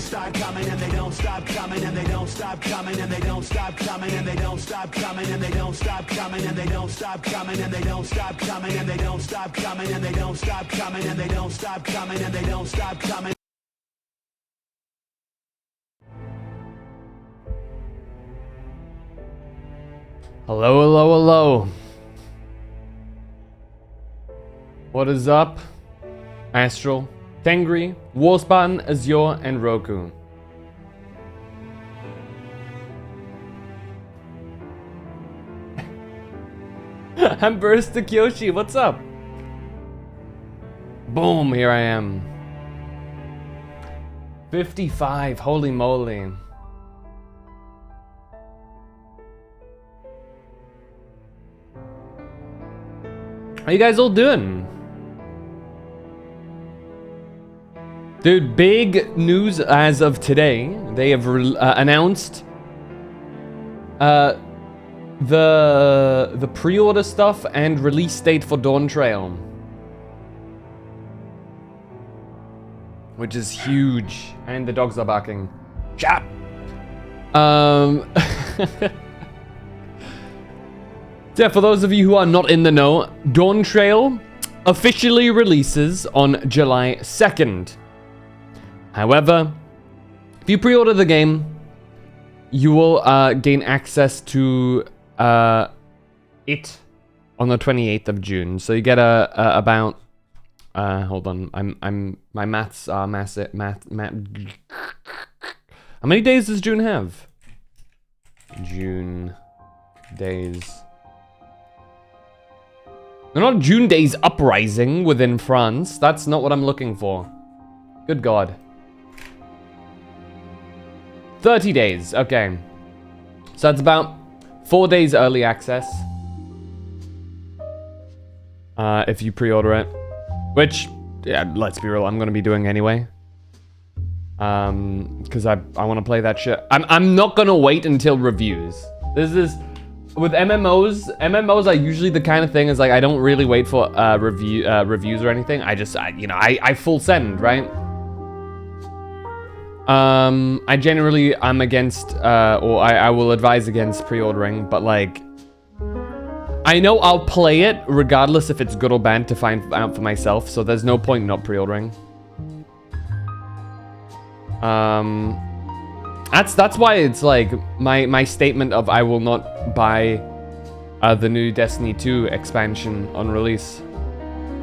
start coming and they don't stop coming and they don't stop coming and they don't stop coming and they don't stop coming and they don't stop coming and they don't stop coming and they don't stop coming and they don't stop coming and they don't stop coming and they don't stop coming and they don't stop coming. Hello, hello, hello. What is up? Astral, Tengri, Warspan, Azure, and Roku. I'm Burst Kyoshi, what's up? Boom, here I am. 55, holy moly. How you guys all doing? Dude, big news as of today. They have announced the pre-order stuff and release date for Dawn Trail, which is huge. And the dogs are barking. Chap. Yeah, for those of you who are not in the know, Dawn Trail officially releases on July 2nd. However, if you pre-order the game, you will gain access to it on the 28th of June. So you get about hold on, my maths are massive. How many days does June have? June days. They're not June days uprising within France. That's not what I'm looking for. Good God. 30 days, okay. So that's about 4 days early access. If you pre-order it. Which, yeah, let's be real, I'm gonna be doing anyway. Because I want to play that shit. I'm not gonna wait until reviews. This is... With MMOs are usually the kind of thing is like I don't really wait for reviews or anything. I full send, right? I generally I'm against or I will advise against pre-ordering, but like I know I'll play it regardless if it's good or bad to find out for myself, so there's no point not pre-ordering. That's why it's like my statement of I will not buy the new Destiny 2 expansion on release.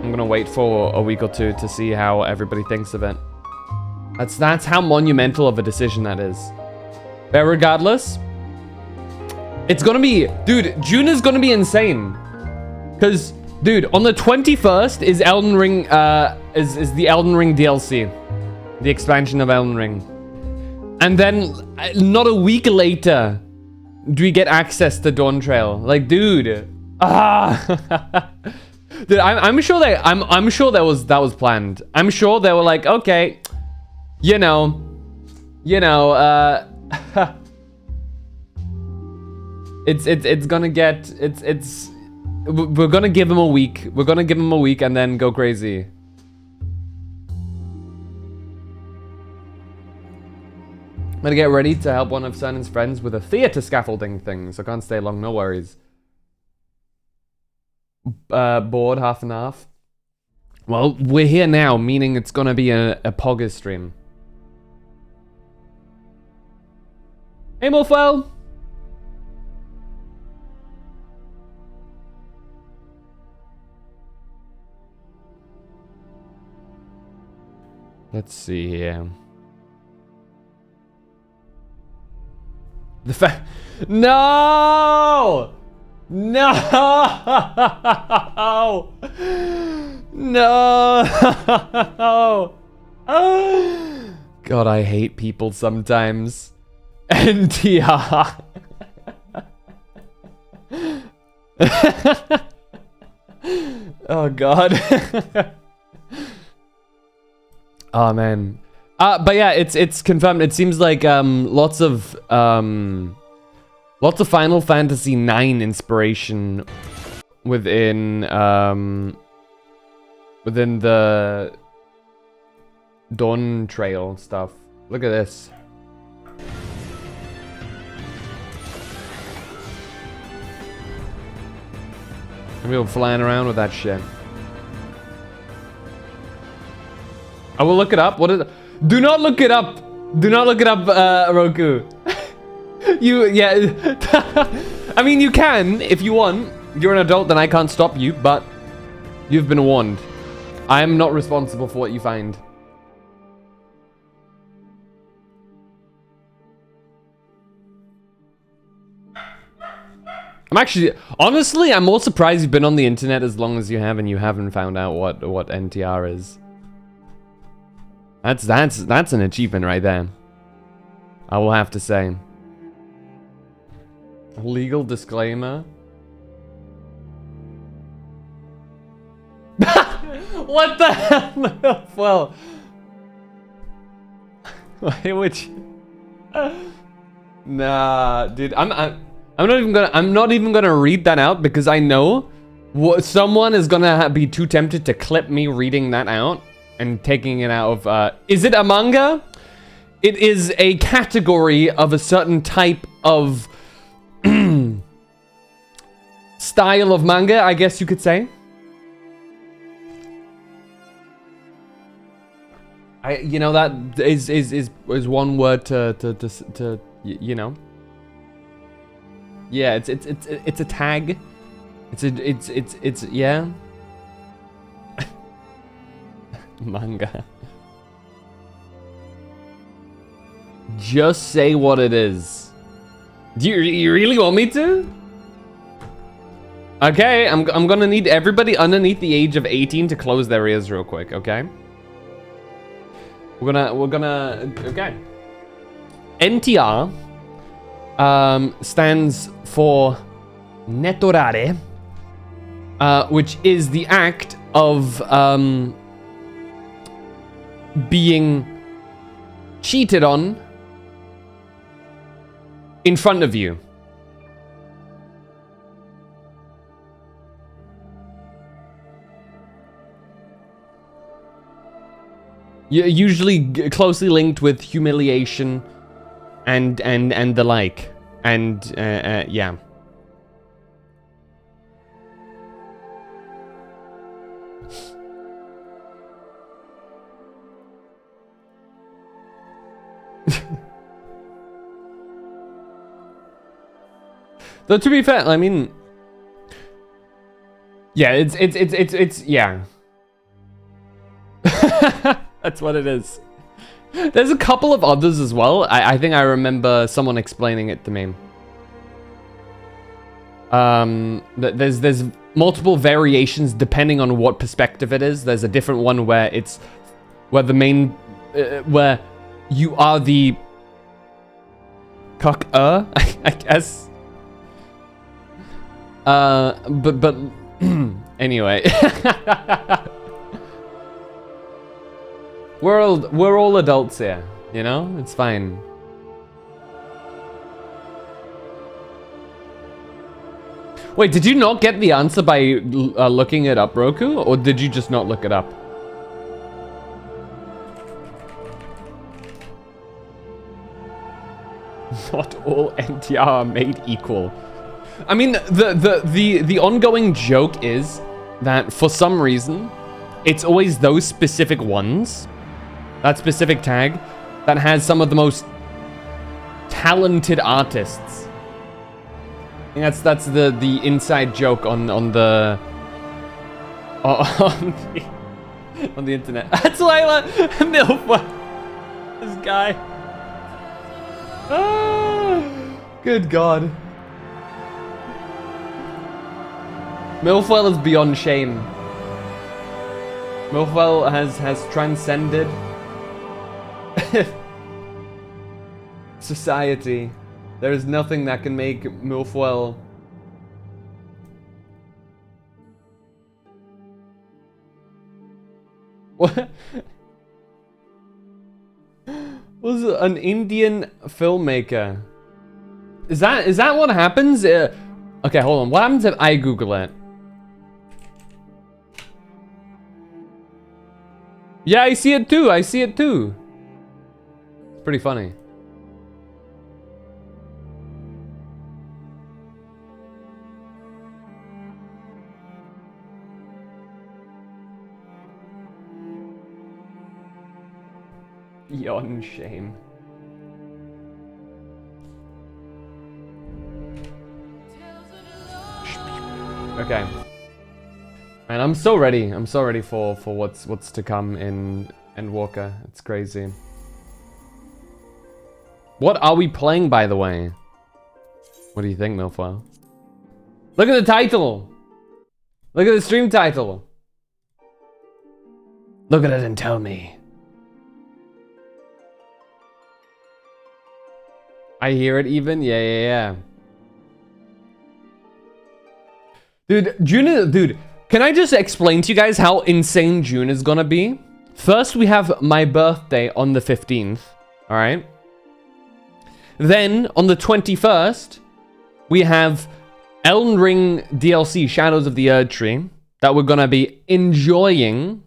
I'm gonna wait for a week or two to see how everybody thinks of it. That's how monumental of a decision that is. But regardless, it's gonna be, dude, June is gonna be insane. Cause, dude, on the 21st is Elden Ring, is the Elden Ring DLC, the expansion of Elden Ring. And then, not a week later, do we get access to Dawn Trail? Like, dude, dude, I'm sure I'm sure that was planned. I'm sure they were like, okay, you know, it's gonna get, we're gonna give him a week. We're gonna give him a week and then go crazy. I'm gonna get ready to help one of Cernan's friends with a theater scaffolding thing, so I can't stay long, no worries. Bored, half and half. Well, we're here now, meaning it's gonna be a Pogger stream. Hey, Morphel! Let's see here. No! No! No! God, I hate people sometimes. NTR. Oh God. Oh man. But yeah, it's confirmed. It seems like lots of Final Fantasy IX inspiration within the Dawn Trail stuff. Look at this. People flying around with that shit. I will look it up. What is it? Do not look it up. Do not look it up, Roku. Yeah. I mean, you can if you want. You're an adult, then I can't stop you, but you've been warned. I am not responsible for what you find. I'm actually, honestly, I'm more surprised you've been on the internet as long as you have and you haven't found out what NTR is. That's an achievement right there. I will have to say. Legal disclaimer. What the hell? Well, which? Nah, dude. I'm not even gonna read that out because I know someone is gonna be too tempted to clip me reading that out and taking it out of. Is it a manga? It is a category of a certain type of style of manga, I guess you could say. You know, that is one word to you know. Yeah, it's a tag. It's yeah. Manga. Just say what it is. Do you really want me to? Okay, I'm gonna need everybody underneath the age of 18 to close their ears real quick, okay? We're gonna okay. NTR stands for netorare, which is the act of being cheated on in front of you. Usually closely linked with humiliation and the like, and yeah. Though to be fair, I mean, yeah, it's yeah. That's what it is. There's a couple of others as well. I think I remember someone explaining it to me. There's multiple variations depending on what perspective it is. There's a different one where it's the main where you are the cuck I guess. But anyway. We're all adults here, you know? It's fine. Wait, did you not get the answer by looking it up, Roku? Or did you just not look it up? Not all NTR are made equal. I mean, the ongoing joke is that for some reason, it's always those specific ones, that specific tag, that has some of the most talented artists. I think that's the inside joke on the on the internet. That's Layla Milfa. This guy. Ah, good God. Milfoil is beyond shame. Milfoil has transcended society. There is nothing that can make Milfoil what was an Indian filmmaker. Is that what happens? Okay, hold on. What happens if I Google it? Yeah, I see it too. I see it too. pretty funny. Yawn shame. Okay. And I'm so ready. I'm so ready for what's to come in Endwalker. It's crazy. What are we playing, by the way? What do you think, Milfoil? Look at the title! Look at the stream title! Look at it and tell me. I hear it even? Yeah. Dude, dude, can I just explain to you guys how insane June is gonna be? First, we have my birthday on the 15th, alright? Then, on the 21st, we have Elden Ring DLC, Shadows of the Erdtree, that we're gonna be enjoying.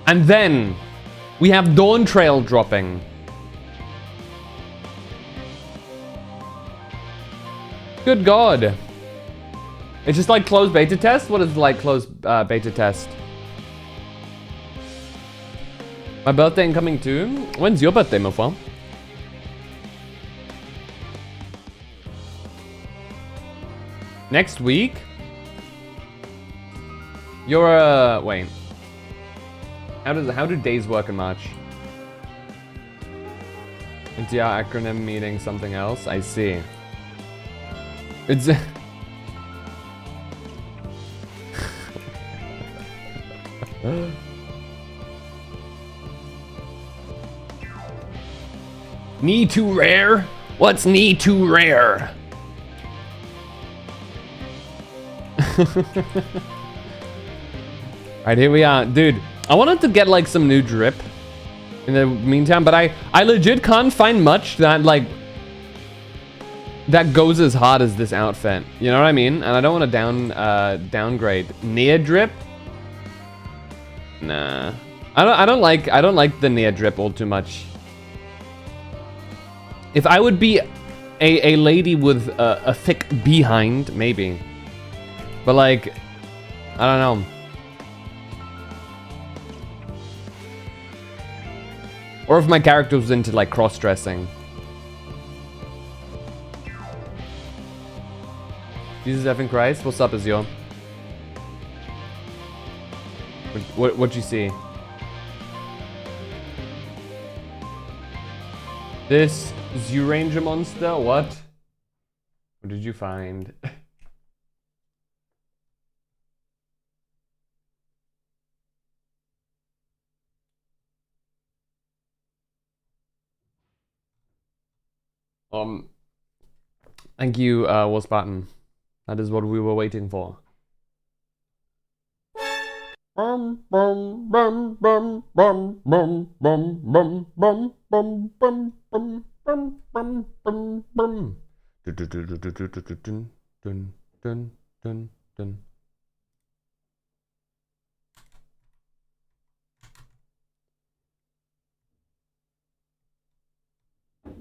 And then, we have Dawn Trail dropping. Good God. It's just like closed beta test? What is like closed beta test? My birthday incoming too? When's your birthday, Mofo? Next week? You're wait. How do days work in March? NTR acronym meaning something else? I see. It's knee too rare? What's knee too rare? Alright, here we are. Dude, I wanted to get like some new drip in the meantime, but I legit can't find much that like that goes as hard as this outfit. You know what I mean? And I don't want to downgrade. Near drip? Nah. I don't like the near drip all too much. If I would be a lady with a thick behind, maybe. But like, I don't know. Or if my character was into like cross-dressing. Jesus effing Christ, what's up, Azure? What'd you see? This Zuranger monster, what? What did you find? Thank you, Waspartan. That is what we were waiting for.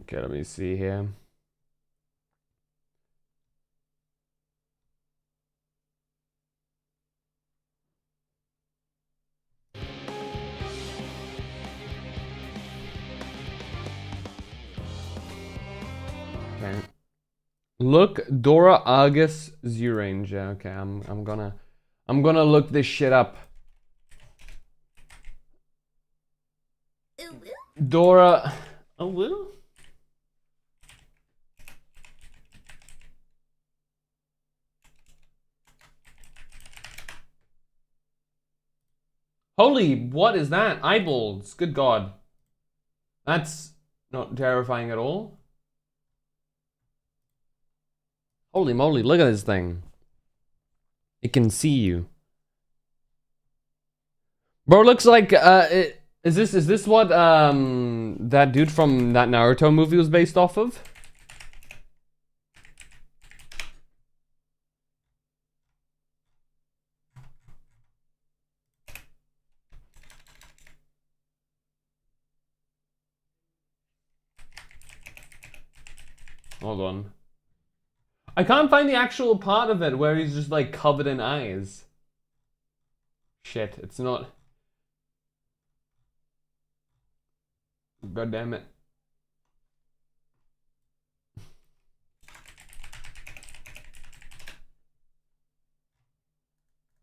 Okay, let me see here. Okay. Look, Dora Argus Zuranger. Okay, I'm gonna look this shit up. Dora. Oh, will? Holy, what is that? Eyeballs. Good God. That's not terrifying at all. Holy moly, look at this thing. It can see you. Bro, looks like, is this what, that dude from that Naruto movie was based off of? Hold on. I can't find the actual part of it where he's just like covered in eyes. Shit, it's not. God damn it.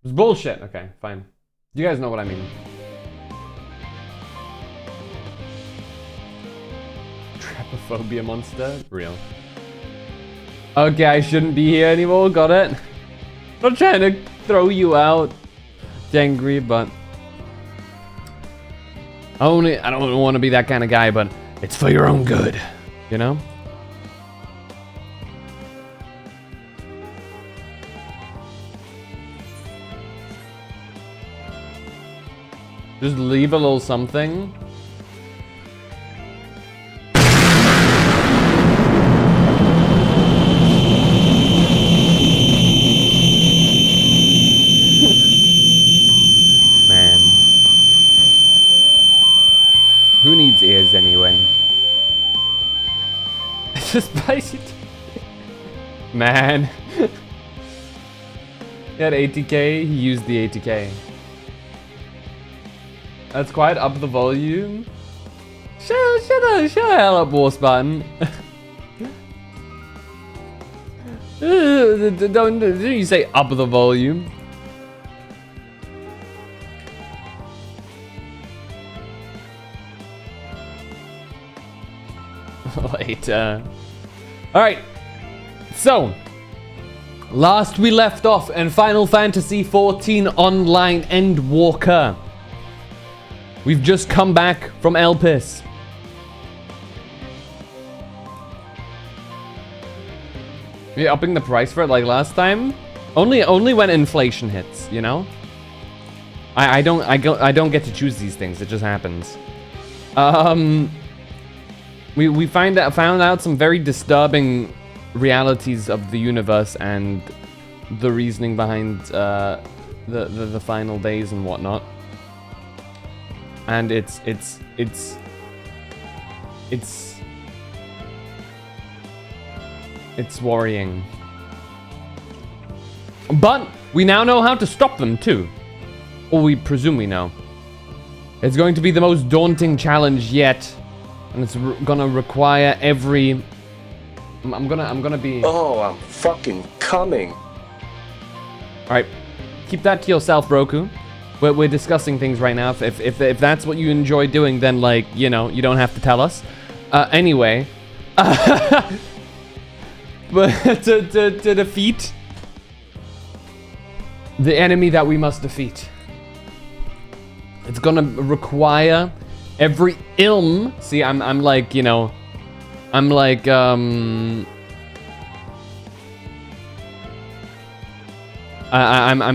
It's bullshit. Okay, fine. You guys know what I mean. Trypophobia monster? Real. Okay, I shouldn't be here anymore, got it? Not trying to throw you out, Dangry, but... I don't want to be that kind of guy, but it's for your own good, you know? Just leave a little something. Man. Who needs ears anyway? Just buys it. Man. He had 80k, he used the 80k. That's quite up the volume. Shut the hell up, War Spartan. Don't you say up the volume. Later. Alright. So. Last we left off in Final Fantasy XIV Online Endwalker. We've just come back from Elpis. We're upping the price for it like last time. Only when inflation hits, you know. I don't get to choose these things. It just happens. We found out some very disturbing realities of the universe and the reasoning behind the final days and whatnot. And it's worrying. But we now know how to stop them too. Or we presume we know. It's going to be the most daunting challenge yet. And it's gonna require every... I'm gonna be... Oh, I'm fucking coming. Alright. Keep that to yourself, Roku. We're discussing things right now. If that's what you enjoy doing, then, like, you know, you don't have to tell us. Anyway. But to defeat the enemy that we must defeat, it's gonna require every ilm. See, I'm like, you know, I'm like, I'm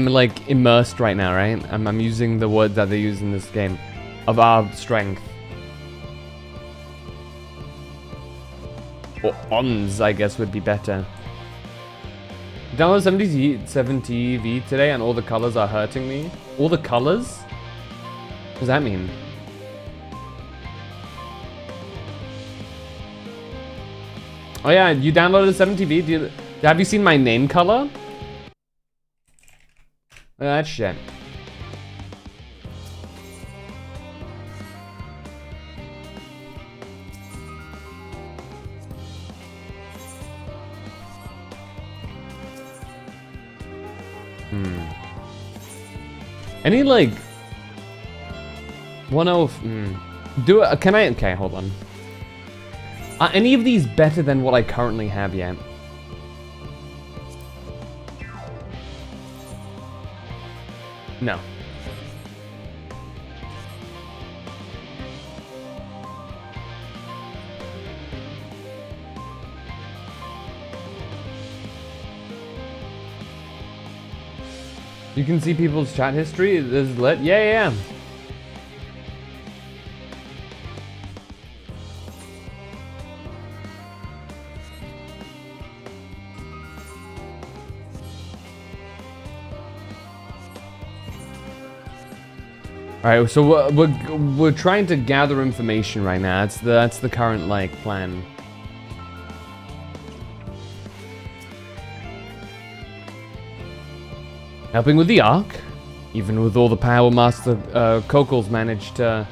like immersed right now, right? I'm using the words that they use in this game of our strength. Or ons, I guess, would be better. Download 70V today and all the colors are hurting me. All the colors? What does that mean? Oh yeah, you downloaded 70V. Have you seen my name color? Look at that shit. Any like 10 do it, can I? Okay, hold on. Are any of these better than what I currently have yet? No. You can see people's chat history. Is lit. Yeah. Alright, so we're trying to gather information right now. That's the current like plan. helping with the Ark, even with all the power Master Kokol's managed to...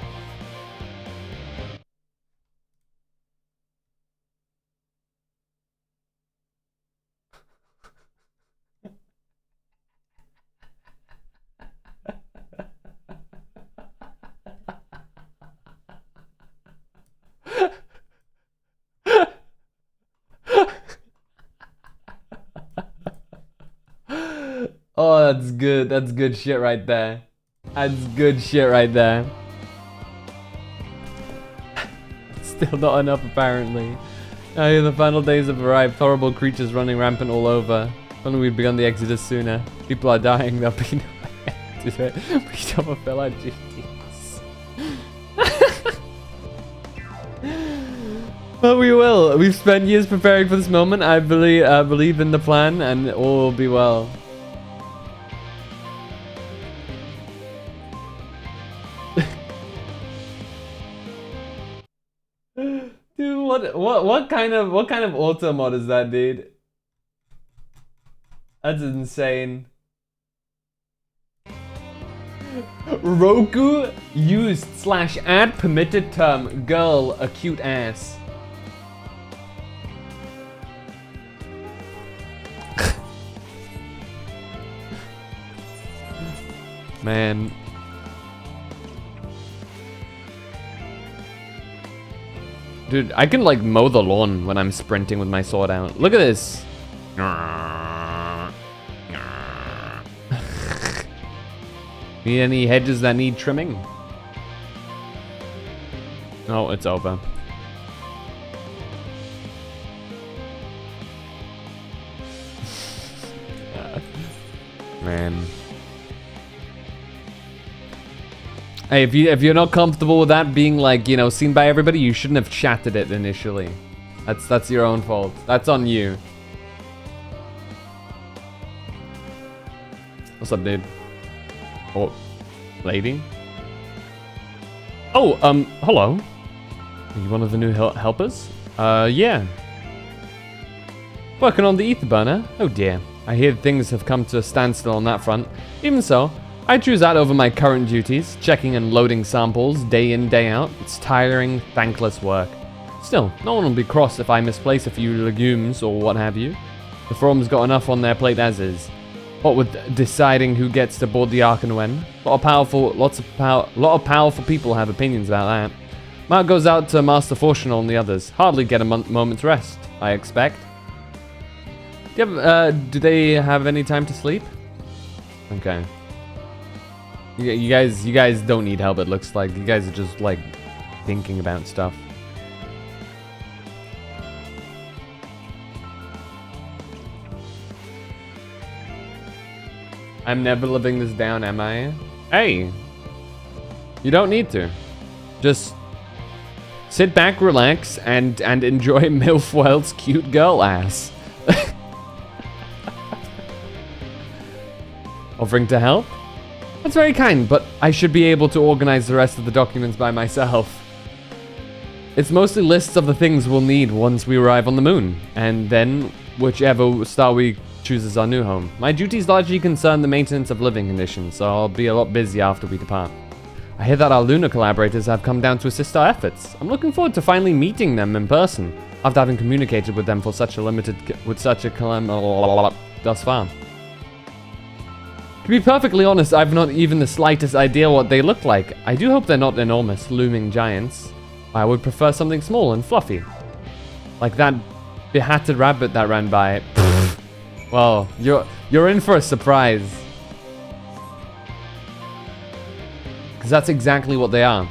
Oh, that's good. That's good shit right there. That's good shit right there. Still not enough, apparently. The final days have arrived. Horrible creatures running rampant all over. If only we'd begun the exodus sooner. People are dying. There'll be no end to it. We don't fulfill our duties. But we will. We've spent years preparing for this moment. I believe in the plan, and all will be well. Dude, what kind of auto mod is that, dude? That's insane. Roku used / add permitted term girl acute ass. Man. Dude, I can like mow the lawn when I'm sprinting with my sword out. Look at this. Need any hedges that need trimming? Oh, it's over. Man. Hey, if you're not comfortable with that being like, you know, seen by everybody, you shouldn't have chatted it initially. That's your own fault. That's on you. What's up, dude? Oh, lady? Oh, hello. Are you one of the new helpers? Yeah. Working on the ether burner? Oh dear. I hear things have come to a standstill on that front. Even so, I choose that over my current duties, checking and loading samples day in, day out. It's tiring, thankless work. Still, no one will be cross if I misplace a few legumes or what have you. The forum's got enough on their plate as is. What with deciding who gets to board the Ark and when. A lot of powerful people have opinions about that. Mark goes out to Master Fortunal and the others. Hardly get a moment's rest, I expect. Do they have any time to sleep? Okay. You guys don't need help, it looks like. You guys are just, like, thinking about stuff. I'm never living this down, am I? Hey! You don't need to. Just sit back, relax, and enjoy MILF World's cute girl ass. Offering to help? That's very kind, but I should be able to organize the rest of the documents by myself. It's mostly lists of the things we'll need once we arrive on the moon, and then whichever star we choose as our new home. My duties largely concern the maintenance of living conditions, so I'll be a lot busy after we depart. I hear that our lunar collaborators have come down to assist our efforts. I'm looking forward to finally meeting them in person, after having communicated with them for thus far. To be perfectly honest, I've not even the slightest idea what they look like. I do hope they're not enormous, looming giants. I would prefer something small and fluffy. Like that behatted rabbit that ran by. Well, you're in for a surprise. Because that's exactly what they are.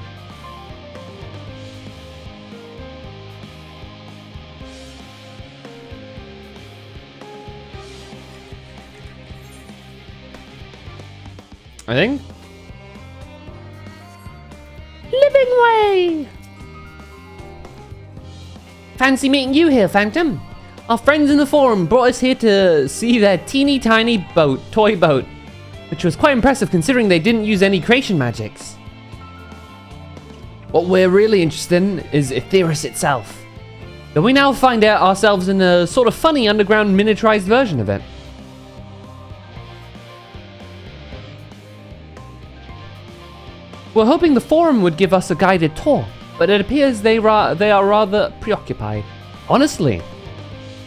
I think. Living way! Fancy meeting you here, Phantom. Our friends in the forum brought us here to see their teeny tiny boat, toy boat, which was quite impressive considering they didn't use any creation magics. What we're really interested in is Aetheris itself. Though we now find ourselves in a sort of funny underground miniaturized version of it. We're hoping the forum would give us a guided tour, but it appears they are rather preoccupied. Honestly,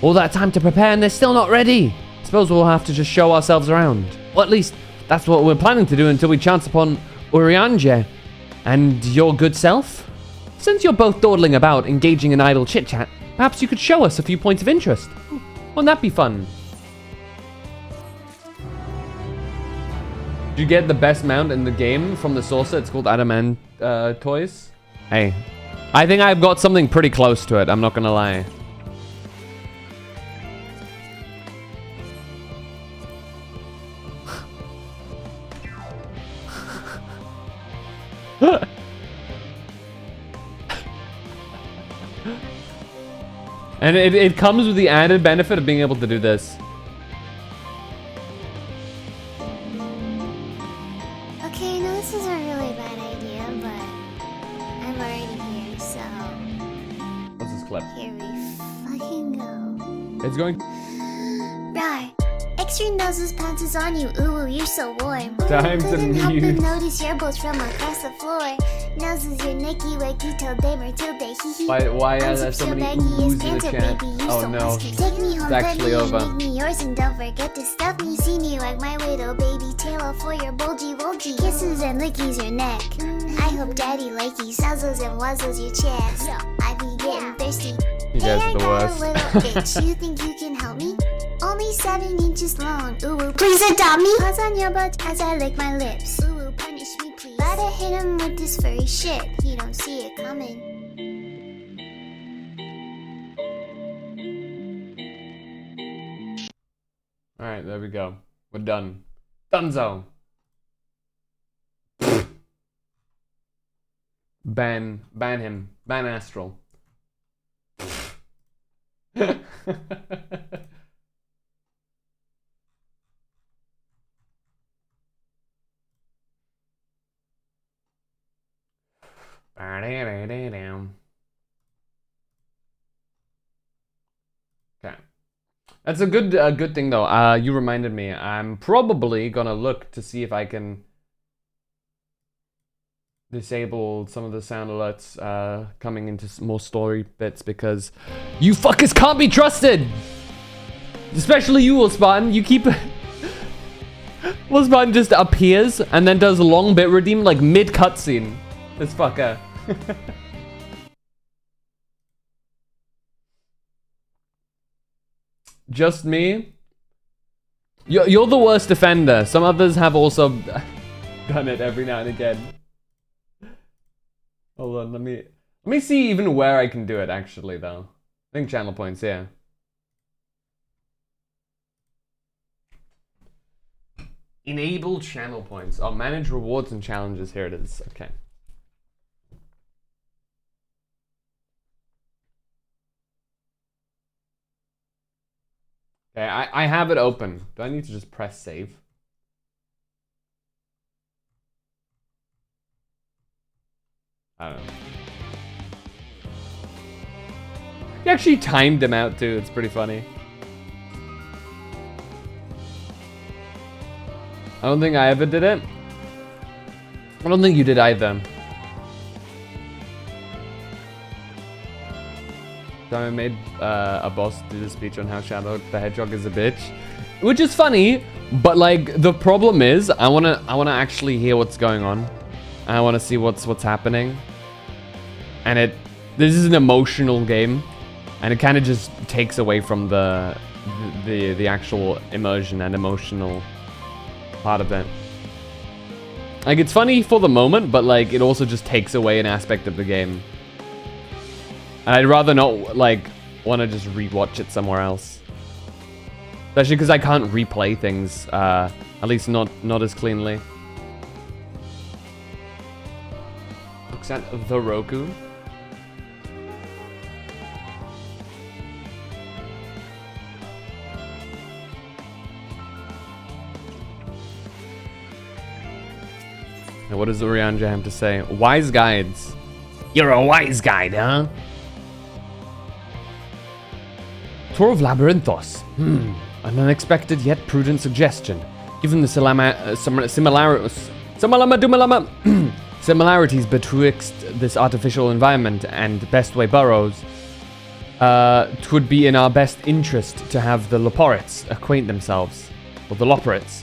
all that time to prepare and they're still not ready. Suppose we'll have to just show ourselves around. Or at least, that's what we're planning to do until we chance upon Urianger and your good self. Since you're both dawdling about, engaging in idle chit-chat, perhaps you could show us a few points of interest. Wouldn't that be fun? Did you get the best mount in the game from the saucer? It's called Adamant Toys. Hey, I think I've got something pretty close to it, I'm not gonna lie. And it comes with the added benefit of being able to do this. Okay, I know this is a really bad idea, but I'm already here, so What's this clip? here we fucking go. It's going... Rawr. Extra noses pounces on you, ooh, you're so warm. Time to Couldn't help but mute. notice your bolts from across the floor. Noses your Nicky Wicky till day Matilda, hee hee. Why are there Unzip so your many baggy oohs as in the pants, chat? baby, you Oh so no. musky. Take me home, It's actually pet me, over. and make me yours, and don't forget to stuff me. See me like my widow, baby, tail off for your bulgy wulgy. Kisses and lickies your neck. I hope daddy likey nuzzles and wuzzles your chest. I be getting thirsty. You guys Hey, are the I worst. got a little itch. You think you can help me? Only 7 inches long. Ooh, please adopt me. Pause on your butt as I lick my lips. Ooh, punish me, please. Gotta hit him with this furry shit. He don't see it coming. Alright, there we go. We're done. Dunzo. Ban him. Ban Astral. Okay. That's a good thing though. You reminded me. I'm probably gonna look to see if I can disable some of the sound alerts coming into more story bits because you fuckers can't be trusted. Especially you, Wolfspartan. You keep Wolfspartan just appears and then does a long bit redeem like mid cutscene. This fucker. Just me? You're the worst offender. Some others have also done it every now and again. Hold on, let me see even where I can do it actually though. I think channel points, yeah. Enable channel points. Oh, manage rewards and challenges. Here it is. Okay. Okay, I have it open. Do I need to just press save? I don't know. You actually timed him out too. It's pretty funny. I don't think I ever did it. I don't think you did either. So I made a boss do the speech on how Shadow the Hedgehog is a bitch, which is funny, but like the problem is I wanna actually hear what's going on. I wanna see what's happening, and this is an emotional game, and it kind of just takes away from the actual immersion and emotional part of it. Like it's funny for the moment, but like it also just takes away an aspect of the game. And I'd rather not, like, want to just rewatch it somewhere else. Especially because I can't replay things, at least not as cleanly. Looks at the Roku. Now what does Urianger have to say? Wise guides. You're a wise guide, huh? Tour of Labyrinthos. An unexpected yet similarities betwixt this artificial environment and Bestway Burrows, 'twould be in our best interest to have the Loporits acquaint themselves, or the Loporits,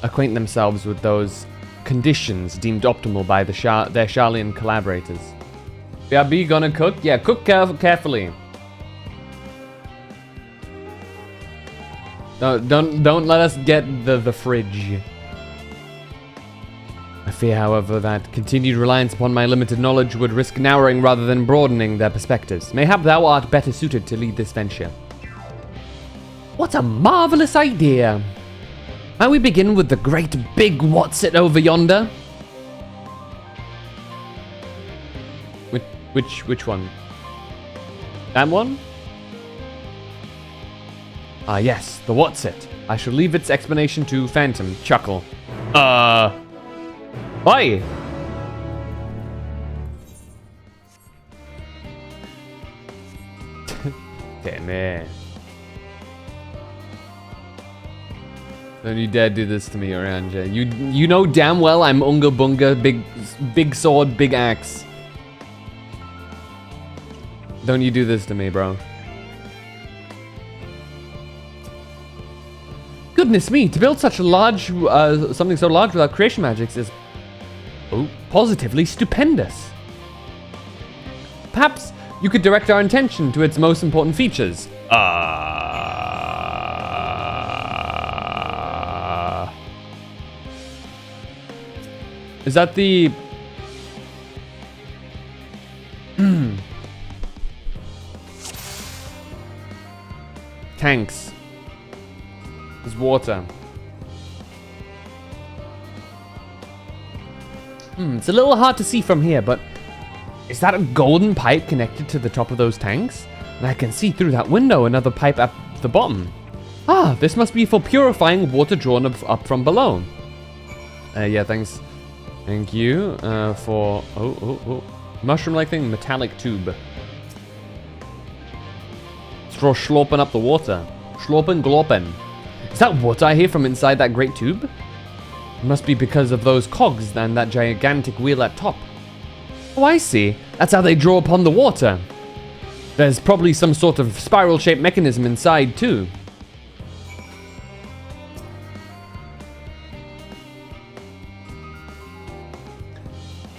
acquaint themselves with those conditions deemed optimal by their Sharlayan collaborators. BRB gonna cook? Yeah, cook carefully. No, don't let us get the fridge. I fear, however, that continued reliance upon my limited knowledge would risk narrowing rather than broadening their perspectives. Mayhap thou art better suited to lead this venture. What a marvelous idea! Might we begin with the great big what's-it over yonder? Which one? That one? Ah yes, the what's-it. I shall leave its explanation to Phantom. Chuckle. Why? Damn it. Don't you dare do this to me, Oranja. You know damn well I'm Unga Bunga, big sword, big axe. Don't you do this to me, bro. Goodness me, to build such a large, something so large without creation magics is positively stupendous. Perhaps you could direct our attention to its most important features. Is that the... Tanks. There's water. It's a little hard to see from here, but is that a golden pipe connected to the top of those tanks? And I can see through that window another pipe at the bottom. Ah, this must be for purifying water drawn up from below. Yeah, thanks. Thank you for... Mushroom-like thing, metallic tube. Straw slurping up the water. Slurping glorping. Is that water I hear from inside that great tube? It must be because of those cogs and that gigantic wheel at top. Oh, I see. That's how they draw upon the water. There's probably some sort of spiral-shaped mechanism inside, too.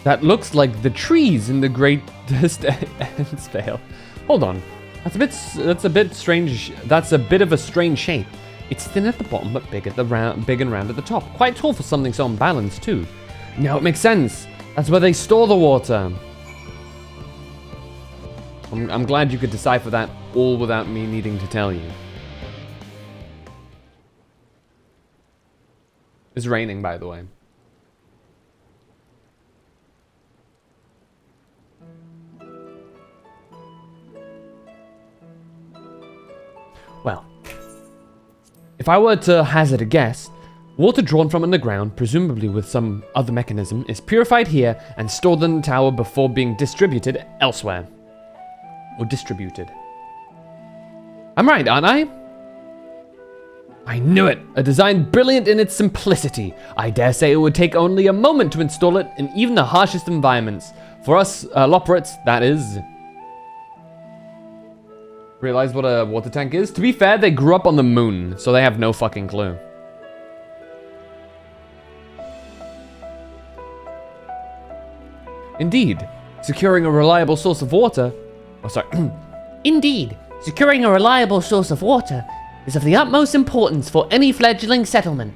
That looks like the trees in the Great Vale. Hold on. That's a bit strange. That's a bit of a strange shape. It's thin at the bottom, but big and round at the top. Quite tall for something so unbalanced, too. Now it makes sense. That's where they store the water. I'm glad you could decipher that all without me needing to tell you. It's raining, by the way. Well, if I were to hazard a guess, water drawn from underground, presumably with some other mechanism, is purified here and stored in the tower before being distributed elsewhere. Or distributed. I'm right, aren't I? I knew it! A design brilliant in its simplicity. I dare say it would take only a moment to install it in even the harshest environments. For us, Loporits, that is. Realize what a water tank is? To be fair, they grew up on the moon, so they have no fucking clue. Indeed, securing a reliable source of water... Oh, sorry. Indeed, securing a reliable source of water is of the utmost importance for any fledgling settlement.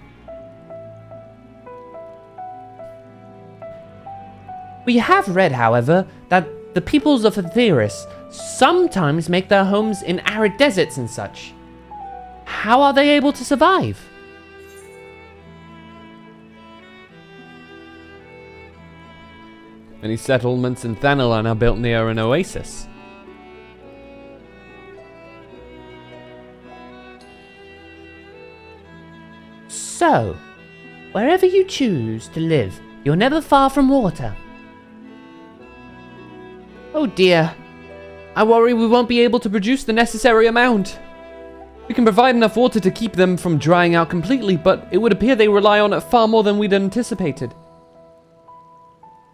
We have read, however, that the peoples of Aetheris sometimes make their homes in arid deserts and such. How are they able to survive? Many settlements in Thanalan are built near an oasis. So, wherever you choose to live, you're never far from water. Oh dear. I worry we won't be able to produce the necessary amount. We can provide enough water to keep them from drying out completely, but it would appear they rely on it far more than we'd anticipated.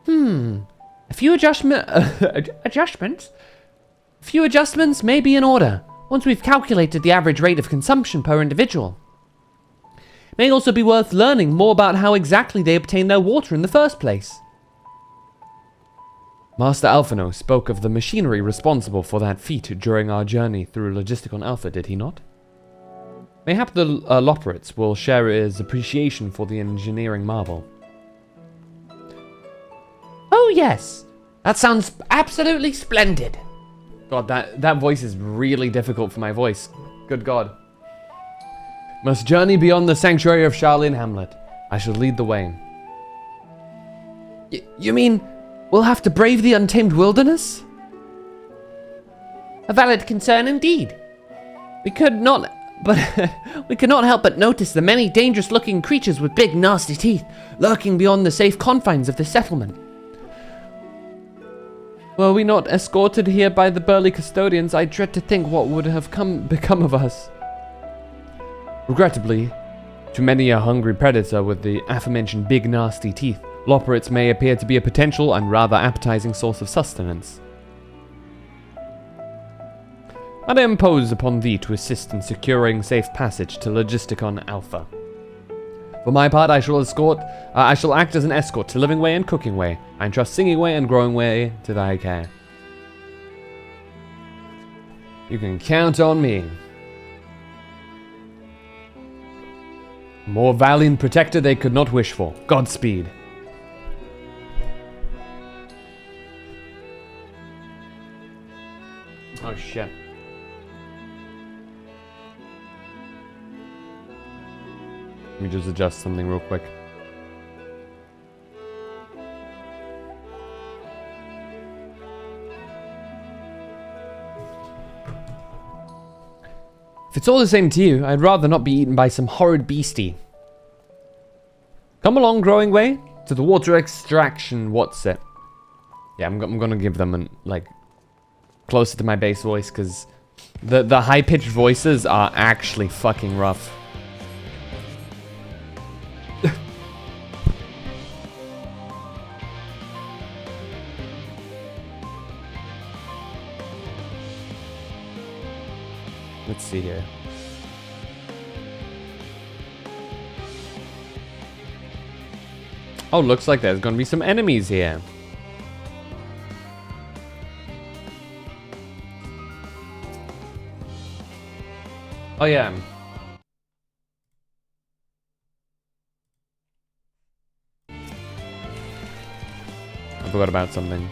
A few adjustments? A few adjustments may be in order, once we've calculated the average rate of consumption per individual. It may also be worth learning more about how exactly they obtain their water in the first place. Master Alphino spoke of the machinery responsible for that feat during our journey through Logisticon Alpha, did he not? Mayhap the Loporits will share his appreciation for the engineering marvel. Oh yes, that sounds absolutely splendid. God, that voice is really difficult for my voice. Good God. Must journey beyond the sanctuary of Charlene Hamlet. I shall lead the way. You mean we'll have to brave the untamed wilderness? A valid concern indeed. We could not help but notice the many dangerous-looking creatures with big, nasty teeth lurking beyond the safe confines of this settlement. Were we not escorted here by the burly custodians, I dread to think what would have become of us. Regrettably, to many a hungry predator with the aforementioned big, nasty teeth, Loporits may appear to be a potential and rather appetizing source of sustenance. I impose upon thee to assist in securing safe passage to Logisticon Alpha. For my part, I shall act as an escort to Living Way and Cooking Way. I entrust Singing Way and Growing Way to thy care. You can count on me. More valiant protector they could not wish for. Godspeed. Oh shit. Let me just adjust something real quick. If it's all the same to you, I'd rather not be eaten by some horrid beastie. Come along, Growing Way, to the water extraction, what's it? Yeah, I'm gonna give them like closer to my bass voice, because the high-pitched voices are actually fucking rough. Let's see here. Oh, looks like there's gonna be some enemies here. Oh yeah. I forgot about something.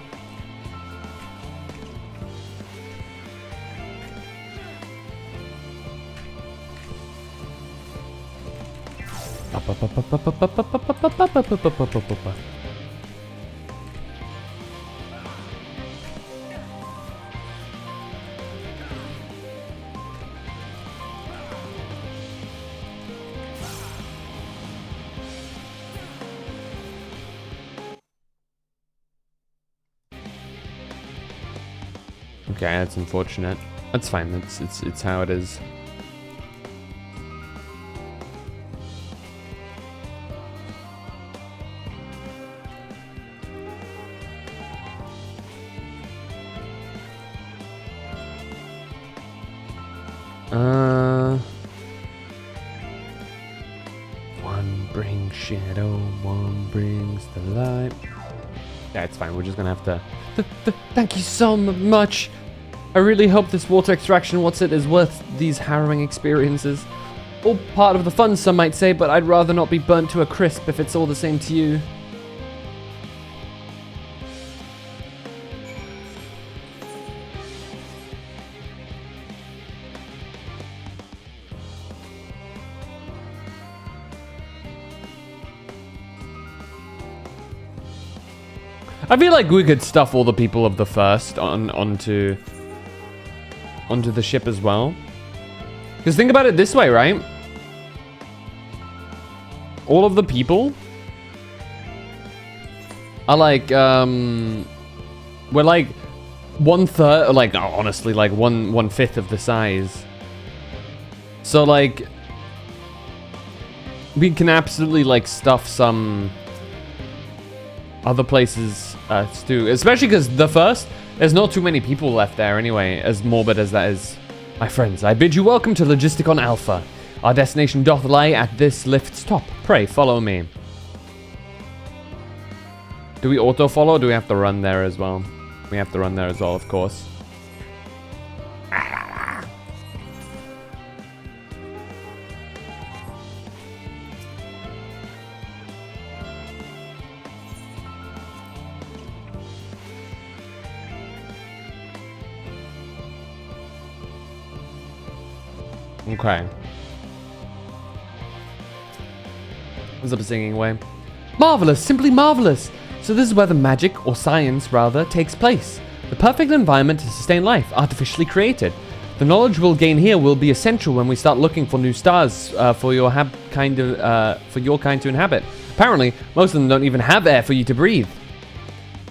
Okay, that's unfortunate. That's fine. It's how it is. One brings shadow, one brings the light. Yeah, it's fine. We're just gonna have to. Thank you so much. I really hope this water extraction is worth these harrowing experiences. All part of the fun, some might say, but I'd rather not be burnt to a crisp if it's all the same to you. I feel like we could stuff all the people of the first onto the ship as well. Because think about it this way, right? All of the people are like, we're like 1/3, like, honestly, like 1/5 of the size. So like, we can absolutely like stuff some other places too. Especially because the first, there's not too many people left there anyway, as morbid as that is. My friends, I bid you welcome to Logisticon Alpha. Our destination doth lie at this lift's top. Pray, follow me. Do we auto-follow or do we have to run there as well? We have to run there as well, of course. Okay. What's up, singing away? Marvelous, simply marvelous. So this is where the magic, or science rather, takes place. The perfect environment to sustain life, artificially created. The knowledge we'll gain here will be essential when we start looking for new stars for your kind to inhabit. Apparently, most of them don't even have air for you to breathe.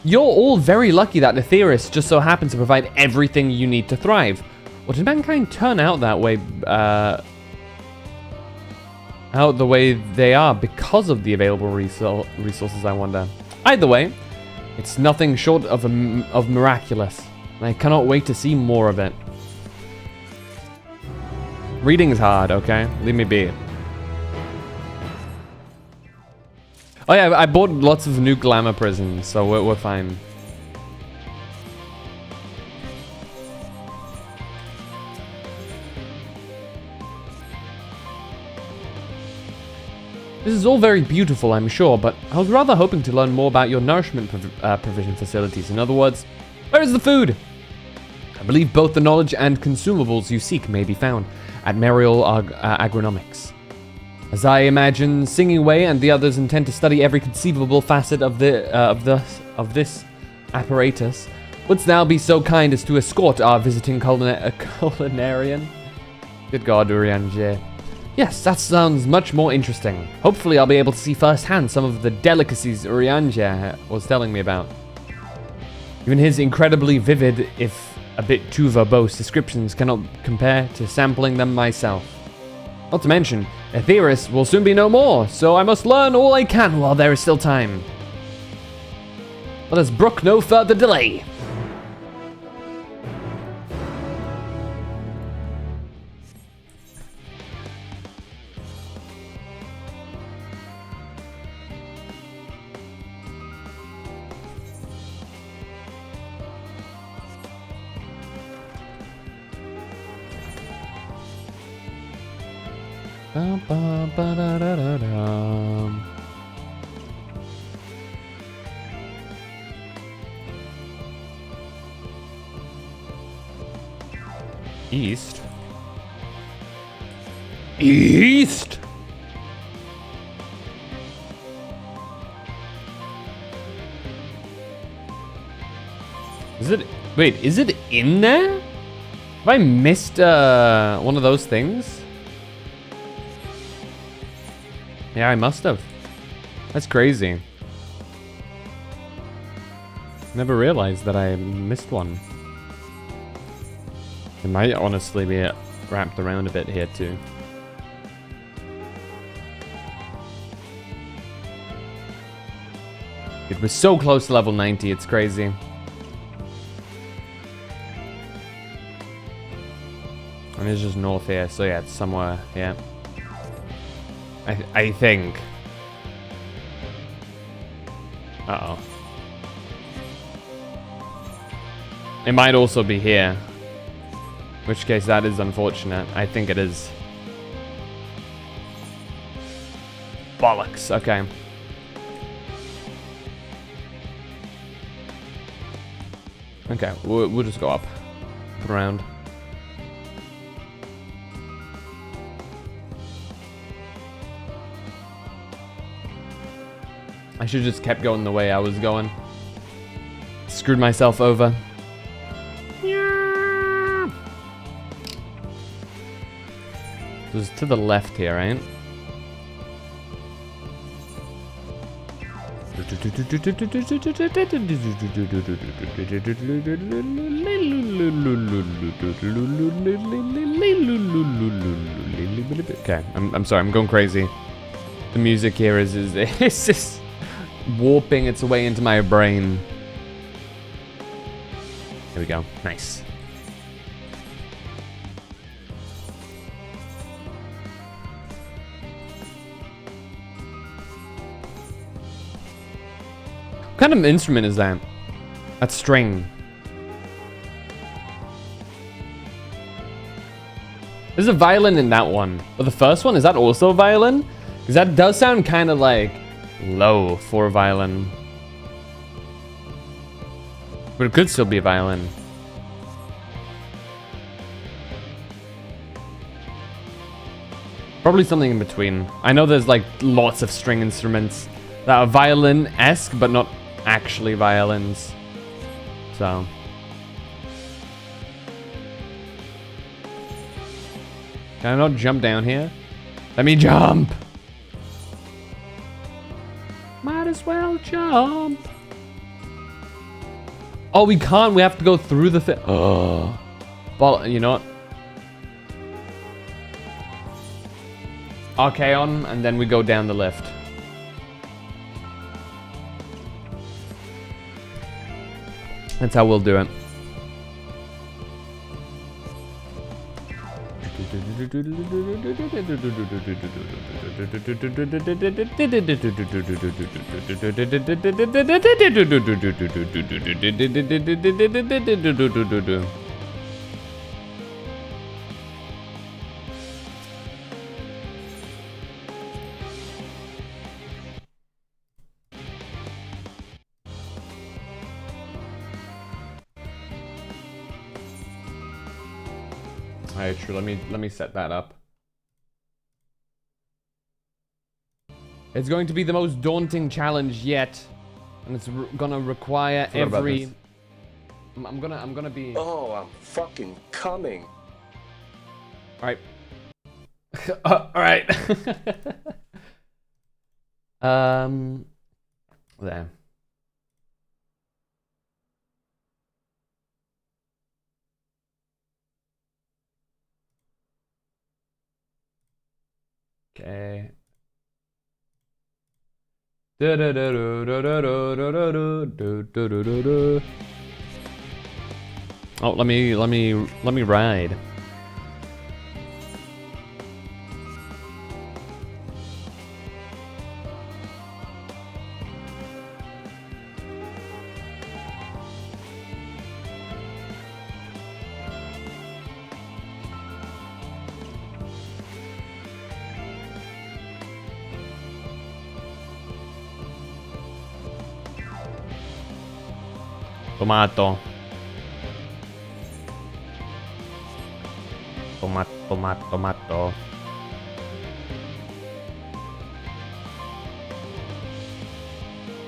You're all very lucky that Aetheris just so happens to provide everything you need to thrive. Or did mankind turn out that way, out the way they are because of the available resources, I wonder. Either way, it's nothing short of miraculous, and I cannot wait to see more of it. Reading's hard, okay? Leave me be. Oh yeah, I bought lots of new glamour prisms, so we're fine. This is all very beautiful, I'm sure, but I was rather hoping to learn more about your nourishment provision facilities. In other words, where is the food? I believe both the knowledge and consumables you seek may be found at Merial Agronomics. As I imagine, Singing Way and the others intend to study every conceivable facet of this apparatus, wouldst thou be so kind as to escort our visiting culinarian? Good God, Urianger. Yes, that sounds much more interesting. Hopefully I'll be able to see firsthand some of the delicacies Urianger was telling me about. Even his incredibly vivid, if a bit too verbose descriptions cannot compare to sampling them myself. Not to mention, Aetheris will soon be no more, so I must learn all I can while there is still time. Let us brook no further delay. East? East? Is it... Wait, is it in there? Have I missed one of those things? Yeah, I must have. That's crazy. Never realized that I missed one. It might honestly be wrapped around a bit here too. It was so close to level 90, it's crazy. And it's just north here, so yeah, it's somewhere here. I think. Uh-oh. It might also be here. In which case that is unfortunate. I think it is. Bollocks, okay. Okay, we'll just go up. Up around. I should just kept going the way I was going. Screwed myself over. It was to the left here, right? Okay, I'm sorry, I'm going crazy. The music here is it's just warping its way into my brain. Here we go. Nice. What kind of instrument is that? That string. There's a violin in that one. But the first one, is that also a violin? Because that does sound kind of like low for a violin. But it could still be a violin. Probably something in between. I know there's like lots of string instruments that are violin-esque, but not actually violins. So. Can I not jump down here? Let me jump! Might as well jump. Oh, we can't. We have to go through the thing. Oh. Well, you know what? Archaon, and then we go down the lift. That's how we'll do it. Alright, true. Let me set that up. It's going to be the most daunting challenge yet, and it's gonna require every. I'm gonna be. Oh, I'm fucking coming. All right. All right. There. Okay. Oh, let me ride. Tomato. Tomato.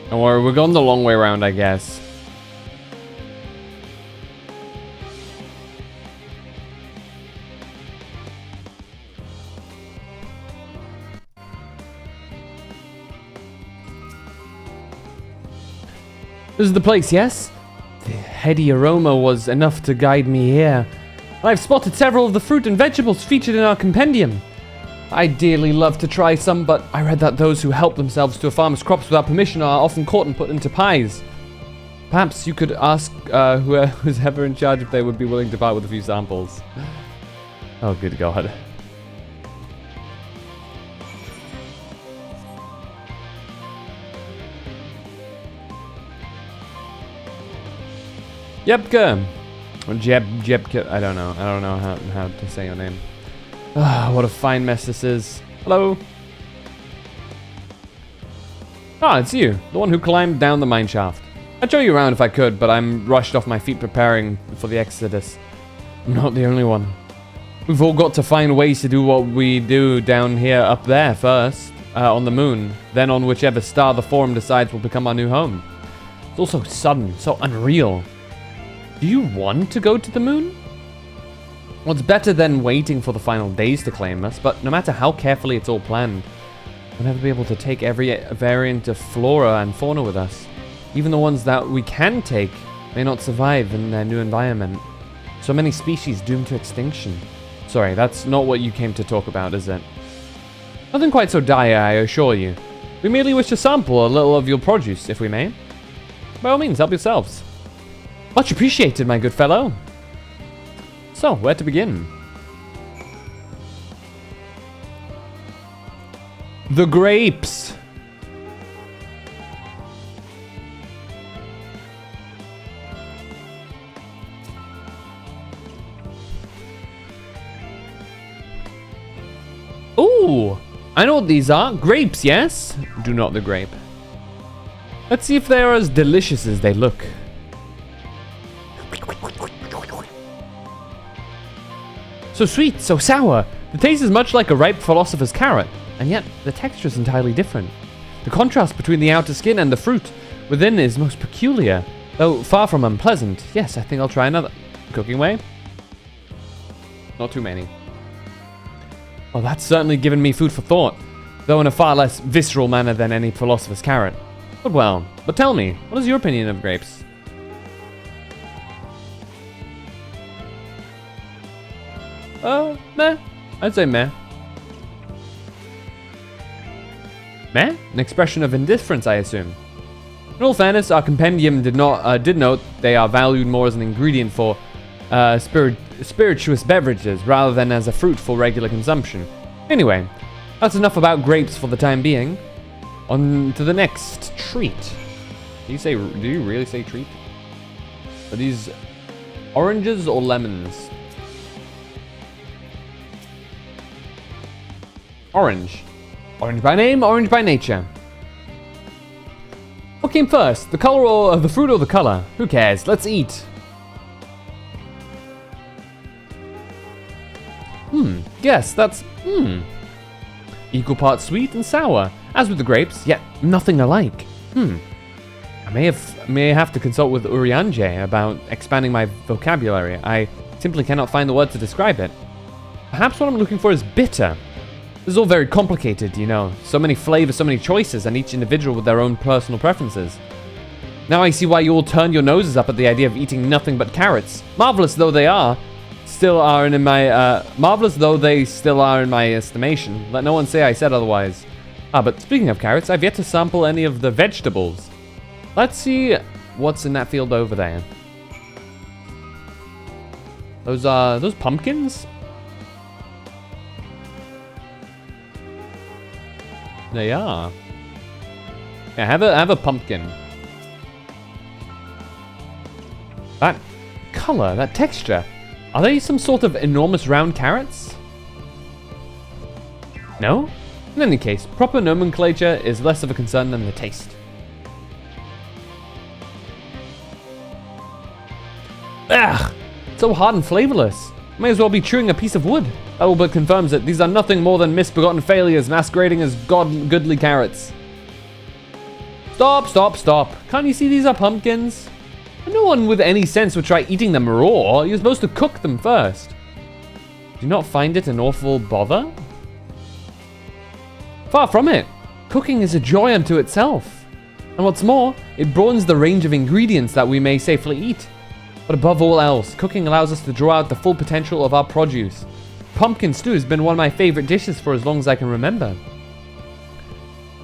Don't worry, we're going the long way around, I guess. This is the place, yes? The heady aroma was enough to guide me here. I've spotted several of the fruit and vegetables featured in our compendium. I'd dearly love to try some, but I read that those who help themselves to a farmer's crops without permission are often caught and put into pies. Perhaps you could ask who's ever in charge if they would be willing to part with a few samples. Oh, good God. Yepka. Or Jebka. I don't know how to say your name. Ah, what a fine mess this is. Hello. Ah, it's you. The one who climbed down the mine shaft. I'd show you around if I could, but I'm rushed off my feet preparing for the exodus. I'm not the only one. We've all got to find ways to do what we do down here up there first, on the moon, then on whichever star the Forum decides will become our new home. It's all so sudden, so unreal. Do you want to go to the moon? Well, it's better than waiting for the final days to claim us, but no matter how carefully it's all planned, we'll never be able to take every variant of flora and fauna with us. Even the ones that we can take may not survive in their new environment. So many species doomed to extinction. Sorry, that's not what you came to talk about, is it? Nothing quite so dire, I assure you. We merely wish to sample a little of your produce, if we may. By all means, help yourselves. Much appreciated, my good fellow. So, where to begin? The grapes. Ooh, I know what these are. Grapes, yes? Do not the grape. Let's see if they are as delicious as they look. So sweet, so sour. The taste is much like a ripe philosopher's carrot, and yet the texture is entirely different. The contrast between the outer skin and the fruit within is most peculiar, though far from unpleasant. Yes, I think I'll try another. Cooking way? Not too many. Well, that's certainly given me food for thought, though in a far less visceral manner than any philosopher's carrot. But tell me, what is your opinion of grapes? Meh. I'd say meh. Meh? An expression of indifference, I assume. In all fairness, our compendium did note they are valued more as an ingredient for spirituous beverages rather than as a fruit for regular consumption. Anyway, that's enough about grapes for the time being. On to the next treat. Do you really say treat? Are these oranges or lemons? Orange. Orange by name, orange by nature. What came first? The color or the fruit or the color? Who cares? Let's eat. Yes, that's equal parts sweet and sour, as with the grapes, yet nothing alike. I may have to consult with Urianger about expanding my vocabulary. I simply cannot find the word to describe it. Perhaps what I'm looking for is bitter. This is all very complicated, you know. So many flavors, so many choices, and each individual with their own personal preferences. Now I see why you all turned your noses up at the idea of eating nothing but carrots. Marvelous though they still are in my estimation. Let no one say I said otherwise. But speaking of carrots, I've yet to sample any of the vegetables. Let's see what's in that field over there. Those pumpkins? They are. Yeah, have a pumpkin. That color, that texture. Are they some sort of enormous round carrots? No? In any case, proper nomenclature is less of a concern than the taste. Ugh! So hard and flavorless. May as well be chewing a piece of wood. That all but confirms that these are nothing more than misbegotten failures masquerading as goodly carrots. Stop. Can't you see these are pumpkins? And no one with any sense would try eating them raw. You're supposed to cook them first. Do you not find it an awful bother? Far from it. Cooking is a joy unto itself. And what's more, it broadens the range of ingredients that we may safely eat. But above all else, cooking allows us to draw out the full potential of our produce. Pumpkin stew has been one of my favorite dishes for as long as I can remember.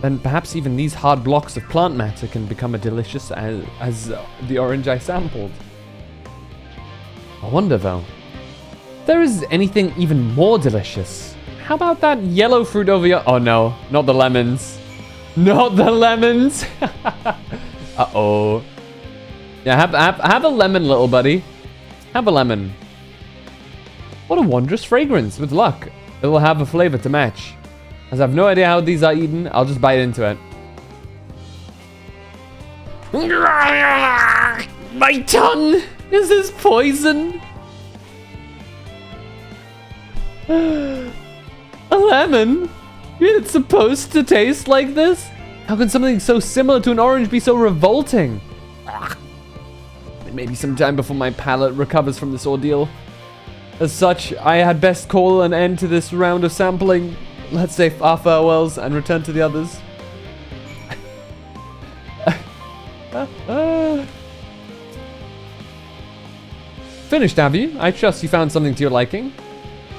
Then perhaps even these hard blocks of plant matter can become as delicious as the orange I sampled. I wonder though, if there is anything even more delicious. How about that yellow fruit over here? Oh no, not the lemons. Not the lemons! Uh-oh. Yeah, have a lemon, little buddy. Have a lemon. What a wondrous fragrance. With luck, it will have a flavor to match. As I have no idea how these are eaten, I'll just bite into it. My tongue! Is this poison? A lemon? It's supposed to taste like this? How can something so similar to an orange be so revolting? It may be some time before my palate recovers from this ordeal. As such, I had best call an end to this round of sampling. Let's say our farewells and return to the others. Finished, have you? I trust you found something to your liking.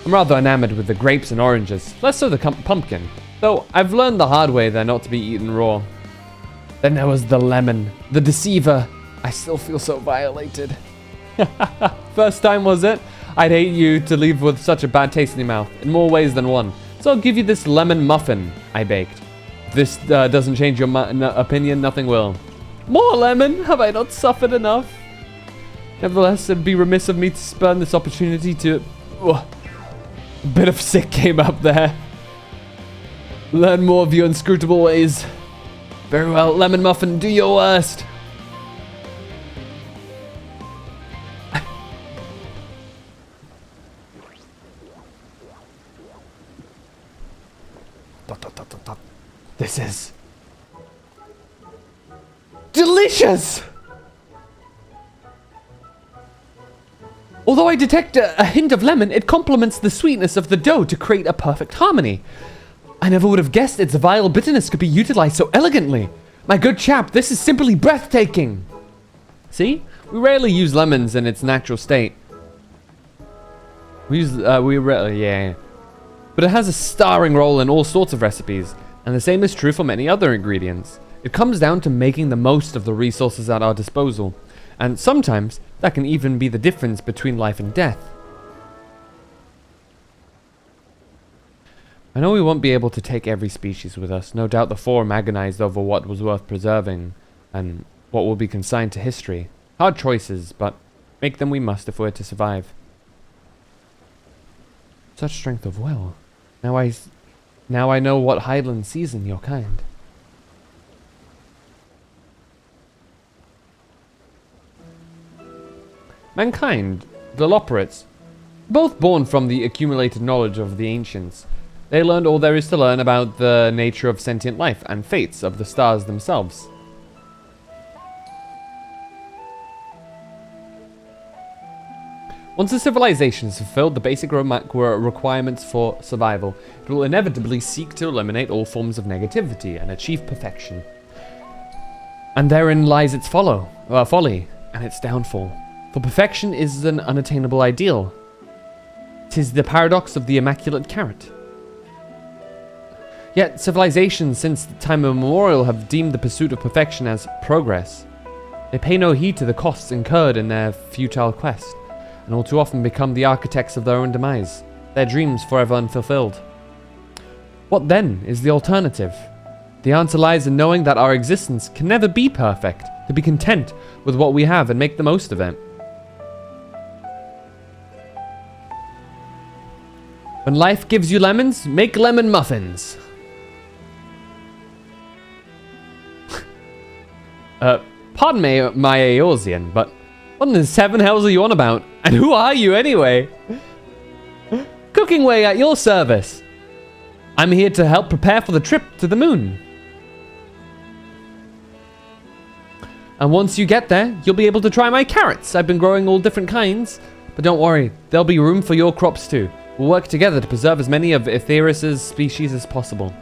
I'm rather enamored with the grapes and oranges, less so the pumpkin. Though I've learned the hard way they're not to be eaten raw. Then there was the lemon, the deceiver. I still feel so violated. First time was it? I'd hate you to leave with such a bad taste in your mouth, in more ways than one. So I'll give you this lemon muffin I baked. If this doesn't change your opinion, nothing will. More lemon? Have I not suffered enough? Nevertheless, it'd be remiss of me to spurn this opportunity to... A bit of sick came up there. Learn more of your inscrutable ways. Very well, lemon muffin, do your worst. This is delicious! Although I detect a hint of lemon, it complements the sweetness of the dough to create a perfect harmony. I never would have guessed its vile bitterness could be utilized so elegantly. My good chap, this is simply breathtaking. See? We rarely use lemons in its natural state. Yeah. But it has a starring role in all sorts of recipes, and the same is true for many other ingredients. It comes down to making the most of the resources at our disposal, and sometimes that can even be the difference between life and death. I know we won't be able to take every species with us. No doubt the Forum agonized over what was worth preserving, and what will be consigned to history. Hard choices, but make them we must if we're to survive. Such strength of will. Now I know what Highland sees in your kind. Mankind, the Loperates, both born from the accumulated knowledge of the ancients. They learned all there is to learn about the nature of sentient life and fates of the stars themselves. Once a civilization has fulfilled the basic requirements for survival, it will inevitably seek to eliminate all forms of negativity and achieve perfection. And therein lies its folly and its downfall. For perfection is an unattainable ideal. 'Tis the paradox of the immaculate carrot. Yet civilizations since the time immemorial have deemed the pursuit of perfection as progress. They pay no heed to the costs incurred in their futile quest, and all too often become the architects of their own demise, their dreams forever unfulfilled. What then is the alternative? The answer lies in knowing that our existence can never be perfect, to be content with what we have and make the most of it. When life gives you lemons, make lemon muffins. Pardon me, my Eorzean, but what in the seven hells are you on about? And who are you anyway? Cooking way at your service. I'm here to help prepare for the trip to the moon. And once you get there, you'll be able to try my carrots. I've been growing all different kinds. But don't worry, there'll be room for your crops too. We'll work together to preserve as many of Aetheris's species as possible.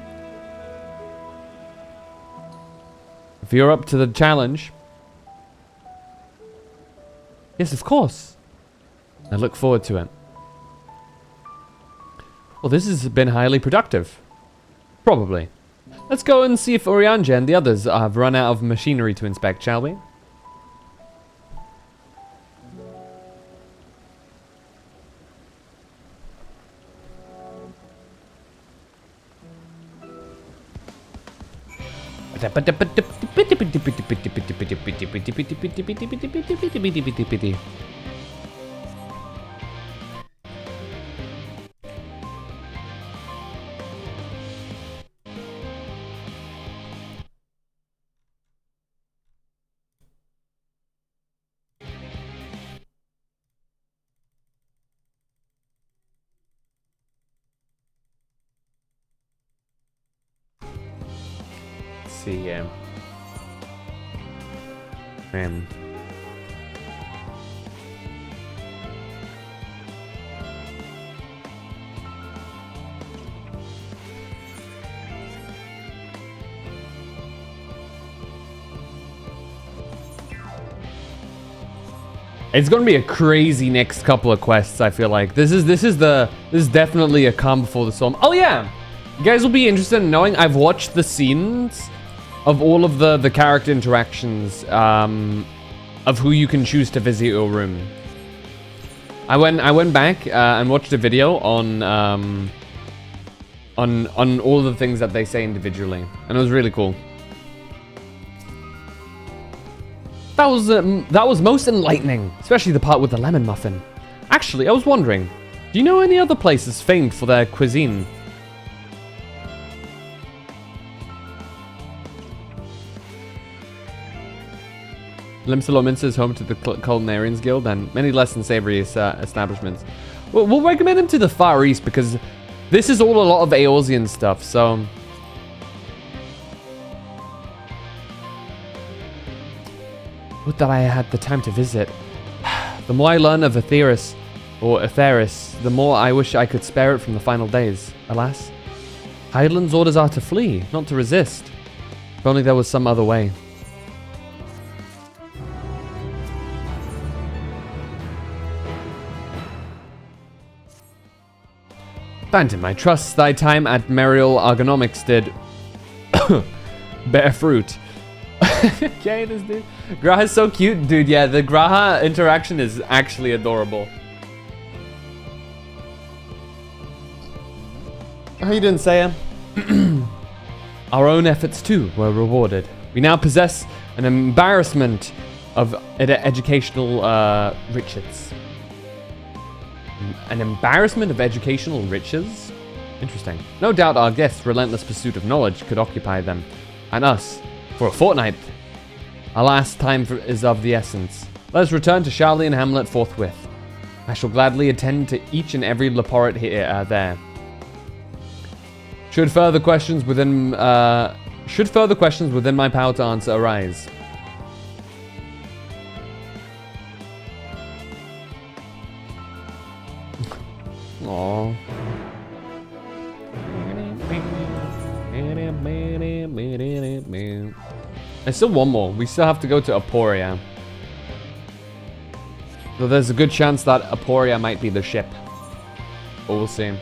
If you're up to the challenge. Yes, of course. I look forward to it. Well, this has been highly productive. Probably. Let's go and see if Urianger and the others have run out of machinery to inspect, shall we? See, it's gonna be a crazy next couple of quests. I feel like this is definitely a calm before the storm. Oh yeah, You guys will be interested in knowing I've watched the scenes of all of the character interactions of who you can choose to visit your room. I went back and watched a video on all the things that they say individually, and it was really cool. That was most enlightening, especially the part with the lemon muffin. Actually, I was wondering, do you know any other places famed for their cuisine? Limsalo Minster is home to the Culinarians Guild and many less than savory establishments. We'll recommend him to the Far East because this is all a lot of Eorzean stuff, so... Would that I had the time to visit. The more I learn of Aetheris, the more I wish I could spare it from the final days. Alas, Hydaelyn's orders are to flee, not to resist. If only there was some other way. Phantom, I trust thy time at Merial Ergonomics did bear fruit. Okay, this dude. Graha's so cute, dude. Yeah, the Graha interaction is actually adorable. How you doing, Saya? Our own efforts too were rewarded. We now possess an embarrassment of educational riches. An embarrassment of educational riches? Interesting. No doubt our guests' relentless pursuit of knowledge could occupy them, and us, for a fortnight. Our last time is of the essence. Let us return to Charlie and Hamlet forthwith. I shall gladly attend to each and every laporet here there. Should further questions within my power to answer arise. Aww. There's still one more. We still have to go to Aporia. So there's a good chance that Aporia might be the ship. But we'll see.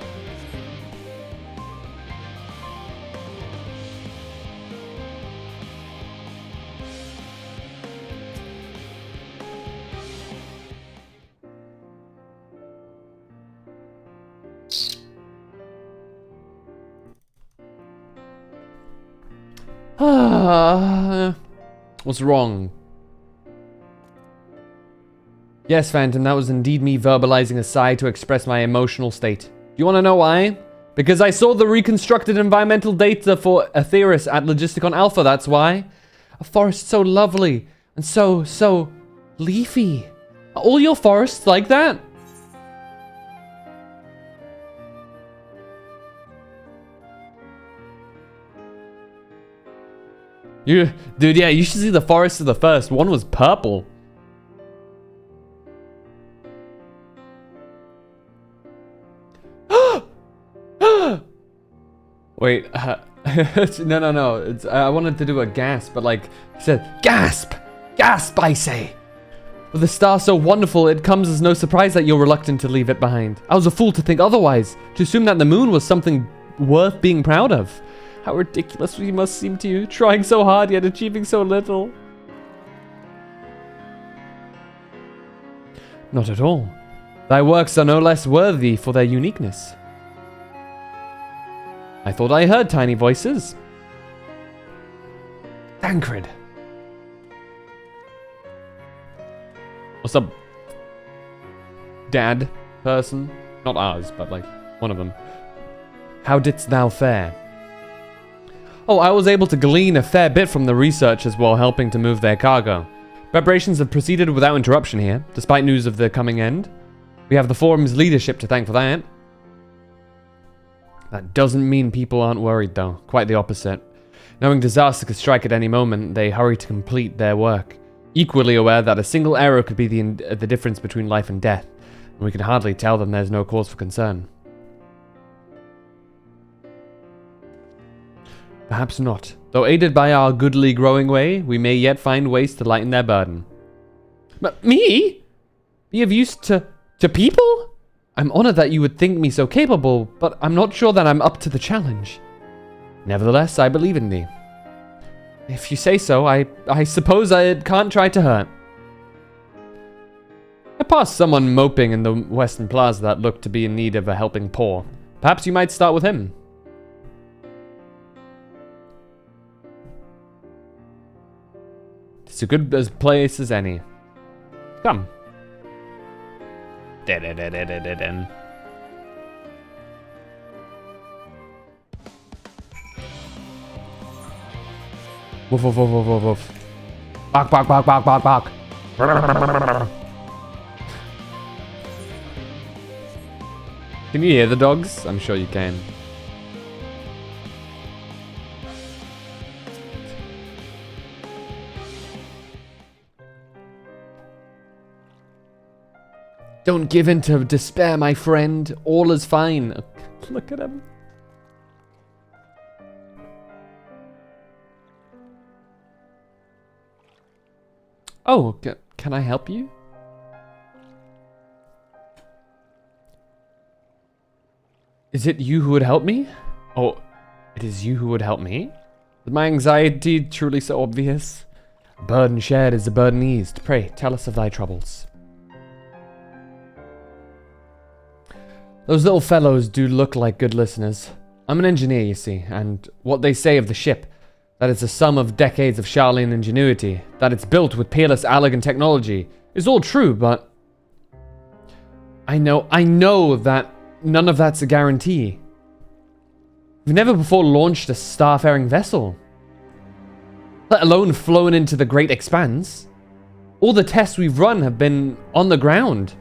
What's wrong? Yes, Phantom, that was indeed me verbalizing a sigh to express my emotional state. Do you want to know why? Because I saw the reconstructed environmental data for Aetheris at Logisticon Alpha, that's why. A forest so lovely and so leafy. Are all your forests like that? Dude, yeah, you should see the forest of the first. One was purple. Wait, no. It's, I wanted to do a gasp, but like, he said, gasp! Gasp, I say! With a star so wonderful, it comes as no surprise that you're reluctant to leave it behind. I was a fool to think otherwise, to assume that the moon was something worth being proud of. How ridiculous we must seem to you, trying so hard yet achieving so little. Not at all. Thy works are no less worthy for their uniqueness. I thought I heard tiny voices. Tancred. What's up, dad person? Not ours, but like one of them. How didst thou fare? Oh, I was able to glean a fair bit from the researchers while helping to move their cargo. Preparations have proceeded without interruption here, despite news of the coming end. We have the forum's leadership to thank for that. That doesn't mean people aren't worried, though. Quite the opposite. Knowing disaster could strike at any moment, they hurry to complete their work. Equally aware that a single error could be the difference between life and death, and we can hardly tell them there's no cause for concern. Perhaps not. Though aided by our goodly growing way, we may yet find ways to lighten their burden. But me? Be of use to people? I'm honored that you would think me so capable, but I'm not sure that I'm up to the challenge. Nevertheless, I believe in thee. If you say so, I suppose I can't try to hurt. I passed someone moping in the Western Plaza that looked to be in need of a helping paw. Perhaps you might start with him. It's a good as place as any. Come. Woof woof woof woof woof woof. Bark bark bark bark bark bark. Can you hear the dogs? I'm sure you can. Don't give in to despair, my friend. All is fine. Look at him. Oh, can I help you? Is it you who would help me? Oh, it is you who would help me? Is my anxiety truly so obvious? A burden shared is a burden eased. Pray, tell us of thy troubles. Those little fellows do look like good listeners. I'm an engineer, you see, and what they say of the ship, that it's a sum of decades of Charlean ingenuity, that it's built with peerless elegant technology, is all true, but I know that none of that's a guarantee. We've never before launched a starfaring vessel, let alone flown into the great expanse. All the tests we've run have been on the ground.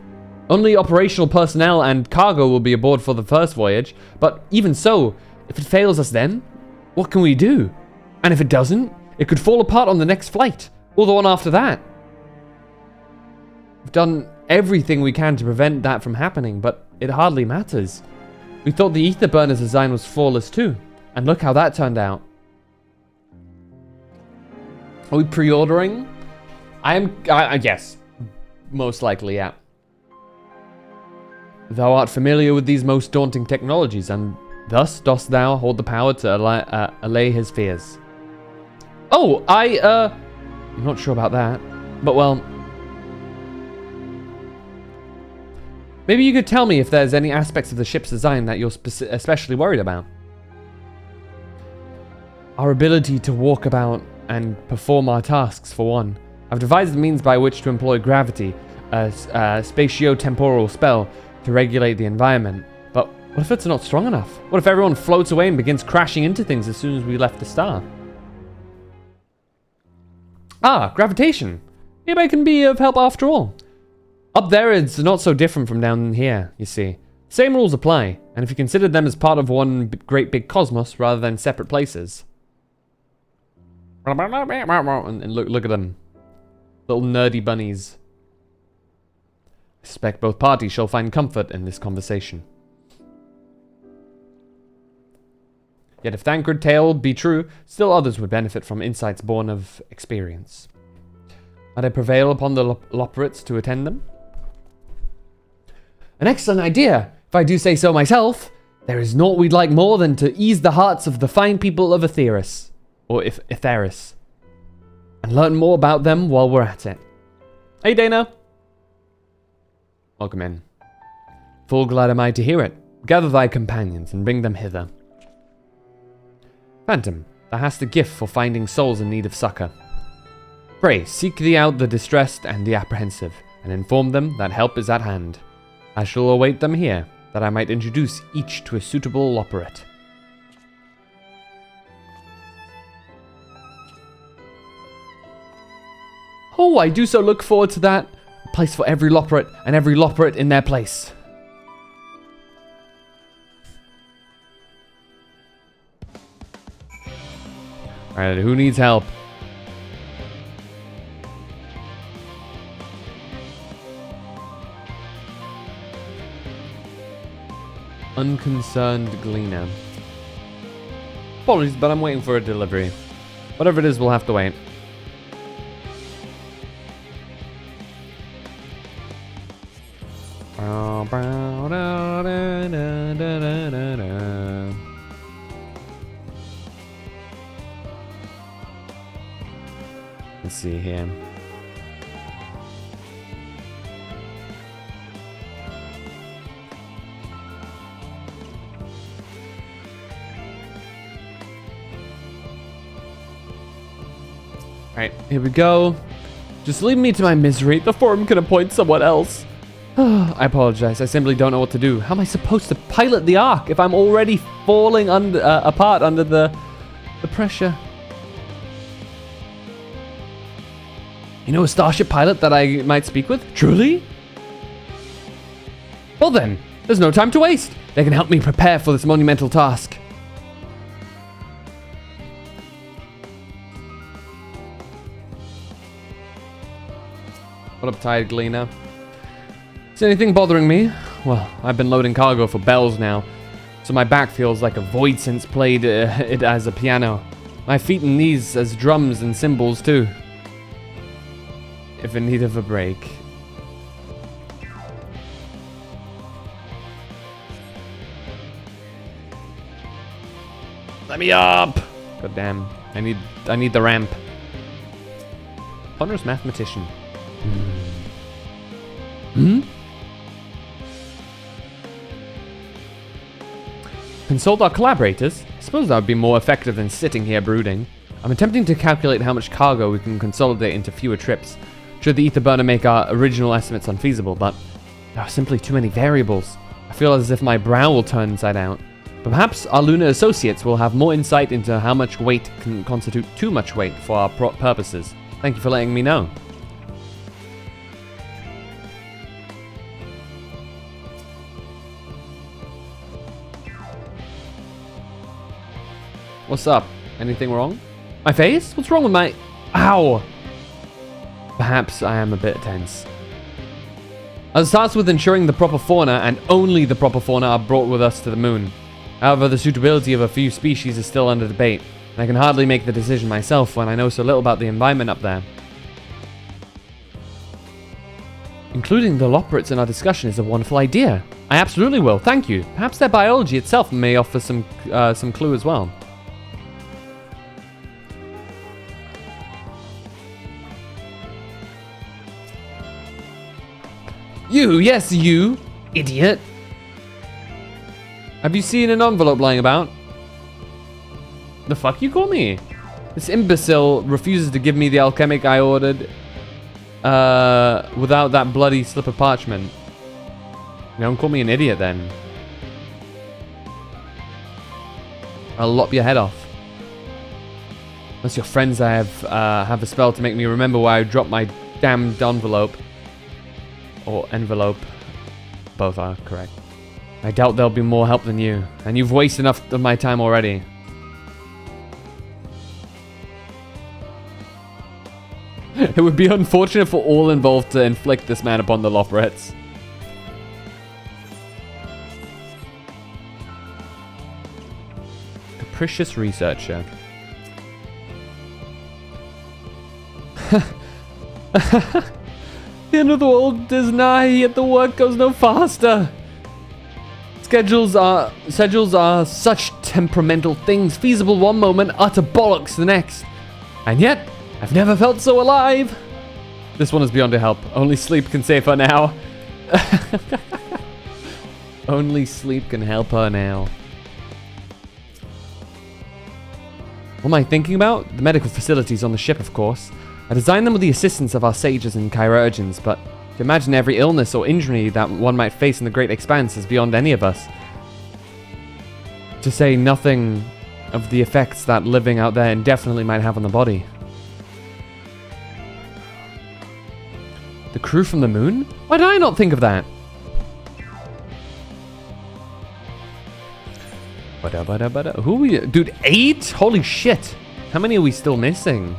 Only operational personnel and cargo will be aboard for the first voyage, but even so, if it fails us then, what can we do? And if it doesn't, it could fall apart on the next flight, or the one after that. We've done everything we can to prevent that from happening, but it hardly matters. We thought the ether burner's design was flawless too, and look how that turned out. Are we pre-ordering? Yes, most likely, yeah. Thou art familiar with these most daunting technologies, and thus dost thou hold the power to allay his fears. Oh, I'm not sure about that, but well, maybe you could tell me if there's any aspects of the ship's design that you're especially worried about. Our ability to walk about and perform our tasks, for one. I've devised the means by which to employ gravity, a spatio-temporal spell, to regulate the environment. But what if it's not strong enough? What if everyone floats away and begins crashing into things as soon as we left the star? Ah, gravitation. Maybe I can be of help after all. Up there it's not so different from down here, you see. Same rules apply, and if you consider them as part of one great big cosmos rather than separate places. And look at them. Little nerdy bunnies. I suspect both parties shall find comfort in this conversation. Yet if Thancred tale be true, still others would benefit from insights born of experience. Might I prevail upon the Loporrits to attend them? An excellent idea, if I do say so myself. There is naught we'd like more than to ease the hearts of the fine people of Aetheris, or Aetheris, and learn more about them while we're at it. Hey Dana! Welcome in. Full glad am I to hear it. Gather thy companions and bring them hither. Phantom, thou hast a gift for finding souls in need of succor. Pray, seek thee out the distressed and the apprehensive, and inform them that help is at hand. I shall await them here, that I might introduce each to a suitable Loporrit. Oh, I do so look forward to that. A place for every Loporrit, and every Loporrit in their place. Alright, who needs help? Unconcerned Gleaner. Apologies, but I'm waiting for a delivery. Whatever it is, we'll have to wait. Da-da-da-da. Let's see here. Alright, here we go. Just leave me to my misery. The forum can appoint someone else. I apologize. I simply don't know what to do. How am I supposed to pilot the Ark if I'm already falling apart under the pressure? You know a starship pilot that I might speak with? Truly? Well then, there's no time to waste. They can help me prepare for this monumental task. What up, Tide Gleaner? Is anything bothering me? Well, I've been loading cargo for bells now, so my back feels like a void since played it as a piano. My feet and knees as drums and cymbals too. If in need of a break. Let me up! God damn. I need the ramp. Ponderous mathematician. Consult our collaborators? I suppose that would be more effective than sitting here brooding. I'm attempting to calculate how much cargo we can consolidate into fewer trips. Should the ether burner make our original estimates unfeasible, but there are simply too many variables. I feel as if my brow will turn inside out. Perhaps our lunar associates will have more insight into how much weight can constitute too much weight for our purposes. Thank you for letting me know. What's up? Anything wrong? My face? What's wrong with my... Ow! Perhaps I am a bit tense. It starts with ensuring the proper fauna, and only the proper fauna, are brought with us to the moon. However, the suitability of a few species is still under debate, and I can hardly make the decision myself when I know so little about the environment up there. Including the Loporits in our discussion is a wonderful idea. I absolutely will, thank you. Perhaps their biology itself may offer some clue as well. You, yes, you, idiot. Have you seen an envelope lying about? The fuck you call me? This imbecile refuses to give me the alchemic I ordered without that bloody slip of parchment. Don't call me an idiot then. I'll lop your head off. Unless your friends have a spell to make me remember where I dropped my damned envelope. Or envelope. Both are correct. I doubt there'll be more help than you, and you've wasted enough of my time already. It would be unfortunate for all involved to inflict this man upon the Loporits. Capricious researcher. The end of the world is nigh, yet the work goes no faster. Schedules are such temperamental things, feasible one moment, utter bollocks the next. And yet, I've never felt so alive. This one is beyond a help. Only sleep can save her now. Only sleep can help her now. What am I thinking about? The medical facilities on the ship, of course. I designed them with the assistance of our sages and chirurgeons, but to imagine every illness or injury that one might face in the great expanse is beyond any of us. To say nothing of the effects that living out there indefinitely might have on the body. The crew from the moon? Why did I not think of that? Who are we? Dude, 8? Holy shit. How many are we still missing?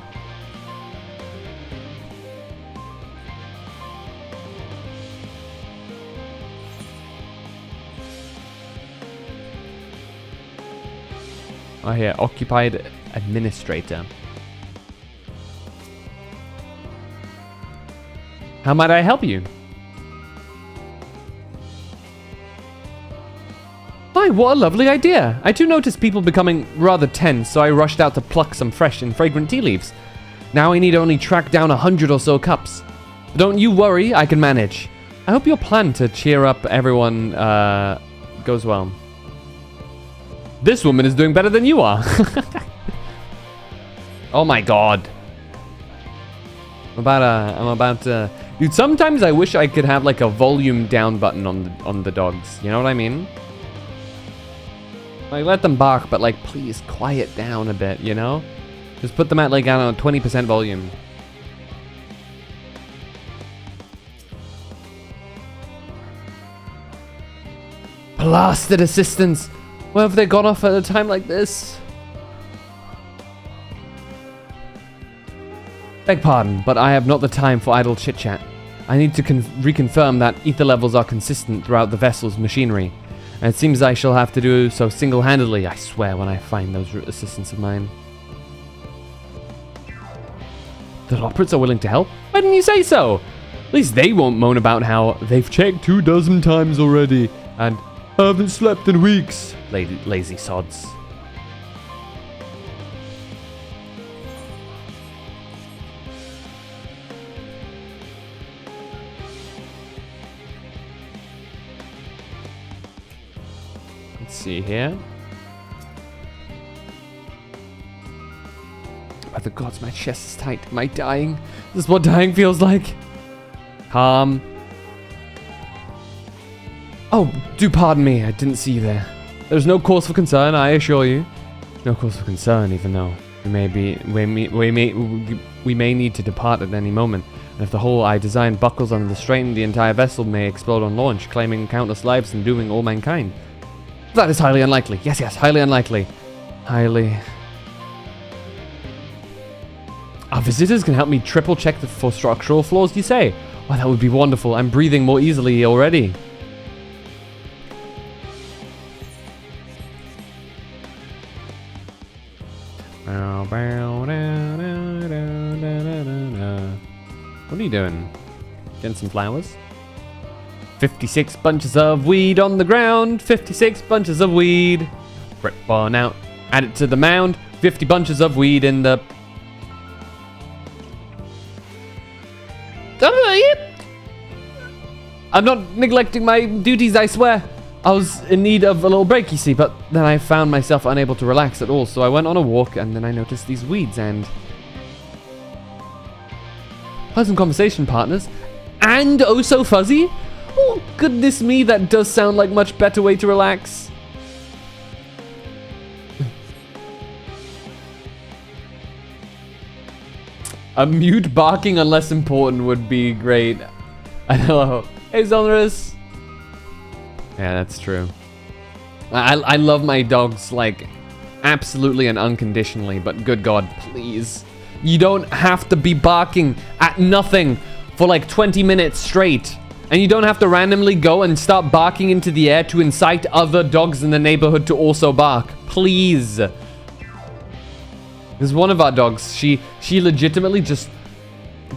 Oh, here, occupied administrator. How might I help you? My, what a lovely idea. I too noticed people becoming rather tense, so I rushed out to pluck some fresh and fragrant tea leaves. Now I need only track down 100 or so cups. Don't you worry, I can manage. I hope your plan to cheer up everyone goes well. This woman is doing better than you are. Oh my god. I'm about to... Dude, sometimes I wish I could have like a volume down button on the dogs. You know what I mean? Like, let them bark, but like, please quiet down a bit, you know? Just put them at like, I don't know, 20% volume. Blasted assistants! Where have they gone off at a time like this? Beg pardon, but I have not the time for idle chit-chat. I need to reconfirm that ether levels are consistent throughout the vessel's machinery. And it seems I shall have to do so single-handedly, I swear, when I find those assistants of mine. The Loprits are willing to help? Why didn't you say so? At least they won't moan about how they've checked 24 times already and haven't slept in weeks. Lazy sods. Let's see here. By the gods, my chest is tight. Am I dying? This is what dying feels like. Calm. Oh, do pardon me. I didn't see you there. There's no cause for concern, I assure you. No cause for concern, even though we may need to depart at any moment. And if the hull I designed buckles under the strain, the entire vessel may explode on launch, claiming countless lives and dooming all mankind. That is highly unlikely. Yes, highly unlikely. Highly. Our visitors can help me triple check for structural flaws, you say? Why, that would be wonderful. I'm breathing more easily already. What are you doing? Getting some flowers? 56 bunches of weed on the ground. 56 bunches of weed. Brick barn out. Add it to the mound. 50 bunches of weed in the... I'm not neglecting my duties, I swear. I was in need of a little break, you see, but then I found myself unable to relax at all, so I went on a walk, and then I noticed these weeds, and... pleasant conversation, partners. And oh so fuzzy? Oh, goodness me, that does sound like a much better way to relax. A mute barking unless important would be great. I know. Hey, Zonrus. Yeah, that's true. I love my dogs, like, absolutely and unconditionally, but good God, please. You don't have to be barking at nothing for like 20 minutes straight. And you don't have to randomly go and start barking into the air to incite other dogs in the neighborhood to also bark. Please. There's one of our dogs. She legitimately just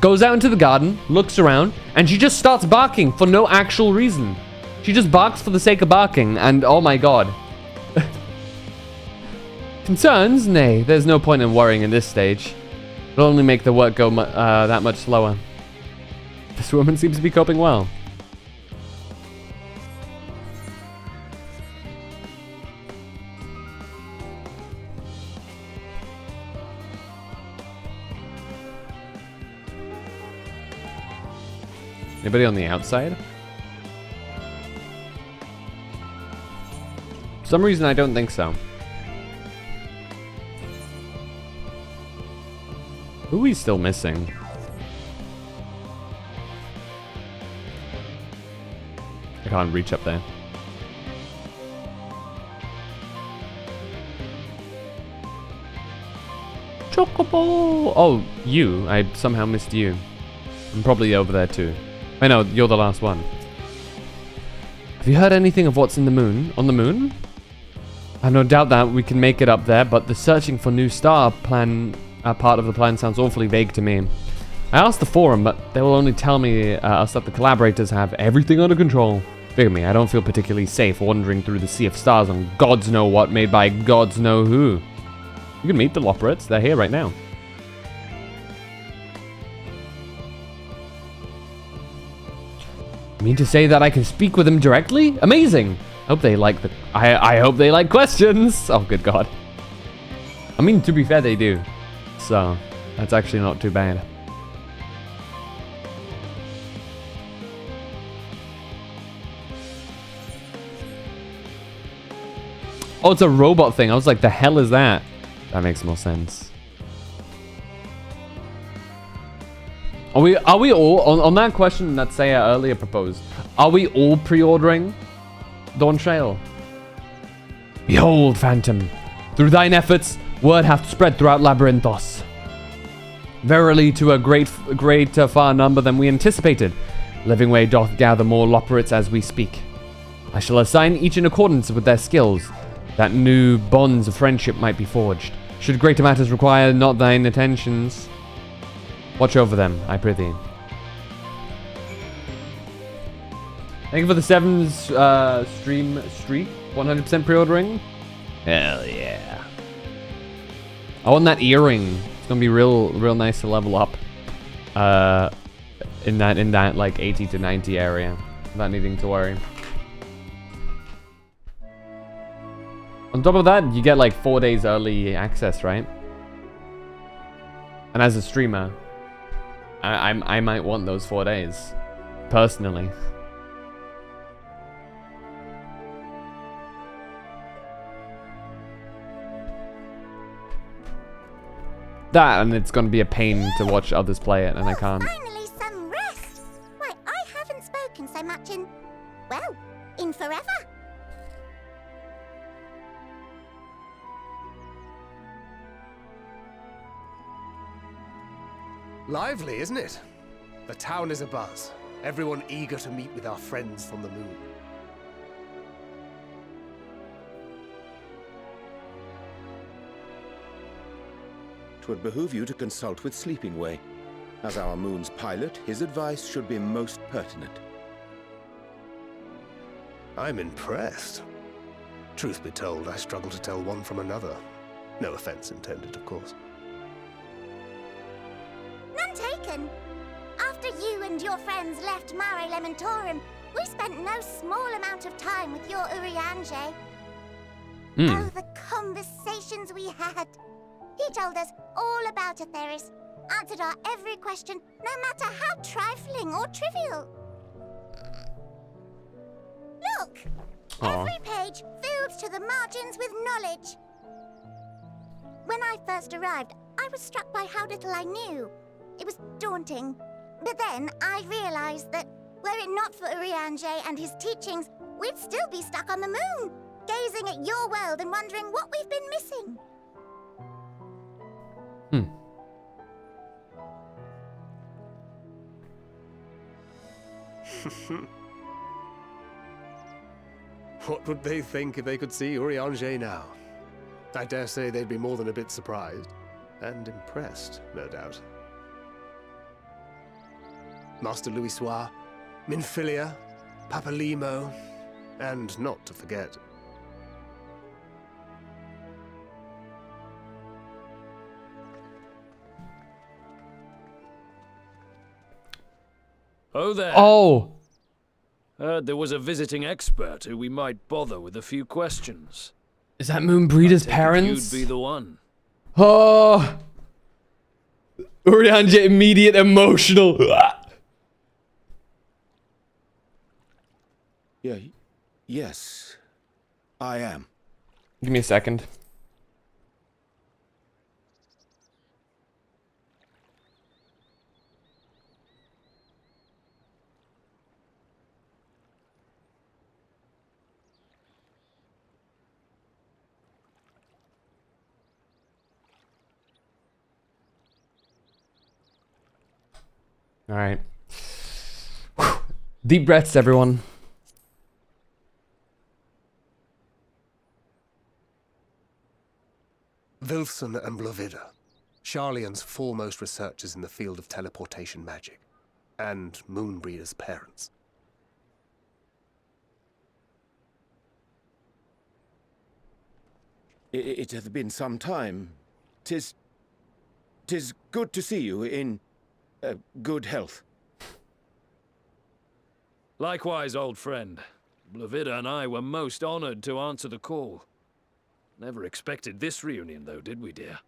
goes out into the garden, looks around, and she just starts barking for no actual reason. She just barks for the sake of barking, and oh my god. Concerns? Nay, there's no point in worrying in this stage. It'll only make the work go that much slower. This woman seems to be coping well. Anybody on the outside? For some reason, I don't think so. Who are we still missing? I can't reach up there. Chocobo! Oh, you. I somehow missed you. I'm probably over there too. I know, you're the last one. Have you heard anything of what's in the moon? On the moon? I have no doubt that we can make it up there, but the searching for new star plan part of the plan sounds awfully vague to me. I asked the forum, but they will only tell me us that the collaborators have everything under control. Look at me, I don't feel particularly safe wandering through the sea of stars on gods know what made by gods know who. You can meet the Loporrits, they're here right now. You mean to say that I can speak with them directly? Amazing! Hope they like the... I hope they like questions! Oh, good God. I mean, to be fair, they do. So, that's actually not too bad. Oh, it's a robot thing. I was like, the hell is that? That makes more sense. Are we all on that question that Saya earlier proposed? Are we all pre-ordering Dawn Trail? Behold, Phantom, through thine efforts, word hath spread throughout Labyrinthos. Verily, to a greater far number than we anticipated, Living Way doth gather more Loporrits as we speak. I shall assign each in accordance with their skills, that new bonds of friendship might be forged. Should greater matters require not thine attentions, watch over them, I prithee. Thank you for the 7 stream streak. 100% pre-ordering. Hell yeah. I want that earring. It's gonna be real nice to level up. In that like 80 to 90 area, without needing to worry. On top of that, you get like 4 days early access, right? And as a streamer, I might want those 4 days, personally. That, and it's gonna be a pain to watch others play it, and I can't. Finally, some rest. Why, I haven't spoken so much in, well, in forever. Lively, isn't it? The town is abuzz. Everyone eager to meet with our friends from the moon. Twould behoove you to consult with Sleeping Way. As our moon's pilot, his advice should be most pertinent. I'm impressed. Truth be told, I struggle to tell one from another. No offense intended, of course. None taken. After you and your friends left Mare Elementorum, we spent no small amount of time with your Urianger. Oh, the conversations we had. He told us all about Atheris, answered our every question, no matter how trifling or trivial. Look! Every page filled to the margins with knowledge. When I first arrived, I was struck by how little I knew. It was daunting. But then I realized that were it not for Urianger and his teachings, we'd still be stuck on the moon, gazing at your world and wondering what we've been missing. What would they think if they could see Urianger now? I dare say they'd be more than a bit surprised. And impressed, no doubt. Master Louisoix, Minfilia, Papalimo, and not to forget... Oh there. Oh! Heard there was a visiting expert who we might bother with a few questions. Is that Moonbreeder's I take it parents? You'd be the one. Oh! Urianger immediate emotional. Yes, I am. Give me a second. All right. Deep breaths, everyone. Vilfson and Blovida, Sharlayan's foremost researchers in the field of teleportation magic, and Moonbreeder's parents. It hath been some time. 'Tis good to see you in good health. Likewise, old friend. Blavida and I were most honored to answer the call. Never expected this reunion, though, did we, dear?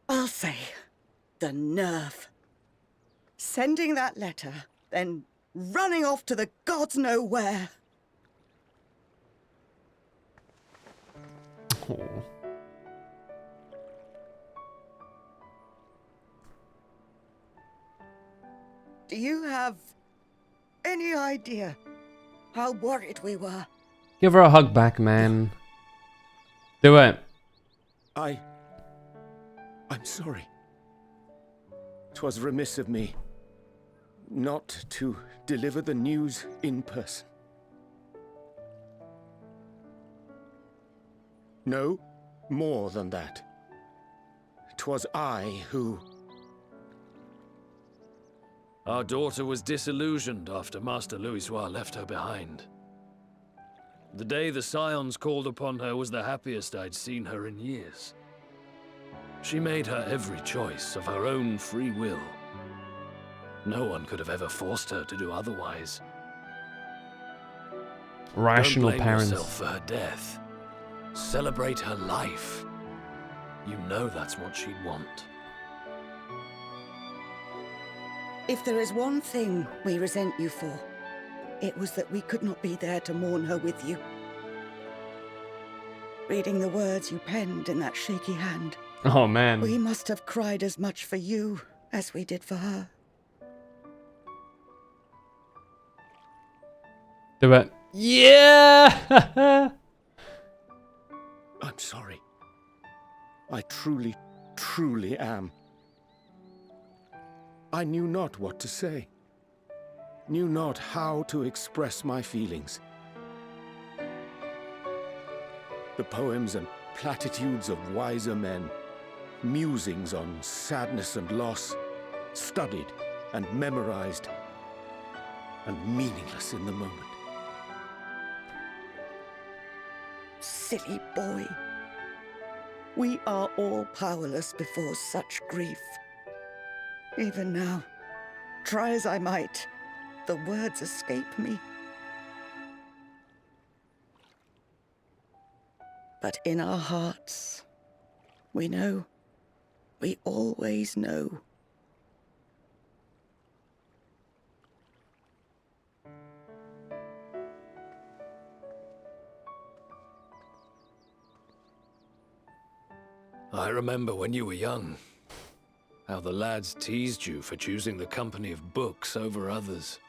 I'll say, the nerve. Sending that letter, then running off to the gods know where. Oh. Do you have any idea how worried we were? Give her a hug back, man. Do it. I'm sorry. 'Twas remiss of me not to deliver the news in person. No, more than that. 'Twas I who... Our daughter was disillusioned after Master Louisoix left her behind. The day the Scions called upon her was the happiest I'd seen her in years. She made her every choice of her own free will. No one could have ever forced her to do otherwise. Rational Don't blame parents. yourself for her death. Celebrate her life. You know that's what she'd want. If there is one thing we resent you for, it was that we could not be there to mourn her with you. Reading the words you penned in that shaky hand, Oh, man. we must have cried as much for you as we did for her. Do it. Yeah! I'm sorry. I truly, truly am. I knew not what to say. Knew not how to express my feelings. The poems and platitudes of wiser men, musings on sadness and loss, studied and memorized, and meaningless in the moment. Silly boy. We are all powerless before such grief. Even now, try as I might, the words escape me. But in our hearts, we know, we always know. I remember when you were young, how the lads teased you for choosing the company of books over others.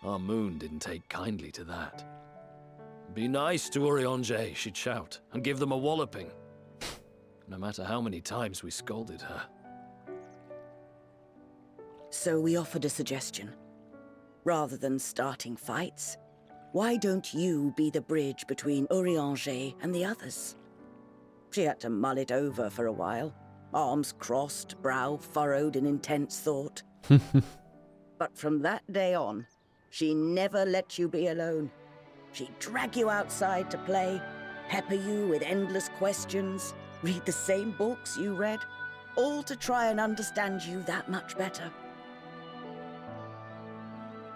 Our moon didn't take kindly to that. Be nice to Urianger, she'd shout, and give them a walloping. No matter how many times we scolded her. So we offered a suggestion. Rather than starting fights, why don't you be the bridge between Urianger and the others? She had to mull it over for a while, arms crossed, brow furrowed in intense thought. But from that day on, she never let you be alone. She'd drag you outside to play, pepper you with endless questions, read the same books you read, all to try and understand you that much better.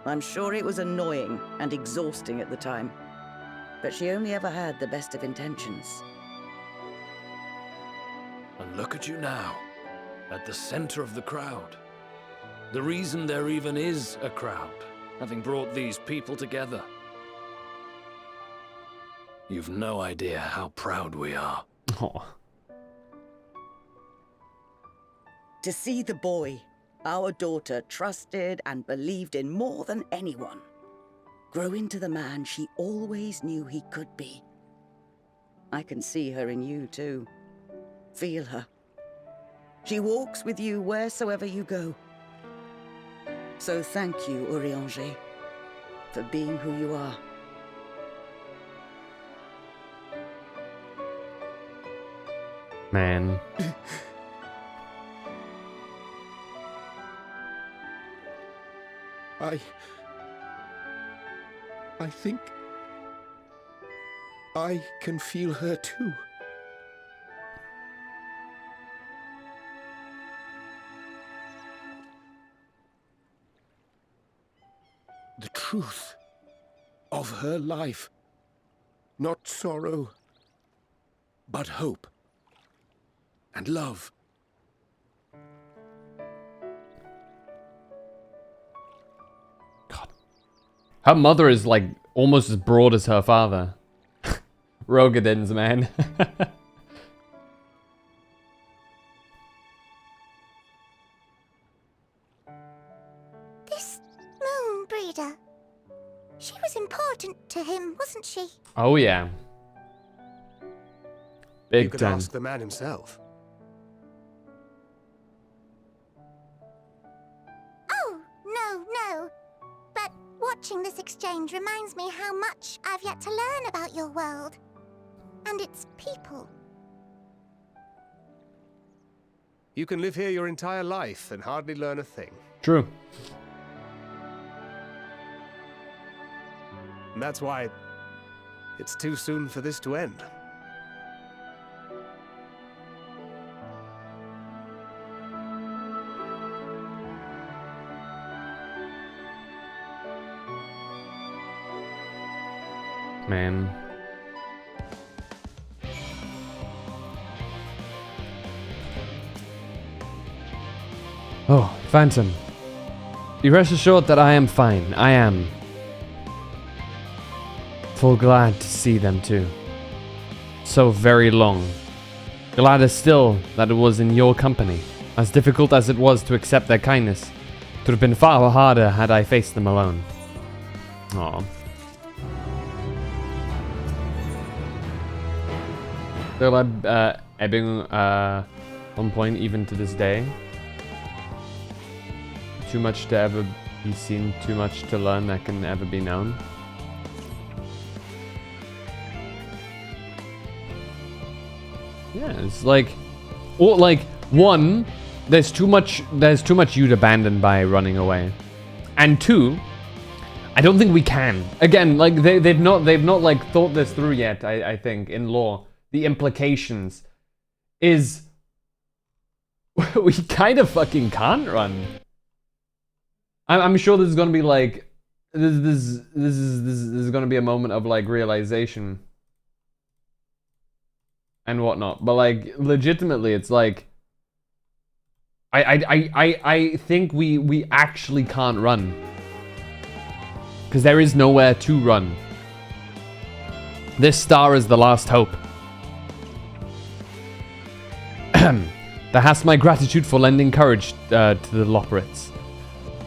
I'm sure it was annoying and exhausting at the time, but she only ever had the best of intentions. And look at you now, at the center of the crowd. The reason there even is a crowd, having brought these people together. You've no idea how proud we are. Oh. To see the boy, our daughter, trusted and believed in more than anyone, grow into the man she always knew he could be. I can see her in you too. Feel her. She walks with you wheresoever you go. So thank you, Urianger, for being who you are. Man. I think I can feel her too. The truth of her life. Not sorrow, but hope and love. God. Her mother is like almost as broad as her father. Rogadins, man. This moon breeder. She was important to him, wasn't she? Oh yeah. You Big could time. ask the man himself. Oh, no. But watching this exchange reminds me how much I've yet to learn about your world. And its people. You can live here your entire life and hardly learn a thing. True. And that's why it's too soon for this to end. Man. Oh, Phantom. Be rest assured that I am fine. I am. Full glad to see them too. So very long. Gladder still that it was in your company. As difficult as it was to accept their kindness, it would have been far harder had I faced them alone. Aww. Still ebbing on point even to this day. Too much to ever be seen, too much to learn that can ever be known. Yeah, it's like, or like one, there's too much you'd abandon by running away, and two, I don't think we can. Again, like they've not like thought this through yet. I think in lore, the implications is we kind of fucking can't run. I'm sure this is gonna be like this is gonna be a moment of like realization and whatnot, but like legitimately it's like I think we actually can't run because there is nowhere to run. This star is the last hope. Thou hast my gratitude for lending courage to the Loporits.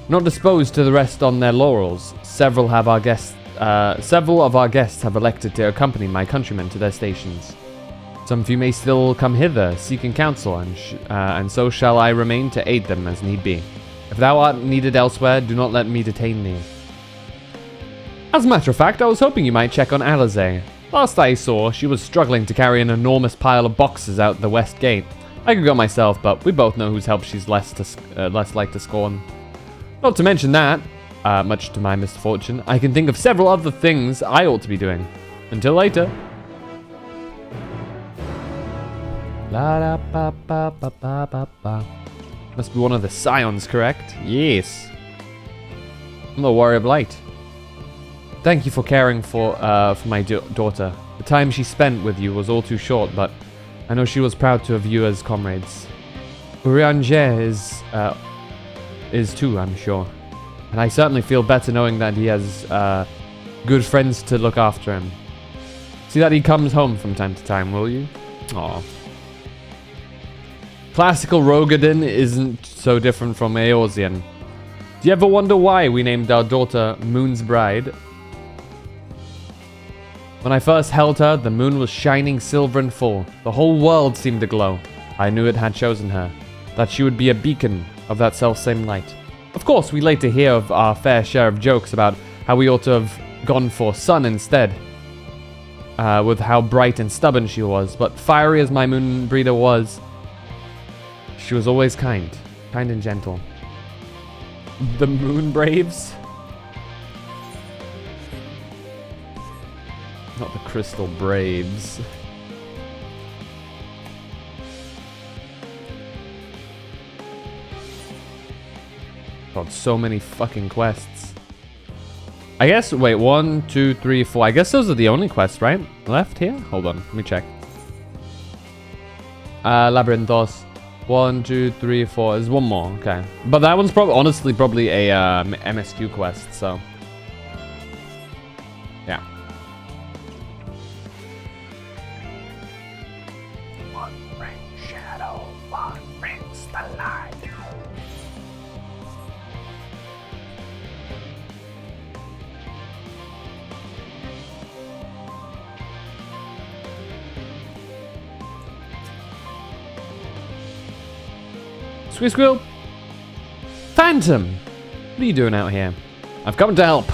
Not disposed to the rest on their laurels, several of our guests have elected to accompany my countrymen to their stations. Some few may still come hither, seeking counsel, and so shall I remain to aid them as need be. If thou art needed elsewhere, do not let me detain thee. As a matter of fact, I was hoping you might check on Alizé. Last I saw, she was struggling to carry an enormous pile of boxes out the west gate. I could go myself, but we both know whose help she's less like to scorn. Not to mention that, much to my misfortune, I can think of several other things I ought to be doing. Until later. La da ba ba ba ba ba ba. Must be one of the scions, correct? Yes. I'm the Warrior of Light. Thank you for caring for my daughter. The time she spent with you was all too short, but I know she was proud to have you as comrades. Urianger is too, I'm sure. And I certainly feel better knowing that he has good friends to look after him. See that he comes home from time to time, will you? Aww. Classical Rogadin isn't so different from Eorzean. Do you ever wonder why we named our daughter Moon's Bride? When I first held her, the moon was shining silver and full. The whole world seemed to glow. I knew it had chosen her, that she would be a beacon of that selfsame light. Of course, we later hear of our fair share of jokes about how we ought to have gone for sun instead, with how bright and stubborn she was, but fiery as my moon breeder was, she was always kind and gentle. The Moon Braves? Not the Crystal Braves. God, so many fucking quests. I guess, wait, 1, 2, 3, 4. I guess those are the only quests, right? Left here? Hold on, let me check. Labyrinthos. 1, 2, 3, 4. There's one more, okay. But that one's honestly probably a MSQ quest, so. Yeah. One brings shadow, one brings the light. Squeak squeal. Phantom! What are you doing out here? I've come to help.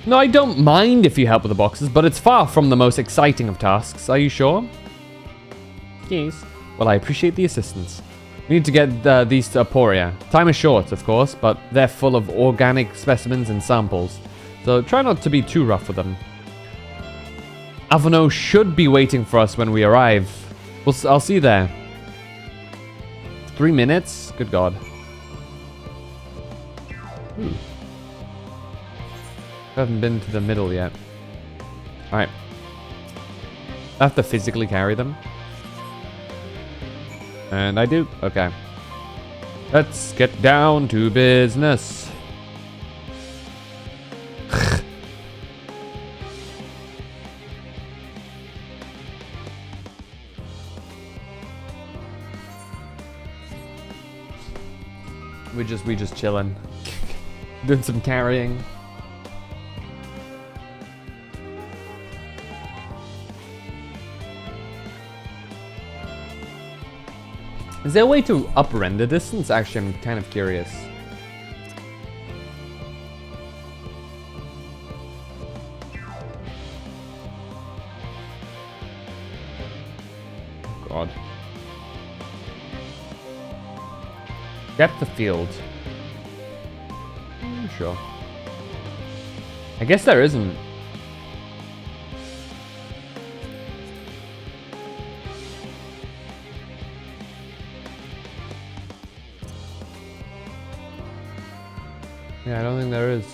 No, I don't mind if you help with the boxes, but it's far from the most exciting of tasks. Are you sure? Yes. Well, I appreciate the assistance. We need to get these to Aporia. Time is short, of course, but they're full of organic specimens and samples. So try not to be too rough with them. Alphino should be waiting for us when we arrive. I'll see you there. 3 minutes? Good God. Ooh. I haven't been to the middle yet. Alright. I have to physically carry them. And I do. Okay. Let's get down to business. We just chilling. Doing some carrying. Is there a way to up render distance? Actually, I'm kind of curious. Oh God. Depth of field. Sure. I guess there isn't. Yeah, I don't think there is.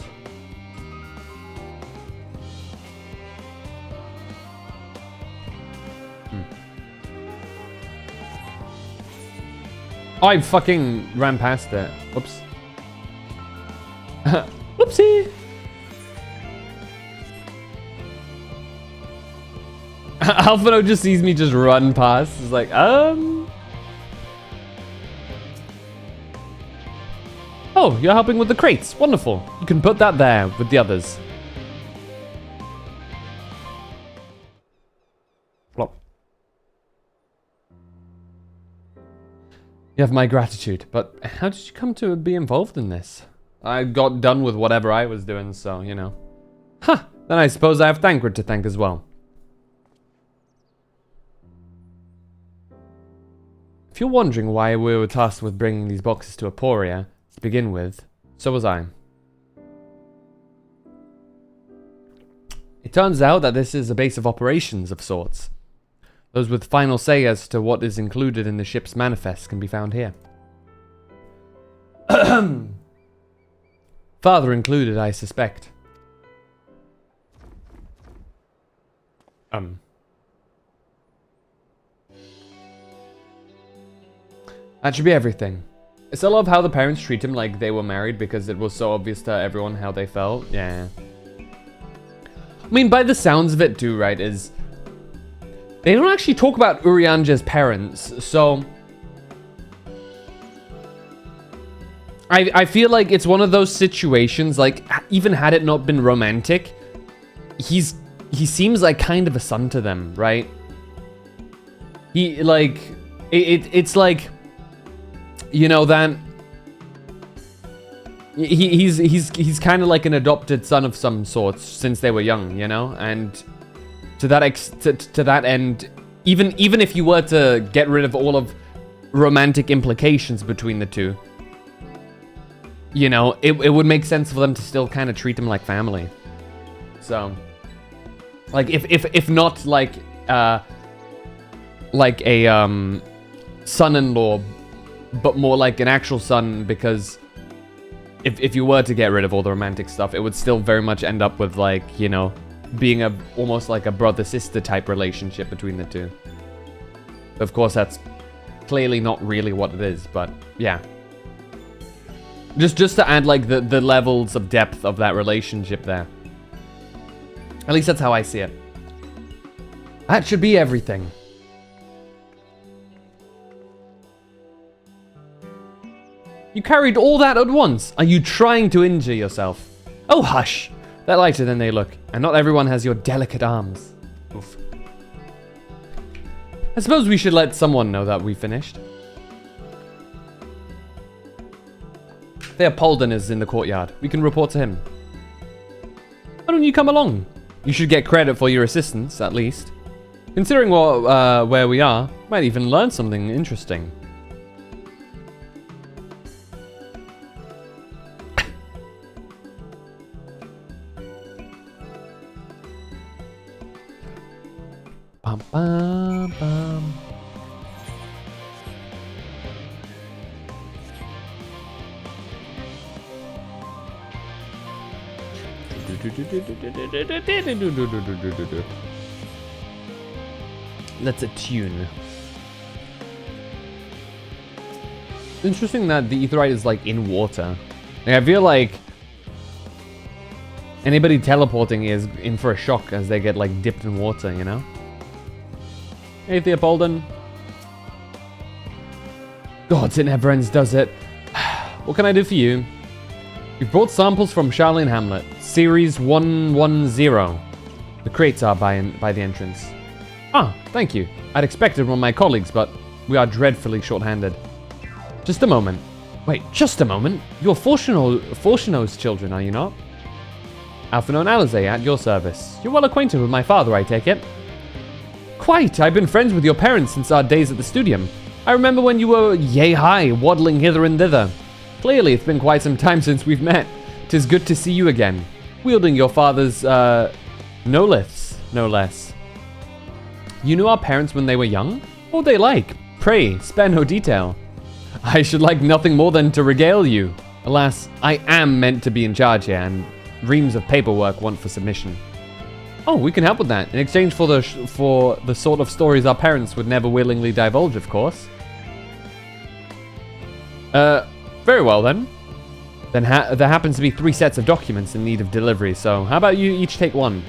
Oh, I fucking ran past it. Whoops. Whoopsie! Alphino just sees me just run past. It's like, Oh, you're helping with the crates. Wonderful. You can put that there with the others. Flop. You have my gratitude, but how did you come to be involved in this? I got done with whatever I was doing, so, you know. Huh, then I suppose I have Thancred to thank as well. If you're wondering why we were tasked with bringing these boxes to Aporia, to begin with, so was I. It turns out that this is a base of operations of sorts. Those with final say as to what is included in the ship's manifest can be found here. Father included, I suspect. That should be everything. I still love how the parents treat him like they were married because it was so obvious to everyone how they felt. Yeah. I mean, by the sounds of it too, right, is... They don't actually talk about Urianger's parents, so... I feel like it's one of those situations, like, even had it not been romantic, he seems like kind of a son to them, right? He, like, it's like, you know, that he's kind of like an adopted son of some sorts since they were young, you know? And to that end, even if you were to get rid of all of romantic implications between the two, you know, it would make sense for them to still kind of treat him like family. So, like, if not like a son-in-law, but more like an actual son, because if you were to get rid of all the romantic stuff, it would still very much end up with, like, you know, being almost like a brother-sister type relationship between the two. Of course, that's clearly not really what it is, but yeah. Just to add, like, the levels of depth of that relationship there. At least that's how I see it. That should be everything. You carried all that at once. Are you trying to injure yourself? Oh, hush. They're lighter than they look, and not everyone has your delicate arms. Oof. I suppose we should let someone know that we finished. Theopolden is in the courtyard. We can report to him. Why don't you come along? You should get credit for your assistance, at least. Considering where we are, might even learn something interesting. Bum, bum, bum. Let's attune. Interesting that the Aetheryte is like in water. Like, I feel like anybody teleporting is in for a shock as they get like dipped in water, you know? Hey, Theopolden. God, it never ends, does it? What can I do for you? We've brought samples from Charlene Hamlet, Series 110. The crates are by the entrance. Ah, thank you. I'd expected one of my colleagues, but we are dreadfully short-handed. Just a moment. Wait, just a moment? You're Fortuno's children, are you not? Alphino and Alize, at your service. You're well acquainted with my father, I take it? Quite. I've been friends with your parents since our days at the studium. I remember when you were yay-high, waddling hither and thither. Clearly, it's been quite some time since we've met. 'Tis good to see you again, wielding your father's, noliths, no less. You knew our parents when they were young? What were they like? Pray, spare no detail. I should like nothing more than to regale you. Alas, I am meant to be in charge here, and reams of paperwork want for submission. Oh, we can help with that, in exchange for the sort of stories our parents would never willingly divulge, of course. Very well then. Then there happens to be 3 sets of documents in need of delivery, so how about you each take one?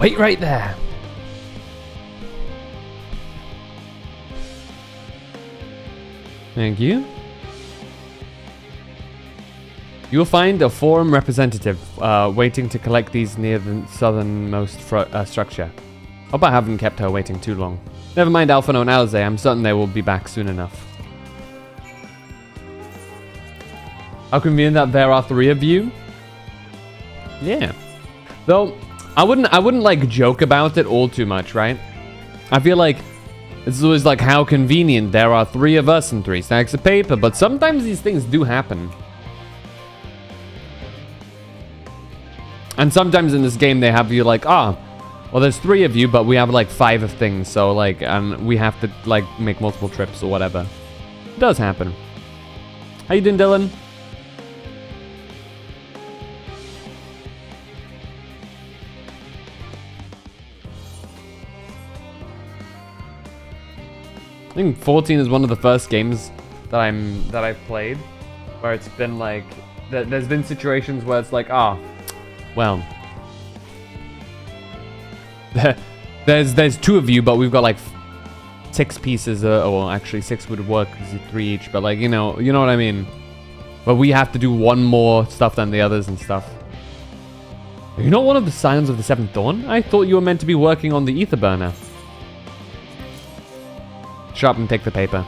Wait right there. Thank you. You will find a forum representative waiting to collect these near the southernmost structure. Hope I haven't kept her waiting too long. Never mind Alphino and Alize, I'm certain they will be back soon enough. How convenient that there are 3 of you. Yeah. Though, I wouldn't like joke about it all too much, right? I feel like it's always like how convenient there are 3 of us and 3 stacks of paper, but sometimes these things do happen. And sometimes in this game they have you like, well there's 3 of you, but we have like 5 of things, so like, and we have to like make multiple trips or whatever. It does happen. How you doing, Dylan? I think 14 is one of the first games that I've played where it's been like, there's been situations where it's like, well, there's 2 of you, but we've got like 6 pieces, or actually 6 would work because 3 each, but like, you know what I mean. But we have to do one more stuff than the others and stuff. Are you not one of the Scions of the Seventh Dawn? I thought you were meant to be working on the ether burner. Shut up and take the paper.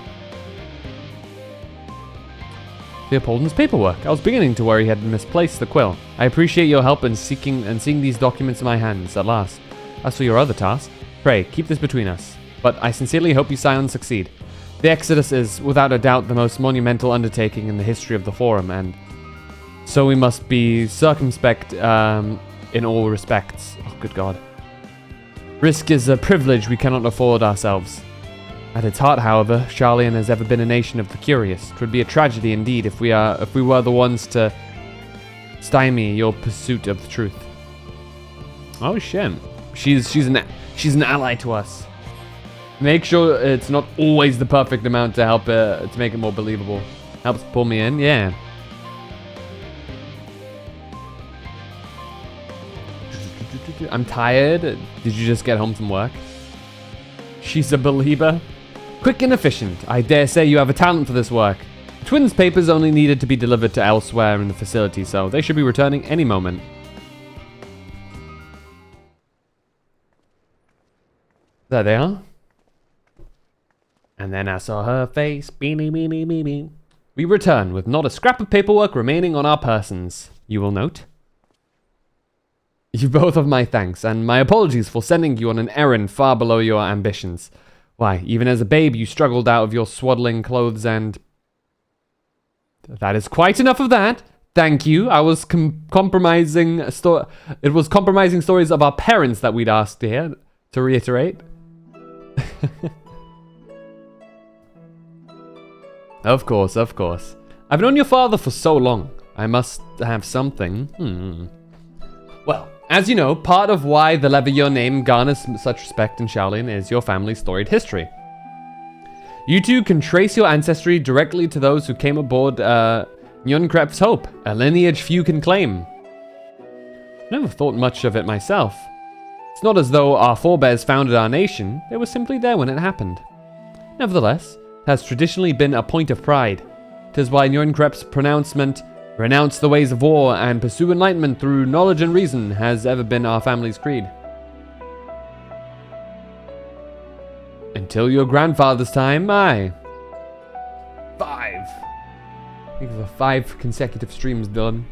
Theopolden's paperwork. I was beginning to worry he had misplaced the quill. I appreciate your help in seeing these documents in my hands at last. As for your other task, pray, keep this between us. But I sincerely hope you Scions succeed. The Exodus is, without a doubt, the most monumental undertaking in the history of the Forum, and so we must be circumspect in all respects. Oh, good God. Risk is a privilege we cannot afford ourselves. At its heart, however, Sharlayan has ever been a nation of the curious. 'Twould be a tragedy indeed if we were the ones to stymie your pursuit of truth. Oh shit. She's an ally to us. Make sure it's not always the perfect amount to help to make it more believable. Helps pull me in, yeah. I'm tired. Did you just get home from work? She's a believer. Quick and efficient. I dare say you have a talent for this work. Twins' papers only needed to be delivered to elsewhere in the facility, so they should be returning any moment. There they are. And then I saw her face. Beanie, beanie, beanie. We return with not a scrap of paperwork remaining on our persons, you will note. You both have my thanks, and my apologies for sending you on an errand far below your ambitions. Why, even as a babe, you struggled out of your swaddling clothes and... That is quite enough of that. Thank you. I was compromising... It was compromising stories of our parents that we'd asked here, to reiterate. Of course, of course. I've known your father for so long. I must have something. Well, as you know, part of why the Levier name garners such respect in Sharlayan is your family's storied history. You two can trace your ancestry directly to those who came aboard Njonkrep's Hope, a lineage few can claim. Never thought much of it myself. It's not as though our forebears founded our nation, they were simply there when it happened. Nevertheless, it has traditionally been a point of pride. 'Tis why Njonkrep's pronouncement, renounce the ways of war and pursue enlightenment through knowledge and reason, has ever been our family's creed. Until your grandfather's time, aye. 5. I think of 5 consecutive streams done.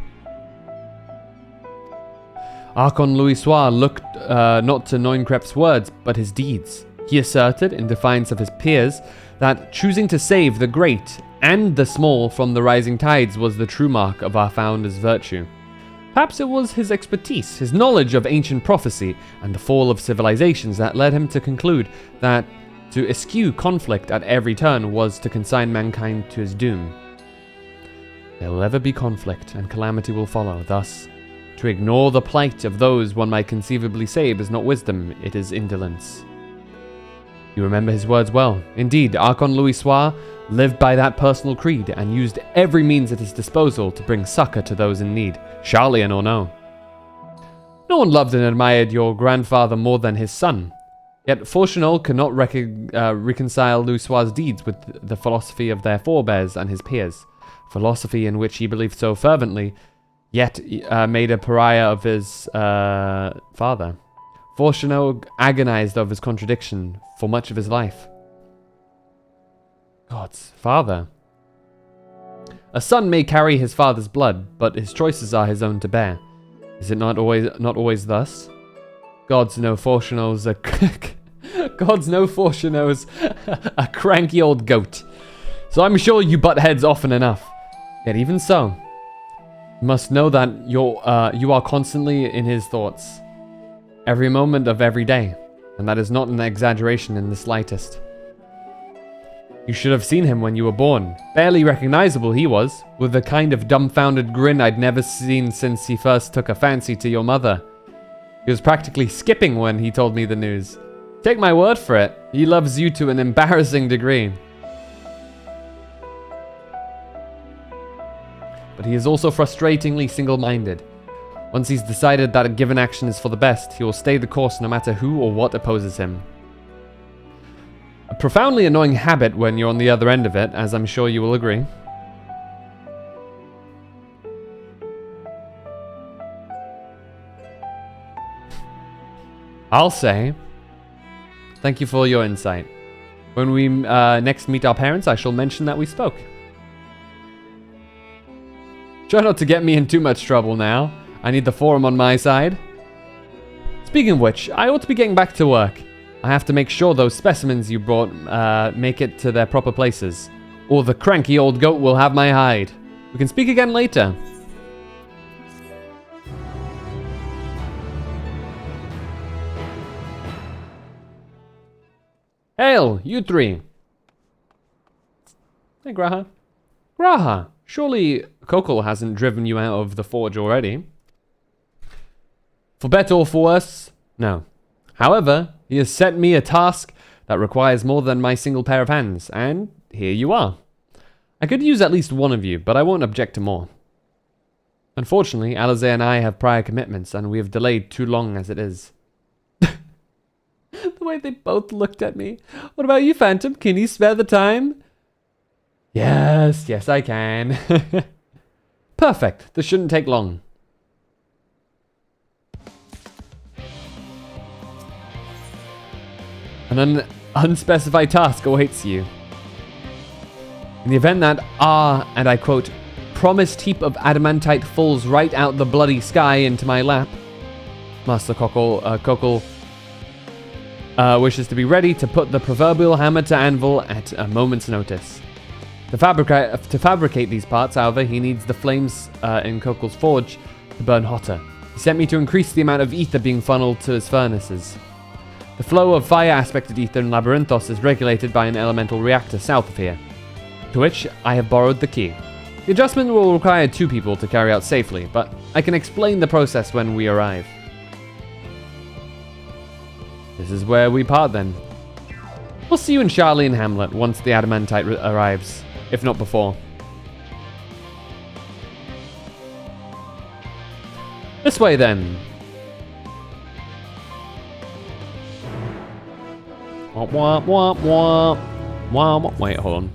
Archon Louisoix looked not to Njonkrep's words, but his deeds. He asserted, in defiance of his peers, that choosing to save the great and the small from the rising tides was the true mark of our founder's virtue. Perhaps it was his expertise, his knowledge of ancient prophecy, and the fall of civilizations that led him to conclude that to eschew conflict at every turn was to consign mankind to his doom. There will ever be conflict, and calamity will follow. Thus, to ignore the plight of those one might conceivably save is not wisdom, it is indolence. You remember his words well. Indeed, Archon Louisoix lived by that personal creed and used every means at his disposal to bring succor to those in need, Sharlayan or no. No one loved and admired your grandfather more than his son. Yet Fourchenol could not reconcile Louisoix's deeds with the philosophy of their forebears and his peers, philosophy in which he believed so fervently, yet made a pariah of his father. Fourchenol agonized over his contradiction for much of his life. God's father. A son may carry his father's blood, but his choices are his own to bear. Is it not always thus? God's no Fourchenol's a cranky old goat. So I'm sure you butt heads often enough. Yet even so, you must know that you are constantly in his thoughts, every moment of every day, and that is not an exaggeration in the slightest. You should have seen him when you were born. Barely recognizable he was, with the kind of dumbfounded grin I'd never seen since he first took a fancy to your mother. He was practically skipping when he told me the news. Take my word for it, he loves you to an embarrassing degree. But he is also frustratingly single-minded. Once he's decided that a given action is for the best, he will stay the course no matter who or what opposes him. A profoundly annoying habit when you're on the other end of it, as I'm sure you will agree. I'll say, thank you for your insight. When we next meet our parents, I shall mention that we spoke. Try not to get me in too much trouble now. I need the forum on my side. Speaking of which, I ought to be getting back to work. I have to make sure those specimens you brought make it to their proper places, or the cranky old goat will have my hide. We can speak again later. Hail, you three. Hey, Graha. Graha, surely Kokol hasn't driven you out of the forge already. For better or for worse, no. However, he has set me a task that requires more than my single pair of hands, and here you are. I could use at least one of you, but I won't object to more. Unfortunately, Alize and I have prior commitments, and we have delayed too long as it is. The way they both looked at me. What about you, Phantom? Can you spare the time? Yes, I can. Perfect. This shouldn't take long. An unspecified task awaits you. In the event that and I quote, promised heap of adamantite falls right out the bloody sky into my lap, Master Kokol wishes to be ready to put the proverbial hammer to anvil at a moment's notice. To fabricate these parts, however, he needs the flames in Kokol's forge to burn hotter. He sent me to increase the amount of ether being funneled to his furnaces. The flow of fire-aspected ether in Labyrinthos is regulated by an elemental reactor south of here, to which I have borrowed the key. The adjustment will require 2 people to carry out safely, but I can explain the process when we arrive. This is where we part then. We'll see you in Charlene Hamlet once the adamantite arrives, if not before. This way then. Wait, hold on.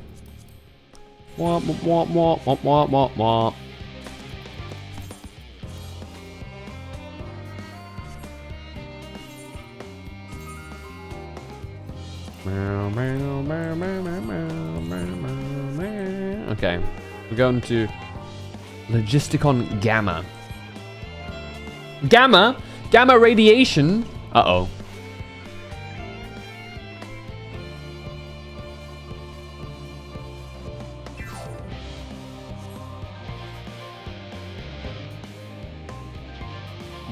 Okay, we're going to Logisticon Gamma. Gamma radiation. Uh-oh.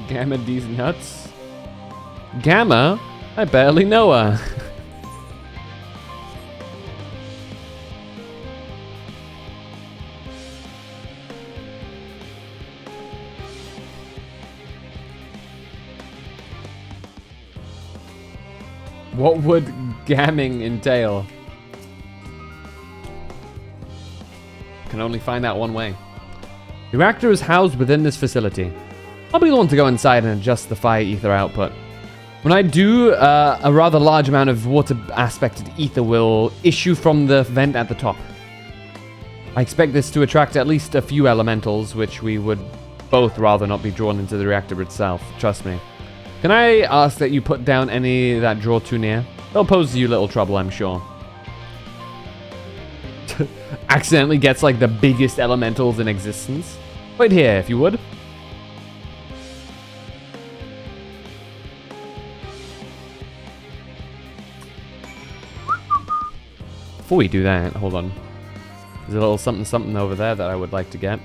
Gamma these nuts. Gamma? I barely know her. What would gamming entail? Can only find out one way. The reactor is housed within this facility. I'll be the one to go inside and adjust the fire ether output. When I do, a rather large amount of water-aspected ether will issue from the vent at the top. I expect this to attract at least a few elementals, which we would both rather not be drawn into the reactor itself, trust me. Can I ask that you put down any that draw too near? They'll pose you little trouble, I'm sure. Accidentally gets like the biggest elementals in existence. Wait here, if you would. Before we do that, hold on. There's a little something over there that I would like to get.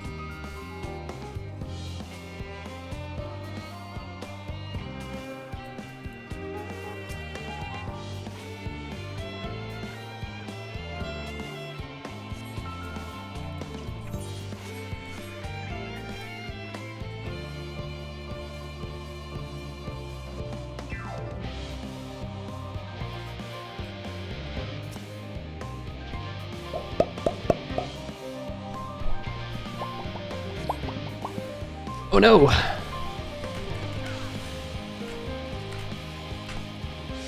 Oh no!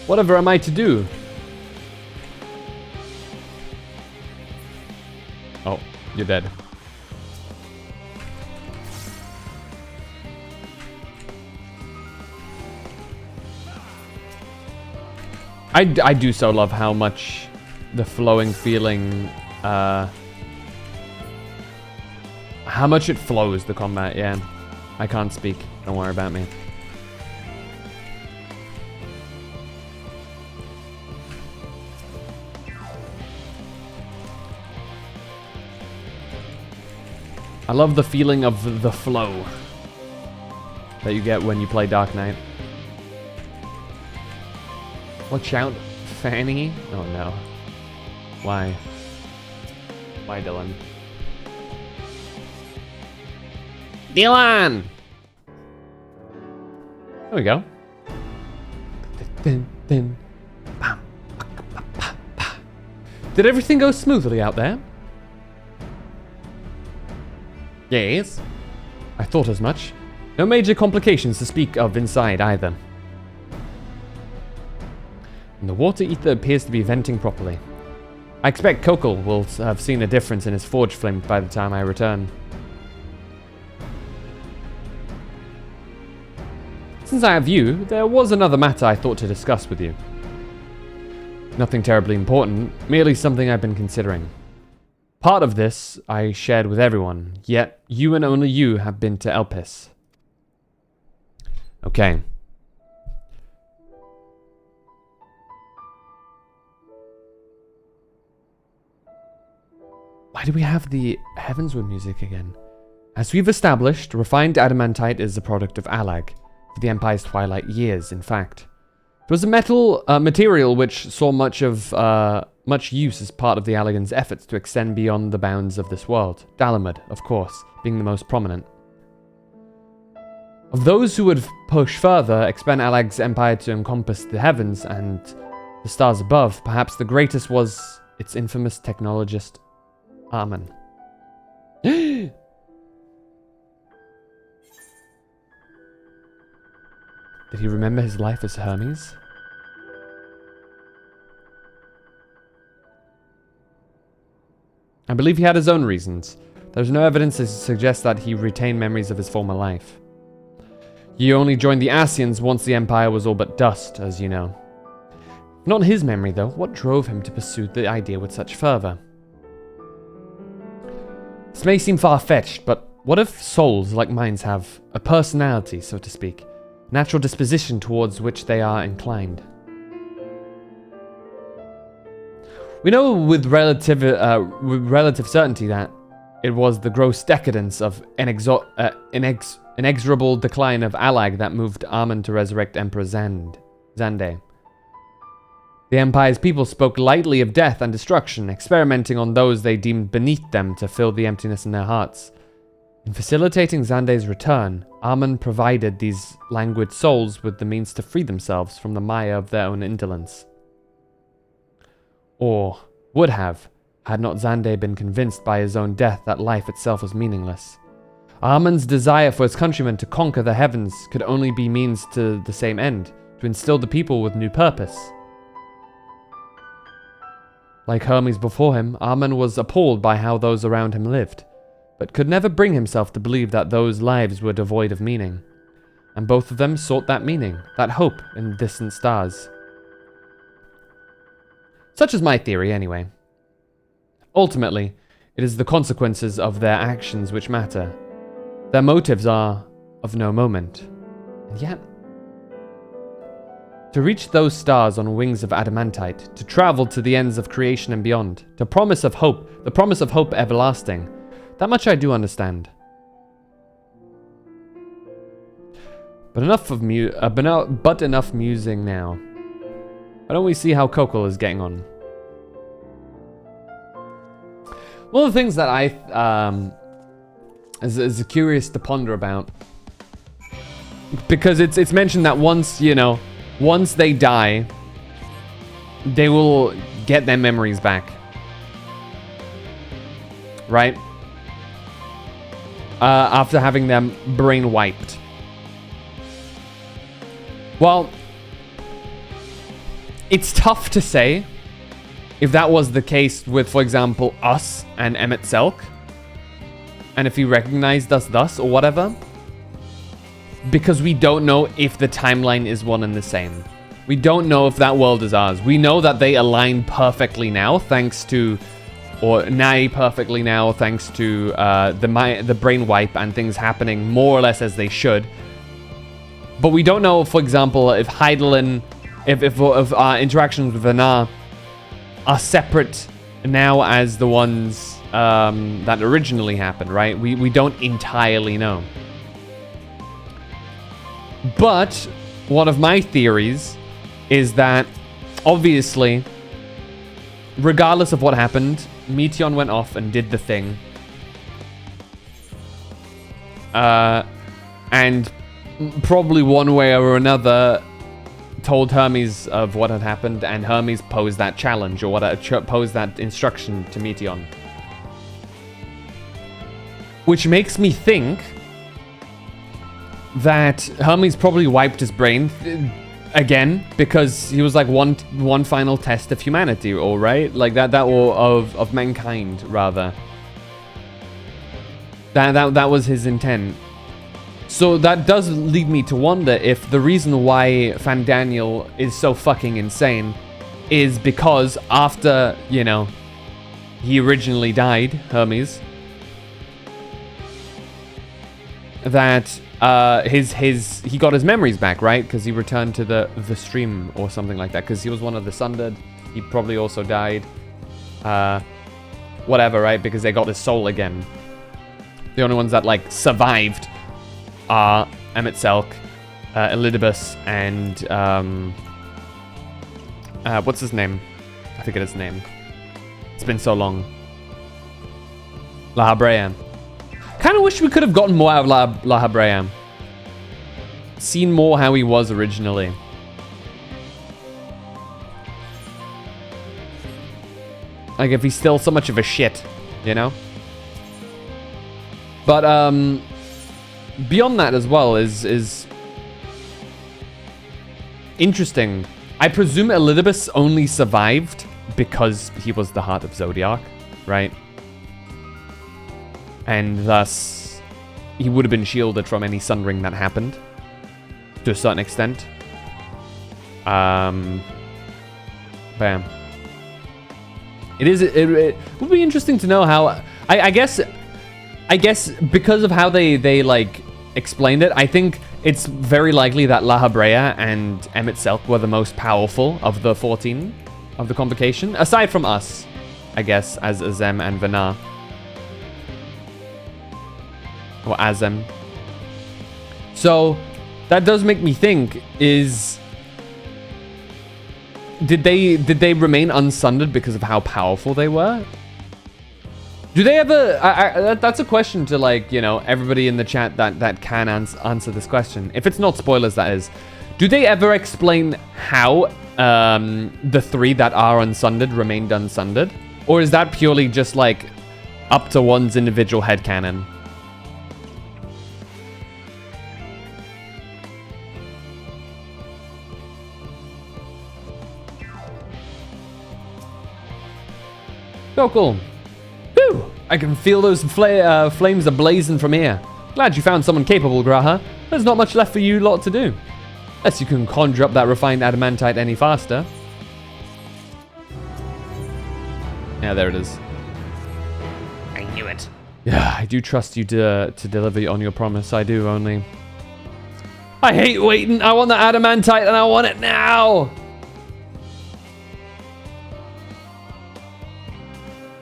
Whatever am I to do? Oh, you're dead. I do so love how much the flowing feeling, how much it flows, the combat, yeah. I can't speak. Don't worry about me. I love the feeling of the flow that you get when you play Dark Knight. Watch out, Fanny. Oh no. Why? Why, Dylan? Dylan! There we go. Did everything go smoothly out there? Yes. I thought as much. No major complications to speak of inside either. And the water ether appears to be venting properly. I expect Kokol will have seen a difference in his forge flame by the time I return. Since I have you, there was another matter I thought to discuss with you. Nothing terribly important, merely something I've been considering. Part of this I shared with everyone, yet you and only you have been to Elpis. Okay. Why do we have the Heavensward music again? As we've established, refined adamantite is the product of Alag, for the Empire's twilight years, in fact. It was a material which saw much use as part of the Allagan's efforts to extend beyond the bounds of this world. Dalamud, of course, being the most prominent. Of those who would push further, expand Alag's empire to encompass the heavens and the stars above, perhaps the greatest was its infamous technologist, Armen. Did he remember his life as Hermes? I believe he had his own reasons. There's no evidence to suggest that he retained memories of his former life. He only joined the Asians once the Empire was all but dust, as you know. Not his memory, though. What drove him to pursue the idea with such fervor? This may seem far-fetched, but what if souls like mine have a personality, so to speak? Natural disposition towards which they are inclined. We know with relative certainty that it was the gross decadence of inexorable decline of Alag that moved Armen to resurrect Emperor Zande. The Empire's people spoke lightly of death and destruction, experimenting on those they deemed beneath them to fill the emptiness in their hearts. In facilitating Zande's return, Armen provided these languid souls with the means to free themselves from the mire of their own indolence. Or would have, had not Zande been convinced by his own death that life itself was meaningless. Armen's desire for his countrymen to conquer the heavens could only be means to the same end, to instill the people with new purpose. Like Hermes before him, Armen was appalled by how those around him lived, but could never bring himself to believe that those lives were devoid of meaning. And both of them sought that meaning, that hope in distant stars. Such is my theory, anyway. Ultimately, it is the consequences of their actions which matter. Their motives are of no moment. And yet, to reach those stars on wings of adamantite, to travel to the ends of creation and beyond, the promise of hope everlasting, that much I do understand. But enough musing now. Why don't we see how Kokol is getting on? One of the things that I is curious to ponder about, because it's mentioned that once they die, they will get their memories back, right? After having them brain wiped. Well, it's tough to say if that was the case with, for example, us and Emmett Selk, and if he recognized us thus or whatever, because we don't know if the timeline is one and the same. We don't know if that world is ours. We know that they align perfectly now, thanks to, or nigh perfectly now, thanks to the brain wipe and things happening more or less as they should. But we don't know, for example, if Heidelin, if our interactions with Anar are separate now as the ones that originally happened, right? We don't entirely know. But one of my theories is that, obviously, regardless of what happened, Meteion went off and did the thing. And probably one way or another told Hermes of what had happened, and Hermes posed that challenge, or posed that instruction to Meteion. Which makes me think that Hermes probably wiped his brain again, because he was like one final test of humanity, all right, like that or of mankind rather. That was his intent. So that does lead me to wonder if the reason why Fandaniel is so fucking insane is because after, you know, he originally died, Hermes, that he got his memories back, right? Because he returned to the stream or something like that, because he was one of the Sundered. He probably also died. Whatever, right? Because they got his soul again. The only ones that, like, survived are Emet-Selch, Elidibus, and what's his name? I forget his name. It's been so long. La Habrea. Kind of wish we could have gotten more out of La Habrea. Seen more how he was originally. Like, if he's still so much of a shit, you know? But, beyond that as well is interesting. I presume Elidibus only survived because he was the Heart of Zodiac, right? And thus, he would have been shielded from any sundering that happened, to a certain extent. Bam. It would be interesting to know how. I guess because of how they like explained it, I think it's very likely that La Habrea and Emet-Selch were the most powerful of the 14 of the convocation, aside from us, I guess, as Azem and Vanar. Or Azem. So that does make me think, did they remain unsundered because of how powerful they were? Do they ever... that's a question to, like, you know, everybody in the chat that can answer this question. If it's not spoilers, that is. Do they ever explain how the 3 that are unsundered remained unsundered? Or is that purely just, like, up to one's individual headcanon? So cool. Whew! I can feel those flames are blazing from here. Glad you found someone capable, Graha. There's not much left for you lot to do. Unless you can conjure up that refined adamantite any faster. Yeah, there it is. I knew it. Yeah, I do trust you to deliver on your promise. I do, only... I hate waiting. I want the adamantite and I want it now.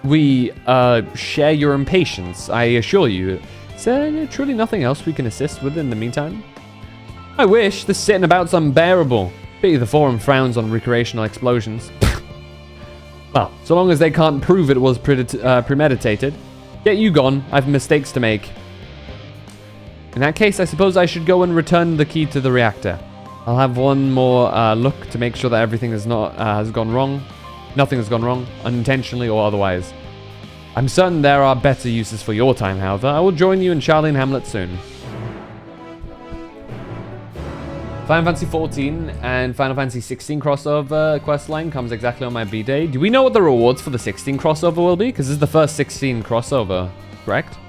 We share your impatience, I assure you. Is there truly nothing else we can assist with in the meantime? I wish. This sitting about's unbearable. Pity the forum frowns on recreational explosions. Well, so long as they can't prove it was premeditated. Get you gone. I've mistakes to make. In that case, I suppose I should go and return the key to the reactor. I'll have one more look to make sure that everything has gone wrong. Nothing has gone wrong, unintentionally or otherwise. I'm certain there are better uses for your time, however. I will join you in Charlene Hamlet soon. Final Fantasy 14 and Final Fantasy 16 crossover questline comes exactly on my B-Day. Do we know what the rewards for the 16 crossover will be? Because this is the first 16 crossover, correct?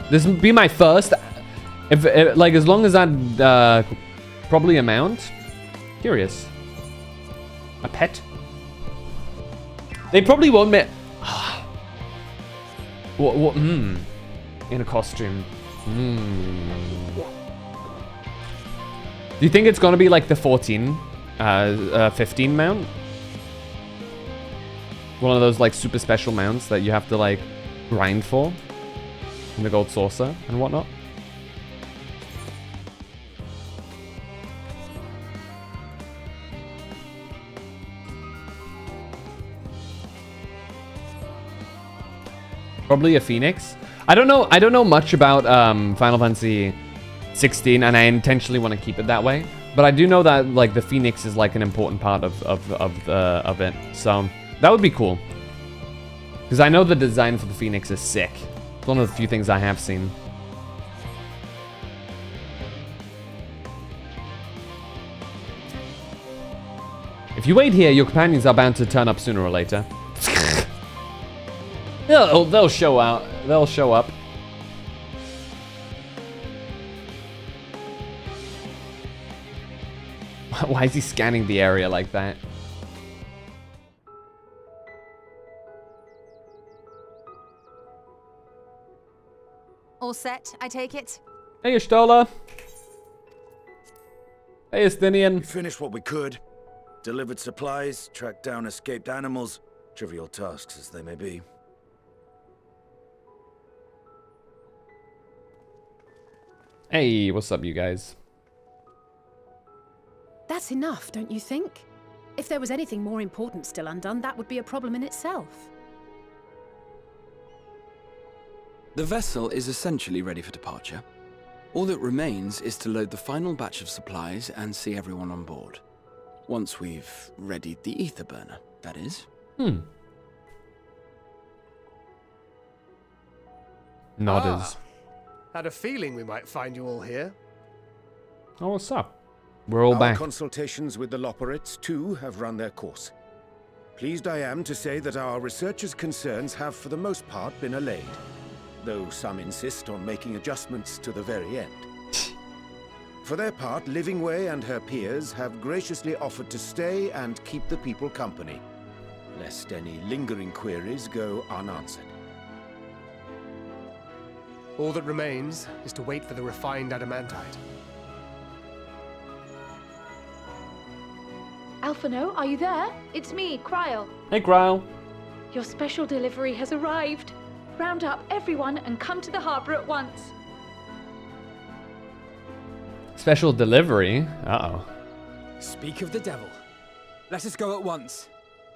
This would be my first... If like, as long as that probably amount. Curious. A pet? They probably won't make... what, in a costume. Do you think it's gonna be like the 15 mount? One of those like super special mounts that you have to like grind for in the gold saucer and whatnot. Probably a Phoenix. I don't know much about Final Fantasy 16, and I intentionally want to keep it that way. But I do know that like the Phoenix is like an important part of it. So that would be cool. Because I know the design for the Phoenix is sick. It's one of the few things I have seen. If you wait here, your companions are bound to turn up sooner or later. They'll show out. They'll show up. Why is he scanning the area like that? All set, I take it? Hey, Stola. Hey, Estinian. We finished what we could. Delivered supplies, tracked down escaped animals. Trivial tasks as they may be. Hey, what's up, you guys? That's enough, don't you think? If there was anything more important still undone, that would be a problem in itself. The vessel is essentially ready for departure. All that remains is to load the final batch of supplies and see everyone on board. Once we've readied the ether burner, that is. Nodders. Had a feeling we might find you all here. Oh, what's up? We're all back. Our consultations with the Loperates, too, have run their course. Pleased I am to say that our researchers' concerns have, for the most part, been allayed, though some insist on making adjustments to the very end. For their part, Livingway and her peers have graciously offered to stay and keep the people company, lest any lingering queries go unanswered. All that remains is to wait for the refined adamantite. Alphino, are you there? It's me, Kryl. Hey, Kryl. Your special delivery has arrived. Round up everyone and come to the harbor at once. Special delivery? Uh-oh. Speak of the devil. Let us go at once.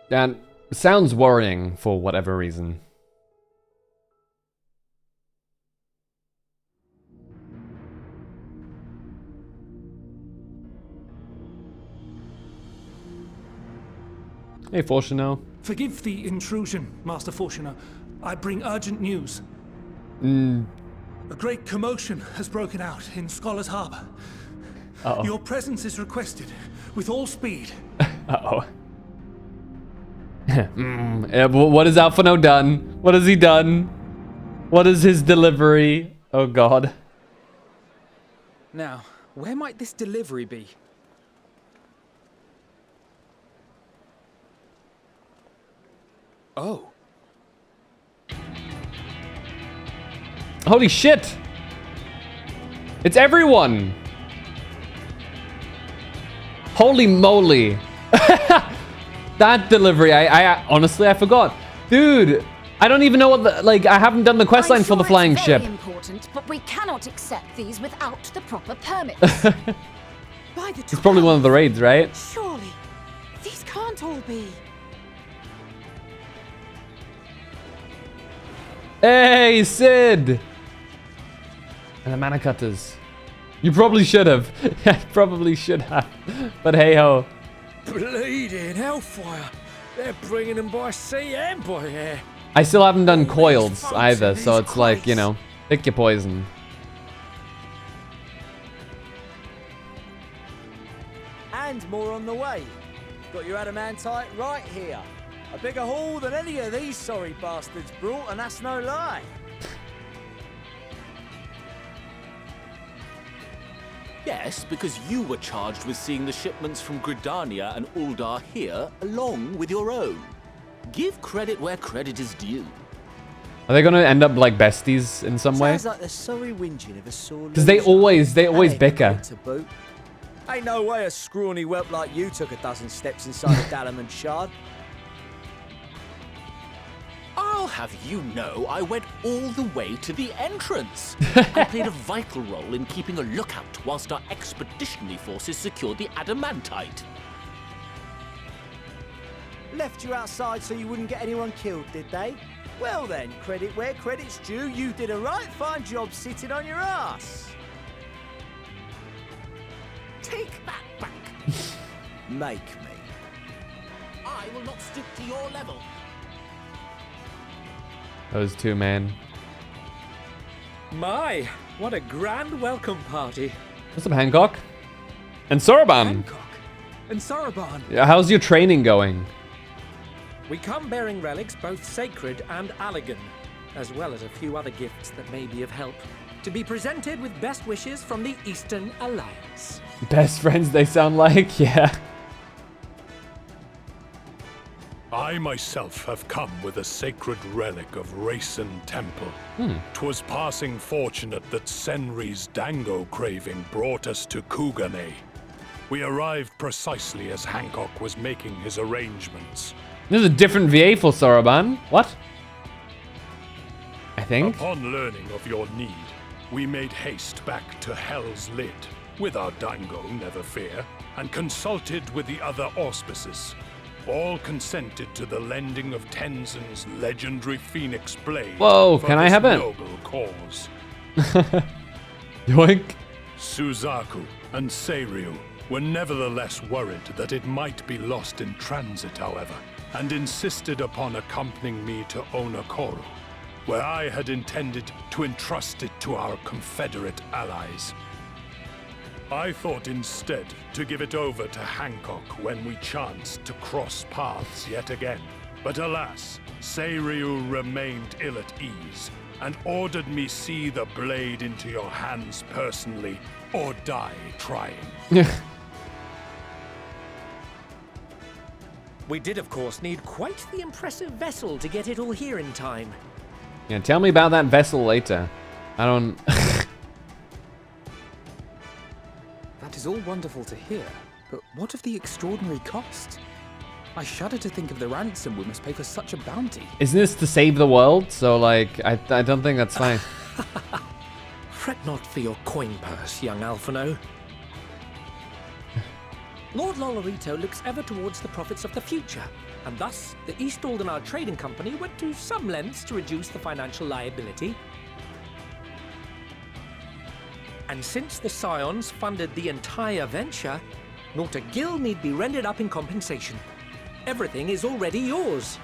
That sounds worrying for whatever reason. Hey, Fortuno. Forgive the intrusion, Master Fortuno. I bring urgent news. A great commotion has broken out in Scholar's Harbor. Uh-oh. Your presence is requested with all speed. Uh-oh. What has Alphino done? What has he done? What is his delivery? Oh, God. Now, where might this delivery be? Oh. Holy shit! It's everyone! Holy moly! That delivery, I honestly, I forgot. Dude, I don't even know what the, like, I haven't done the questline for the flying ship. Very important, but we cannot accept these without the proper permits. It's probably one of the raids, right? Surely, these can't all be. Hey, Sid! And the mana cutters. You probably should have. Yeah, you probably should have. But hey ho. Bleeding hellfire! They're bringing them by sea and by air. I still haven't done coils either, so it's like, you know, pick your poison. And more on the way. Got your adamantite right here. A bigger haul than any of these sorry bastards brought, and that's no lie. Yes, because you were charged with seeing the shipments from Gridania and Uldar here, along with your own. Give credit where credit is due. Are they gonna end up like besties in some way? Sounds like the sorry whinging of a sore Because they always bicker. Ain't no way a scrawny whelp like you took a dozen steps inside a Dalamon shard. I'll have you know I went all the way to the entrance. I played a vital role in keeping a lookout whilst our expeditionary forces secured the adamantite. Left you outside so you wouldn't get anyone killed, did they? Well then, credit where credit's due, you did a right fine job sitting on your ass. Take that back. Make me. I will not stoop to your level. Those two, man. My, what a grand welcome party. What's up, Hancock? And Soroban. Hancock and Soroban. Yeah, how's your training going? We come bearing relics both sacred and Allegan, as well as a few other gifts that may be of help, to be presented with best wishes from the Eastern Alliance. Best friends they sound like, yeah. I myself have come with a sacred relic of Rayson Temple. 'Twas passing fortunate that Senri's dango craving brought us to Kugane. We arrived precisely as Hancock was making his arrangements. This is a different VA for Soroban. What? I think. Upon learning of your need, we made haste back to Hell's Lid, with our dango, never fear, and consulted with the other auspices. All consented to the lending of Tenzin's legendary Phoenix Blade. Whoa, for can I this have it? noble cause. Yoink. Suzaku and Seiryu were nevertheless worried that it might be lost in transit, however, and insisted upon accompanying me to Onakoru, where I had intended to entrust it to our Confederate allies. I thought instead to give it over to Hancock when we chanced to cross paths yet again. But alas, Seiryu remained ill at ease and ordered me see the blade into your hands personally or die trying. We did, of course, need quite the impressive vessel to get it all here in time. Yeah, tell me about that vessel later. I don't... That is all wonderful to hear, but what of the extraordinary cost? I shudder to think of the ransom we must pay for such a bounty. Isn't this to save the world? So, like, I don't think that's fine. Fret not for your coin purse, young Alphino. Lord Lolorito looks ever towards the profits of the future, and thus the East Aldenar Trading Company went to some lengths to reduce the financial liability. And since the Scions funded the entire venture, not a gill need be rendered up in compensation. Everything is already yours.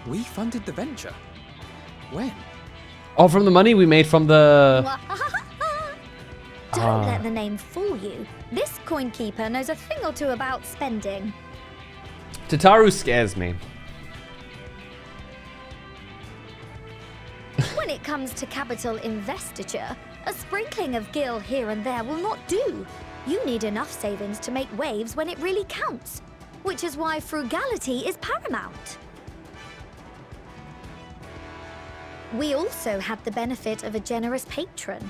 We funded the venture? When? Oh, from the money we made from the... Don't let the name fool you. This coin keeper knows a thing or two about spending. Tataru scares me. When it comes to capital investiture, a sprinkling of gil here and there will not do. You need enough savings to make waves when it really counts, which is why frugality is paramount. We also had the benefit of a generous patron.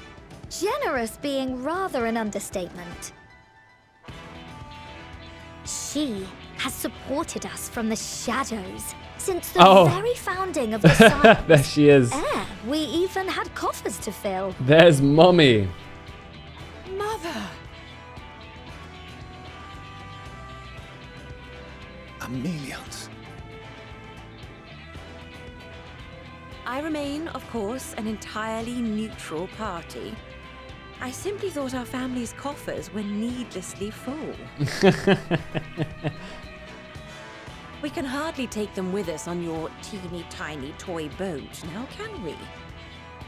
Generous being rather an understatement. She has supported us from the shadows since the very founding of the Scions. There she is. We even had coffers to fill. There's Mommy. Mother! Amelians. I remain, of course, an entirely neutral party. I simply thought our family's coffers were needlessly full. We can hardly take them with us on your teeny-tiny toy boat, now can we?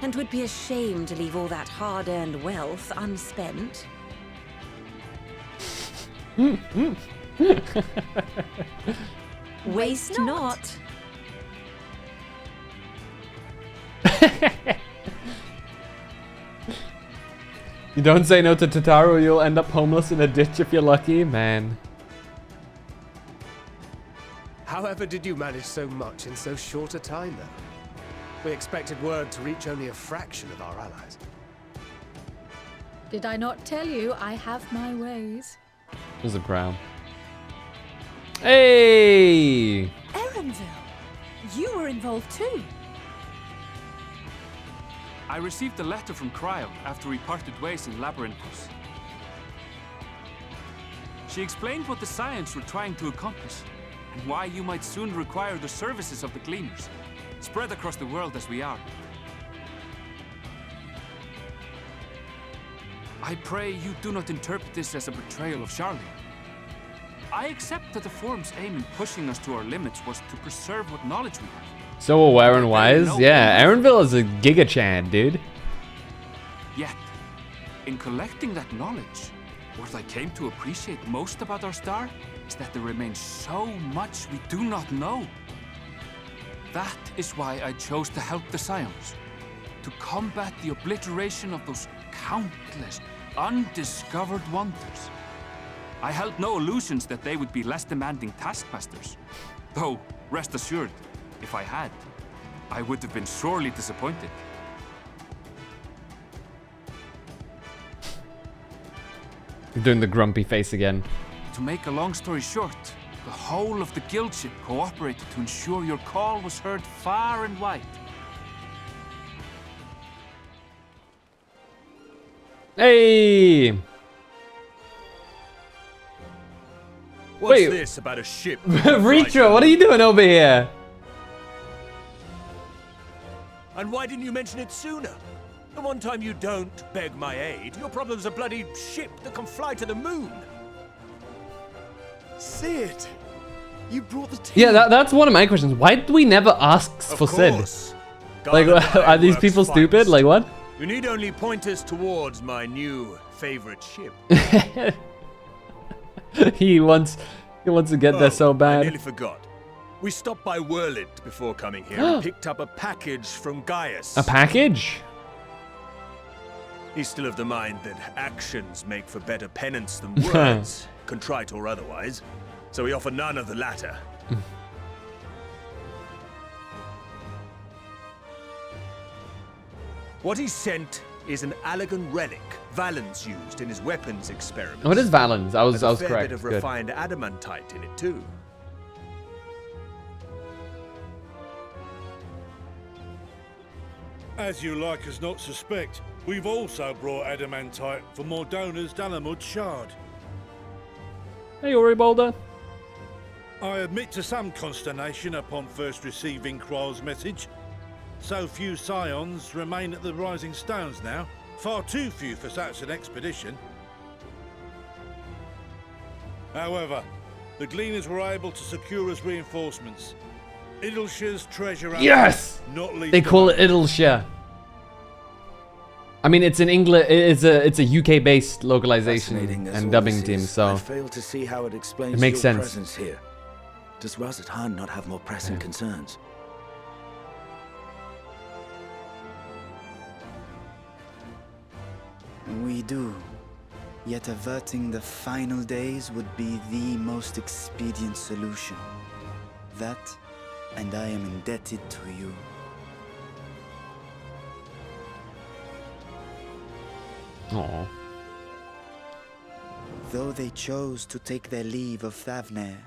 And would be a shame to leave all that hard-earned wealth unspent. Waste not. You don't say no to Tataru, you'll end up homeless in a ditch if you're lucky, man. However did you manage so much in so short a time, though? We expected word to reach only a fraction of our allies. Did I not tell you I have my ways? There's a crown. Hey! Erenville, you were involved too. I received a letter from Cryo after we parted ways in Labyrinthos. She explained what the Scions were trying to accomplish, and why you might soon require the services of the Gleaners, spread across the world as we are. I pray you do not interpret this as a betrayal of Charlie. I accept that the Forum's aim in pushing us to our limits was to preserve what knowledge we have. So aware and wise? Yeah, Erenville is a Giga Chad, dude. Yet, in collecting that knowledge, what I came to appreciate most about our star is that there remains so much we do not know. That is why I chose to help the Scions, to combat the obliteration of those countless undiscovered wonders. I held no illusions that they would be less demanding taskmasters. Though, rest assured, if I had, I would have been sorely disappointed. Doing the grumpy face again. To make a long story short, the whole of the guild ship cooperated to ensure your call was heard far and wide. Hey! What's Wait. this about a ship? Retro, what are you doing over here? And why didn't you mention it sooner? The one time you don't beg my aid, your problem's a bloody ship that can fly to the moon. Sid, you brought the team. Yeah, that's one of my questions. Why did we never ask for Sid? Like, are these people stupid? Like, what? You need only point us towards my new favorite ship. he wants to get there so I bad. nearly forgot. We stopped by Whirlid before coming here and picked up a package from Gaius. A package? He's still of the mind that actions make for better penance than words, contrite or otherwise. So we offer none of the latter. What he sent is an Allegan relic Valens used in his weapons experiments. What is Valens? I was There's a fair correct. bit of Good. refined adamantite in it too. As you like us not suspect, we've also brought adamantite for Mordona's Dalamud shard. Hey, Ori Boulder. I admit to some consternation upon first receiving Kryl's message. So few Scions remain at the Rising Stones now. Far too few for such an expedition. However, the Gleaners were able to secure us reinforcements. Idleshire's treasure. Yes! Not least They call it Idleshire. I mean, it's in English. It's a UK-based localization and dubbing team, so I fail to see how it explains it makes your sense. presence here. Does Razat Han not have more pressing concerns? We do. Yet averting the final days would be the most expedient solution. That, and I am indebted to you. Aww. Though they chose to take their leave of Thavnair,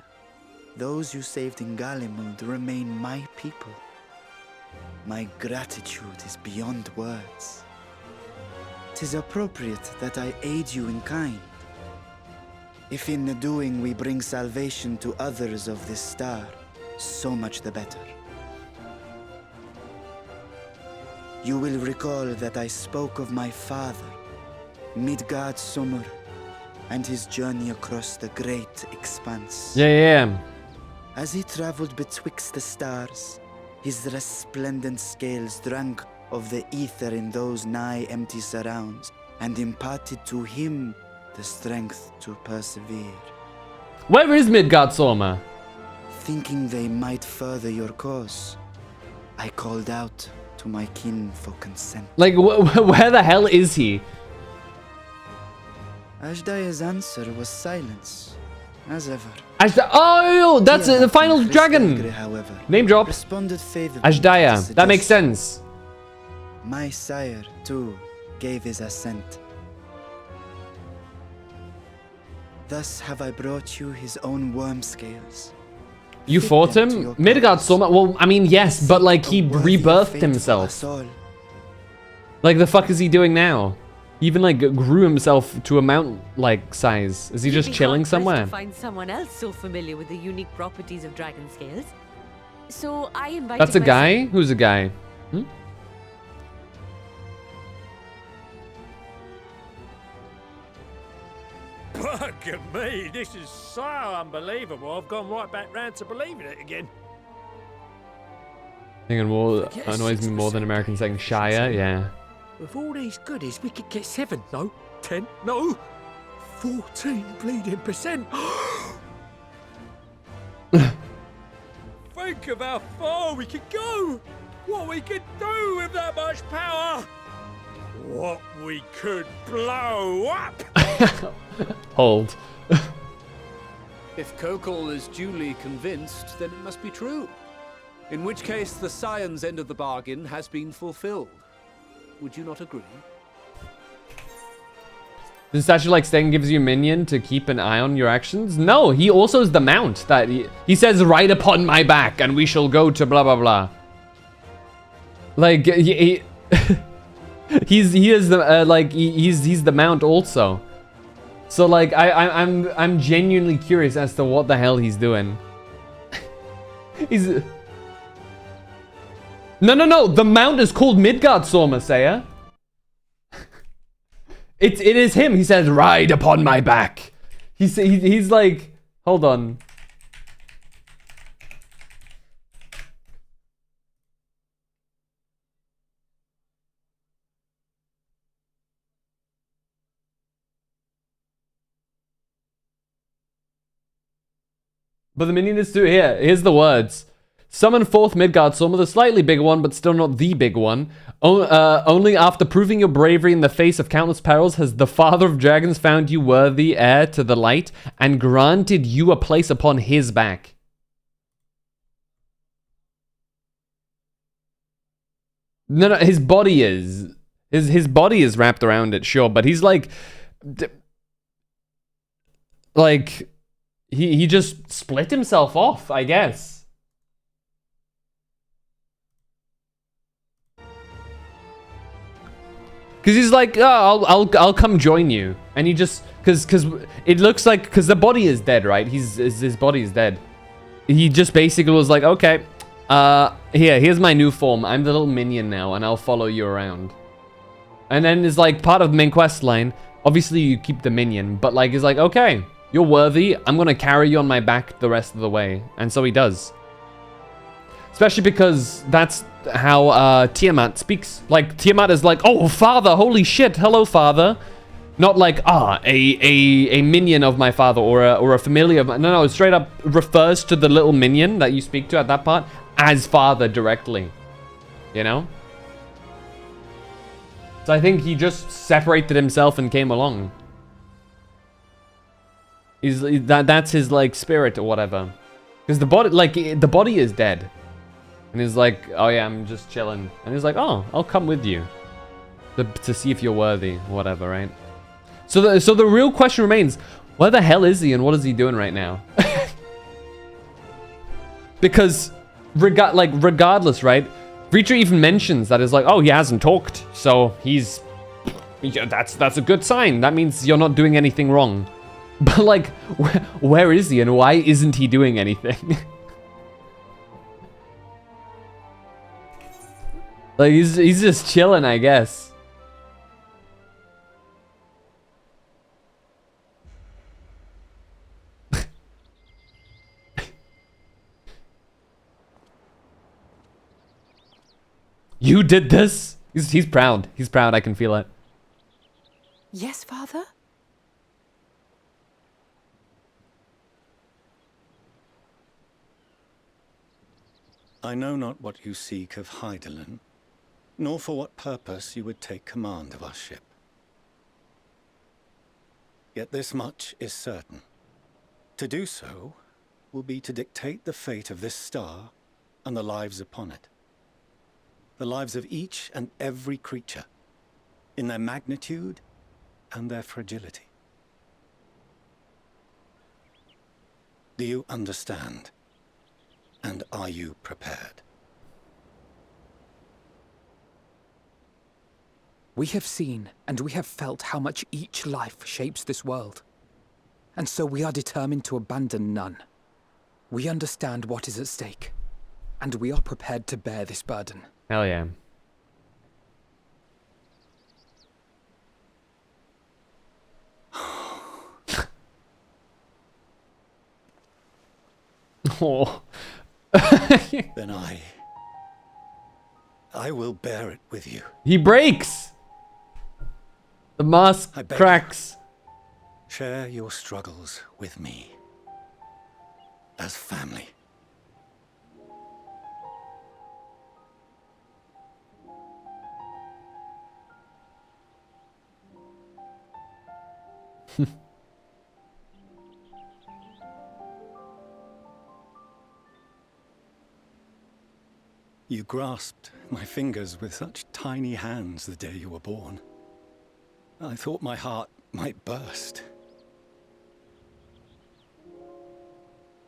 those you saved in Galimund remain my people. My gratitude is beyond words. 'Tis appropriate that I aid you in kind. If in the doing we bring salvation to others of this star, so much the better. You will recall that I spoke of my father, Midgard Summer, and his journey across the great expanse. Yeah. As he traveled betwixt the stars, his resplendent scales drank of the ether in those nigh empty surrounds, and imparted to him the strength to persevere. Where is Midgard Soma? Thinking they might further your cause, I called out to my kin for consent. Like, where the hell is he? Ashdaya's answer was silence, as ever. Oh, that's the final dragon. However, Name drop. Responded favorably. Ashdaya. That makes sense. My sire, too, gave his assent. Thus have I brought you his own worm scales. You fought him? Midgard Soma? Well, I mean, yes, but like he rebirthed himself. Like the fuck is he doing now? He even like grew himself to a mount-like size. Is he just chilling somewhere? To find someone else so familiar with the unique properties of dragon scales. So I invited. That's a guy? Who's a guy? Hmm? Look at me, this is so unbelievable. I've gone right back round to believing it again. I think it annoys me more than Americans saying Shire, yeah. With all these goodies, we could get 7, no, 10, no, 14 bleeding %. Think of how far we could go. What we could do with that much power. What we could blow up. Hold. If Kokol is duly convinced, then it must be true. In which case, the Scion's end of the bargain has been fulfilled. Would you not agree? This statue like Stang gives you a minion to keep an eye on your actions? No, he also is the mount that he says, ride upon my back and we shall go to blah blah blah. Like he he's the mount also. So like I'm genuinely curious as to what the hell he's doing. He's No, the mount is called Midgard Soma, Saya. It is him. He says, ride upon my back. He's like, hold on. But the minion is too. Here's the words. Summon forth Midgard Soma, the slightly bigger one, but still not the big one. Only after proving your bravery in the face of countless perils has the Father of Dragons found you worthy heir to the light and granted you a place upon his back. No, his body is. His body is wrapped around it, sure, but he's like... He just split himself off, I guess. Cause he's like, oh, I'll come join you, and he just, cause it looks like, cause the body is dead, right? His body is dead. He just basically was like, okay, here's my new form. I'm the little minion now, and I'll follow you around. And then it's like part of the main quest line. Obviously, you keep the minion, but like, he's like, okay, you're worthy. I'm gonna carry you on my back the rest of the way, and so he does. Especially because that's how Tiamat speaks. Like, Tiamat is like, oh, father, holy shit, hello, father. Not like, a minion of my father or a familiar of my... No, it straight up refers to the little minion that you speak to at that part as father directly. You know? So I think he just separated himself and came along. That's his, like, spirit or whatever. Because the body is dead. And he's like, oh yeah, I'm just chilling. And he's like, oh, I'll come with you. To see if you're worthy, whatever, right? So the real question remains, where the hell is he and what is he doing right now? Because, regardless, right? Reacher even mentions that it's like, oh, he hasn't talked. So he's, yeah, that's a good sign. That means you're not doing anything wrong. But like, where is he and why isn't he doing anything? Like, he's just chilling, I guess. You did this? He's proud. He's proud, I can feel it. Yes, father? I know not what you seek of Hydaelyn, nor for what purpose you would take command of our ship. Yet this much is certain. To do so will be to dictate the fate of this star and the lives upon it. The lives of each and every creature, in their magnitude and their fragility. Do you understand? And are you prepared? We have seen and we have felt how much each life shapes this world. And so we are determined to abandon none. We understand what is at stake, and we are prepared to bear this burden. Hell yeah. Oh. Then I will bear it with you. He breaks! The mask cracks. Share your struggles with me. As family. You grasped my fingers with such tiny hands the day you were born. I thought my heart might burst.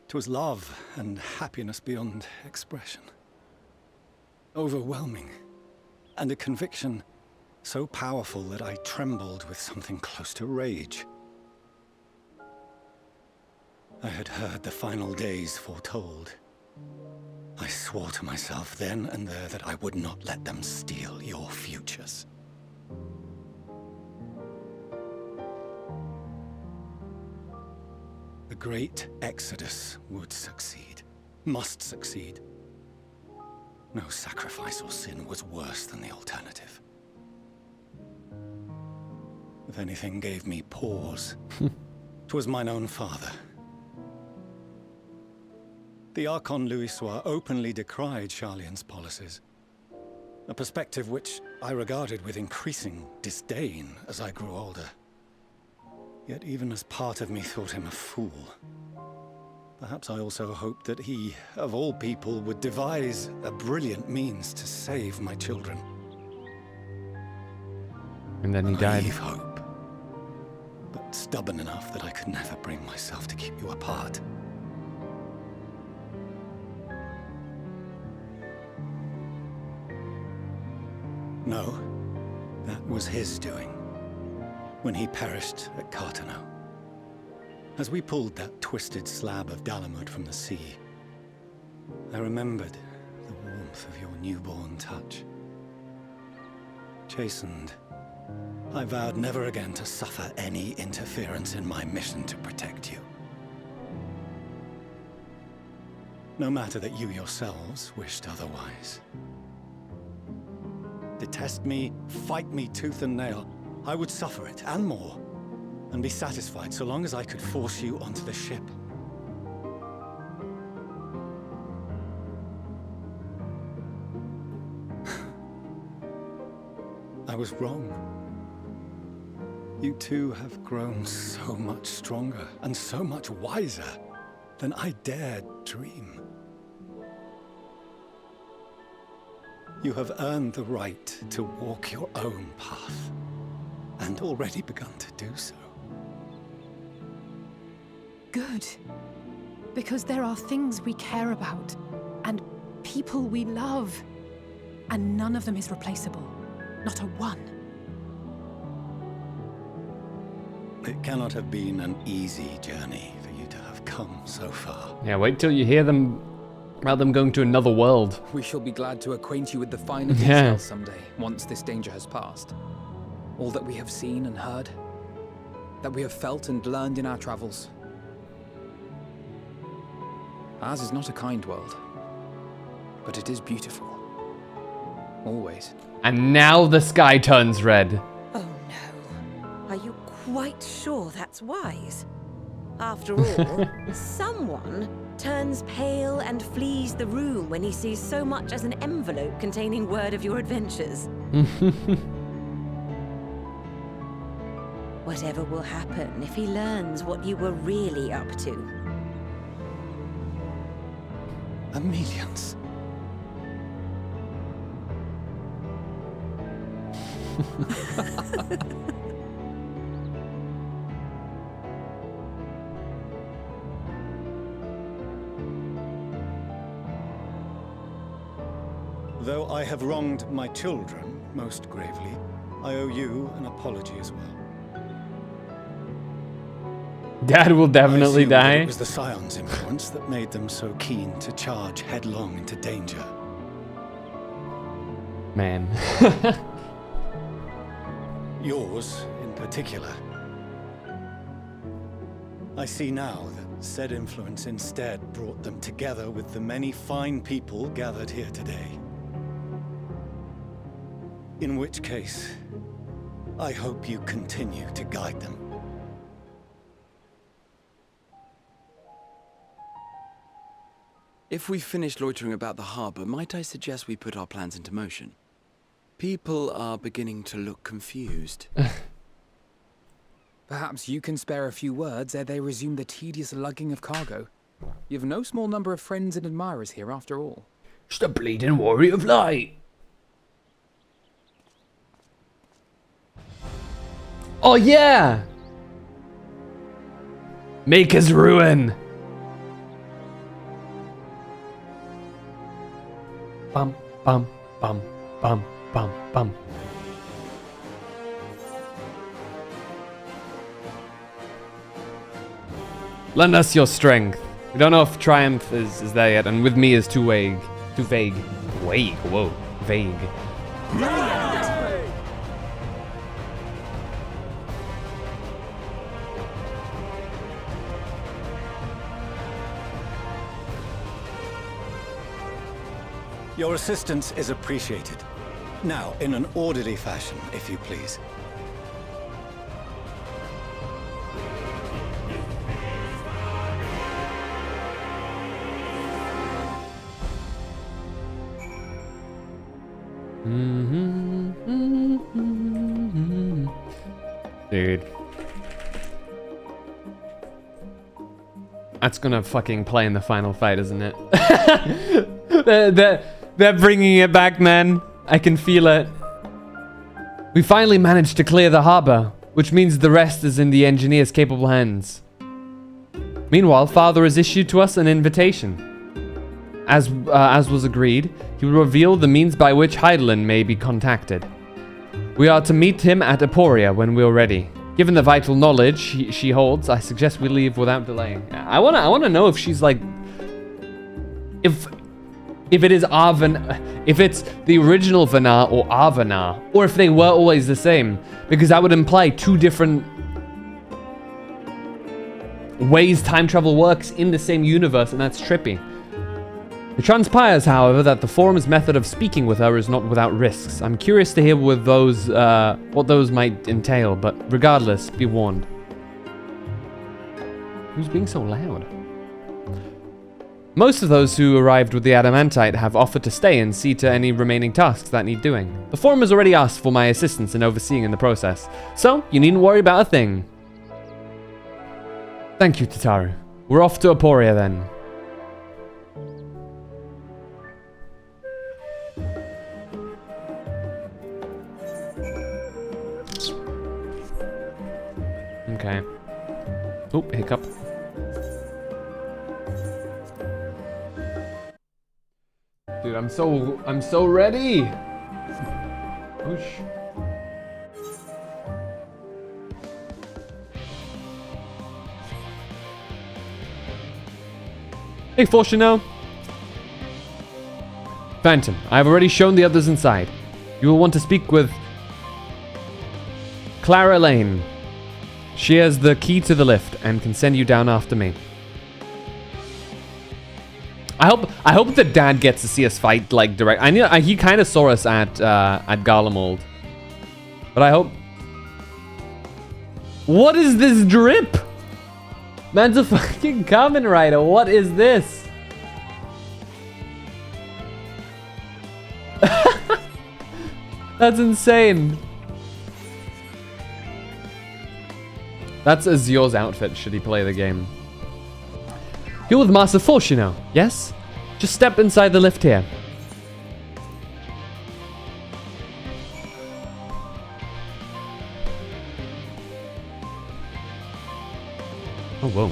'Twas love and happiness beyond expression. Overwhelming, and a conviction so powerful that I trembled with something close to rage. I had heard the final days foretold. I swore to myself then and there that I would not let them steal your futures. The great exodus would succeed, must succeed. No sacrifice or sin was worse than the alternative. If anything gave me pause, 'twas mine own father. The Archon Louisoix openly decried Charlian's policies, a perspective which I regarded with increasing disdain as I grew older. Yet even as part of me thought him a fool, perhaps I also hoped that he, of all people, would devise a brilliant means to save my children. And then he died. Naive hope, but stubborn enough that I could never bring myself to keep you apart. No, that was his doing, when he perished at Carteneau. As we pulled that twisted slab of Dalamud from the sea, I remembered the warmth of your newborn touch. Chastened, I vowed never again to suffer any interference in my mission to protect you. No matter that you yourselves wished otherwise. Detest me, fight me tooth and nail, I would suffer it, and more, and be satisfied so long as I could force you onto the ship. I was wrong. You two have grown so much stronger and so much wiser than I dared dream. You have earned the right to walk your own path, and already begun to do so. Good. Because there are things we care about, and people we love, and none of them is replaceable. Not a one. It cannot have been an easy journey for you to have come so far. Yeah, wait till you hear them about them going to another world. We shall be glad to acquaint you with the finer details someday, once this danger has passed. All that we have seen and heard, that we have felt and learned in our travels. Ours is not a kind world, but it is beautiful. Always. And now the sky turns red. Oh no. Are you quite sure that's wise? After all, someone turns pale and flees the room when he sees so much as an envelope containing word of your adventures. Whatever will happen if he learns what you were really up to? Amelians. Though I have wronged my children most gravely, I owe you an apology as well. Dad will definitely I assume that die. it was the Scion's influence that made them so keen to charge headlong into danger. Man. Yours, in particular. I see now that said influence instead brought them together with the many fine people gathered here today. In which case, I hope you continue to guide them. If we've finished loitering about the harbor, might I suggest we put our plans into motion? People are beginning to look confused. Perhaps you can spare a few words ere they resume the tedious lugging of cargo. You've no small number of friends and admirers here after all. It's the bleeding warrior of light. Oh yeah! Maker's Ruin! Bum, bum, bum, bum, bum, bum. Lend us your strength. We don't know if triumph is there yet, and with me is too vague. Too vague. Vague, whoa. Vague. Your assistance is appreciated. Now, in an orderly fashion, if you please. Dude. That's gonna fucking play in the final fight, isn't it? They're bringing it back, man. I can feel it. We finally managed to clear the harbor, which means the rest is in the engineer's capable hands. Meanwhile, Father has issued to us an invitation. As was agreed, he will reveal the means by which Heidelin may be contacted. We are to meet him at Aporia when we're ready. Given the vital knowledge she holds, I suggest we leave without delay. I wanna know if she's like, if it is if it's the original Vanar or Avanar, or if they were always the same, because that would imply two different ways time travel works in the same universe, and that's trippy. It transpires, however, that the Forum's method of speaking with her is not without risks. I'm curious to hear what those might entail, but regardless, be warned. Who's being so loud? Most of those who arrived with the Adamantite have offered to stay and see to any remaining tasks that need doing. The Forum has already asked for my assistance in overseeing in the process, so you needn't worry about a thing. Thank you, Tataru. We're off to Aporia then. Okay. Oop, hiccup. Dude, I'm so ready. Whoosh. Hey, Fortuno. Phantom, I have already shown the others inside. You will want to speak with Clara Lane. She has the key to the lift and can send you down after me. I hope the dad gets to see us fight like direct. He kind of saw us at Garlemald, but I hope. What is this drip? Man's a fucking Kamen Rider. What is this? That's insane. That's Azio's outfit should he play the game. You're with Master Fortuno, yes? Just step inside the lift here. Oh, whoa.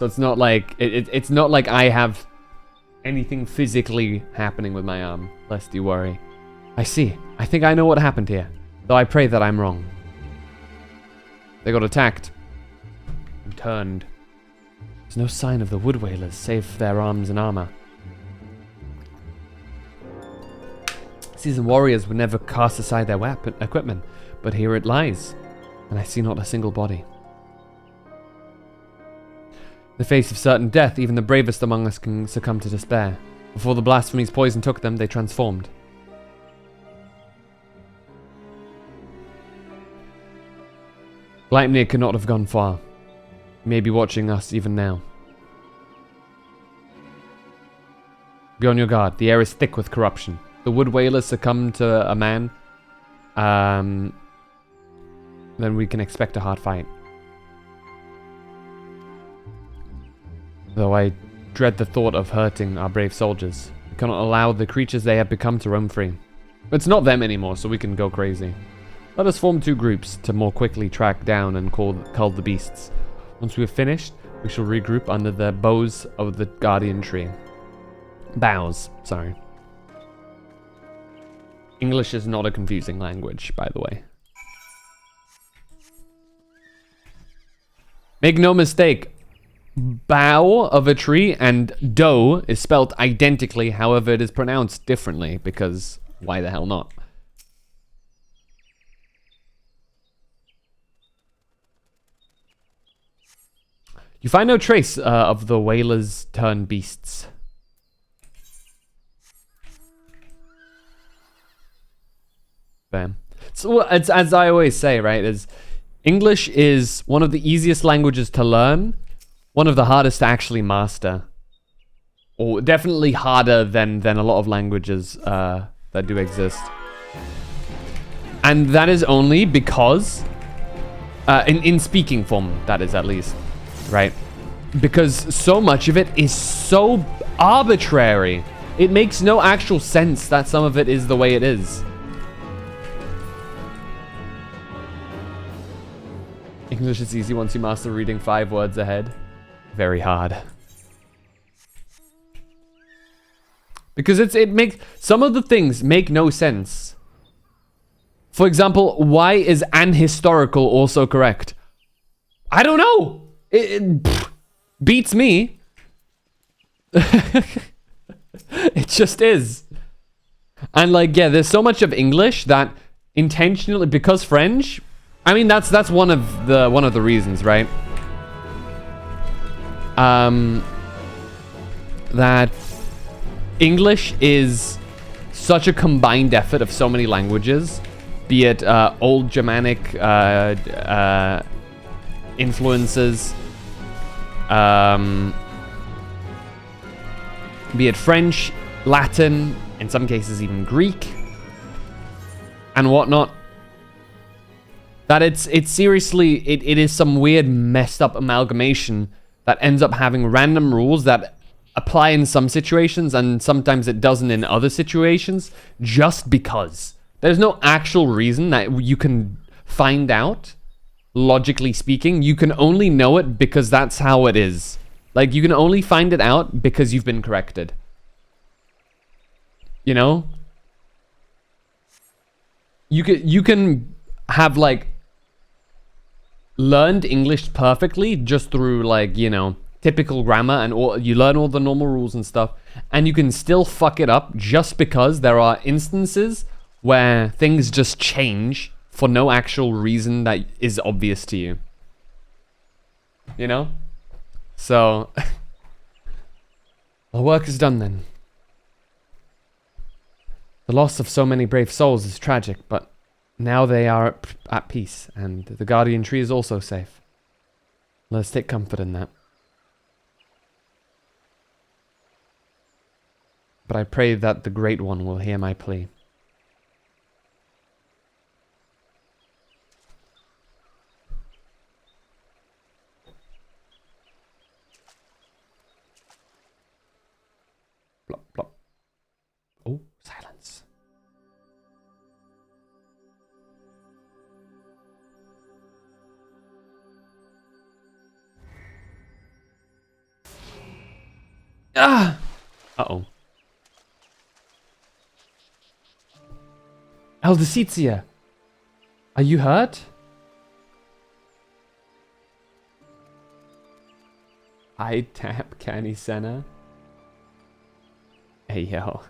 So it's not like it's not like I have anything physically happening with my arm, lest you worry. I see. I think I know what happened here, though I pray that I'm wrong. They got attacked and turned. There's no sign of the wood whalers, save for their arms and armor. Seasoned warriors would never cast aside their equipment, but here it lies, and I see not a single body. In the face of certain death, even the bravest among us can succumb to despair. Before the blasphemy's poison took them, they transformed. Gleipnir could not have gone far. He may be watching us even now. Be on your guard. The air is thick with corruption. The wood whalers succumb to a man, then we can expect a hard fight. Though I dread the thought of hurting our brave soldiers. We cannot allow the creatures they have become to roam free. It's not them anymore, so we can go crazy. Let us form 2 groups to more quickly track down and cull the beasts. Once we have finished, we shall regroup under the boughs of the guardian tree. Boughs, sorry. English is not a confusing language, by the way. Make no mistake, bough of a tree and doe is spelled identically, however it is pronounced differently, because why the hell not? You find no trace of the whalers turned beasts. Bam. So it's, as I always say, right, is English is one of the easiest languages to learn, one of the hardest to actually master. Or definitely harder than a lot of languages that do exist. And that is only because, in speaking form, that is at least, right? Because so much of it is so arbitrary. It makes no actual sense that some of it is the way it is. English is easy once you master reading 5 words ahead. Very hard. Because it makes... Some of the things make no sense. For example, why is anhistorical also correct? I don't know! It beats me. It just is. And like, yeah, there's so much of English that intentionally... Because French... I mean, that's one of the reasons, right? That English is such a combined effort of so many languages, be it old Germanic influences, be it French, Latin, in some cases even Greek, and whatnot. That it's seriously, it is some weird messed up amalgamation that ends up having random rules that apply in some situations and sometimes it doesn't in other situations, just because. There's no actual reason that you can find out, logically speaking. You can only know it because that's how it is. Like, you can only find it out because you've been corrected. You know? You can have, like, learned English perfectly just through, like, you know, typical grammar and all, you learn all the normal rules and stuff, and you can still fuck it up just because there are instances where things just change for no actual reason that is obvious to you. You know? So, the work is done then. The loss of so many brave souls is tragic, but now they are at peace, and the guardian tree is also safe. Let's take comfort in that. But I pray that the Great One will hear my plea. Plop, plop. Oh, silence. Ah! Uh-oh. Eldecitia, are you hurt? I tap Canny Senna. Hey, yo.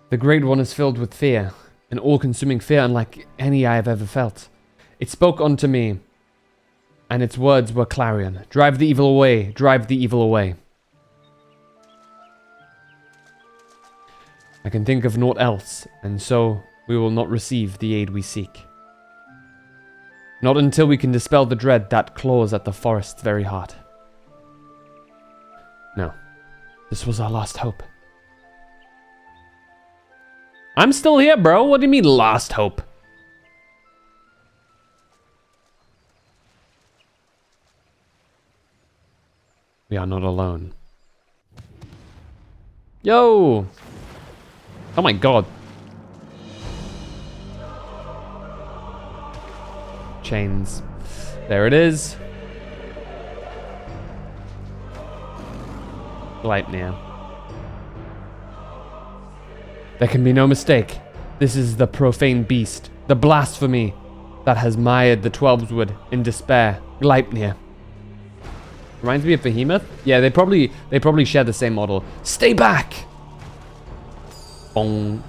The Great One is filled with fear, an all-consuming fear unlike any I have ever felt. It spoke unto me, and its words were clarion. Drive the evil away, drive the evil away. I can think of naught else, and so we will not receive the aid we seek. Not until we can dispel the dread that claws at the forest's very heart. No, this was our last hope. I'm still here, bro. What do you mean, last hope? We are not alone. Yo! Oh my god. Chains. There it is. Gleipnir. There can be no mistake. This is the profane beast, the blasphemy that has mired the Twelveswood in despair. Gleipnir. Reminds me of Behemoth. Yeah, they probably share the same model. Stay back! Bong.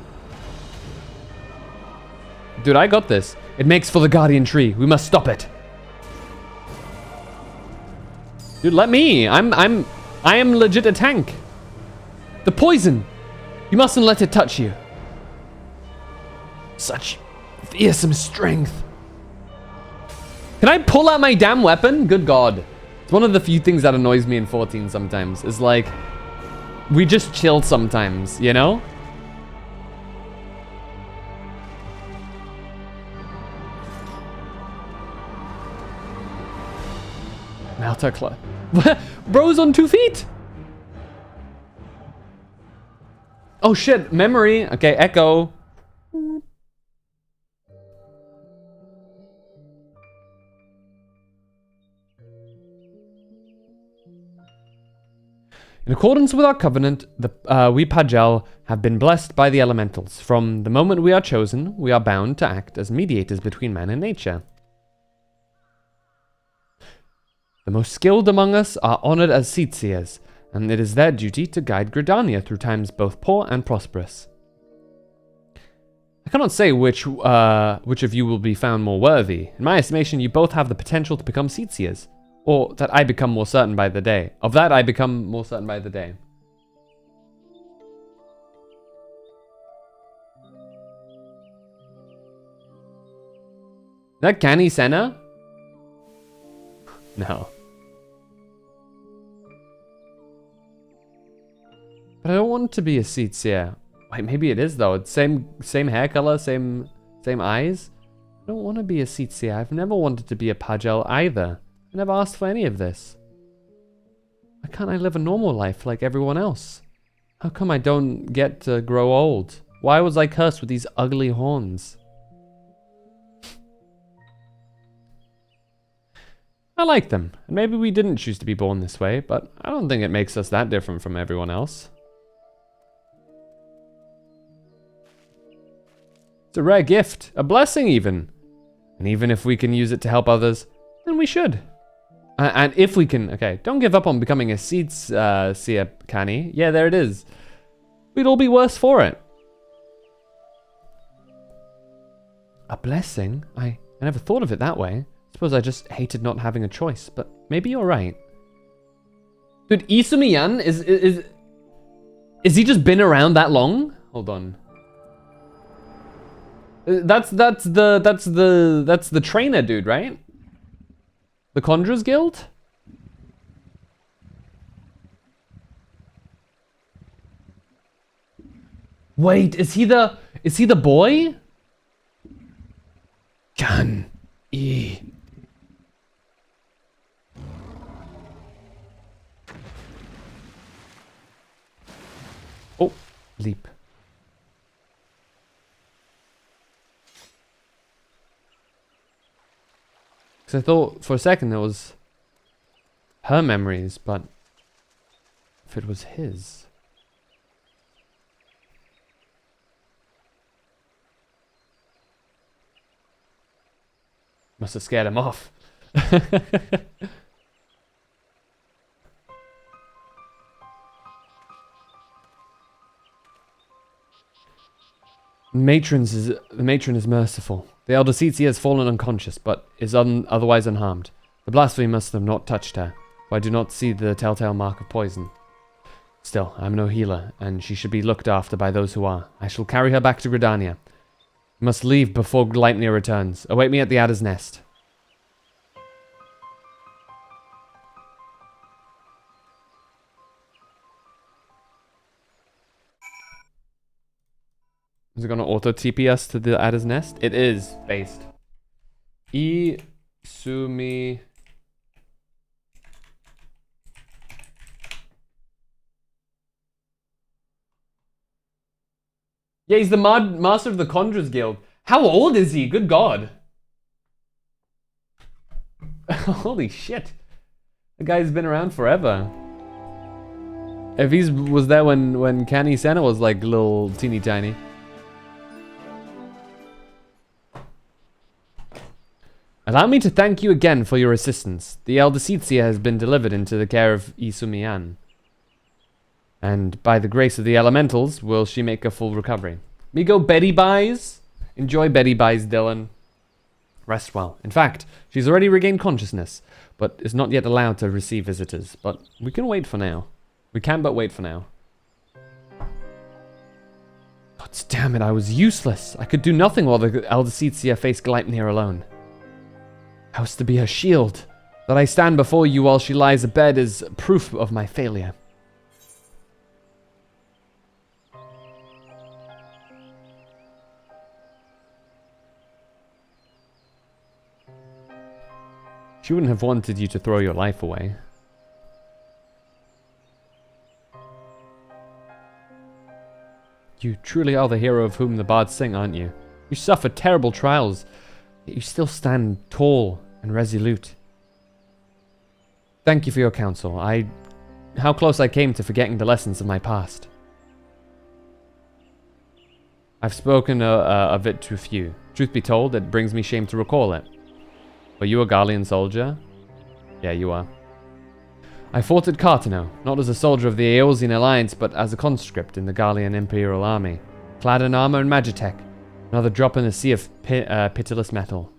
Dude, I got this. It makes for the Guardian Tree. We must stop it. Dude, let me. I am legit a tank. The poison. You mustn't let it touch you. Such fearsome strength. Can I pull out my damn weapon? Good God. It's one of the few things that annoys me in 14 sometimes. Is like, we just chill sometimes, you know? Melter. Bro's on 2 feet. Oh shit, memory. Okay, echo. In accordance with our covenant, we Pagel have been blessed by the elementals. From the moment we are chosen, we are bound to act as mediators between man and nature. The most skilled among us are honored as Seetsiers, and it is their duty to guide Gridania through times both poor and prosperous. I cannot say which of you will be found more worthy. In my estimation, you both have the potential to become Seetsiers. Or that I become more certain by the day. Of that, I become more certain by the day. Is that Canny Senna? No. But I don't want to be a Seetsier. Wait, maybe it is though. It's same hair color, same eyes. I don't want to be a Seetsier. I've never wanted to be a Pagel either. I never asked for any of this. Why can't I live a normal life like everyone else? How come I don't get to grow old? Why was I cursed with these ugly horns? I like them, and maybe we didn't choose to be born this way, but I don't think it makes us that different from everyone else. It's a rare gift, a blessing even. And even if we can use it to help others, then we should. And if we can, okay, don't give up on becoming a Seer, Canny. Yeah, there it is. We'd all be worse for it. A blessing? I never thought of it that way. Suppose I just hated not having a choice, but maybe you're right. Dude, Isumiyan is he just been around that long? Hold on. That's the trainer dude, right? The Conjurer's Guild? Wait, is he the boy? Can E. Oh, leap. So I thought for a second it was her memories, but if it was his. Must have scared him off. The matron is merciful. The elder Tsitsi has fallen unconscious, but is otherwise unharmed. The blasphemy must have not touched her, for I do not see the telltale mark of poison. Still, I am no healer, and she should be looked after by those who are. I shall carry her back to Gridania. We must leave before Gleipnir returns. Await me at the Adder's Nest. Is it going to auto TP us to the Adder's Nest? It is based. Isumi. Yeah, he's the master of the Conjurers Guild. How old is he? Good God. Holy shit. The guy's been around forever. If he was there when Canny Senna was like little teeny tiny. Allow me to thank you again for your assistance. The elder Tsitsia has been delivered into the care of Isumian. And by the grace of the elementals, will she make a full recovery. Me go Betty Buys. Enjoy Betty Buys, Dylan. Rest well. In fact, she's already regained consciousness, but is not yet allowed to receive visitors. But we can wait for now. We can but wait for now. God damn it, I was useless. I could do nothing while the elder Tsitsia faced Gleipnir alone. I was to be her shield. That I stand before you while she lies abed is proof of my failure. She wouldn't have wanted you to throw your life away. You truly are the hero of whom the bards sing, aren't you? You suffered terrible trials, yet you still stand tall and resolute. Thank you for your counsel. How close I came to forgetting the lessons of my past. I've spoken of it to a few. Truth be told, it brings me shame to recall it. Were you a Garlean soldier? Yeah, you are. I fought at Cartano, not as a soldier of the Eosian Alliance, but as a conscript in the Garlean Imperial Army, clad in armor and magitech, another drop in the sea of pitiless metal.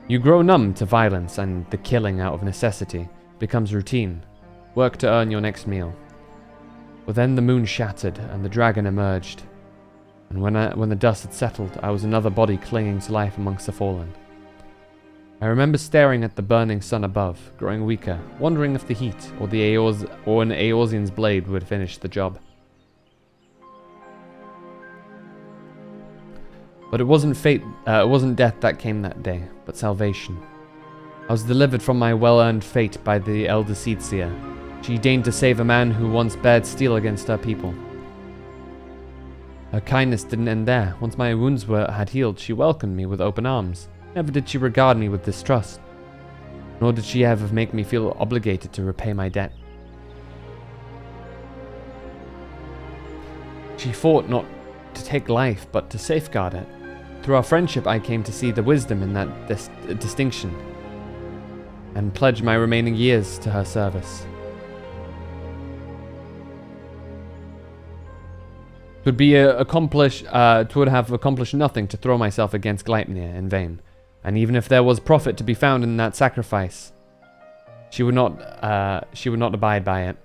You grow numb to violence, and the killing out of necessity becomes routine. Work to earn your next meal. But then the moon shattered, and the dragon emerged. And when the dust had settled, I was another body clinging to life amongst the fallen. I remember staring at the burning sun above, growing weaker, wondering if the heat or an Eorzean's blade would finish the job. But it wasn't fate. It wasn't death that came that day, but salvation. I was delivered from my well-earned fate by the elder Tsitsia. She deigned to save a man who once bared steel against her people. Her kindness didn't end there. Once my wounds had healed, she welcomed me with open arms. Never did she regard me with distrust, nor did she ever make me feel obligated to repay my debt. She fought not to take life, but to safeguard it. Through our friendship, I came to see the wisdom in that distinction, and pledged my remaining years to her service. It would have accomplished nothing to throw myself against Gleipnir in vain, and even if there was profit to be found in that sacrifice, she would not abide by it.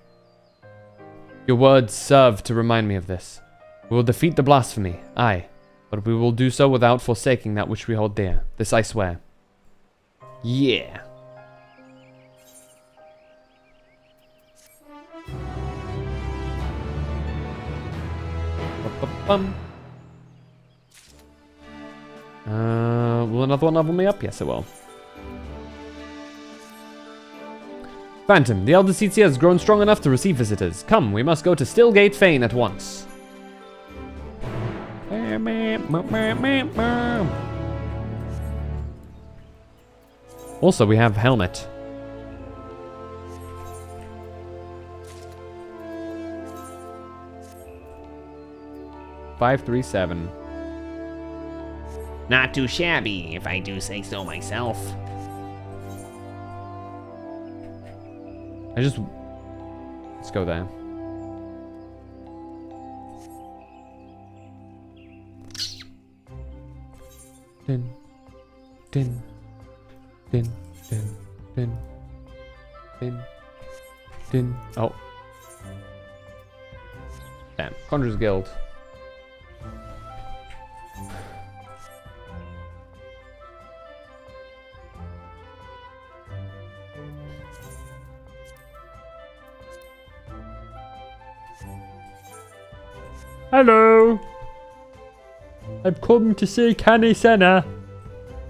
Your words serve to remind me of this. We will defeat the blasphemy, aye, but we will do so without forsaking that which we hold dear. This I swear. Yeah. Will another one level me up? Yes, it will. Phantom, the elder Tsitsia has grown strong enough to receive visitors. Come, we must go to Stillgate Fane at once. Also, we have helmet. $537. Not too shabby, if I do say so myself. Let's go there. Din, din, din, din, din, din, din. Oh. Damn. Conjurer's Guild. Hello! I've come to see Canny Senna.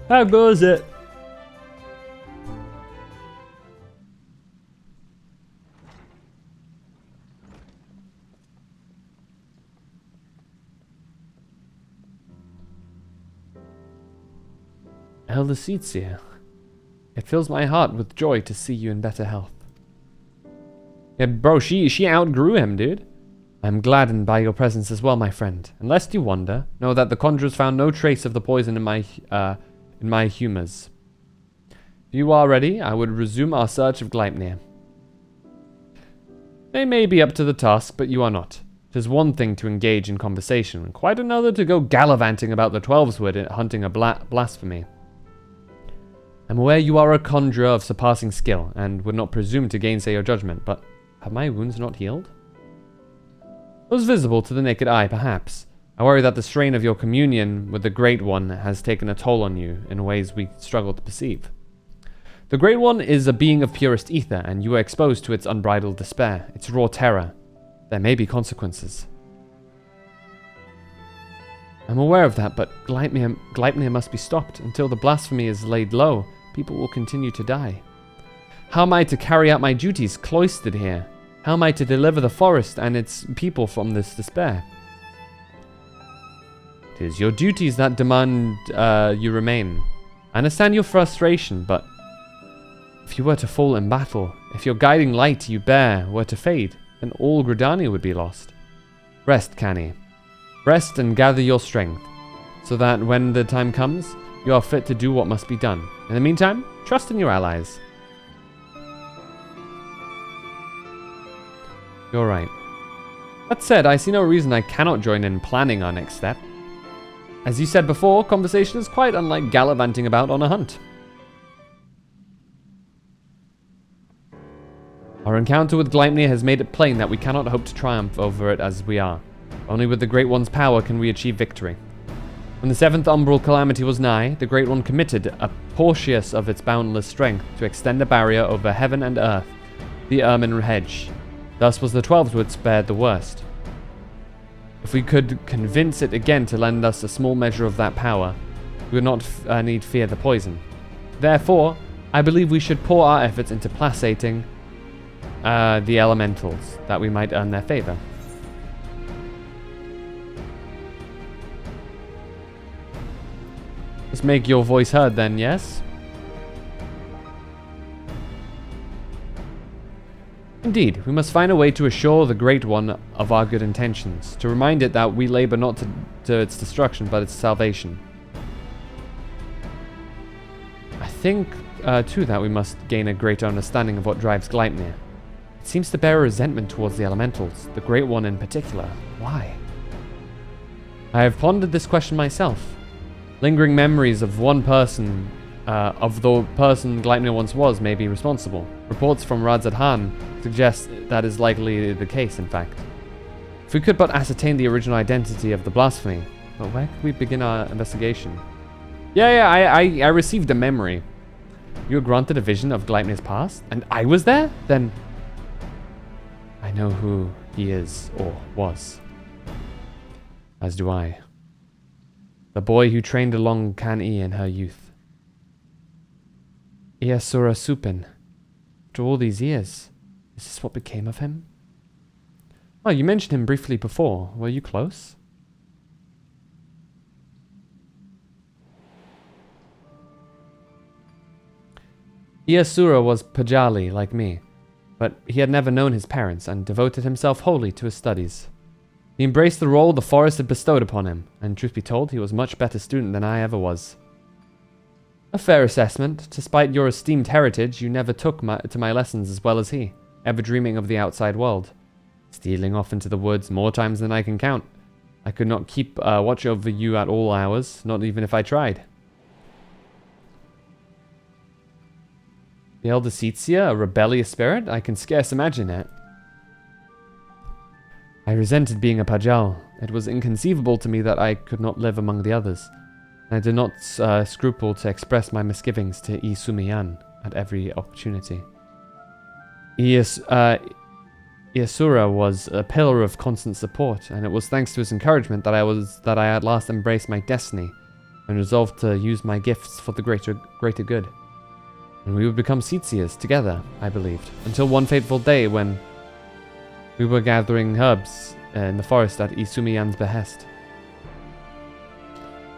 How goes it? Elder Seatsia, it fills my heart with joy to see you in better health. Yeah, bro, she outgrew him, dude. I'm gladdened by your presence as well, my friend. And lest you wonder, know that the conjurers found no trace of the poison in my humours. If you are ready, I would resume our search of Gleipnir. They may be up to the task, but you are not. It is one thing to engage in conversation, and quite another to go gallivanting about the Twelveswood hunting a blasphemy. I'm aware you are a conjurer of surpassing skill, and would not presume to gainsay your judgment, but have my wounds not healed? Those visible to the naked eye, perhaps. I worry that the strain of your communion with the Great One has taken a toll on you in ways we struggle to perceive. The Great One is a being of purest ether, and you are exposed to its unbridled despair, its raw terror. There may be consequences. I'm aware of that, but Gleipnir must be stopped. Until the blasphemy is laid low, people will continue to die. How am I to carry out my duties cloistered here? How am I to deliver the forest and its people from this despair? It is your duties that demand you remain. I understand your frustration, but if you were to fall in battle, if your guiding light you bear were to fade, then all Gridania would be lost. Rest, Canny. Rest and gather your strength, so that when the time comes, you are fit to do what must be done. In the meantime, trust in your allies. You're right. That said, I see no reason I cannot join in planning our next step. As you said before, conversation is quite unlike gallivanting about on a hunt. Our encounter with Gleipnir has made it plain that we cannot hope to triumph over it as we are. Only with the Great One's power can we achieve victory. When the seventh umbral calamity was nigh, the Great One committed a portius of its boundless strength to extend a barrier over heaven and earth, the Ermin Hedge. Thus was the Twelveswood spared the worst. If we could convince it again to lend us a small measure of that power, we would not need fear the poison. Therefore, I believe we should pour our efforts into placating the elementals, that we might earn their favor. Let's make your voice heard then, yes? Indeed, we must find a way to assure the Great One of our good intentions, to remind it that we labor not to its destruction, but its salvation. I think, too, that we must gain a greater understanding of what drives Gleipnir. It seems to bear a resentment towards the elementals, the Great One in particular. Why? I have pondered this question myself. Lingering memories of one person, of the person Gleipnir once was, may be responsible. Reports from Radzad Han suggest that is likely the case, in fact. If we could but ascertain the original identity of the blasphemy, but where could we begin our investigation? I received a memory. You were granted a vision of Gleipnir's past, and I was there? Then I know who he is, or was. As do I. The boy who trained along Kan-E in her youth. Iasura Supin. After all these years, is this what became of him? Oh, you mentioned him briefly before. Were you close? Iasura was Pajali like me, but he had never known his parents and devoted himself wholly to his studies. He embraced the role the forest had bestowed upon him, and truth be told, he was a much better student than I ever was. A fair assessment. Despite your esteemed heritage, you never took to my lessons as well as he, ever dreaming of the outside world. Stealing off into the woods more times than I can count. I could not keep watch over you at all hours, not even if I tried. The elder Seatsia, a rebellious spirit? I can scarce imagine it. I resented being a Pajal. It was inconceivable to me that I could not live among the others. I did not scruple to express my misgivings to Isumiyan at every opportunity. Iasura was a pillar of constant support, and it was thanks to his encouragement that I at last embraced my destiny and resolved to use my gifts for the greater good. And we would become Seatsias together, I believed, until one fateful day when we were gathering herbs in the forest at Isumiyan's behest.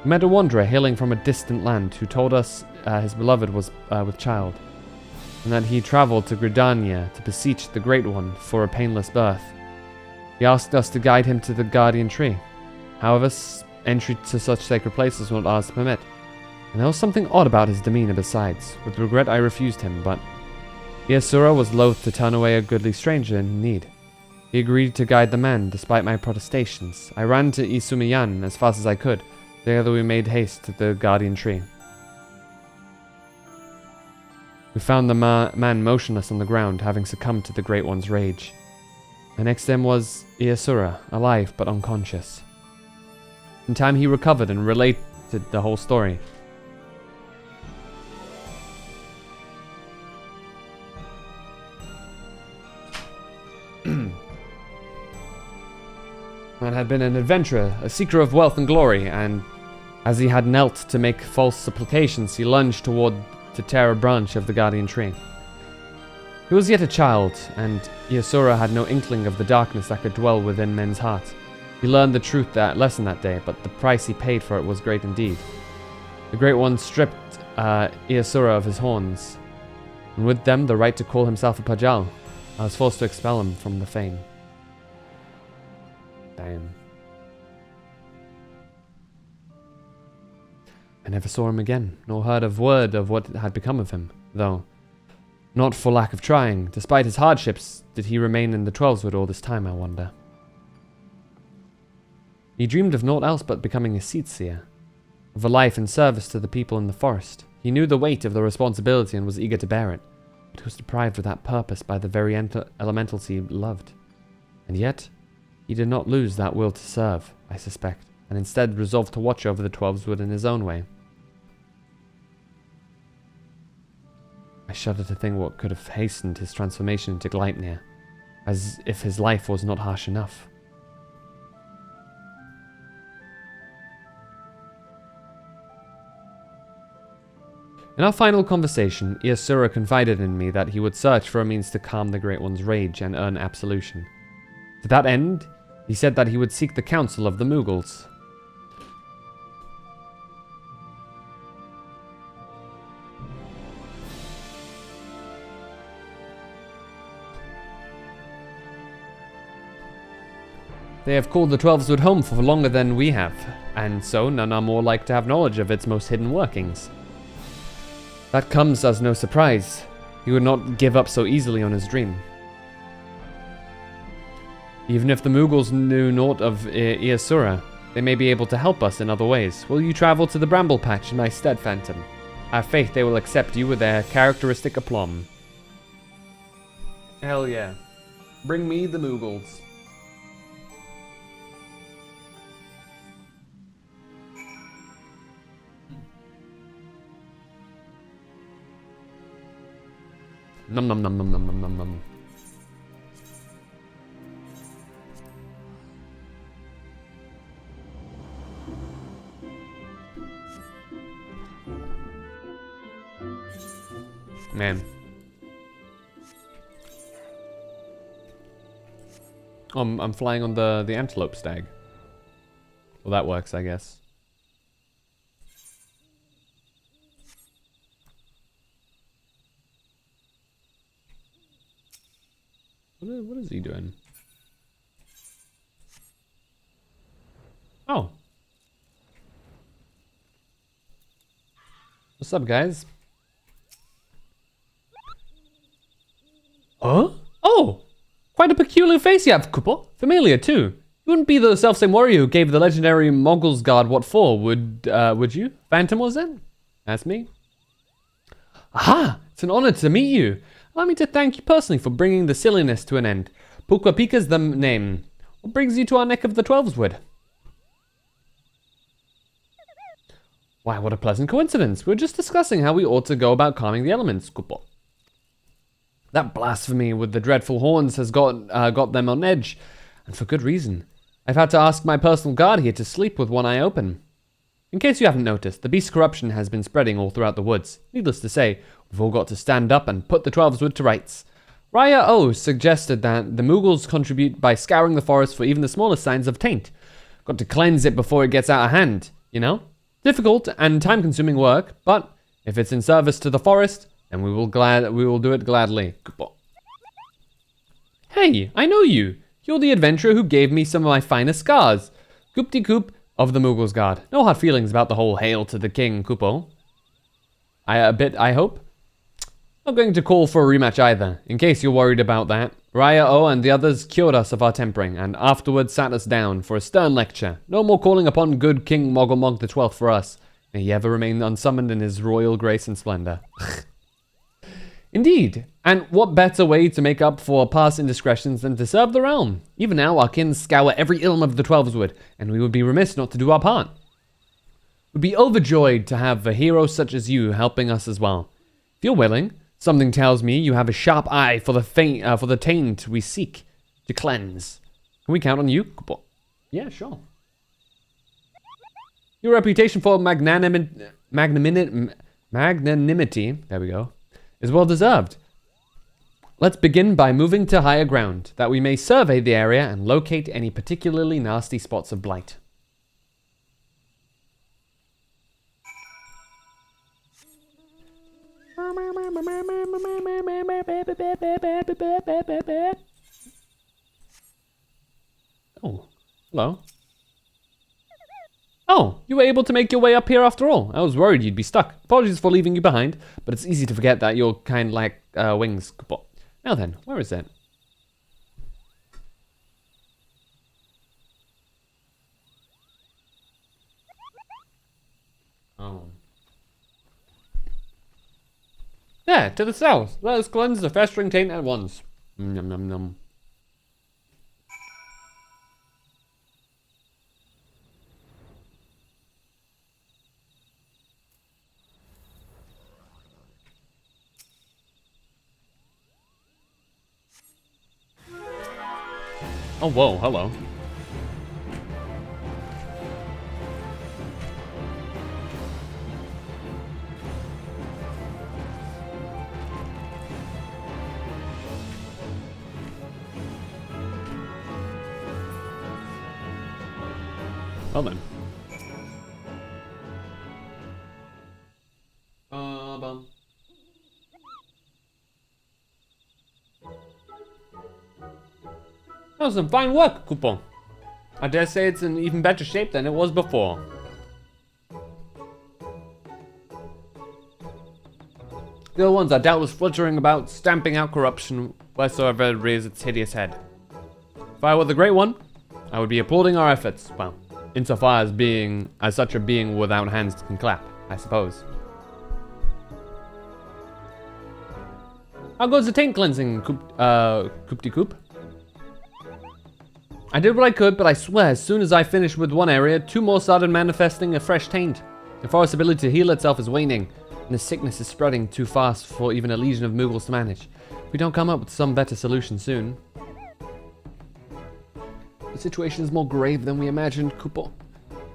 We met a wanderer hailing from a distant land who told us his beloved was with child, and that he travelled to Gridania to beseech the Great One for a painless birth. He asked us to guide him to the guardian tree. However, entry to such sacred places was not ours to permit, and there was something odd about his demeanour besides. With regret I refused him, but Iasura was loath to turn away a goodly stranger in need. He agreed to guide the man, despite my protestations. I ran to Isumiyan as fast as I could. Together we made haste to the guardian tree. We found the man motionless on the ground, having succumbed to the Great One's rage. And next to him was Iasura, alive but unconscious. In time he recovered and related the whole story. Man had been an adventurer, a seeker of wealth and glory, and as he had knelt to make false supplications, he lunged toward to tear a branch of the guardian tree. He was yet a child, and Iasura had no inkling of the darkness that could dwell within men's hearts. He learned the lesson that day, but the price he paid for it was great indeed. The Great One stripped Iasura of his horns, and with them the right to call himself a Pajal. I was forced to expel him from the fane. Damn. I never saw him again, nor heard a word of what had become of him, though not for lack of trying. Despite his hardships, did he remain in the Twelveswood all this time, I wonder? He dreamed of naught else but becoming a Seatsia, of a life in service to the people in the forest. He knew the weight of the responsibility and was eager to bear it, but he was deprived of that purpose by the very elementals he loved. And yet, he did not lose that will to serve, I suspect, and instead resolved to watch over the Twelveswood in his own way. I shudder to think what could have hastened his transformation into Gleipnir, as if his life was not harsh enough. In our final conversation, Iasura confided in me that he would search for a means to calm the Great One's rage and earn absolution. To that end, he said that he would seek the counsel of the Mughals. They have called the Twelveswood home for longer than we have, and so none are more like to have knowledge of its most hidden workings. That comes as no surprise. He would not give up so easily on his dream. Even if the Mughals knew naught of Iasura, they may be able to help us in other ways. Will you travel to the Bramble Patch in my stead, Phantom? I have faith they will accept you with their characteristic aplomb. Hell yeah. Bring me the Mughals. Num num num num num num num num. Man. I'm flying on the antelope stag. Well, that works, I guess. you doing? Oh. What's up, guys? Huh? Oh! Quite a peculiar face you have, Cooper. Familiar, too. You wouldn't be the selfsame warrior who gave the legendary Moggle's Guard what for, would you? Phantom, was it? That's me. Aha! It's an honor to meet you. Allow me to thank you personally for bringing the silliness to an end. Pukwa Pika's the name. What brings you to our neck of the Twelveswood? Why, what a pleasant coincidence. We were just discussing how we ought to go about calming the elements, Cooper. That blasphemy with the dreadful horns has got them on edge, and for good reason. I've had to ask my personal guard here to sleep with one eye open. In case you haven't noticed, the beast's corruption has been spreading all throughout the woods. Needless to say, we've all got to stand up and put the Twelveswood to rights. Raya O suggested that the Moogles contribute by scouring the forest for even the smallest signs of taint. Got to cleanse it before it gets out of hand, you know? Difficult and time-consuming work, but if it's in service to the forest, then we will do it gladly. Hey, I know you. You're the adventurer who gave me some of my finest scars. Goopty Coop of the Moogles Guard. No hard feelings about the whole hail to the king, Koopo. I hope. Not going to call for a rematch either, in case you're worried about that. Raya O and the others cured us of our tempering, and afterwards sat us down for a stern lecture. No more calling upon good King Mogglemog the 12th for us. May he ever remain unsummoned in his royal grace and splendor. Indeed, and what better way to make up for past indiscretions than to serve the realm? Even now, our kin scour every ilm of the Twelveswood, and we would be remiss not to do our part. We'd be overjoyed to have a hero such as you helping us as well. If you're willing, something tells me you have a sharp eye for the taint we seek to cleanse. Can we count on you? Yeah, sure. Your reputation for magnanimity, there we go, is well deserved. Let's begin by moving to higher ground, that we may survey the area and locate any particularly nasty spots of blight. Oh, hello. Oh, you were able to make your way up here after all. I was worried you'd be stuck. Apologies for leaving you behind, but it's easy to forget that you're kind like wings. Now then, where is it? Oh. There, to the south. Let us cleanse the festering taint at once. Nom nom nom. Oh, whoa, hello. Well then. Bum. That was some fine work, Coupon. I dare say it's in even better shape than it was before. The other ones I doubt was fluttering about, stamping out corruption wheresoever it rears its hideous head. If I were the Great One, I would be applauding our efforts. Well, insofar as being as such a being without hands can clap, I suppose. How goes the taint cleansing, Coop-de-Coop? I did what I could, but I swear, as soon as I finished with one area, two more started manifesting a fresh taint. The forest's ability to heal itself is waning, and the sickness is spreading too fast for even a legion of Moogles to manage. If we don't come up with some better solution soon. The situation is more grave than we imagined, Cooper.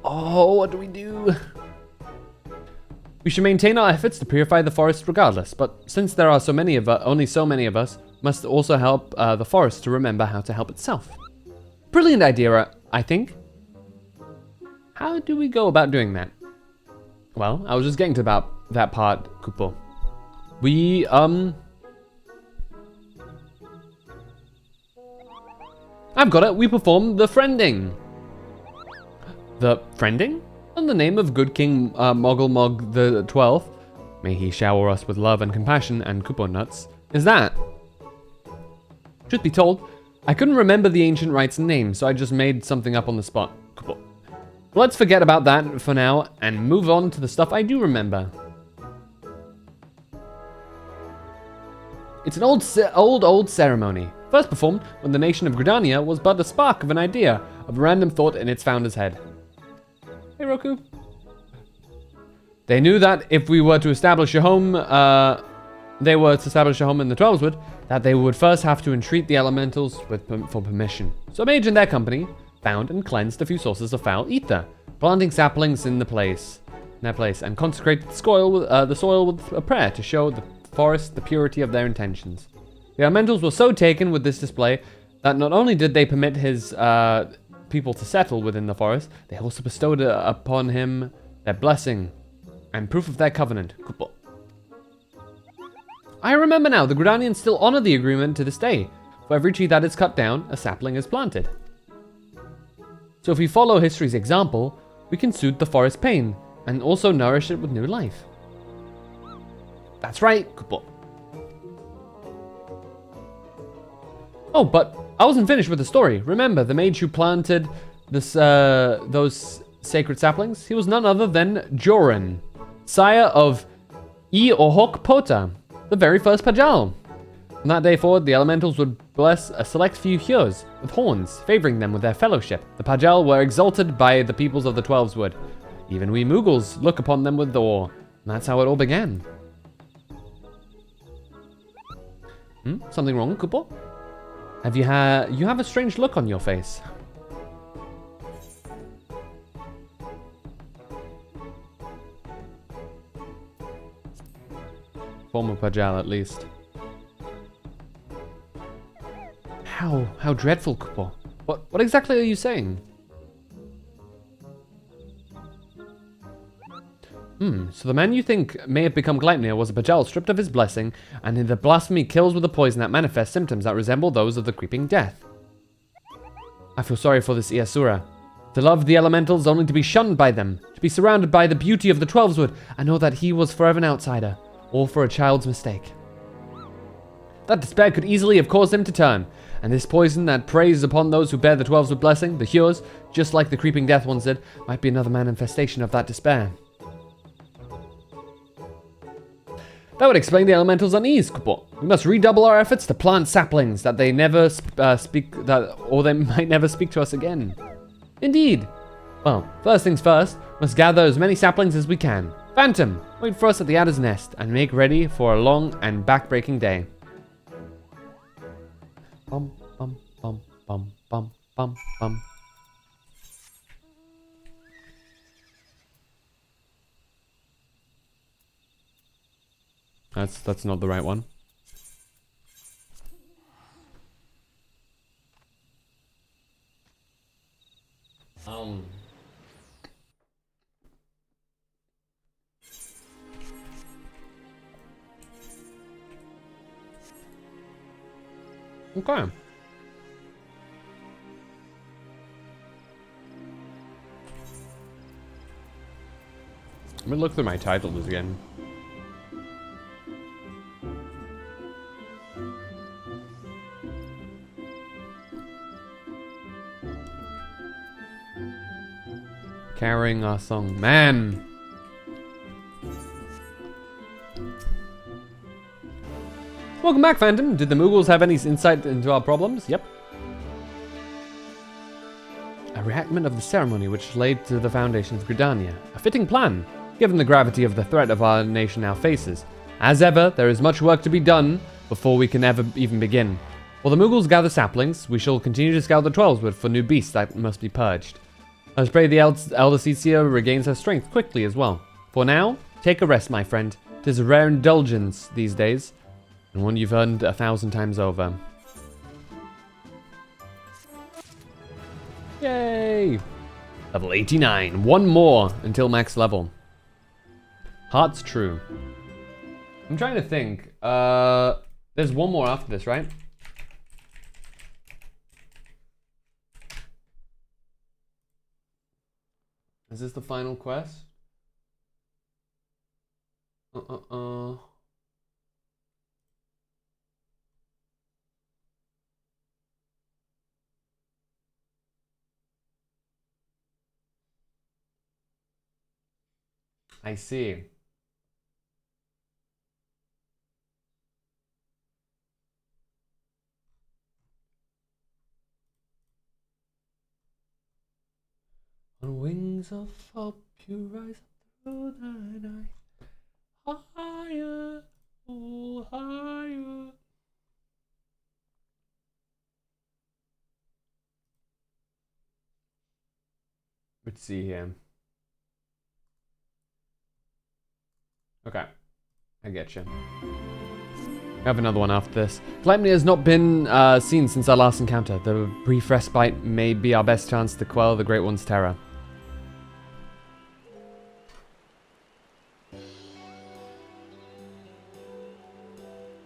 Oh, what do we do? We should maintain our efforts to purify the forest regardless, but since there are only so many of us, must also help the forest to remember how to help itself. Brilliant idea, I think. How do we go about doing that? Well, I was just getting to about that part, Cooper. We, I've got it. We perform the friending. The friending? In the name of good King Moggle the 12th, may he shower us with love and compassion and kupo nuts, is that. Truth be told, I couldn't remember the ancient rites and names, so I just made something up on the spot. Kupo. Let's forget about that for now and move on to the stuff I do remember. It's an old ceremony, first performed when the nation of Gridania was but a spark of an idea, of a random thought in its founder's head. Hey, Roku. They knew that if we were to establish a home, they were to establish a home in the Twelveswood, that they would first have to entreat the elementals for permission. So a mage and their company found and cleansed a few sources of foul ether, planting saplings in their place, and consecrated the soil with a prayer to show the forest the purity of their intentions. The elementals were so taken with this display that not only did they permit his people to settle within the forest, they also bestowed upon him their blessing and proof of their covenant. Kupo. I remember now, the Gridanians still honor the agreement to this day. For every tree that is cut down, a sapling is planted. So if we follow history's example, we can soothe the forest pain and also nourish it with new life. That's right, Kupo. Oh, but I wasn't finished with the story. Remember, the mage who planted those sacred saplings? He was none other than Joran, sire of Ohok Pota, the very first Pajal. From that day forward, the elementals would bless a select few Hyurs with horns, favoring them with their fellowship. The Pajal were exalted by the peoples of the Twelveswood. Even we Moogles look upon them with awe. And that's how it all began. Something wrong, Kupo? You have a strange look on your face. Former Pajal, at least. How dreadful, Kupo. What exactly are you saying? So the man you think may have become Gleipnir was a Pajal stripped of his blessing, and the blasphemy kills with a poison that manifests symptoms that resemble those of the creeping death. I feel sorry for this Iasura. To love the elementals only to be shunned by them, to be surrounded by the beauty of the Twelveswood, and know that he was forever an outsider, all for a child's mistake. That despair could easily have caused him to turn, and this poison that preys upon those who bear the Twelveswood blessing, the Hyurs, just like the creeping death ones did, might be another manifestation of that despair. That would explain the elemental's unease, Kupo. We must redouble our efforts to plant saplings that they never or they might never speak to us again. Indeed. Well, first things first, we must gather as many saplings as we can. Phantom, wait for us at the Adder's Nest and make ready for a long and back-breaking day. Bum bum bum bum bum bum bum. That's not the right one. Okay. Let me look through my titles again. Carrying our song. Man! Welcome back, Phantom. Did the Moogles have any insight into our problems? Yep. A reenactment of the ceremony which laid to the foundations of Gridania. A fitting plan, given the gravity of the threat of our nation now faces. As ever, there is much work to be done before we can ever even begin. While the Moogles gather saplings, we shall continue to scout the Twelveswood for new beasts that must be purged. Let's pray the Elder Cecia regains her strength quickly as well. For now, take a rest, my friend. 'Tis a rare indulgence these days, and one you've earned 1,000 times over. Yay! Level 89. One more until max level. Heart's true. I'm trying to think. There's one more after this, right? Is this the final quest? I see. On wings of hope you rise through the night. Higher, oh higher. Let's see here. Okay, I get you. I have another one after this. Calamity has not been seen since our last encounter. The brief respite may be our best chance to quell the Great One's terror.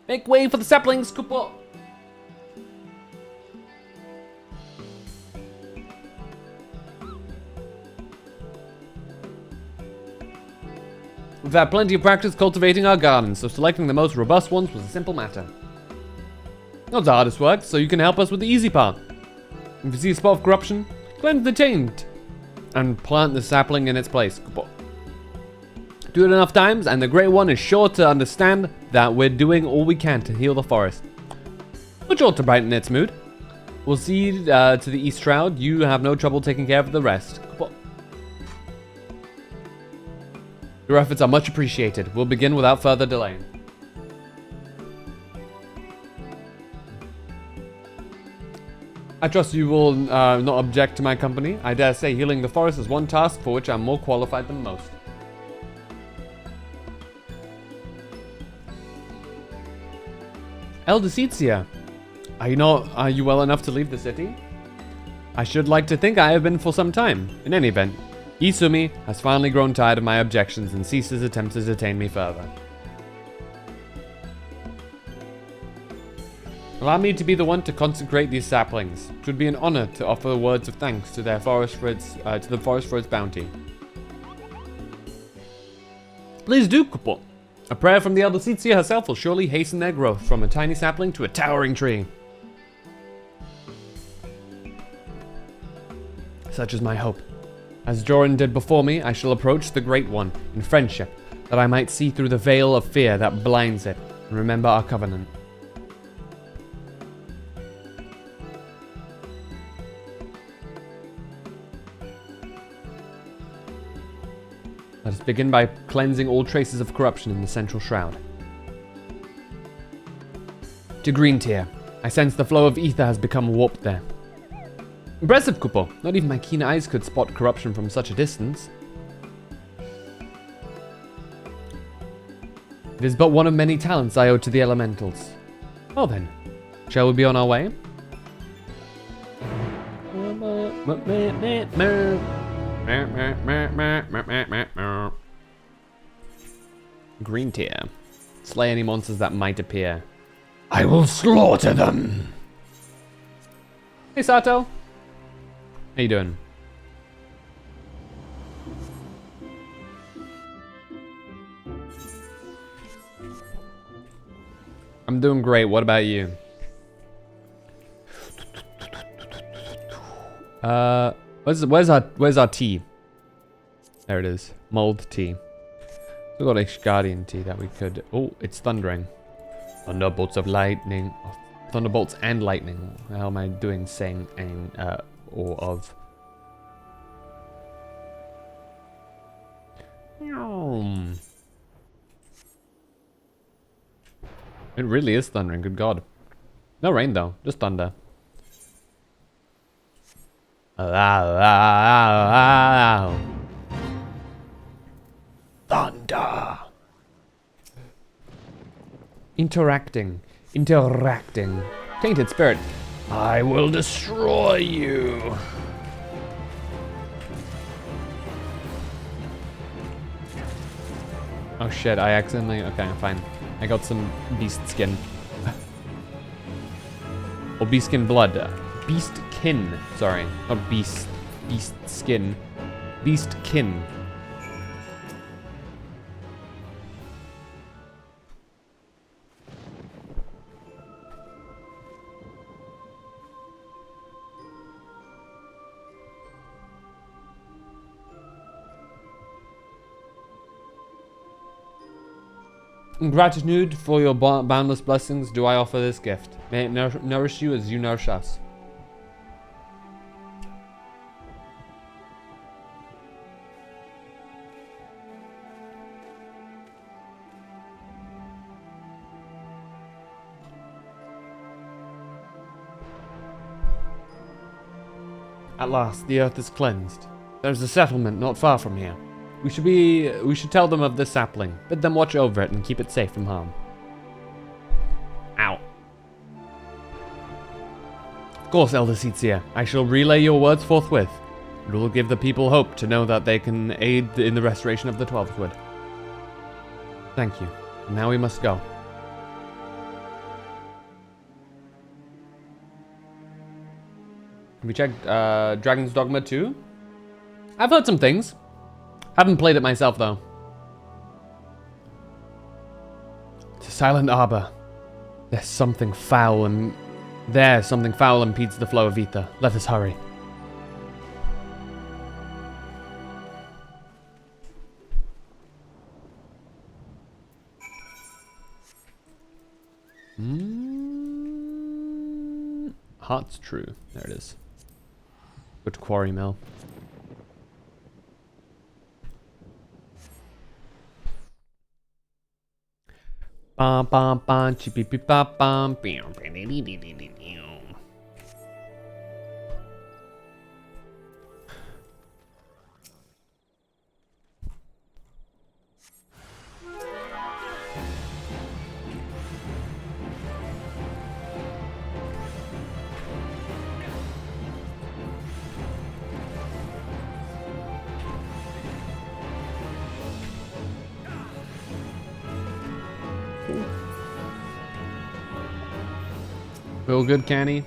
Make way for the saplings, Kupo! We've had plenty of practice cultivating our gardens, so selecting the most robust ones was a simple matter. Not the hardest work, so you can help us with the easy part. If you see a spot of corruption, cleanse the taint and plant the sapling in its place. Do it enough times, and the Great One is sure to understand that we're doing all we can to heal the forest. Which ought to brighten its mood. We'll see to the East Shroud. You have no trouble taking care of the rest. Your efforts are much appreciated. We'll begin without further delay. I trust you will not object to my company. I dare say healing the forest is one task for which I'm more qualified than most. Elder Seetsia, are you well enough to leave the city? I should like to think I have been for some time. In any event, Isumi has finally grown tired of my objections and ceased his attempts to detain me further. Allow me to be the one to consecrate these saplings. It would be an honor to offer words of thanks to the forest for its bounty. Please do, Kupo. A prayer from the Elder Seetsia herself will surely hasten their growth from a tiny sapling to a towering tree. Such is my hope. As Joran did before me, I shall approach the Great One in friendship, that I might see through the veil of fear that blinds it, and remember our covenant. Let us begin by cleansing all traces of corruption in the central shroud. To Green Tier. I sense the flow of ether has become warped there. Impressive, Kupo. Not even my keen eyes could spot corruption from such a distance. It is but one of many talents I owe to the elementals. Well then, shall we be on our way? Green Tier. Slay any monsters that might appear. I will slaughter them. Hey Sato. How you doing? I'm doing great. What about you? Where's our tea? There it is. Mulled tea. We've got a Guardian tea that we could. Oh, it's thundering. Thunderbolts of lightning. Oh, thunderbolts and lightning. How am I doing saying and or of? It really is thundering. Good God. No rain though. Just thunder. Thunder. Interacting. Tainted spirit. I will destroy you. Oh shit, I accidentally... Okay, fine. I got some beast skin. Or beast skin blood. Beast kin. Sorry. Not beast. Beast skin. Beast kin. In gratitude for your boundless blessings, do I offer this gift. May it nourish you as you nourish us. At last, the earth is cleansed. There's a settlement not far from here. We should tell them of this sapling, bid them watch over it and keep it safe from harm. Ow. Of course, Elder Seatsia, I shall relay your words forthwith. It will give the people hope to know that they can aid in the restoration of the Twelfthwood. Thank you. And now we must go. Have we checked Dragon's Dogma 2? I've heard some things. Haven't played it myself though. To Silent Arbor. There's something foul impedes the flow of ether. Let us hurry. Heart's true. There it is. Good quarry mill. Bum bum bum chippy bum bum. Feel good, Canny?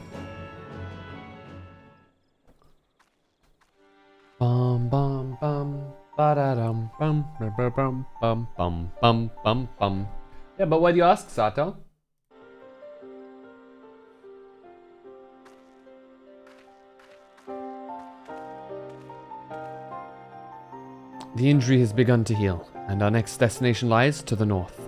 Bum bum bum ba da dum bum bum bum bum bum bum bum bum. Yeah, but why do you ask, Sato? The injury has begun to heal, and our next destination lies to the north.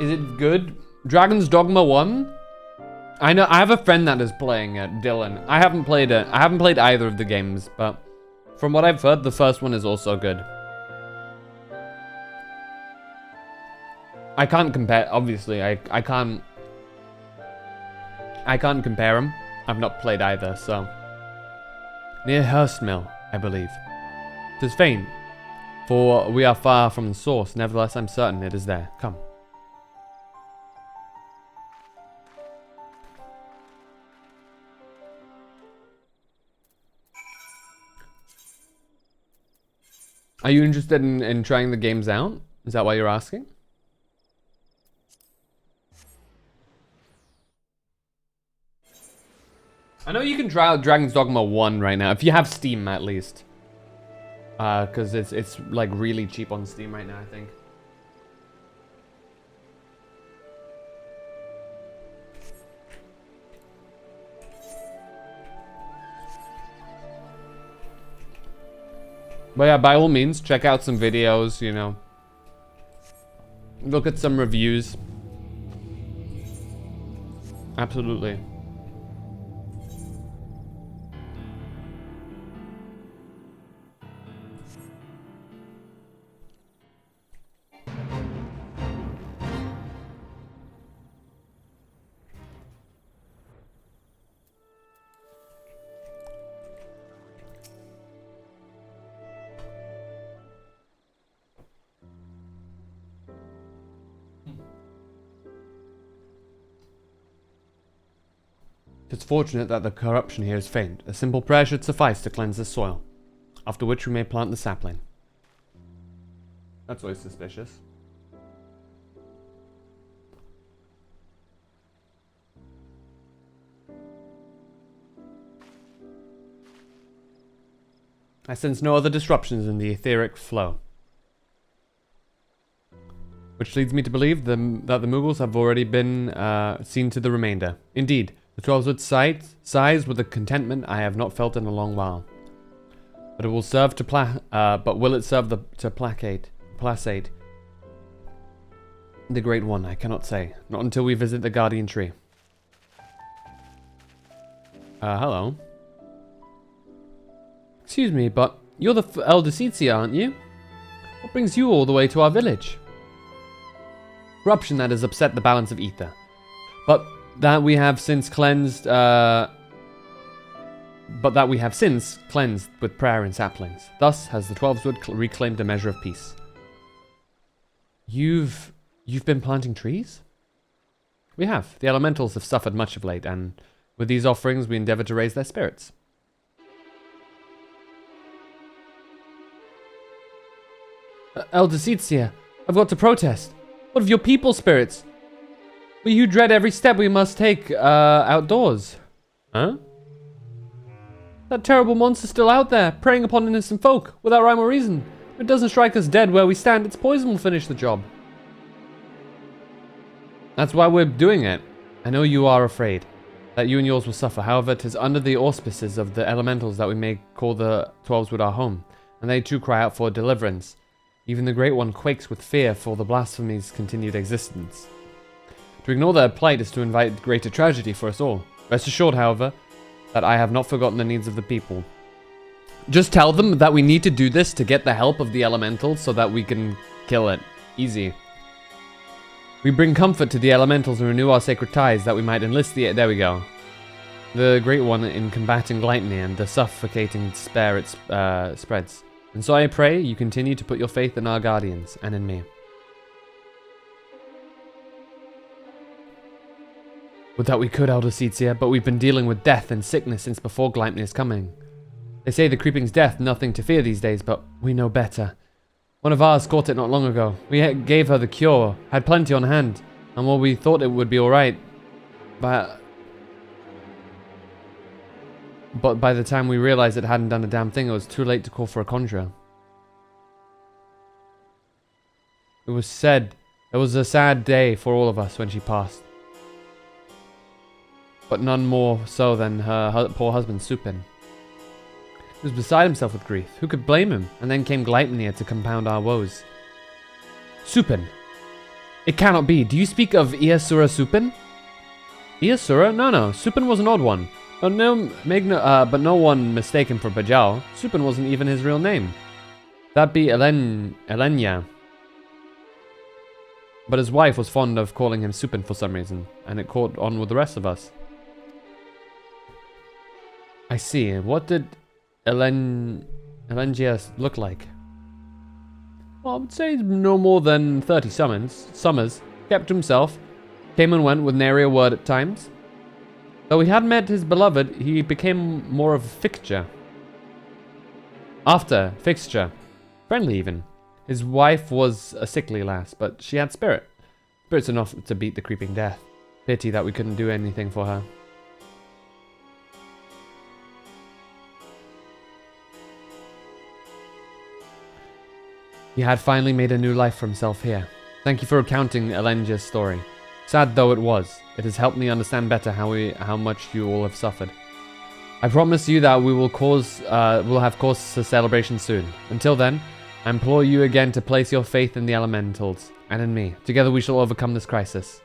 Is it good? Dragon's Dogma 1? I know, I have a friend that is playing it, Dylan. I haven't played it. I haven't played either of the games, but from what I've heard, the first one is also good. I can't compare, obviously, I can't compare them. I've not played either, so. Near Hurstmill, I believe. 'Tis faint, for we are far from the source, nevertheless I'm certain it is there. Come. Are you interested in trying the games out? Is that why you're asking? I know you can try out Dragon's Dogma 1 right now, if you have Steam at least. Because it's like really cheap on Steam right now, I think. But yeah, by all means, check out some videos, you know. Look at some reviews. Absolutely. It's fortunate that the corruption here is faint. A simple prayer should suffice to cleanse this soil, after which we may plant the sapling. That's always suspicious. I sense no other disruptions in the etheric flow. Which leads me to believe that the Mughals have already been seen to the remainder. Indeed, the 12-wood sighs with a contentment I have not felt in a long while. But it will serve to will it serve to placate the Great One? I cannot say. Not until we visit the Guardian Tree. Hello. Excuse me, but you're the Elder Seetsia, aren't you? What brings you all the way to our village? Corruption that has upset the balance of ether, but that we have since cleansed. But that we have since cleansed with prayer and saplings. Thus has the 12-wood reclaimed a measure of peace. You've been planting trees? We have. The elementals have suffered much of late, and with these offerings we endeavor to raise their spirits. Elder Seetsia, I've got to protest. What of your people's spirits? We who dread every step we must take outdoors. Huh? That terrible monster's still out there, preying upon innocent folk, without rhyme or reason. If it doesn't strike us dead where we stand, its poison will finish the job. That's why we're doing it. I know you are afraid that you and yours will suffer. However, 'tis under the auspices of the elementals that we may call the 12-wood our home, and they too cry out for deliverance. Even the Great One quakes with fear for the blasphemy's continued existence. To ignore their plight is to invite greater tragedy for us all. Rest assured, however, that I have not forgotten the needs of the people. Just tell them that we need to do this to get the help of the elementals so that we can kill it. Easy. We bring comfort to the elementals and renew our sacred ties that we might enlist the... There we go. The Great One in combating gluttony and the suffocating despair it spreads. And so I pray you continue to put your faith in our guardians and in me. Would that we could, Elder Seetsia, but we've been dealing with death and sickness since before Gleipnir's coming. They say the creeping's death, nothing to fear these days, but we know better. One of ours caught it not long ago. We gave her the cure, had plenty on hand, and while we thought it would be alright, but by the time we realized it hadn't done a damn thing, it was too late to call for a conjurer. It was said it was a sad day for all of us when she passed. But none more so than her poor husband, Supin. He was beside himself with grief. Who could blame him? And then came Gleipnir to compound our woes. Supin. It cannot be. Do you speak of Iasura Supin? Iasura? No. Supin was an odd one. But no one mistake him for Bajal. Supin wasn't even his real name. That'd be Elenya. But his wife was fond of calling him Supin for some reason, and it caught on with the rest of us. I see. What did Elengia look like? Well, I would say no more than 30 summers. Kept to himself. Came and went with nary a word at times. Though he had met his beloved, he became more of a fixture. After fixture. Friendly even. His wife was a sickly lass, but she had spirit. Spirit's enough to beat the creeping death. Pity that we couldn't do anything for her. He had finally made a new life for himself here. Thank you for recounting Elengia's story. Sad though it was, it has helped me understand better how much you all have suffered. I promise you that we will have cause for celebration soon. Until then, I implore you again to place your faith in the elementals and in me. Together we shall overcome this crisis.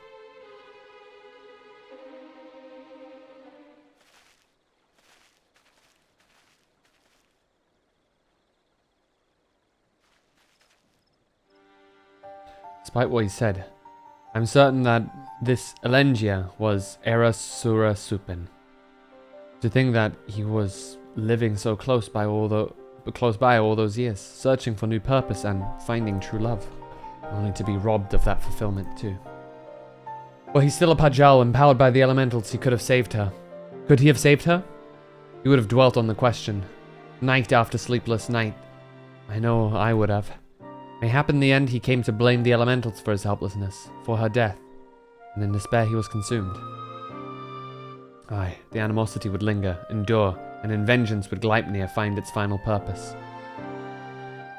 Despite what he said, I'm certain that this Elengia was Iasura Supin. To think that he was living so close by all those years, searching for new purpose and finding true love, only to be robbed of that fulfillment too. Well, he's still a Pajal, empowered by the elementals. He could have saved her. Could he have saved her? He would have dwelt on the question, night after sleepless night. I know I would have. Mayhap in the end he came to blame the elementals for his helplessness, for her death, and in despair he was consumed. Aye, the animosity would linger, endure, and in vengeance would Gleipnir find its final purpose.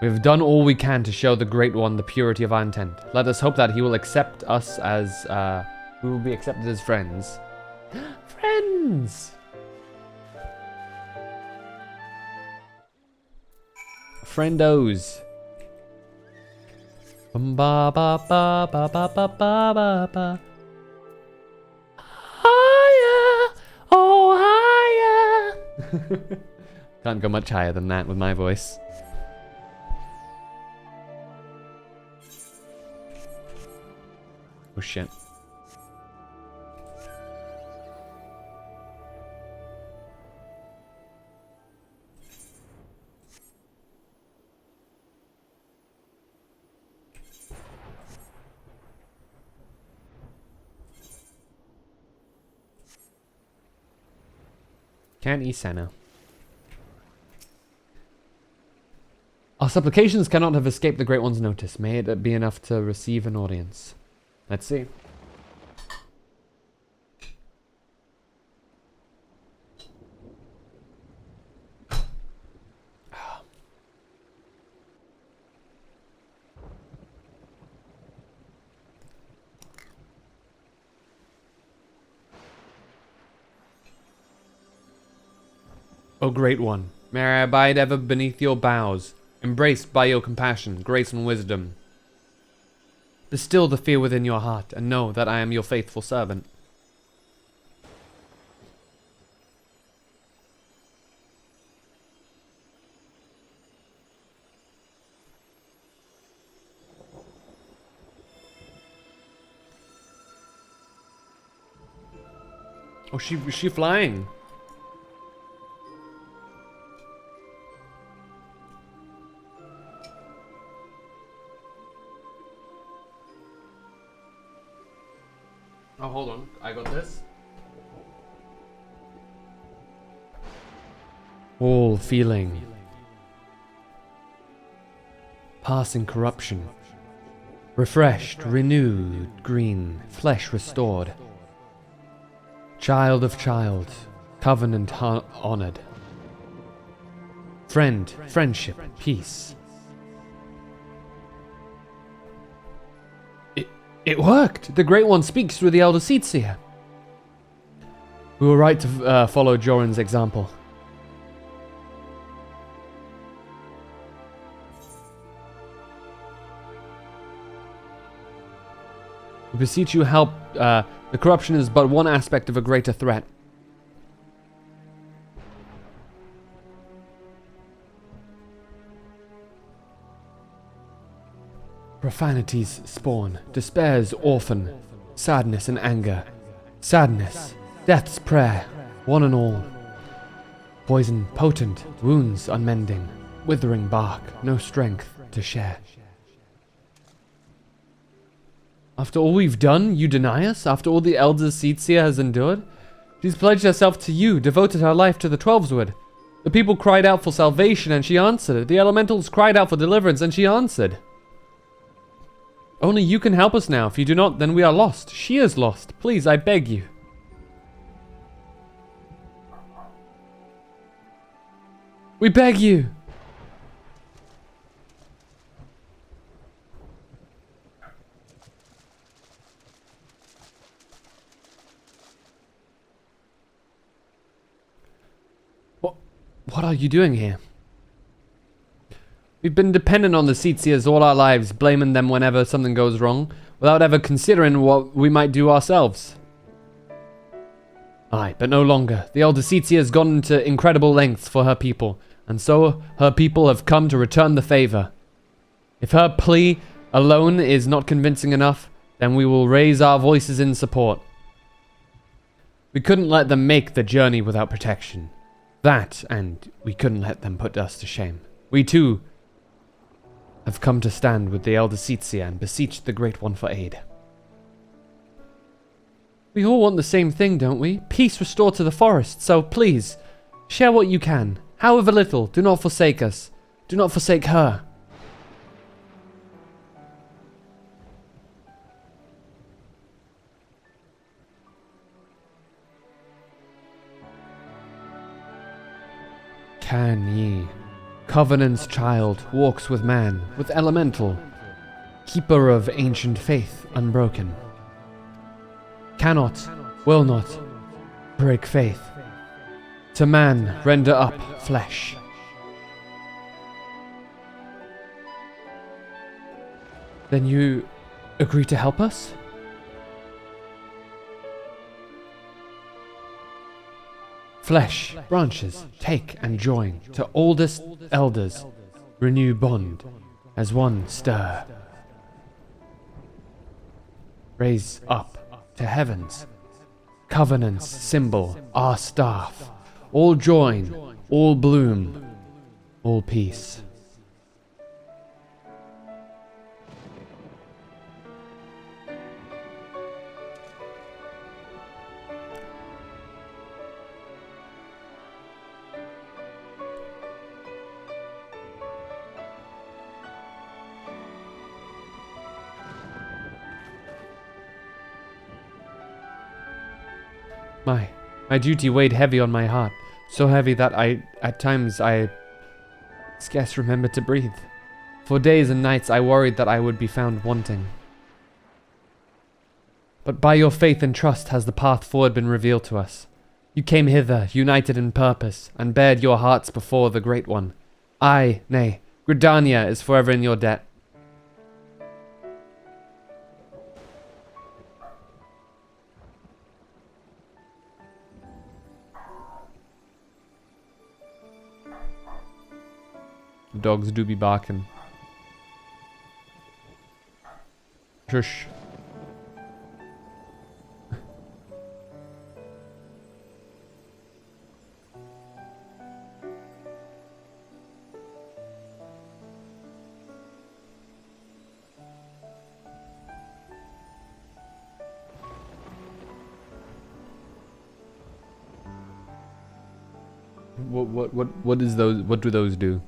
We have done all we can to show the Great One the purity of our intent. Let us hope that he will accept us as, we will be accepted as friends. Friends! Friendos. Ba ba ba ba ba ba ba ba. Higher, oh higher. Can't go much higher than that with my voice. Oh shit. Can't eat Senna. Our supplications cannot have escaped the Great One's notice. May it be enough to receive an audience. Let's see. O Great One, may I abide ever beneath your boughs, embraced by your compassion, grace and wisdom. Distill the fear within your heart, and know that I am your faithful servant. Oh, is she flying? Oh, hold on. I got this. All feeling. Passing corruption. Refreshed, renewed, green, flesh restored. Child of child, covenant honored. Friend, friendship, peace. It worked! The Great One speaks through the Elder Seatseer. We were right to follow Joran's example. We beseech you help. The corruption is but one aspect of a greater threat. Profanities spawn, despair's orphan, sadness and anger. Sadness, death's prayer, one and all. Poison potent, wounds unmending, withering bark, no strength to share. After all we've done, you deny us? After all the Elder Seatseer has endured? She's pledged herself to you, devoted her life to the Twelveswood. The people cried out for salvation and she answered. The elementals cried out for deliverance and she answered. Only you can help us now. If you do not, then we are lost. She is lost. Please, I beg you. We beg you. What are you doing here? We've been dependent on the Seatseers all our lives, blaming them whenever something goes wrong, without ever considering what we might do ourselves. Aye, but no longer. The Elder Seatseer has gone to incredible lengths for her people, and so her people have come to return the favor. If her plea alone is not convincing enough, then we will raise our voices in support. We couldn't let them make the journey without protection. That, and we couldn't let them put us to shame. We too have come to stand with the Elder Seatseer and beseech the Great One for aid. We all want the same thing, don't we? Peace restored to the forest, so please, share what you can. However little, do not forsake us. Do not forsake her. Can ye? Covenant's child walks with man, with elemental, keeper of ancient faith unbroken. Cannot, will not, break faith. To man render up flesh. Then you agree to help us? Flesh, branches, take and join, to oldest elders, renew bond, as one stir. Raise up to heavens, covenant's symbol, our staff, all join, all bloom, all peace. My duty weighed heavy on my heart, so heavy that at times I scarce remembered to breathe. For days and nights I worried that I would be found wanting. But by your faith and trust has the path forward been revealed to us. You came hither, united in purpose, and bared your hearts before the Great One. Nay, Gridania is forever in your debt. The dogs do be barking. Shush. What do those do?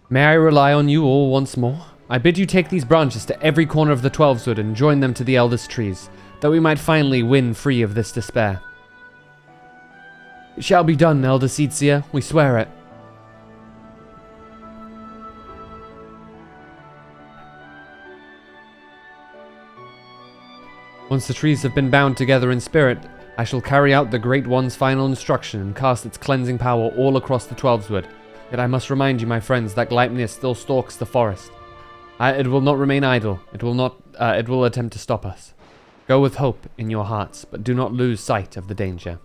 May I rely on you all once more? I bid you take these branches to every corner of the Twelveswood and join them to the eldest trees, that we might finally win free of this despair. It shall be done, Elder Seetsia, we swear it. Once the trees have been bound together in spirit, I shall carry out the Great One's final instruction and cast its cleansing power all across the Twelveswood. Yet I must remind you, my friends, that Gleipnir still stalks the forest. It will not remain idle. It will attempt to stop us. Go with hope in your hearts, but do not lose sight of the danger.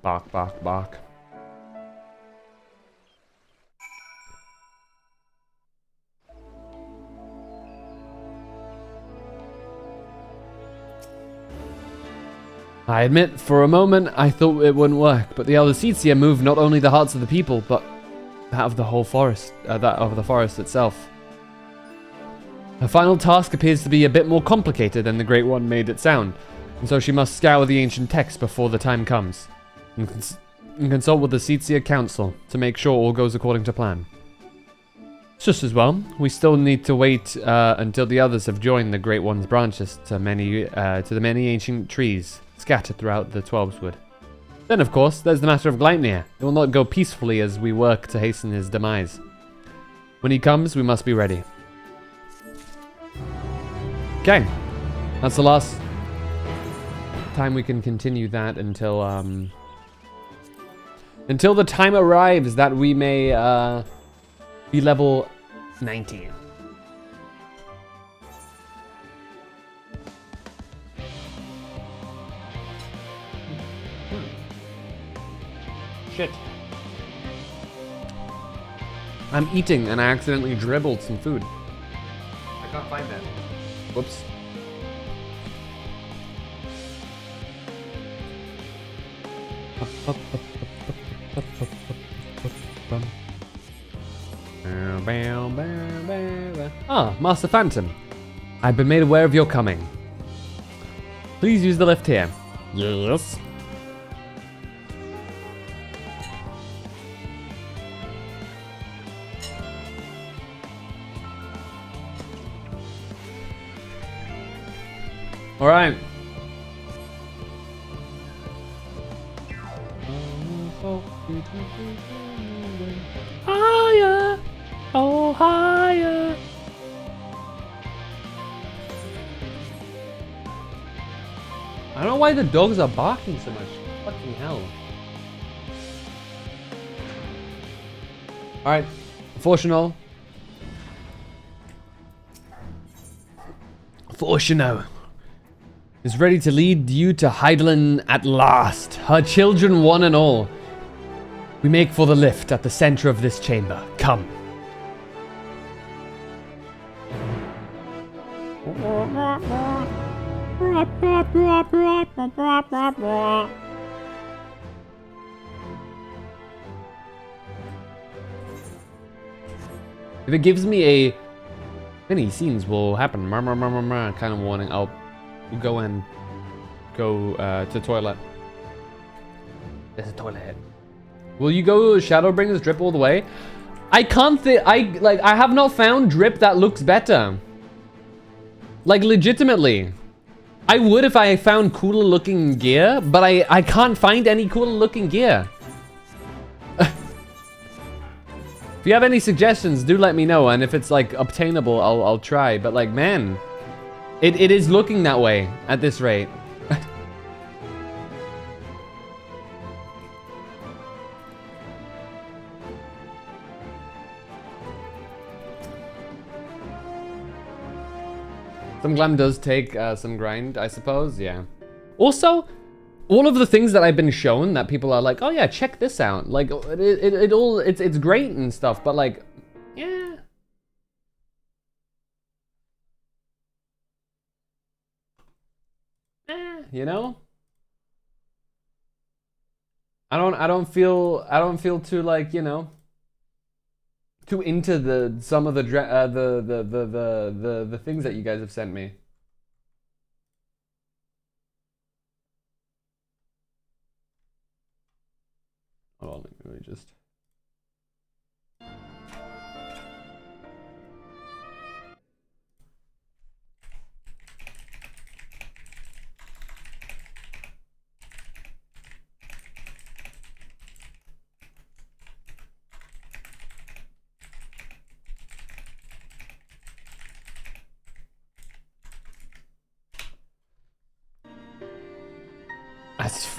Bark, bark, bark. I admit, for a moment, I thought it wouldn't work, but the Elder Seetsia moved not only the hearts of the people, but that of the whole forest, that of the forest itself. Her final task appears to be a bit more complicated than the Great One made it sound, and so she must scour the ancient texts before the time comes, and consult with the Seetsia Council to make sure all goes according to plan. It's just as well. We still need to wait until the others have joined the Great One's branches to the many ancient trees scattered throughout the Twelveswood. Then, of course, there's the matter of Gleipnir. It will not go peacefully as we work to hasten his demise. When he comes, we must be ready. Okay, that's the last time we can continue that until the time arrives that we may be level 19. Shit. I'm eating and I accidentally dribbled some food. I can't find that. Whoops. Ah, Master Phantom. I've been made aware of your coming. Please use the lift here. Yes. Alright. Higher! Oh, higher! I don't know why the dogs are barking so much. Fucking hell. Alright. Fortunal. Fortunal is ready to lead you to Heidelin at last. Her children one and all. We make for the lift at the center of this chamber. Come. If it gives me a many scenes will happen kind of warning, I'll go and go to toilet. There's a toilet. Will you go Shadowbringers drip all the way? I can't I have not found drip that looks better. Like legitimately. I would if I found cooler looking gear, but I can't find any cooler looking gear. If you have any suggestions, do let me know, and if it's like obtainable, I'll try. But like, man, it is looking that way at this rate. Some glam does take some grind, I suppose. Yeah. Also, all of the things that I've been shown that people are like, oh yeah, check this out. Like it's great and stuff, but like, yeah. You know? I don't feel too like, you know, too into some of the things that you guys have sent me. Hold on, let me just.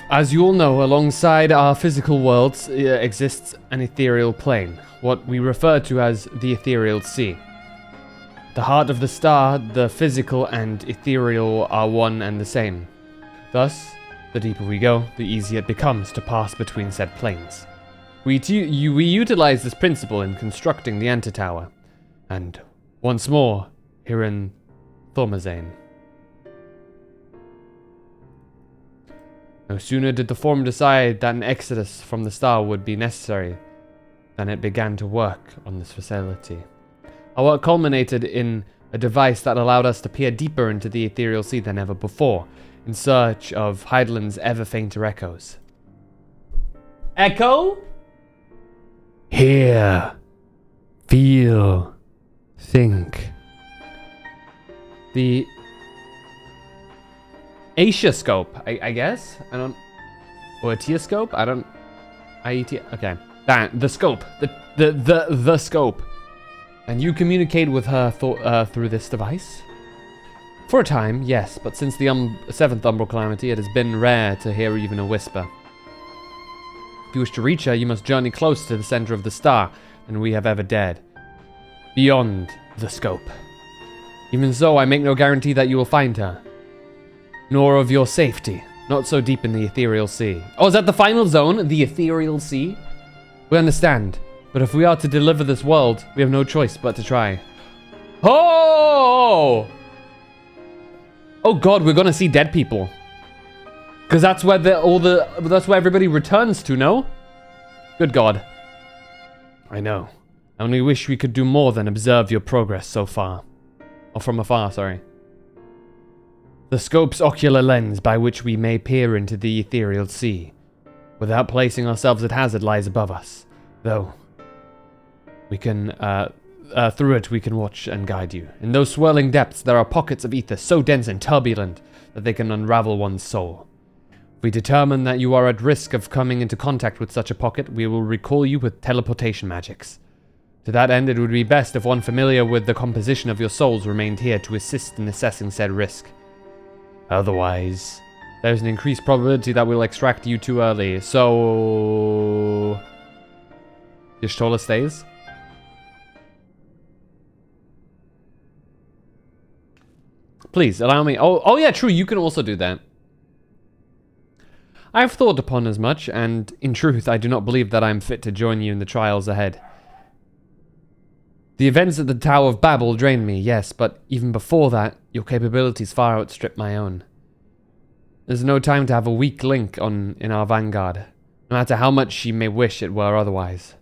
As you all know, alongside our physical worlds exists an ethereal plane, what we refer to as the ethereal sea. The heart of the star, the physical and ethereal are one and the same. Thus, the deeper we go, the easier it becomes to pass between said planes. We utilize this principle in constructing the Antitower, and once more, here in Thormazane. No sooner did the Forum decide that an exodus from the star would be necessary than it began to work on this facility. Our work culminated in a device that allowed us to peer deeper into the ethereal sea than ever before, in search of Heidelin's ever fainter echoes. Echo? Hear, feel, think. The Asioscope, I guess? I don't... Or a Teoscope? I don't... Okay. That, the scope. The scope. And you communicate with her through this device? For a time, yes, but since the 7th Umbral Calamity, it has been rare to hear even a whisper. If you wish to reach her, you must journey close to the center of the star, and we have ever dared. Beyond the scope. Even so, I make no guarantee that you will find her. Nor of your safety. Not so deep in the ethereal sea. Oh, is that the final zone? The ethereal sea? We understand. But if we are to deliver this world, we have no choice but to try. Oh! Oh god, we're gonna see dead people. Because that's where that's where everybody returns to, no? Good god. I know. I only wish we could do more than observe your progress so far. Or from afar, sorry. The scope's ocular lens by which we may peer into the ethereal sea, without placing ourselves at hazard, lies above us. Though, we can through it we can watch and guide you. In those swirling depths, there are pockets of ether so dense and turbulent that they can unravel one's soul. If we determine that you are at risk of coming into contact with such a pocket, we will recall you with teleportation magics. To that end, it would be best if one familiar with the composition of your souls remained here to assist in assessing said risk. Otherwise, there's an increased probability that we'll extract you too early, so... Y'shtola stays? Please, allow me... Oh yeah, true, you can also do that. I have thought upon as much, and in truth, I do not believe that I am fit to join you in the trials ahead. The events at the Tower of Babel drained me, yes, but even before that, your capabilities far outstrip my own. There's no time to have a weak link in our vanguard, no matter how much she may wish it were otherwise.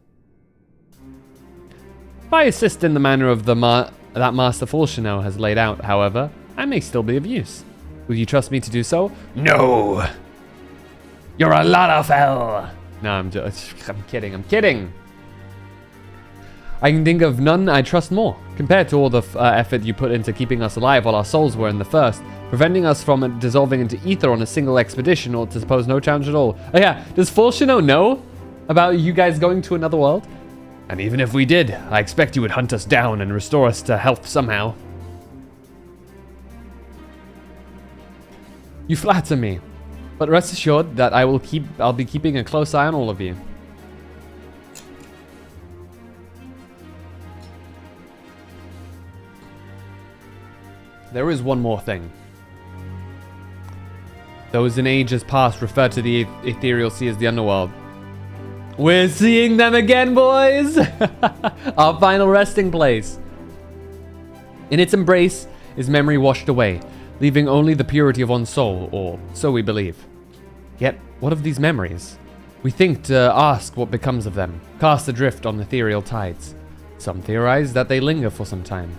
If I assist in the manner of that Master Fulchino has laid out, however, I may still be of use. Will you trust me to do so? No! You're a Lalafell! No, I'm kidding. I can think of none I trust more. Compared to all the effort you put into keeping us alive while our souls were in the first, preventing us from dissolving into ether on a single expedition ought to suppose no challenge at all. Oh yeah, does Fulchino know about you guys going to another world? And even if we did, I expect you would hunt us down and restore us to health somehow. You flatter me, but rest assured that I'll be keeping a close eye on all of you. There is one more thing. Those in ages past refer to the ethereal sea as the underworld. We're seeing them again, boys! Our final resting place. In its embrace is memory washed away, leaving only the purity of one's soul, or so we believe. Yet, what of these memories? We think to ask what becomes of them, cast adrift on ethereal tides. Some theorize that they linger for some time,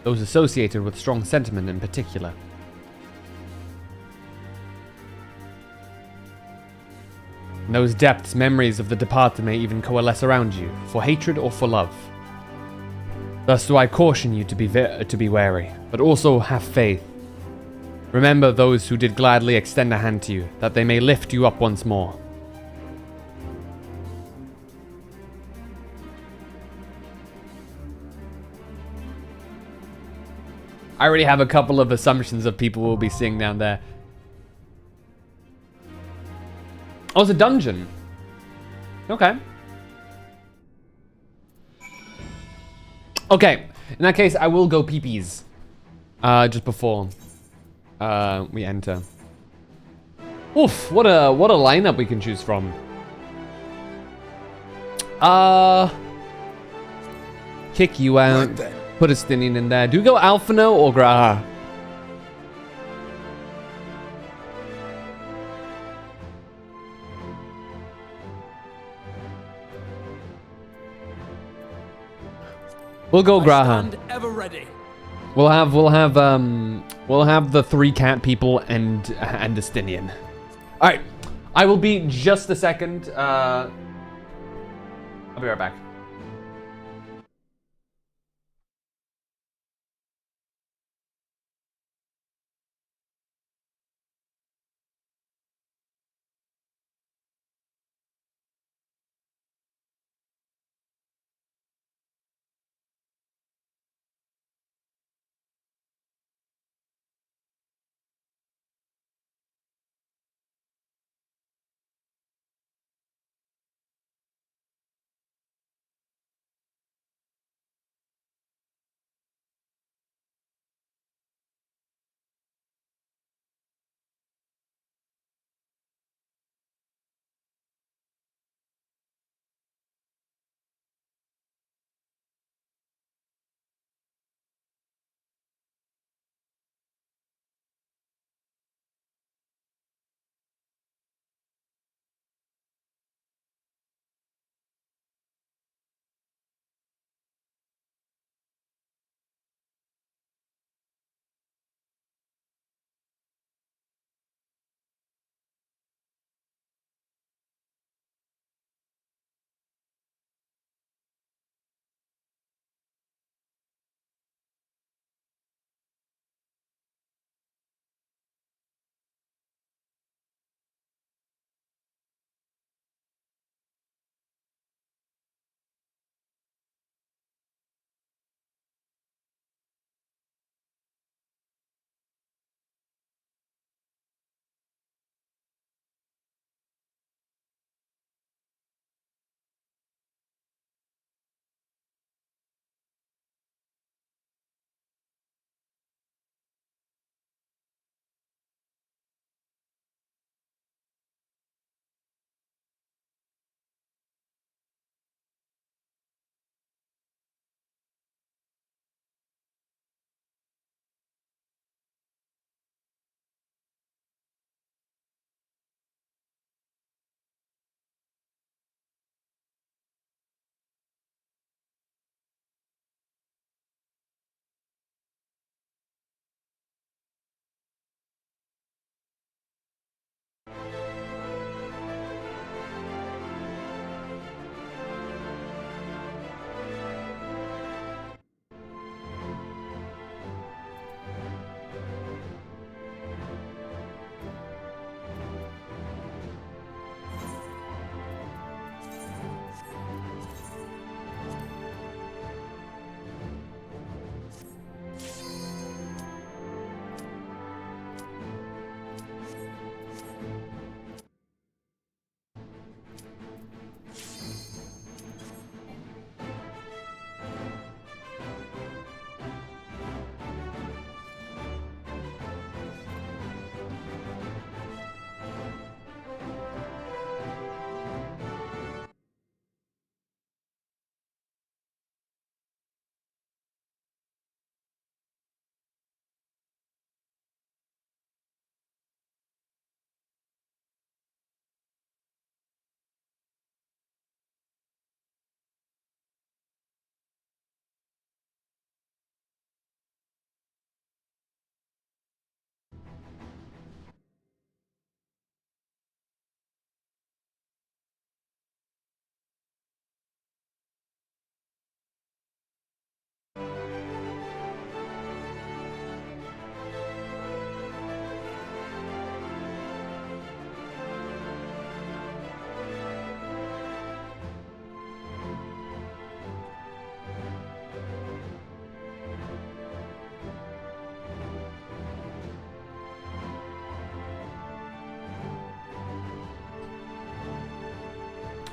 those associated with strong sentiment in particular. In those depths, memories of the departed may even coalesce around you, for hatred or for love. Thus do I caution you to be wary, but also have faith. Remember those who did gladly extend a hand to you, that they may lift you up once more. I already have a couple of assumptions of people we'll be seeing down there. Oh, it's a dungeon. Okay. Okay, in that case, I will go peepees. Just before we enter. Oof, what a lineup we can choose from. Kick you out. Put a Stinian in there. Do we go Alphino or Graha? We'll go Graha. Ever ready. We'll have the 3 cat people and a Stinian. All right, I will be just a second. I'll be right back.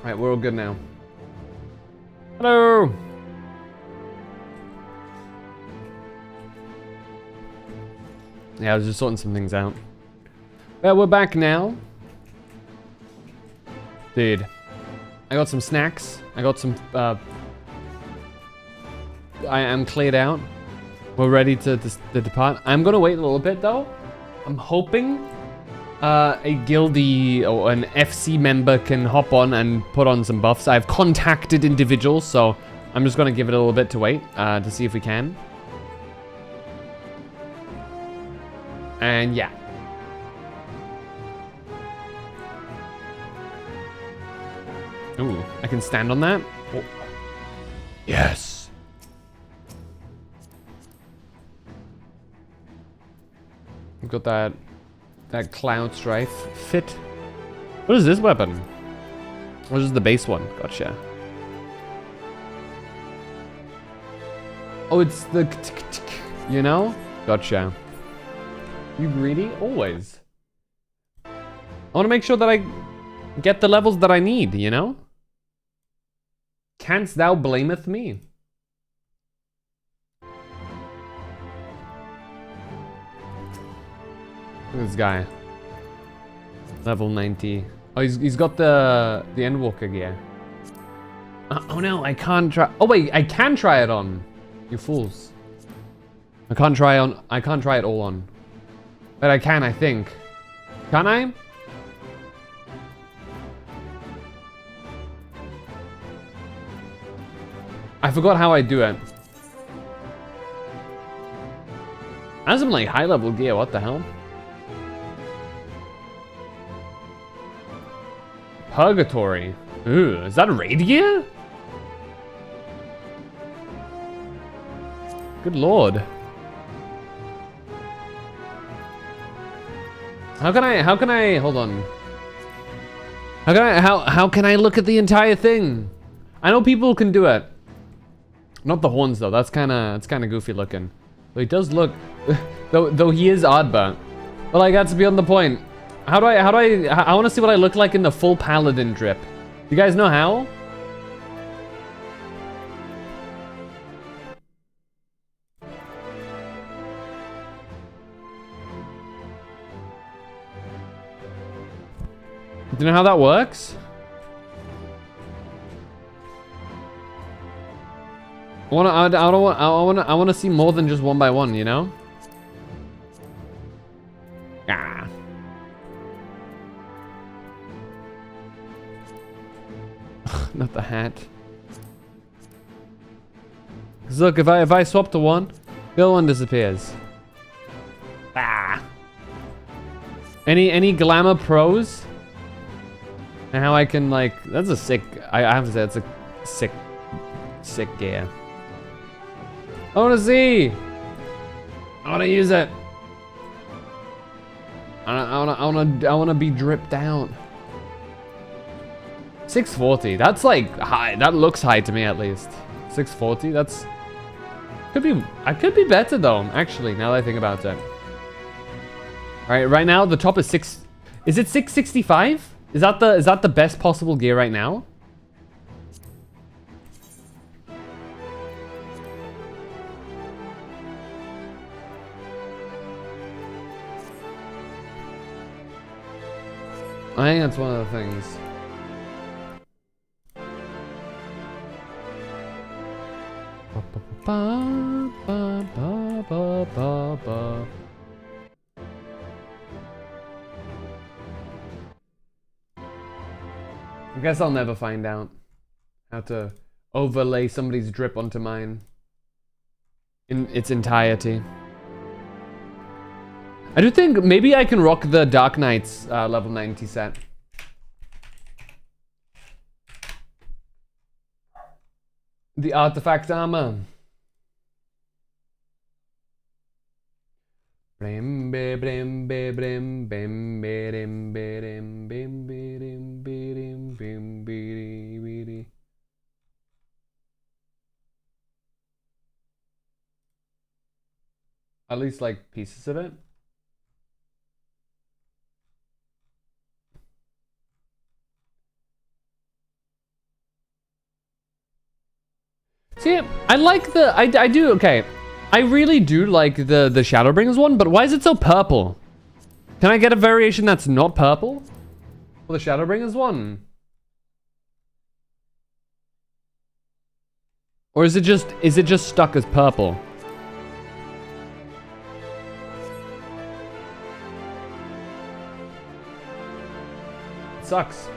Right, we're all good now. Hello! Yeah, I was just sorting some things out. Well, we're back now. Dude. I got some snacks. I got some, I am cleared out. We're ready to depart. I'm gonna wait a little bit, though. I'm hoping a guildie or an FC member can hop on and put on some buffs. I've contacted individuals, so I'm just gonna give it a little bit to wait to see if we can. And yeah. Ooh, I can stand on that? Oh. Yes. I've got that cloud strife fit. What is this weapon? What is the base one? Gotcha. Oh, it's the you know? Gotcha. You greedy? Always. I want to make sure that I get the levels that I need, you know? Canst thou blameth me? Look at this guy. Level 90. Oh, he's got the Endwalker gear. Oh no, I can't try. Oh wait, I can try it on. You fools. I can't try it all on. But I can, I think. Can I? I forgot how I do it. As I'm like high level gear, what the hell? Purgatory. Ooh, is that raid gear? Good lord. How can I, hold on. How can I look at the entire thing? I know people can do it. Not the horns though, it's kinda goofy looking. But he does look, though he is odd, but like that's beyond the point. I wanna see what I look like in the full paladin drip. You guys know how? Do you know how that works? I wanna see more than just one by one, you know? Ah. Not the hat. 'Cause look, if I swap to one, the other one disappears. Ah. Any glamour pros? And how I can like, that's a sick, I have to say that's a sick gear. I wanna see! I wanna use it! I wanna be dripped out. 640, that's like high, that looks high to me at least. 640, that's, I could be better though, actually, now that I think about it. Alright, right now the top is is it 665? Is that the best possible gear right now? I think that's one of the things. I guess I'll never find out how to overlay somebody's drip onto mine in its entirety. I do think maybe I can rock the Dark Knight's level 90 set. The artifact armor. At least like pieces of it. I like the, I do, okay. I really do like the Shadowbringers one, but why is it so purple? Can I get a variation that's not purple? For the Shadowbringers one? Or is it just stuck as purple? It sucks.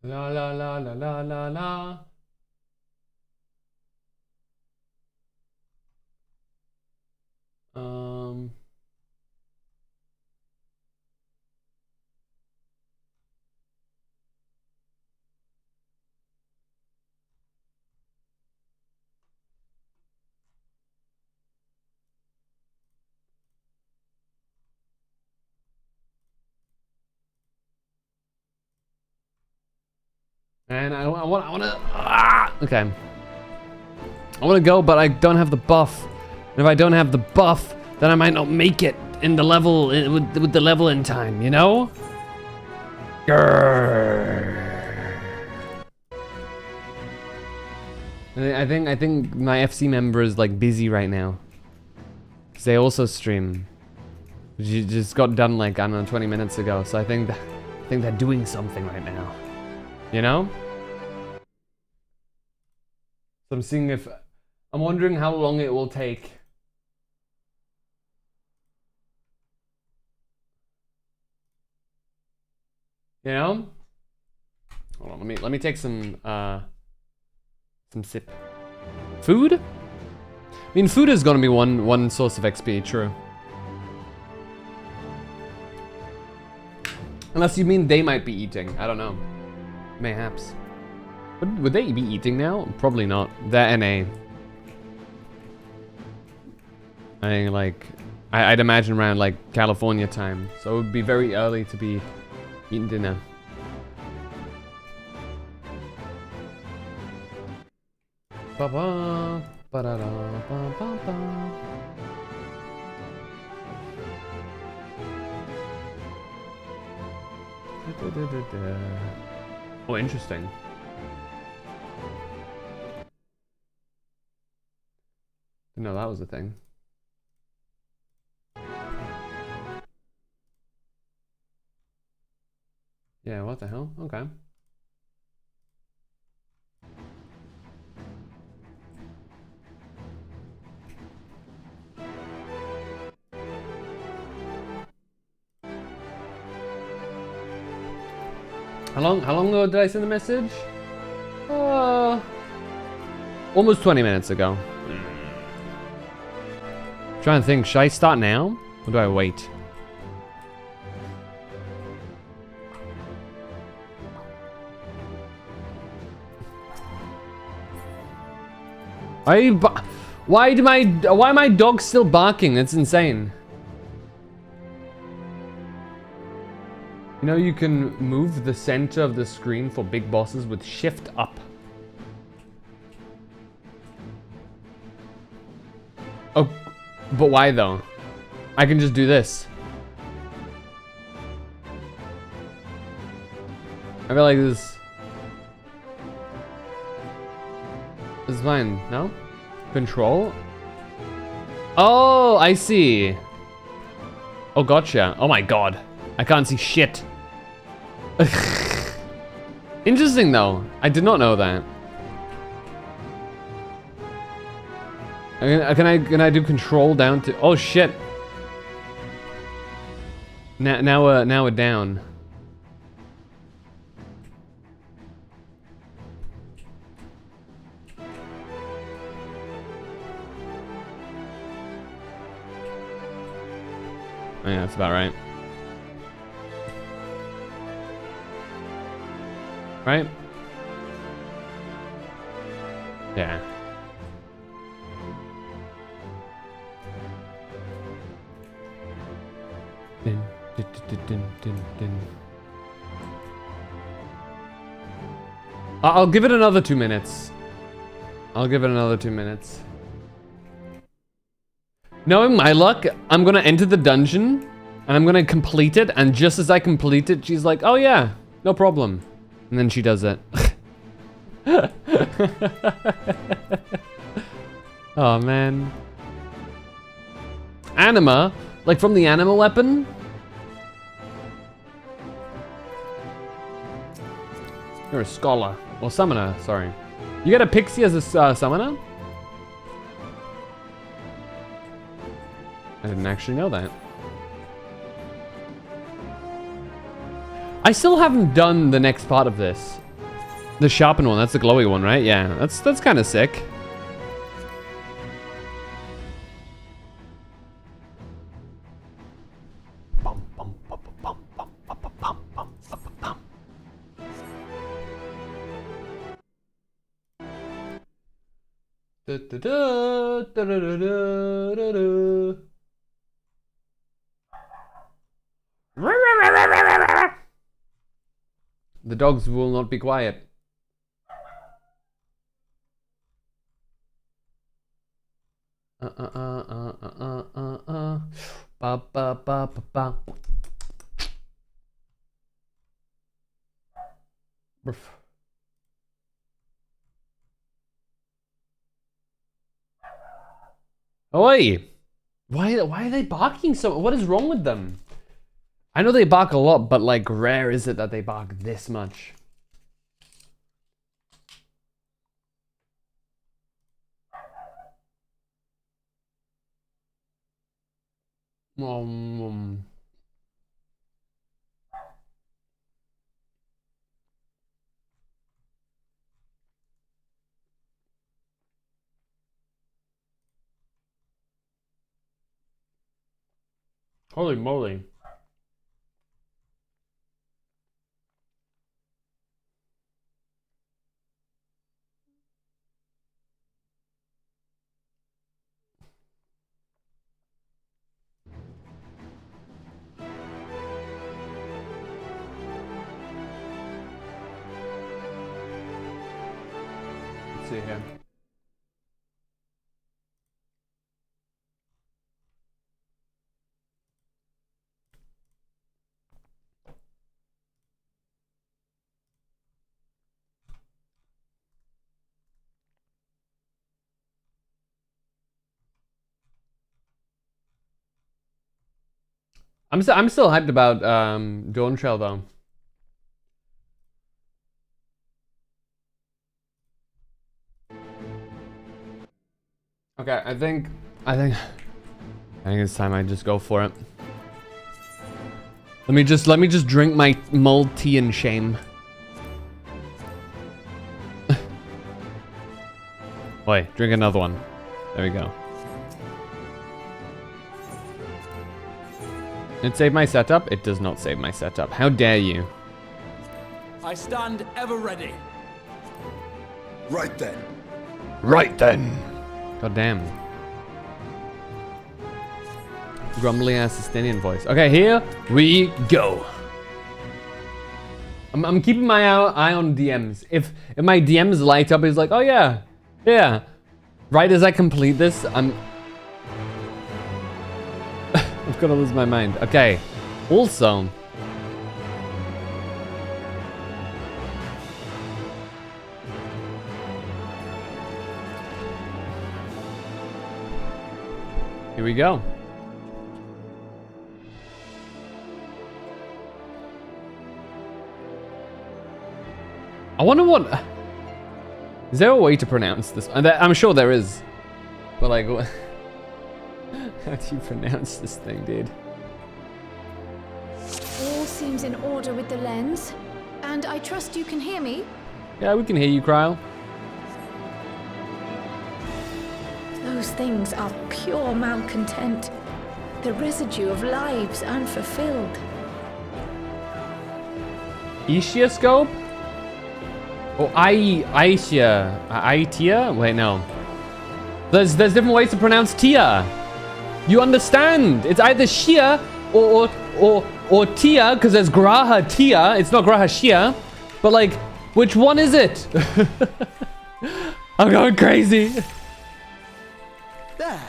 La la la la la la la. And I wanna, okay. I wanna go, but I don't have the buff. And if I don't have the buff, then I might not make it in the level, with the level in time, you know? Grrr. I think my FC member is like busy right now. 'Cause they also stream. She just got done like, I don't know, 20 minutes ago. So I think they're doing something right now. You know? So I'm seeing if, I'm wondering how long it will take. You know? Hold on, let me take some sip. Food? I mean, food is gonna be one source of XP, true. Unless you mean they might be eating, I don't know. Mayhaps. Would they be eating now? Probably not. They're NA. I think like, I'd imagine around like California time. So it would be very early to be eating dinner. Ba-ba, ba-da-da, ba-ba-ba. Oh, interesting. Didn't know that was a thing. Yeah, what the hell? Okay. How long ago did I send the message? Almost 20 minutes ago. Trying to think, should I start now? Or do I wait? Why am my dog still barking? That's insane. You know you can move the center of the screen for big bosses with shift up. Oh, but why though? I can just do this. I feel like this is fine, no? Control? Oh, I see. Oh, gotcha. Oh my god. I can't see shit. Interesting though. I did not know that. Can I do control down to? Oh shit. Now we're down. Oh, yeah, that's about right. Right? Yeah. Din, din, din, din, din, din. I'll give it another 2 minutes. I'll give it another 2 minutes. Knowing my luck, I'm gonna enter the dungeon and I'm gonna complete it, and just as I complete it, she's like, oh yeah, no problem. And then she does it. Oh man. Anima? Like from the anima weapon? You're a scholar. Or summoner, sorry. You get a pixie as a summoner? I didn't actually know that. I still haven't done the next part of this. The sharpened one, that's the glowy one, right? Yeah, that's kind of sick. The dogs will not be quiet. Ba ba ba ba ba. Oi! Why are they barking so? What is wrong with them? I know they bark a lot, but like rare is it that they bark this much. Holy moly. Let's see here. I'm still hyped about Dawn Trail though. Okay, I think it's time I just go for it. Let me just drink my mulled tea in shame. Oi, drink another one. There we go. It saved my setup? It does not save my setup. How dare you? I stand ever ready. Right then. Right then. God damn. Grumbly ass Estonian voice. Okay, here we go. I'm keeping my eye on DMs. If my DMs light up, it's like, oh yeah, yeah. Right as I complete this, I'm gonna lose my mind. Okay. Also, here we go. I wonder what... Is there a way to pronounce this? I'm sure there is. But like... How do you pronounce this thing, dude? All seems in order with the lens. And I trust you can hear me? Yeah, we can hear you, Kryle. Those things are pure malcontent. The residue of lives unfulfilled. Ischioscope? Or Aitia? Wait, no. There's different ways to pronounce Tia. You understand? It's either Shia or Tia, because there's Graha Tia. It's not Graha Shia. But like, which one is it? I'm going crazy. There.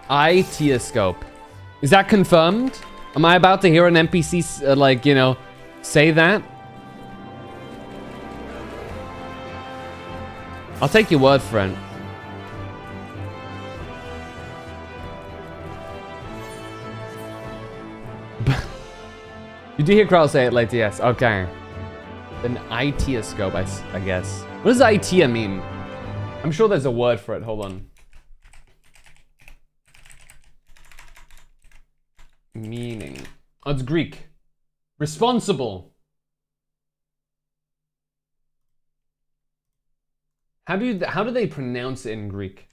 Itioscope. Is that confirmed? Am I about to hear an NPC, like, you know, say that? I'll take your word for it. You do hear Krell say it like yes. Okay. An Itioscope, I guess. What does Itia mean? I'm sure there's a word for it. Hold on. Meaning. Oh, it's Greek. Responsible. How do they pronounce it in Greek?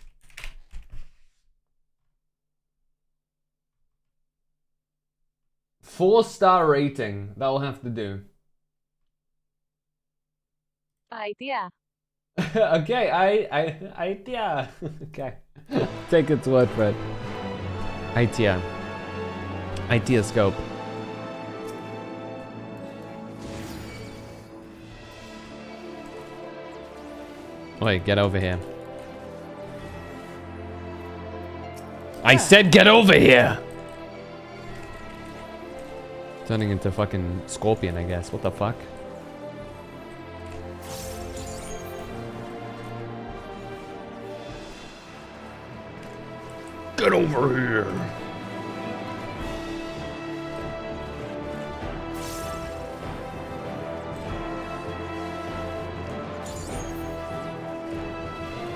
Four-star rating. That will have to do. Idea. Okay, idea. Okay. Take its word for it. Idea. Itioscope. Wait, get over here. I said get over here! Turning into fucking scorpion, I guess. What the fuck? Get over here!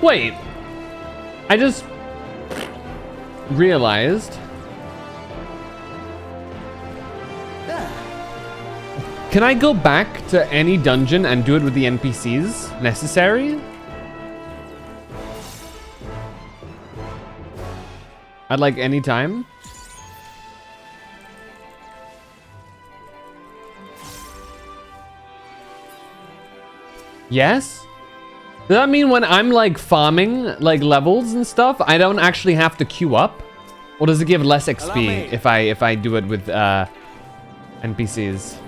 Wait, I just realized. Can I go back to any dungeon and do it with the NPCs necessary? At like any time? Yes? Does that mean when I'm like farming like levels and stuff, I don't actually have to queue up? Or does it give less XP if I do it with NPCs?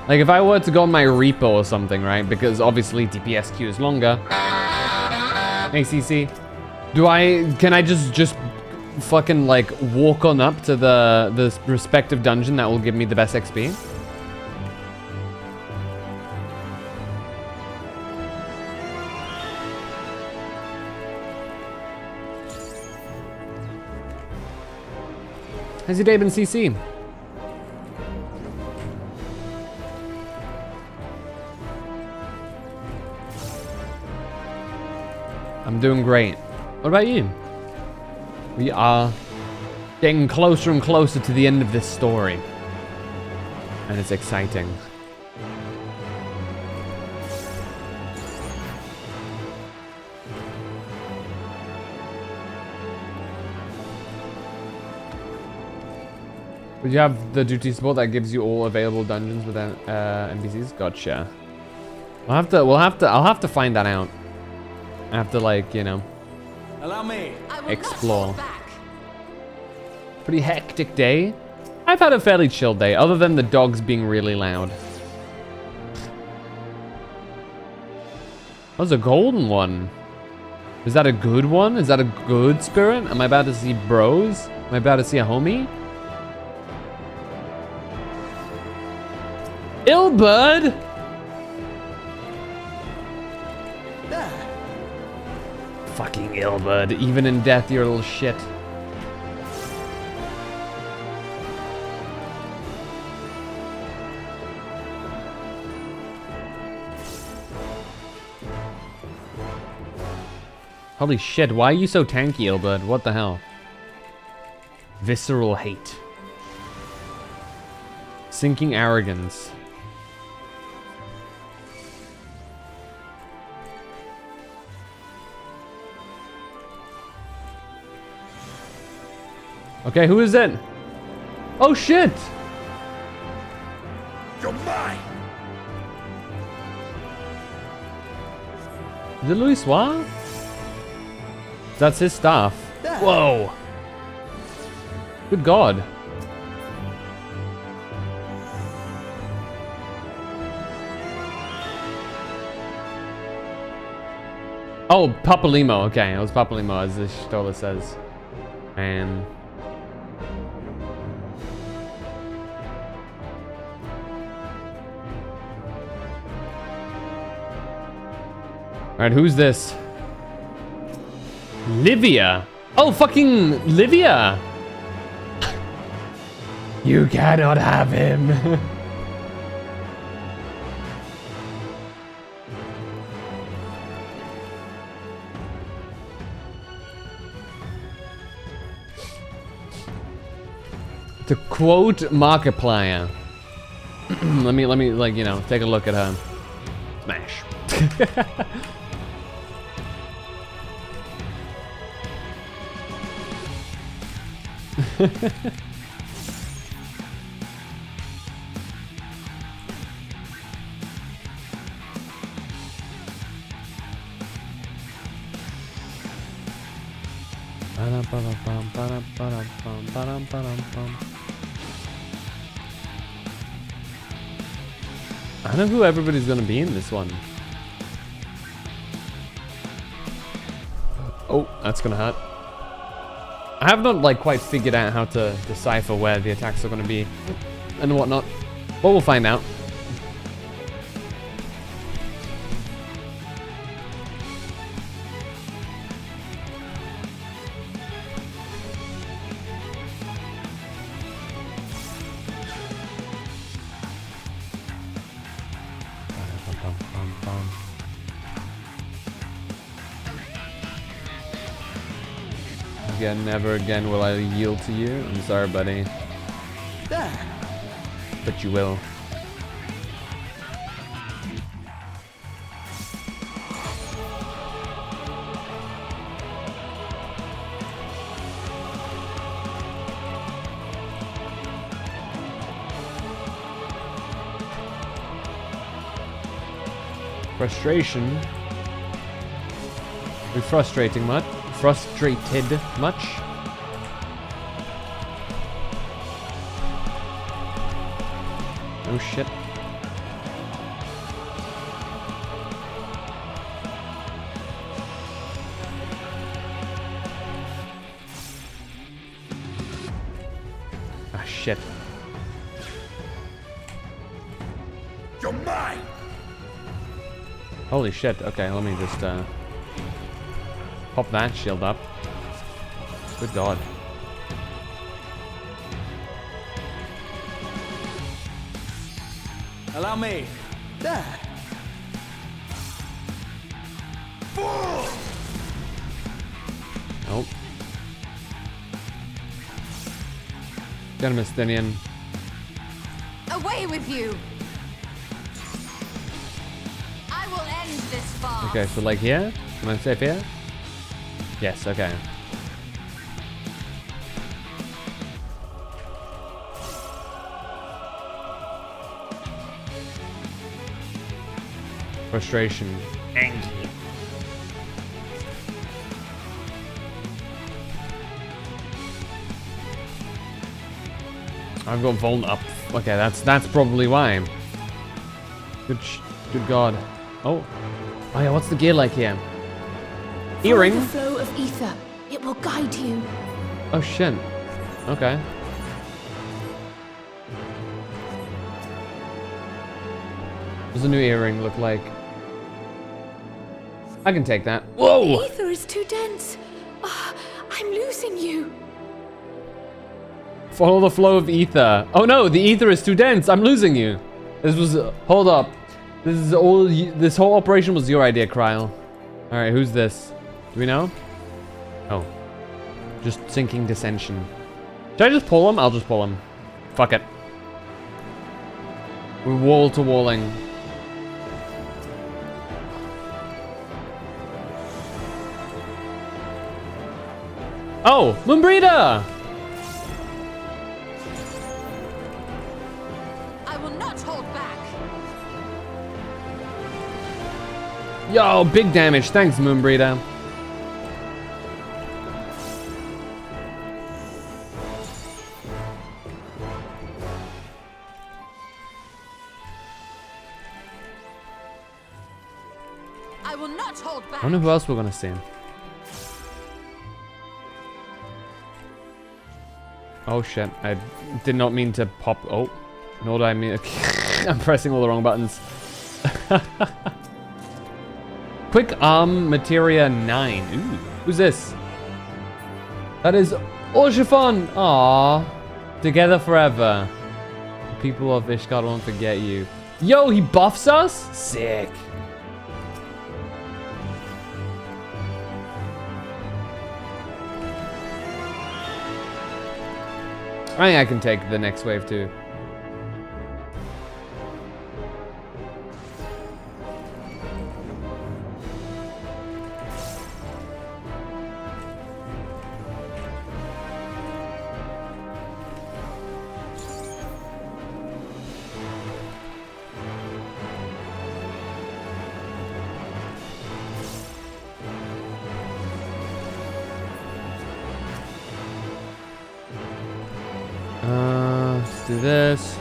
Like if I were to go on my repo or something, right? Because obviously DPS queue is longer. ACC. Can I just fucking like walk on up to the respective dungeon that will give me the best XP? How's your day been, CC? I'm doing great. What about you? We are getting closer and closer to the end of this story. And it's exciting. Would you have the duty support that gives you all available dungeons with NPCs? Gotcha. I'll have to find that out. I have to like, you know, Allow me. explore. Pretty hectic day. I've had a fairly chill day, other than the dogs being really loud. That was a golden one. Is that a good one? Is that a good spirit? Am I about to see bros? Am I about to see a homie? Ilbud! Fucking Ilbud. Even in death, you're a little shit. Holy shit, why are you so tanky, Ilbud? What the hell? Visceral hate. Sinking arrogance. Okay, who is it? Oh shit! You're mine. Is it Louis Soir? That's his staff. Whoa! Good God. Oh, Papalimo. Okay, it was Papalimo, as the Stola says. Man. Alright, who's this? Livia. Oh, fucking Livia. You cannot have him. To quote Markiplier. let me like, you know, take a look at her. Smash. I know who everybody's gonna be in this one. Oh, that's gonna hurt. I have not like quite figured out how to decipher where the attacks are gonna be and whatnot, but we'll find out. Again, never again will I yield to you. I'm sorry, buddy. But you will. Frustration. Are we frustrating much? Frustrated much? Oh shit. Ah shit. You're mine. Holy shit. Okay, let me just pop that shield up. Good god. Allow me. There. Nope. Get him, Estinian. Away with you! I will end this farce. Okay, so like here? Am I safe here? Yes, okay. Frustration. Angry. I've got Vuln up. Okay, that's probably why. Good god. Oh yeah, what's the gear like here? Earring? Follow the flow of ether. It will guide you. Oh shit. Okay. What does a new earring look like? I can take that. Whoa! The ether is too dense. Oh, I'm losing you. Follow the flow of ether. Oh no, the ether is too dense. I'm losing you. This was hold up. This whole operation was your idea, Kryle. All right, who's this? Do we know? Oh, just sinking dissension. Should I just pull him? I'll just pull him. Fuck it. We're wall to walling. Oh, Mumbrita! I will not hold back. Yo, big damage. Thanks, Moonbreeder. I I will not hold back. I wonder who else we're gonna see. Oh shit, I did not mean to pop. Oh, nor did I mean. I'm pressing all the wrong buttons. Quick arm materia 9. Ooh, who's this? That is Orshifon. Aww. Together forever. The people of Ishgard won't forget you. Yo, he buffs us? Sick. I think I can take the next wave too. Let's do this.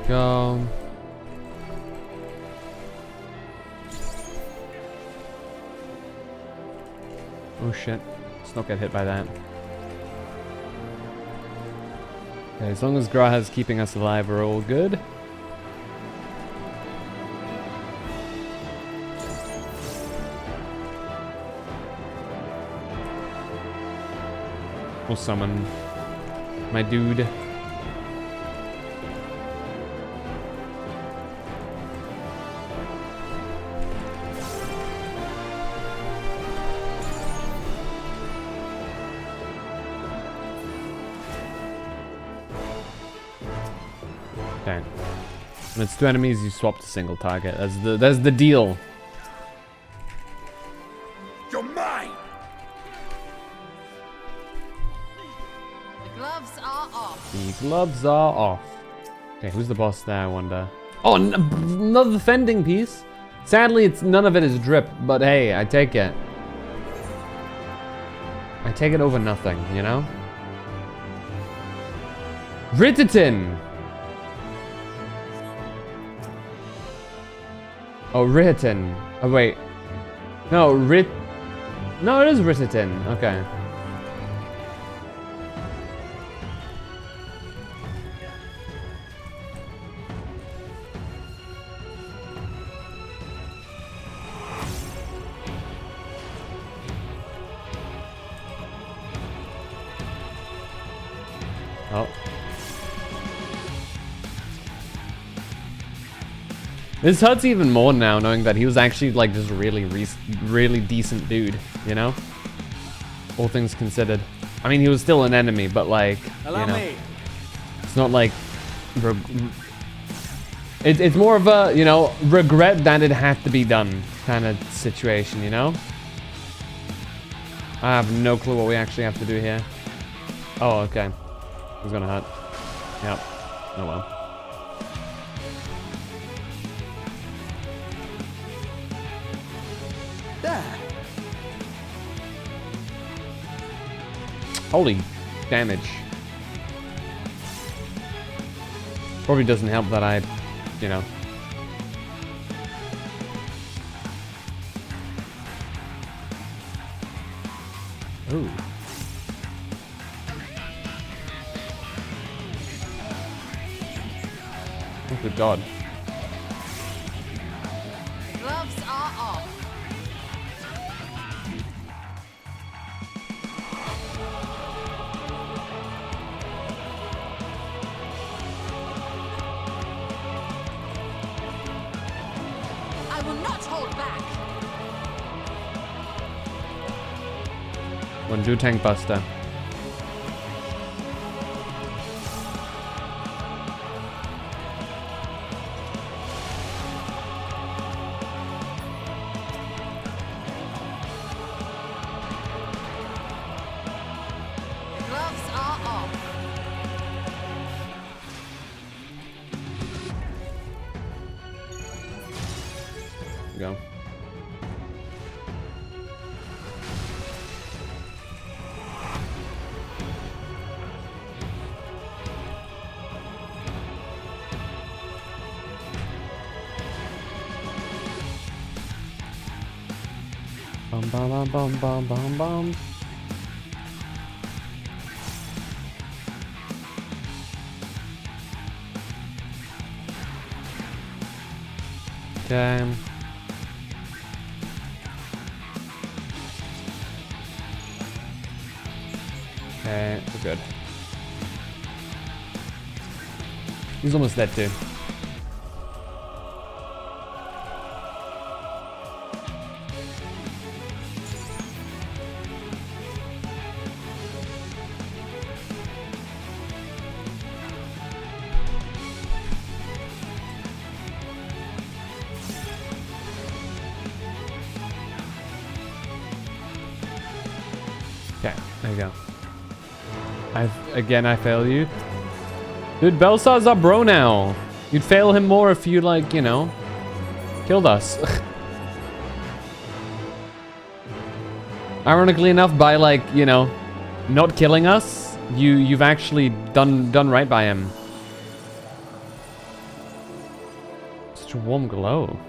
Go. Oh shit. Let's not get hit by that. Okay, as long as Graha's keeping us alive, we're all good. We'll summon my dude. Okay. When it's 2 enemies, you swap to single target. That's the deal. You're mine! The gloves are off. The gloves are off. Okay, who's the boss there, I wonder? Oh, another defending piece. Sadly, none of it is drip, but hey, I take it. I take it over nothing, you know? Rititin! Oh, Rititin. Oh, wait. No, No, it is Rititin. Okay. Oh. This hurts even more now, knowing that he was actually like just really decent dude, you know? All things considered. I mean, he was still an enemy, but like, Allow me. It's not like... It's more of a, you know, regret that it had to be done kind of situation, you know? I have no clue what we actually have to do here. Oh, okay. It's gonna hurt. Yep. Oh well. There. Holy damage. Probably doesn't help that I, you know. Ooh. Oh, good God. Gloves are off. I will not hold back. One do tank buster. Gloves are off. Go. Bum bum bum bum bum bum bum. Okay. Okay, we're good. He's almost dead too. Okay, there you go. I fail you. Dude, Belsar's our bro now. You'd fail him more if you, like, you know, killed us. Ironically enough, by, like, you know, not killing us, you've actually done right by him. Such a warm glow.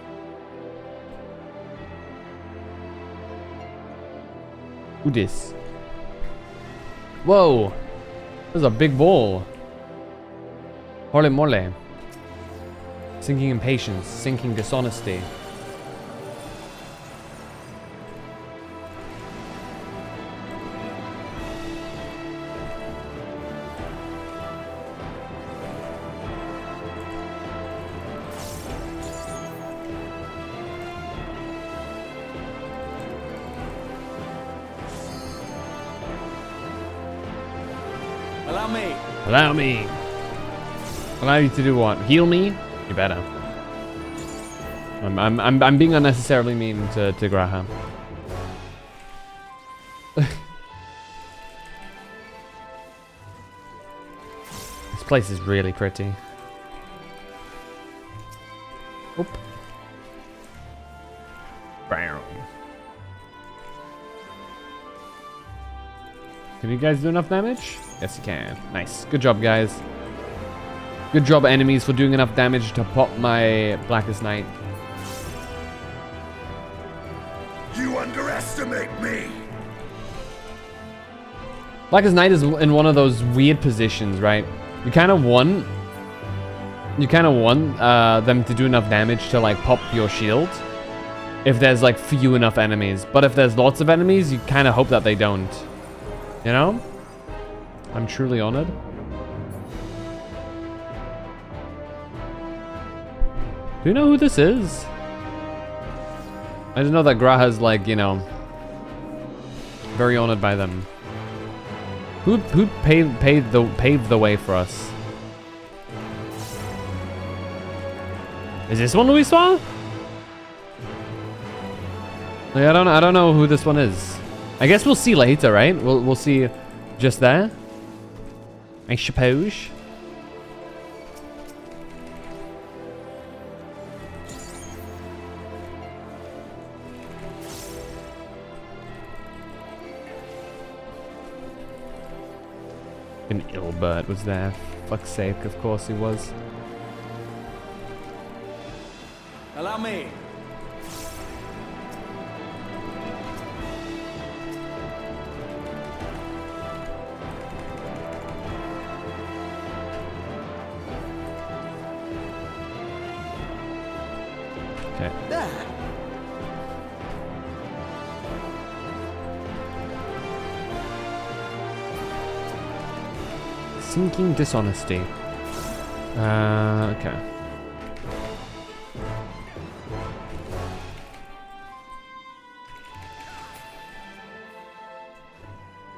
Who this? Whoa! There's a big ball. Holy moly. Sinking impatience, sinking dishonesty. Allow me. Allow me. Allow you to do what? Heal me? You better. I'm being unnecessarily mean to Graha. This place is really pretty. Oop. Brown. Can you guys do enough damage? Yes, you can. Nice. Good job, guys. Good job, enemies, for doing enough damage to pop my Blackest Night. You underestimate me. Blackest Night is in one of those weird positions, right? You kind of want them to do enough damage to, like, pop your shield if there's, like, few enough enemies. But if there's lots of enemies, you kind of hope that they don't. You know? I'm truly honored. Do you know who this is? I just know that Graha's, like, you know, very honored by them. Who paved the way for us? Is this one Luis Suave? Like, I don't know who this one is. I guess we'll see later, right? We'll see just there. I suppose. An Ilbert was there. Fuck's sake, of course he was. Allow me. Okay. There. Sinking dishonesty. Okay.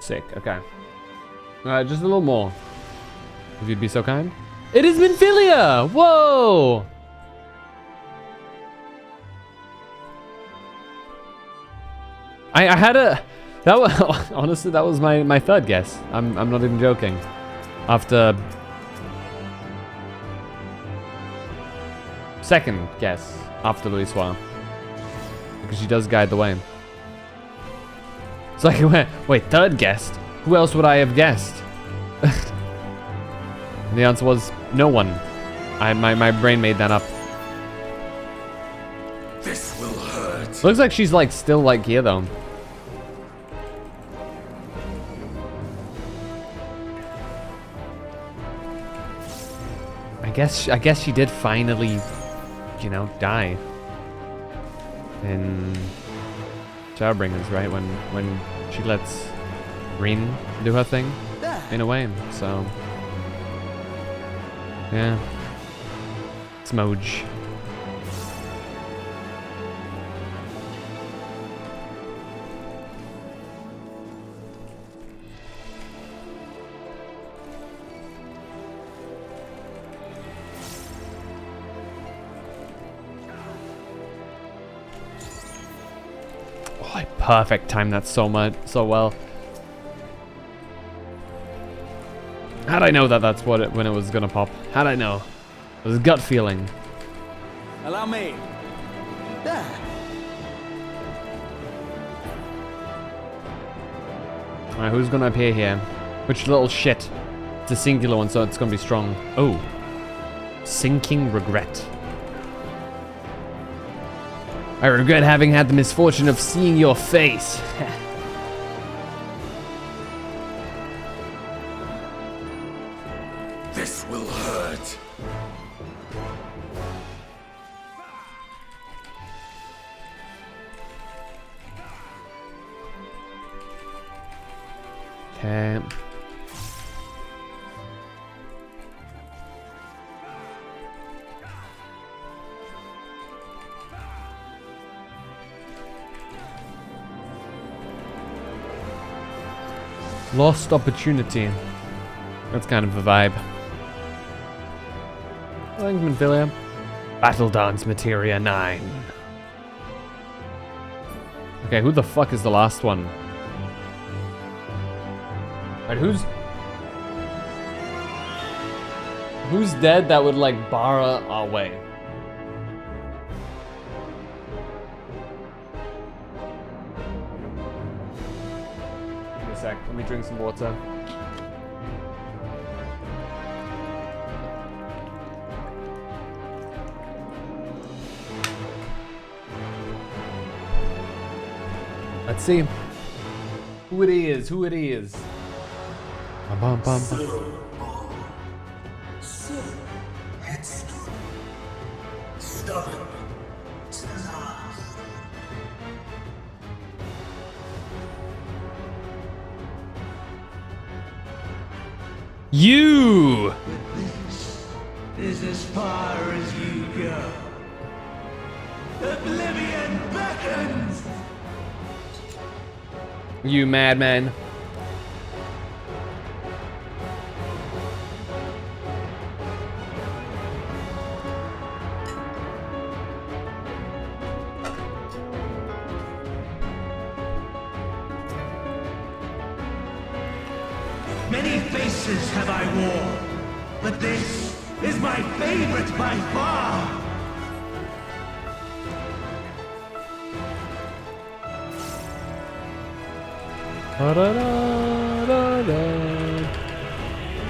Sick, okay. Just a little more. If you'd be so kind. It is Minfilia! Whoa! I had a... That was, honestly, that was my third guess. I'm not even joking. After... Second guess. After Luis Suave. Because she does guide the way. It's like, wait, third guess? Who else would I have guessed? And the answer was no one. My brain made that up. This will hurt. Looks like she's like still like here though. I guess she did finally, you know, die in Shadowbringers, right? When she lets Reen do her thing, in a way. So yeah, Smoj. I perfect time that so well. How'd I know that that's what when it was gonna pop? How'd I know? It was a gut feeling. Allow me. There. Alright, who's gonna appear here? Which little shit? It's a singular one, so it's gonna be strong. Oh. Sinking regret. I regret having had the misfortune of seeing your face. This will hurt. Okay. Lost opportunity. That's kind of a vibe. Thanks, Manphilia. Battle Dance Materia 9. Okay, who the fuck is the last one? Right, who's dead that would like bar our way? Give me a sec. Let me drink some water. Let's see who it is. Who it is. Bum, bum, bum. You is as far as you go. Oblivion beckons. You madman. Many faces have I worn, but this is my favorite by far.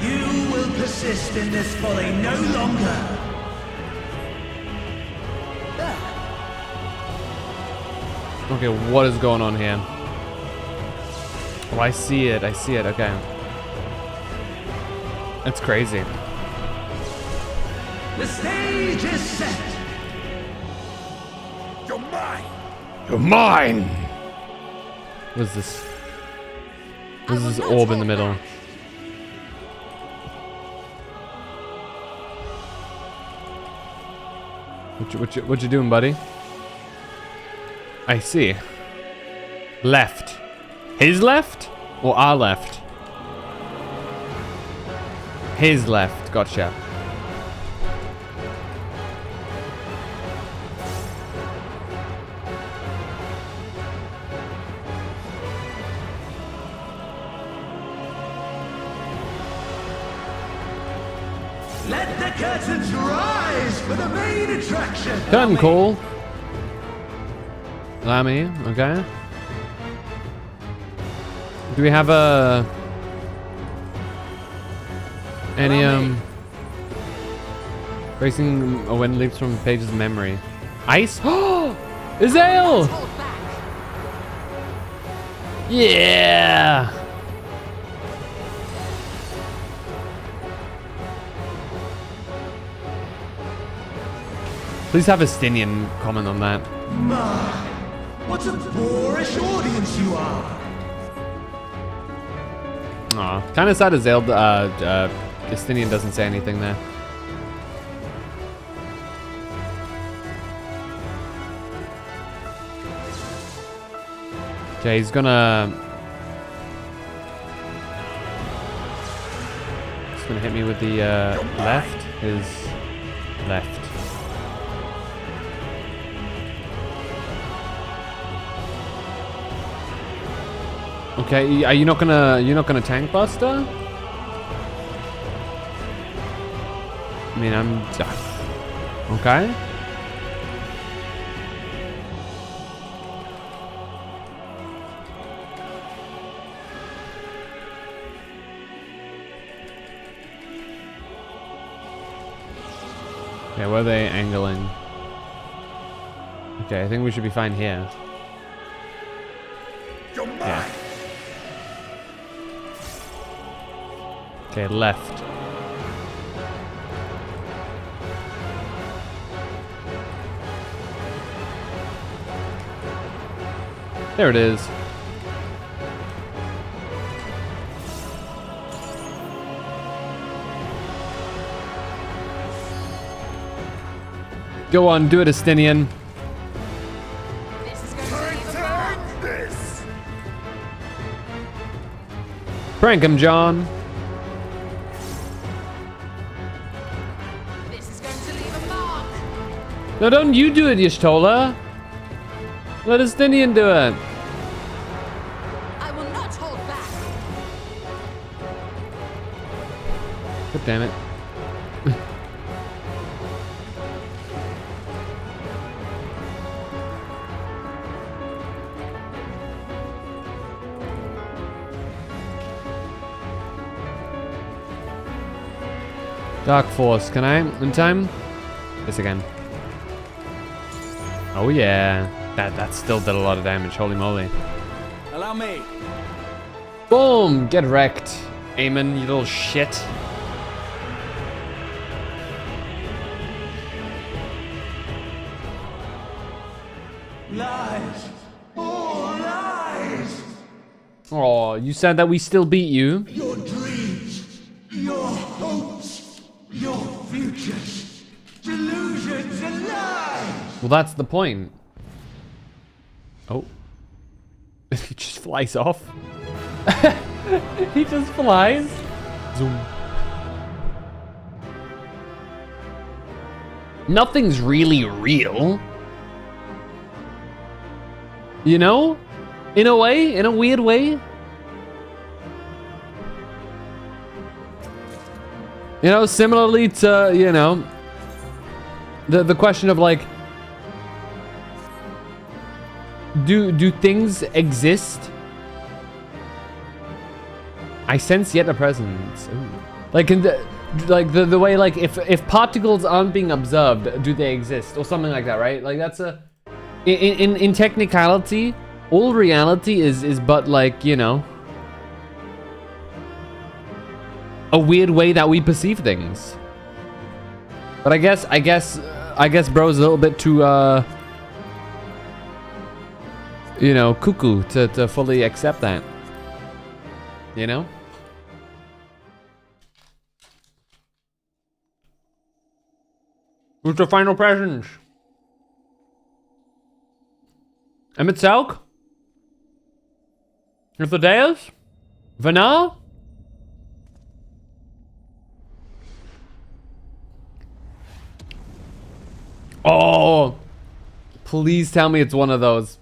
You will persist in this folly no longer. Okay, what is going on here? Oh, I see it. I see it. Okay. That's crazy. The stage is set. You're mine. You're mine. What is this? What is this orb in the middle? What you doing, buddy? I see. Left. His left? Or our left? His left. Gotcha. Let the curtains rise for the main attraction. Curtain call. Allow me, okay. Do we have any tracing a wind leaps from pages of memory? Ice? Oh! Azael! Yeah! Please have a Stinian comment on that. My, what a boorish audience you are. Aw, kind of sad Azael, Stinian doesn't say anything there. Okay, he's gonna hit me with the left. His left. Okay, are you not gonna tank buster? I mean, I'm okay. Okay, where are they angling? Okay, I think we should be fine here. Yeah. Okay, left. There it is. Go on, do it, Estinian. Prank him, John. No, don't you do it, Y'shtola. Let Estinian do it. I will not hold back. God damn it. Dark Force, can I in time? This again. Oh yeah, that still did a lot of damage. Holy moly! Allow me. Boom! Get wrecked, Eamon, you little shit. Lies. All lies. Oh, you said that we still beat you. Your dreams, your hopes, your futures, delusions and lies. Well, that's the point. Oh. He just flies off. He just flies. Zoom. Nothing's really real. You know? In a way, in a weird way. You know, similarly to, you know, the question of like, do things exist? I sense yet a presence. Ooh. Like in the way like if particles aren't being observed, do they exist or something like that, right? Like that's a in technicality, all reality is but like, you know, a weird way that we perceive things. But I guess bro's a little bit too you know, cuckoo to fully accept that. You know? Who's the final present? Emmett Sauk? Mr. Deus? Vanar? Oh! Please tell me it's one of those.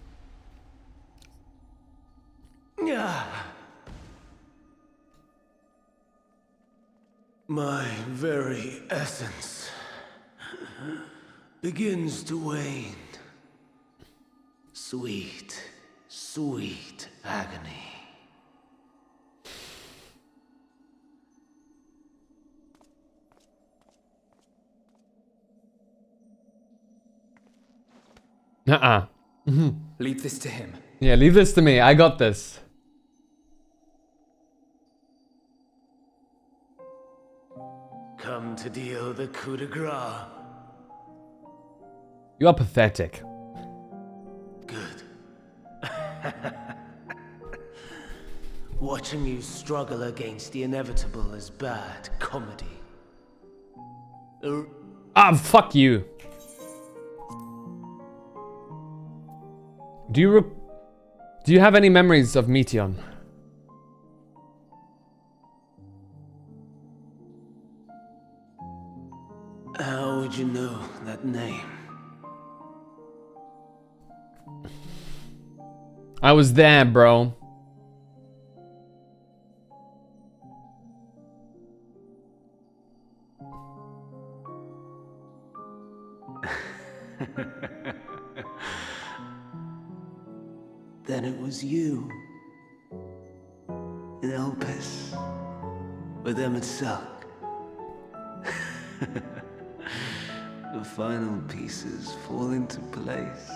My very essence begins to wane. Sweet, sweet agony. Leave this to him. Yeah, leave this to me. I got this. Come to deal the coup de grace. You are pathetic. Good. Watching you struggle against the inevitable is bad comedy. Fuck you. Do you have any memories of Meteon? How would you know that name? I was there, bro. Then it was you. In Elpis. With Emet-Selch. The final pieces fall into place.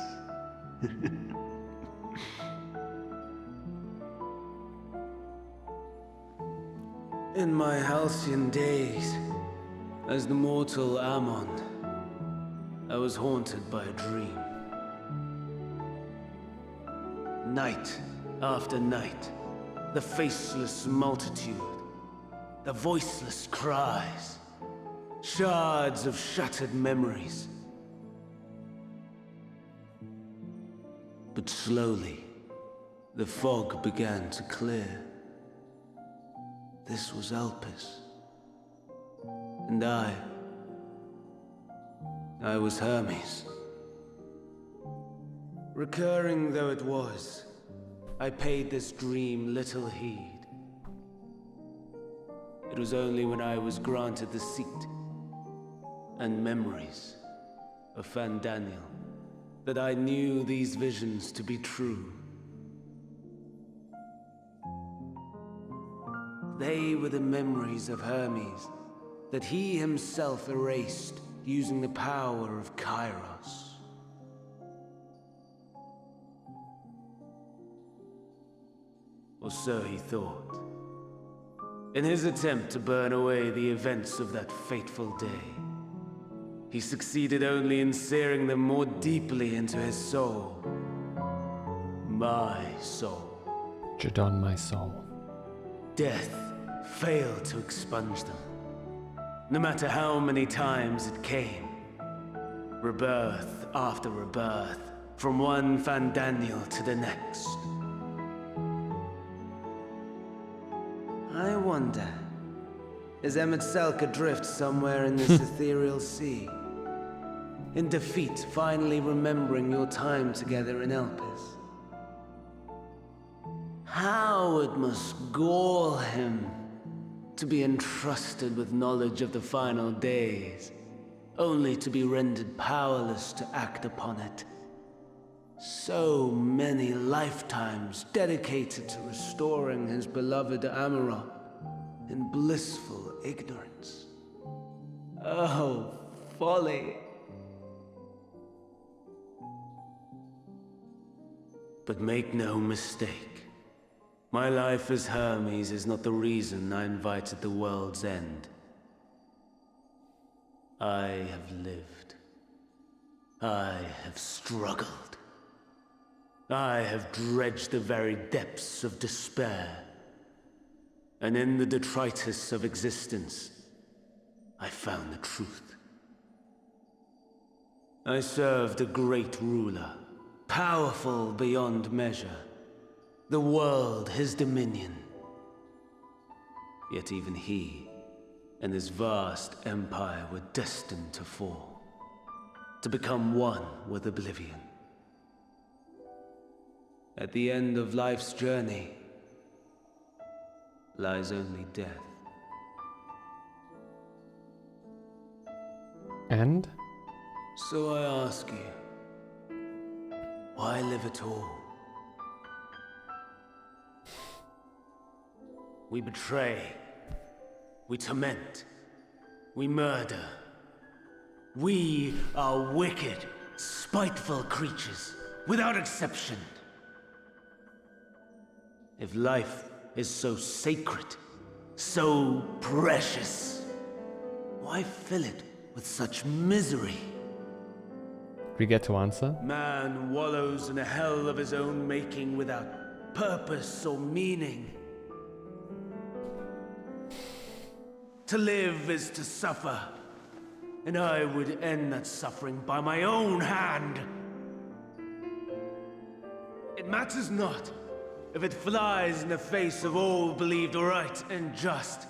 In my halcyon days, as the mortal Ammon, I was haunted by a dream. Night after night, the faceless multitude, the voiceless cries, shards of shattered memories. But slowly, the fog began to clear. This was Elpis. And I was Hermes. Recurring though it was, I paid this dream little heed. It was only when I was granted the seat and memories of Fandaniel that I knew these visions to be true. They were the memories of Hermes that he himself erased using the power of Kairos. Or so he thought. In his attempt to burn away the events of that fateful day, he succeeded only in searing them more deeply into his soul. My soul. Jadon, my soul. Death failed to expunge them. No matter how many times it came. Rebirth after rebirth, from one Fandaniel to the next. I wonder, is Emet-Selch adrift somewhere in this ethereal sea? In defeat, finally remembering your time together in Elpis? How it must gall him to be entrusted with knowledge of the final days, only to be rendered powerless to act upon it. So many lifetimes dedicated to restoring his beloved Amarok in blissful ignorance. Oh, folly! But make no mistake, my life as Hermes is not the reason I invited the world's end. I have lived. I have struggled. I have dredged the very depths of despair. And in the detritus of existence, I found the truth. I served a great ruler, powerful beyond measure. The world his dominion. Yet even he and his vast empire were destined to fall, to become one with oblivion. At the end of life's journey lies only death. And? So I ask you, why live at all? We betray, we torment, we murder. We are wicked, spiteful creatures, without exception. If life is so sacred, so precious, why fill it with such misery? We get to answer. Man wallows in a hell of his own making without purpose or meaning. To live is to suffer, and I would end that suffering by my own hand. It matters not if it flies in the face of all believed right and just.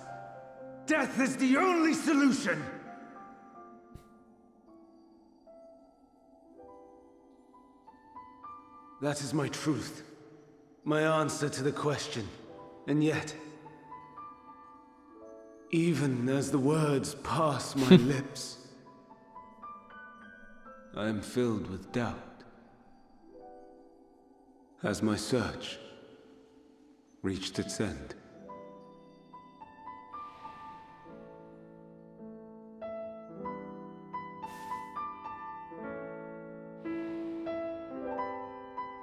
Death is the only solution! That is my truth, my answer to the question. And yet, even as the words pass my lips, I am filled with doubt. Has my search reached its end?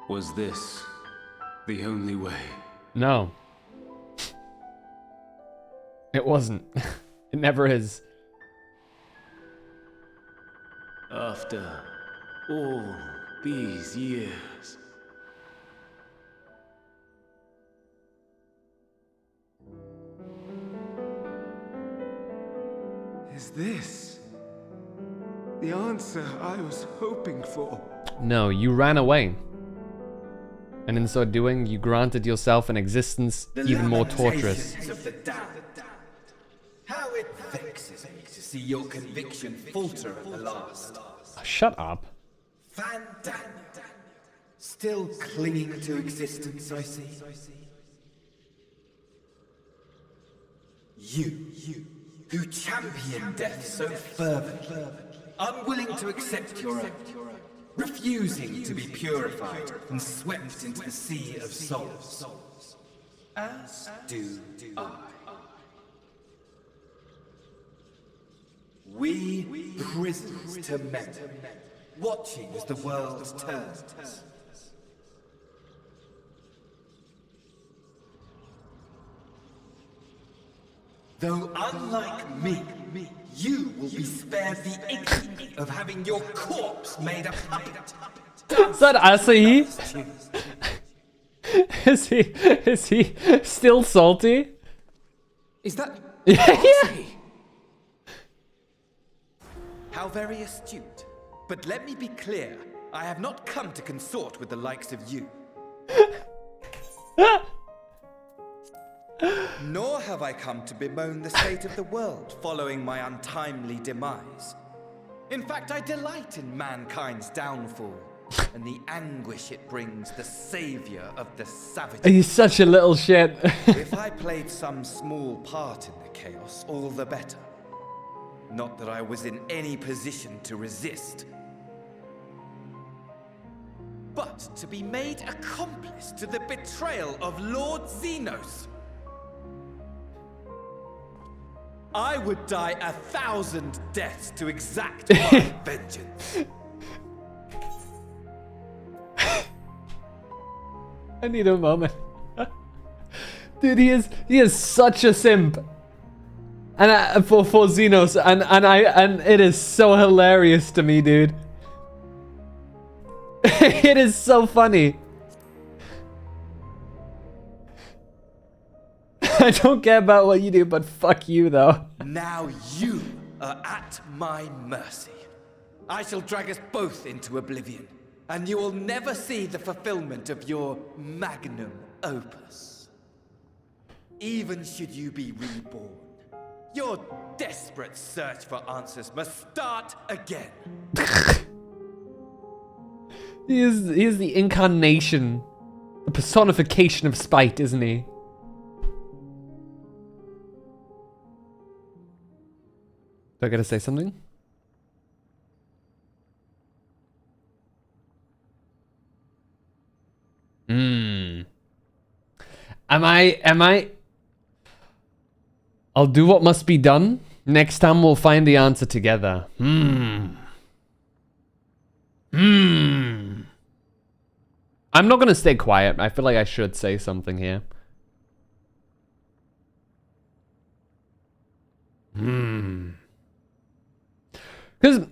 Was this the only way? No. It wasn't. It never is. After all these years, is this the answer I was hoping for? No, you ran away. And in so doing, you granted yourself an existence even more torturous. Of the damned. How it vexes me to see your conviction falter at the last. Shut up. Fandango. Still clinging to existence, I see. You, who champion death so fervently, unwilling to accept your own, refusing to be purified and swept into the sea of souls, as do I. We prisoners to memory, watching as the world turns. Though unlike me, you will be spared the ignominy of having your corpse made a puppet. Is that Asahi? Is he still salty? Is that... Yeah. How very astute. But let me be clear, I have not come to consort with the likes of you. Nor have I come to bemoan the state of the world following my untimely demise. In fact, I delight in mankind's downfall and the anguish it brings the savior of the savages. He's such a little shit. If I played some small part in the chaos, all the better. Not that I was in any position to resist. But to be made accomplice to the betrayal of Lord Xenos. I would die 1,000 deaths to exact my vengeance. I need a moment. Dude, he is such a simp. And for Xenos, and it is so hilarious to me, dude. It is so funny. I don't care about what you do, but fuck you, though. Now you are at my mercy. I shall drag us both into oblivion, and you will never see the fulfillment of your magnum opus. Even should you be reborn, your desperate search for answers must start again. He is the incarnation, the personification of spite, isn't he? Do I gotta say something? Am I? I'll do what must be done. Next time we'll find the answer together. I'm not gonna stay quiet. I feel like I should say something here. Because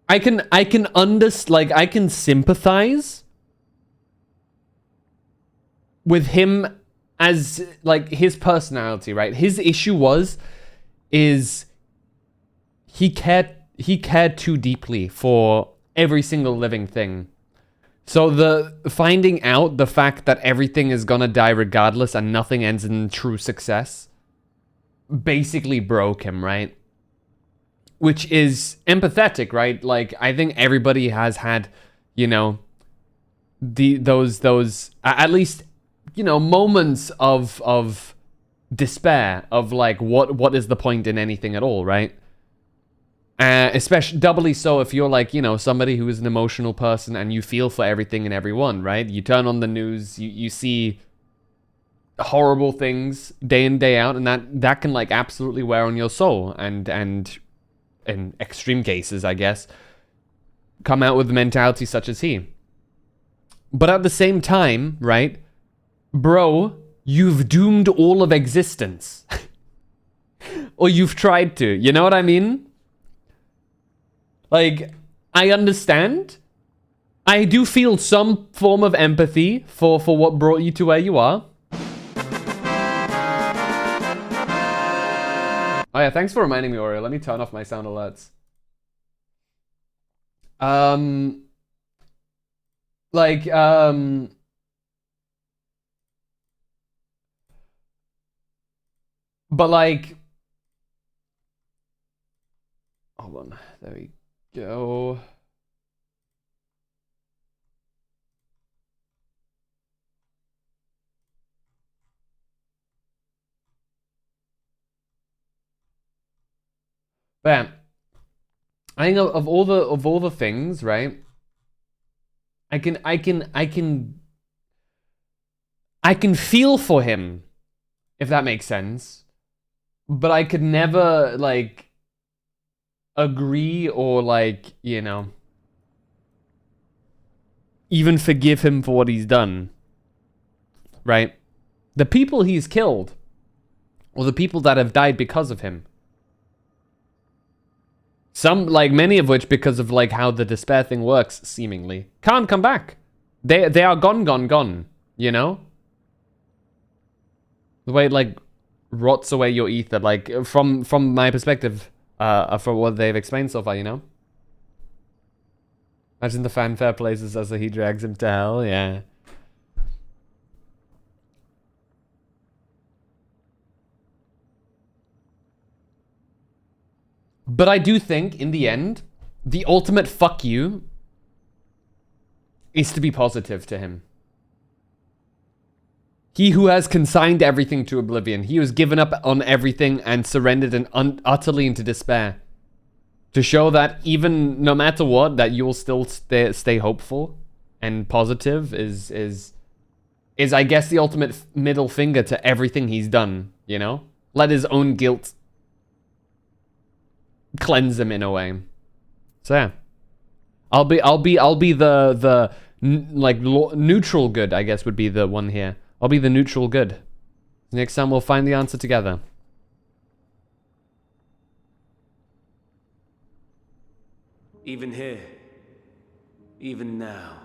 I can I can sympathize with him as like his personality, right? His issue is he cared too deeply for every single living thing. So the finding out the fact that everything is gonna die regardless and nothing ends in true success basically broke him, right? Which is empathetic, right? Like, I think everybody has had, you know, those at least, you know, moments of despair, of like, what is the point in anything at all, right? Especially doubly so if you're like, you know, somebody who is an emotional person and you feel for everything and everyone, right? You turn on the news, you see horrible things day in, day out, and that can like absolutely wear on your soul and in extreme cases, I guess, come out with a mentality such as he. But at the same time, right, bro, you've doomed all of existence. Or you've tried to, you know what I mean? Like, I understand. I do feel some form of empathy for what brought you to where you are. Oh yeah, thanks for reminding me, Oreo. Let me turn off my sound alerts. But like, hold on, there we go. Bam. I think of all the things, right? I can feel for him, if that makes sense. But I could never like agree or like, you know, even forgive him for what he's done. Right? The people he's killed, or the people that have died because of him. Some, like, many of which because of, like, how the despair thing works, seemingly. Can't come back. They are gone, you know? The way it, like, rots away your ether, like, from my perspective, from what they've explained so far, you know? Imagine the fanfare places as he drags him to hell, yeah. But I do think, in the end, the ultimate fuck you is to be positive to him. He who has consigned everything to oblivion. He who has given up on everything and surrendered and utterly into despair. To show that even no matter what, that you will still stay hopeful and positive is I guess the ultimate middle finger to everything he's done, you know? Let his own guilt cleanse him in a way. So yeah, I'll be the like neutral good, I guess would be the one here. I'll be the neutral good. Next time we'll find the answer together. Even here, even now,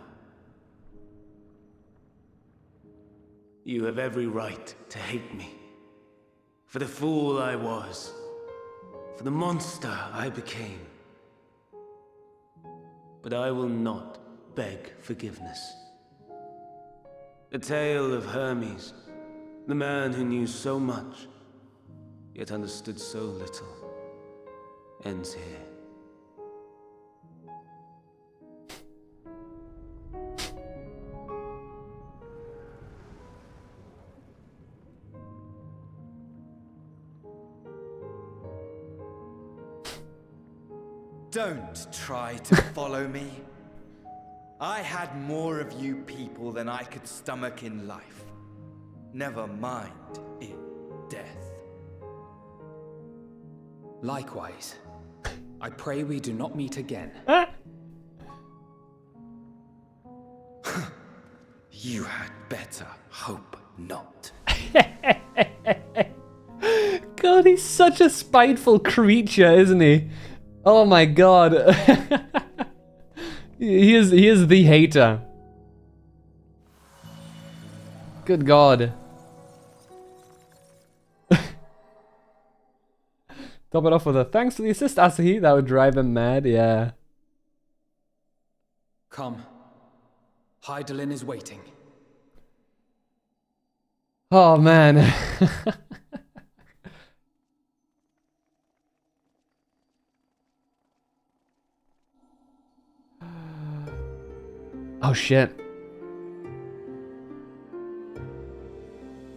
you have every right to hate me for the fool I was. For the monster I became. But I will not beg forgiveness. The tale of Hermes, the man who knew so much, yet understood so little, ends here. Don't try to follow me. I had more of you people than I could stomach in life. Never mind in death. Likewise. I pray we do not meet again. You had better hope not. God, he's such a spiteful creature, isn't he? Oh my god. He is the hater. Good god. Top it off with a thanks for the assist, Asahi. That would drive him mad, yeah. Come. Hydaelyn is waiting. Oh man. Oh shit.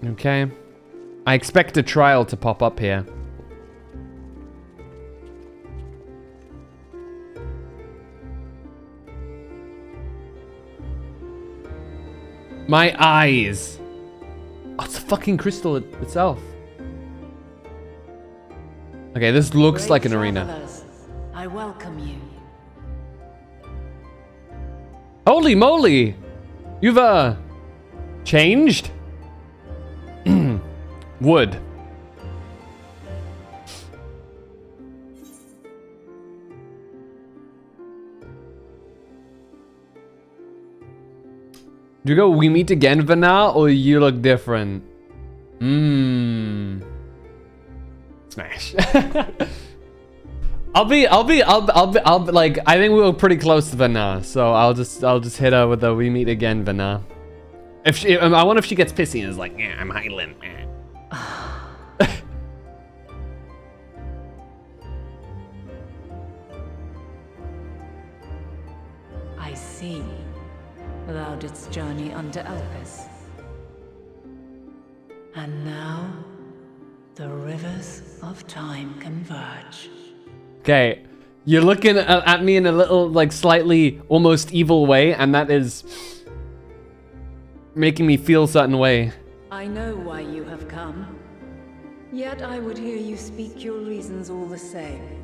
Okay. I expect a trial to pop up here. My eyes. Oh, it's a fucking crystal itself. Okay, this looks like an arena. I welcome you. Holy moly! You've, changed? Wood. Do you go, we meet again, Vana, or you look different? Smash. I'll be like, I think we were pretty close to Vana, so I'll just hit her with a we meet again, Vana. If she, I wonder if she gets pissy and is like, yeah, I'm Hydaelyn. I see. Thou didst journey unto Elpis. And now, the rivers of time converge. Okay, you're looking at me in a little, like, slightly almost evil way, and that is making me feel a certain way. I know why you have come. Yet I would hear you speak your reasons all the same.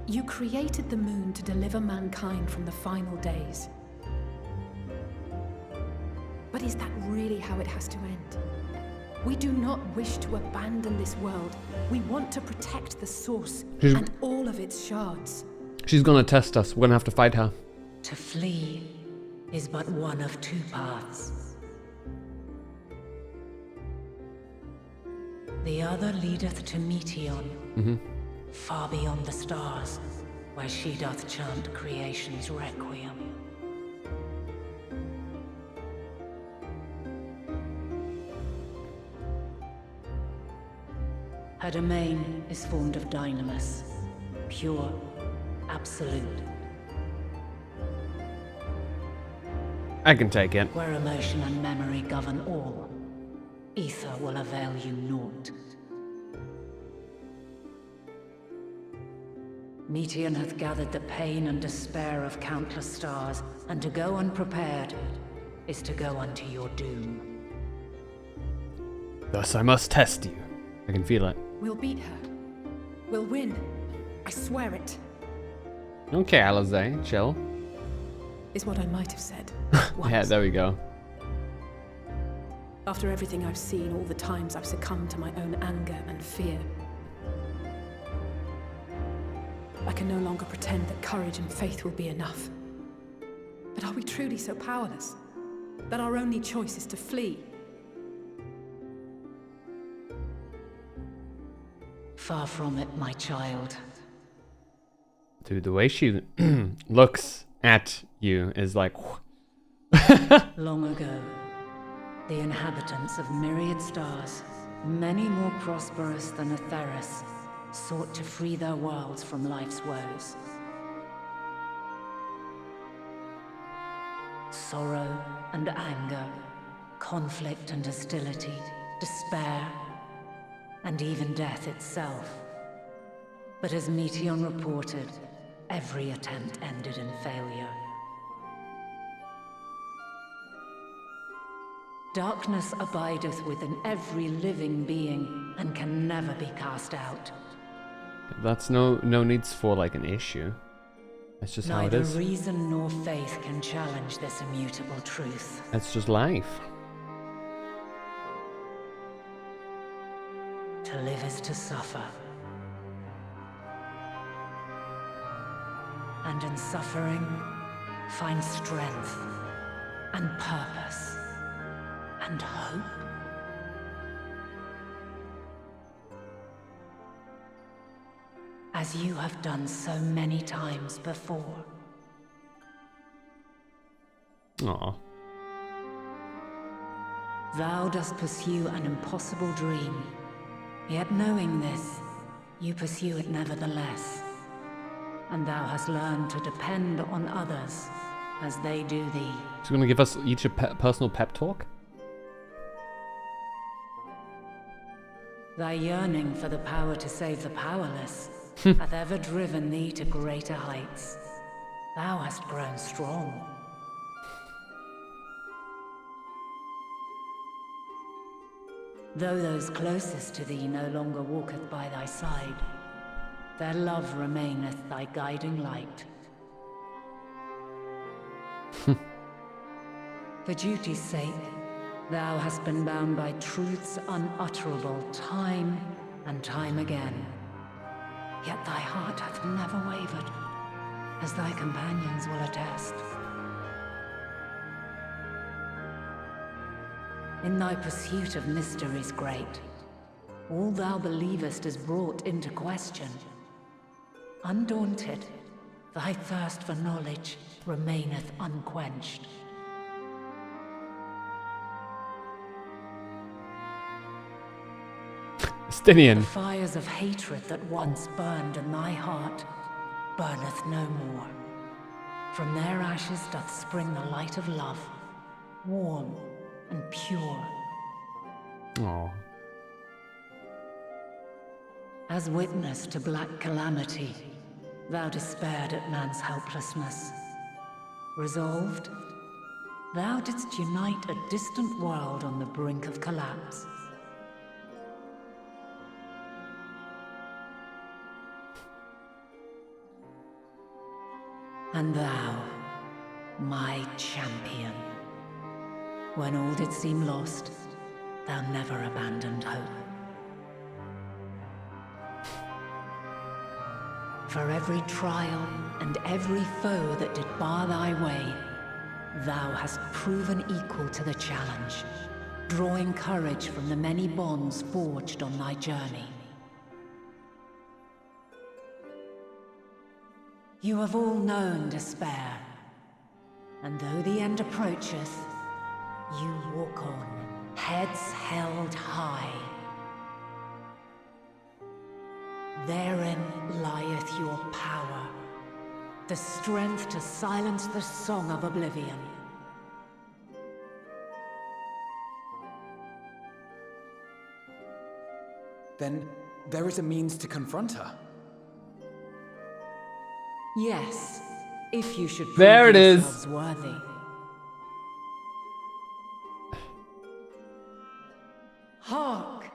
You created the moon to deliver mankind from the final days. But is that really how it has to end? We do not wish to abandon this world. We want to protect the source and all of its shards. She's gonna test us. We're gonna have to fight her. To flee is but one of two paths. The other leadeth to Meteon, far beyond the stars, where she doth chant creation's requiem. Her domain is formed of dynamis, pure, absolute. I can take it. Where emotion and memory govern all, ether will avail you naught. Meteon hath gathered the pain and despair of countless stars, and to go unprepared is to go unto your doom. Thus I must test you. I can feel it. We'll beat her. We'll win. I swear it. Okay, Alize, chill. Is what I might have said. Yeah, there we go. After everything I've seen, all the times I've succumbed to my own anger and fear, I can no longer pretend that courage and faith will be enough. But are we truly so powerless that our only choice is to flee? Far from it, my child. Dude, the way she looks at you is like... Long ago, the inhabitants of myriad stars, many more prosperous than Atheris, sought to free their worlds from life's woes. Sorrow and anger, conflict and hostility, despair, and even death itself. But as Meteon reported, every attempt ended in failure. Darkness abideth within every living being, and can never be cast out. That's no needs for, like, an issue. It's just how it Neither is. reason nor faith can challenge this immutable truth. It's just life. To live is to suffer. And in suffering, find strength and purpose and hope. As you have done so many times before. Aw. Thou dost pursue an impossible dream, yet knowing this, you pursue it nevertheless. And thou hast learned to depend on others as they do thee. He's going to give us each a personal pep talk? Thy yearning for the power to save the powerless hath ever driven thee to greater heights. Thou hast grown strong. Though those closest to thee no longer walketh by thy side, their love remaineth thy guiding light. For duty's sake, thou hast been bound by truths unutterable time and time again. Yet thy heart hath never wavered, as thy companions will attest. In thy pursuit of mysteries great, all thou believest is brought into question. Undaunted, thy thirst for knowledge remaineth unquenched. Stinian. The fires of hatred that once burned in thy heart burneth no more. From their ashes doth spring the light of love, warm and pure. Aw. As witness to black calamity, thou despaired at man's helplessness. Resolved, thou didst unite a distant world on the brink of collapse. And thou, my champion, when all did seem lost, thou never abandoned hope. For every trial and every foe that did bar thy way, thou hast proven equal to the challenge, drawing courage from the many bonds forged on thy journey. You have all known despair, and though the end approacheth, you walk on, heads held high. Therein lieth your power, the strength to silence the song of oblivion. Then there is a means to confront her. Yes, if you should prove There it is. yourselves worthy. Hark!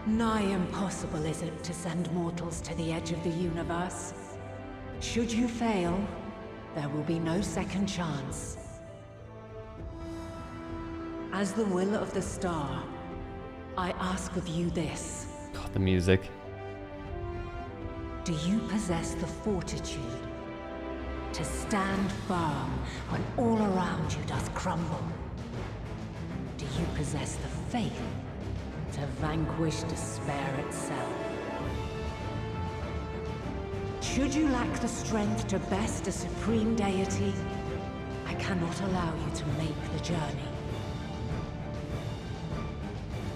Nigh impossible is it to send mortals to the edge of the universe. Should you fail, there will be no second chance. As the will of the star, I ask of you this. God, the music. Do you possess the fortitude to stand firm when all around you doth crumble? Do you possess the faith to vanquish despair itself? Should you lack the strength to best a supreme deity, I cannot allow you to make the journey.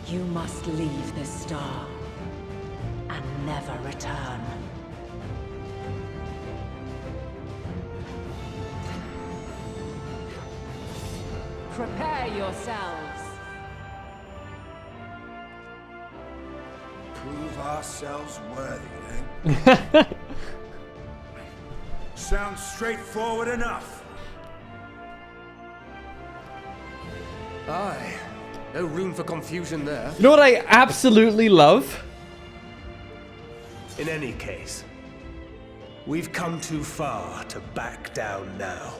You must leave this star and never return. Prepare yourselves. Prove ourselves worthy, eh? Sounds straightforward enough. Aye. No room for confusion there. You know what I absolutely love? In any case, we've come too far to back down now.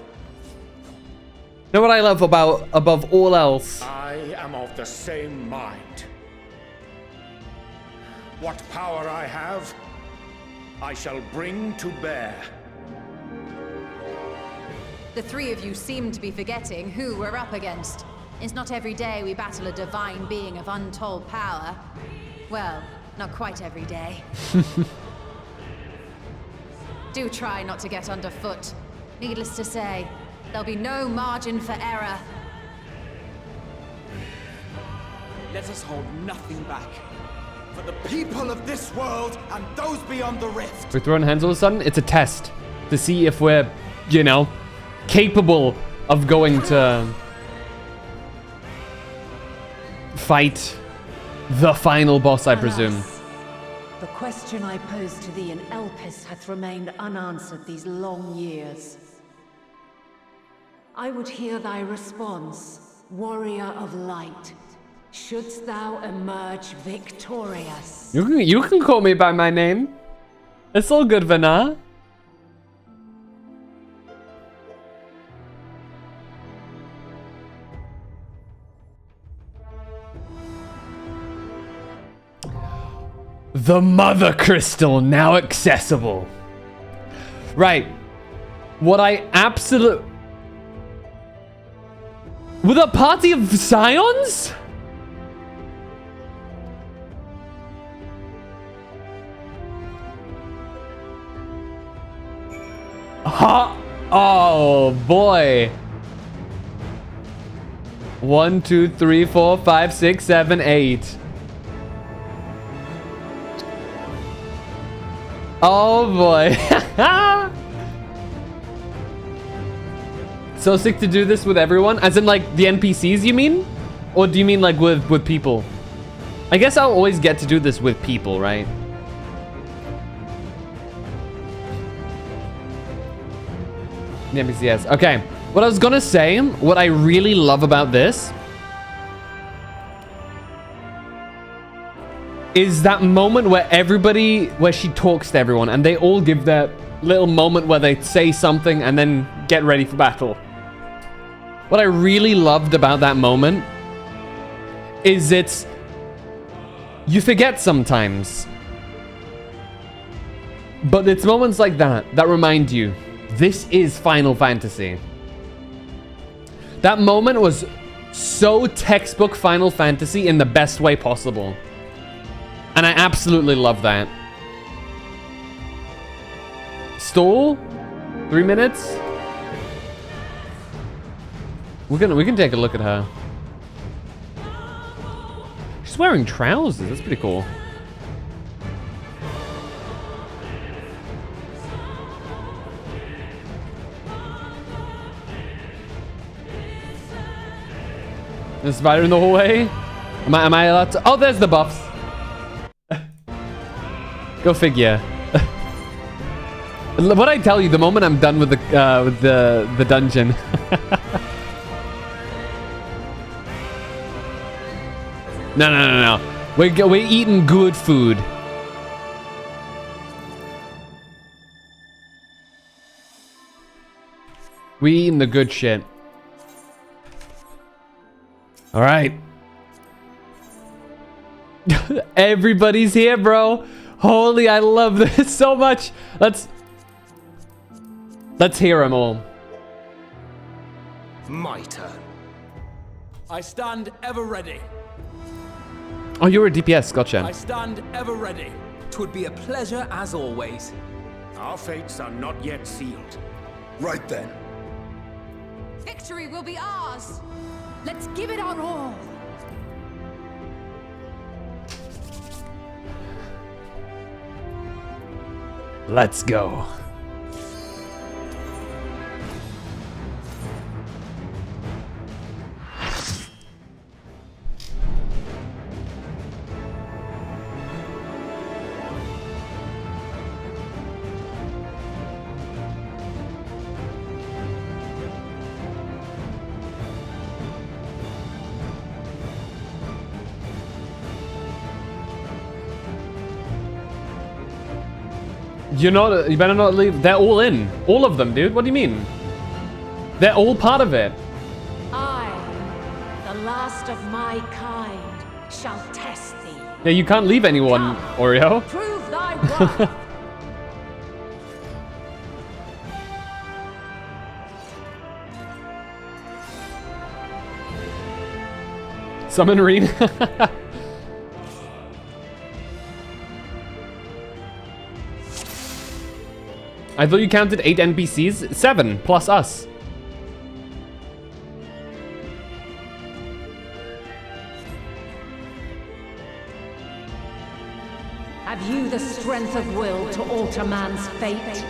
You know what I love above all else? I am of the same mind. What power I have, I shall bring to bear. The three of you seem to be forgetting who we're up against. It's not every day we battle a divine being of untold power. Well, not quite every day. Do try not to get underfoot. Needless to say, there'll be no margin for error. Let us hold nothing back. For the people of this world and those beyond the rift. We're throwing hands all of a sudden? It's a test to see if we're, you know, capable of going to fight the final boss, I presume. Alas, the question I posed to thee in Elpis hath remained unanswered these long years. I would hear thy response, warrior of light. Shouldst thou emerge victorious? You can call me by my name. It's all good, Vana. The Mother Crystal now accessible. Right. What I absolutely... With a party of scions? Ha! Oh boy. 1, 2, 3, 4, 5, 6, 7, 8. Oh boy. So sick to do this with everyone? As in like the NPCs, you mean? Or do you mean like with people? I guess I'll always get to do this with people, right? The NPC, yes. Okay. What I was gonna say, what I really love about this is that moment where she talks to everyone and they all give that little moment where they say something and then get ready for battle. What I really loved about that moment is you forget sometimes, but it's moments like that remind you, this is Final Fantasy. That moment was so textbook Final Fantasy in the best way possible. And I absolutely love that. Stall? 3 minutes? We can take a look at her. She's wearing trousers. That's pretty cool. There's a spider in the hallway. Am I allowed to? Oh, there's the buffs. Go figure. What I tell you, the moment I'm done with the dungeon. No. We're eating good food. We eating the good shit. All right. Everybody's here, bro. Holy, I love this so much. Let's hear them all. My turn. I stand ever ready. Oh, you're a DPS, gotcha. I stand ever ready. 'Twould be a pleasure as always. Our fates are not yet sealed. Right then. Victory will be ours. Let's give it our all. Let's go. You better not leave. They're all in. All of them, dude. What do you mean? They're all part of it. I, the last of my kind, shall test thee. Yeah, you can't leave anyone, Oreo. Prove thy worth. Summon Arena. I thought you counted 8 NPCs. 7 plus us. Have you the strength of will to alter man's fate?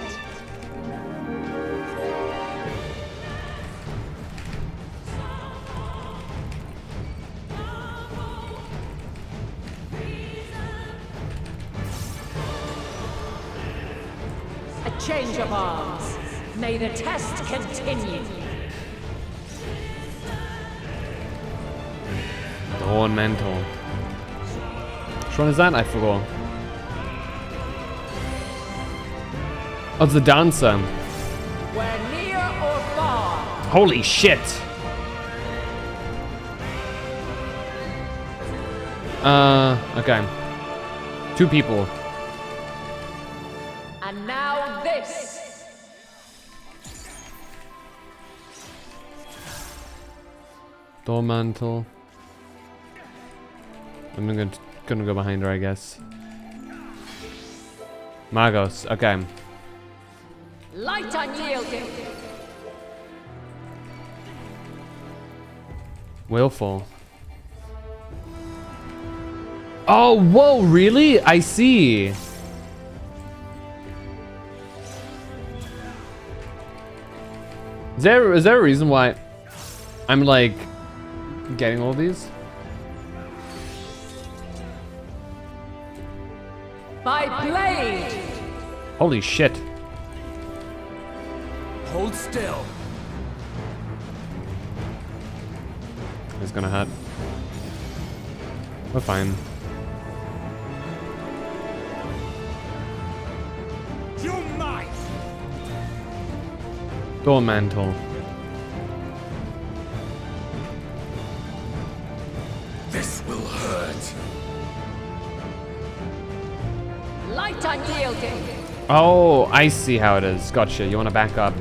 A change of arms. May the test continue. Dawn Mantle. Which one is that? I forgot. Oh, it's the dancer. Where near or far. Holy shit. Okay. 2 people. And now this. Dawn Mantle. I'm gonna go behind her, I guess. Magos. Okay. Light unyielding. Willful. Oh, whoa, really? I see. Is there a reason why I'm like getting all these? By blade. Holy shit. Hold still. It's gonna hurt. We're fine. You might. Dawn Mantle. This will hurt. Light unyielding. Oh, I see how it is. Gotcha. You wanna back up.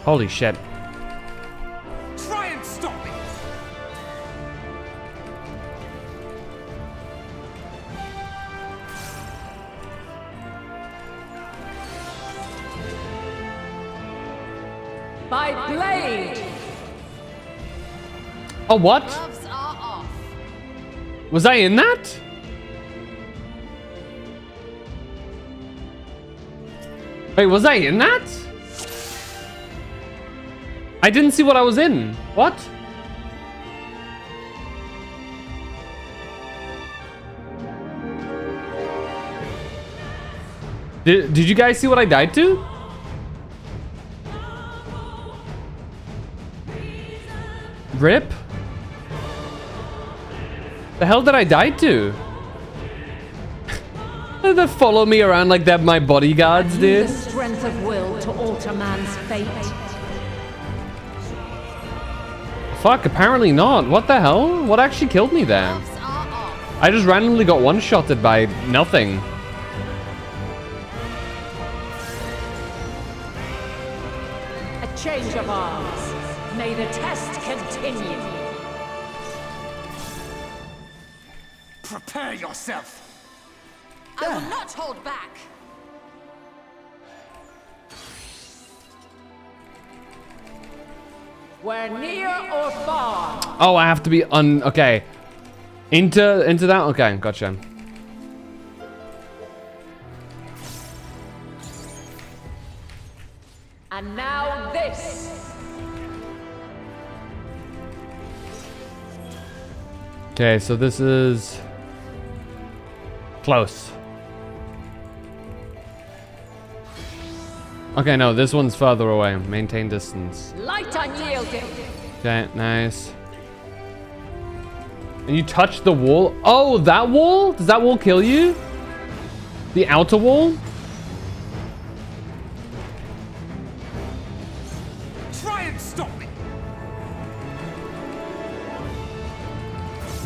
Holy shit. Try and stop it. By blade. Oh, what? Gloves are off. Was I in that? Wait, was I in that? I didn't see what I was in. What? Did you guys see what I died to? Rip? The hell did I die to? They follow me around like they're my bodyguards, dude. The strength of will to alter man's fate. Fuck, apparently not. What the hell? What actually killed me there? I just randomly got one-shotted by nothing. A change of arms. May the test continue. Prepare yourself. I will not hold back. Where near or far. Oh, I have to be okay. Into that? Okay, gotcha. And now this. Okay, so this is close. Okay, no, this one's further away. Maintain distance. Light unyielding. Okay, nice. And you touch the wall. Oh, that wall? Does that wall kill you? The outer wall? Try and stop me.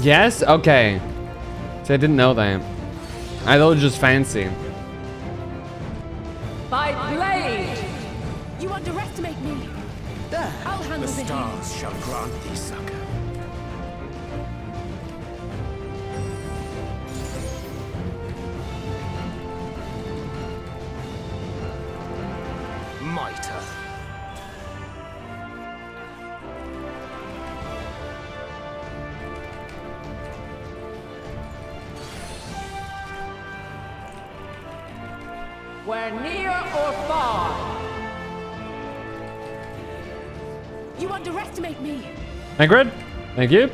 Yes? Okay. See, I didn't know that. I thought it was just fancy. By blade! You underestimate me. There, I'll handle the the stars shall grant thee succor. Mitre. We're near or far. You underestimate me. Ingrid? Thank you.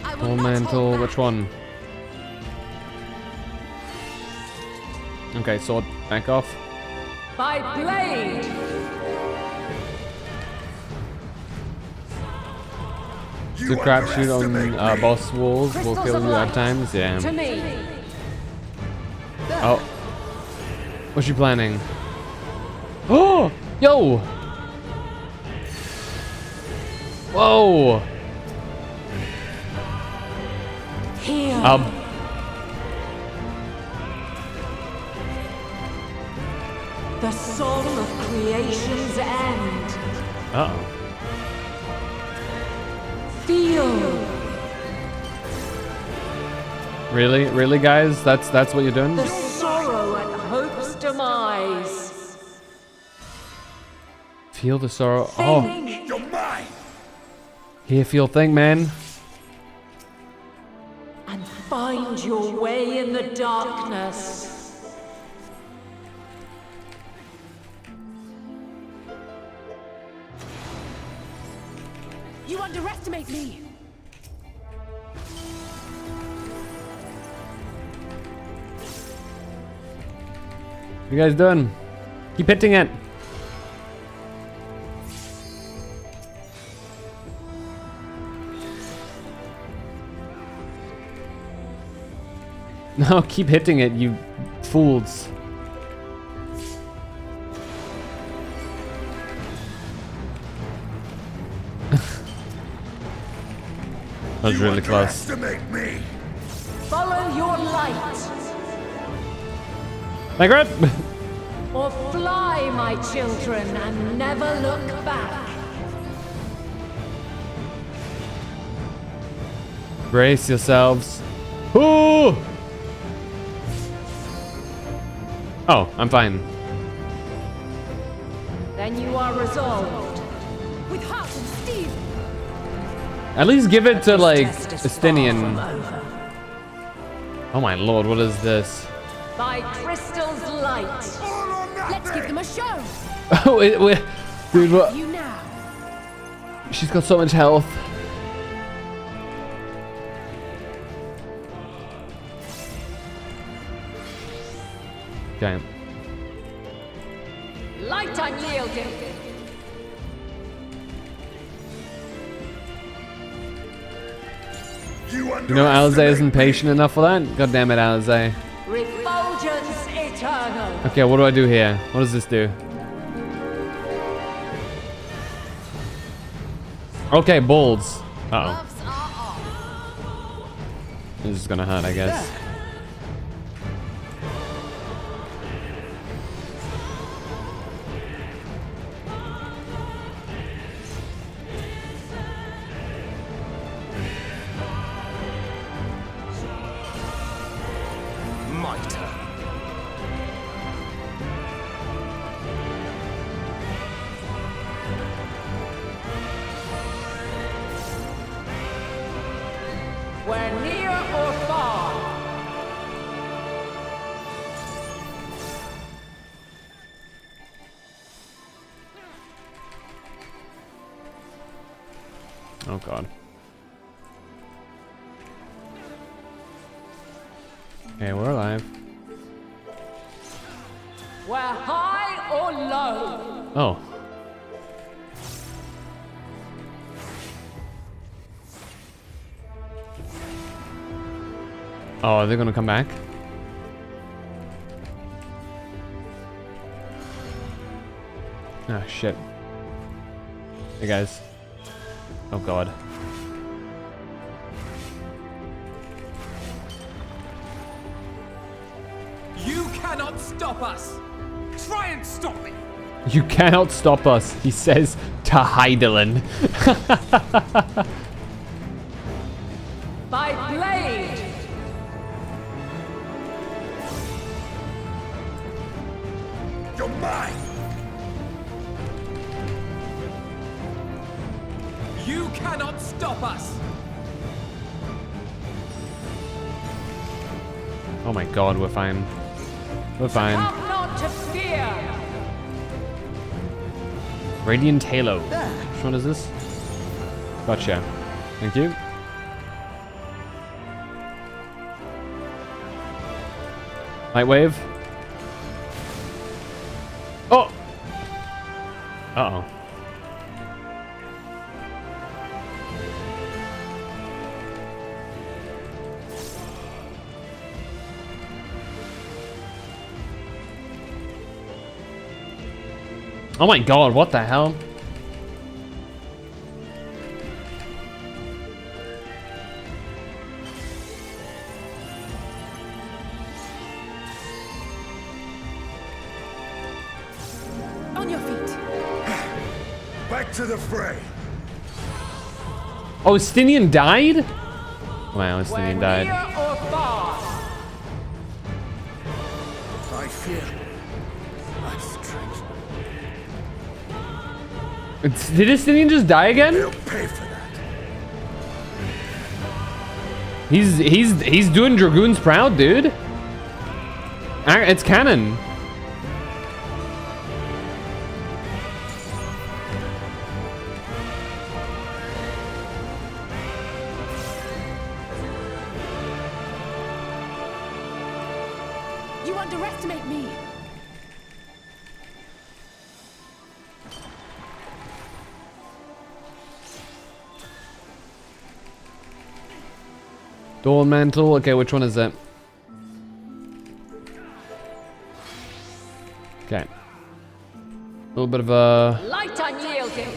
Elemental, which one? Okay, sword, back off. By blade! The crapshoot on boss walls will kill you at times, yeah. To me. Oh. What's she planning? Oh! Yo! Whoa! Here. The song of creation's end. Uh-oh. Feel. Really? Really, guys? That's what you're doing? The sorrow at hope's demise. Feel the sorrow. Oh. Think. You're mine. Here, feel, think, man. And find your way in the darkness. You underestimate me. What you guys doing? Keep hitting it. No, keep hitting it, you fools. That was really close. Me. Follow your light. Margaret! Or fly, my children, and never look back. Brace yourselves. Ooh! Oh, I'm fine. Then you are resolved. With heart and steel. At least give it to, like, Estinian. Oh my lord, what is this? By crystal's light. Let's give them a show. Oh, dude, what? You now. She's got so much health. Okay. Light unyielding. You know Alize isn't patient enough for that? God damn it, Alize. Refulgence eternal. Okay, what do I do here? What does this do? Okay, balls. Uh-oh. This is gonna hurt, I guess. We're near or far. Oh god. Okay, we're alive. We're high or low. Oh. Oh, are they gonna come back? Ah, shit. Hey, guys. Oh, God. You cannot stop us! Try and stop me! You cannot stop us, he says to Heidelin. By blade. You're mine! You cannot stop us! Oh my God, we're fine. We're fine. Come not to fear. Radiant Halo. Which one is this? Gotcha. Thank you. Light wave. Oh! Uh-oh. Oh my God, what the hell? On your feet. Back to the fray. Oh, Stinian died? Wow, Stinian died. Near or far. I fear my strength. Did Stinian just die again? They'll pay for that. He's doing Dragoons proud, dude. It's canon. You underestimate me. Dawn Mantle. Okay, which one is that? Okay. A little bit of a... Light unyielding.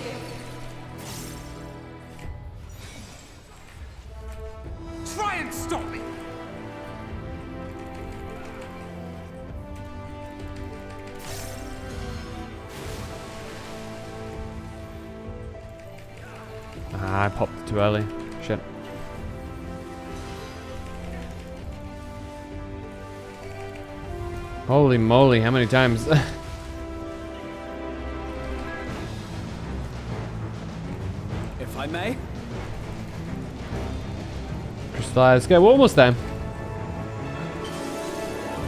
Try and stop me! Ah, I popped it too early. Shit. Holy moly, how many times? If I may. Crystallized. Okay, we're almost there.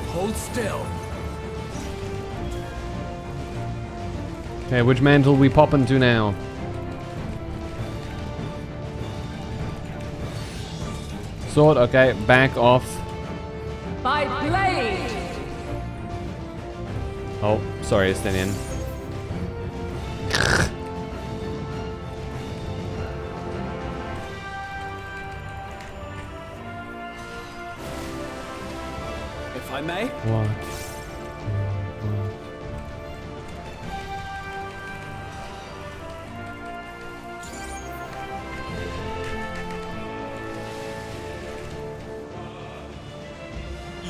Hold still. Okay, which mantle we popping to now? Sword, okay, back off. By blade. Oh, sorry, Estinian. If I may. What?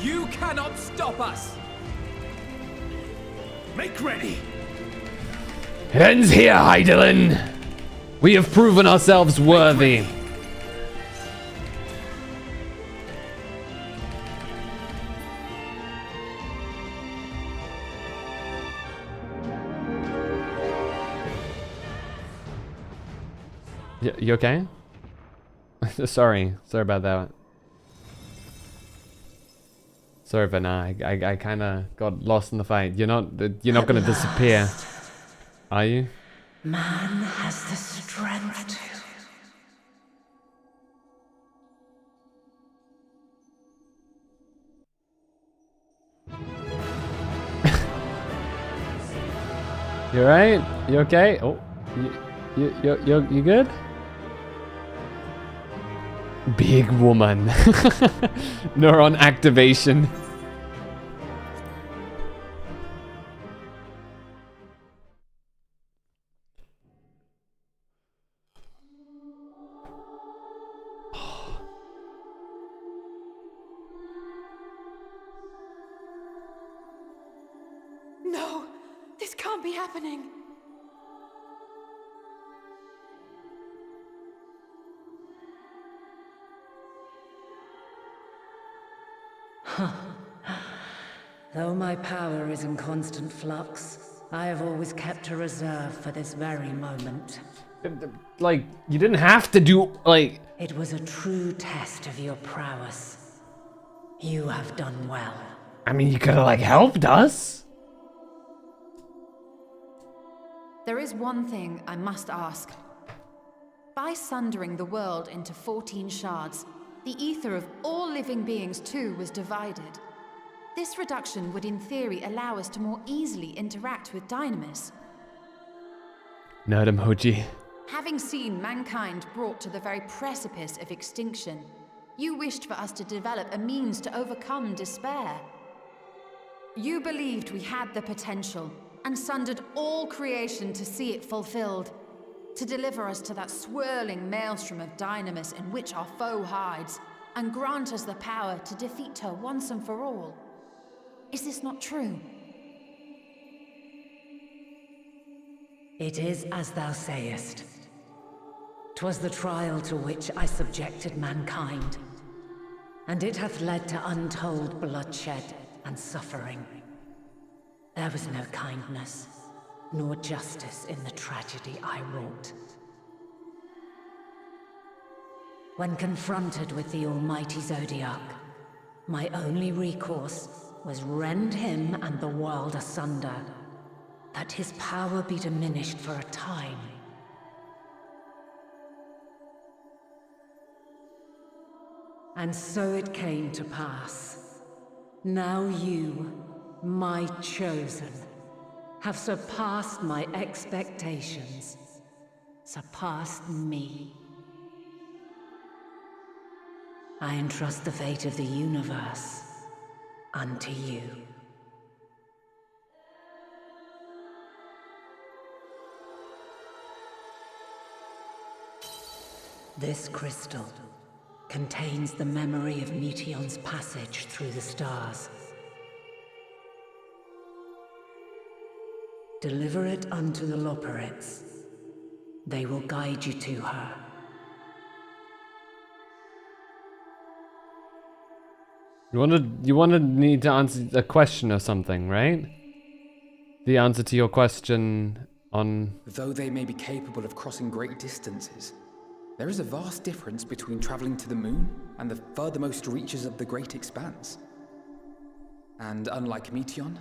You cannot stop us! Make ready. It ends here, Heidelin. We have proven ourselves worthy. You okay? Sorry about that. Sorry, Vanna. I kind of got lost in the fight. You're not gonna disappear, are you? Man has the strength to. You alright? You okay? Oh, you good? Big woman. Neuron activation. No, this can't be happening. Though my power is in constant flux, I have always kept a reserve for this very moment. Like, you didn't have to do, like... It was a true test of your prowess. You have done well. I mean, you could have, like, helped us. There is one thing I must ask. By sundering the world into 14 shards, the ether of all living beings too was divided. This reduction would in theory allow us to more easily interact with Dynamis. Nerd emoji. Having seen mankind brought to the very precipice of extinction, you wished for us to develop a means to overcome despair. You believed we had the potential, and sundered all creation to see it fulfilled, to deliver us to that swirling maelstrom of Dynamis in which our foe hides, and grant us the power to defeat her once and for all. Is this not true? It is as thou sayest. 'Twas the trial to which I subjected mankind, and it hath led to untold bloodshed and suffering. There was no kindness, nor justice in the tragedy I wrought. When confronted with the almighty Zodiac, my only recourse was rend him and the world asunder, that his power be diminished for a time. And so it came to pass. Now you, my chosen, have surpassed my expectations, surpassed me. I entrust the fate of the universe unto you. This crystal contains the memory of Meteion's passage through the stars. Deliver it unto the Loporrits. They will guide you to her. You wanted me to answer a question or something, right? The answer to your question on... Though they may be capable of crossing great distances, there is a vast difference between traveling to the moon and the furthermost reaches of the great expanse. And unlike Meteion,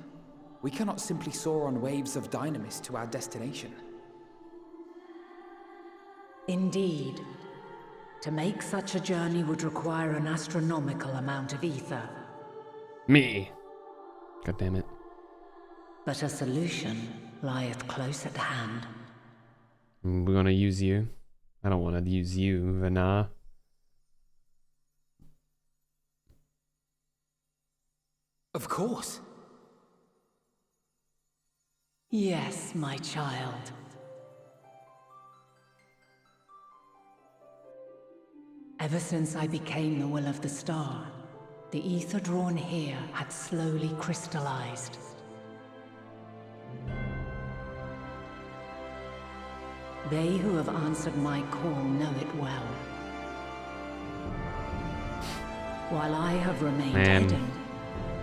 we cannot simply soar on waves of Dynamis to our destination. Indeed. To make such a journey would require an astronomical amount of ether. Me. God damn it. But a solution lieth close at hand. We're gonna use you. I don't want to use you, Vana. Of course. Yes, my child. Ever since I became the will of the star, the ether drawn here had slowly crystallized. They who have answered my call know it well. While I have remained hidden,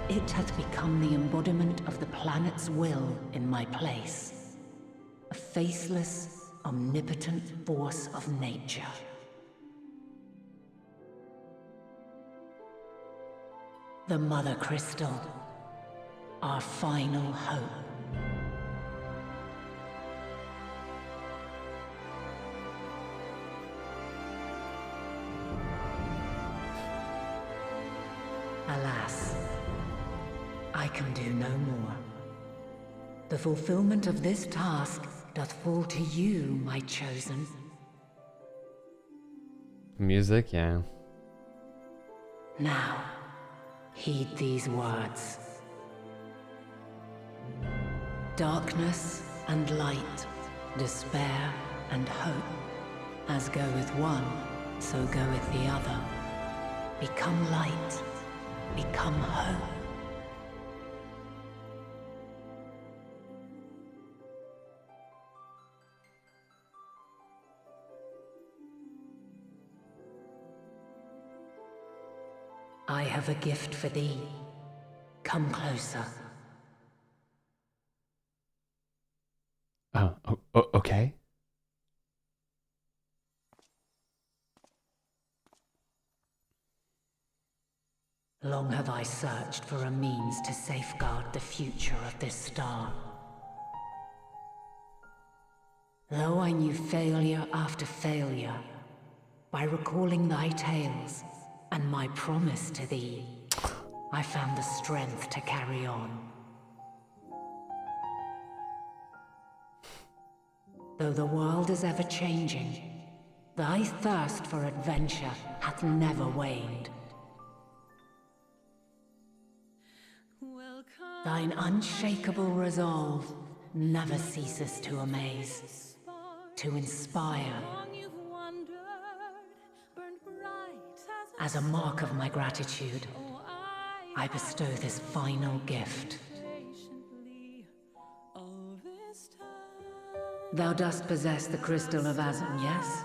it hath become the embodiment of the planet's will in my place. A faceless, omnipotent force of nature. The Mother Crystal, our final hope. Alas, I can do no more. The fulfillment of this task doth fall to you, my chosen. Music, yeah. Now, heed these words. Darkness and light, despair and hope. As goeth one, so goeth the other. Become light, become hope. I have a gift for thee. Come closer. Okay. Long have I searched for a means to safeguard the future of this star. Though I knew failure after failure, by recalling thy tales and my promise to thee, I found the strength to carry on. Though the world is ever changing, thy thirst for adventure hath never waned. Thine unshakable resolve never ceases to amaze, to inspire. As a mark of my gratitude, I bestow this final gift. Thou dost possess the crystal of Azum, yes?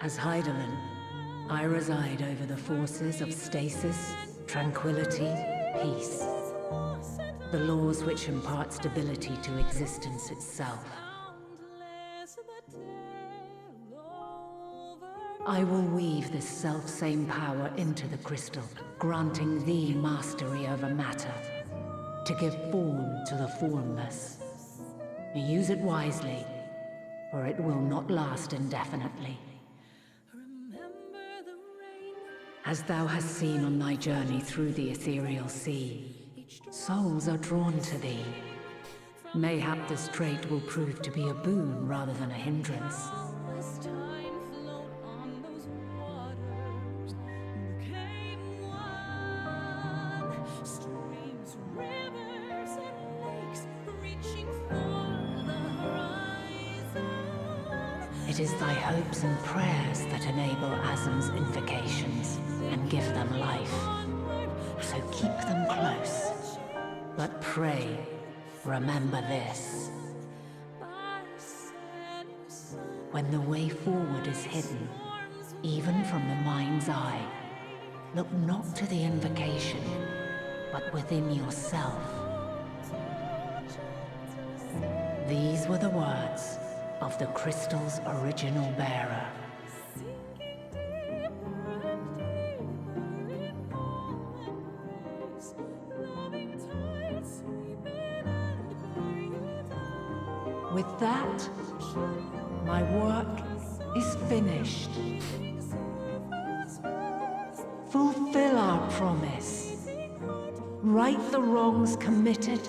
As Heidelin, I reside over the forces of stasis, tranquility, peace. The laws which impart stability to existence itself. I will weave this self-same power into the crystal, granting thee mastery over matter, to give form to the formless. Use it wisely, for it will not last indefinitely. As thou hast seen on thy journey through the ethereal sea, souls are drawn to thee. Mayhap this trait will prove to be a boon rather than a hindrance. It is thy hopes and prayers that enable Azum's invocations and give them life. So keep them close. But pray, remember this. When the way forward is hidden, even from the mind's eye, look not to the invocation, but within yourself. These were the words of the crystal's original bearer. With that, my work is finished. Fulfill our promise. Right the wrongs committed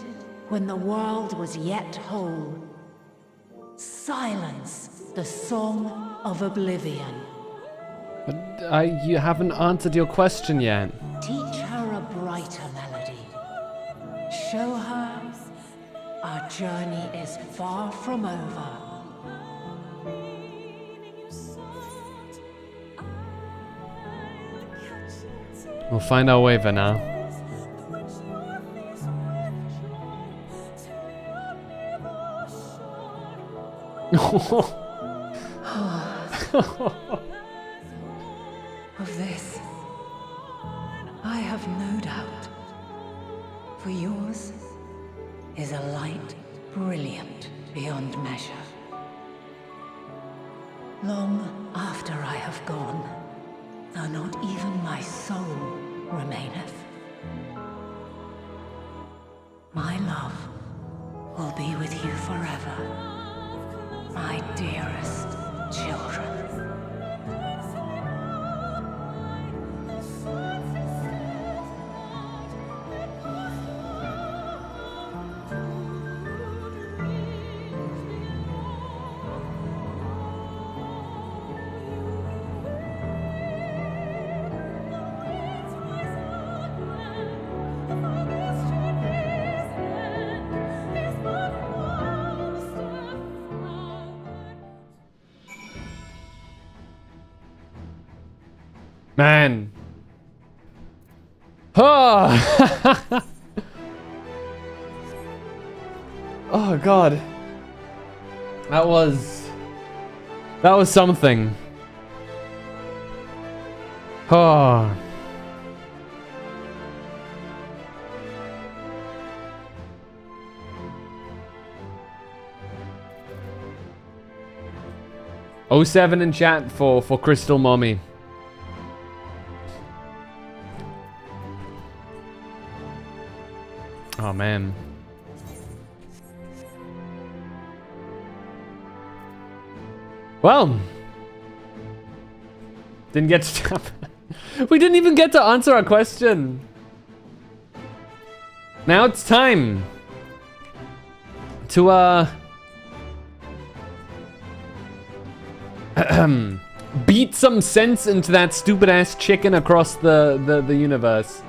when the world was yet whole. Silence the song of oblivion. But you haven't answered your question yet. Teach her a brighter melody. Show her our journey is far from over. We'll find our way there now. Of this, I have no doubt. For yours is a light brilliant beyond measure. Long after I have gone, though not even my soul remaineth, my love will be with you forever, my dearest children. Man. Oh. Oh god. That was something. Oh. '07 in chat for Crystal Mommy. Oh man. Well, didn't get to we didn't even get to answer our question. Now it's time to beat some sense into that stupid ass chicken across the universe.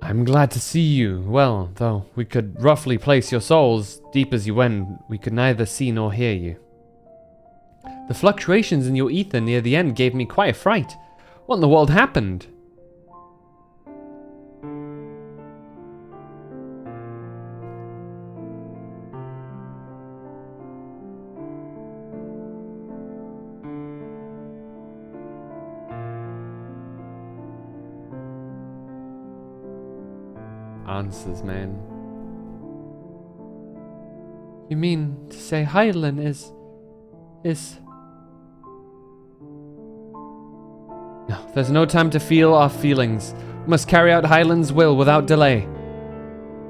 I'm glad to see you. Well, though we could roughly place your souls deep as you went, we could neither see nor hear you. The fluctuations in your ether near the end gave me quite a fright. What in the world happened? Answers, man. You mean to say Hylan is... No, there's no time to feel our feelings. We must carry out Hylan's will without delay.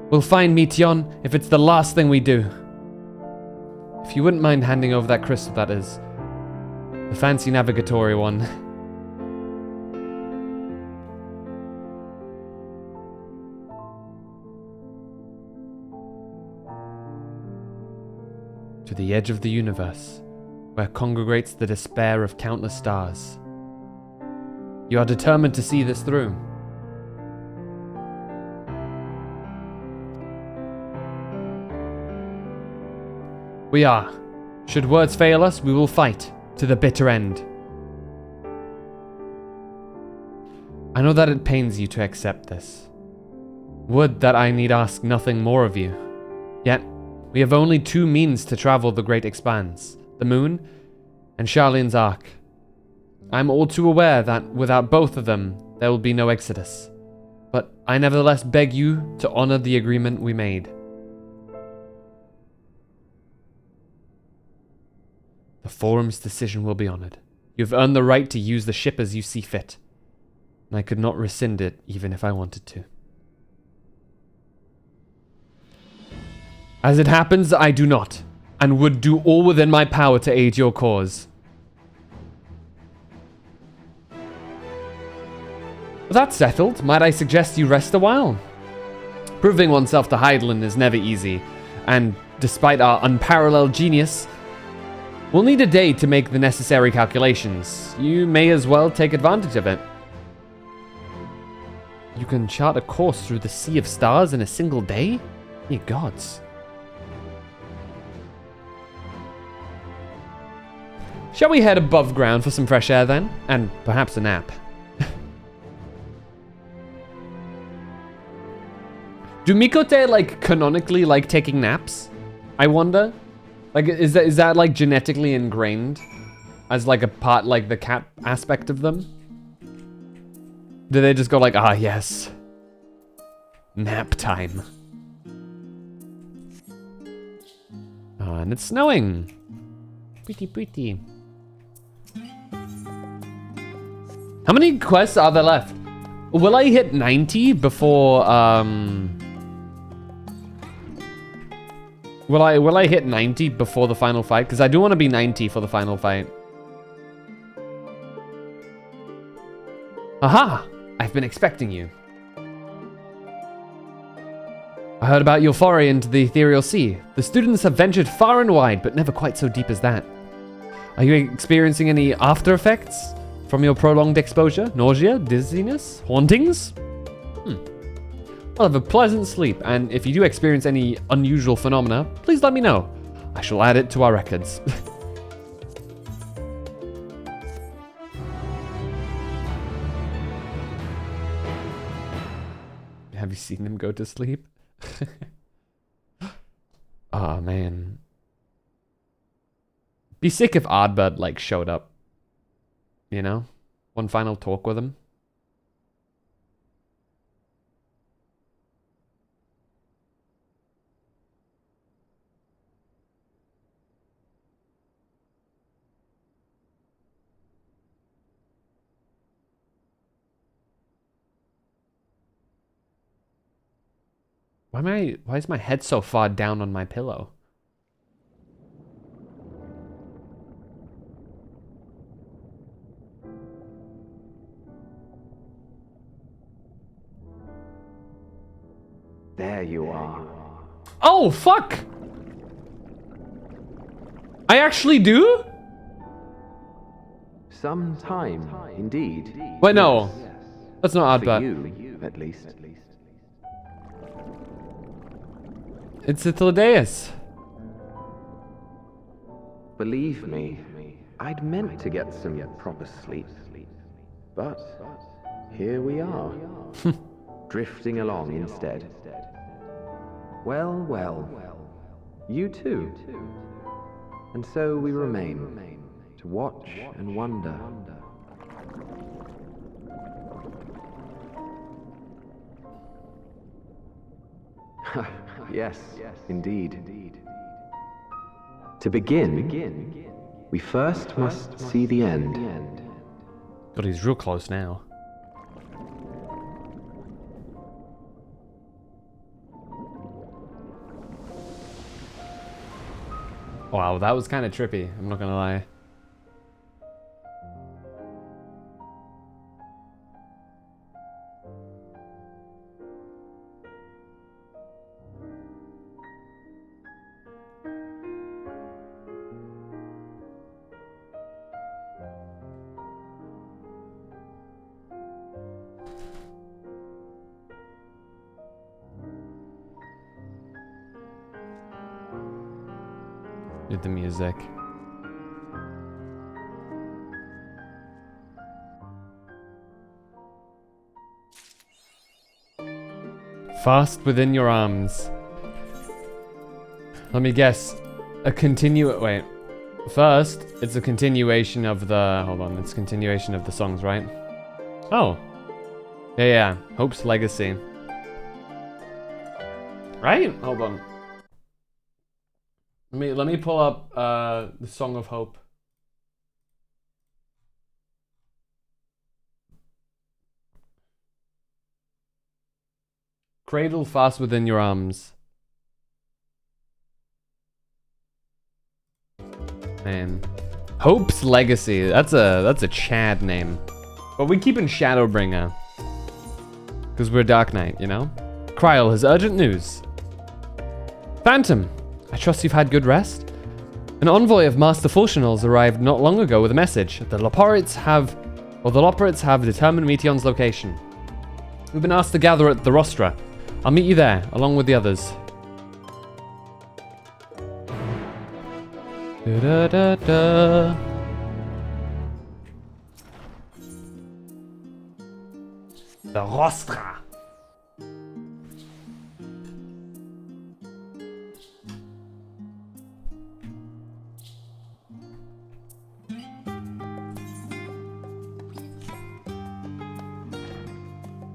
We'll find Meteion if it's the last thing we do. If you wouldn't mind handing over that crystal, that is. The fancy navigatory one. To the edge of the universe, where congregates the despair of countless stars. You are determined to see this through. We are. Should words fail us, we will fight to the bitter end. I know that it pains you to accept this. Would that I need ask nothing more of you. Yet, we have only two means to travel the great expanse, the moon and Charlene's Ark. I'm all too aware that without both of them, there will be no exodus. But I nevertheless beg you to honor the agreement we made. The Forum's decision will be honored. You've earned the right to use the ship as you see fit, and I could not rescind it even if I wanted to. As it happens, I do not, and would do all within my power to aid your cause. That settled, might I suggest you rest a while? Proving oneself to Hydaelyn is never easy, and despite our unparalleled genius, we'll need a day to make the necessary calculations. You may as well take advantage of it. You can chart a course through the sea of stars in a single day? Ye gods. Shall we head above ground for some fresh air then? And perhaps a nap. Do Mikote, like, canonically like taking naps? I wonder. Like, is that like genetically ingrained as like a part, like the cat aspect of them? Do they just go like, ah, yes, nap time? And it's snowing. Pretty, pretty. How many quests are there left? Will I hit 90 before, Will I hit 90 before the final fight? Because I do want to be 90 for the final fight. Aha! I've been expecting you. I heard about your foray into the ethereal sea. The students have ventured far and wide, but never quite so deep as that. Are you experiencing any after effects from your prolonged exposure? Nausea, dizziness, hauntings? Well, have a pleasant sleep, and if you do experience any unusual phenomena, please let me know. I shall add it to our records. Have you seen him go to sleep? Oh, man. Be sick if Ardbert, like, showed up. You know? One final talk with him. Why is my head so far down on my pillow? There you are. Oh, fuck! I actually do? Some time, indeed. Wait, no. That's not For Ardbert. you, at least. It's Ithildeus. Believe me, I'd meant to get some proper sleep. But here we are, drifting along instead. Well, well, you too. And so we remain, to watch and wonder. Yes, indeed. To begin, we first must see the end. God, he's real close now. Wow, that was kind of trippy, I'm not gonna lie. With the music. Fast within your arms. Let me guess. Wait. First, it's a continuation of the... Hold on, it's a continuation of the songs, right? Oh. Yeah. Hope's Legacy. Right? Hold on. Let me pull up the Song of Hope. Cradle fast within your arms. Man. Hope's Legacy. That's a Chad name. But we keep in Shadowbringer. Because we're Dark Knight, you know? Kryl has urgent news. Phantom, I trust you've had good rest? An envoy of Master Fulchinals arrived not long ago with a message. The Loporrites have determined Meteon's location. We've been asked to gather at the Rostra. I'll meet you there, along with the others. Da-da-da-da. The Rostra.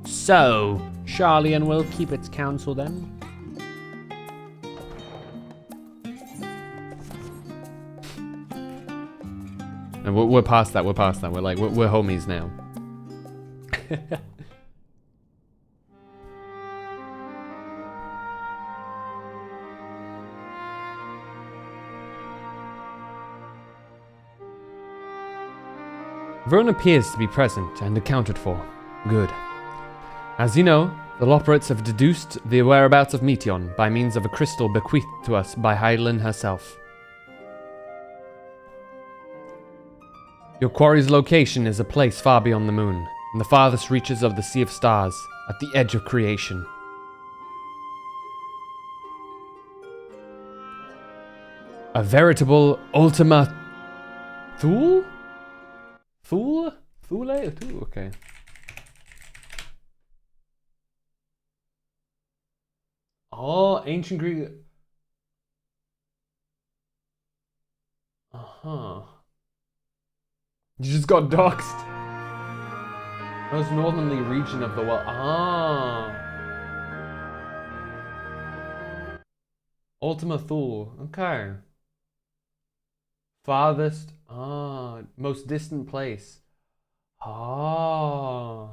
So, Charlian will keep its counsel then? And we're past that, we're like, we're homies now. Vern appears to be present and accounted for. Good. As you know, The Loporrits have deduced the whereabouts of Meteon by means of a crystal bequeathed to us by Hydaelyn herself. Your quarry's location is a place far beyond the moon, in the farthest reaches of the Sea of Stars, at the edge of creation. A veritable Ultima Thule? Thule? Thule? Thule? Okay. Oh, ancient Greek. Uh-huh. You just got doxed. Most northerly region of the world. Ah. Ultima Thule. Okay. Farthest. Ah. Most distant place. Ah.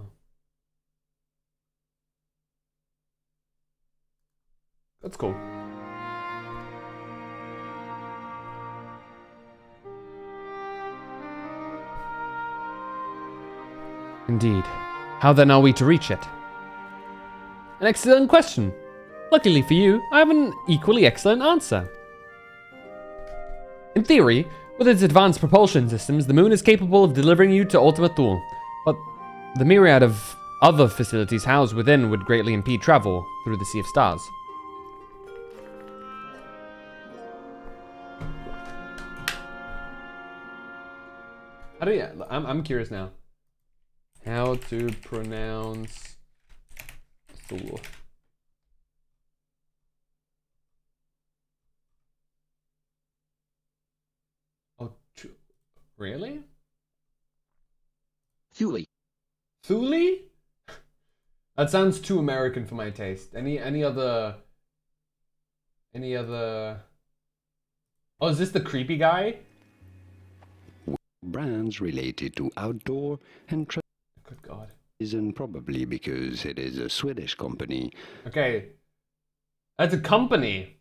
That's cool. Indeed. How then are we to reach it? An excellent question. Luckily for you, I have an equally excellent answer. In theory, with its advanced propulsion systems, the moon is capable of delivering you to Ultima Thule, but the myriad of other facilities housed within would greatly impede travel through the Sea of Stars. How do you... I'm curious now. How to pronounce Thule. Oh, really? Thule. Thule? That sounds too American for my taste. Any other... Oh, is this the creepy guy? Brands related to outdoor and Good God. and probably because it is a Swedish company. Okay. That's a company.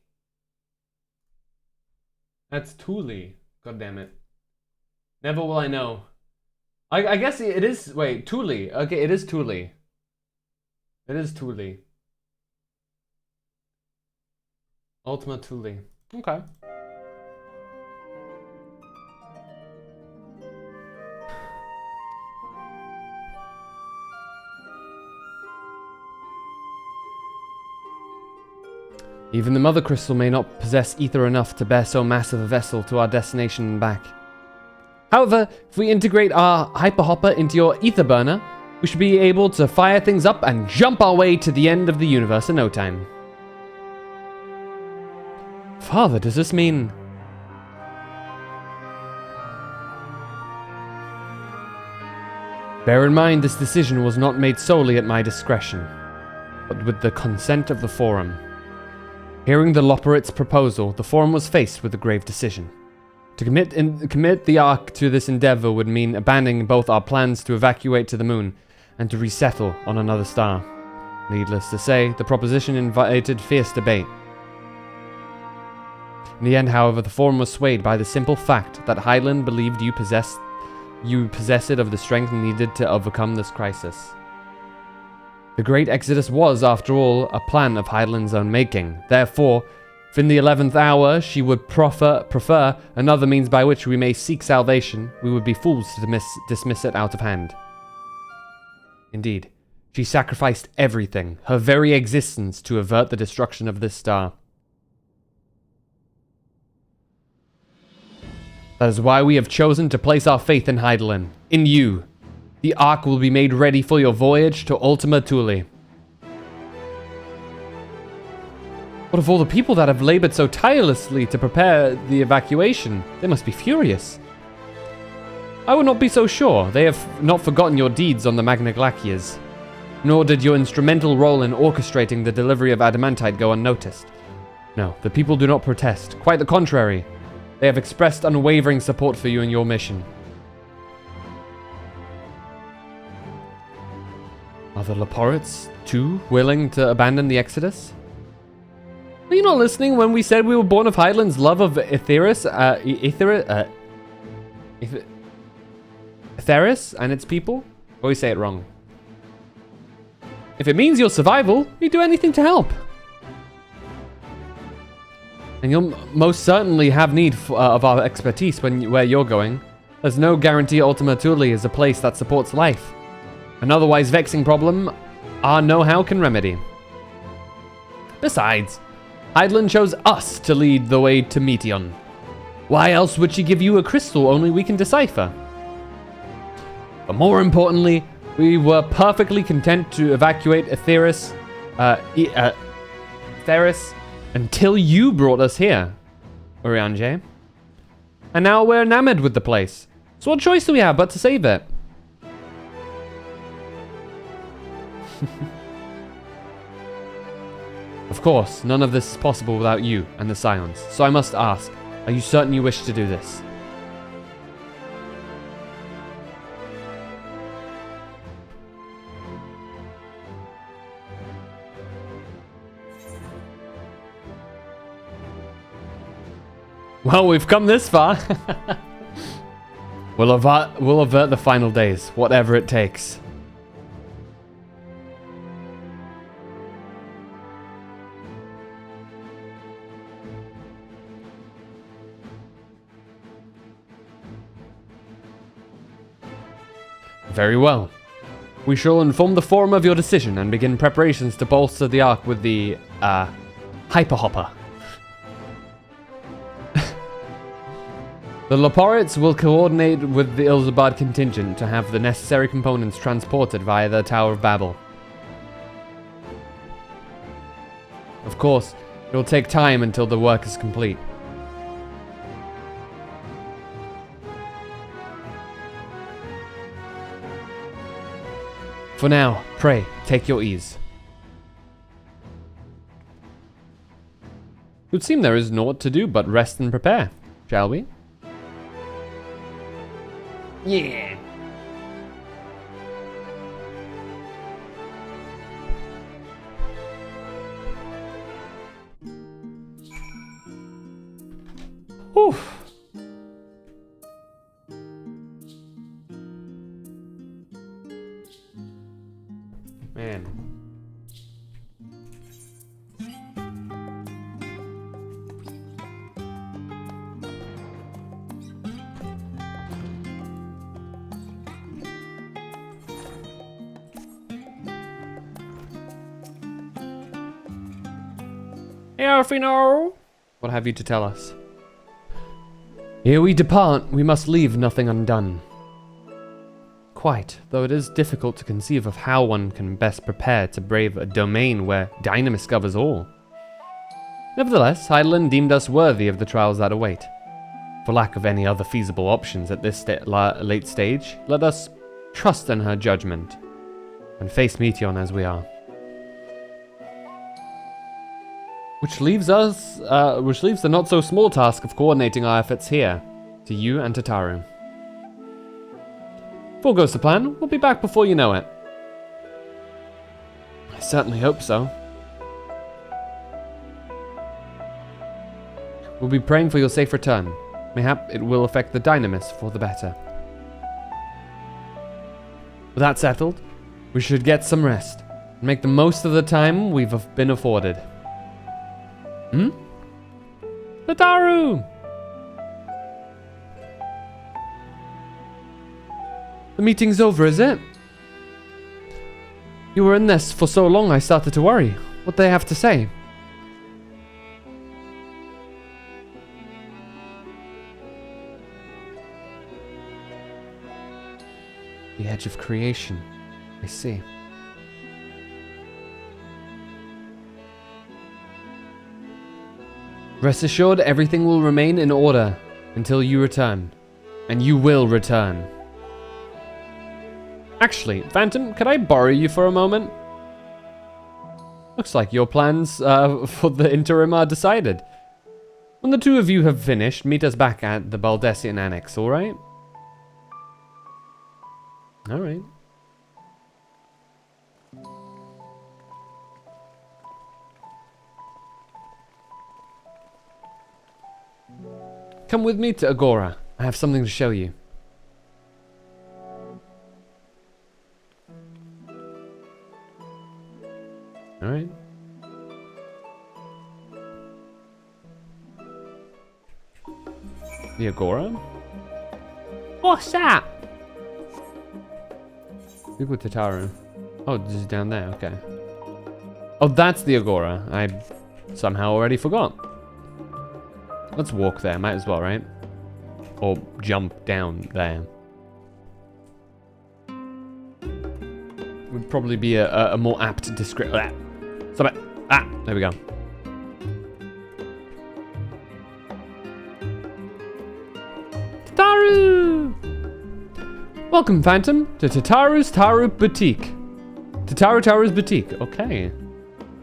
That's Thule. God damn it. Never will I know. I guess it is... Wait, Thule. Okay, it is Thule. It is Thule. Ultima Thule. Okay. Even the Mother Crystal may not possess ether enough to bear so massive a vessel to our destination and back. However, if we integrate our hyperhopper into your ether burner, we should be able to fire things up and jump our way to the end of the universe in no time. Father, does this mean... Bear in mind, this decision was not made solely at my discretion, but with the consent of the Forum. Hearing the Loporrits' proposal, the Forum was faced with a grave decision. To commit the Ark to this endeavor would mean abandoning both our plans to evacuate to the moon and to resettle on another star. Needless to say, the proposition invited fierce debate. In the end, however, the Forum was swayed by the simple fact that Hydaelyn believed you possess it of the strength needed to overcome this crisis. The Great Exodus was, after all, a plan of Hydaelyn's own making. Therefore, if in the 11th hour she would prefer another means by which we may seek salvation, we would be fools to dismiss it out of hand. Indeed, she sacrificed everything, her very existence, to avert the destruction of this star. That is why we have chosen to place our faith in Hydaelyn, in you. The Ark will be made ready for your voyage to Ultima Thule. What of all the people that have labored so tirelessly to prepare the evacuation? They must be furious. I would not be so sure. They have not forgotten your deeds on the Magna Glaciers. Nor did your instrumental role in orchestrating the delivery of adamantite go unnoticed. No, the people do not protest. Quite the contrary. They have expressed unwavering support for you and your mission. Are the Loporrits, too, willing to abandon the Exodus? Were you not listening when we said we were born of Hydaelyn's love of Etheris and its people? Always say it wrong. If it means your survival, we do anything to help. And you'll most certainly have need of our expertise where you're going. There's no guarantee Ultima Thule is a place that supports life. An otherwise vexing problem our know-how can remedy. Besides, Eidolon chose us to lead the way to Meteon. Why else would she give you a crystal only we can decipher? But more importantly, we were perfectly content to evacuate Theris until you brought us here, Urianger. And now we're enamored with the place. So what choice do we have but to save it? Of course, none of this is possible without you and the Scions. So I must ask, are you certain you wish to do this? Well, we've come this far. We'll avert the final days, whatever it takes. Very well. We shall inform the Forum of your decision and begin preparations to bolster the Ark with the, Hyperhopper. The Loporites will coordinate with the Ilzabad contingent to have the necessary components transported via the Tower of Babel. Of course, it will take time until the work is complete. For now, pray, take your ease. It would seem there is naught to do but rest and prepare, shall we? Yeah. Oof. Man. Hey, Arfino! What have you to tell us? Ere we depart, we must leave nothing undone. Quite, though it is difficult to conceive of how one can best prepare to brave a domain where Dynamis covers all. Nevertheless, Eidolon deemed us worthy of the trials that await. For lack of any other feasible options at this late stage, let us trust in her judgment and face Meteon as we are. Which leaves the not so small task of coordinating our efforts here, to you and to Taru. If all goes to plan, we'll be back before you know it. I certainly hope so. We'll be praying for your safe return. Mayhap it will affect the Dynamis for the better. With that settled, we should get some rest and make the most of the time we've been afforded. Lataru! The meeting's over, is it? You were in this for so long I started to worry. What they have to say? The edge of creation. I see. Rest assured, everything will remain in order until you return. And you will return. Actually, Phantom, could I borrow you for a moment? Looks like your plans for the interim are decided. When the two of you have finished, meet us back at the Baldessian Annex, alright? Alright. Come with me to Agora. I have something to show you. Alright. The Agora? What's that? Look with Tataru. Oh, this is down there, okay. Oh, that's the Agora. I somehow already forgot. Let's walk there, might as well, right? Or jump down there. Would probably be a more apt description. Stop it! Ah, there we go. Tataru! Welcome, Phantom, to Tataru's Boutique. Taru's Boutique, okay.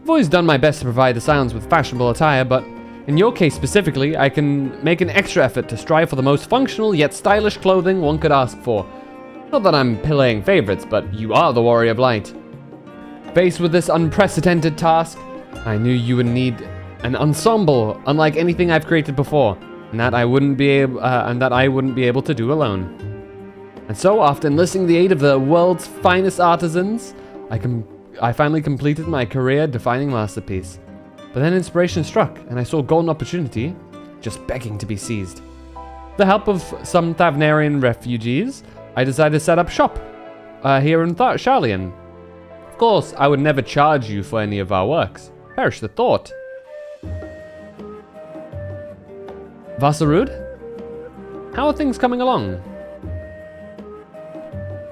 I've always done my best to provide the Scions with fashionable attire, but in your case specifically, I can make an extra effort to strive for the most functional yet stylish clothing one could ask for. Not that I'm playing favorites, but you are the Warrior of Light. Faced with this unprecedented task, I knew you would need an ensemble unlike anything I've created before, and that I wouldn't be able to do alone. And so, after enlisting the aid of the world's finest artisans, I finally completed my career-defining masterpiece. But then inspiration struck, and I saw a golden opportunity, just begging to be seized. With the help of some Thavnarian refugees, I decided to set up shop here in Sharlayan. Of course, I would never charge you for any of our works. Perish the thought. Vasarud? How are things coming along?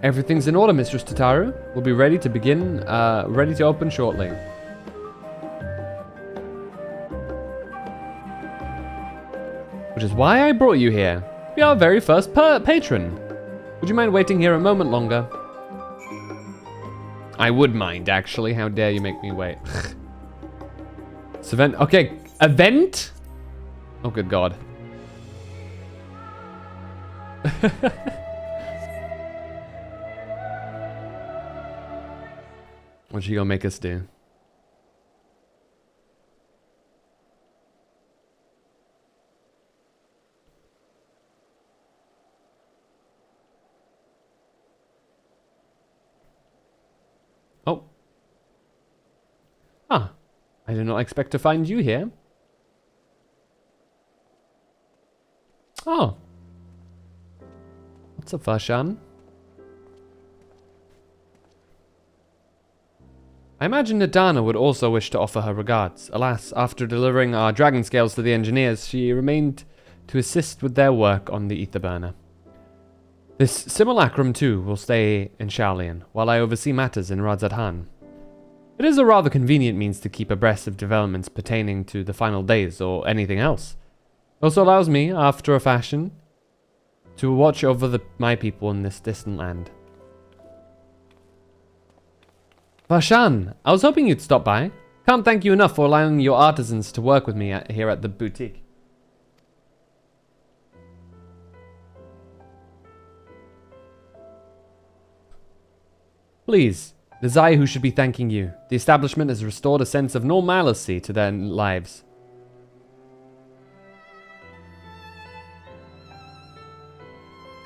Everything's in order, Mistress Tataru. We'll be ready to begin, ready to open shortly. Which is why I brought you here. Be our very first patron. Would you mind waiting here a moment longer? I would mind, actually. How dare you make me wait. Event. Okay, event? Oh, good God. What's she gonna make us do? Oh. Ah. I did not expect to find you here. Oh. What's up, Varshan? I imagine Nadana would also wish to offer her regards. Alas, after delivering our dragon scales to the engineers, she remained to assist with their work on the ether burner. This simulacrum, too, will stay in Sharlayan, while I oversee matters in Radzadhan. It is a rather convenient means to keep abreast of developments pertaining to the final days or anything else. It also allows me, after a fashion, to watch over my people in this distant land. Varshan, I was hoping you'd stop by. Can't thank you enough for allowing your artisans to work with me here at the boutique. Please, it is I who should be thanking you. The establishment has restored a sense of normalcy to their lives.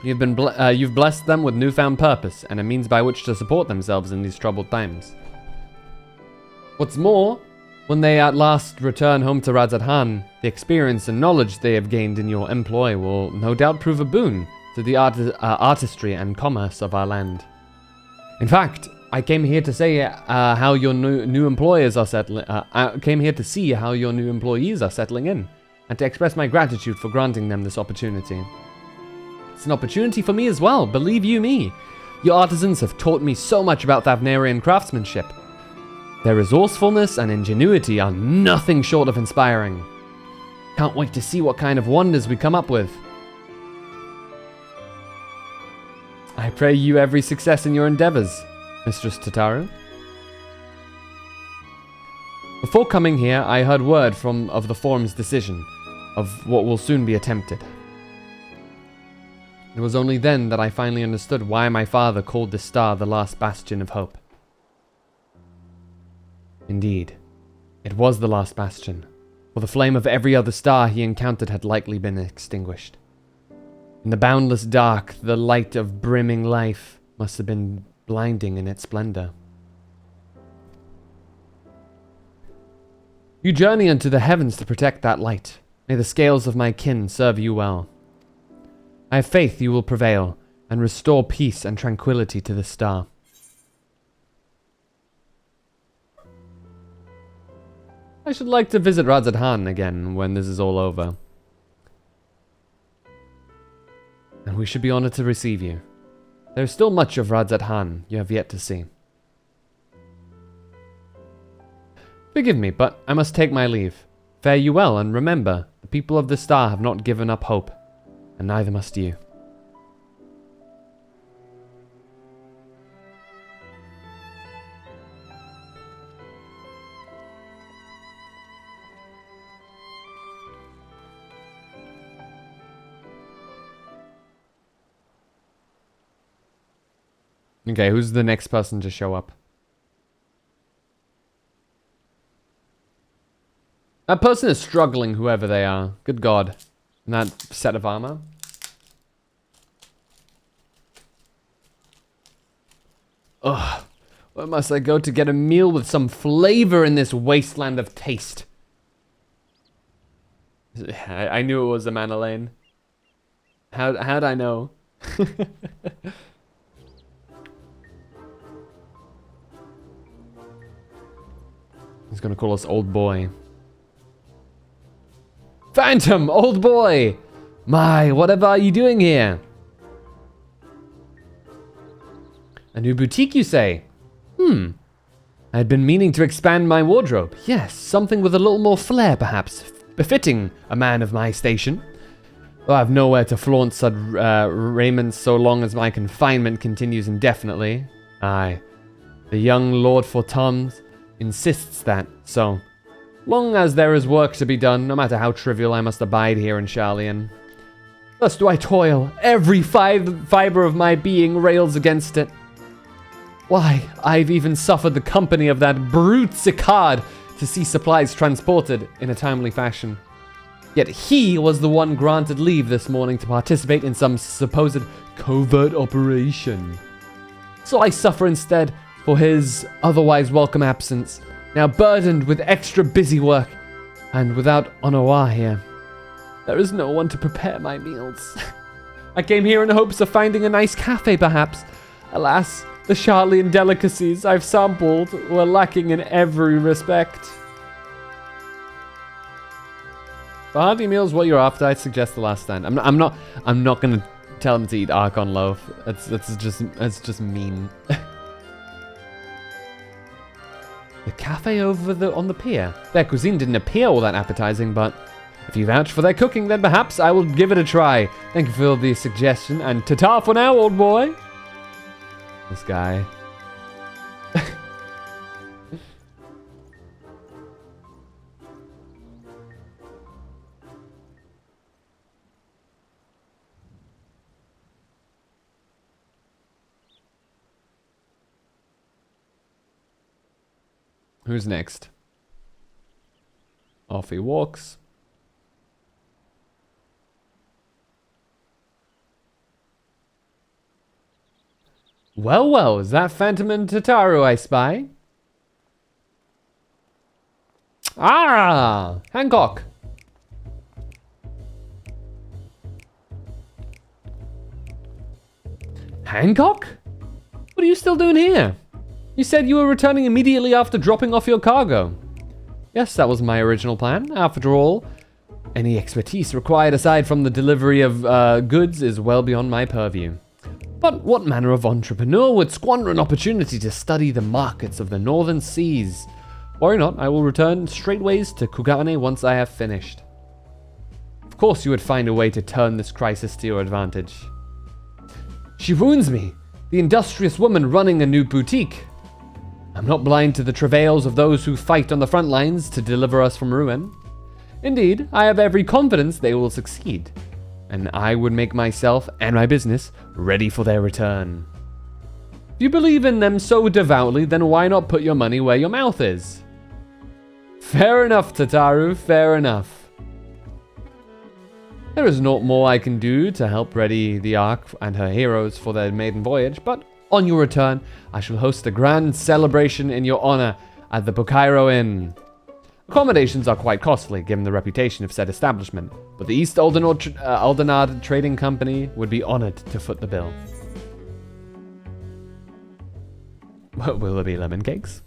You've blessed them with newfound purpose and a means by which to support themselves in these troubled times. What's more, when they at last return home to Radzadhan, the experience and knowledge they have gained in your employ will no doubt prove a boon to the artistry and commerce of our land. In fact, I came here to say how your new employers are settling. I came here to see how your new employees are settling in, and to express my gratitude for granting them this opportunity. It's an opportunity for me as well, believe you me. Your artisans have taught me so much about Thavnarian craftsmanship. Their resourcefulness and ingenuity are nothing short of inspiring. Can't wait to see what kind of wonders we come up with. I pray you every success in your endeavors, Mistress Tataru. Before coming here, I heard word of the Forum's decision, of what will soon be attempted. It was only then that I finally understood why my father called this star the last bastion of hope. Indeed, it was the last bastion, for the flame of every other star he encountered had likely been extinguished. In the boundless dark, the light of brimming life must have been blinding in its splendor. You journey into the heavens to protect that light. May the scales of my kin serve you well. I have faith you will prevail and restore peace and tranquility to the star. I should like to visit Radzat-Han again when this is all over. And we should be honored to receive you. There is still much of Radzat-Han you have yet to see. Forgive me, but I must take my leave. Fare you well, and remember, the people of the star have not given up hope, and neither must you. Okay, who's the next person to show up? That person is struggling, whoever they are. Good God. In that set of armor. Ugh. Where must I go to get a meal with some flavor in this wasteland of taste? I knew it was a Manolane. How'd I know? He's gonna call us old boy. Phantom, old boy! My, whatever are you doing here? A new boutique, you say? I had been meaning to expand my wardrobe. Yes, something with a little more flair, perhaps. Befitting a man of my station. Though I have nowhere to flaunt such raiment so long as my confinement continues indefinitely. Aye, the young Lord Fortums insists that, so long as there is work to be done, no matter how trivial, I must abide here in Charlian. Thus do I toil. Every fiber of my being rails against it. Why, I've even suffered the company of that brute Sicard to see supplies transported in a timely fashion. Yet he was the one granted leave this morning to participate in some supposed covert operation. So I suffer instead for his otherwise welcome absence, now burdened with extra busy work, and without Onoa here. There is no one to prepare my meals. I came here in hopes of finding a nice cafe, perhaps. Alas, the Charlian delicacies I've sampled were lacking in every respect. For hearty meals, what you're after, I'd suggest the Last Stand. I'm not gonna tell him to eat Archon loaf. That's just mean. The cafe over on the pier. Their cuisine didn't appear all that appetizing, but if you vouch for their cooking, then perhaps I will give it a try. Thank you for the suggestion, and ta-ta for now, old boy. This guy. Who's next? Off he walks. Well, well, is that Phantom and Tataru I spy? Ah, Hancock. Hancock? What are you still doing here? You said you were returning immediately after dropping off your cargo. Yes, that was my original plan. After all, any expertise required aside from the delivery of goods is well beyond my purview. But what manner of entrepreneur would squander an opportunity to study the markets of the northern seas? Worry not, I will return straightways to Kugane once I have finished. Of course you would find a way to turn this crisis to your advantage. She wounds me, the industrious woman running a new boutique. I'm not blind to the travails of those who fight on the front lines to deliver us from ruin. Indeed, I have every confidence they will succeed, and I would make myself and my business ready for their return. If you believe in them so devoutly, then why not put your money where your mouth is? Fair enough, Tataru, fair enough. There is naught more I can do to help ready the Ark and her heroes for their maiden voyage, but on your return, I shall host a grand celebration in your honor at the Bokairo Inn. Accommodations are quite costly, given the reputation of said establishment, but the East Aldenard Trading Company would be honored to foot the bill. Will there be lemon cakes?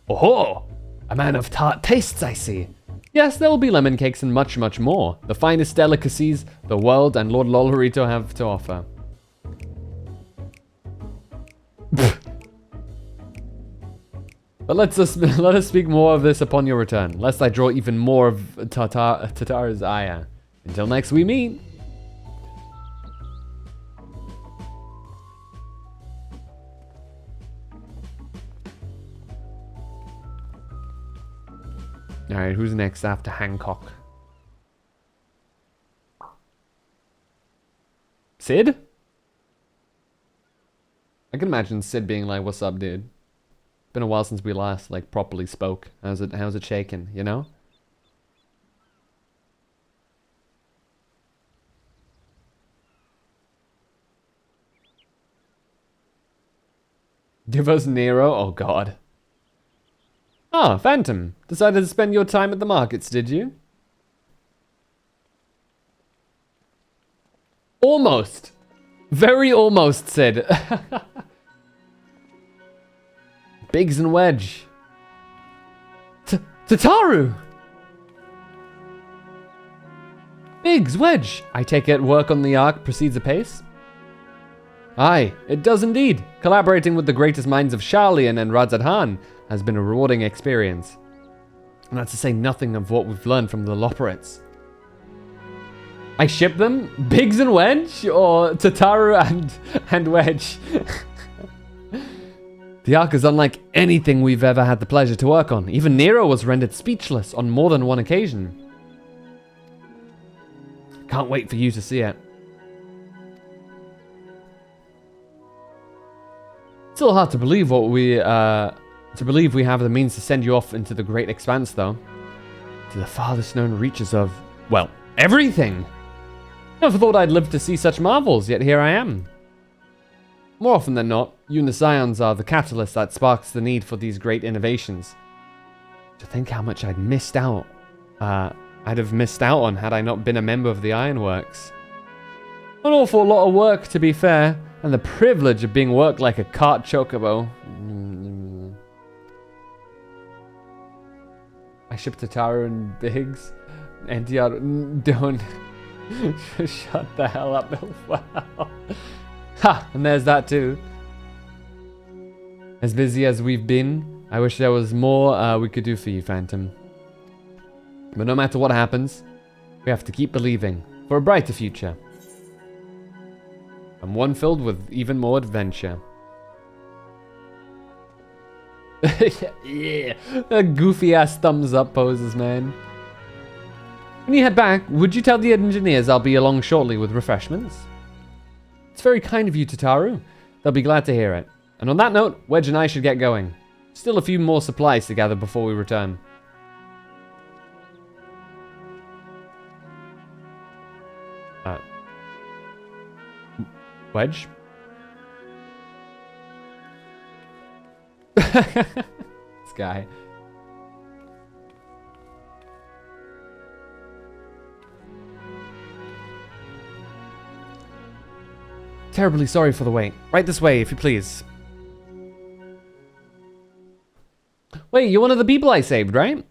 Oh, a man of tart tastes, I see. Yes, there will be lemon cakes and much, much more. The finest delicacies the world and Lord Lolorito have to offer. But let us speak more of this upon your return, lest I draw even more of Tatara's ire. Until next we meet. Alright, who's next after Hancock? Sid? I can imagine Sid being like, "What's up, dude? Been a while since we last like properly spoke. How's it shaking, you know?" Give us Nero? Oh god. Ah, Phantom. Decided to spend your time at the markets, did you? Almost. Very almost, Sid. Biggs and Wedge. Tataru! Biggs, Wedge. I take it work on the Ark proceeds apace? Aye, it does indeed. Collaborating with the greatest minds of Sharlayan and Radzadhan has been a rewarding experience. And that's to say nothing of what we've learned from the Loperates. I ship them? Biggs and Wedge? Or Tataru and Wedge? The Ark is unlike anything we've ever had the pleasure to work on. Even Nero was rendered speechless on more than one occasion. Can't wait for you to see it. Still hard to believe we have the means to send you off into the great expanse, though. To the farthest known reaches of, well, everything. Never thought I'd live to see such marvels, yet here I am. More often than not, you and the Scions are the catalyst that sparks the need for these great innovations. To think how much I'd have missed out on had I not been a member of the Ironworks. An awful lot of work, to be fair, and the privilege of being worked like a cart chocobo. I ship Tataru and Biggs. NTR, don't. Shut the hell up, Wow. Ha! And there's that too. As busy as we've been, I wish there was more we could do for you, Phantom. But no matter what happens, we have to keep believing for a brighter future. And one filled with even more adventure. Yeah, goofy ass thumbs up poses, man. When you head back, would you tell the engineers I'll be along shortly with refreshments? It's very kind of you, Tataru. They'll be glad to hear it. And on that note, Wedge and I should get going. Still a few more supplies to gather before we return. Wedge? This guy. Terribly sorry for the wait. Right this way, if you please. Wait, you're one of the people I saved, right?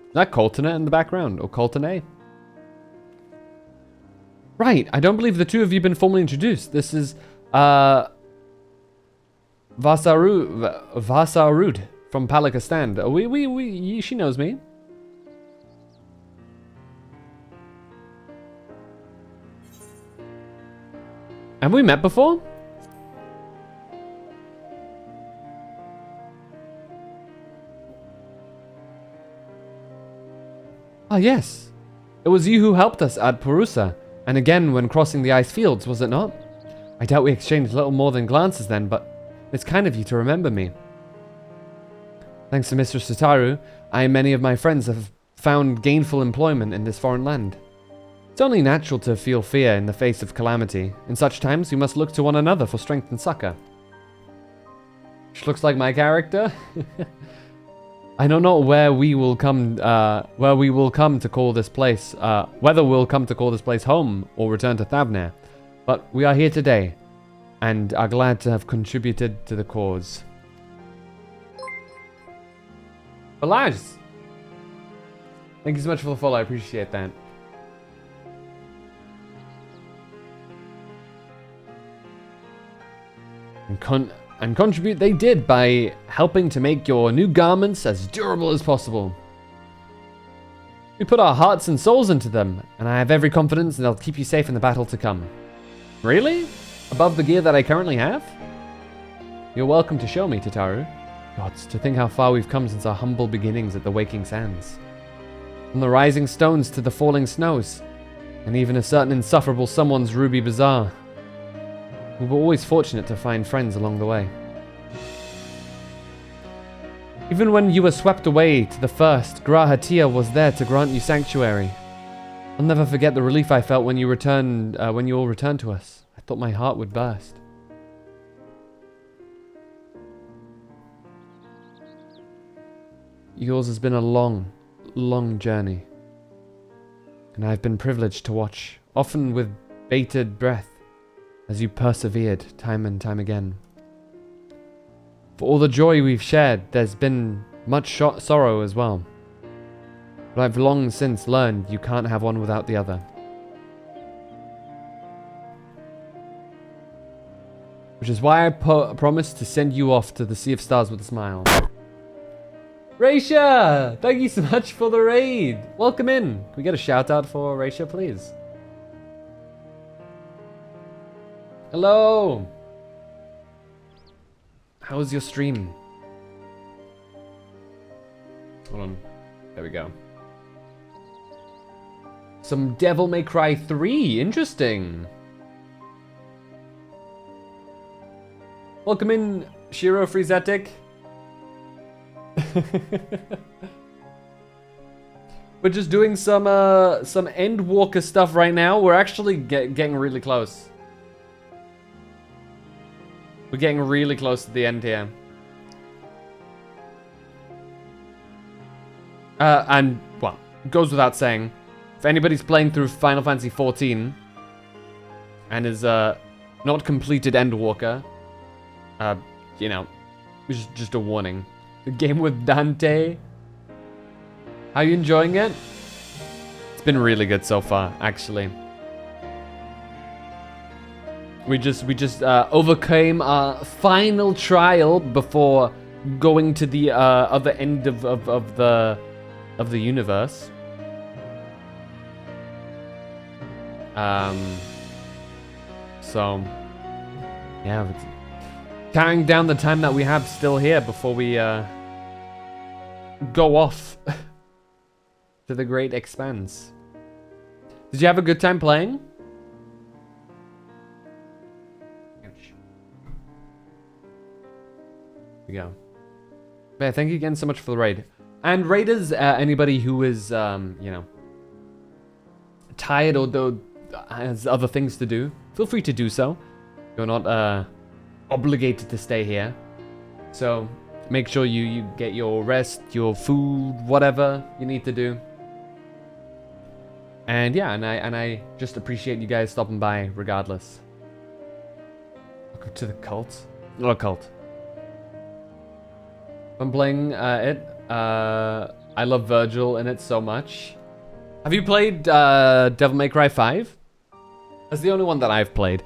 Is that Coltonet in the background? Or Coltonet? Right, I don't believe the two of you have been formally introduced. This is, Vasarud from Palika Stand. She knows me. Have we met before? Ah, yes. It was you who helped us at Purusa, and again when crossing the ice fields, was it not? I doubt we exchanged little more than glances then, but it's kind of you to remember me. Thanks to Mr. Tataru, I and many of my friends have found gainful employment in this foreign land. It's only natural to feel fear in the face of calamity. In such times, we must look to one another for strength and succor. Which looks like my character. I know not where we will come to call this place, whether we'll come to call this place home or return to Thavnir, but we are here today, and are glad to have contributed to the cause. Balazs! Thank you so much for the follow, I appreciate that. And contribute they did by helping to make your new garments as durable as possible. We put our hearts and souls into them, and I have every confidence that they'll keep you safe in the battle to come. Really? Above the gear that I currently have? You're welcome to show me, Tataru. Gods, to think how far we've come since our humble beginnings at the Waking Sands. From the rising stones to the falling snows, and even a certain insufferable someone's Ruby Bazaar. We were always fortunate to find friends along the way. Even when you were swept away to the first, Grahatia was there to grant you sanctuary. I'll never forget the relief I felt when you all returned to us. I thought my heart would burst. Yours has been a long, long journey. And I've been privileged to watch, often with bated breath, as you persevered time and time again. For all the joy we've shared, there's been much sorrow as well. But I've long since learned you can't have one without the other. Which is why I promised to send you off to the Sea of Stars with a smile. Raisha! Thank you so much for the raid! Welcome in! Can we get a shout out for Raisha, please? Hello! How was your stream? Hold on. There we go. Some Devil May Cry 3. Interesting. Welcome in, Shiro Friezatic. We're just doing some Endwalker stuff right now. We're actually getting really close. We're getting really close to the end here. And, well, it goes without saying, if anybody's playing through Final Fantasy XIV and is not completed Endwalker, you know, just a warning. The game with Dante. How are you enjoying it? It's been really good so far, actually. We just overcame our final trial before going to the other end of the universe. So yeah, it's carrying down the time that we have still here before we go off to the great expanse. Did you have a good time playing? There we go. Yeah, thank you again so much for the raid. And raiders, anybody who is, you know, tired or has other things to do, feel free to do so. You're not obligated to stay here. So make sure you get your rest, your food, whatever you need to do. And yeah, and I just appreciate you guys stopping by regardless. Welcome to the cult. Not a cult. I'm playing it. I love Virgil in it so much. Have you played Devil May Cry 5? That's the only one that I've played.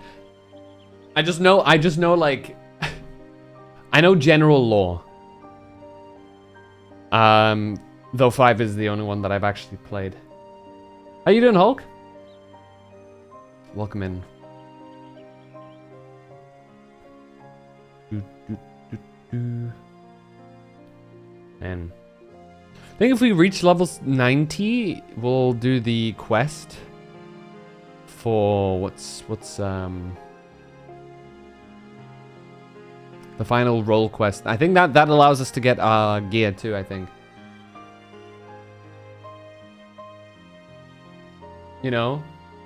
I just know like I know general lore. Though 5 is the only one that I've actually played. How you doing, Hulk? Welcome in. And I think if we reach level 90, we'll do the quest for what's the final role quest. I think that allows us to get our gear too, I think. You know,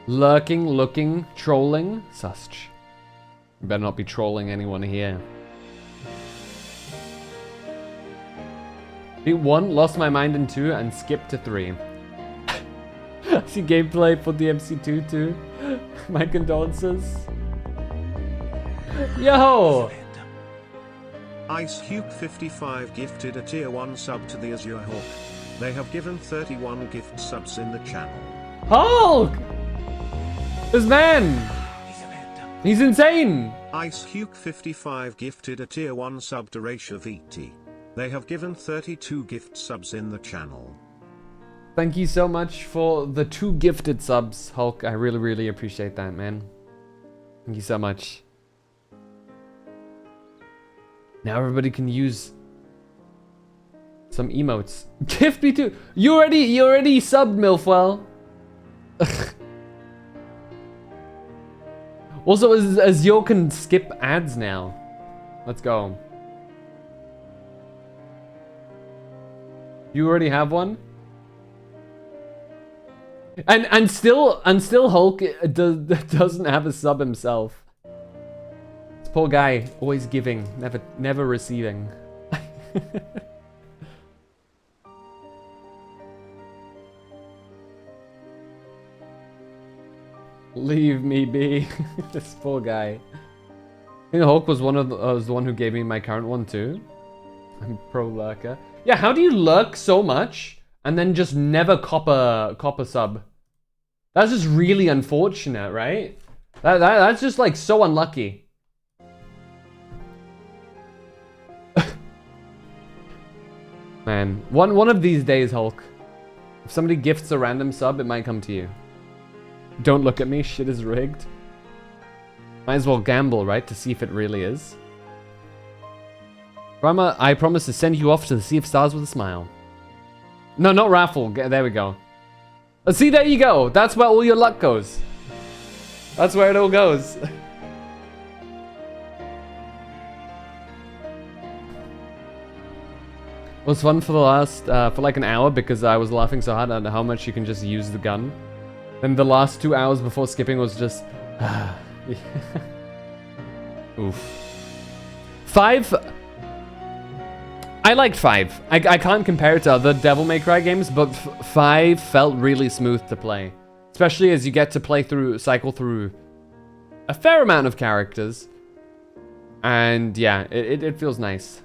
Lurking, looking, trolling. Such. You better not be trolling anyone here. Beat 1, lost my mind in 2, and skipped to 3. See gameplay for DMC2 too. My condolences. Yo! IceHuke55 gifted a tier 1 sub to the Azure Hawk. They have given 31 gift subs in the channel. Hulk! This man! He's insane! IceHuke55 gifted a tier 1 sub to Raisha VT. They have given 32 gift subs in the channel. Thank you so much for the 2 gifted subs, Hulk. I really, really appreciate that, man. Thank you so much. Now everybody can use some emotes. Gift me too. You already subbed, Milfwell. Also, Azure can skip ads now. Let's go. You already have one? And still Hulk doesn't have a sub himself. This poor guy, always giving, never receiving. Leave me be. This poor guy. I think Hulk was was the one who gave me my current one too. I'm pro lurker. Yeah, how do you lurk so much and then just never cop a sub? That's just really unfortunate, right? That's just like so unlucky. Man, one of these days, Hulk, if somebody gifts a random sub, it might come to you. Don't look at me, shit is rigged. Might as well gamble, right, to see if it really is. Rama, I promise to send you off to the Sea of Stars with a smile. No, not raffle. There we go. See, there you go. That's where all your luck goes. That's where it all goes. It was fun for the last, for like an hour because I was laughing so hard at how much you can just use the gun. Then the last 2 hours before skipping was just... Oof. 5... I liked 5. I can't compare it to other Devil May Cry games, but 5 felt really smooth to play. Especially as you get to cycle through a fair amount of characters. And yeah, it feels nice.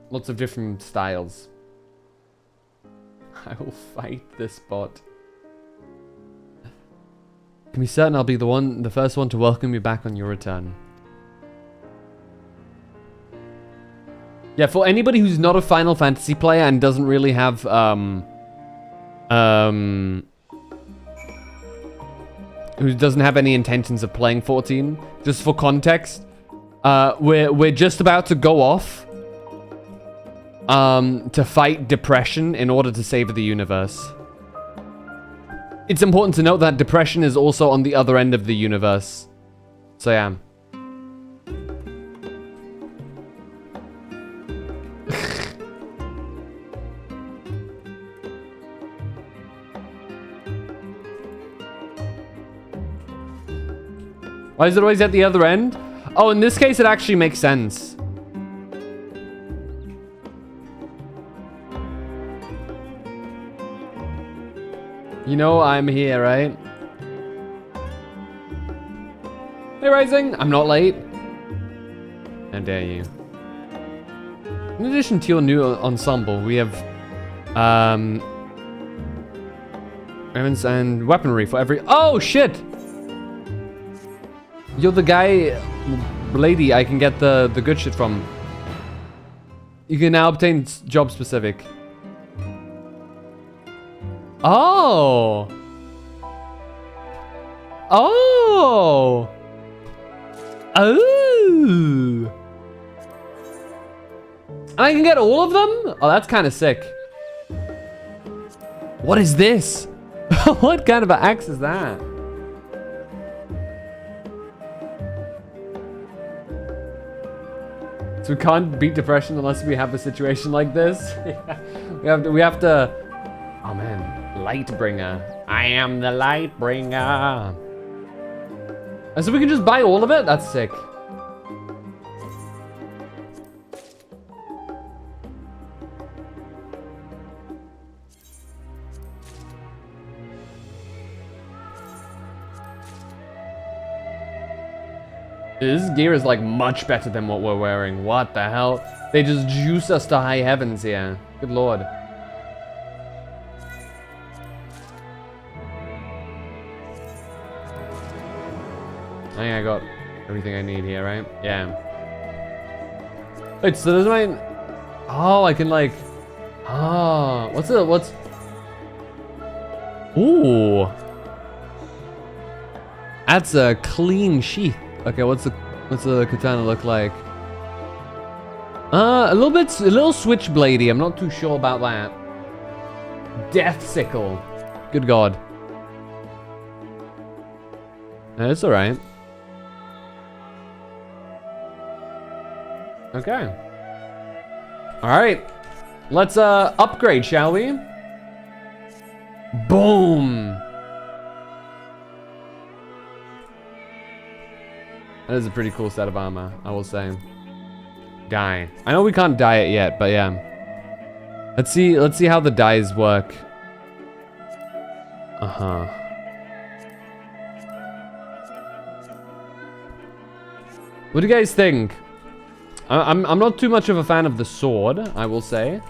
Lots of different styles. I will fight this bot. Can be certain I'll be the first one to welcome you back on your return. Yeah, for anybody who's not a Final Fantasy player and doesn't really have who doesn't have any intentions of playing 14, just for context, we're just about to go off to fight depression in order to save the universe. It's important to note that depression is also on the other end of the universe. So yeah. Why is it always at the other end? Oh, in this case, it actually makes sense. You know I'm here, right? Hey, Rising! I'm not late. How dare you. In addition to your new ensemble, we have weapons and weaponry for every... Oh, shit! You're the guy, lady, I can get the good shit from. You can now obtain job specific. Oh! Oh! Oh! And I can get all of them? Oh, that's kind of sick. What is this? What kind of an axe is that? So we can't beat depression unless we have a situation like this. Yeah. We have to. Oh man. Lightbringer. I am the Lightbringer. And so we can just buy all of it? That's sick. This gear is like much better than what we're wearing. What the hell? They just juice us to high heavens here. Good lord. I think I got everything I need here, right? Yeah. Wait, so there's my... Oh, I can like... Ah, what's... Ooh. That's a clean sheath. Okay, what's the katana look like? A little switchbladey. I'm not too sure about that. Death sickle. Good god. That's alright. Okay. Alright. Let's upgrade, shall we? Boom! That is a pretty cool set of armor, I will say. Dye. I know we can't dye it yet, but yeah. Let's see how the dyes work. Uh-huh. What do you guys think? I'm not too much of a fan of the sword, I will say.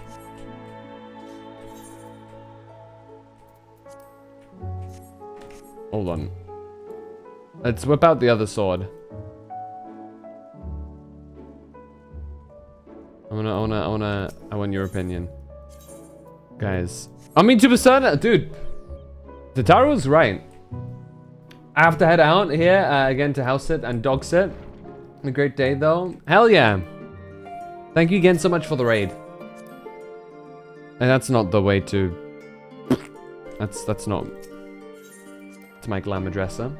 Hold on. Let's whip out the other sword. I want your opinion. Guys. I mean, to be certain, dude. Tataru's right. I have to head out here again to house sit and dog sit. A great day though. Hell yeah. Thank you again so much for the raid. And that's not the way to... That's not... It's my glamour dresser.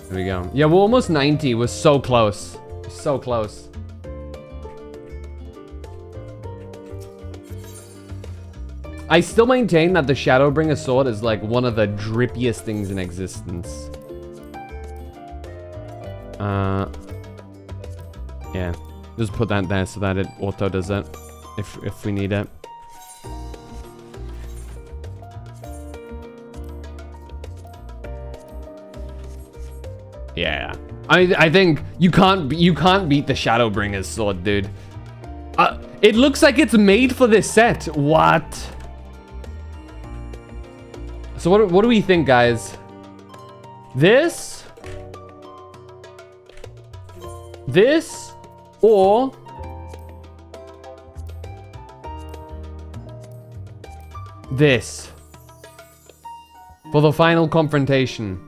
There we go. Yeah, we're almost 90. We're so close. So close. I still maintain that the Shadowbringer sword is like one of the drippiest things in existence. Yeah. Just put that there so that it auto does it if we need it. Yeah. I think you can't beat the Shadowbringer's sword, dude. It looks like it's made for this set. What? So what do we think, guys? This, or this for the final confrontation?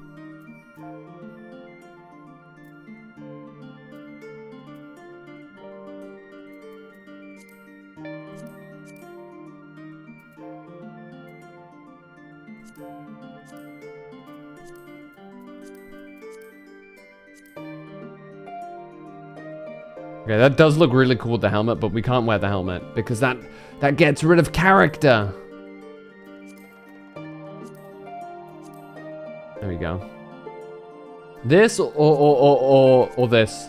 Okay, that does look really cool with the helmet, but we can't wear the helmet because that gets rid of character. There we go. This or this?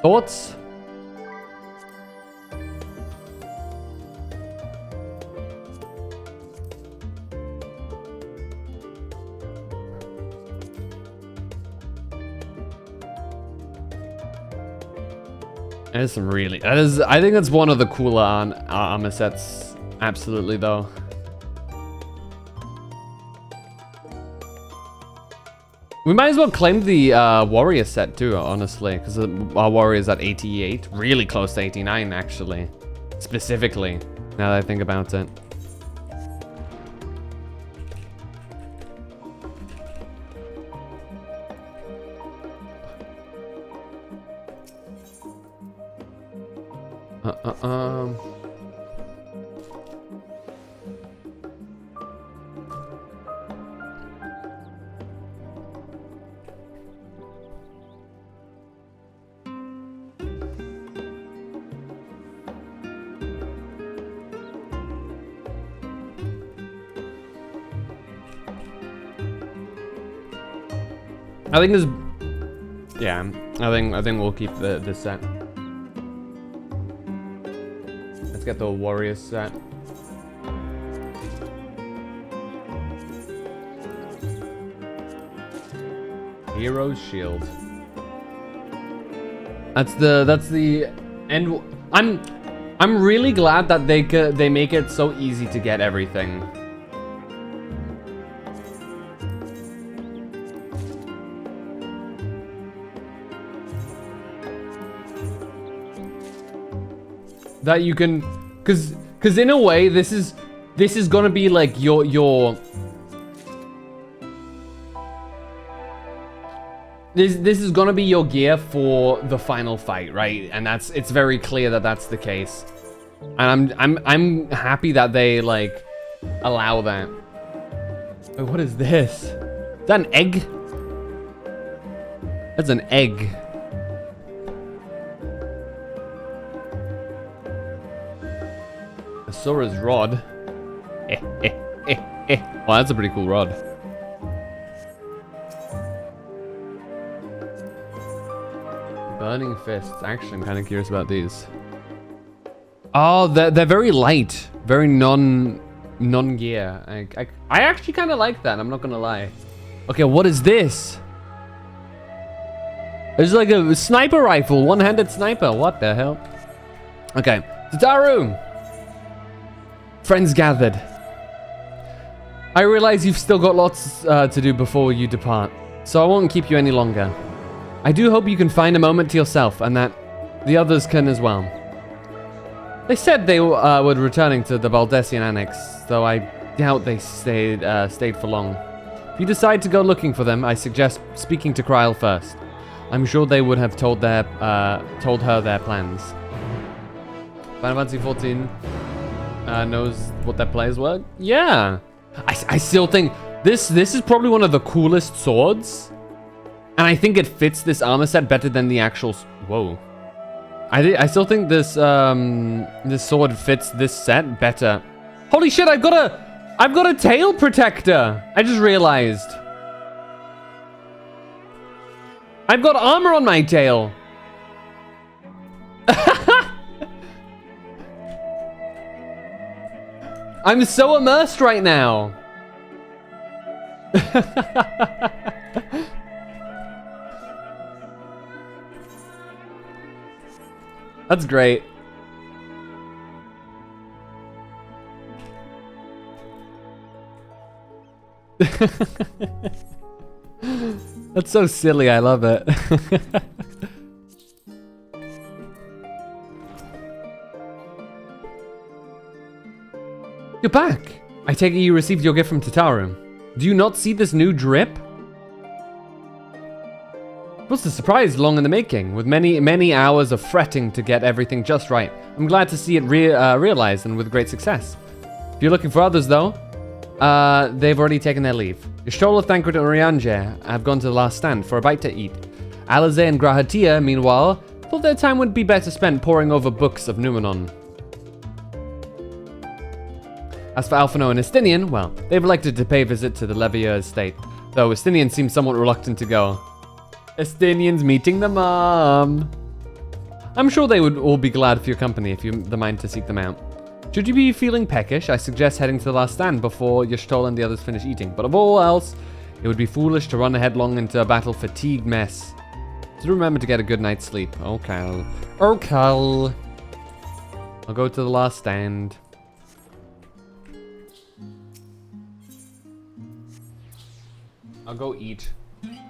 Thoughts? That is some really... I think that's one of the cooler armor sets. Absolutely, though. We might as well claim the warrior set, too, honestly. Because our warrior's at 88. Really close to 89, actually. Specifically, now that I think about it. I think this. Yeah, I think we'll keep this set. Let's get the Warriors set. Hero's Shield. That's the end. I'm really glad that they make it so easy to get everything. That you can, cause in a way this is gonna be like your this is gonna be your gear for the final fight, right? And it's very clear that that's the case. And I'm happy that they like allow that. Wait, what is this? Is that an egg? That's an egg. Asura's rod. Well, that's a pretty cool rod. Burning fists. Actually, I'm kind of curious about these. Oh, they're very light, very non-gear. I actually kind of like that. I'm not gonna lie. Okay, what is this? It's like a sniper rifle, one-handed sniper. What the hell? Okay, Tataru. Friends gathered. I realize you've still got lots to do before you depart, so I won't keep you any longer. I do hope you can find a moment to yourself, and that the others can as well. They said they were returning to the Baldessian Annex, though I doubt they stayed for long. If you decide to go looking for them, I suggest speaking to Kryl first. I'm sure they would have told her their plans. Final Fantasy 14 knows what their plans were. Yeah, I still think this is probably one of the coolest swords, and I think it fits this armor set better than the actual. Whoa. I still think this this sword fits this set better. Holy shit! I've got a tail protector. I just realized. I've got armor on my tail. I'm so immersed right now. That's great. That's so silly, I love it. You're back! I take it you received your gift from Tataru. Do you not see this new drip? Was the surprise long in the making, with many hours of fretting to get everything just right. I'm glad to see it realized and with great success. If you're looking for others though, they've already taken their leave. Y'shtola, Thancred, and Oriange have gone to the last stand for a bite to eat. Alize and Grahatia, meanwhile, thought their time would be better spent poring over books of Numenon. As for Alphino and Estinian, well, they've elected to pay a visit to the Levier estate, though Estinian seems somewhat reluctant to go. Estinian's meeting the mom. I'm sure they would all be glad for your company if you've the mind to seek them out. Should you be feeling peckish, I suggest heading to the last stand before Y'shtola and the others finish eating. But of all else, it would be foolish to run headlong into a battle-fatigued mess. So remember to get a good night's sleep. Okay. Okay. I'll go to the last stand. I'll go eat.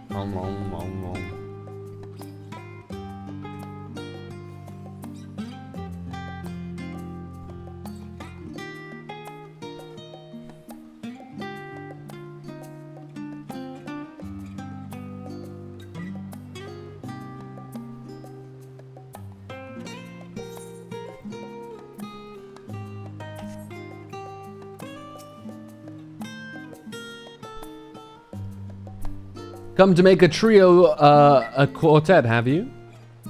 Nom, nom, nom, nom. Come to make a trio, a quartet, have you?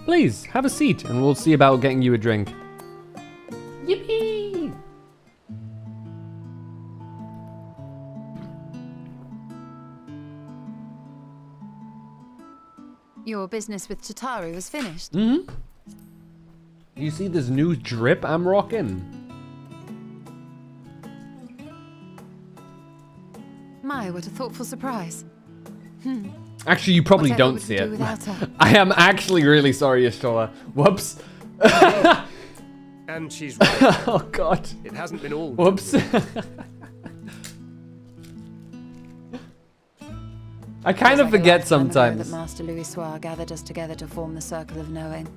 Please, have a seat, and we'll see about getting you a drink. Yippee! Your business with Tataru is finished. Mm-hmm. You see this new drip I'm rocking? My, what a thoughtful surprise. Actually, you probably Whatever don't would see you do it. without her? I am actually really sorry, Ishtola. Whoops. And she's right. Oh god. It hasn't been all. Whoops. I kind of forget sometimes. That Master Louis Soir gathered us together to form the Circle of Knowing.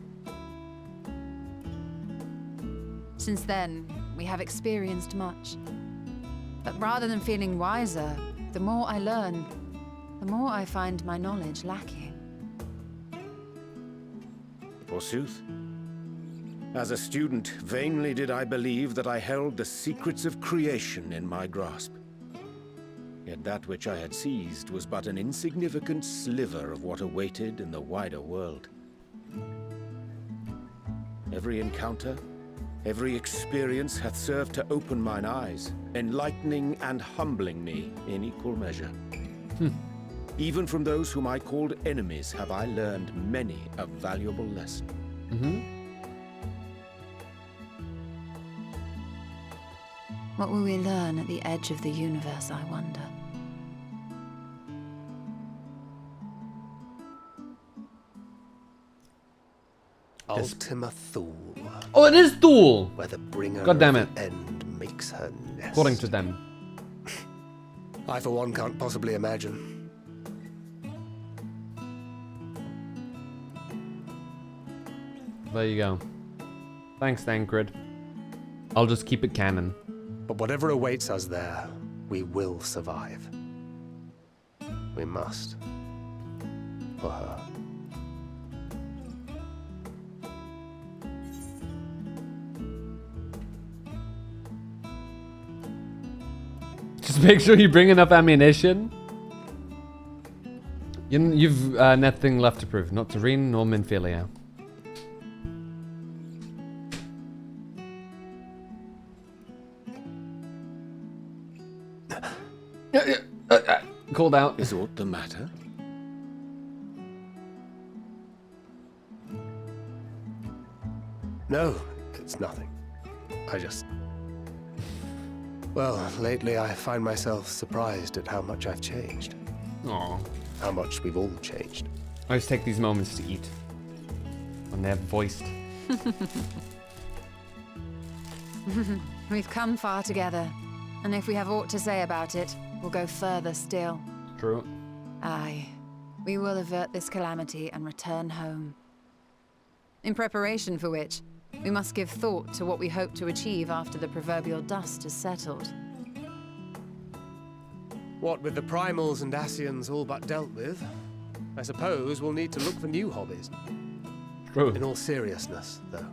Since then, we have experienced much. But rather than feeling wiser, the more I learn, the more I find my knowledge lacking. Forsooth. As a student, vainly did I believe that I held the secrets of creation in my grasp. Yet that which I had seized was but an insignificant sliver of what awaited in the wider world. Every encounter, every experience hath served to open mine eyes, enlightening and humbling me in equal measure. Even from those whom I called enemies have I learned many a valuable lesson. What will we learn at the edge of the universe, I wonder? Ultima Thule. Oh, it is Thule! Where the bringer God damn it. of the end makes her nest. According to them. I, for one, can't possibly imagine. There you go. Thanks, Thancred. I'll just keep it canon. But whatever awaits us there, we will survive. We must. For her. Just make sure you bring enough ammunition. You've nothing left to prove. Not Tareen nor Minfilia. Called out. Is aught the matter? No, it's nothing. I just... Well, lately I find myself surprised at how much I've changed. Aww. How much we've all changed. I always take these moments to eat. When they're voiced. We've come far together, and if we have aught to say about it, we'll go further still. True. Aye, we will avert this calamity and return home. In preparation for which, we must give thought to what we hope to achieve after the proverbial dust has settled. What with the primals and Ascians all but dealt with, I suppose we'll need to look for new hobbies. True. In all seriousness, though.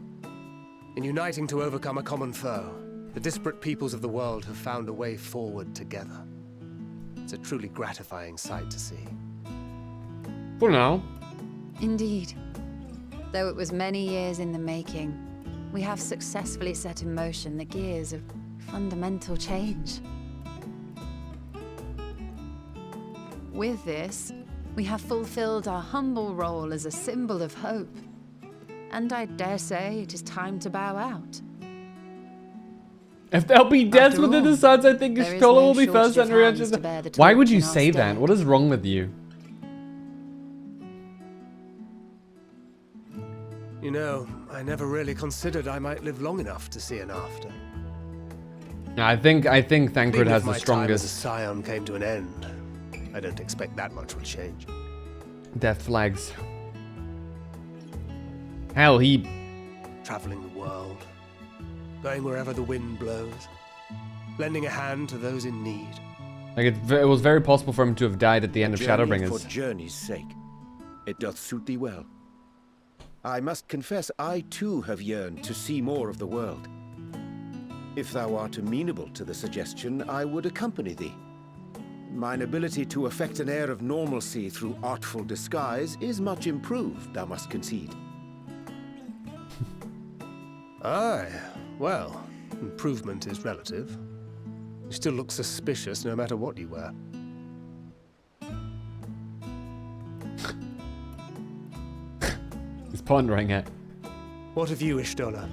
In uniting to overcome a common foe, the disparate peoples of the world have found a way forward together. It's a truly gratifying sight to see. For now. Indeed. Though it was many years in the making, we have successfully set in motion the gears of fundamental change. With this, we have fulfilled our humble role as a symbol of hope. And I dare say it is time to bow out. If there'll be deaths After within all, the Suns, I think there is Ishtola no will be first shortage and of hands reaction. to bear the Why would torch you in our say stead. that? What is wrong with you? You know, I never really considered I might live long enough to see an after. I think Thancred Even has if the my strongest time as a scion came to an end, I don't expect that much will change. death flags. Hell, he... Traveling the world, going wherever the wind blows, lending a hand to those in need. Like, it was very possible for him to have died at the end of Journey Shadowbringers. for journey's sake. It doth suit thee well. I must confess, I too have yearned to see more of the world. If thou art amenable to the suggestion, I would accompany thee. Mine ability to affect an air of normalcy through artful disguise is much improved, thou must concede. Aye, well, improvement is relative. You still look suspicious no matter what you wear. He's pondering it. What of you, Ishtola?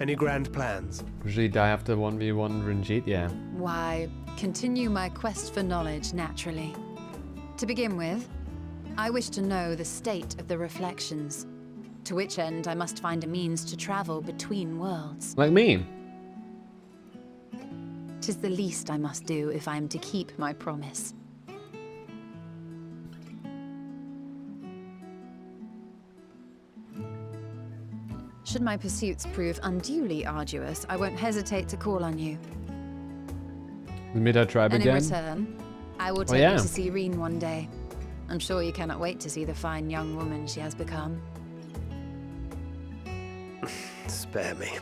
Any grand plans? Usually die after 1v1 Ranjit, yeah. Why, continue my quest for knowledge, naturally. To begin with, I wish to know the state of the reflections, to which end I must find a means to travel between worlds. Like me. 'Tis the least I must do if I am to keep my promise. Should my pursuits prove unduly arduous, I won't hesitate to call on you. Meet our tribe And again. in return, I will take you to see Reen one day. I'm sure you cannot wait to see the fine young woman she has become. Spare me.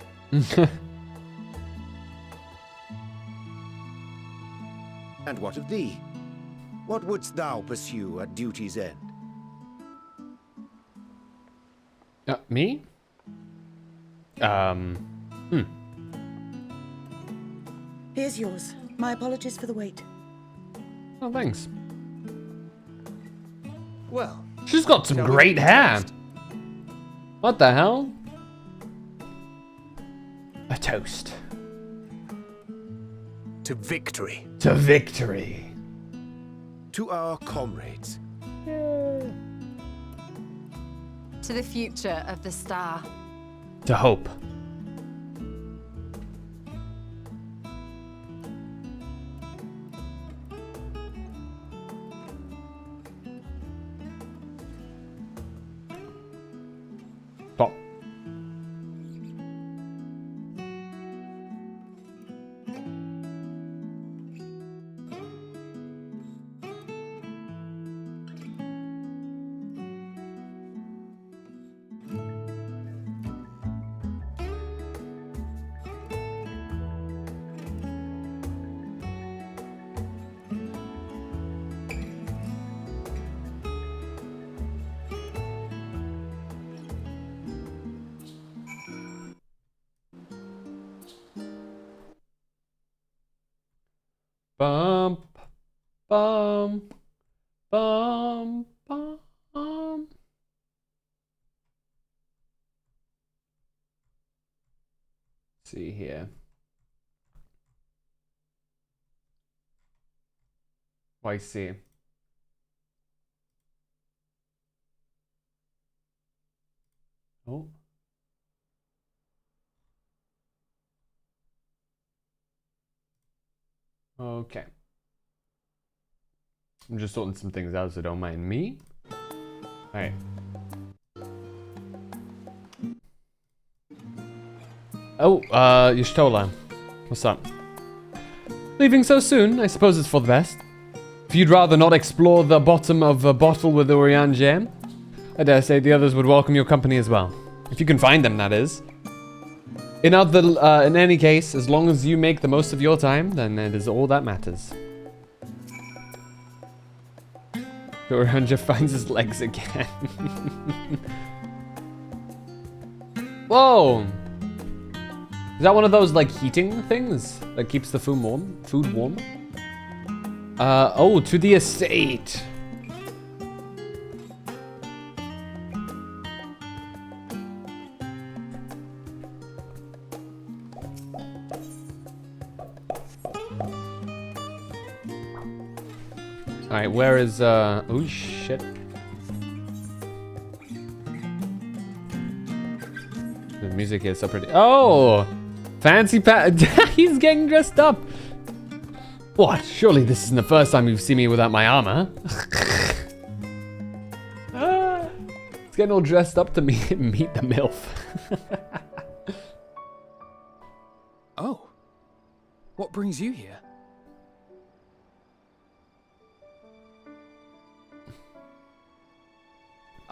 And what of thee? What wouldst thou pursue at duty's end? Me? Here's yours. My apologies for the wait. Oh, thanks. Well, she's got some great hair. What the hell? A toast. To victory. To victory. To our comrades. To the future of the star. To hope. Stop. Bum, bum, bum, bum. See here. I see. Oh. Okay. I'm just sorting some things out, so don't mind me. Alright. Oh, Y'shtola. What's up? Leaving so soon? I suppose it's for the best. If you'd rather not explore the bottom of a bottle with Orion jam, I dare say the others would welcome your company as well. If you can find them, that is. In any case, as long as you make the most of your time, then it is all that matters. Ranger finds his legs again. Whoa! Is that one of those like heating things that keeps the food warm? Oh, to the estate. Alright, where is, oh shit. The music here is so pretty. Oh! Fancy he's getting dressed up! What? Surely this isn't the first time you've seen me without my armor. He's getting all dressed up to meet the MILF. Oh. What brings you here?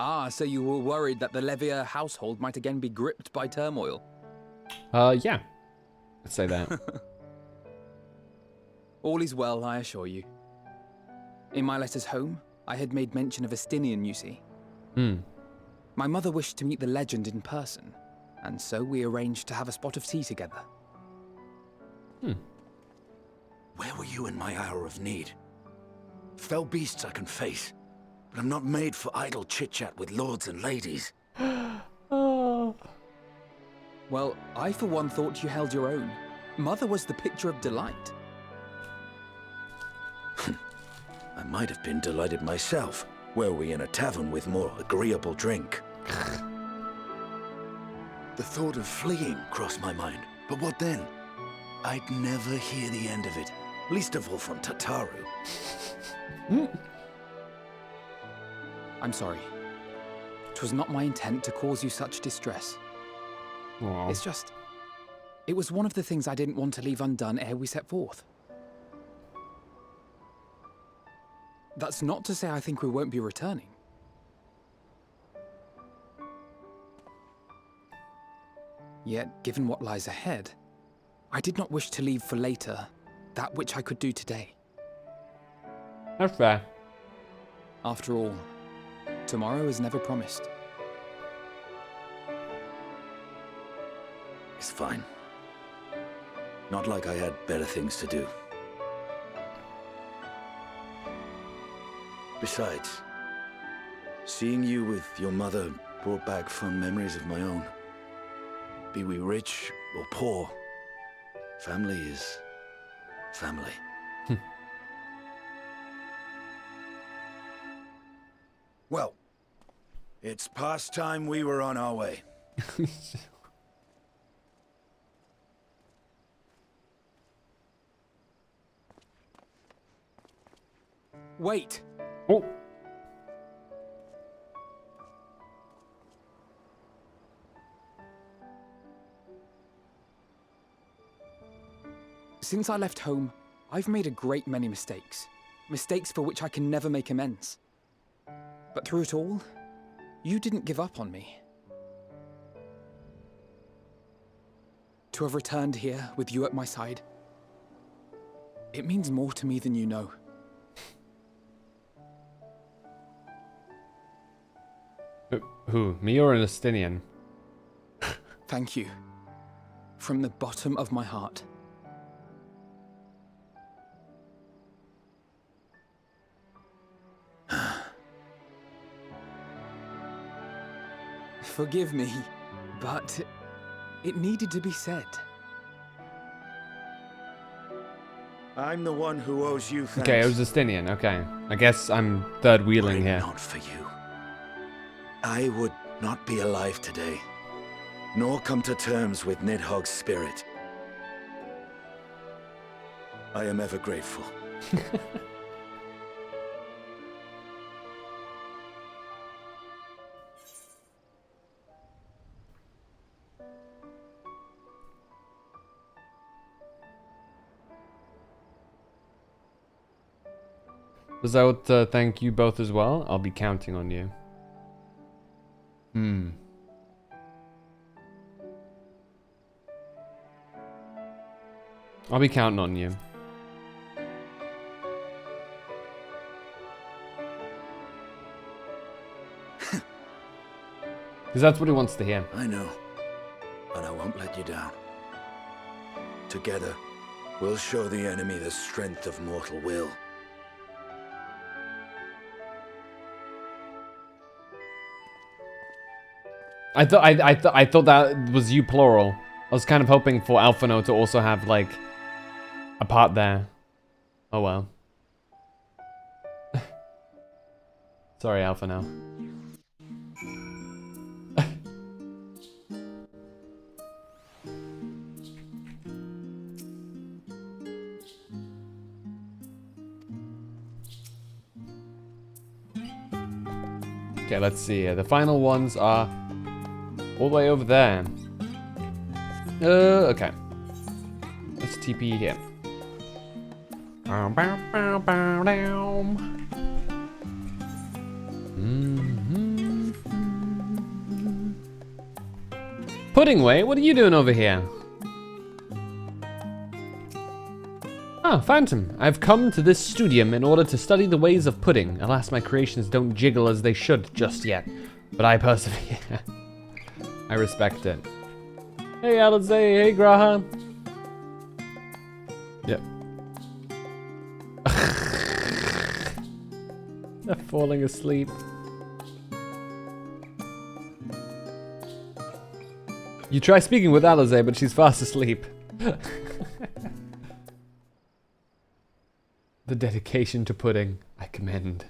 Ah, so you were worried that the Levier household might again be gripped by turmoil? Yeah. Let's say that. All is well, I assure you. In my letters home, I had made mention of Estinian, you see. My mother wished to meet the legend in person, and so we arranged to have a spot of tea together. Where were you in my hour of need? Fell beasts I can face, but I'm not made for idle chit-chat with lords and ladies. Oh. Well, I for one thought you held your own. Mother was the picture of delight. I might have been delighted myself, were we in a tavern with more agreeable drink. The thought of fleeing crossed my mind, but what then? I'd never hear the end of it, least of all from Tataru. I'm sorry. 'Twas not my intent to cause you such distress. Aww. It's just... It was one of the things I didn't want to leave undone ere we set forth. That's not to say I think we won't be returning. Yet, given what lies ahead, I did not wish to leave for later that which I could do today. That's fair. After all, tomorrow is never promised. It's fine. Not like I had better things to do. Besides, seeing you with your mother brought back fond memories of my own. Be we rich or poor, family is family. Well, it's past time we were on our way. Wait! Oh! Since I left home, I've made a great many mistakes. Mistakes for which I can never make amends. But through it all, you didn't give up on me. To have returned here with you at my side, it means more to me than you know. Who? Me or an Estinian? Thank you. From the bottom of my heart. Forgive me, but it needed to be said. I'm the one who owes you thanks. Okay, I was Estinian. Okay. I guess I'm third wheeling here. Not for you. I would not be alive today, nor come to terms with Nidhogg's spirit. I am ever grateful. Was I would thank you both as well? I'll be counting on you. I'll be counting on you. Because that's what he wants to hear. I know, and I won't let you down. Together, we'll show the enemy the strength of mortal will. I thought that was you plural. I was kind of hoping for Alphino to also have like a part there. Oh well. Sorry, Alphino. Okay, let's see. The final ones are all the way over there. Okay. Let's TP here. Puddingway, what are you doing over here? Ah, Phantom. I've come to this studium in order to study the ways of pudding. Alas, my creations don't jiggle as they should just yet. But I persevere. I respect it. Hey, Alizé. Hey, Graha. Yep. They're falling asleep. You try speaking with Alize, but she's fast asleep. The dedication to pudding, I commend.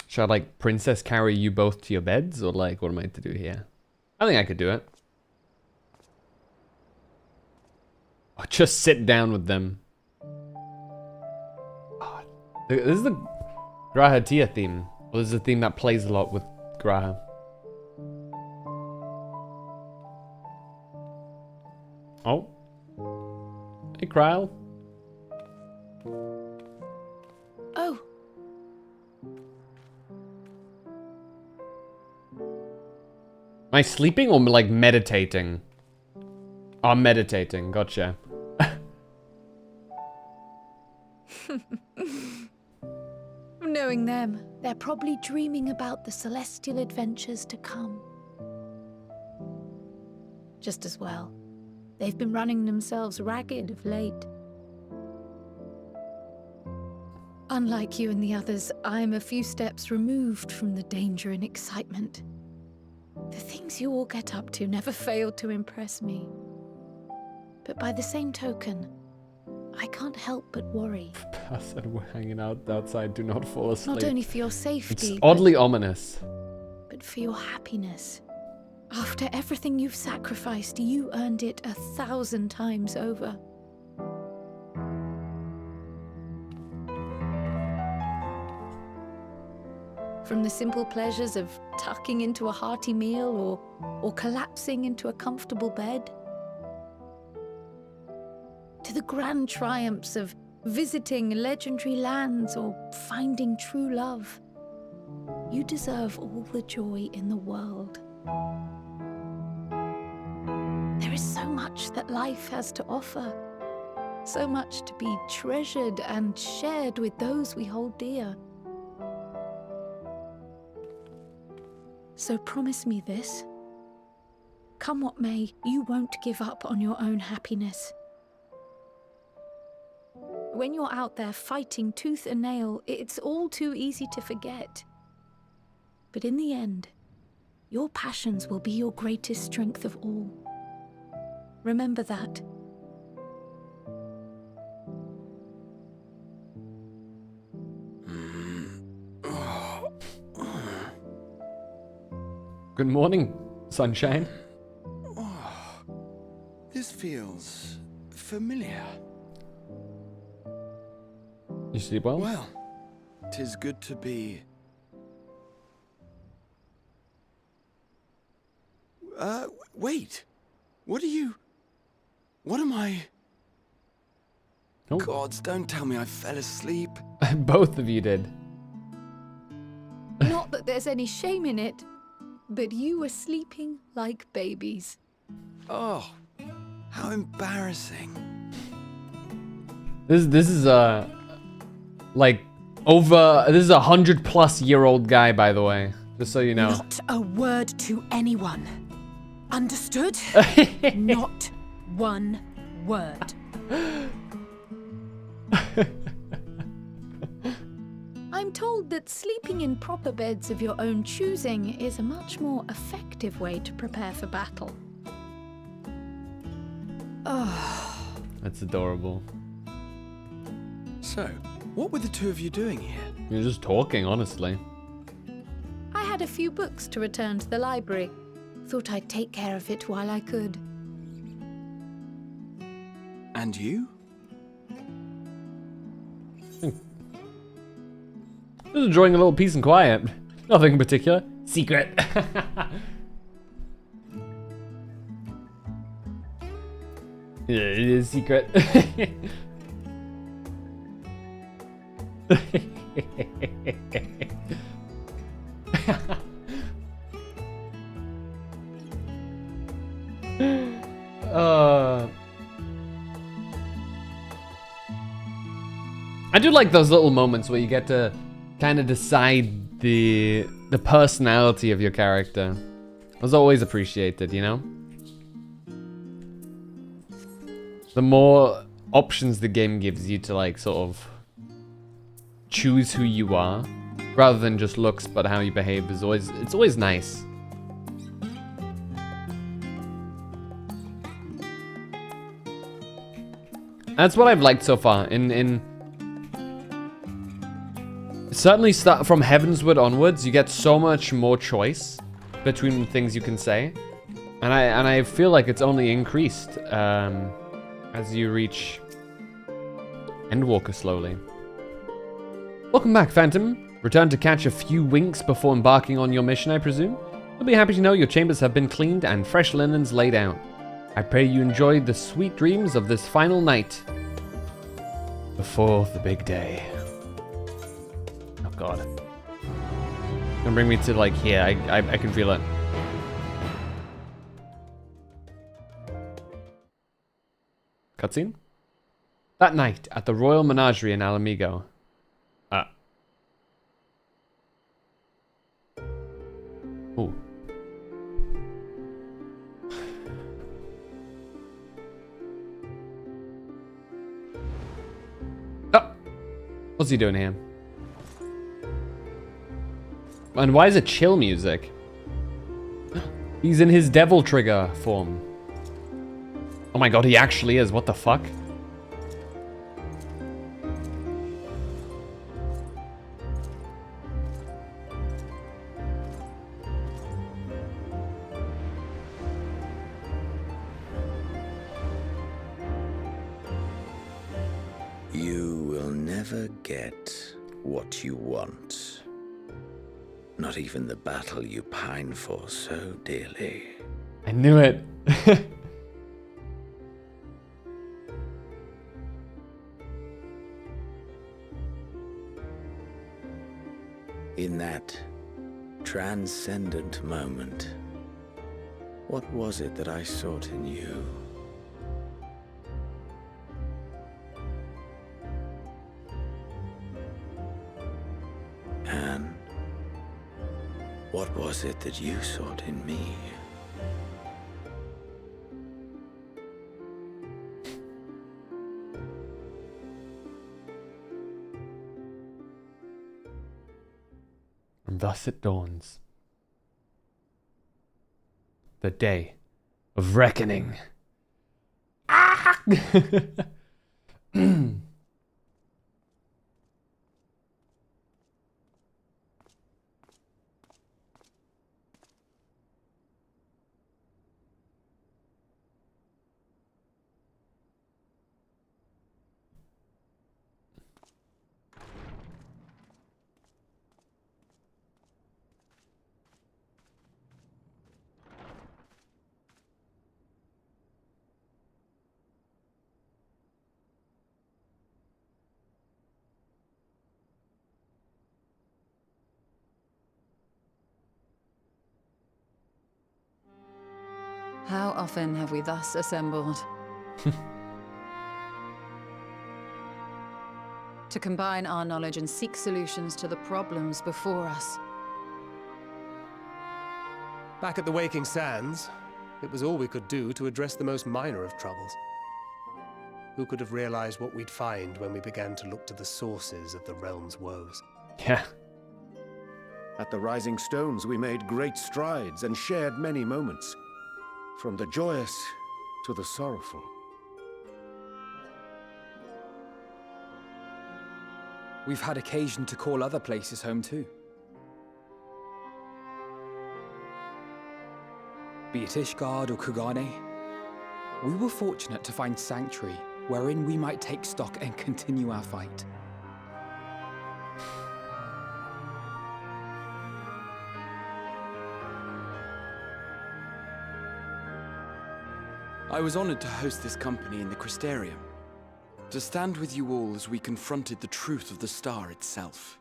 Should I, like, princess carry you both to your beds? Or, like, what am I to do here? I think I could do it. Or just sit down with them. Oh, this is the Graha Tia theme. Well, this is a theme that plays a lot with Graha. Oh. Hey, Kryle. Oh. Am I sleeping or like meditating? Oh, I'm meditating. Gotcha. Knowing them, they're probably dreaming about the celestial adventures to come. Just as well. They've been running themselves ragged of late. Unlike you and the others, I'm a few steps removed from the danger and excitement. The things you all get up to never fail to impress me. But by the same token, I can't help but worry. Person, we're hanging out outside. Do not fall asleep. Not only for your safety, it's oddly ominous. But for your happiness. After everything you've sacrificed, you earned it 1,000 times over. From the simple pleasures of tucking into a hearty meal or collapsing into a comfortable bed, to the grand triumphs of visiting legendary lands or finding true love, you deserve all the joy in the world. There is so much that life has to offer, so much to be treasured and shared with those we hold dear. So promise me this. Come what may, you won't give up on your own happiness. When you're out there fighting tooth and nail, it's all too easy to forget. But in the end, your passions will be your greatest strength of all. Remember that. Good morning, sunshine. Oh, this feels familiar. You sleep well? Well, 'tis good to be... wait. What am I... Oh. Gods, don't tell me I fell asleep. Both of you did. Not that there's any shame in it, but you were sleeping like babies. Oh, how embarrassing. This is like over. This is 100+ guy, by the way. Just so you know. Not a word to anyone. Understood? Not one word. I'm told that sleeping in proper beds of your own choosing is a much more effective way to prepare for battle. Oh. That's adorable. So, what were the two of you doing here? You're just talking, honestly. I had a few books to return to the library. Thought I'd take care of it while I could. And you? Just enjoying a little peace and quiet. Nothing in particular. Secret. Yeah, it is secret. I do like those little moments where you get to kind of decide the personality of your character. It was always appreciated, you know? The more options the game gives you to like sort of choose who you are, rather than just looks, but how you behave is it's always nice. That's what I've liked so far. Certainly start from Heavensward onwards, you get so much more choice between things you can say, and I feel like it's only increased as you reach Endwalker slowly. Welcome back, Phantom. Return to catch a few winks before embarking on your mission, I presume. You'll be happy to know your chambers have been cleaned and fresh linens laid out. I pray you enjoy the sweet dreams of this final night before the big day. Oh god. Gonna bring me to like here. I can feel it. Cutscene? That night at the Royal Menagerie in Alamigo. Ooh. Oh! What's he doing here? And why is it chill music? He's in his devil trigger form. Oh my god, he actually is. What the fuck? You will never get what you want. Not even the battle you pine for so dearly. I knew it. In that transcendent moment, what was it that I sought in you? And what was it that you sought in me? And thus it dawns. The day of reckoning. Ah! How often have we thus assembled? To combine our knowledge and seek solutions to the problems before us. Back at the Waking Sands, it was all we could do to address the most minor of troubles. Who could have realized what we'd find when we began to look to the sources of the realm's woes? Yeah. At the Rising Stones, we made great strides and shared many moments. From the joyous to the sorrowful. We've had occasion to call other places home too. Be it Ishgard or Kugane, we were fortunate to find sanctuary wherein we might take stock and continue our fight. I was honored to host this company in the Crystarium, to stand with you all as we confronted the truth of the star itself.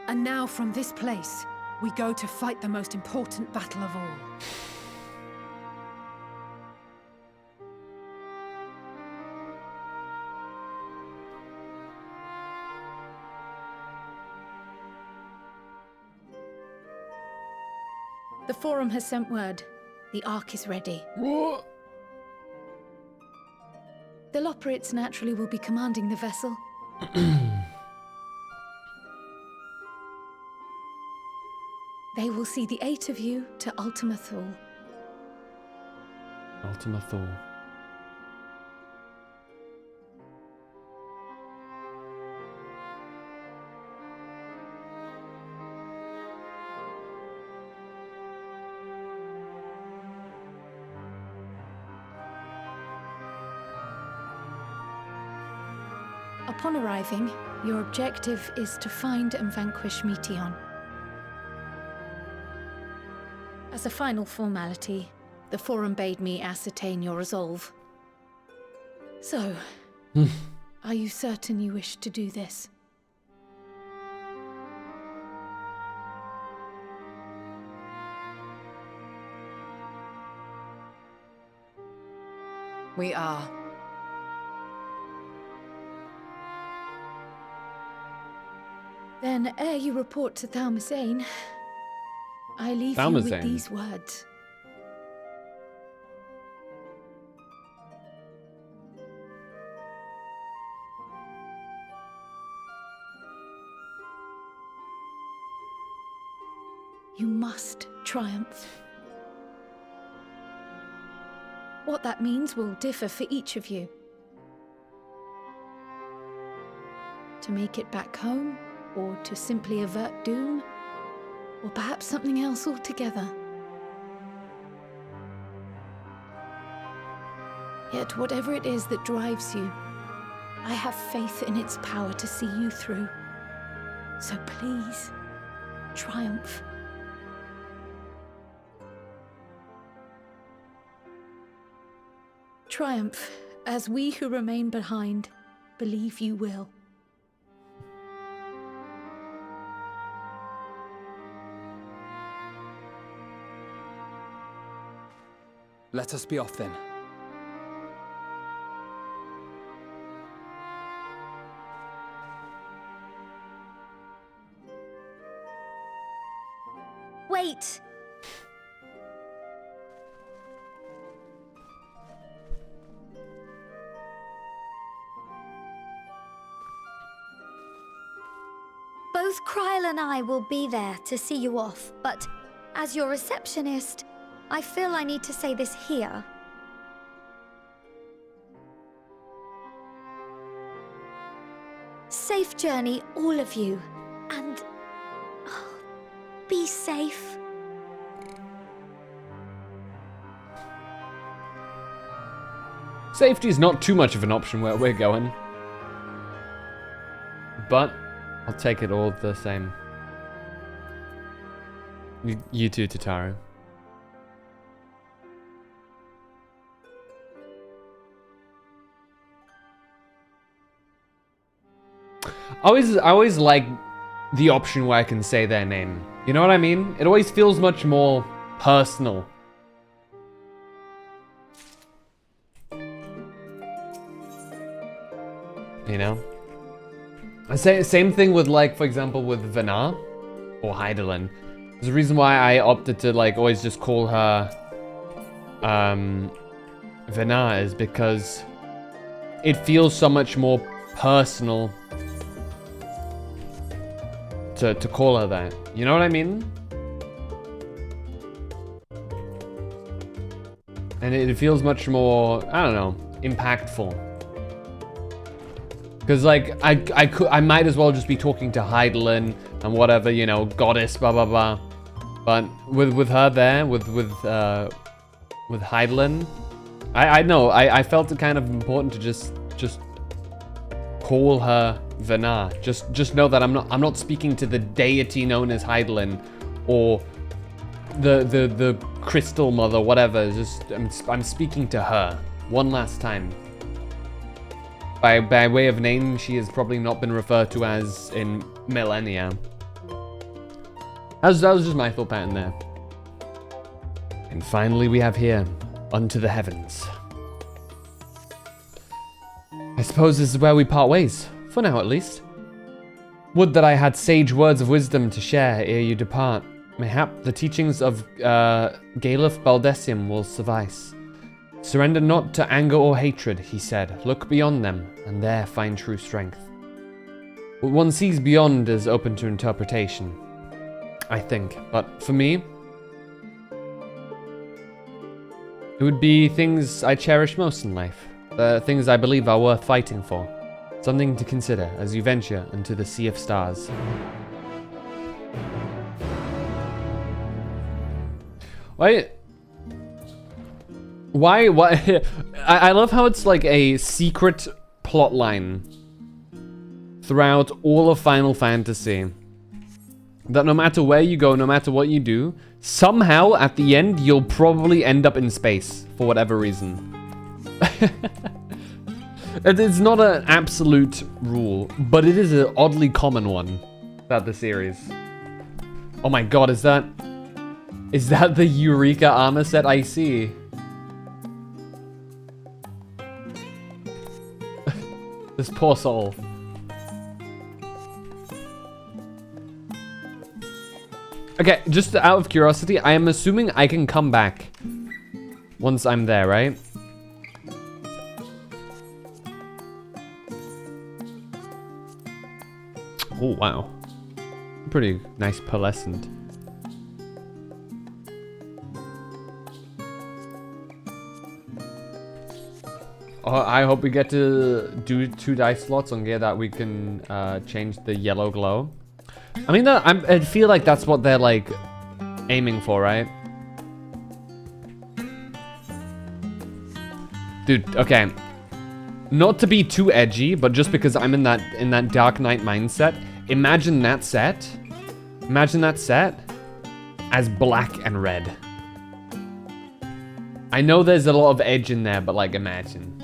And now from this place, we go to fight the most important battle of all. The Forum has sent word. The Ark is ready. What? The Loporrits naturally will be commanding the vessel. They will see the 8 of you to Ultima Thule. Ultima Thule. Upon arriving, your objective is to find and vanquish Meteon. As a final formality, the Forum bade me ascertain your resolve. So, are you certain you wish to do this? We are. Then, ere you report to Thalmazane, I leave you with these words. You must triumph. What that means will differ for each of you. To make it back home, or to simply avert doom, or perhaps something else altogether. Yet whatever it is that drives you, I have faith in its power to see you through. So please, triumph. Triumph, as we who remain behind believe you will. Let us be off then. Wait! Both Kryl and I will be there to see you off, but as your receptionist, I feel I need to say this here. Safe journey, all of you, and be safe. Safety is not too much of an option where we're going. But I'll take it all the same. You too, Tataru. I always like the option where I can say their name. You know what I mean? It always feels much more personal. You know? I say same thing with, like, for example, with Venar or Heidelin. There's a reason why I opted to, like, always just call her Venar is because it feels so much more personal to call her that. You know what I mean? And it feels much more, I don't know, impactful. Because, like, I might as well just be talking to Heidelin and whatever, you know, goddess, blah blah blah. But with her there, with Heidelin, I know I felt it kind of important to just call her Venar. Just know that I'm not speaking to the deity known as Heidelin or the crystal mother, whatever. Just I'm speaking to her one last time. By way of name, she has probably not been referred to as in millennia. That was just my thought pattern there. And finally we have here, unto the heavens. I suppose this is where we part ways, for now at least. Would that I had sage words of wisdom to share ere you depart. Mayhap the teachings of Galuf Baldessium will suffice. Surrender not to anger or hatred, he said. Look beyond them, and there find true strength. What one sees beyond is open to interpretation, I think. But for me, it would be things I cherish most in life. The things I believe are worth fighting for. Something to consider as you venture into the sea of stars. Why? I love how it's like a secret plot line throughout all of Final Fantasy. That no matter where you go, no matter what you do, somehow at the end you'll probably end up in space for whatever reason. It's not an absolute rule, but it is an oddly common one about the series. Oh my god, is that the Eureka armor set I see? This poor soul. Okay, just out of curiosity, I am assuming I can come back once I'm there, right? Oh, wow. Pretty nice pearlescent. I hope we get to do 2 dice slots on gear that we can change the yellow glow. I mean, I feel like that's what they're like aiming for, right? Dude, okay. Not to be too edgy, but just because I'm in that Dark Knight mindset, imagine that set as black and red. I know there's a lot of edge in there, but like imagine.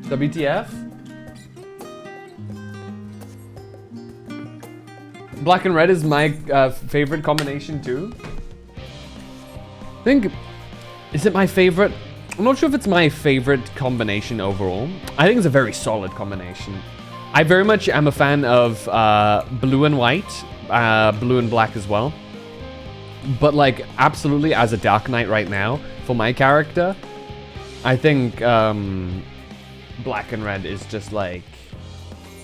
WTF? Black and red is my favorite combination too. I think, is it my favorite? I'm not sure if it's my favorite combination overall. I think it's a very solid combination. I very much am a fan of blue and white, blue and black as well. But like, absolutely as a Dark Knight right now, for my character, I think black and red is just like,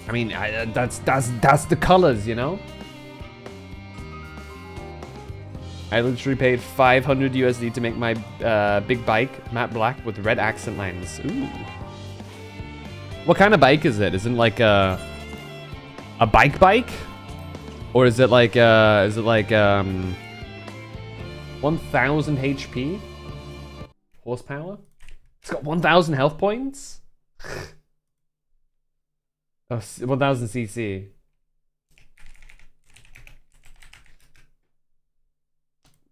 I mean, that's the colors, you know? I literally paid 500 USD to make my big bike matte black with red accent lines. Ooh. What kind of bike is it? Is it like a bike? Or is it like 1000 HP? Horsepower? It's got 1000 health points? Oh, 1000 CC.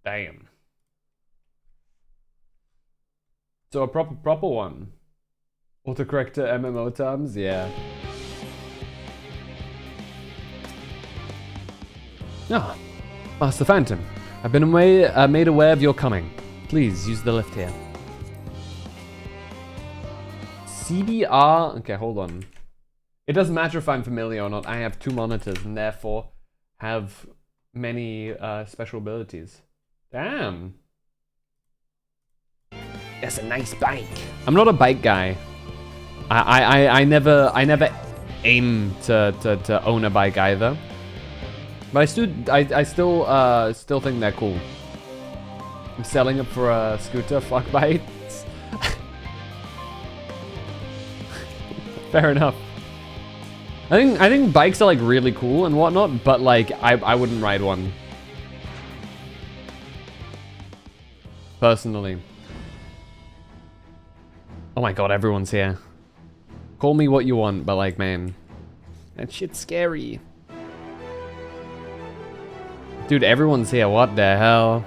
Damn. So a proper one. Autocorrect to MMO terms, yeah. Ah, Master Phantom. I've been made aware of your coming. Please use the lift here. CBR. Okay, hold on. It doesn't matter if I'm familiar or not. I have 2 monitors and therefore have many special abilities. Damn. That's a nice bike. I'm not a bike guy. I never aim to own a bike either. But I still think they're cool. I'm selling it for a scooter, fuck bikes. Fair enough. I think bikes are like really cool and whatnot, but like I wouldn't ride one. Personally. Oh my god, everyone's here. Call me what you want, but like, man, that shit's scary. Dude, everyone's here. What the hell?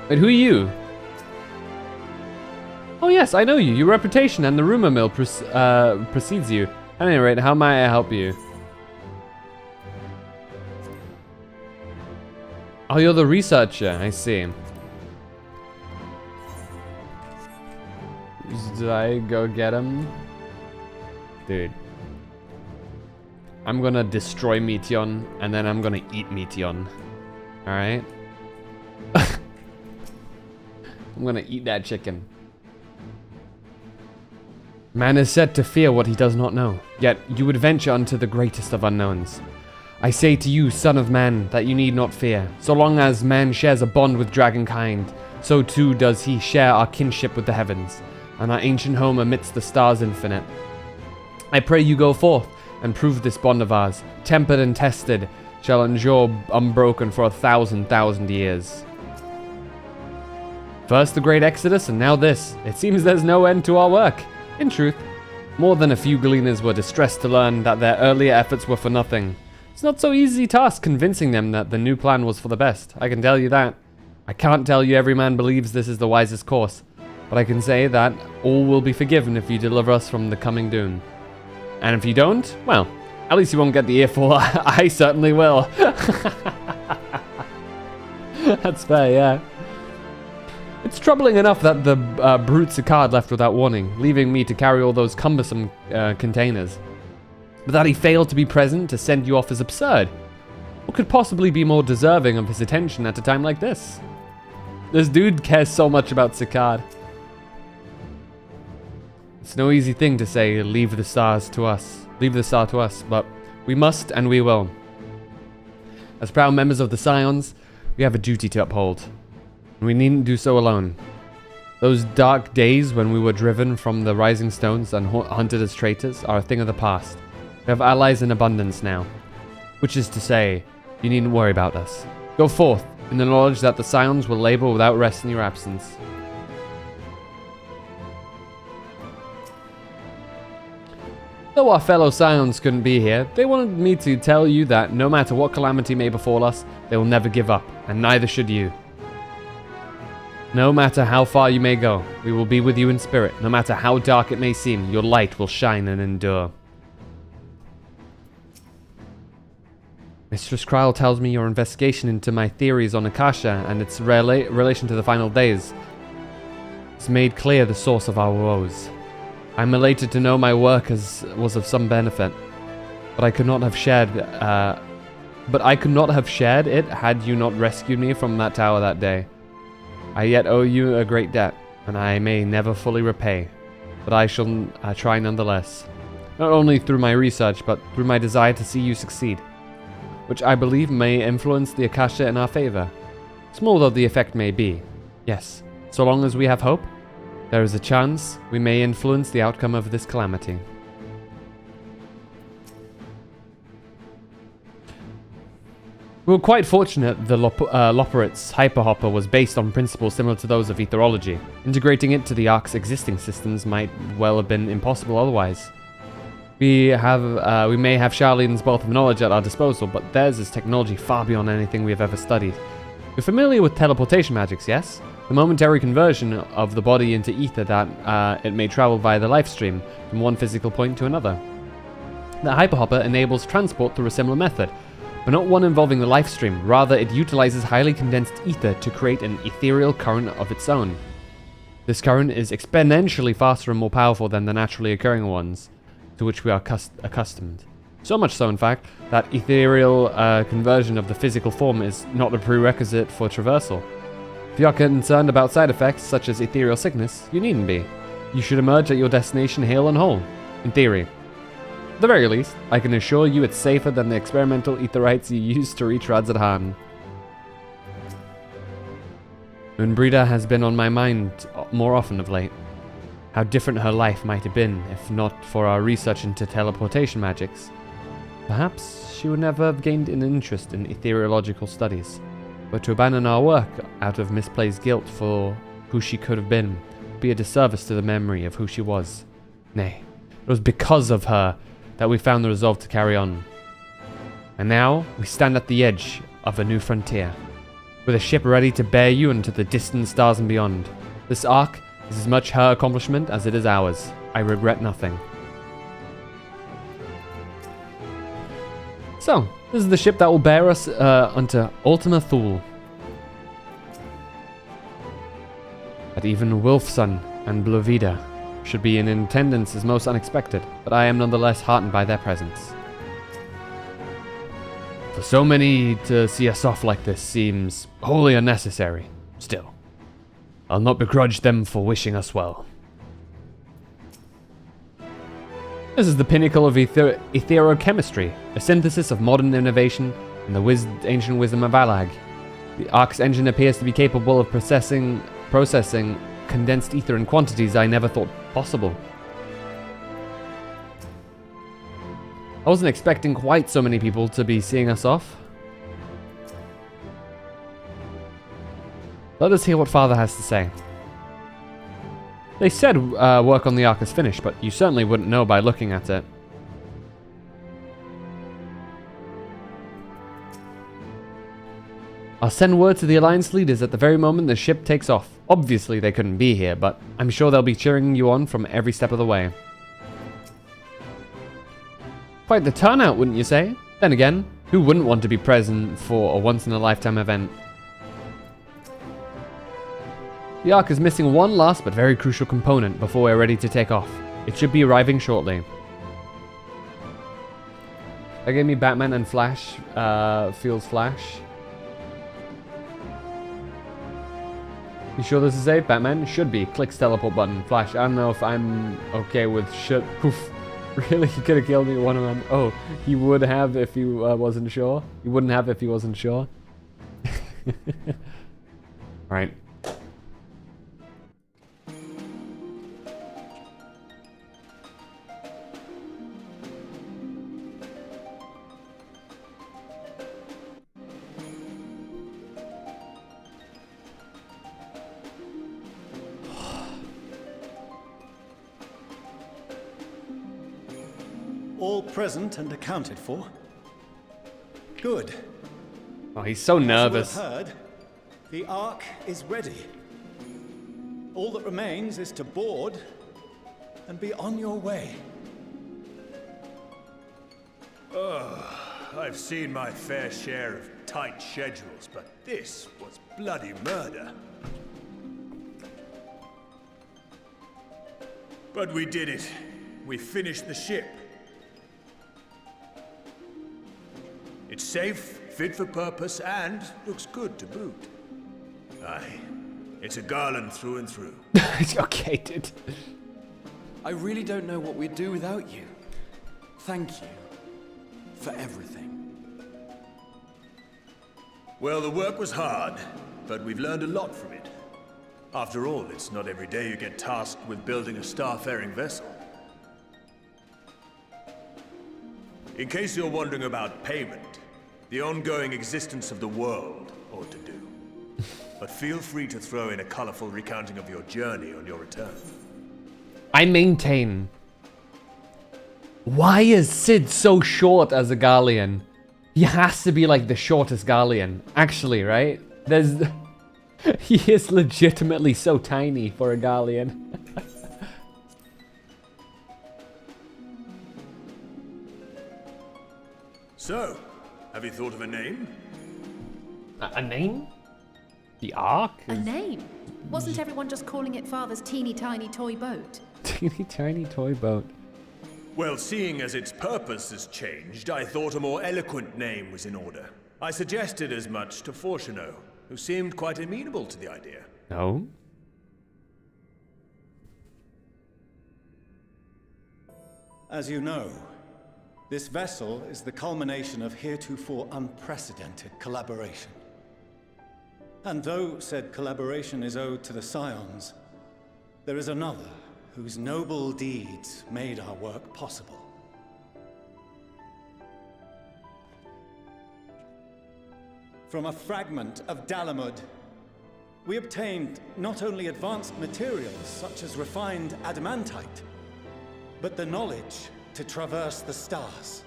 Wait, who are you? Oh yes, I know you. Your reputation and the rumor mill precedes you. At any rate, how may I help you? Oh, you're the researcher. I see. Did I go get him? Dude. I'm gonna destroy Meteon, and then I'm gonna eat Meteon. Alright? I'm gonna eat that chicken. Man is said to fear what he does not know, yet you would venture unto the greatest of unknowns. I say to you, son of man, that you need not fear. So long as man shares a bond with dragonkind, so too does he share our kinship with the heavens, and our ancient home amidst the stars infinite. I pray you go forth, and prove this bond of ours, tempered and tested, shall endure unbroken for 1,000 years. First the great exodus, and now this. It seems there's no end to our work. In truth, more than a few gleaners were distressed to learn that their earlier efforts were for nothing. It's not so easy task convincing them that the new plan was for the best, I can tell you that. I can't tell you every man believes this is the wisest course, but I can say that all will be forgiven if you deliver us from the coming doom. And if you don't, well, at least you won't get the earful. I certainly will. That's fair, yeah. It's troubling enough that the brute Sicard left without warning, leaving me to carry all those cumbersome containers. But that he failed to be present to send you off is absurd. What could possibly be more deserving of his attention at a time like this? This dude cares so much about Sicard. It's no easy thing to say, leave the stars to us. Leave the star to us, but we must and we will. As proud members of the Scions, we have a duty to uphold. And we needn't do so alone. Those dark days when we were driven from the Rising Stones and hunted as traitors are a thing of the past. We have allies in abundance now. Which is to say, you needn't worry about us. Go forth, in the knowledge that the Scions will labor without rest in your absence. Though our fellow Scions couldn't be here, they wanted me to tell you that no matter what calamity may befall us, they will never give up, and neither should you. No matter how far you may go, we will be with you in spirit. No matter how dark it may seem, your light will shine and endure. Mistress Kryl tells me your investigation into my theories on Akasha and its relation to the final days has made clear the source of our woes. I'm elated to know my work was of some benefit, but I could not have shared it had you not rescued me from that tower that day. I yet owe you a great debt, and I may never fully repay, but I shall try nonetheless. Not only through my research, but through my desire to see you succeed, which I believe may influence the Akasha in our favor. Small though the effect may be, yes, so long as we have hope, there is a chance we may influence the outcome of this calamity. We were quite fortunate the Loporit's hyperhopper was based on principles similar to those of etherology. Integrating it to the Ark's existing systems might well have been impossible otherwise. We may have Charlene's wealth of knowledge at our disposal, but theirs is technology far beyond anything we have ever studied. You're familiar with teleportation magics, yes? The momentary conversion of the body into ether that it may travel via the life stream from one physical point to another. The hyperhopper enables transport through a similar method, but not one involving the life stream. Rather, it utilizes highly condensed ether to create an ethereal current of its own. This current is exponentially faster and more powerful than the naturally occurring ones to which we are accustomed. So much so, in fact, that ethereal conversion of the physical form is not a prerequisite for traversal. If you are concerned about side effects, such as ethereal sickness, you needn't be. You should emerge at your destination hale and whole, in theory. At the very least, I can assure you it's safer than the experimental etherites you used to reach Radz-at-Han. Moonbreeder has been on my mind more often of late. How different her life might have been if not for our research into teleportation magics. Perhaps she would never have gained an interest in ethereological studies, but to abandon our work out of misplaced guilt for who she could have been would be a disservice to the memory of who she was. Nay, it was because of her that we found the resolve to carry on. And now we stand at the edge of a new frontier, with a ship ready to bear you into the distant stars and beyond. This ark is as much her accomplishment as it is ours. I regret nothing. So, this is the ship that will bear us unto Ultima Thule. That even Wolfson and Blovida should be in attendance is most unexpected, but I am nonetheless heartened by their presence. For so many to see us off like this seems wholly unnecessary. Still, I'll not begrudge them for wishing us well. This is the pinnacle of etherochemistry, a synthesis of modern innovation and the ancient wisdom of Alag. The Ark's engine appears to be capable of processing condensed ether in quantities I never thought possible. I wasn't expecting quite so many people to be seeing us off. Let us hear what Father has to say. They said work on the Ark is finished, but you certainly wouldn't know by looking at it. I'll send word to the Alliance leaders at the very moment the ship takes off. Obviously they couldn't be here, but I'm sure they'll be cheering you on from every step of the way. Quite the turnout, wouldn't you say? Then again, who wouldn't want to be present for a once-in-a-lifetime event? The Ark is missing one last but very crucial component before we're ready to take off. It should be arriving shortly. That gave me Batman and Flash, feels Flash. You sure this is safe? Batman? Should be. Clicks teleport button. Flash, I don't know if I'm okay with shit. Poof. Really? He could have killed me one of them. Oh, he would have if he wasn't sure. He wouldn't have if he wasn't sure. Alright. All present and accounted for? Good. Oh, he's so nervous. As we've heard, the Ark is ready. All that remains is to board and be on your way. I've seen my fair share of tight schedules, but this was bloody murder. But we did it. We finished the ship. It's safe, fit for purpose, and looks good to boot. Aye, it's a Garland through and through. Okay, dude. I really don't know what we'd do without you. Thank you for everything. Well, the work was hard, but we've learned a lot from it. After all, it's not every day you get tasked with building a starfaring vessel. In case you're wondering about payment, the ongoing existence of the world ought to do. But feel free to throw in a colorful recounting of your journey on your return. I maintain. Why is Sid so short as a Garlean? He has to be like the shortest Garlean. Actually, right? He is legitimately so tiny for a Garlean. So, have you thought of a name? A name? The Ark? A name? Wasn't everyone just calling it Father's teeny tiny toy boat? Teeny tiny toy boat. Well, seeing as its purpose has changed, I thought a more eloquent name was in order. I suggested as much to Fortuno, who seemed quite amenable to the idea. No? As you know, this vessel is the culmination of heretofore unprecedented collaboration. And though said collaboration is owed to the Scions, there is another whose noble deeds made our work possible. From a fragment of Dalamud, we obtained not only advanced materials such as refined adamantite, but the knowledge to traverse the stars.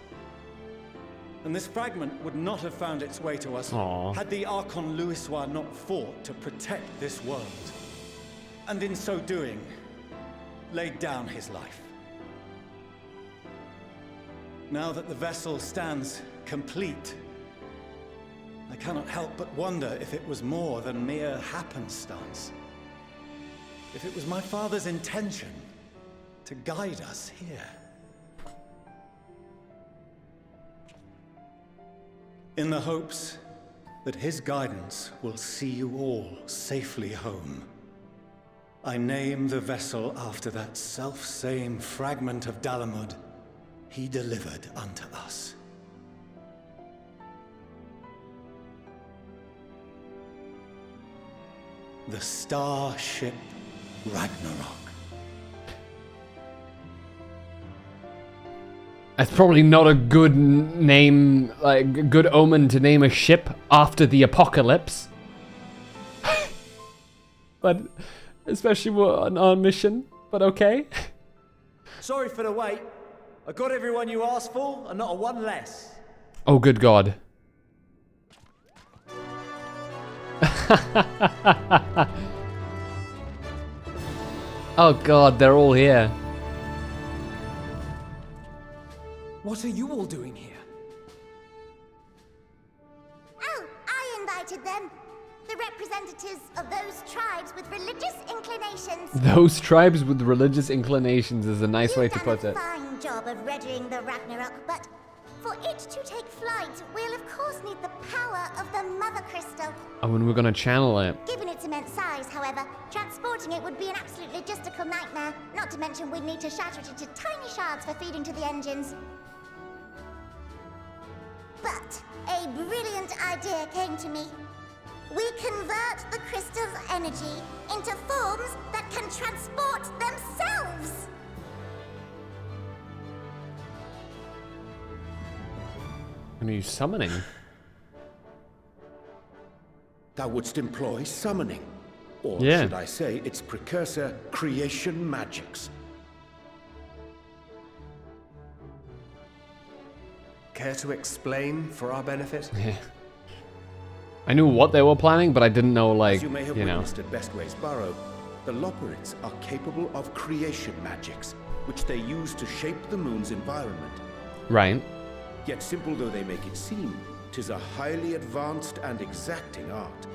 And this fragment would not have found its way to us had the Archon Louisoix not fought to protect this world. And in so doing, laid down his life. Now that the vessel stands complete, I cannot help but wonder if it was more than mere happenstance. If it was my father's intention to guide us here. In the hopes that his guidance will see you all safely home, I name the vessel after that self-same fragment of Dalamud he delivered unto us. The starship Ragnarok. That's probably not a good name, like a good omen to name a ship after the apocalypse. But especially on our mission, but okay. Sorry for the wait. I got everyone you asked for, and not a one less. Oh, good God. Oh God, they're all here. What are you all doing here? Oh, I invited them. The representatives of those tribes with religious inclinations. Those tribes with religious inclinations is a nice way to put it. You've done a fine job of readying the Ragnarok, but for it to take flight, we'll of course need the power of the Mother Crystal. Oh, and we're gonna channel it. Given its immense size, however, transporting it would be an absolute logistical nightmare. Not to mention we'd need to shatter it into tiny shards for feeding to the engines. But a brilliant idea came to me. We convert the crystal's energy into forms that can transport themselves! Are you summoning? Thou wouldst employ summoning. Or Yeah. should I say its precursor, creation magics. Care to explain for our benefit? Yeah. I knew what they were planning, but I didn't know, like, As you may have you know. witnessed at Bestway's Burrow, the Loporrits are capable of creation magics, which they use to shape the moon's environment. Right. Yet simple though they make it seem, 'tis a highly advanced and exacting art.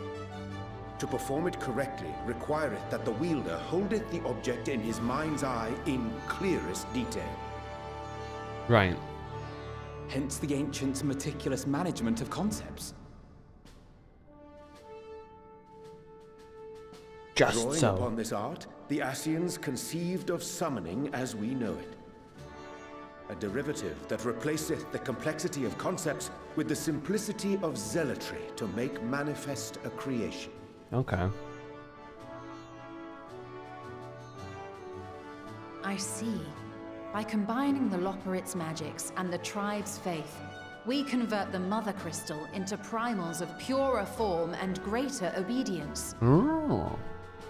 To perform it correctly requireth that the wielder holdeth the object in his mind's eye in clearest detail. Right. Hence the ancients' meticulous management of concepts. Just Drawing upon this art, the Ascians conceived of summoning as we know it. A derivative that replaceth the complexity of concepts with the simplicity of zealotry to make manifest a creation. Okay. I see. By combining the Loporrit's magics and the tribe's faith, we convert the Mother Crystal into primals of purer form and greater obedience. Oh.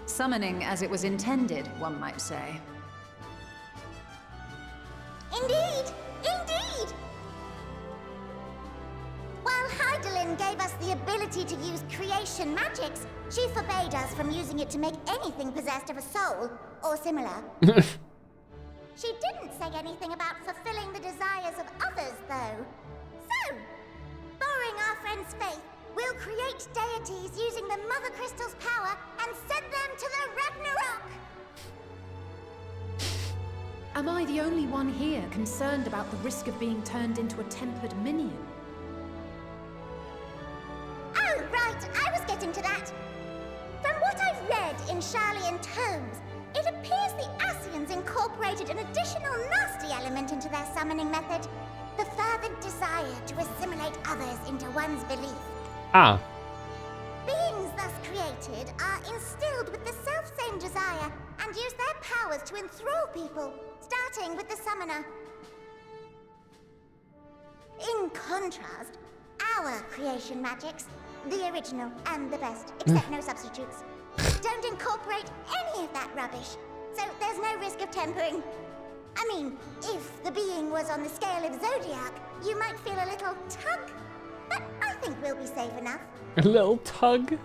Summoning as it was intended, one might say. Indeed! Indeed! While Heidelin gave us the ability to use creation magics, she forbade us from using it to make anything possessed of a soul, or similar. She didn't say anything about fulfilling the desires of others, though. So, borrowing our friend's faith, we'll create deities using the Mother Crystal's power and send them to the Ragnarok! Am I the only one here concerned about the risk of being turned into a tempered minion? Oh, right, I was getting to that. From what I've read in Sharlayan tomes, it appears the Ascians incorporated an additional nasty element into their summoning method. The fervent desire to assimilate others into one's belief. Ah. Beings thus created are instilled with the self-same desire and use their powers to enthrall people, starting with the summoner. In contrast, our creation magics, the original and the best, except no substitutes, don't incorporate any of that rubbish, so there's no risk of tempering. I mean, if the being was on the scale of Zodiac, you might feel a little tug, but I think we'll be safe enough. A little tug?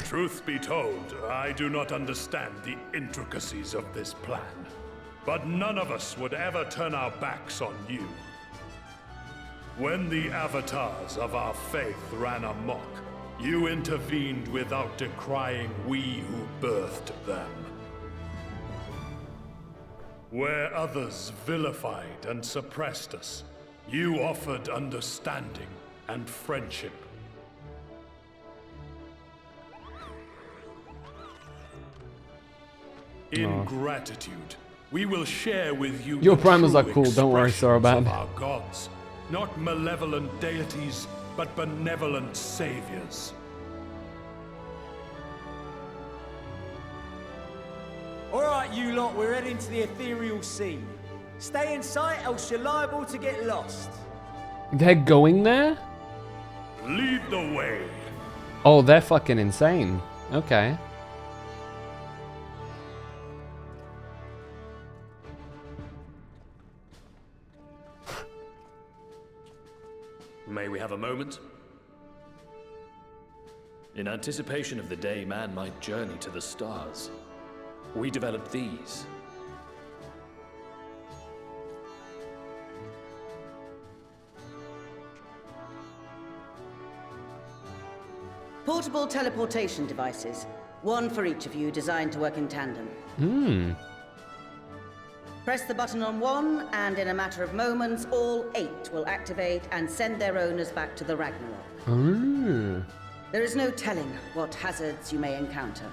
Truth be told, I do not understand the intricacies of this plan. But none of us would ever turn our backs on you. When the avatars of our faith ran amok, You intervened without decrying we who birthed them. Where others vilified and suppressed us, you offered understanding and friendship. In gratitude, we will share with you Your the primals are true cool, don't worry, expressions Soraban. of our gods, not malevolent deities, but benevolent saviors. Alright, you lot, we're heading to the ethereal sea. Stay in sight, else you're liable to get lost. They're going there? Lead the way. Oh, they're fucking insane. Okay. May we have a moment? In anticipation of the day man might journey to the stars, we developed these. Portable teleportation devices. One for each of you, designed to work in tandem. Press the button on one, and in a matter of moments, all 8 will activate and send their owners back to the Ragnarok. There is no telling what hazards you may encounter.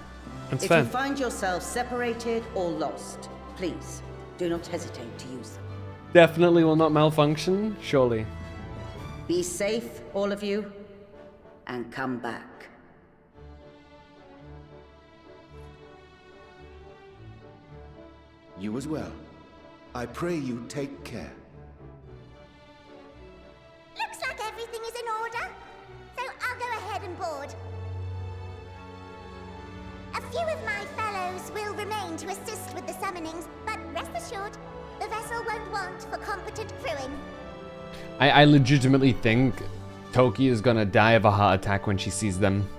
That's if fair. you find yourself separated or lost, please do not hesitate to use them. Definitely will not malfunction, surely. Be safe, all of you, and come back. You as well. I pray you take care. Looks like everything is in order, so I'll go ahead and board. A few of my fellows will remain to assist with the summonings, but rest assured, the vessel won't want for competent crewing. I legitimately think Toki is gonna die of a heart attack when she sees them.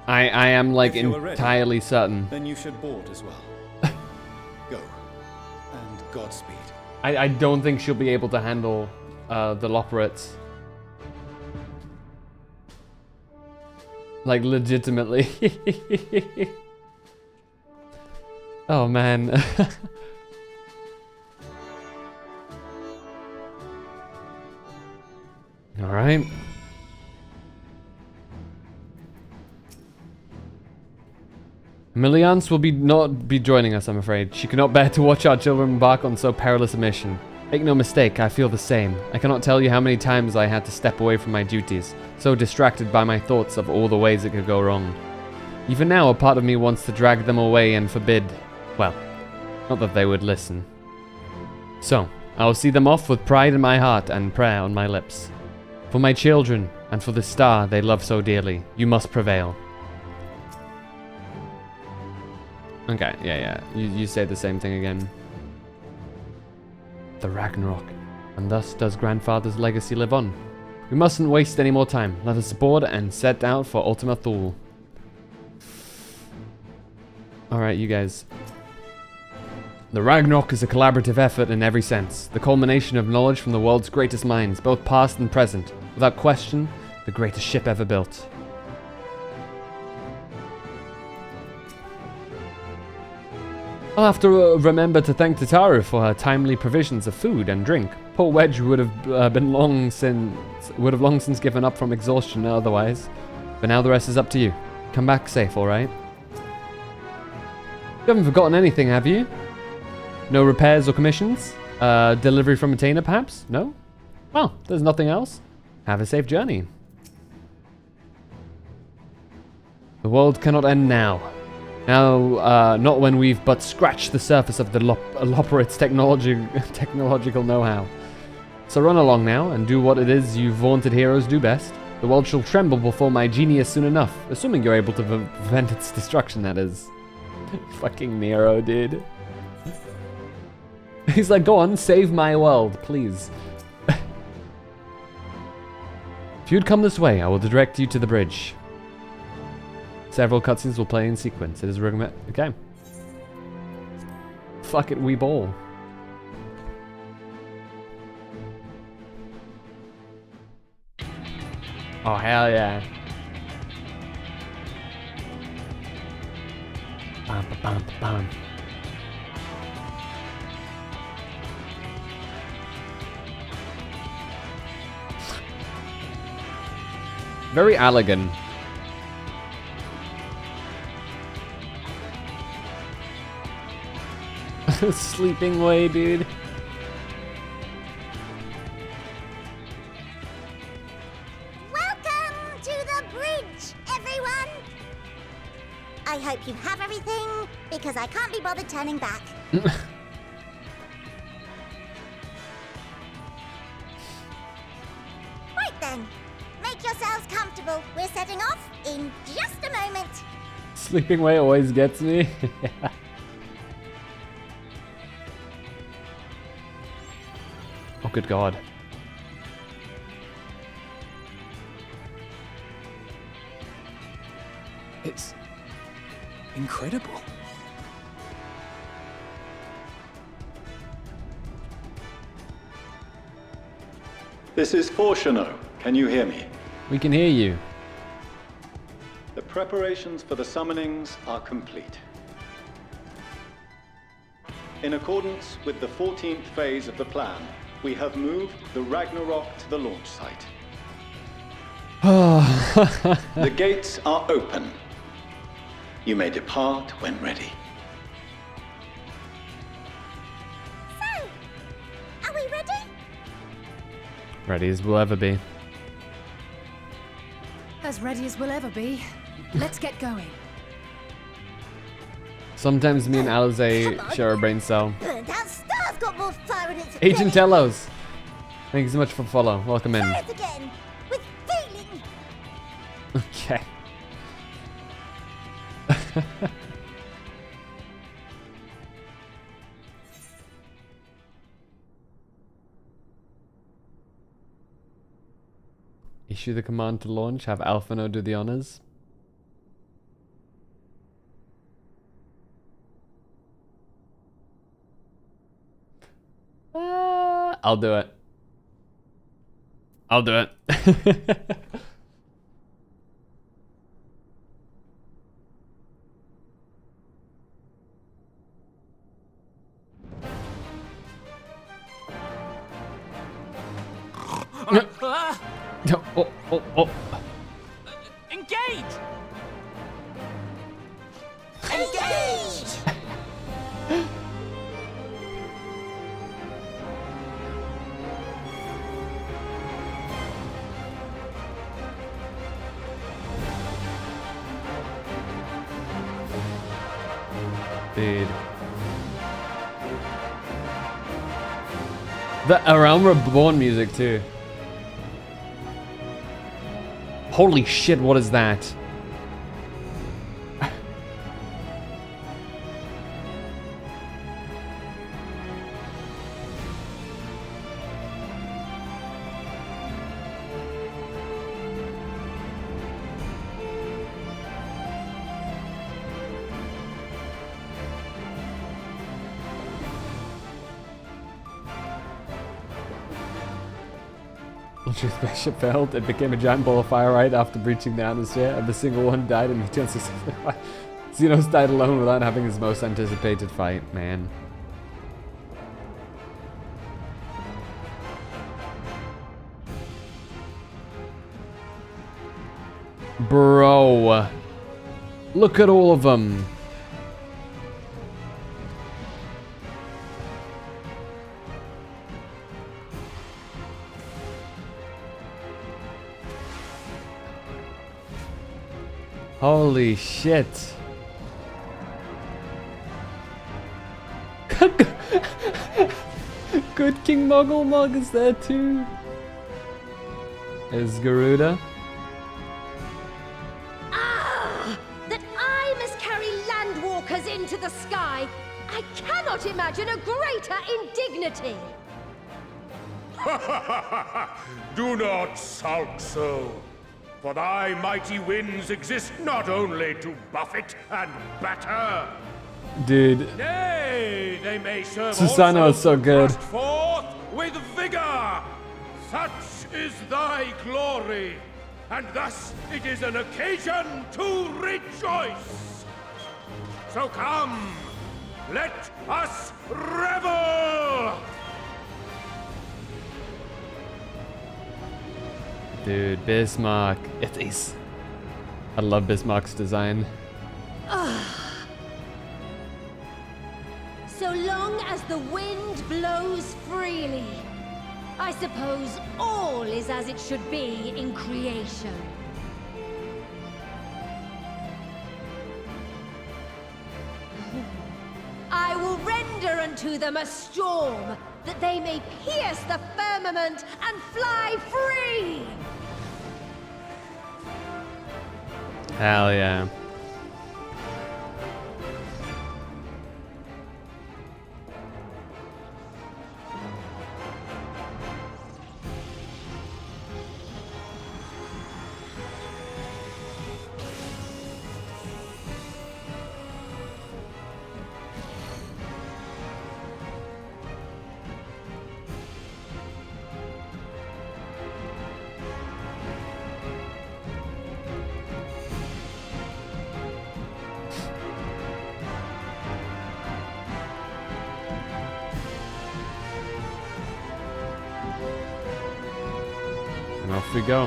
I am like If you are ready, entirely certain. Then you should board as well. Go. And Godspeed. I don't think she'll be able to handle the Loperates. Like legitimately. Oh man. All right. Milliance will not be joining us, I'm afraid. She cannot bear to watch our children embark on so perilous a mission. Make no mistake, I feel the same. I cannot tell you how many times I had to step away from my duties, so distracted by my thoughts of all the ways it could go wrong. Even now, a part of me wants to drag them away and forbid... well, not that they would listen. So, I will see them off with pride in my heart and prayer on my lips. For my children, and for the star they love so dearly, you must prevail. Okay, yeah. You say the same thing again. The Ragnarok. And thus does grandfather's legacy live on. We mustn't waste any more time. Let us board and set out for Ultima Thule. Alright, you guys. The Ragnarok is a collaborative effort in every sense. The culmination of knowledge from the world's greatest minds, both past and present. Without question, the greatest ship ever built. I'll have to remember to thank Tataru for her timely provisions of food and drink. Poor Wedge would have long since given up from exhaustion otherwise. But now the rest is up to you. Come back safe, alright? You haven't forgotten anything, have you? No repairs or commissions? Delivery from Athena, perhaps? No? Well, there's nothing else. Have a safe journey. The world cannot end now. Now, not when we've but scratched the surface of the Loperate's technological know-how. So run along now, and do what it is you vaunted heroes do best. The world shall tremble before my genius soon enough, assuming you're able to prevent its destruction, that is. Fucking Nero, dude. He's like, go on, save my world, please. If you'd come this way, I will direct you to the bridge. Several cutscenes will play in sequence. It is recommended. Okay. Fuck it, we ball. Oh, hell yeah. Bam, bam, bam. Very elegant. Sleeping way, dude. Welcome to the bridge, everyone! I hope you have everything, because I can't be bothered turning back. Right then, make yourselves comfortable. We're setting off in just a moment. Sleeping way always gets me. Oh, good God. It's incredible. This is Fortuno. Can you hear me? We can hear you. The preparations for the summonings are complete. In accordance with the 14th phase of the plan, we have moved the Ragnarok to the launch site. The gates are open. You may depart when ready. So, are we ready? Ready as we'll ever be. As ready as we'll ever be. Let's get going. Sometimes me and Alize share a brain cell. Burnt out star's got more fire in its Agent belly. Telos! Thank you so much for the follow. Welcome in. Try it again, with feeling. Okay. Issue the command to launch. Have Alphino do the honors. I'll do it. I'll do it. Oh. Engage! Engage! Dude. The Realm Reborn music too. Holy shit, what is that? Launching spaceship failed. It became a giant ball of fire right after breaching the atmosphere, and the single one died and he turned successfully. Xenos died alone without having his most anticipated fight, man. Bro. Look at all of them. Holy shit. Good King Muggle Mug is there too. Is Garuda? Ah! That I must carry landwalkers into the sky! I cannot imagine a greater indignity! Do not sulk so. For thy mighty winds exist not only to buffet and batter. Dude. Nay, they may serve Susanoo also is so good. to thrust forth with vigor. Such is thy glory, and thus it is an occasion to rejoice. So come, let us revel! Dude, Bismarck. It is. I love Bismarck's design. So long as the wind blows freely, I suppose all is as it should be in creation. I will render unto them a storm, that they may pierce the firmament and fly free! Hell yeah. And off we go.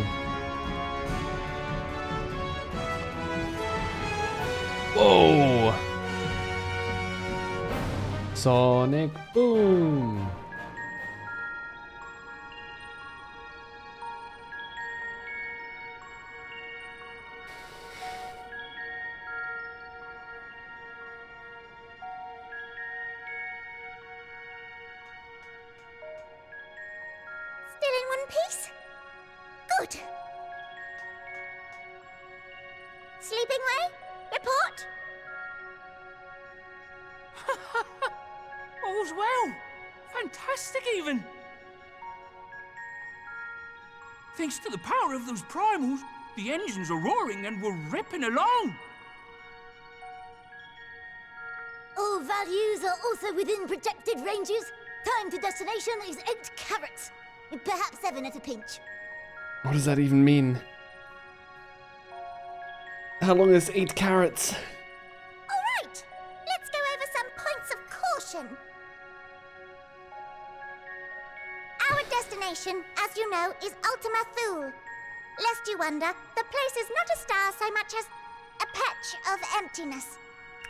Whoa! Sonic boom! Still in one piece? Good. Sleeping way? Report? All's well. Fantastic, even. Thanks to the power of those primals, the engines are roaring and we're ripping along. All values are also within protected ranges. Time to destination is 8 carats. Perhaps 7 at a pinch. What does that even mean? How long is 8 carats? Alright, let's go over some points of caution. Our destination, as you know, is Ultima Thule. Lest you wonder, the place is not a star so much as a patch of emptiness.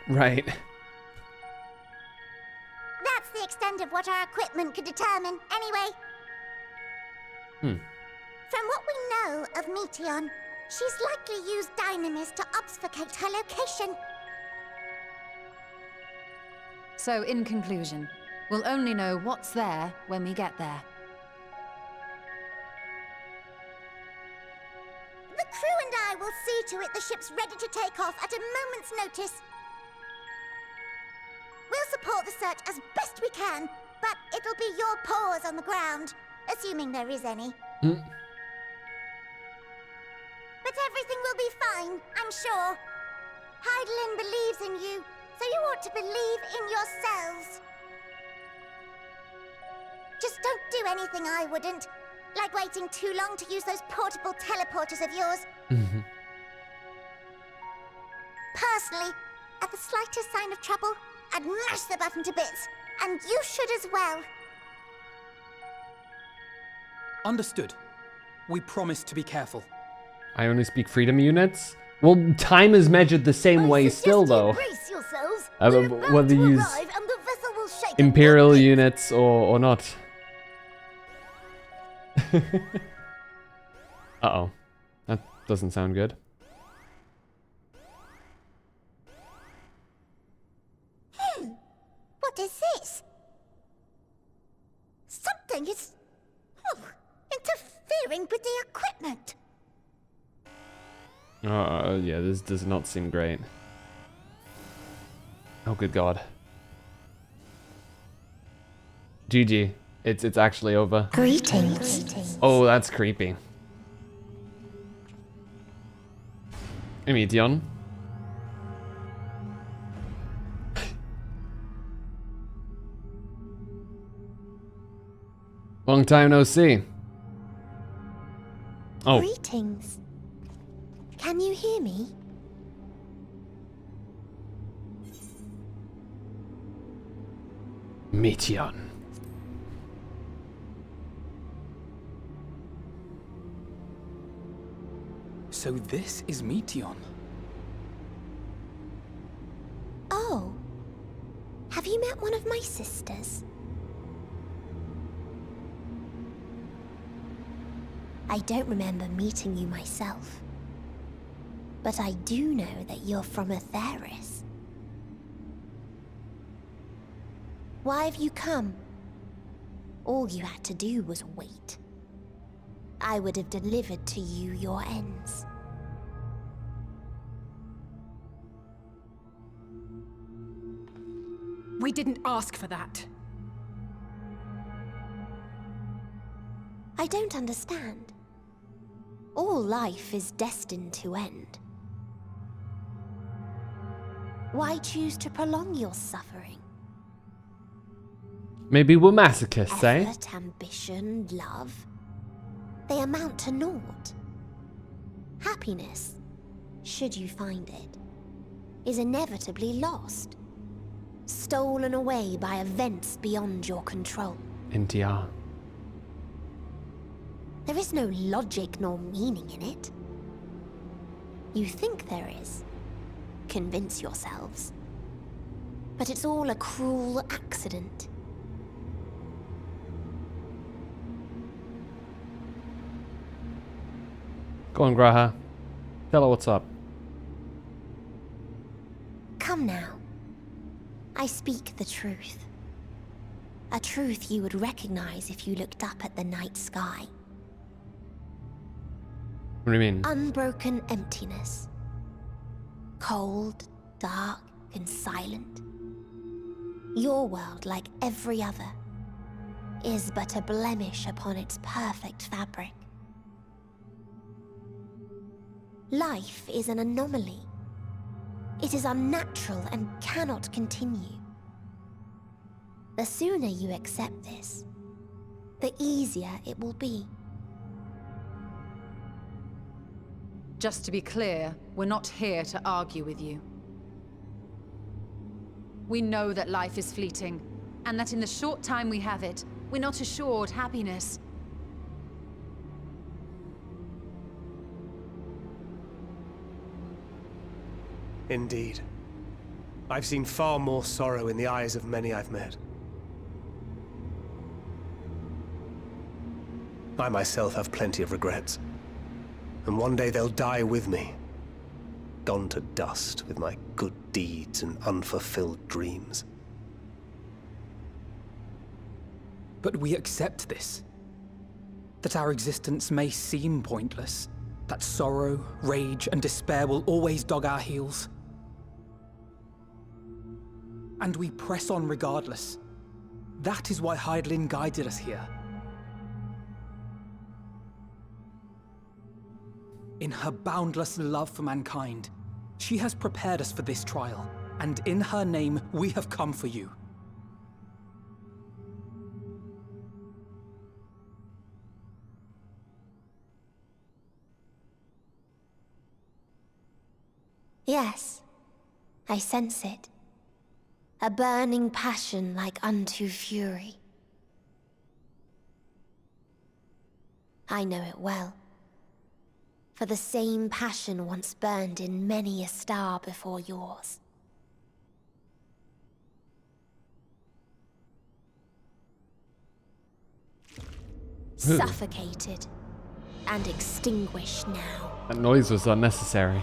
Right. That's the extent of what our equipment could determine, anyway. From what we know of Meteon, she's likely used Dynamis to obfuscate her location. So, in conclusion, we'll only know what's there when we get there. The crew and I will see to it the ship's ready to take off at a moment's notice. We'll support the search as best we can, but it'll be your paws on the ground, assuming there is any. But everything will be fine, I'm sure. Hydaelyn believes in you, so you ought to believe in yourselves. Just don't do anything I wouldn't, like waiting too long to use those portable teleporters of yours. Personally, at the slightest sign of trouble, I'd mash the button to bits, and you should as well. Understood. We promise to be careful. I only speak freedom units? Well, time is measured the same way still, though. Brace yourselves. Whether you use Arrive and the vessel will shake. Imperial units or not. Uh-oh. That doesn't sound good. What is this? Something is interfering with the equipment. Yeah, this does not seem great. Oh, good God. GG. It's actually over. Greetings. Oh, that's creepy. Meteon. Long time no see. Oh. Greetings. Can you hear me? Meteon. So this is Meteon. Oh. Have you met one of my sisters? I don't remember meeting you myself. But I do know that you're from Atheris. Why have you come? All you had to do was wait. I would have delivered to you your ends. We didn't ask for that. I don't understand. All life is destined to end. Why choose to prolong your suffering? Maybe we're masochists, eh? Effort, ambition, love. They amount to naught. Happiness, should you find it, is inevitably lost. Stolen away by events beyond your control. NTR. There is no logic nor meaning in it. You think there is. Convince yourselves. But it's all a cruel accident. Go on, Graha. Tell her what's up. Come now. I speak the truth. A truth you would recognize if you looked up at the night sky. What do you mean? Unbroken emptiness. Cold, dark, and silent. Your world, like every other, is but a blemish upon its perfect fabric. Life is an anomaly. It is unnatural and cannot continue. The sooner you accept this, the easier it will be. Just to be clear, we're not here to argue with you. We know that life is fleeting, and that in the short time we have it, we're not assured happiness. Indeed. I've seen far more sorrow in the eyes of many I've met. I myself have plenty of regrets. And one day they'll die with me. Gone to dust with my good deeds and unfulfilled dreams. But we accept this. That our existence may seem pointless. That sorrow, rage, and despair will always dog our heels. And we press on regardless. That is why Hydaelyn guided us here. In her boundless love for mankind, she has prepared us for this trial, and in her name, we have come for you. Yes, I sense it. A burning passion like unto fury. I know it well. For the same passion once burned in many a star before yours. Suffocated and extinguished now. That noise was unnecessary.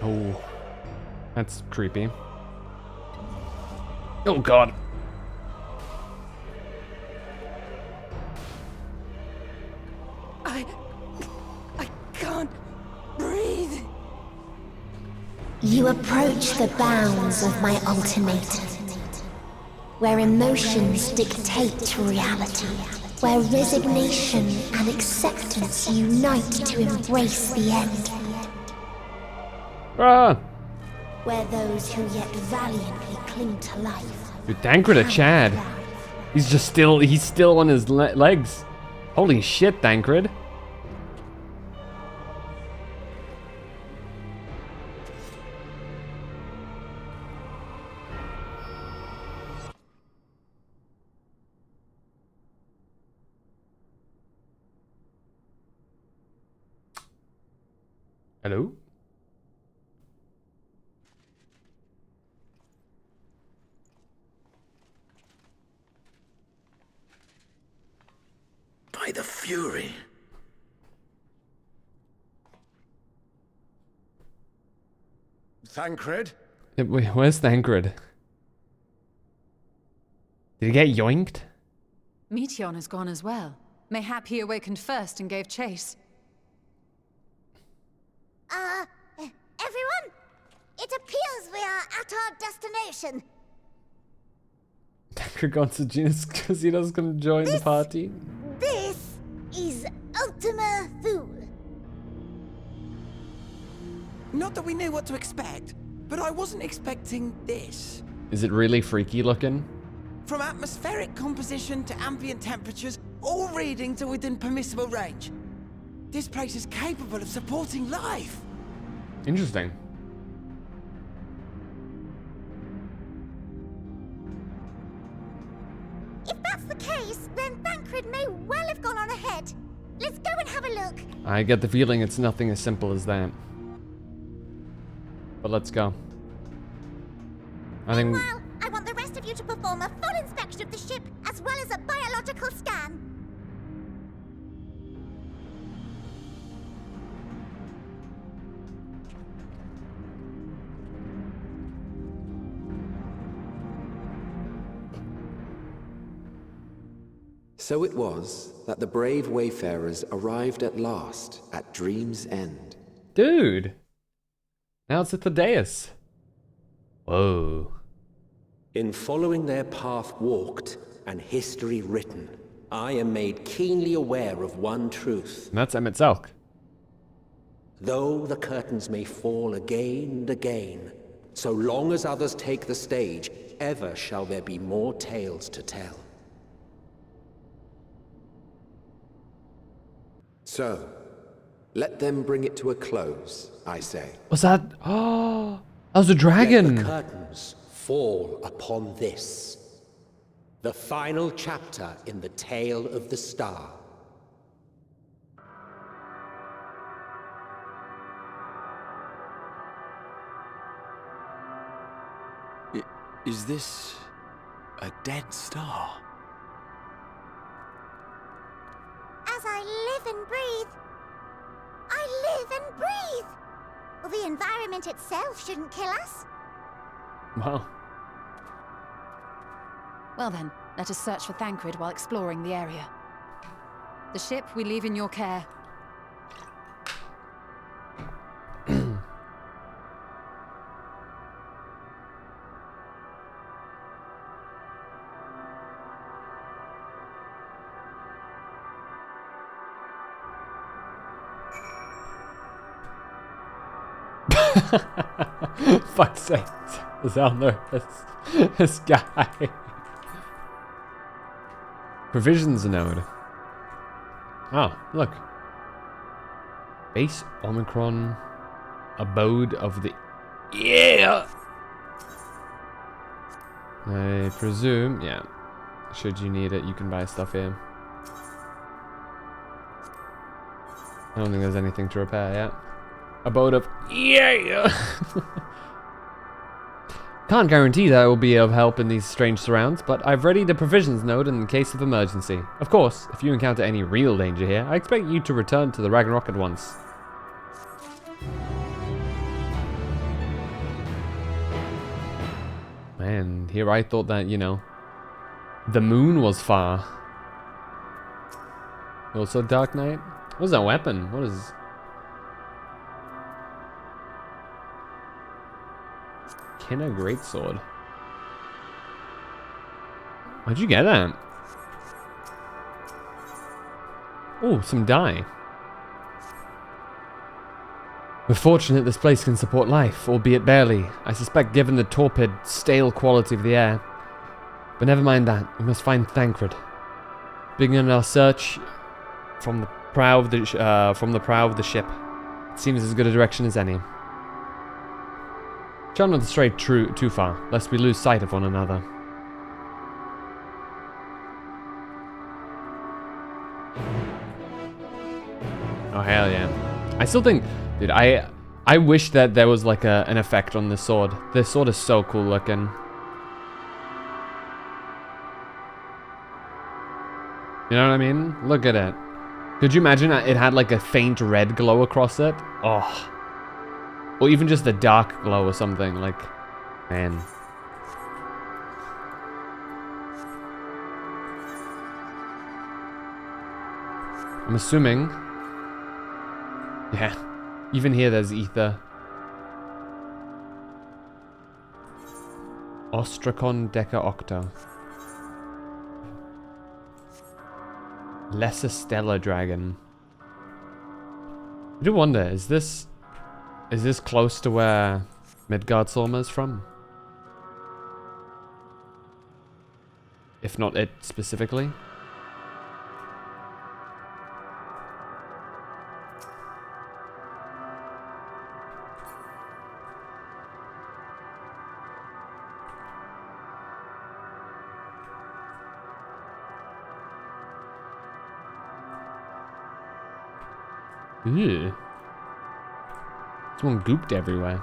Oh, that's creepy. Oh god. I can't breathe. You approach the bounds of my ultimatum, where emotions dictate reality, where resignation and acceptance unite to embrace the end. Ah! Where those who yet valiantly cling to life. Dude, Thancred a Chad. He's still on his legs. Holy shit, Thancred. Hello? By the Fury. Thancred? Wait, where's Thancred? Did he get yoinked? Meteon has gone as well. Mayhap he awakened first and gave chase. Everyone? It appears we are at our destination. Thancred gone to Genus because he doesn't gonna join the party. This is Ultima Thule. Not that we knew what to expect, but I wasn't expecting this. Is it really freaky looking? From atmospheric composition to ambient temperatures, all readings are within permissible range. This place is capable of supporting life. Interesting. If that's the case, then Thancred may well have gone on ahead. Let's go and have a look. I get the feeling it's nothing as simple as that. But let's go. I think. Meanwhile, I want the rest of you to perform a full inspection of the ship, as well as a biological scan. So it was that the brave wayfarers arrived at last at Dream's End. Dude! Now it's at the dais. Whoa. In following their path walked and history written, I am made keenly aware of one truth. And that's Emmett Zelk. Though the curtains may fall again and again, so long as others take the stage, ever shall there be more tales to tell. So, let them bring it to a close, I say. Was that? Oh, that was a dragon. Let the curtains fall upon this, the final chapter in the tale of the star. Is this a dead star? As I live and breathe, I live and breathe. Well, the environment itself shouldn't kill us. Wow. Well then, let us search for Thancred while exploring the area. The ship we leave in your care. Fuck's sake. Zelda, this guy. Provisions node. Oh, look. Base Omicron. Abode of the... Yeah! I presume, yeah. Should you need it, you can buy stuff here. I don't think there's anything to repair yet. Abode of... Yeah! Can't guarantee that it will be of help in these strange surrounds, but I've readied a provisions node in case of emergency. Of course, if you encounter any real danger here, I expect you to return to the Ragnarok at once. Man, here I thought that, you know, the moon was far. Also Dark Knight? What is that weapon? What is... Kinna Greatsword. Where'd you get that? Oh, some dye. We're fortunate this place can support life, albeit barely. I suspect given the torpid, stale quality of the air. But never mind that. We must find Thancred. Begin our search from the prow of the ship. It seems as good a direction as any. Try not to stray too far, lest we lose sight of one another. Oh hell yeah! I still think, dude, I wish that there was like an effect on this sword. This sword is so cool looking. You know what I mean? Look at it. Could you imagine it had like a faint red glow across it? Oh. Or even just a dark glow or something. Like, man. I'm assuming. Yeah. Even here there's ether. Ostracon Deca Octa. Lesser Stellar Dragon. I do wonder, is this close to where Midgardsormr is from? If not it specifically? Ew. Someone gooped everywhere.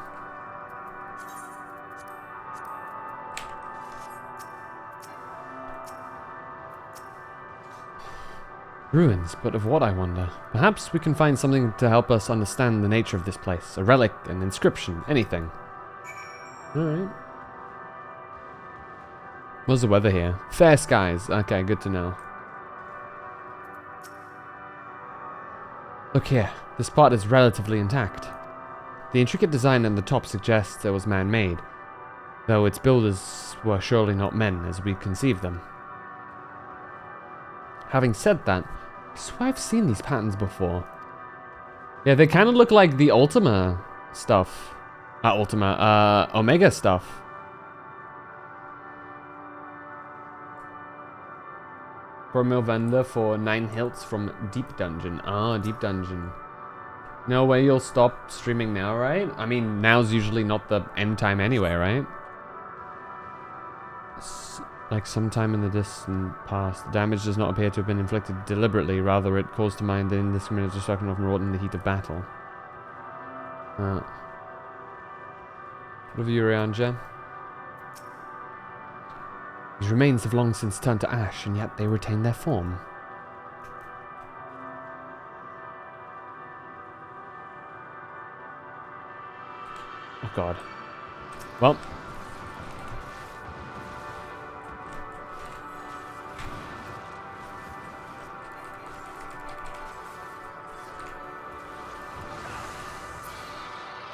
Ruins, but of what, I wonder? Perhaps we can find something to help us understand the nature of this place. A relic, an inscription, anything. Alright. What's the weather here? Fair skies. Okay, good to know. Look here, this part is relatively intact. The intricate design on the top suggests it was man-made, though its builders were surely not men as we conceived them. Having said that, I swear I've seen these patterns before. Yeah, they kind of look like the Ultima stuff. Omega stuff. For a mill vendor for 9 hilts from Deep Dungeon. Ah, Deep Dungeon. No way you'll stop streaming now, right? I mean, now's usually not the end time anyway, right? Like sometime in the distant past, the damage does not appear to have been inflicted deliberately, rather it caused to mind the indiscriminate destruction often wrought in the heat of battle. What have you around, Jen? These remains have long since turned to ash, and yet they retain their form. Oh god. Well.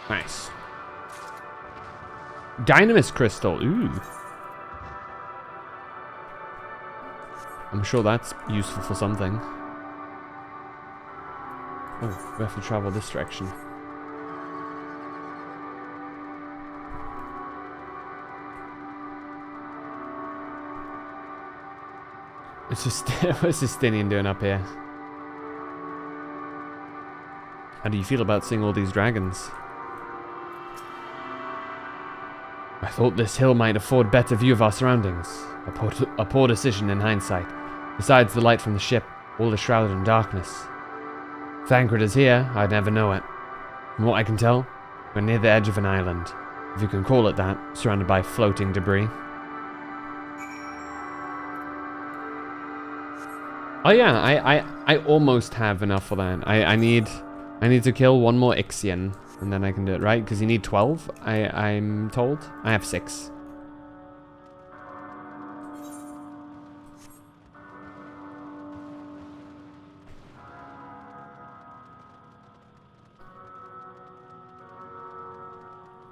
Nice. Dynamis crystal. Ooh. I'm sure that's useful for something. Oh, we have to travel this direction. It's just, what's Justinian doing up here? How do you feel about seeing all these dragons? I thought this hill might afford better view of our surroundings. A poor decision in hindsight. Besides the light from the ship, all is shrouded in darkness. If Thancred is here, I'd never know it. From what I can tell, we're near the edge of an island, if you can call it that, surrounded by floating debris. Oh yeah, I almost have enough for that. I need to kill one more Ixion, and then I can do it, right? Because you need 12, I'm told. I have 6.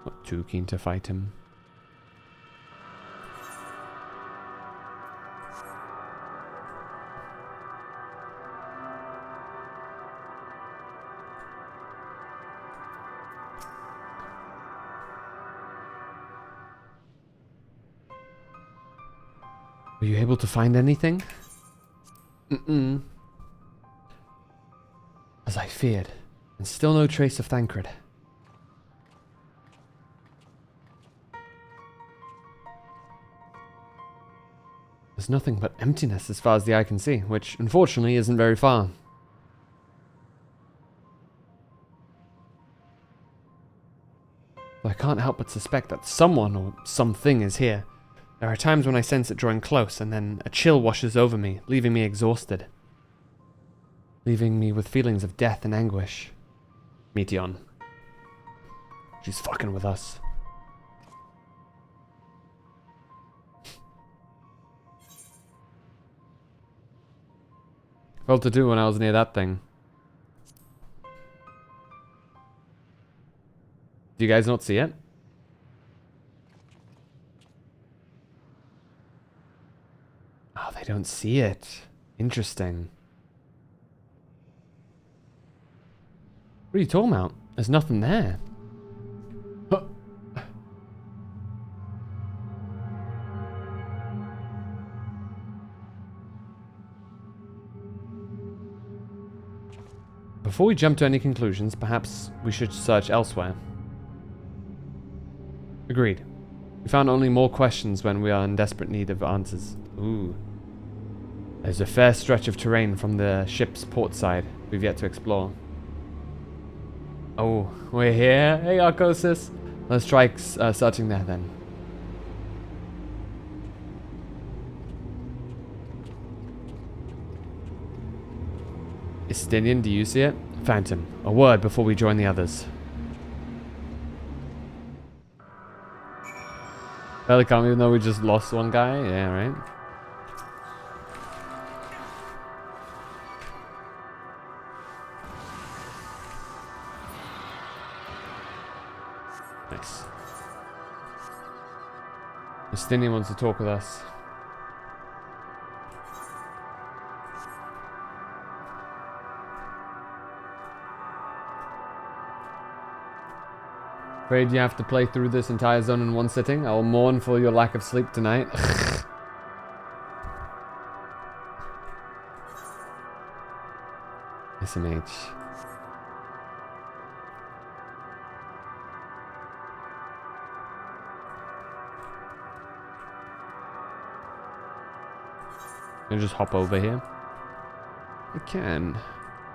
Not too keen to fight him. Were you able to find anything? Mm-mm. As I feared, and still no trace of Thancred. There's nothing but emptiness as far as the eye can see, which unfortunately isn't very far. can't help but suspect that someone or something is here. There are times when I sense it drawing close, and then a chill washes over me, leaving me exhausted. Leaving me with feelings of death and anguish. Meteon. She's fucking with us. Felt to do when I was near that thing. Do you guys not see it? Oh, they don't see it. Interesting. What are you talking about? There's nothing there. Huh. Before we jump to any conclusions, perhaps we should search elsewhere. Agreed. We found only more questions when we are in desperate need of answers. Ooh. There's a fair stretch of terrain from the ship's port side we've yet to explore. Oh, we're here? Hey, Arcosis. Let's try searching there then. Istinian, do you see it? Phantom, a word before we join the others. Barely come, even though we just lost one guy? Yeah, right? Nice. Istinian wants to talk with us. Afraid you have to play through this entire zone in one sitting? I will mourn for your lack of sleep tonight. SMH. Can I just hop over here? I can.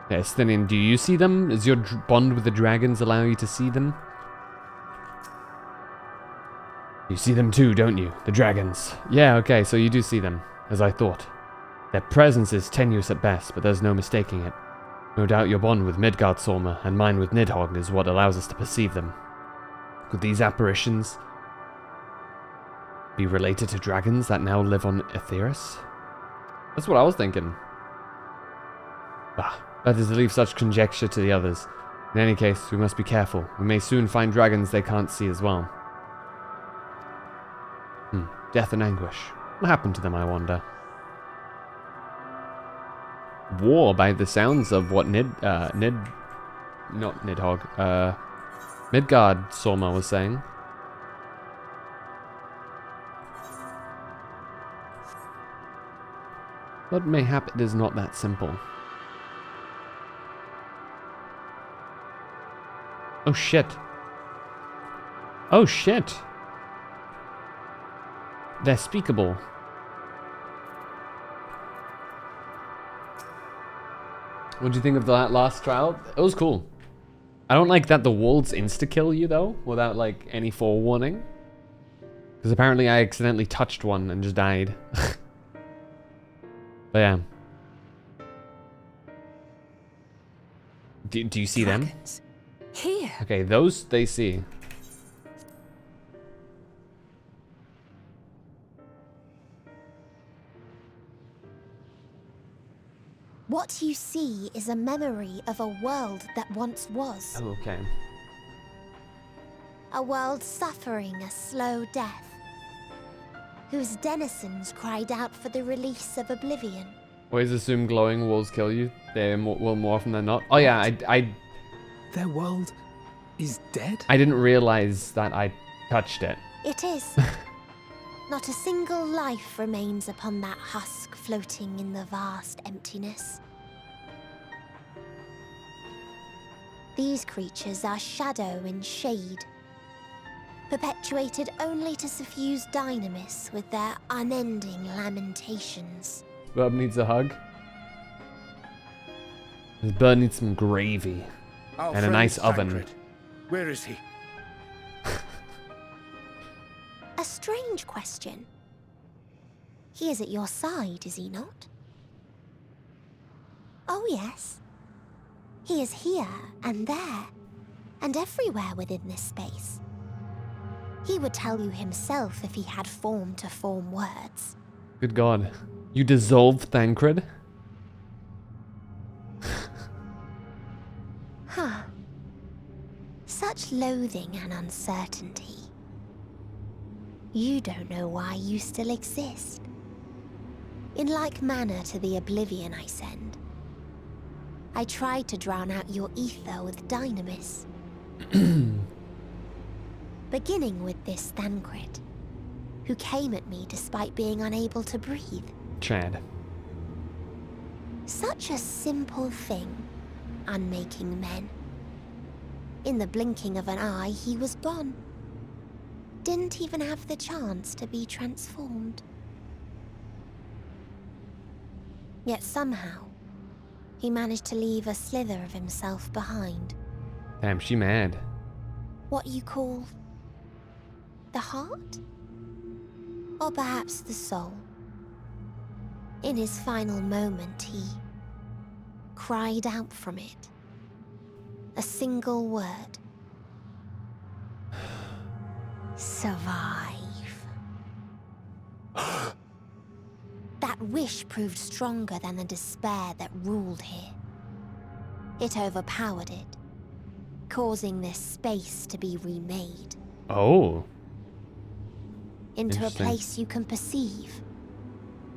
Yes, then do you see them? Does your bond with the dragons allow you to see them? You see them too, don't you? The dragons. Yeah, okay, so you do see them, as I thought. Their presence is tenuous at best, but there's no mistaking it. No doubt your bond with Midgardsormr and mine with Nidhogg is what allows us to perceive them. Could these apparitions be related to dragons that now live on Aetheris? That's what I was thinking. Bah, better to leave such conjecture to the others. In any case, we must be careful. We may soon find dragons they can't see as well. Death and anguish. What happened to them, I wonder? War, by the sounds of what not Nidhogg, Midgardsormr was saying. But mayhap it is not that simple. Oh shit. Oh shit. They're speakable. What do you think of that last trial? It was cool. I don't like that the wolves insta-kill you though, without like any forewarning. Because apparently I accidentally touched one and just died. But yeah. Do you see dragons them? Here. Okay, those they see. What you see is a memory of a world that once was. Oh, okay. A world suffering a slow death, whose denizens cried out for the release of oblivion. Always assume glowing wolves kill you. They will more often than not. Oh yeah, I Their world is dead? I didn't realize that I touched it. It is. Not a single life remains upon that husk floating in the vast emptiness. These creatures are shadow and shade, perpetuated only to suffuse dynamis with their unending lamentations. Bub needs a hug. This bird needs some gravy. Our and a nice oven. Where is he? strange question. He is at your side, is he not? Oh yes. He is here and there, and everywhere within this space. He would tell you himself if he had form to form words. Good God. You dissolved Thancred? Huh. Such loathing and uncertainty. You don't know why you still exist. In like manner to the oblivion I send, I tried to drown out your ether with dynamis. Beginning with this Thancred, who came at me despite being unable to breathe. Chad. Such a simple thing, unmaking men. In the blinking of an eye, he was gone. Didn't even have the chance to be transformed. Yet somehow, he managed to leave a slither of himself behind. Damn, she mad. What you call the heart? Or perhaps the soul. In his final moment, he cried out from it. A single word. Survive. That wish proved stronger than the despair that ruled here. It overpowered it, causing this space to be remade. Oh. Into a place you can perceive,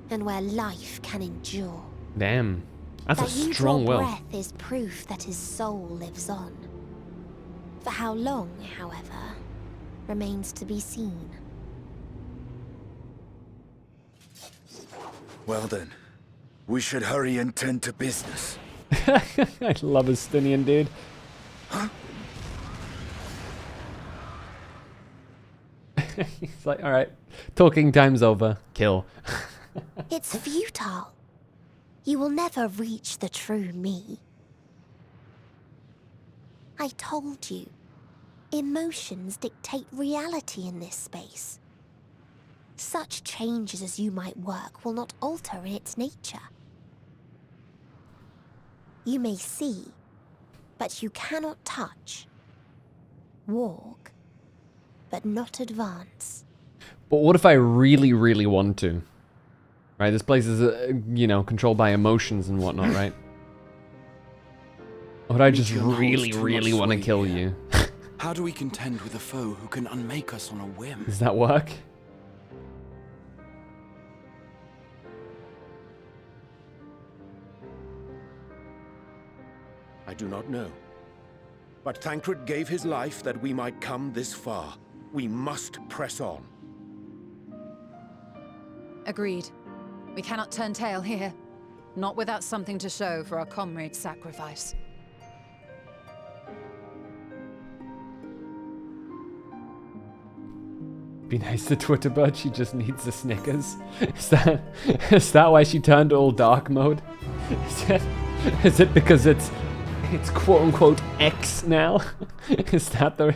and where life can endure. Damn. That's a strong will. will. Breath is proof that his soul lives on. For how long, however, remains to be seen. Well then, we should hurry and tend to business. I love Estinian, dude. Huh? He's like, alright, talking time's over. Kill. It's futile. You will never reach the true me. I told you, emotions dictate reality in this space. Such changes as you might work will not alter in its nature. You may see, but you cannot touch. Walk, but not advance. But what if I really, really want to? Right, this place is, you know, controlled by emotions and whatnot, right? Or would I just really, really want to kill you? How do we contend with a foe who can unmake us on a whim? Does that work? I do not know. But Thancred gave his life that we might come this far. We must press on. Agreed. We cannot turn tail here. Not without something to show for our comrade's sacrifice. Be nice to Twitter bird, she just needs the Snickers. Is that why she turned all dark mode? Is it because it's quote unquote X now? Is that the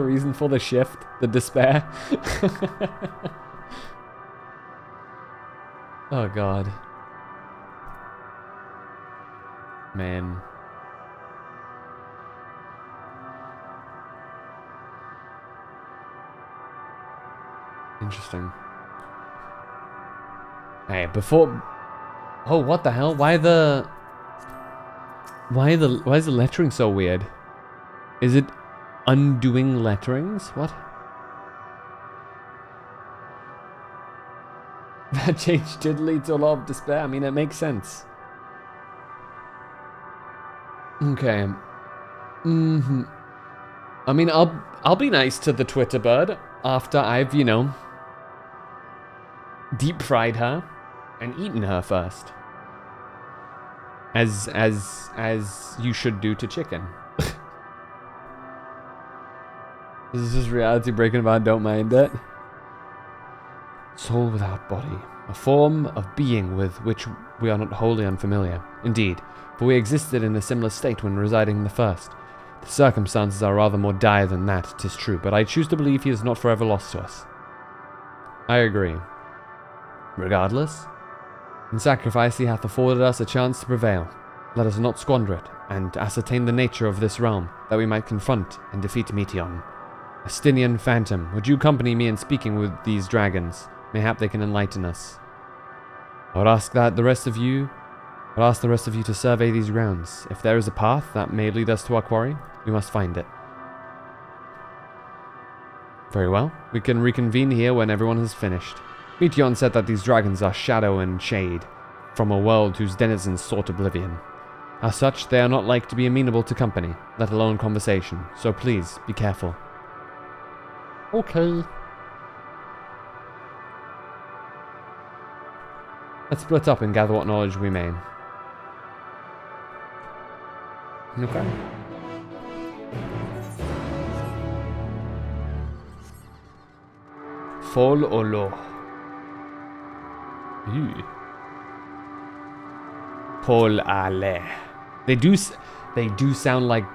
reason for the shift? The despair? Oh god. Man. Interesting. Hey, before... Oh, what the hell? Why is the lettering so weird? Is it undoing letterings? What? That change did lead to a lot of despair. I mean, it makes sense. Okay. I mean, I'll be nice to the Twitter bird after I've, you know, deep fried her and eaten her first. As you should do to chicken. This is just reality breaking about, don't mind it. Soul without body, a form of being with which we are not wholly unfamiliar. Indeed, for we existed in a similar state when residing in the first. The circumstances are rather more dire than that, 'tis true, but I choose to believe he is not forever lost to us. I agree. Regardless, in sacrifice he hath afforded us a chance to prevail. Let us not squander it, and ascertain the nature of this realm, that we might confront and defeat Meteon. Estinian Phantom, would you accompany me in speaking with these dragons? Mayhap they can enlighten us. I would ask the rest of you to survey these grounds. If there is a path that may lead us to our quarry, we must find it. Very well, we can reconvene here when everyone has finished. Meteon said that these dragons are shadow and shade, from a world whose denizens sought oblivion. As such, they are not like to be amenable to company, let alone conversation, so please, be careful. Okay. Let's split up and gather what knowledge we may. Okay. Fall or low? Paul Ale. They do sound like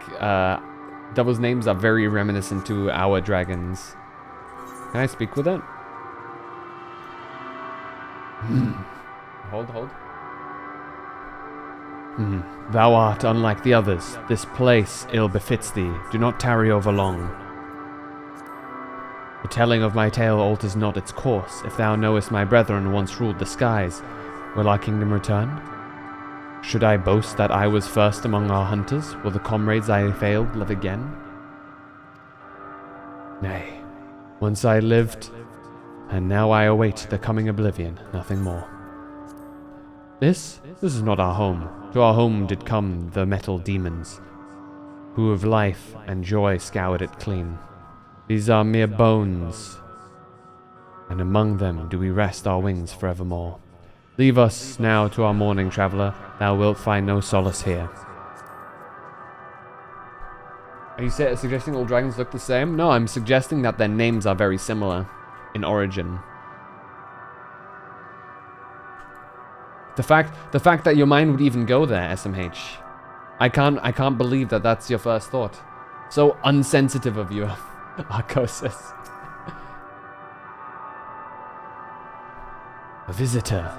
Devil's names are very reminiscent to our dragons. Can I speak with it? Hold. Thou art unlike the others. This place ill befits thee. Do not tarry over long. The telling of my tale alters not its course. If thou knowest my brethren once ruled the skies, will our kingdom return? Should I boast that I was first among our hunters? Will the comrades I failed live again? Nay, once I lived, and now I await the coming oblivion, nothing more. This is not our home. To our home did come the metal demons, who of life and joy scoured it clean. These are mere bones, and among them do we rest our wings forevermore. Leave us now to our mourning, traveller. Thou wilt find no solace here. Are you suggesting all dragons look the same? No, I'm suggesting that their names are very similar in origin. The fact that your mind would even go there, SMH. I can't believe that that's your first thought. So unsensitive of you, Arcosis. A visitor,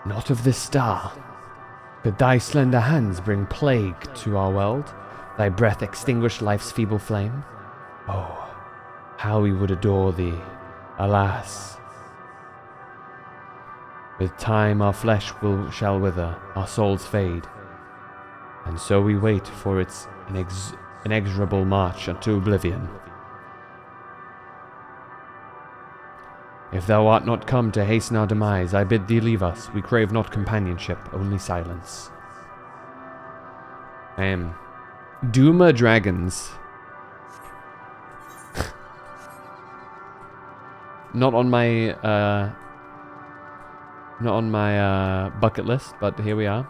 not of this star. Could thy slender hands bring plague to our world? Thy breath extinguish life's feeble flame? Oh, how we would adore thee, alas. With time our flesh shall wither, our souls fade, and so we wait for its inexorable march unto oblivion. If thou art not come to hasten our demise, I bid thee leave us. We crave not companionship, only silence. Duma dragons. Not on my bucket list, but here we are.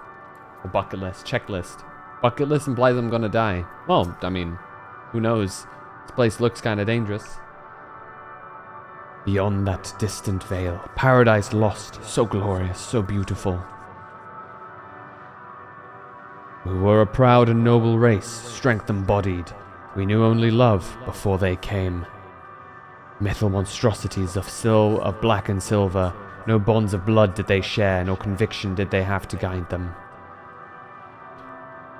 A bucket list, checklist. Bucket list implies I'm gonna die. Well, I mean, who knows? This place looks kind of dangerous. Beyond that distant veil, paradise lost, so glorious, so beautiful. We were a proud and noble race, strength embodied. We knew only love before they came. Metal monstrosities of black and silver. No bonds of blood did they share, no conviction did they have to guide them.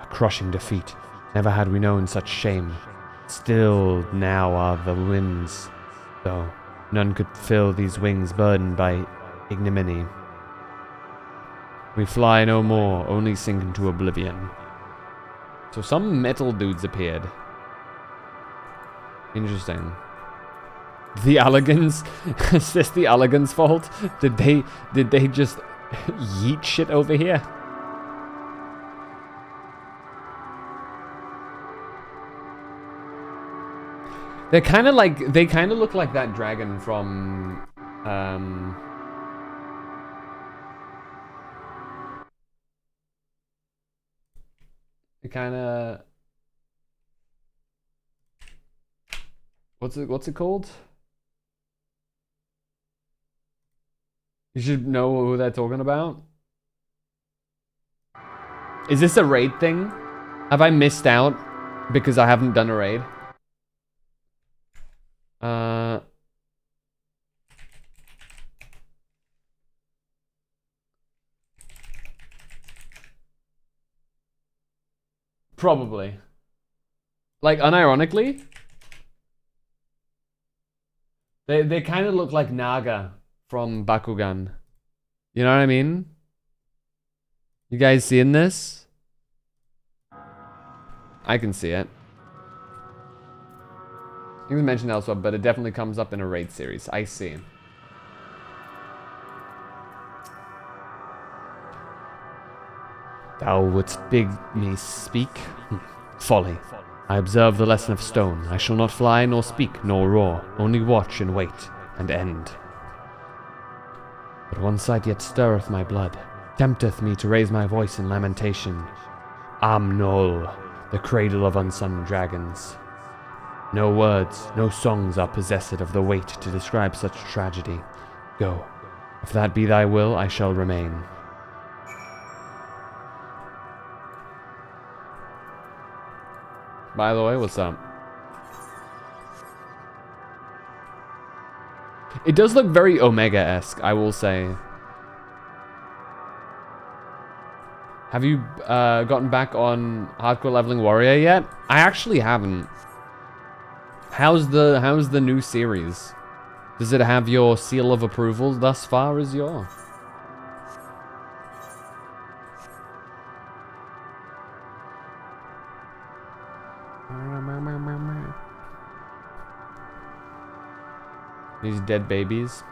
A crushing defeat. Never had we known such shame. Still now are the winds, though none could fill these wings burdened by ignominy. We fly no more, only sink into oblivion. So some metal dudes appeared. Interesting. The Alligans? Is this the Alligans' fault? Did they just yeet shit over here? They kind of look like that dragon from it kind of what's it called? You should know who they're talking about. Is this a raid thing? Have I missed out? because I haven't done a raid. Probably. Like, unironically, they kind of look like Naga from Bakugan. You know what I mean? You guys seeing this? I can see it. It was mentioned elsewhere, but it definitely comes up in a raid series. I see. Thou wouldst bid me speak? Folly. I observe the lesson of stone. I shall not fly, nor speak, nor roar, only watch and wait, and end. But one sight yet stirreth my blood, tempteth me to raise my voice in lamentation. Amnol, the cradle of unsung dragons. No words, no songs are possessed of the weight to describe such tragedy. Go. If that be thy will, I shall remain. By the way, what's up? It does look very Omega-esque, I will say. Have you gotten back on Hardcore Leveling Warrior yet? I actually haven't. How's the new series? Does it have your seal of approval thus far as your? These dead babies.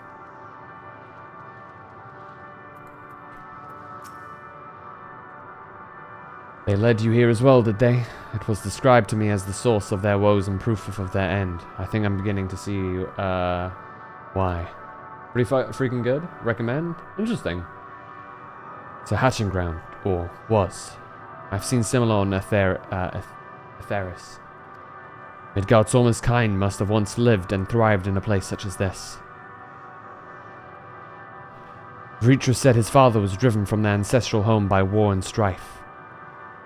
They led you here as well, did they? It was described to me as the source of their woes and proof of their end. I think I'm beginning to see, why. Pretty freaking good? Recommend? Interesting. It's a hatching ground, or was. I've seen similar on Atheris. Midgard's almost kind must have once lived and thrived in a place such as this. Vreetrus said his father was driven from their ancestral home by war and strife.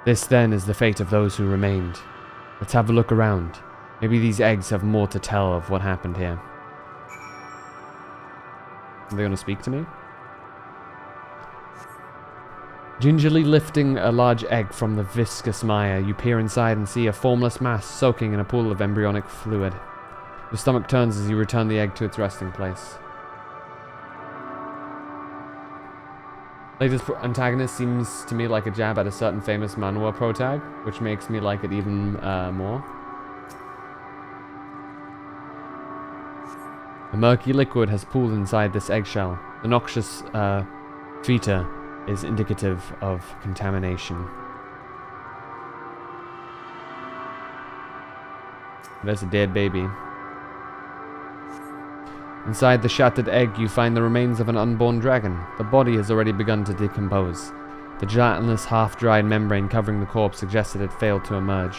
This, then, is the fate of those who remained. Let's have a look around. Maybe these eggs have more to tell of what happened here. Are they going to speak to me? Gingerly lifting a large egg from the viscous mire, you peer inside and see a formless mass soaking in a pool of embryonic fluid. Your stomach turns as you return the egg to its resting place. Latest antagonist seems to me like a jab at a certain famous manhwa protag, which makes me like it even more. A murky liquid has pooled inside this eggshell. The noxious feta is indicative of contamination. There's a dead baby. Inside the shattered egg, you find the remains of an unborn dragon. The body has already begun to decompose. The gelatinous, half-dried membrane covering the corpse suggested it failed to emerge.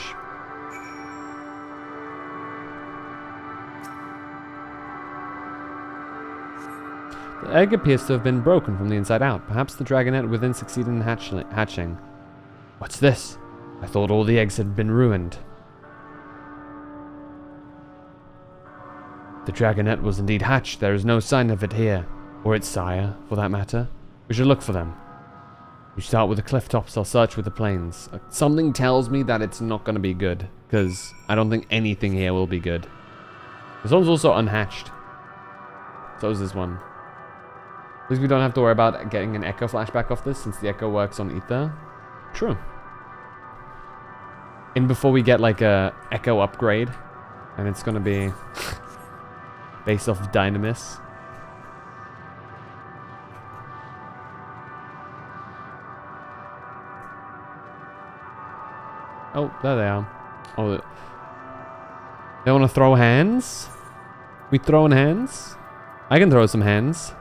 The egg appears to have been broken from the inside out. Perhaps the dragonette within succeeded in hatching. What's this? I thought all the eggs had been ruined. The dragonette was indeed hatched. There is no sign of it here, or its sire, for that matter. We should look for them. You start with the cliff tops, I'll search with the plains. Something tells me that it's not going to be good, because I don't think anything here will be good. This one's also unhatched. So is this one. At least we don't have to worry about getting an echo flashback off this, since the echo works on ether. True. And before we get like a echo upgrade, and it's going to be based off of Dynamis. Oh, there they are. Oh, they want to throw hands? We throwing hands? I can throw some hands.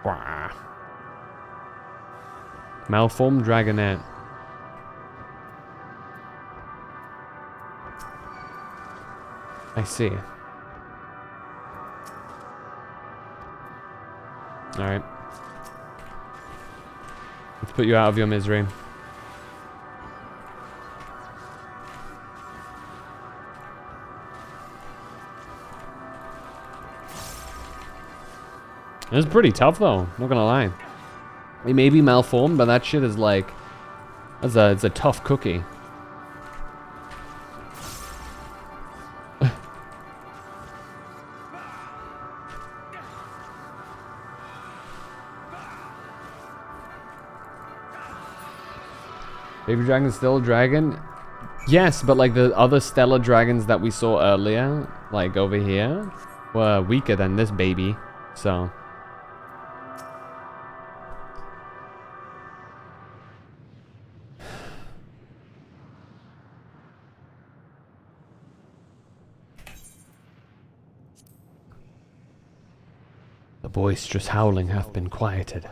Wah. Malformed dragonette. I see. Alright. Let's put you out of your misery. It's pretty tough though, not gonna lie. It may be malformed, but that shit is like, it's a tough cookie. Baby dragon still a dragon? Yes, but like the other stellar dragons that we saw earlier, like over here, were weaker than this baby, so. The boisterous howling hath been quieted,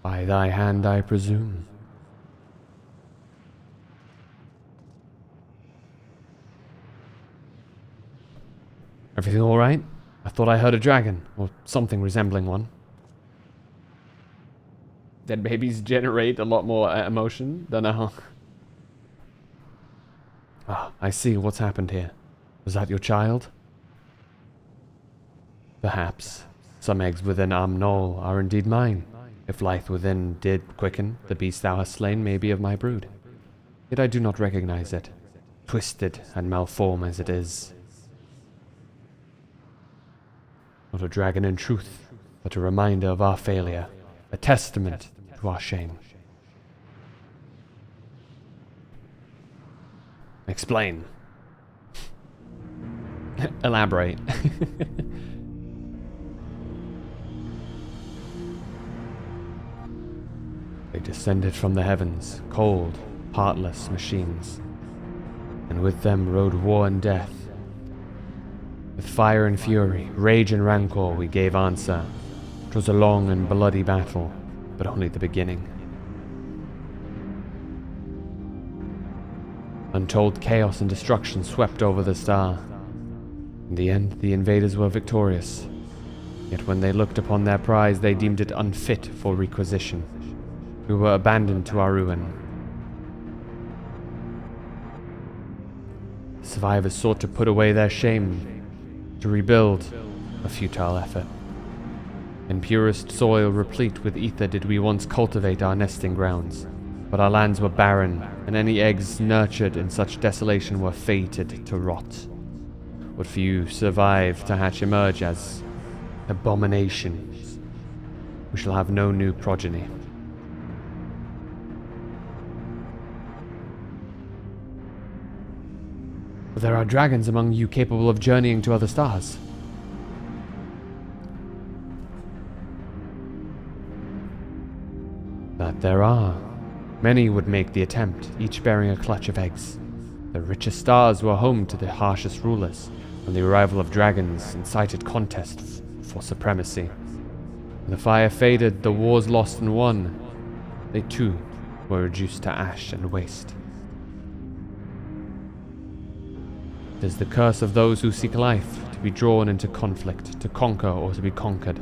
by thy hand I presume. Everything all right? I thought I heard a dragon, or something resembling one. Dead babies generate a lot more emotion than a... Ah, I see what's happened here. Was that your child? Perhaps. Some eggs within Amnol are indeed mine. If life within did quicken, the beast thou hast slain may be of my brood. Yet I do not recognize it, twisted and malformed as it is. Not a dragon in truth, but a reminder of our failure, a testament to our shame. Explain. Elaborate. They descended from the heavens, cold, heartless machines, and with them rode war and death. With fire and fury, rage and rancor we gave answer. 'Twas a long and bloody battle, but only the beginning. Untold chaos and destruction swept over the star. In the end, the invaders were victorious. Yet when they looked upon their prize, they deemed it unfit for requisition. We were abandoned to our ruin. The survivors sought to put away their shame, to rebuild, a futile effort. In purest soil replete with ether did we once cultivate our nesting grounds, but our lands were barren, and any eggs nurtured in such desolation were fated to rot. What few survived to hatch emerge as abominations. We shall have no new progeny. But there are dragons among you capable of journeying to other stars. That there are. Many would make the attempt, each bearing a clutch of eggs. The richest stars were home to the harshest rulers, and the arrival of dragons incited contest for supremacy. When the fire faded, the wars lost and won. They too were reduced to ash and waste. It is the curse of those who seek life, to be drawn into conflict, to conquer or to be conquered.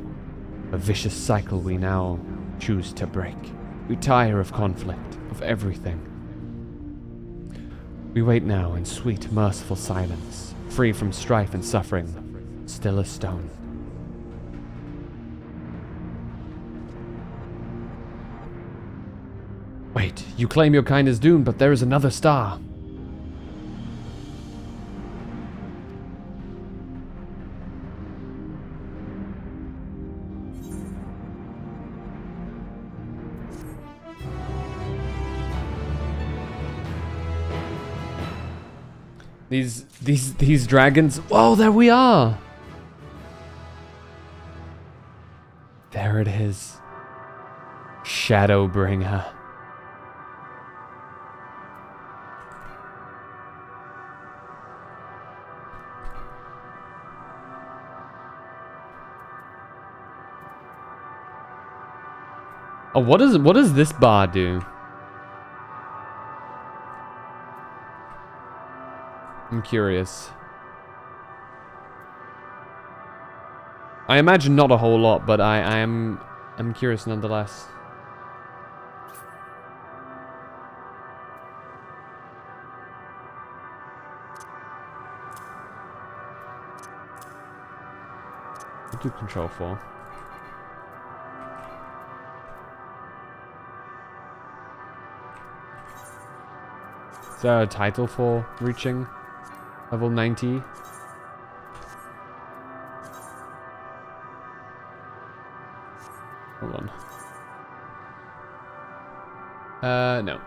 A vicious cycle we now choose to break. We tire of conflict, of everything. We wait now in sweet, merciful silence, free from strife and suffering, still as stone. Wait, you claim your kind is doomed, but there is another star. These dragons. Oh, there we are. There it is. Shadowbringer. Oh, what does this bar do? I'm curious. I imagine not a whole lot, but I'm curious nonetheless. What do control for? Is there a title for reaching level 90? Hold on. No.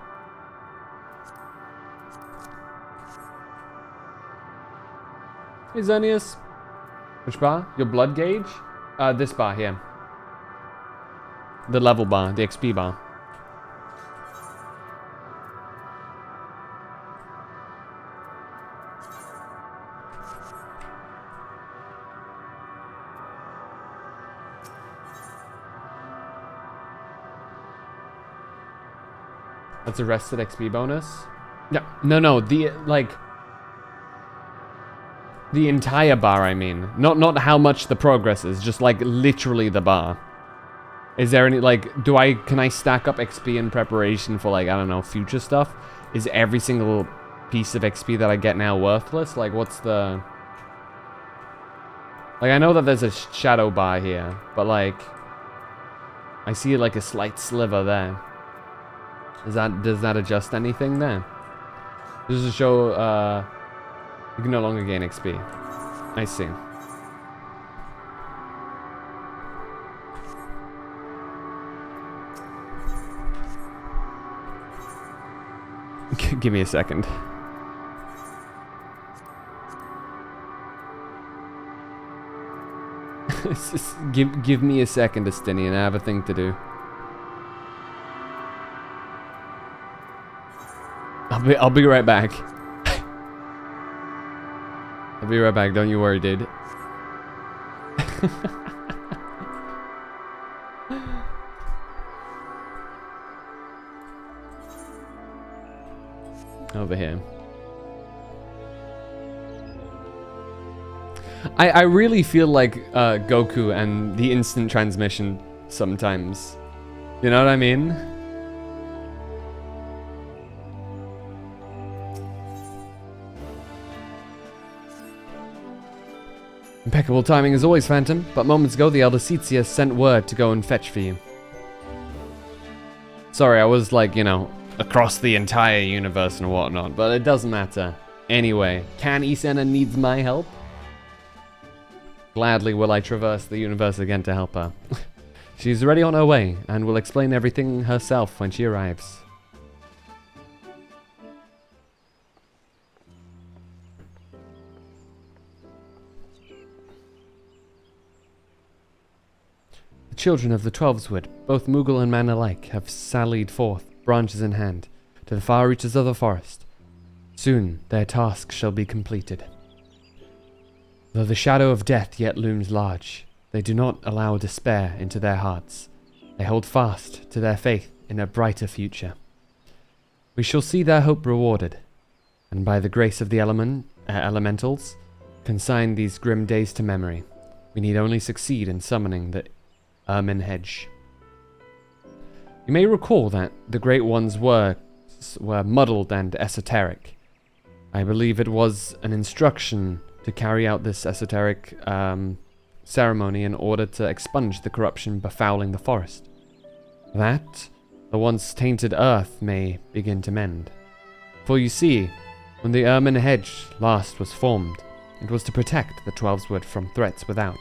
Hey, Xerneas. Which bar? Your blood gauge? This bar here. The level bar, the XP bar. That's a rested XP bonus? No, the, like... The entire bar, I mean. Not how much the progress is, just like literally the bar. Is there any, like, can I stack up XP in preparation for, like, I don't know, future stuff? Is every single piece of XP that I get now worthless? Like, what's the... Like, I know that there's a shadow bar here, but, like, I see, like, a slight sliver there. Does that adjust anything there? Just to show, you can no longer gain XP. I see. Give me a second. give me a second, Estinian. I have a thing to do. I'll be right back. I'll be right back. Don't you worry, dude. Over here. I really feel like Goku and the instant transmission sometimes. You know what I mean? Impeccable timing as always, Phantom, but moments ago the Elder Seatsia sent word to go and fetch for you. Sorry, I was like, you know, across the entire universe and whatnot, but it doesn't matter. Anyway, can Isena needs my help? Gladly will I traverse the universe again to help her. She's already on her way, and will explain everything herself when she arrives. The children of the Twelveswood, both Moogle and man alike, have sallied forth, branches in hand, to the far reaches of the forest. Soon their task shall be completed. Though the shadow of death yet looms large, they do not allow despair into their hearts. They hold fast to their faith in a brighter future. We shall see their hope rewarded, and by the grace of the elementals, consign these grim days to memory. We need only succeed in summoning the Ermine Hedge. You may recall that the Great Ones were muddled and esoteric. I believe it was an instruction to carry out this esoteric ceremony in order to expunge the corruption befouling the forest. That the once tainted earth may begin to mend. For you see, when the Ermine Hedge last was formed, it was to protect the Twelveswood from threats without.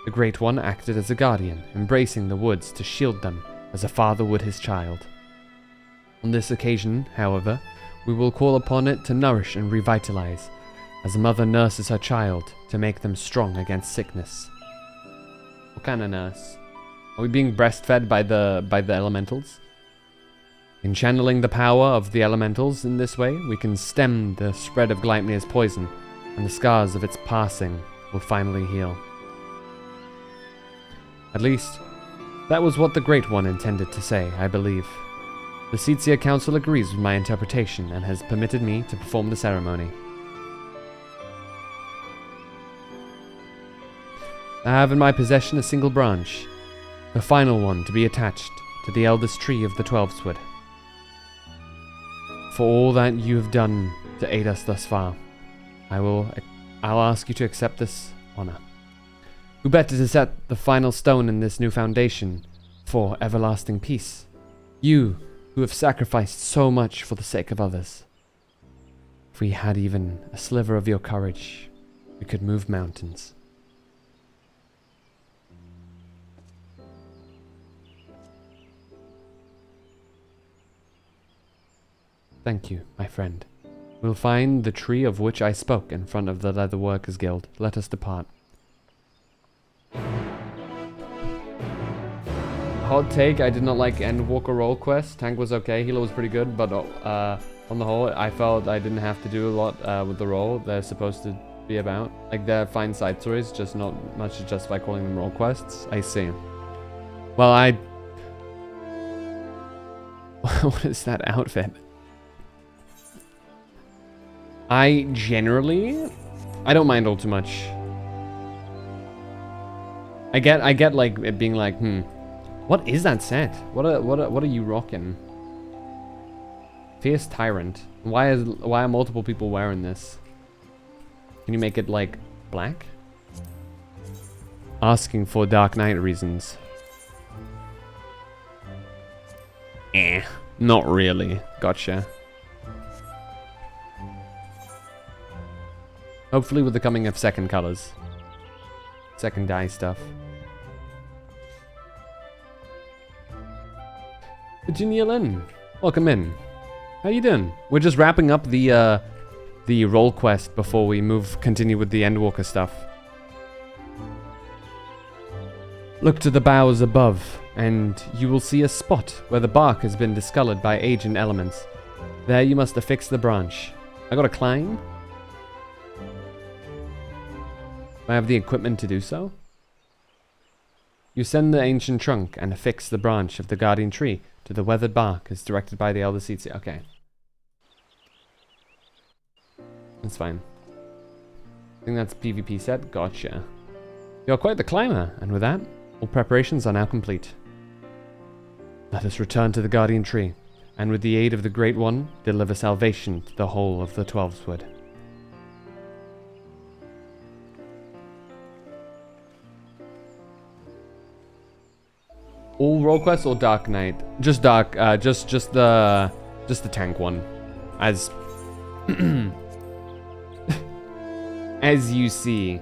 The Great One acted as a guardian, embracing the woods to shield them as a father would his child. On this occasion, however, we will call upon it to nourish and revitalize, as a mother nurses her child to make them strong against sickness. What kind of nurse? Are we being breastfed by the elementals? In channeling the power of the elementals in this way, we can stem the spread of Gleipnir's poison, and the scars of its passing will finally heal. At least, that was what the Great One intended to say, I believe. The Seatsia Council agrees with my interpretation and has permitted me to perform the ceremony. I have in my possession a single branch, the final one to be attached to the eldest tree of the Twelveswood. For all that you have done to aid us thus far, I'll ask you to accept this honor. Who better to set the final stone in this new foundation for everlasting peace? You, who have sacrificed so much for the sake of others. If we had even a sliver of your courage, we could move mountains. Thank you, my friend. We'll find the tree of which I spoke in front of the Leather Workers Guild. Let us depart. Hot take, I did not like Endwalker role quest. Tank was okay, healer was pretty good, but on the whole, I felt I didn't have to do a lot with the role they're supposed to be about. Like, they're fine side stories, just not much to justify calling them role quests. I see. Well, what is that outfit? I don't mind all too much. I get like it being like, what is that set? What are you rocking? Fierce Tyrant. Why are multiple people wearing this? Can you make it like black? Asking for Dark Knight reasons. Not really. Gotcha. Hopefully with the coming of second colors. Second dye stuff. Virginia Lynn, welcome in. How you doing? We're just wrapping up the role quest before we continue with the Endwalker stuff. Look to the boughs above, and you will see a spot where the bark has been discolored by age and elements. There you must affix the branch. I gotta climb? Do I have the equipment to do so? You send the ancient trunk and affix the branch of the guardian tree to the weathered bark as directed by the elder seeds. Okay. That's fine. I think that's PvP set. Gotcha. You're quite the climber, and with that, all preparations are now complete. Let us return to the guardian tree, and with the aid of the Great One, deliver salvation to the whole of the Twelveswood. All role quests or Dark Knight? Just Dark, just the tank one. As as you see,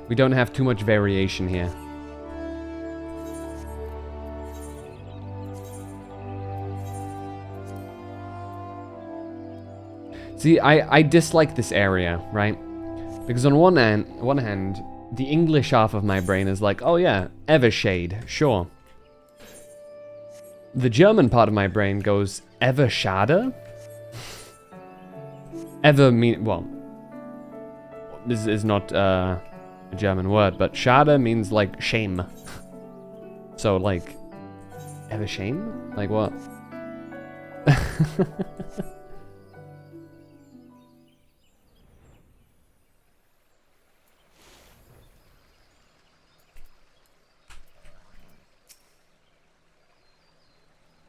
we don't have too much variation here. See, I dislike this area, right? Because on one hand, the English half of my brain is like, oh yeah, Evershade, sure. The German part of my brain goes, Everschade? Ever mean, well, this is not a German word, but Schade means like shame. So like, ever shame? Like what?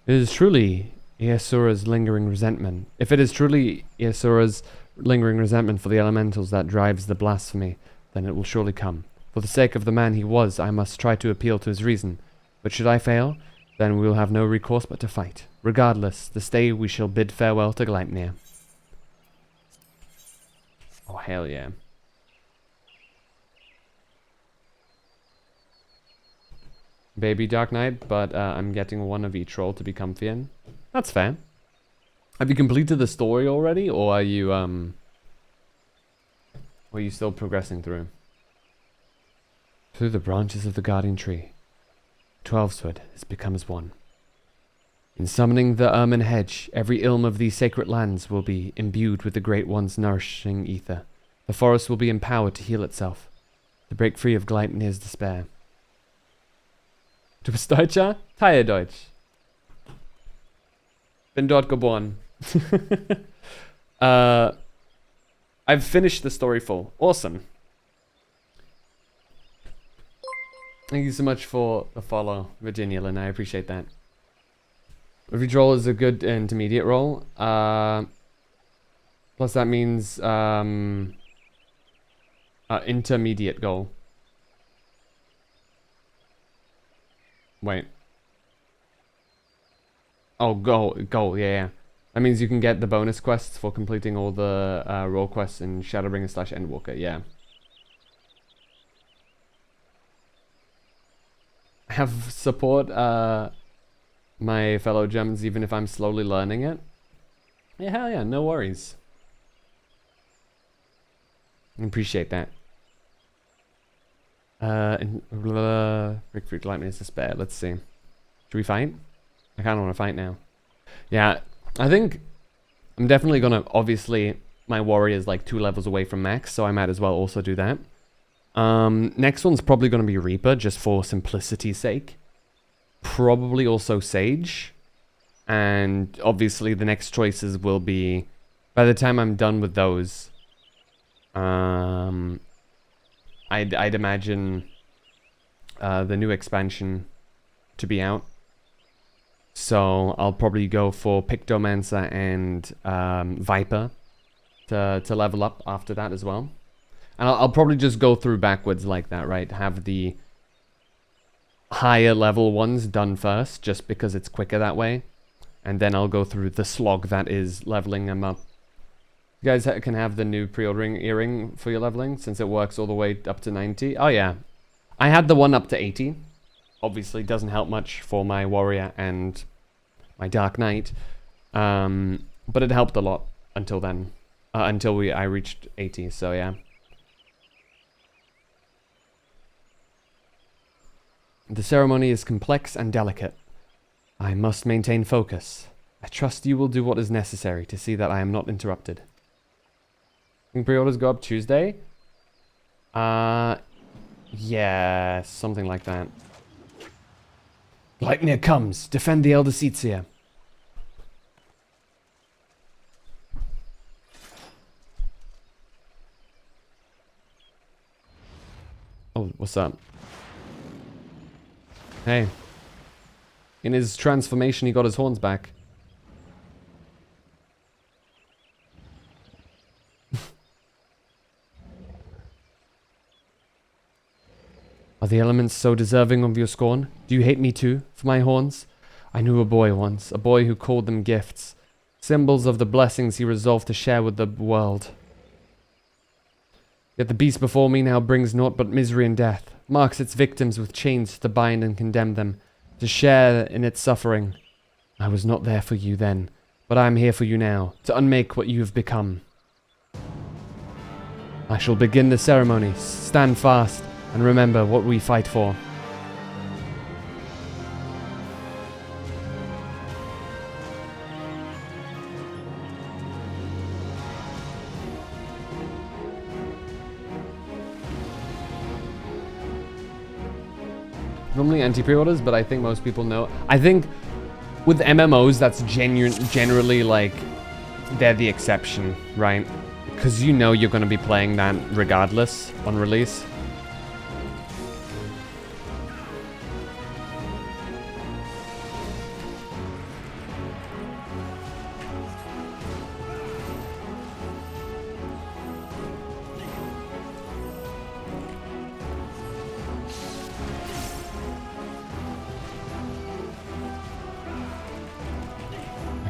It is truly Iasura's lingering resentment. If it is truly Iasura's lingering resentment for the elementals that drives the blasphemy, then it will surely come. For the sake of the man he was, I must try to appeal to his reason. But should I fail, then we will have no recourse but to fight. Regardless, this day we shall bid farewell to Gleipnir. Oh, hell yeah. Baby Dark Knight, but I'm getting one of each role to be comfy in. That's fair. Have you completed the story already, or are you still progressing through? Through the branches of the guardian tree, Twelveswood has become as one. In summoning the ermine hedge, every ilm of these sacred lands will be imbued with the Great One's nourishing ether. The forest will be empowered to heal itself, to break free of Gleipnir's despair. Du bist Deutscher? Teil Deutsch. Bin dort geboren. I've finished the story full. Awesome. Thank you so much for the follow, Virginia Lynn. I appreciate that. Every role is a good intermediate role. Plus that means intermediate goal. Wait. Oh, goal, yeah. That means you can get the bonus quests for completing all the role quests in Shadowbringer/Endwalker, yeah. Have support my fellow gems even if I'm slowly learning it. Yeah, hell yeah, no worries. I appreciate that. Rick Lightning is despair. Let's see. Should we fight? I kinda wanna fight now. Yeah, I think I'm definitely gonna, obviously my warrior is like 2 levels away from max, so I might as well also do that. Next one's probably gonna be Reaper, just for simplicity's sake. Probably also Sage. And obviously the next choices will be, by the time I'm done with those, I'd imagine the new expansion to be out. So I'll probably go for Pictomancer and Viper to level up after that as well. And I'll probably just go through backwards like that, right? Have the higher level ones done first, just because it's quicker that way. And then I'll go through the slog that is leveling them up. You guys can have the new pre-ordering earring for your leveling, since it works all the way up to 90. Oh yeah, I had the one up to 80. Obviously doesn't help much for my warrior and my dark knight. But it helped a lot until then. Until I reached 80, so yeah. The ceremony is complex and delicate. I must maintain focus. I trust you will do what is necessary to see that I am not interrupted. Think pre-orders go up Tuesday? Yeah, something like that. Lightning comes. Defend the Elder Seatsia. Oh, what's up? Hey. In his transformation, he got his horns back. Are the elements so deserving of your scorn? Do you hate me too, for my horns? I knew a boy once, a boy who called them gifts. Symbols of the blessings he resolved to share with the world. Yet the beast before me now brings naught but misery and death, marks its victims with chains to bind and condemn them, to share in its suffering. I was not there for you then, but I am here for you now, to unmake what you have become. I shall begin the ceremony. Stand fast, and remember what we fight for. Normally anti-pre-orders, but I think most people know. I think with MMOs, that's generally like, they're the exception, right? Because you know you're going to be playing that regardless on release.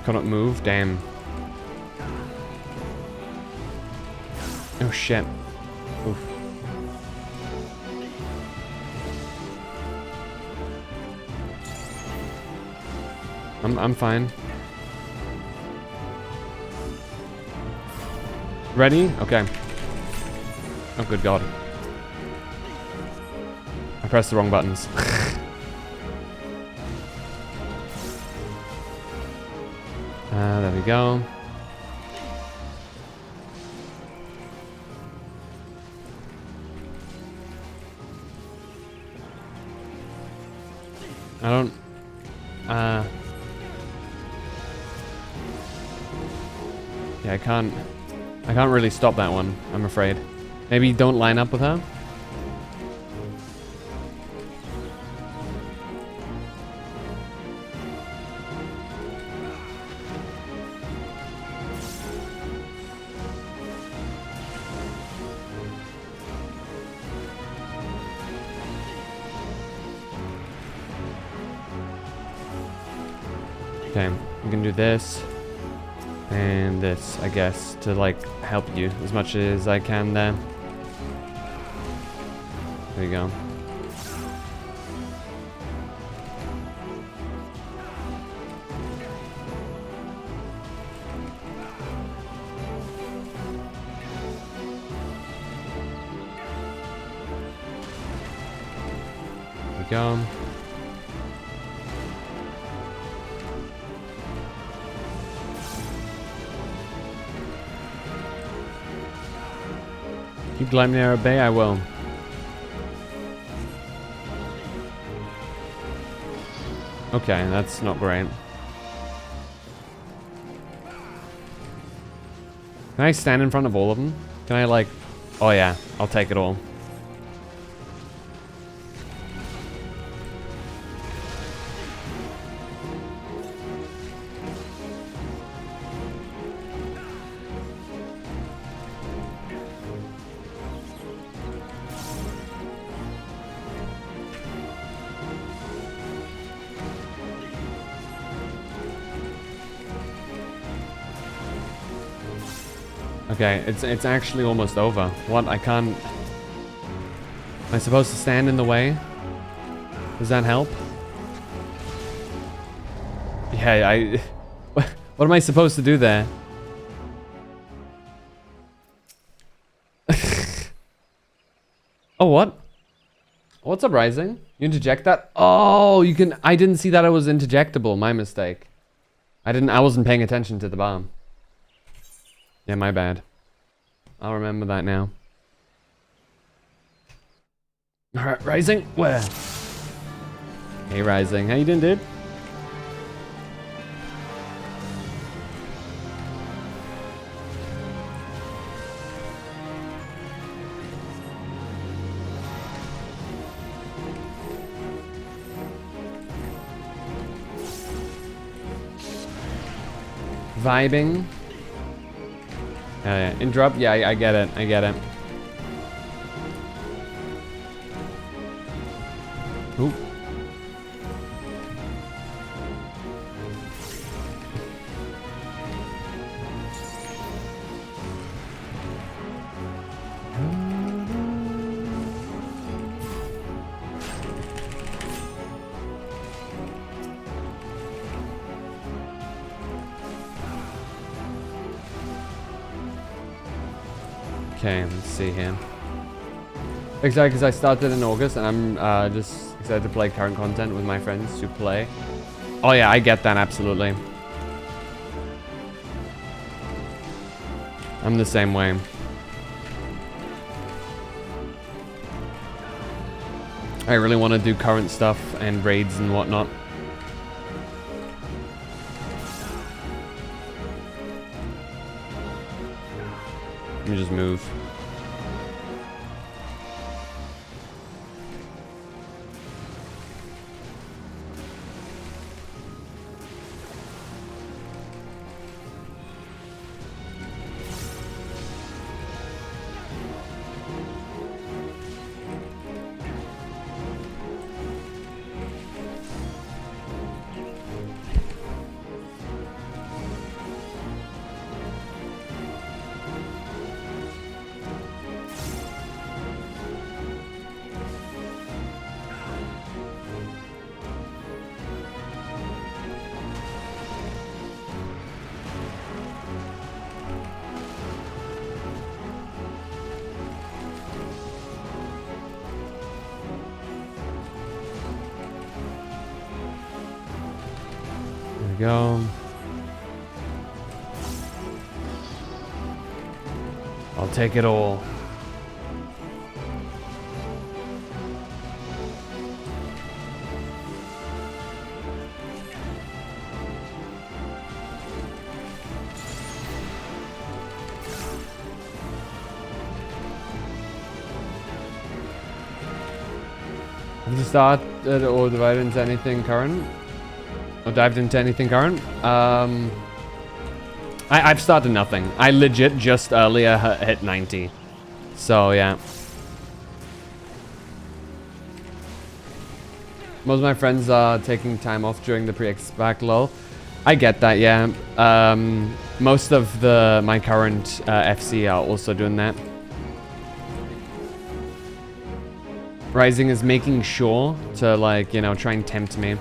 Cannot move, damn. Oh shit. Oof. I'm fine. Ready? Okay. Oh good god. I pressed the wrong buttons. There we go. I don't... Yeah, I can't really stop that one, I'm afraid. Maybe don't line up with her? Okay, we can do this. And this, I guess, to like help you as much as I can there. There you go. There we go. Keep climbing Arrow Bay, I will. Okay, that's not great. Can I stand in front of all of them? Can I like... Oh yeah, I'll take it all. Okay, it's actually almost over. What? I can't... Am I supposed to stand in the way? Does that help? Yeah, I... What am I supposed to do there? Oh, what? What's up, Rising? You interject that? Oh, you can... I didn't see that it was interjectable. My mistake. I wasn't paying attention to the bomb. Yeah, my bad. I'll remember that now. Alright, Rising, where? Hey, Rising, how you doing, dude? Vibing. Yeah, interrupt. Yeah, I get it. I get it. Oop. Okay, let's see here. Exactly, because I started in August and I'm just excited to play current content with my friends to play. Oh yeah, I get that, absolutely. I'm the same way. I really want to do current stuff and raids and whatnot. Let me just move. There we go. I'll take it all. Have you started or divided into anything current? Or dived into anything current? I've started nothing. I legit just earlier hit 90. So, yeah. Most of my friends are taking time off during the pre-expac lull. I get that, yeah. Most of my current FC are also doing that. Rising is making sure to, like, you know, try and tempt me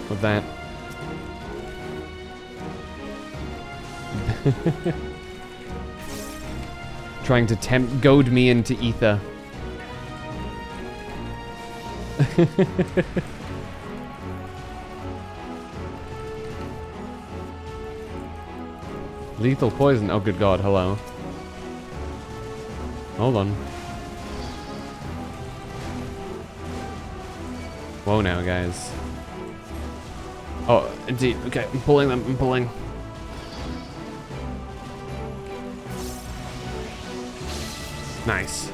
with that. Trying to goad me into ether. Lethal poison. Oh, good God. Hello. Hold on. Whoa now, guys. Oh, indeed. Okay, I'm pulling them. I'm pulling. Nice.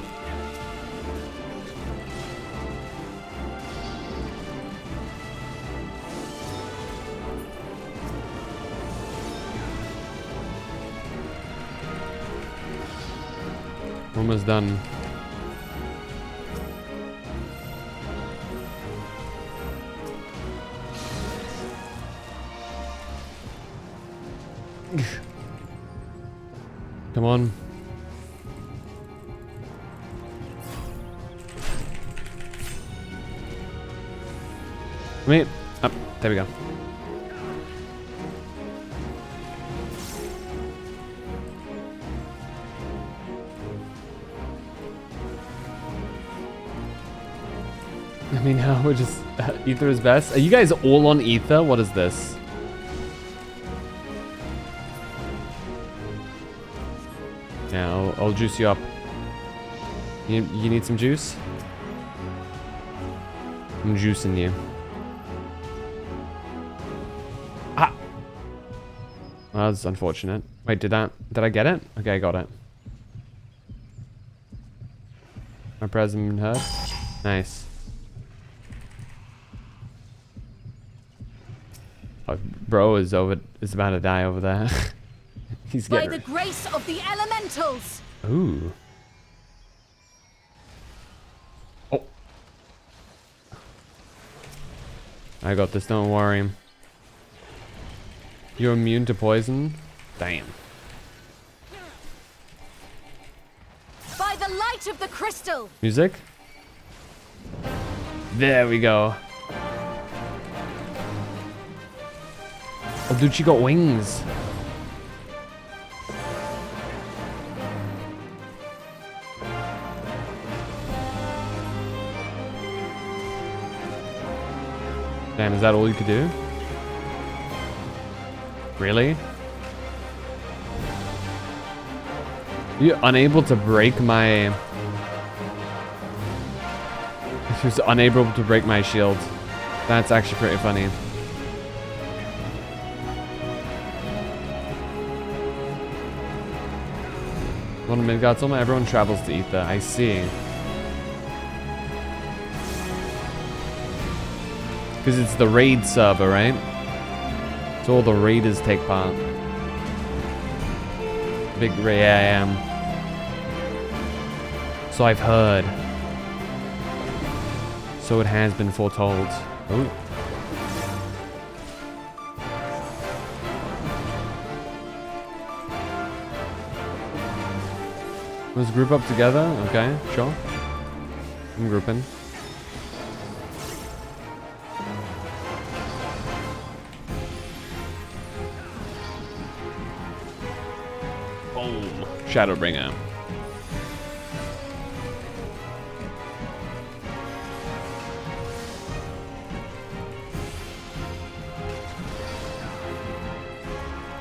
Almost done. Come on. Wait. Up. There we go. I mean, how we're just ether is best. Are you guys all on ether? What is this? Yeah, I'll juice you up. You need some juice? I'm juicing you. Ah! Well, that's unfortunate. Wait, did I get it? Okay, I got it. My present hurt. Nice. Oh, bro is about to die over there. He's getting. By the grace of the elementals. Ooh. Oh. I got this. Don't worry. You're immune to poison. Damn. By the light of the crystal. Music. There we go. Oh, dude, she got wings. Damn, is that all you could do? Really? You're unable to break my... She was unable to break my shield. That's actually pretty funny. One of Midgard's almost everyone travels to Ether. I see. Because it's the raid server, right? So all the raiders take part. Big raid, yeah, I am. So I've heard. So it has been foretold. Oh. Let's group up together. Okay, sure. I'm grouping. Boom. Shadowbringer.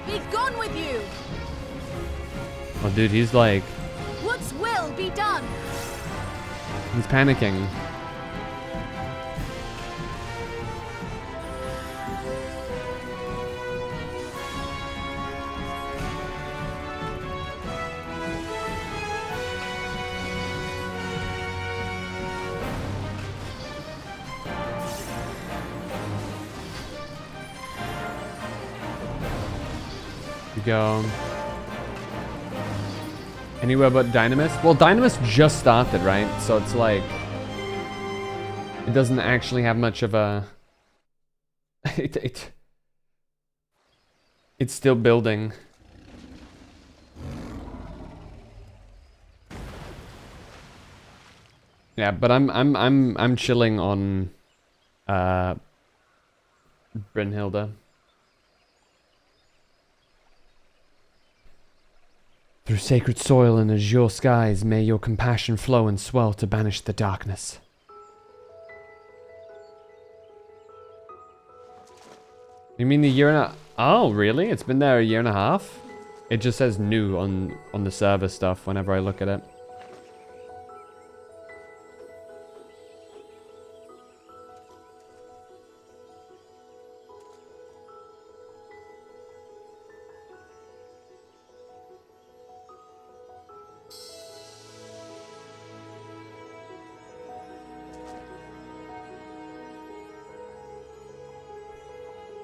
Be gone with you. Oh, dude, he's like... What's will be done? He's panicking. We go. Anywhere but Dynamis? Well, Dynamis just started, right? So it's like... It doesn't actually have much of a... It's still building. Yeah, but I'm chilling on Brynhilda. Through sacred soil and azure skies, may your compassion flow and swell to banish the darkness. You mean the year and a... Oh, really? It's been there a year and a half? It just says new on the server stuff whenever I look at it.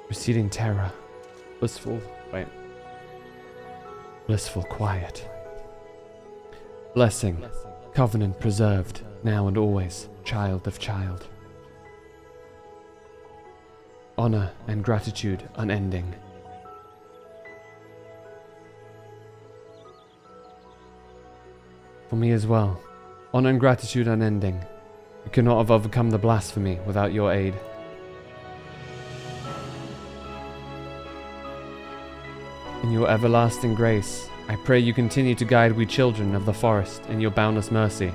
Receding terror. Blissful quiet. Blessing. Covenant preserved. Now and always. Child of child. Honor and gratitude unending. For me as well. Honor and gratitude unending. We could not have overcome the blasphemy without your aid. In your everlasting grace, I pray you continue to guide we children of the forest in your boundless mercy.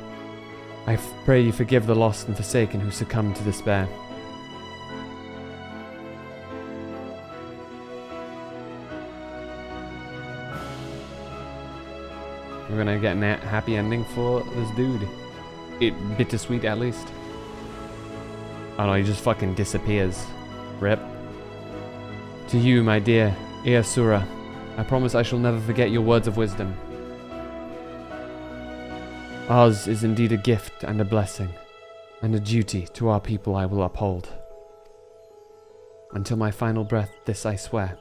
I pray you forgive the lost and forsaken who succumb to despair. We're gonna get a happy ending for this dude. Bittersweet at least. Oh no, he just fucking disappears. Rip. To you, my dear Easura, I promise I shall never forget your words of wisdom. Ours is indeed a gift and a blessing, and a duty to our people I will uphold. Until my final breath, this I swear.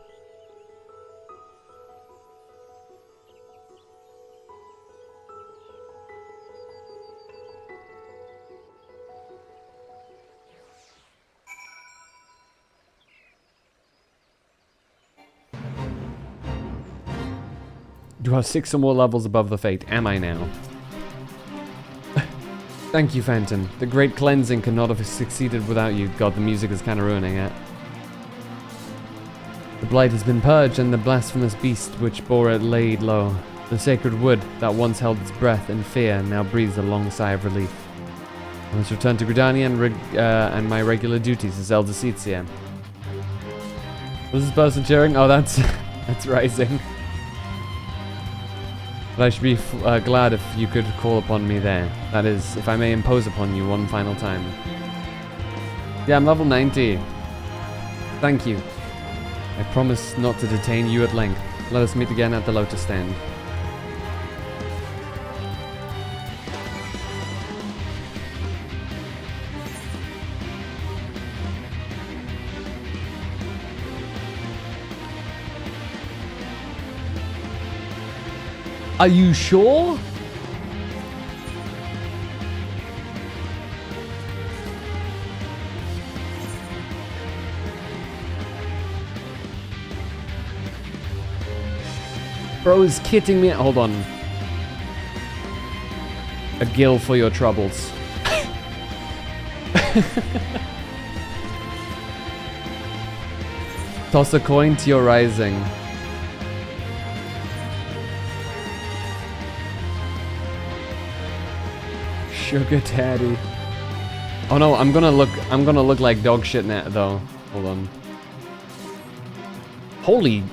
You are 6 or more levels above the fate. Am I now? Thank you, Phantom. The great cleansing could not have succeeded without you. God, the music is kind of ruining it. The blight has been purged, and the blasphemous beast which bore it laid low. The sacred wood that once held its breath in fear now breathes a long sigh of relief. I must return to Gridania and my regular duties as Elder Seatsia. Was this person cheering? Oh, that's Rising. But I should be glad if you could call upon me there. That is, if I may impose upon you one final time. Yeah, I'm level 90. Thank you. I promise not to detain you at length. Let us meet again at the Lotus Stand. Are you sure? Bro is kidding me. Hold on. A gill for your troubles. Toss a coin to your rising. Sugar daddy. Oh no, I'm gonna look like dog shit now though. Hold on. Holy.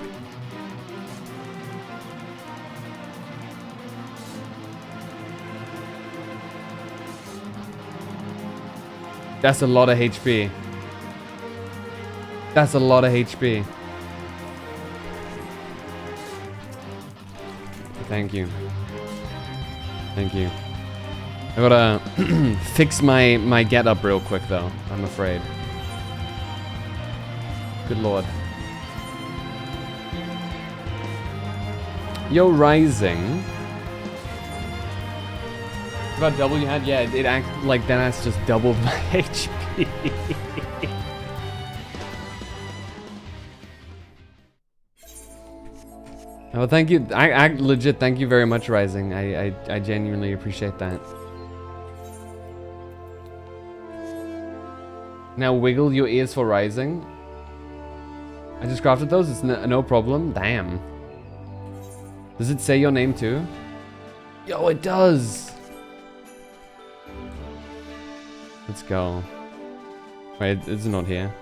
That's a lot of HP. That's a lot of HP. Thank you. Thank you. I gotta fix my get-up real quick though, I'm afraid. Good lord. Yo, Rising. About double you had? Yeah, it acted like that. That's just doubled my HP. Oh, thank you. I legit thank you very much, Rising. I genuinely appreciate that. Now wiggle your ears for Rising. I just crafted those. It's no problem. Damn. Does it say your name too? Yo, it does. Let's go. Wait, it's not here.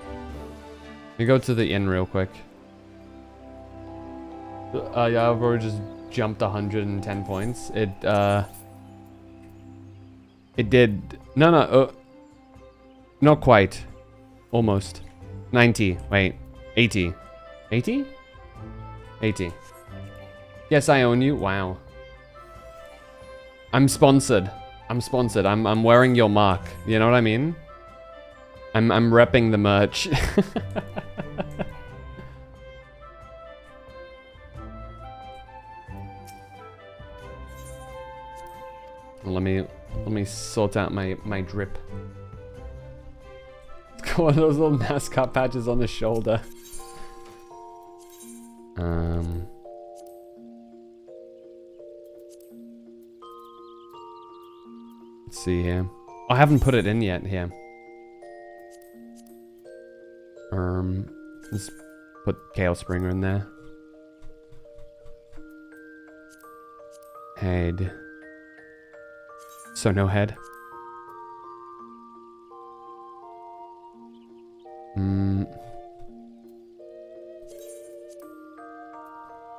Let me go to the inn real quick. Yeah, I've already just jumped 110 points. It did. No, not quite. Almost. 90. Wait. 80. 80? 80. Yes, I own you. Wow. I'm sponsored. I'm sponsored. I'm wearing your mark. You know what I mean? I'm repping the merch. Let me sort out my drip. It's got one of those little mascot patches on the shoulder. Let's see here. Oh, I haven't put it in yet here. Let's put Chaos Springer in there. Head. So no head.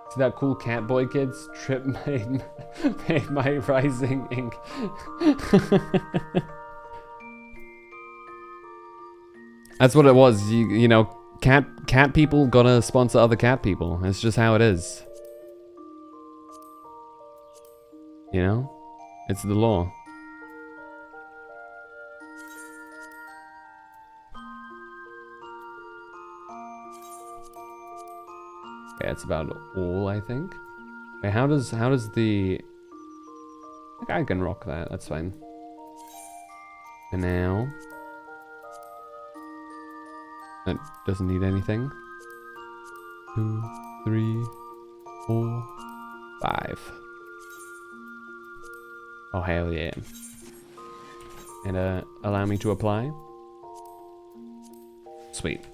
See that cool cat boy, kids? Trip made my Rising ink. That's what it was. You know, cat people gotta sponsor other cat people. It's just how it is. You know? It's the law. Okay, that's about all, I think. Wait, how does the... I can rock that, that's fine. And now... That doesn't need anything. 2, 3, 4, 5. Oh, hell yeah. And allow me to apply. Sweet.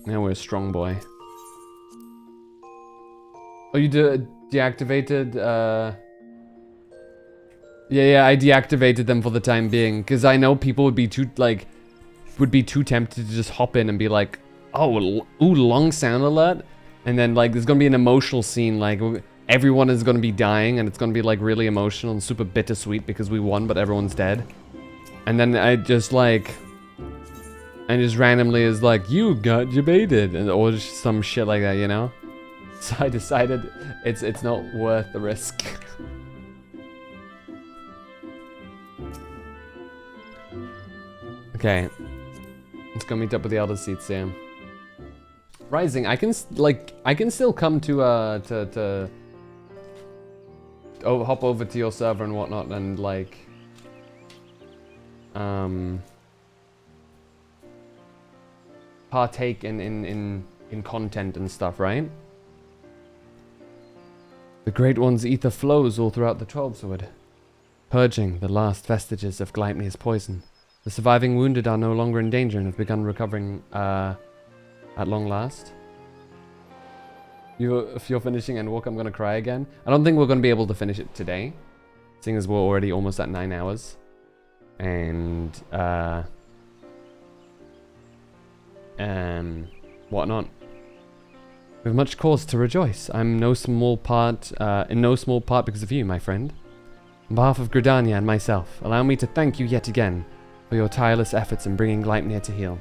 Now we're a strong boy. Oh, you deactivated, Yeah, I deactivated them for the time being, because I know people would be too tempted to just hop in and be like, oh, ooh, long sound alert, and then like there's gonna be an emotional scene, like everyone is gonna be dying, and it's gonna be like really emotional and super bittersweet because we won, but everyone's dead, and then I just like. And just randomly is like, you got debated, and or just some shit like that, you know? So I decided it's not worth the risk. Okay. Let's go meet up with the other seats here. Rising, I can still come to hop over to your server and whatnot and like partake in content and stuff, right? The Great One's ether flows all throughout the 12 Sword, purging the last vestiges of Gleipnir's poison. The surviving wounded are no longer in danger and have begun recovering at long last. If you're finishing Endwalker, I'm gonna cry again. I don't think we're gonna be able to finish it today, seeing as we're already almost at 9 hours. And whatnot. We have much cause to rejoice. I'm in no small part because of you, my friend. On behalf of Gridania and myself, allow me to thank you yet again for your tireless efforts in bringing Gleipnir to heal.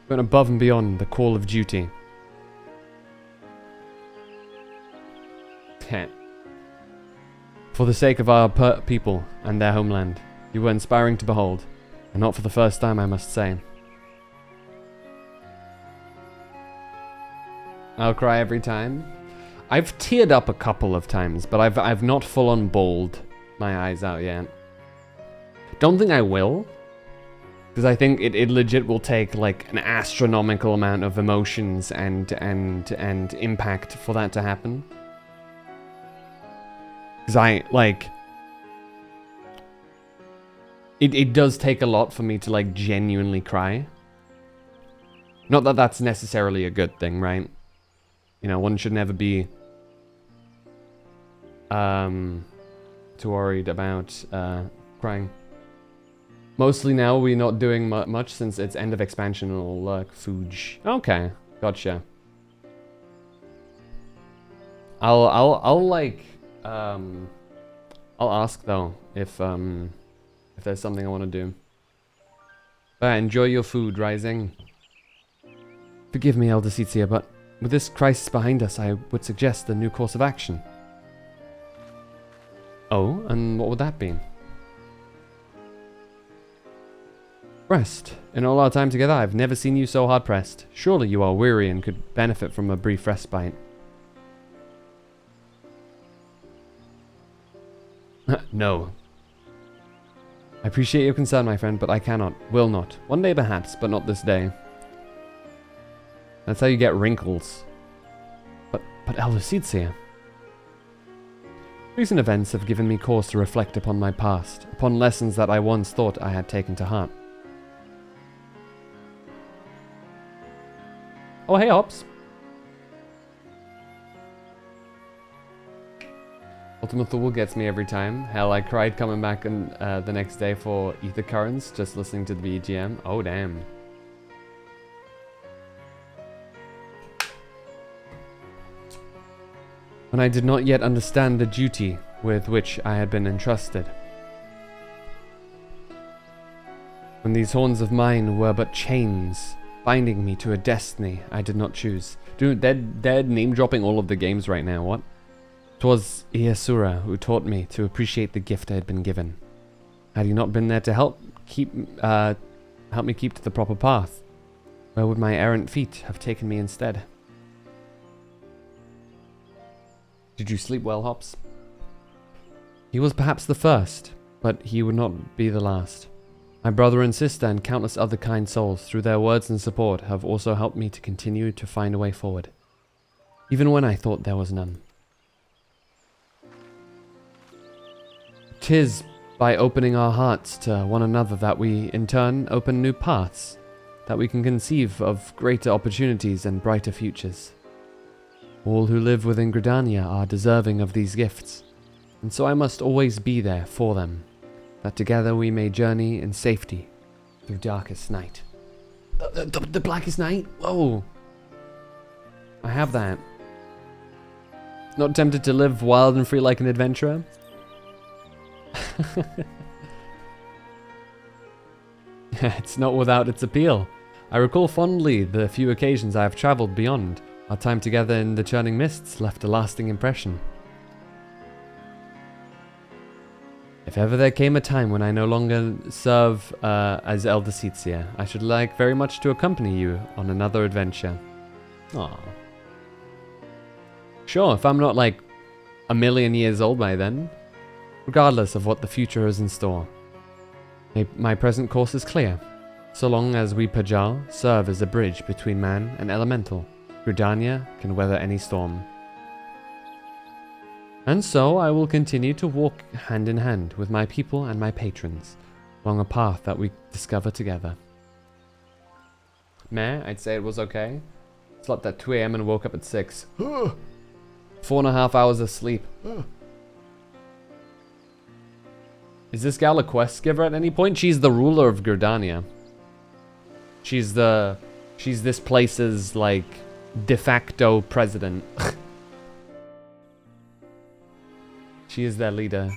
Went above and beyond the call of duty. For the sake of our people and their homeland, you were inspiring to behold, and not for the first time, I must say. I'll cry every time. I've teared up a couple of times, but I've not full on bawled my eyes out yet. Don't think I will, Because I think it legit will take like an astronomical amount of emotions and impact for that to happen. Because it does take a lot for me to like genuinely cry. Not that that's necessarily a good thing, right? You know, one should never be too worried about crying. Mostly now we're not doing much since it's end of expansion and all Fuge. Okay, gotcha. I'll like I'll ask though if there's something I want to do. Enjoy your food, Rising. Forgive me, Elder Seatsia, but with this crisis behind us, I would suggest a new course of action. Oh, and what would that be? Rest. In all our time together, I've never seen you so hard-pressed. Surely you are weary and could benefit from a brief respite. No. I appreciate your concern, my friend, but I cannot, will not. One day perhaps, but not this day. That's how you get wrinkles. But Elder Seatsia. Recent events have given me cause to reflect upon my past, upon lessons that I once thought I had taken to heart. Oh, hey, Hops. Ultima Thule gets me every time. Hell, I cried coming back and the next day for Ether Currents, just listening to the BGM. Oh, damn. When I did not yet understand the duty with which I had been entrusted. When these horns of mine were but chains, binding me to a destiny I did not choose. Dude, they're name-dropping all of the games right now, what? 'Twas Iasura who taught me to appreciate the gift I had been given. Had he not been there to help me keep to the proper path, where would my errant feet have taken me instead? Did you sleep well, Hops? He was perhaps the first, but he would not be the last. My brother and sister and countless other kind souls, through their words and support, have also helped me to continue to find a way forward, even when I thought there was none. 'Tis by opening our hearts to one another that we, in turn, open new paths, that we can conceive of greater opportunities and brighter futures. All who live within Gridania are deserving of these gifts, and so I must always be there for them, that together we may journey in safety through darkest night. The blackest night? Whoa! I have that. Not tempted to live wild and free like an adventurer? It's not without its appeal. I recall fondly the few occasions I have travelled beyond. Our time together in the churning mists left a lasting impression. If ever there came a time when I no longer serve as Elder Seatsia, I should like very much to accompany you on another adventure. Aww. Sure, if I'm not like a million years old by then. Regardless of what the future is in store. My present course is clear. So long as we Pajal serve as a bridge between man and elemental, Gridania can weather any storm. And so I will continue to walk hand in hand with my people and my patrons, along a path that we discover together. Meh, I'd say it was okay. Slept at 2 AM and woke up at 6. 4.5 hours of sleep. Is this gal a quest giver at any point? She's the ruler of Gridania. She's this place's, like, de facto president. She is their leader.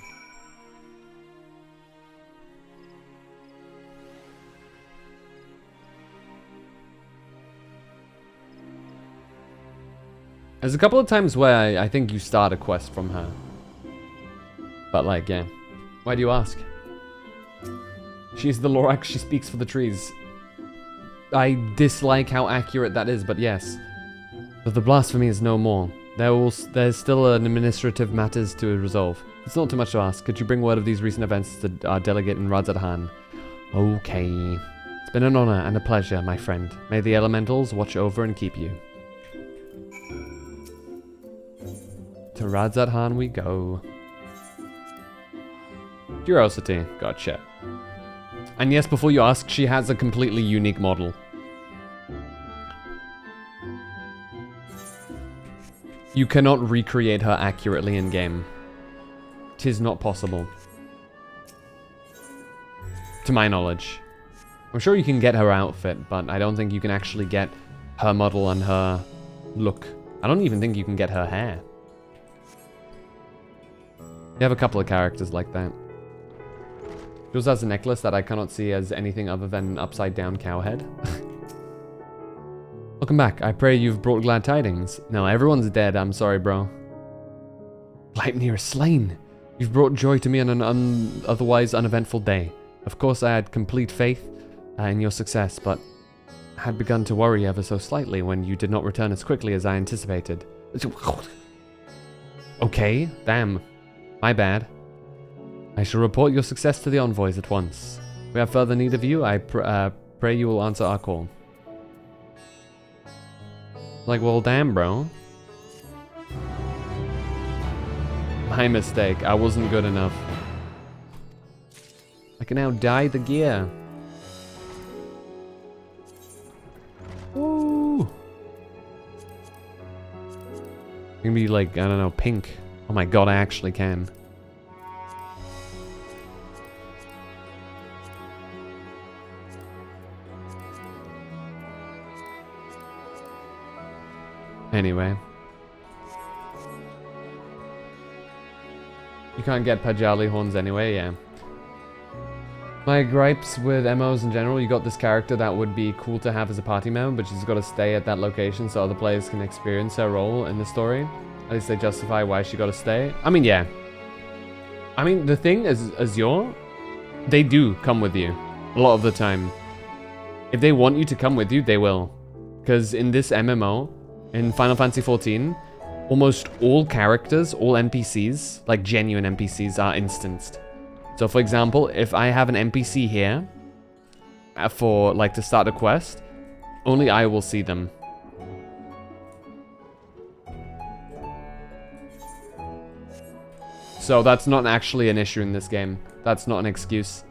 There's a couple of times where I think you start a quest from her. But, like, yeah. Why do you ask? She's the Lorax, she speaks for the trees. I dislike how accurate that is, but yes. But the blasphemy is no more. There's still administrative matters to resolve. It's not too much to ask. Could you bring word of these recent events to our delegate in Radzadhan? Okay. It's been an honor and a pleasure, my friend. May the elementals watch over and keep you. To Radzat we go. Curiosity. Gotcha. And yes, before you ask, she has a completely unique model. You cannot recreate her accurately in-game. 'Tis not possible. To my knowledge. I'm sure you can get her outfit, but I don't think you can actually get her model and her look. I don't even think you can get her hair. You have a couple of characters like that. She also has a necklace that I cannot see as anything other than an upside-down cow head. Welcome back. I pray you've brought glad tidings. No, everyone's dead. I'm sorry, bro. Gleipnir is slain. You've brought joy to me on an otherwise uneventful day. Of course, I had complete faith in your success, but I had begun to worry ever so slightly when you did not return as quickly as I anticipated. Okay, damn. My bad. I shall report your success to the envoys at once. If we have further need of you, I pray you will answer our call. Like, well, damn, bro. My mistake. I wasn't good enough. I can now dye the gear. Woo! It can be like, I don't know, pink. Oh my god, I actually can. Anyway. You can't get Pajali horns anyway, yeah. My gripes with MOs in general, you got this character that would be cool to have as a party member, but she's got to stay at that location so other players can experience her role in the story. At least they justify why she got to stay. I mean, yeah. I mean, the thing is, Azure, they do come with you a lot of the time. If they want you to come with you, they will. Because in this MMO, in Final Fantasy XIV, almost all characters, all NPCs, like genuine NPCs, are instanced. So for example, if I have an NPC here for like to start a quest, only I will see them. So that's not actually an issue in this game. That's not an excuse.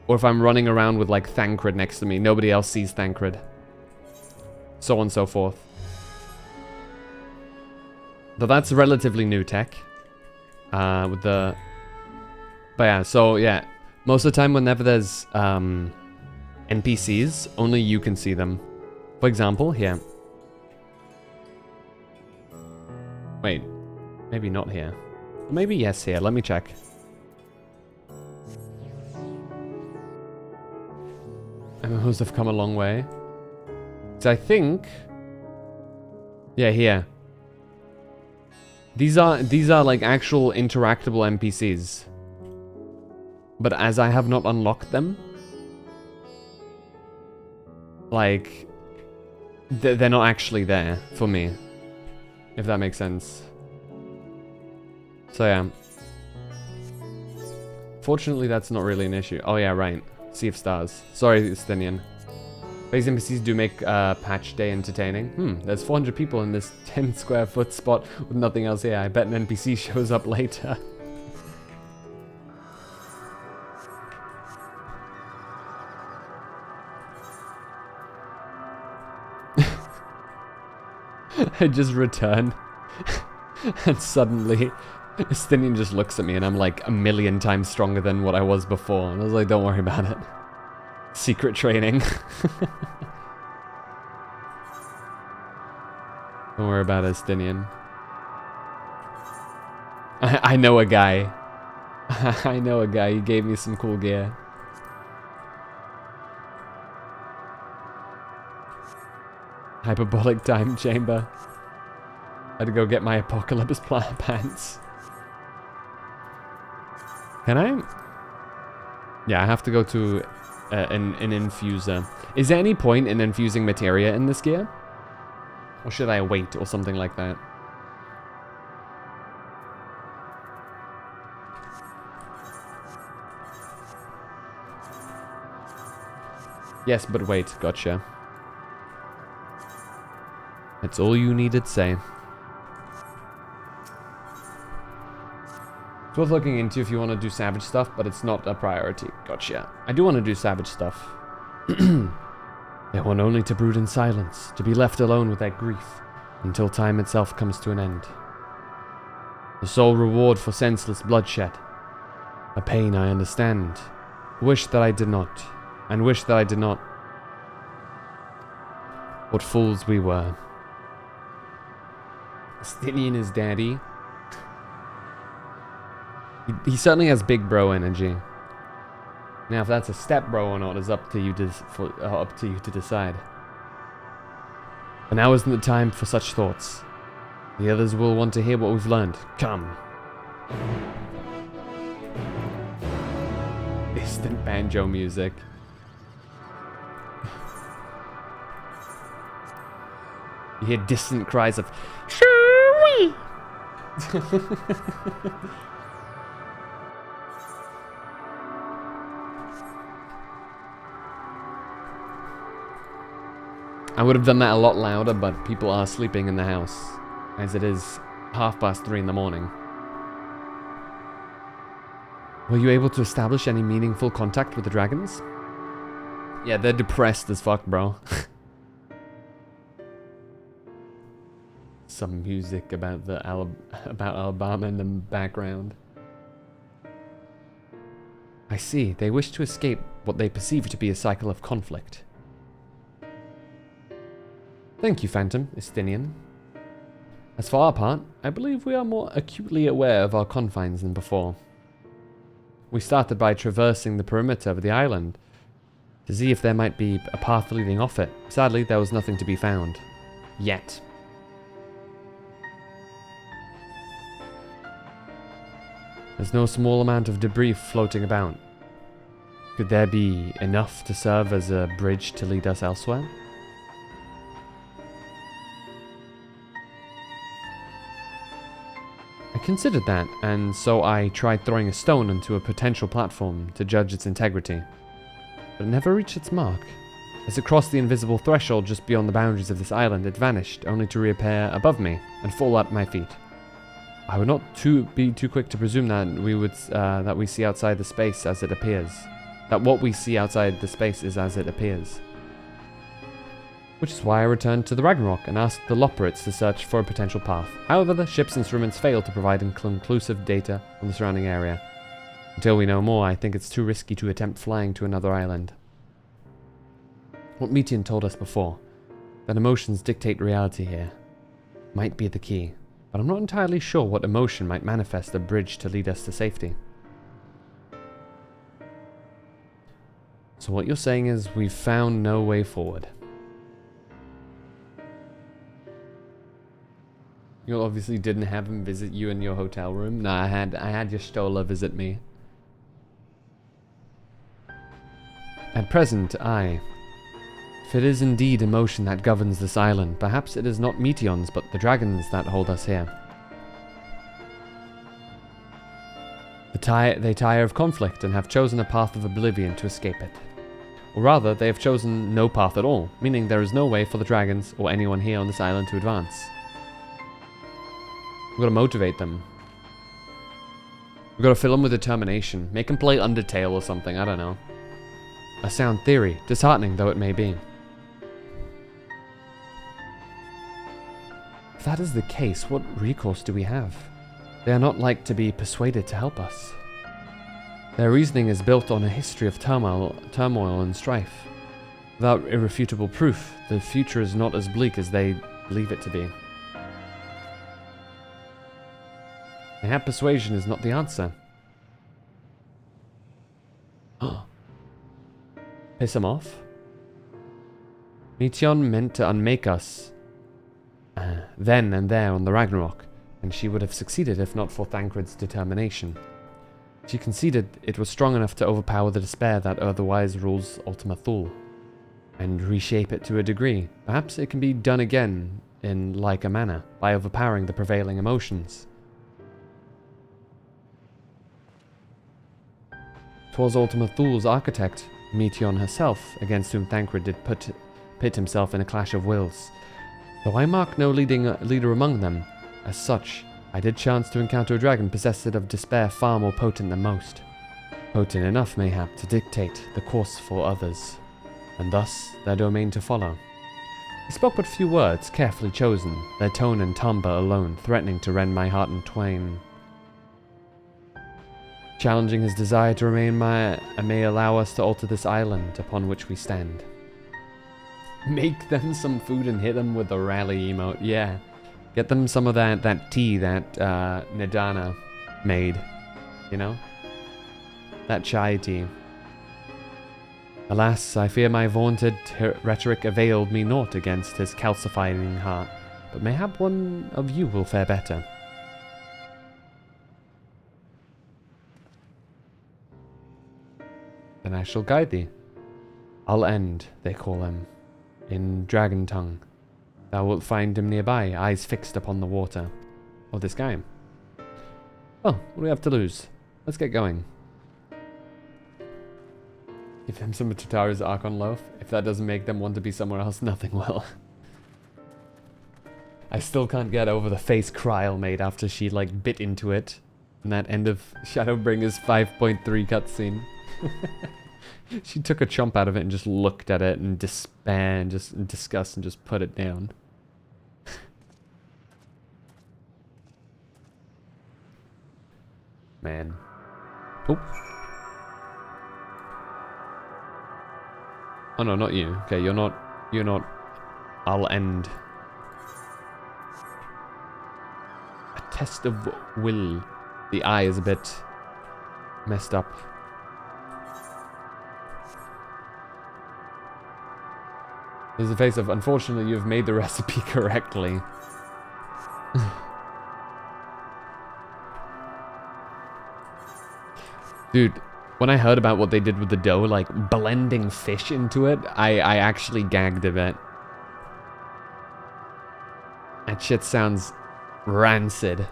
Or if I'm running around with like Thancred next to me, nobody else sees Thancred. So on and so forth. But that's relatively new tech. With the... But yeah, so yeah. Most of the time whenever there's NPCs, only you can see them. For example, here. Wait. Maybe not here. Maybe yes here. Let me check. MMOs have come a long way. So I think... Yeah, here. These are like actual interactable NPCs. But as I have not unlocked them, like, they're not actually there for me. If that makes sense. So yeah. Fortunately, that's not really an issue. Oh yeah, right. Sea of Stars. Sorry, Estinian. Base NPCs do make patch day entertaining. There's 400 people in this 10 square foot spot with nothing else here. I bet an NPC shows up later. I just return. And suddenly, Estinian just looks at me and I'm like a million times stronger than what I was before. And I was like, don't worry about it. Secret training. Don't worry about Estinian. I know a guy. I know a guy. He gave me some cool gear. Hyperbolic time chamber. I had to go get my apocalypse pants. Can I? Yeah, I have to go to an infuser. Is there any point in infusing materia in this gear? Or should I wait or something like that? Yes, but wait, gotcha. That's all you needed to say. It's worth looking into if you want to do savage stuff, but it's not a priority. Gotcha. I do want to do savage stuff. They want only to brood in silence, to be left alone with their grief, until time itself comes to an end. The sole reward for senseless bloodshed. A pain I understand. Wish that I did not. And wish that I did not. What fools we were. Stinian is daddy. He certainly has big bro energy. Now, if that's a step bro or not is up to you to decide. But now isn't the time for such thoughts. The others will want to hear what we've learned. Come. Distant banjo music. You hear distant cries of Shoo-wee! I would have done that a lot louder, but people are sleeping in the house, as it is 3:30 in the morning. Were you able to establish any meaningful contact with the dragons? Yeah, they're depressed as fuck, bro. Some music about about Alabama in the background. I see. They wish to escape what they perceive to be a cycle of conflict. Thank you, Phantom, Istinian. As for our part, I believe we are more acutely aware of our confines than before. We started by traversing the perimeter of the island to see if there might be a path leading off it. Sadly, there was nothing to be found. Yet. There's no small amount of debris floating about. Could there be enough to serve as a bridge to lead us elsewhere? I considered that, and so I tried throwing a stone onto a potential platform to judge its integrity. But it never reached its mark. As it crossed the invisible threshold just beyond the boundaries of this island, it vanished, only to reappear above me and fall at my feet. I would not be too quick to presume that we see outside the space as it appears. That what we see outside the space is as it appears. Which is why I returned to the Ragnarok and asked the Loporrits to search for a potential path. However, the ship's instruments failed to provide conclusive data on the surrounding area. Until we know more, I think it's too risky to attempt flying to another island. What Metian told us before, that emotions dictate reality here, might be the key. But I'm not entirely sure what emotion might manifest a bridge to lead us to safety. So what you're saying is we've found no way forward. You obviously didn't have him visit you in your hotel room. No, I had your Stola visit me. At present, if it is indeed emotion that governs this island, perhaps it is not Meteons but the dragons that hold us here. They tire of conflict and have chosen a path of oblivion to escape it. Or rather, they have chosen no path at all, meaning there is no way for the dragons or anyone here on this island to advance. We've got to motivate them. We've got to fill them with determination. Make them play Undertale or something, I don't know. A sound theory, disheartening though it may be. If that is the case, what recourse do we have? They are not like to be persuaded to help us. Their reasoning is built on a history of turmoil and strife. Without irrefutable proof, the future is not as bleak as they believe it to be. Mayhap persuasion is not the answer. Piss him off? Meteon meant to unmake us then and there on the Ragnarok, and she would have succeeded if not for Thancred's determination. She conceded it was strong enough to overpower the despair that otherwise rules Ultima Thule, and reshape it to a degree. Perhaps it can be done again in like a manner, by overpowering the prevailing emotions. 'Twas Ultima Thule's architect Meteon herself, against whom Thancred did pit himself in a clash of wills. Though I mark no leader among them, as such, I did chance to encounter a dragon possessed of despair far more potent than most. Potent enough, mayhap, to dictate the course for others, and thus their domain to follow. He spoke but few words, carefully chosen, their tone and timbre alone threatening to rend my heart in twain. Challenging his desire to remain may allow us to alter this island upon which we stand. Make them some food and hit them with the rally emote, yeah. Get them some of that tea that Nidana made, you know? That chai tea. Alas, I fear my vaunted rhetoric availed me naught against his calcifying heart, but mayhap one of you will fare better. Then I shall guide thee. I'll end, they call him, in dragon tongue. Thou wilt find him nearby, eyes fixed upon the water. Oh, this guy. Well, what do we have to lose? Let's get going. Give them some of Tatara's Archon loaf. If that doesn't make them want to be somewhere else, nothing will. I still can't get over the face Kryl made after she, like, bit into it. In that end of Shadowbringer's 5.3 cutscene. She took a chomp out of it and just looked at it in despair and just in disgust and just put it down. Man. Oh. Oh no, not you. Okay, you're not. I'll end. A test of will. The eye is a bit messed up. There's a face of, unfortunately, you've made the recipe correctly. Dude, when I heard about what they did with the dough, like blending fish into it, I actually gagged a bit. That shit sounds rancid.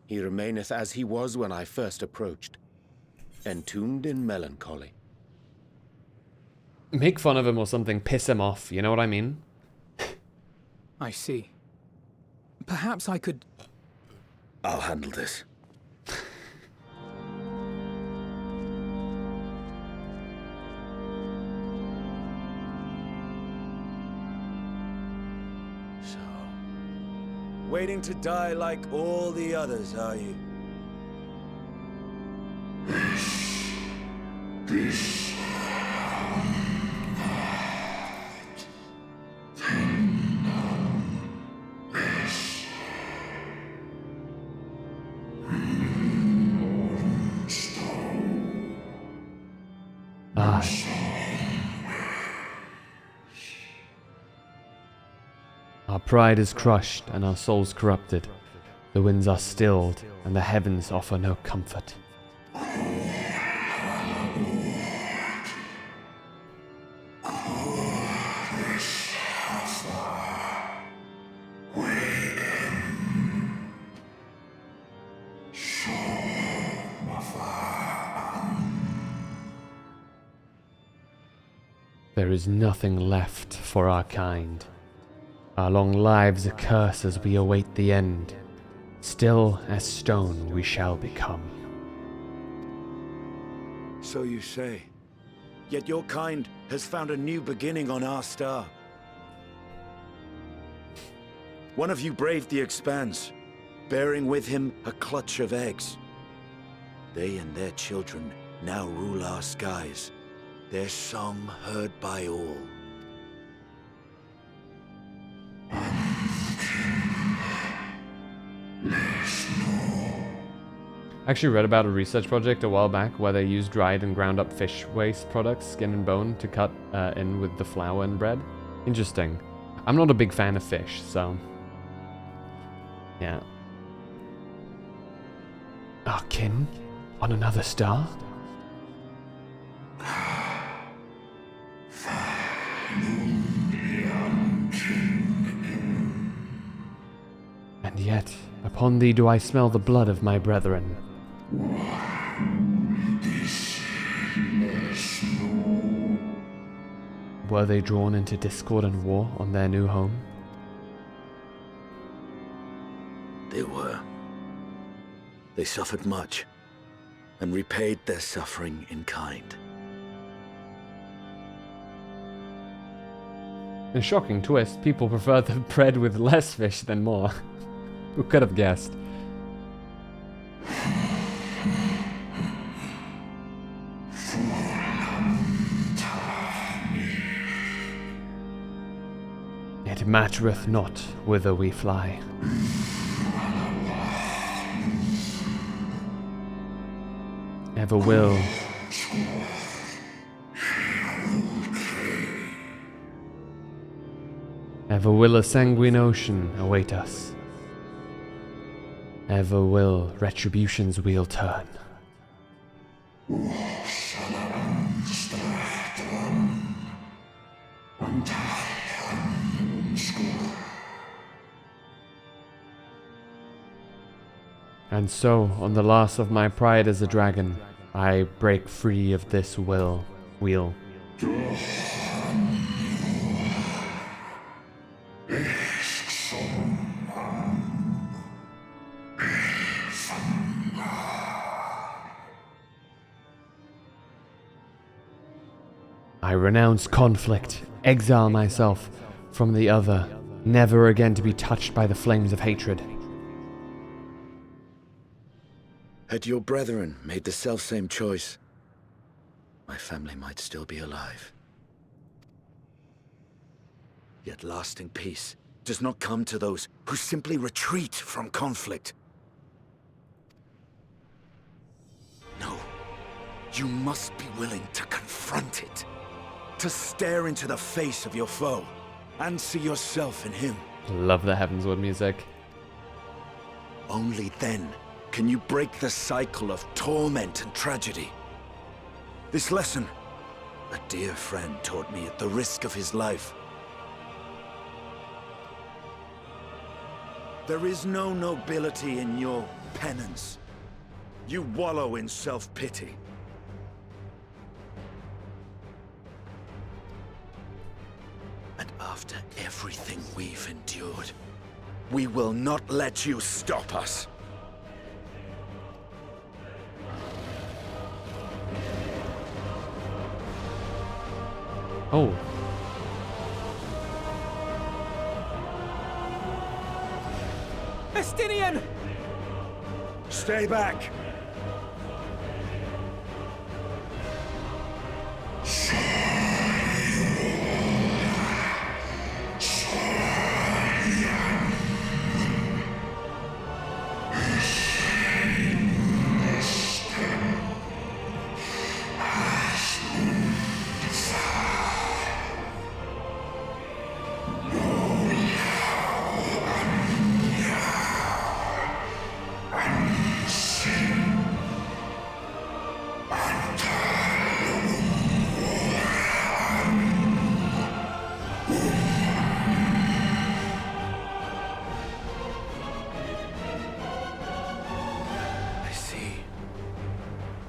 He remaineth as he was when I first approached, entombed in melancholy. Make fun of him or something, piss him off, you know what I mean? I see. Perhaps I could... I'll handle this. Waiting to die like all the others, are you? This Our pride is crushed and our souls corrupted. The winds are stilled and the heavens offer no comfort. There is nothing left for our kind. Our long lives a curse as we await the end. Still as stone we shall become. So you say. Yet your kind has found a new beginning on our star. One of you braved the expanse, bearing with him a clutch of eggs. They and their children now rule our skies, their song heard by all. I actually read about a research project a while back where they used dried and ground up fish waste products, skin and bone, to cut in with the flour and bread. Interesting. I'm not a big fan of fish, so... yeah. Our kin? On another star? And yet, upon thee do I smell the blood of my brethren. Were they drawn into discord and war on their new home? They were. They suffered much, and repaid their suffering in kind. A shocking twist, people prefer the bread with less fish than more. Who could have guessed? It mattereth not whither we fly. Ever will. Ever will a sanguine ocean await us. Ever will retribution's wheel turn. And so, on the loss of my pride as a dragon, I break free of this wheel. I renounce conflict, exile myself from the other, never again to be touched by the flames of hatred. Had your brethren made the selfsame choice, my family might still be alive. Yet lasting peace does not come to those who simply retreat from conflict. No, you must be willing to confront it, to stare into the face of your foe, and see yourself in him. Love the Heavensward music. Only then can you break the cycle of torment and tragedy. This lesson, a dear friend taught me at the risk of his life. There is no nobility in your penance. You wallow in self-pity. And after everything we've endured, we will not let you stop us. Oh. Estinian! Stay back!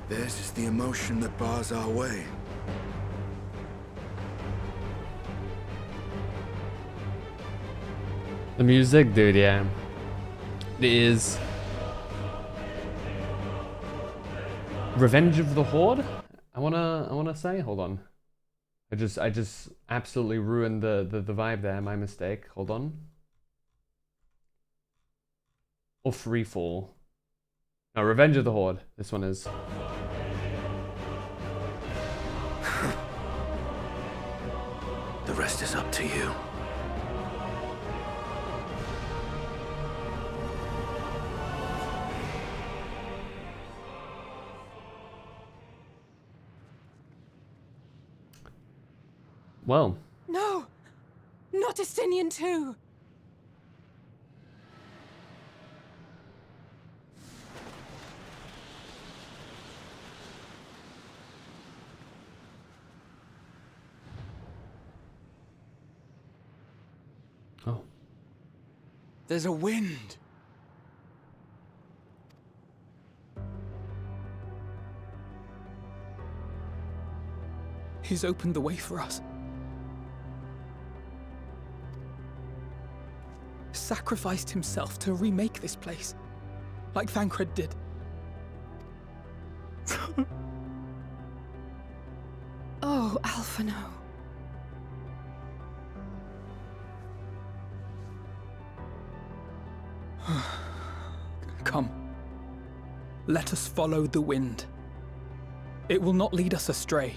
Theirs is the emotion that bars our way. The music, dude, yeah. It is Revenge of the Horde? I wanna say, hold on. I just absolutely ruined the vibe there, my mistake. Hold on. Or Freefall. No, Revenge of the Horde. This one is. The rest is up to you. Well. No! Not Estinian too! Oh. There's a wind. He's opened the way for us. Sacrificed himself to remake this place, like Thancred did. Oh, Alphino. Come. Let us follow the wind. It will not lead us astray.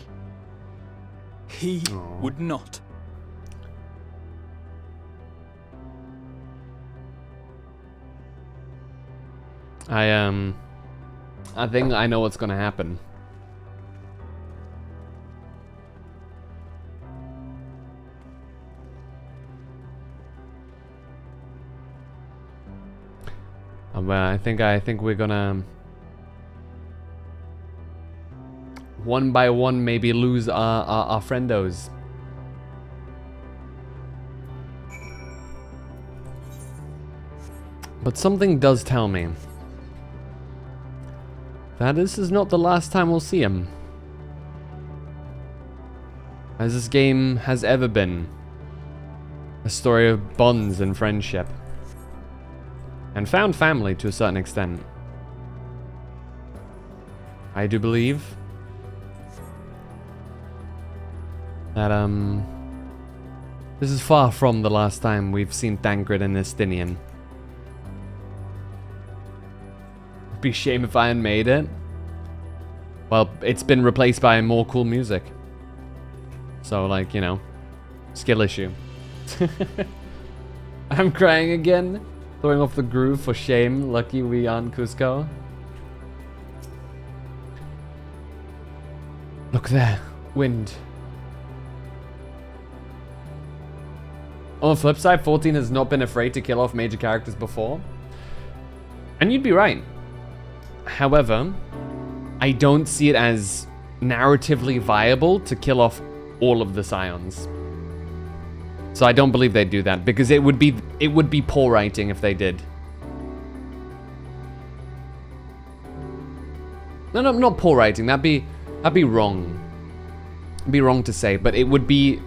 He would not. I think I know what's gonna happen. I think we're gonna one by one maybe lose our friendos. But something does tell me that this is not the last time we'll see him. As this game has ever been a story of bonds and friendship. And found family to a certain extent. I do believe that this is far from the last time we've seen Thancred and Estinian. It'd be a shame if I hadn't made it. Well, it's been replaced by more cool music. So, like, you know, skill issue. I'm crying again. Throwing off the groove for shame. Lucky we aren't Cusco. Look there. Wind. On the flip side, 14 has not been afraid to kill off major characters before. And you'd be right. However, I don't see it as narratively viable to kill off all of the Scions. So I don't believe they'd do that, because it would be poor writing if they did. No, not poor writing. That'd be wrong. It'd be wrong to say, but it would be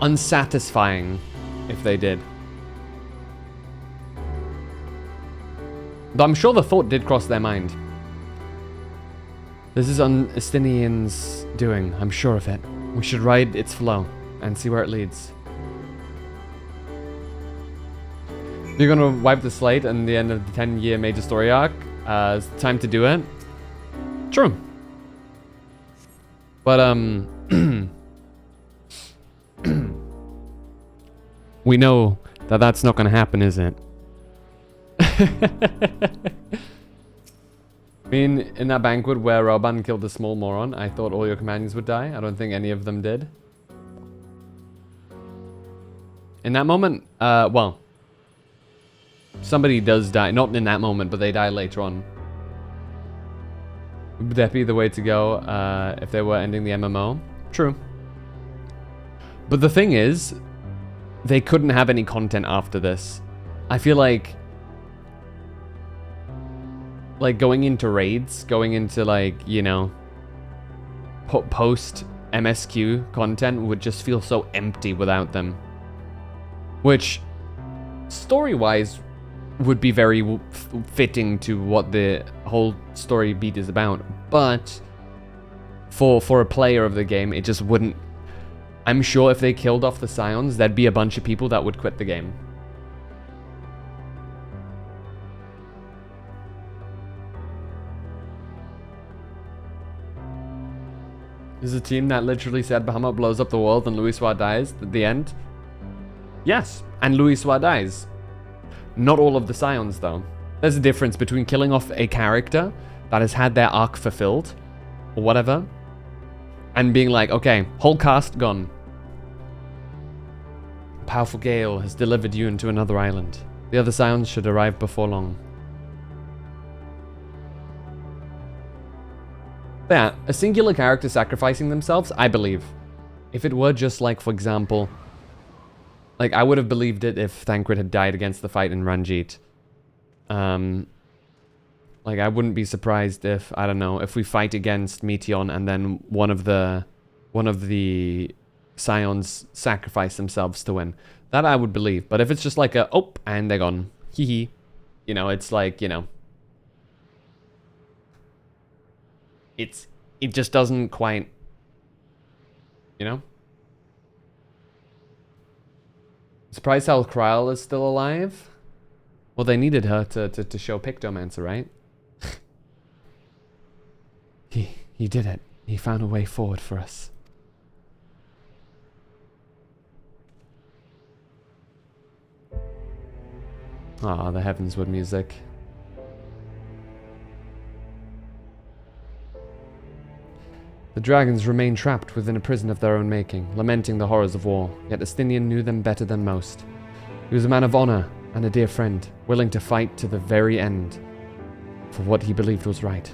unsatisfying if they did. But I'm sure the thought did cross their mind. This is Estinian's doing. I'm sure of it. We should ride its flow and see where it leads. You're gonna wipe the slate and the end of the 10-year major story arc. It's time to do it. True. But we know that that's not gonna happen, is it? I mean, in that banquet where Roban killed the small moron, I thought all your companions would die. I don't think any of them did. In that moment, well, somebody does die. Not in that moment, but they die later on. Would that be the way to go if they were ending the MMO? True. But the thing is, they couldn't have any content after this. I feel like going into raids, going into, like, you know, post MSQ content would just feel so empty without them. Which, story-wise, would be very fitting to what the whole story beat is about. But for a player of the game, it just wouldn't. I'm sure if they killed off the Scions, there'd be a bunch of people that would quit the game. This is a team that literally said Bahamut blows up the world and Louisoix dies at the end. Yes, and Louisoix dies. Not all of the Scions, though. There's a difference between killing off a character that has had their arc fulfilled, or whatever, and being like, okay, whole cast gone. A powerful gale has delivered you into another island. The other Scions should arrive before long. But yeah, a singular character sacrificing themselves, I believe. If it were just like, for example, Like, I would have believed it if Thancred had died against the fight in Ranjit. Like, I wouldn't be surprised if, I don't know, if we fight against Meteon and then one of the Scions sacrifice themselves to win. That I would believe. But if it's just like a, oh, and they're gone. Hee hee. You know, it's like, you know. It just doesn't quite, you know? Surprised how Kryl is still alive? Well, they needed her to show Pictomancer, right? He did it. He found a way forward for us. Ah, the Heavensward music. The dragons remained trapped within a prison of their own making, lamenting the horrors of war, yet Estinian knew them better than most. He was a man of honor and a dear friend, willing to fight to the very end for what he believed was right.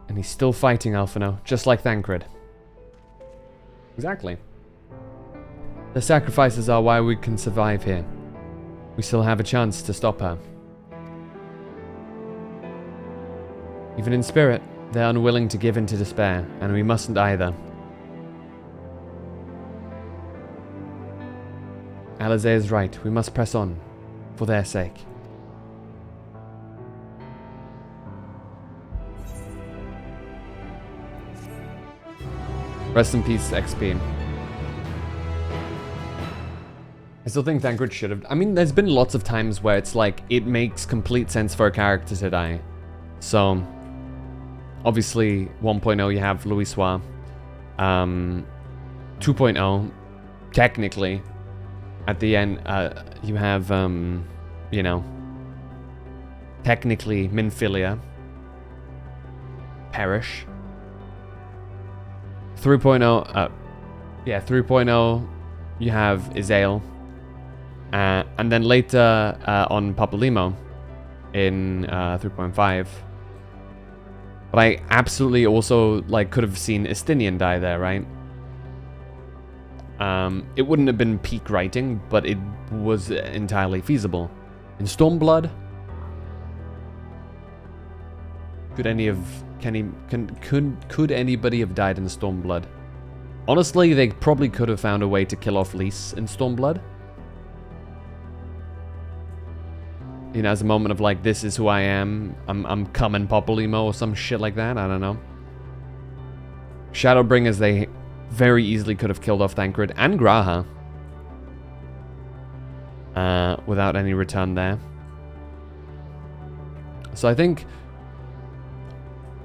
And he's still fighting Alphino, just like Thancred. Exactly. The sacrifices are why we can survive here. We still have a chance to stop her. Even in spirit, they're unwilling to give in to despair, and we mustn't either. Alize is right, we must press on, for their sake. Rest in peace, XP. I still think Thancred should have... I mean, there's been lots of times where it's like, it makes complete sense for a character to die. So, obviously, 1.0 you have Louisoix. 2.0, technically, at the end, you have, you know, technically Minfilia. Perish. 3.0, yeah, 3.0, you have Izael. And then later on Papalymo in 3.5. But I absolutely also like could have seen Estinian die there, right? It wouldn't have been peak writing, but it was entirely feasible. In Stormblood, could anybody have died in Stormblood? Honestly, they probably could have found a way to kill off Lys in Stormblood. You know, as a moment of like, this is who I am. I'm coming Papalymo or some shit like that. I don't know. Shadowbringers, they very easily could have killed off Thancred and Graha. Without any return there. So I think,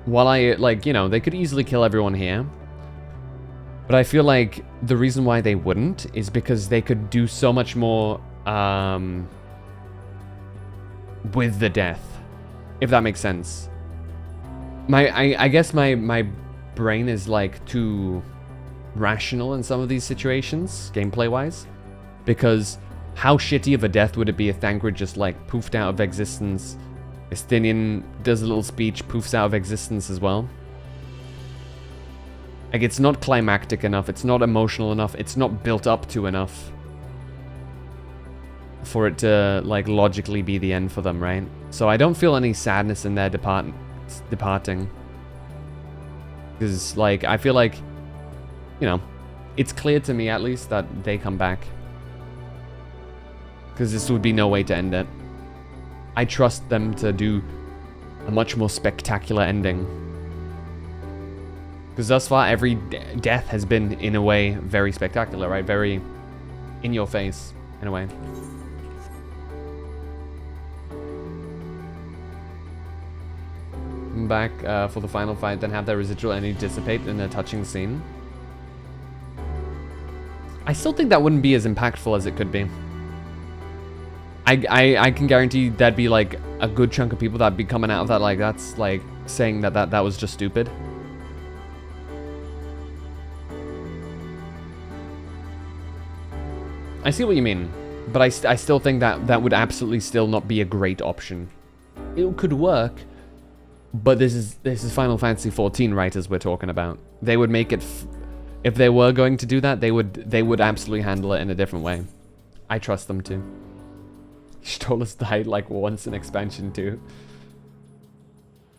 while I, like, you know, they could easily kill everyone here. But I feel like the reason why they wouldn't is because they could do so much more, with the death, if that makes sense. I guess my brain is like too rational in some of these situations, gameplay wise, because how shitty of a death would it be if Thancred just like poofed out of existence? Estinian does a little speech, poofs out of existence as well. Like, it's not climactic enough, it's not emotional enough, it's not built up to enough for it to, like, logically be the end for them, right? So I don't feel any sadness in their departing. Because, like, I feel like, you know, it's clear to me, at least, that they come back. Because this would be no way to end it. I trust them to do a much more spectacular ending. Because thus far, every death has been, in a way, very spectacular, right? Very in your face, in a way. Back for the final fight, then have their residual energy dissipate in a touching scene. I still think that wouldn't be as impactful as it could be. I can guarantee that'd be like a good chunk of people that'd be coming out of that, like, that's like saying that was just stupid. I see what you mean, but I still think that would absolutely still not be a great option. It could work, But this is Final Fantasy XIV writers we're talking about. They would make it, if they were going to do that, they would absolutely handle it in a different way. I trust them to. Stolas died like once in expansion 2.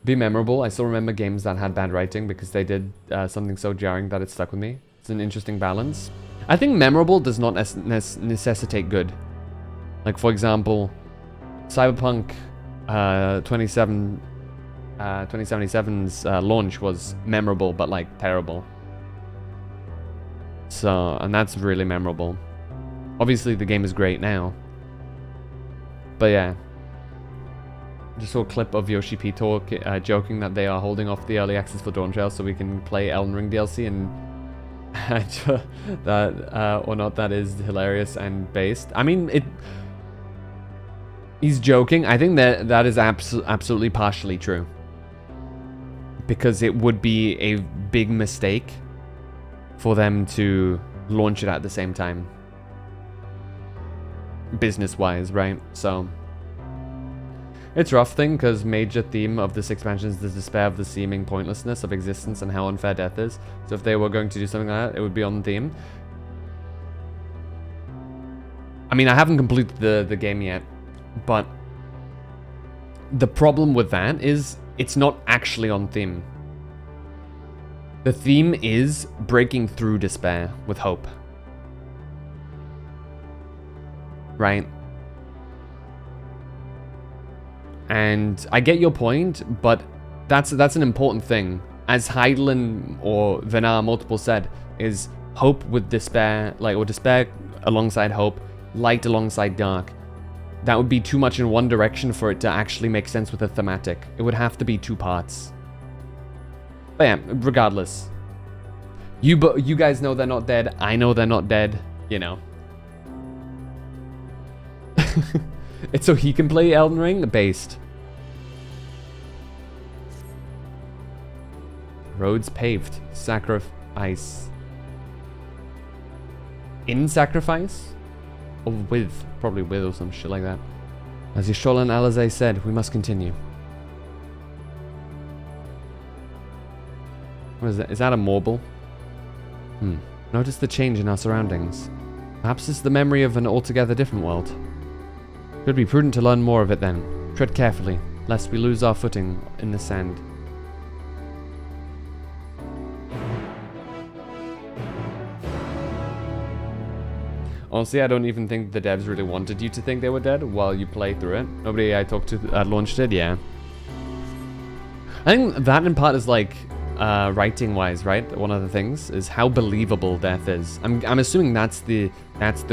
Be memorable. I still remember games that had bad writing because they did something so jarring that it stuck with me. It's an interesting balance. I think memorable does not necessitate good. Like, for example, Cyberpunk 2077's launch was memorable, but like terrible. So, and that's really memorable. Obviously, the game is great now. But yeah. Just saw a clip of Yoshi P joking that they are holding off the early access for Dawn Trail so we can play Elden Ring DLC, and that or not, that is hilarious and based. I mean, he's joking. I think that is absolutely partially true, because it would be a big mistake for them to launch it at the same time, business-wise, right? So it's a rough thing, because major theme of this expansion is the despair of the seeming pointlessness of existence and how unfair death is. So if they were going to do something like that, it would be on theme. I mean, I haven't completed the game yet, but the problem with that is it's not actually on theme. The theme is breaking through despair with hope. Right? And I get your point, but that's an important thing. As Heidelin or Venar multiple said, is hope with despair, like, or despair alongside hope, light alongside dark. That would be too much in one direction for it to actually make sense with a thematic. It would have to be two parts. But yeah, regardless. You guys know they're not dead. I know they're not dead. You know. It's so he can play Elden Ring? Based. Roads paved. Sacrifice. In sacrifice? Or with. Probably with or some shit like that. As Yashola and Alizé said, we must continue. What is that? Is that a marble? Notice the change in our surroundings. Perhaps it's the memory of an altogether different world. It would be prudent to learn more of it then. Tread carefully, lest we lose our footing in the sand. Honestly, I don't even think the devs really wanted you to think they were dead while you play through it. Nobody I talked to at launch did, yeah. I think that in part is like, writing-wise, right? One of the things is how believable death is. I'm assuming that's the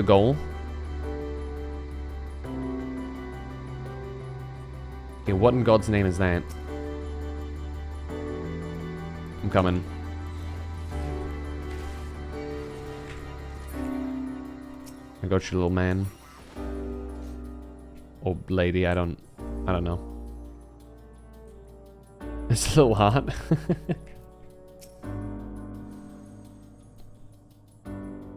goal. Okay, what in God's name is that? I'm coming. I got you, little man. Or lady, I don't know. It's a little hot.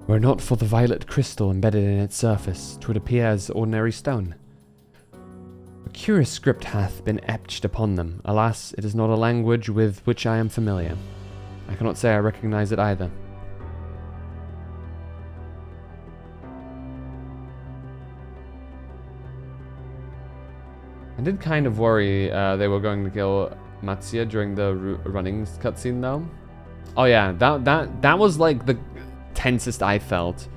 Were it not for the violet crystal embedded in its surface, 'twould appear as ordinary stone. A curious script hath been etched upon them. Alas, it is not a language with which I am familiar. I cannot say I recognize it either. I did kind of worry they were going to kill Matsuya during the running cutscene though. Oh yeah, that was like the tensest I felt.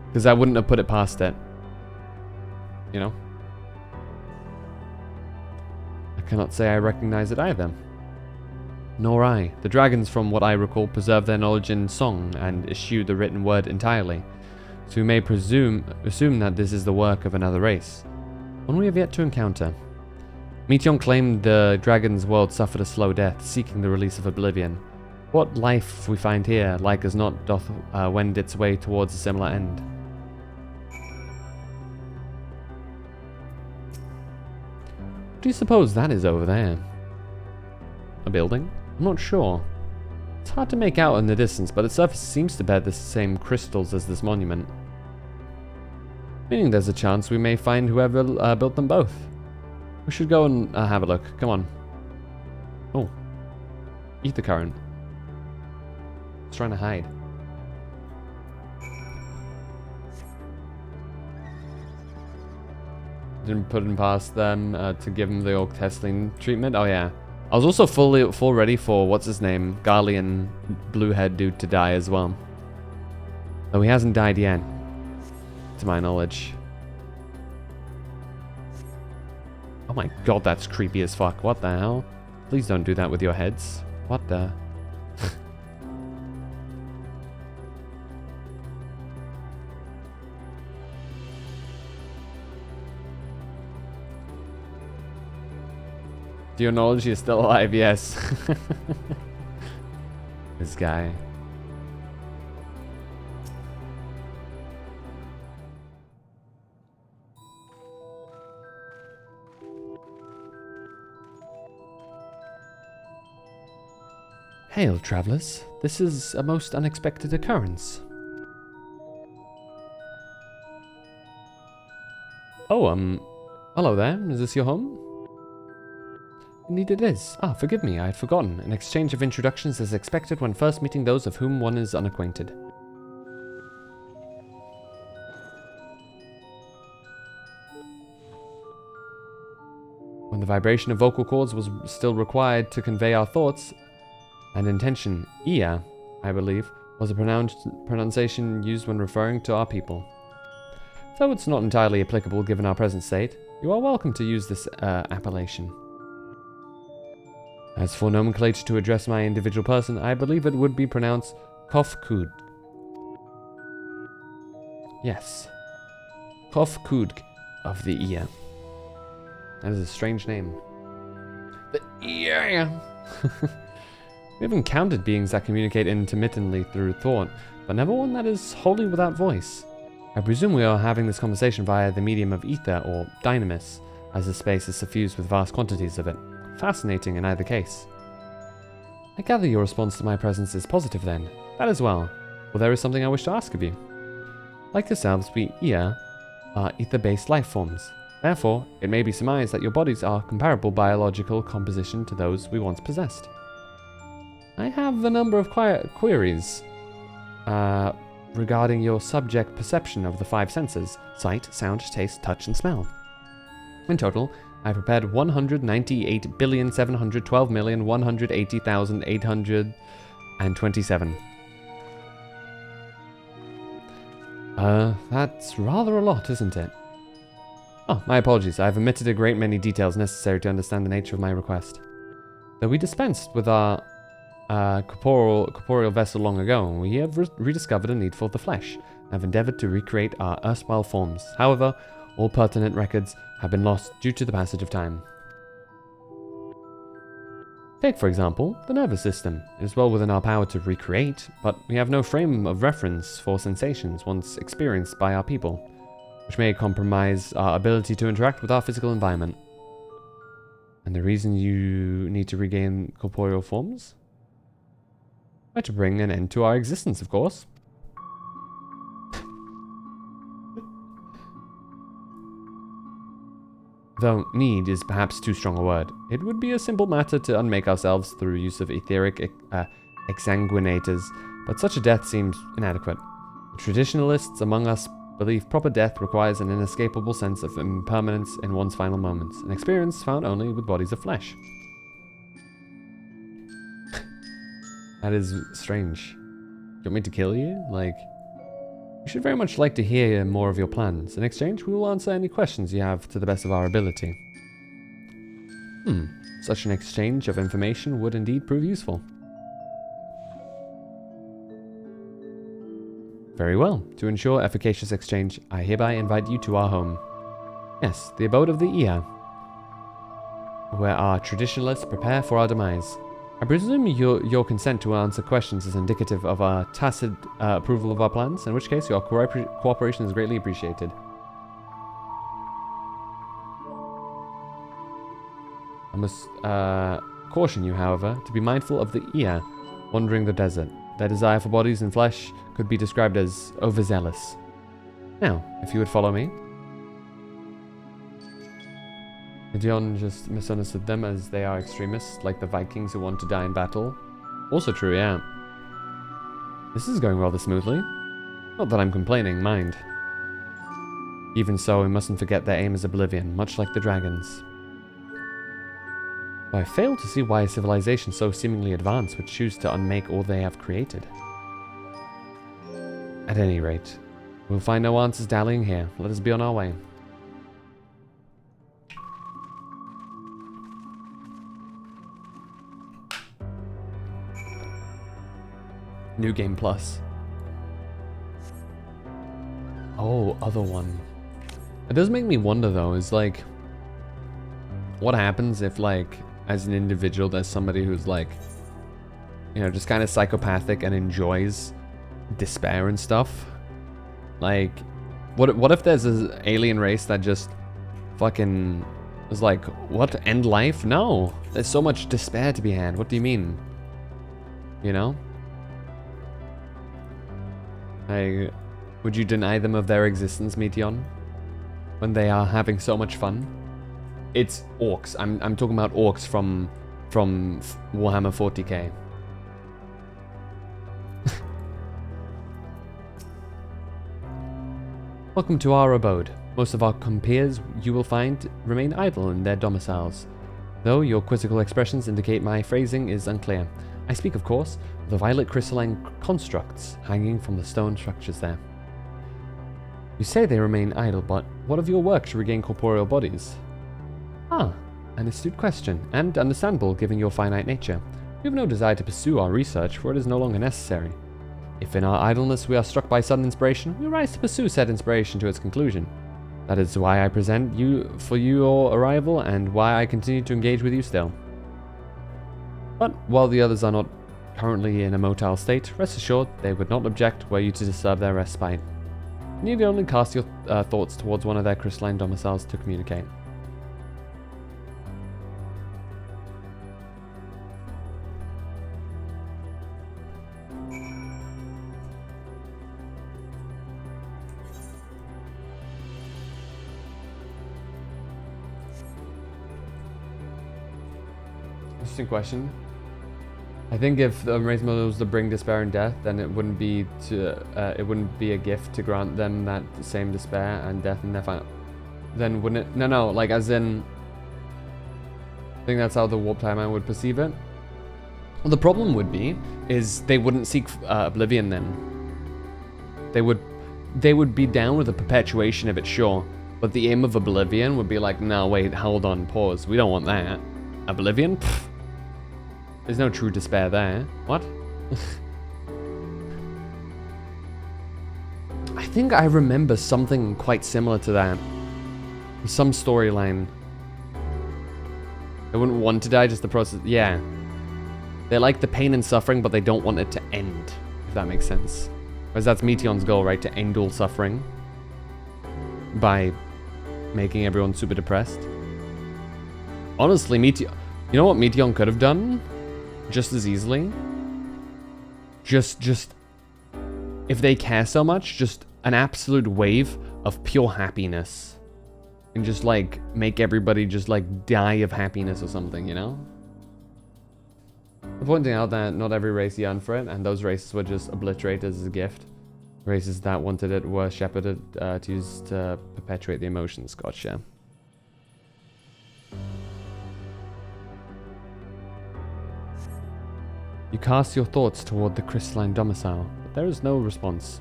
Because I wouldn't have put it past it. You know? I cannot say I recognize it either. Nor I. The dragons, from what I recall, preserve their knowledge in song and eschew the written word entirely. So we may assume that this is the work of another race. One we have yet to encounter. Meteon claimed the dragon's world suffered a slow death, seeking the release of oblivion. What life we find here, like as not, doth wend its way towards a similar end. What do you suppose that is over there? A building? I'm not sure. It's hard to make out in the distance, but its surface seems to bear the same crystals as this monument. Meaning there's a chance we may find whoever built them both. We should go and have a look. Come on. Oh. Ether current. It's trying to hide. Didn't put it past them to give him the Orc-Testling treatment. Oh yeah. I was also full ready for, what's his name, Garlean blue-head dude to die as well. Though he hasn't died yet, to my knowledge. Oh my god, that's creepy as fuck. What the hell? Please don't do that with your heads. What the... To your knowledge, he's still alive, yes. This guy. Hail, travelers. This is a most unexpected occurrence. Oh, hello there. Is this your home? Indeed it is. Ah, forgive me, I had forgotten. An exchange of introductions is expected when first meeting those of whom one is unacquainted. When the vibration of vocal cords was still required to convey our thoughts and intention, Ia, I believe, was a pronunciation used when referring to our people. Though it's not entirely applicable given our present state, you are welcome to use this appellation. As for nomenclature to address my individual person, I believe it would be pronounced Kofkud. Yes. Kofkud of the Ia. That is a strange name. The Ia. We have encountered beings that communicate intermittently through thought, but never one that is wholly without voice. I presume we are having this conversation via the medium of ether or dynamis, as the space is suffused with vast quantities of it. Fascinating in either case. I gather your response to my presence is positive then. That as well. Well, there is something I wish to ask of you. Like yourselves, we Ia are ether-based life forms. Therefore, it may be surmised that your bodies are comparable biological composition to those we once possessed. I have a number of queries regarding your subject perception of the five senses: sight, sound, taste, touch, and smell. In total, I prepared 198,712,180,827. That's rather a lot, isn't it? Oh, my apologies. I've omitted a great many details necessary to understand the nature of my request. Though we dispensed with our corporeal vessel long ago, we have rediscovered a need for the flesh, and have endeavored to recreate our erstwhile forms. However, all pertinent records have been lost due to the passage of time. Take, for example, the nervous system. It is well within our power to recreate, but we have no frame of reference for sensations once experienced by our people, which may compromise our ability to interact with our physical environment. And the reason you need to regain corporeal forms? Why, to bring an end to our existence, of course. Though need is perhaps too strong a word, it would be a simple matter to unmake ourselves through use of etheric exsanguinators, but such a death seems inadequate. The traditionalists among us believe proper death requires an inescapable sense of impermanence in one's final moments, an experience found only with bodies of flesh. That is strange. You want me to kill you? Like... We should very much like to hear more of your plans. In exchange, we will answer any questions you have to the best of our ability. Such an exchange of information would indeed prove useful. Very well. To ensure efficacious exchange, I hereby invite you to our home. Yes, the abode of the Ia, where our traditionalists prepare for our demise. I presume your consent to answer questions is indicative of our tacit approval of our plans, in which case your cooperation is greatly appreciated. I must caution you, however, to be mindful of the Ia wandering the desert. Their desire for bodies and flesh could be described as overzealous. Now, if you would follow me. Gideon just misunderstood them as they are extremists, like the Vikings who want to die in battle. Also true, yeah. This is going rather smoothly. Not that I'm complaining, mind. Even so, we mustn't forget their aim is oblivion, much like the dragons. But I fail to see why a civilization so seemingly advanced would choose to unmake all they have created. At any rate, we'll find no answers dallying here. Let us be on our way. New Game Plus. Oh, other one. It does make me wonder though, is like, what happens if like, as an individual, there's somebody who's like, you know, just kind of psychopathic and enjoys despair and stuff? Like, what if there's an alien race that just fucking is like, what, end life? No, there's so much despair to be had. What do you mean? You know? Would you deny them of their existence, Meteon? When they are having so much fun? It's orcs. I'm talking about orcs from Warhammer 40k. Welcome to our abode. Most of our compeers you will find remain idle in their domiciles, though your quizzical expressions indicate my phrasing is unclear. I speak, of course, of the violet crystalline constructs hanging from the stone structures there. You say they remain idle, but what of your work to regain corporeal bodies? Ah, an astute question, and understandable given your finite nature. We have no desire to pursue our research, for it is no longer necessary. If in our idleness we are struck by sudden inspiration, we rise to pursue said inspiration to its conclusion. That is why I present you for your arrival, and why I continue to engage with you still. But while the others are not currently in a motile state, rest assured they would not object were you to disturb their respite. You need only cast your thoughts towards one of their crystalline domiciles to communicate. Interesting question. I think if the race mother was to bring despair and death, then it wouldn't be a gift to grant them that same despair and death in their final. Then wouldn't it? No, like as in. I think that's how the warp timeline would perceive it. Well, the problem would be is they wouldn't seek oblivion then. They would be down with the perpetuation of it, sure, but the aim of oblivion would be like, no, wait, hold on, pause. We don't want that. Oblivion? Pfft. There's no true despair there. What? I think I remember something quite similar to that. Some storyline. They wouldn't want to die, just the process. Yeah. They like the pain and suffering, but they don't want it to end. If that makes sense. Whereas that's Meteon's goal, right? To end all suffering. By making everyone super depressed. Honestly, Meteon... You know what Meteon could have done? Just as easily? Just... If they care so much, just an absolute wave of pure happiness. And just, like, make everybody just, like, die of happiness or something, you know? I'm pointing out that not every race yearned for it, and those races were just obliterated as a gift. Races that wanted it were shepherded to use to perpetuate the emotions. Gotcha. You cast your thoughts toward the crystalline domicile, but there is no response.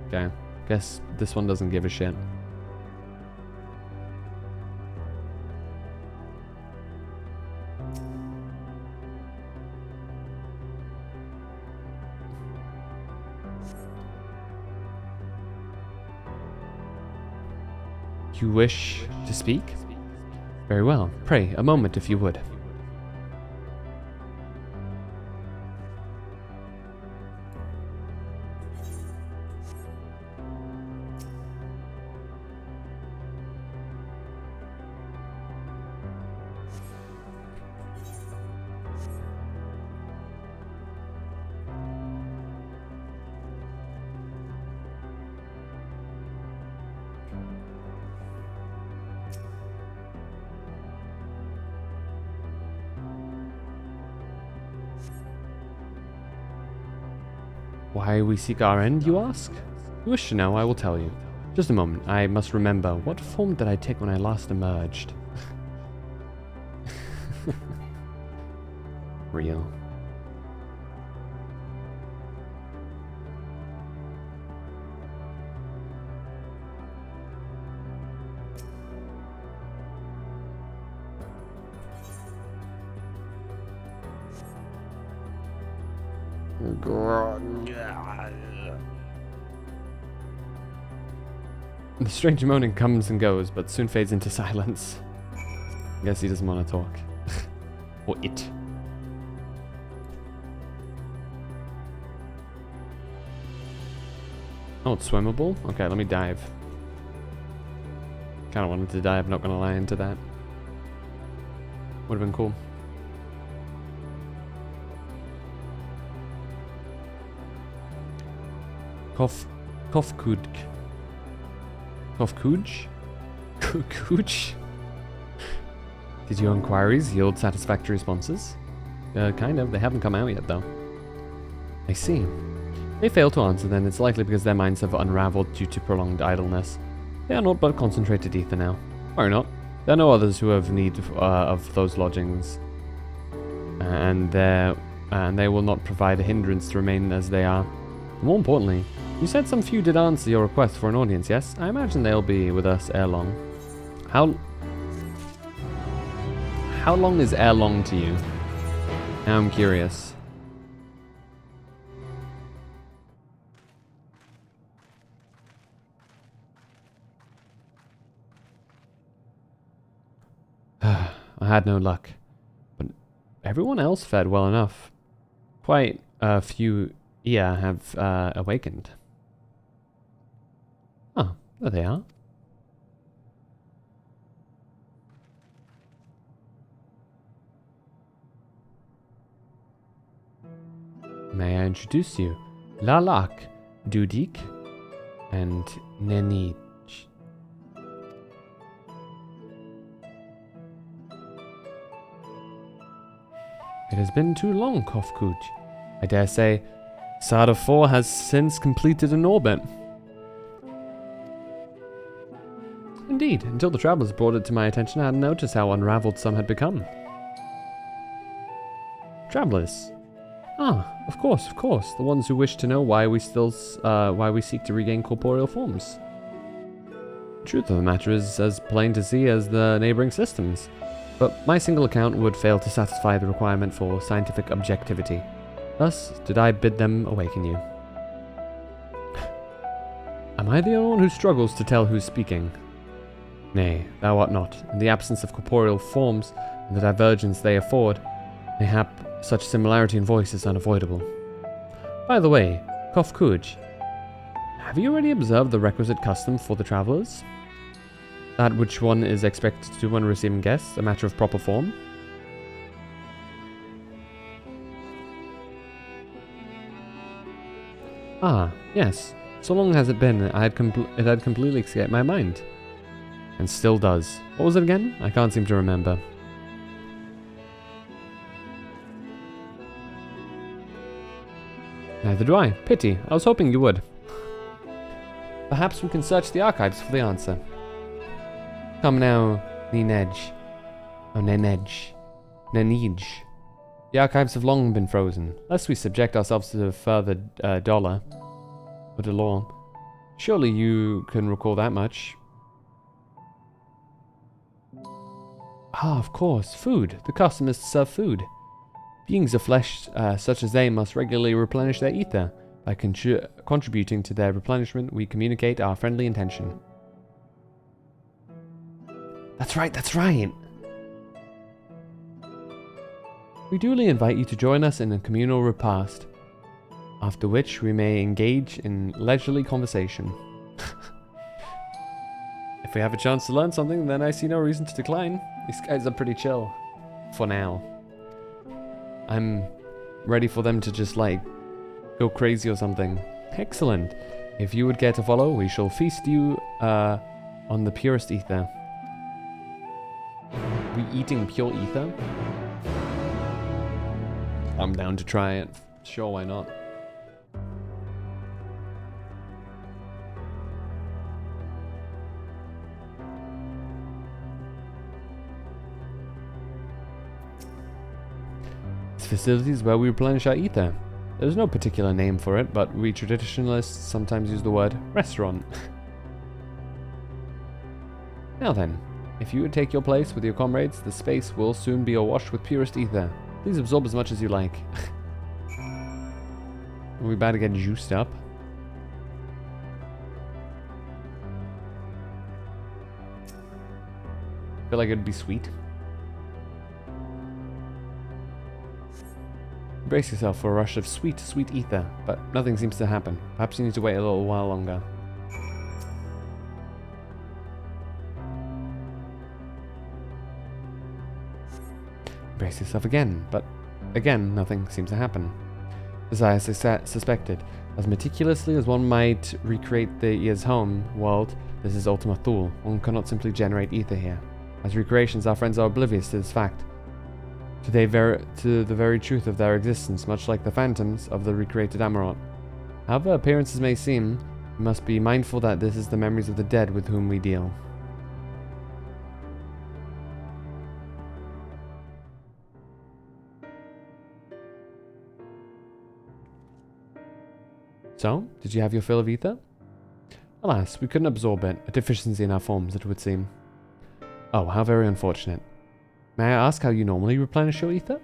Okay, guess this one doesn't give a shit. You wish to speak? Very well. Pray, a moment if you would. Why we seek our end, you ask? If you wish to know, I will tell you. Just a moment, I must remember, what form did I take when I last emerged? Real. The strange moaning comes and goes, but soon fades into silence. Guess he doesn't want to talk. Or it. Oh, it's swimmable? Okay, let me dive. Kinda wanted to dive, not gonna lie, into that. Would've been cool. Kofkuj. Kofkuj? Did your inquiries yield satisfactory responses? Kind of. They haven't come out yet, though. I see. They fail to answer, then it's likely because their minds have unraveled due to prolonged idleness. They are not but concentrated ether now. Or not. There are no others who have need of those lodgings. And they will not provide a hindrance to remain as they are. More importantly, you said some few did answer your request for an audience, yes? I imagine they'll be with us ere long. How long is ere long to you? Now I'm curious. I had no luck, but everyone else fared well enough. Quite a few have awakened. Oh, there they are. May I introduce you? Lalak, Dudik, and Nenij. It has been too long, Kofkuj. I dare say, Sada 4 has since completed an orbit. Indeed, until the travelers brought it to my attention, I hadn't noticed how unraveled some had become. Travelers? Ah, of course, the ones who wish to know why we seek to regain corporeal forms. The truth of the matter is as plain to see as the neighboring systems, but my single account would fail to satisfy the requirement for scientific objectivity. Thus did I bid them awaken you. Am I the only one who struggles to tell who's speaking? Nay, thou art not. In the absence of corporeal forms and the divergence they afford, mayhap such similarity in voice is unavoidable. By the way, Kofkuj, have you already observed the requisite custom for the travelers? That which one is expected to do when receiving guests, a matter of proper form? Ah, yes. So long has it been, it had completely escaped my mind. And still does. What was it again? I can't seem to remember. Neither do I. Pity. I was hoping you would. Perhaps we can search the archives for the answer. Come now, Nenij. Oh, Nenij. Nenij. The archives have long been frozen, lest we subject ourselves to further dollar. Or the law. Surely you can recall that much. Ah, of course, food. The custom is to serve food. Beings of flesh such as they must regularly replenish their ether. By contributing to their replenishment, we communicate our friendly intention. That's right, that's right! We duly invite you to join us in a communal repast, after which we may engage in leisurely conversation. If we have a chance to learn something, then I see no reason to decline. These guys are pretty chill. For now. I'm ready for them to just, like, go crazy or something. Excellent. If you would care to follow, we shall feast you on the purest ether. We eating pure ether? I'm down to try it. Sure, why not? facility is where we replenish our ether. There's no particular name for it, but we traditionalists sometimes use the word restaurant. Now then, if you would take your place with your comrades, the space will soon be awash with purest ether. Please absorb as much as you like. Are we about to get juiced up? I feel like it'd be sweet. Brace yourself for a rush of sweet, sweet ether, but nothing seems to happen. Perhaps you need to wait a little while longer. Brace yourself again, but again, nothing seems to happen. As I suspected, as meticulously as one might recreate the Ear's home world, this is Ultima Thule. One cannot simply generate ether here. As recreations, our friends are oblivious to this fact. To the very truth of their existence, much like the phantoms of the recreated Amarot. However appearances may seem, we must be mindful that this is the memories of the dead with whom we deal. So, did you have your fill of ether? Alas, we couldn't absorb it, a deficiency in our forms, it would seem. Oh, how very unfortunate. May I ask how you normally replenish your ether?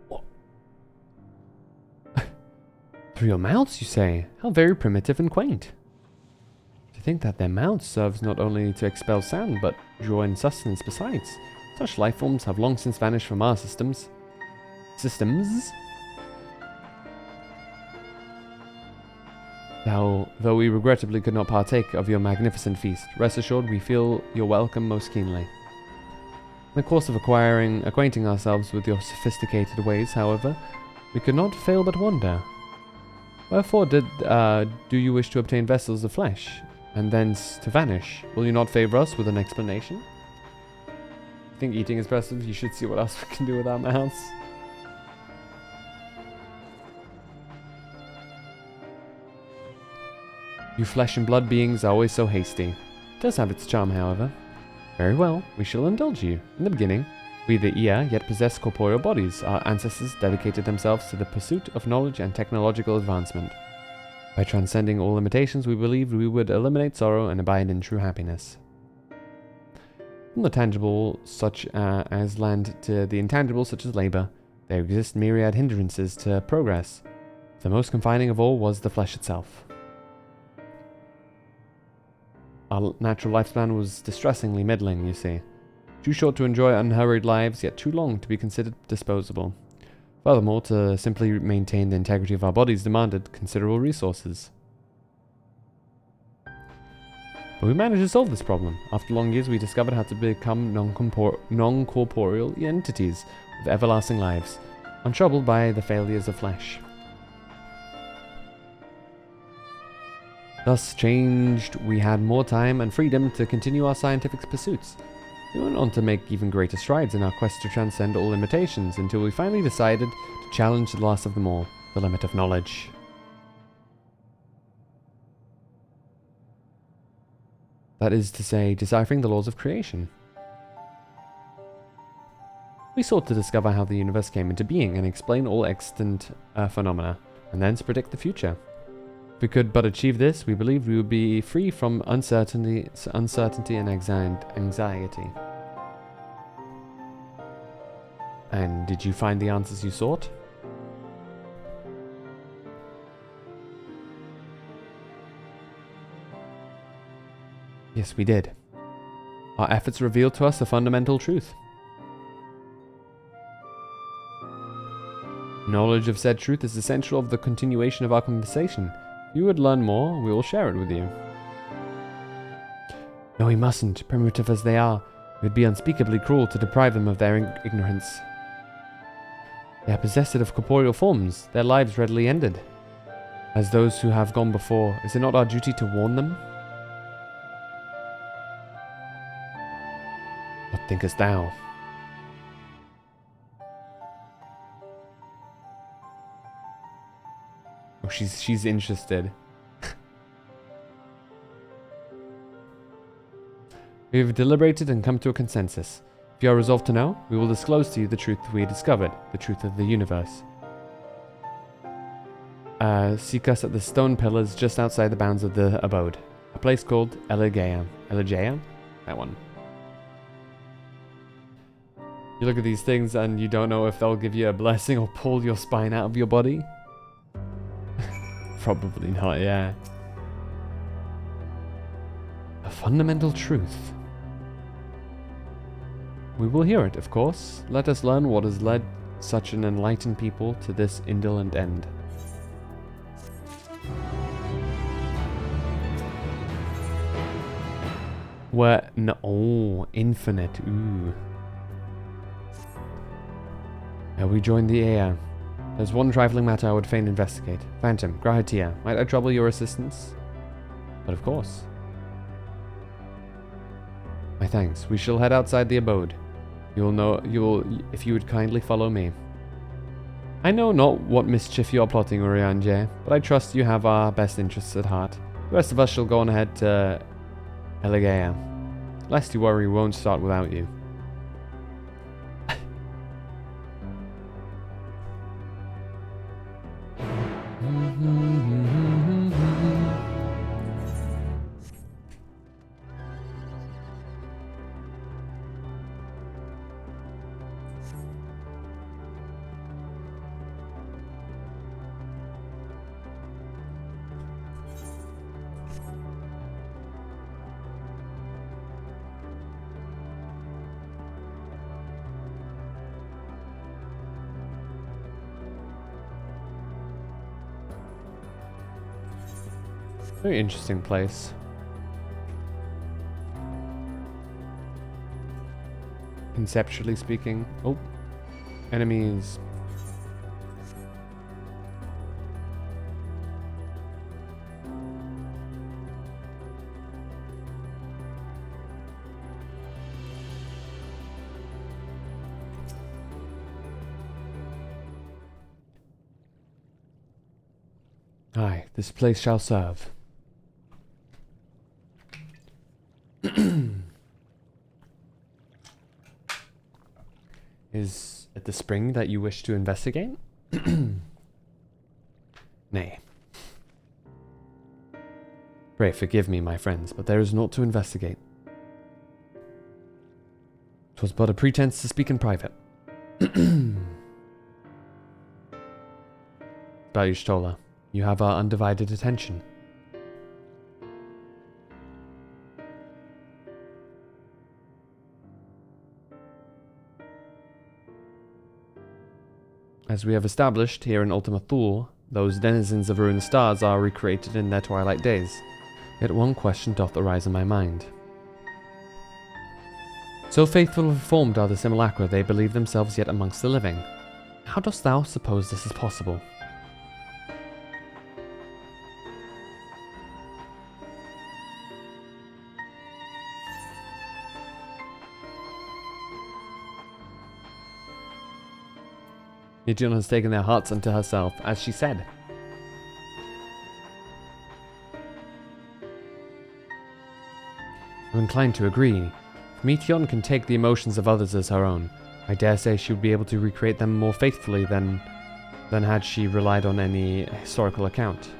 What? Through your mouths, you say? How very primitive and quaint. To think that their mouths serves not only to expel sound, but draw in sustenance besides. Such life forms have long since vanished from our systems. Though we regrettably could not partake of your magnificent feast, rest assured we feel your welcome most keenly. In the course of acquainting ourselves with your sophisticated ways, however, we could not fail but wonder. Wherefore do you wish to obtain vessels of flesh, and thence to vanish? Will you not favor us with an explanation? I think eating is impressive. You should see what else we can do with our mouths. You flesh and blood beings are always so hasty. It does have its charm, however. Very well, we shall indulge you. In the beginning, we the Ea yet possess corporeal bodies. Our ancestors dedicated themselves to the pursuit of knowledge and technological advancement. By transcending all limitations, we believed we would eliminate sorrow and abide in true happiness. From the tangible such as land to the intangible such as labor, there exist myriad hindrances to progress. The most confining of all was the flesh itself. Our natural lifespan was distressingly middling, you see. Too short to enjoy unhurried lives, yet too long to be considered disposable. Furthermore, to simply maintain the integrity of our bodies demanded considerable resources. But we managed to solve this problem. After long years, we discovered how to become non-corporeal entities with everlasting lives, untroubled by the failures of flesh. Thus changed, we had more time and freedom to continue our scientific pursuits. We went on to make even greater strides in our quest to transcend all limitations until we finally decided to challenge the last of them all, the limit of knowledge. That is to say, deciphering the laws of creation. We sought to discover how the universe came into being and explain all extant phenomena, and thence predict the future. If we could but achieve this, we believed we would be free from uncertainty and anxiety. And did you find the answers you sought? Yes, we did. Our efforts revealed to us a fundamental truth. Knowledge of said truth is essential of the continuation of our conversation. If you would learn more, we will share it with you. No, we mustn't. Primitive as they are, it would be unspeakably cruel to deprive them of their ignorance. They are possessed of corporeal forms, their lives readily ended. As those who have gone before, is it not our duty to warn them? What thinkest thou? Oh, she's interested. We have deliberated and come to a consensus. If you are resolved to know, we will disclose to you the truth we discovered, the truth of the universe. Seek us at the stone pillars just outside the bounds of the abode. A place called Eligea. Eligea? That one. You look at these things and you don't know if they'll give you a blessing or pull your spine out of your body. Probably not, yeah. A fundamental truth. We will hear it, of course. Let us learn what has led such an enlightened people to this indolent end. Where no, oh, infinite. Ooh. We joined the AI. There's one trifling matter I would fain investigate. Phantom, Grahatia, might I trouble your assistance? But of course. My thanks. We shall head outside the abode. If you would kindly follow me. I know not what mischief you are plotting, Urianger, but I trust you have our best interests at heart. The rest of us shall go on ahead to Eligea. Lest you worry, we won't start without you. Very interesting place. Conceptually speaking. Oh. Enemies. Aye, this place shall serve. Is it the spring that you wish to investigate? Nay. Pray forgive me, my friends, but there is naught to investigate. 'Twas but a pretense to speak in private. Balyushtola, you have our undivided attention. As we have established here in Ultima Thule, those denizens of ruined stars are recreated in their twilight days. Yet one question doth arise in my mind. So faithful and formed are the simulacra, they believe themselves yet amongst the living. How dost thou suppose this is possible? Meteon has taken their hearts unto herself, as she said. I'm inclined to agree. If Meteon can take the emotions of others as her own, I dare say she would be able to recreate them more faithfully than had she relied on any historical account.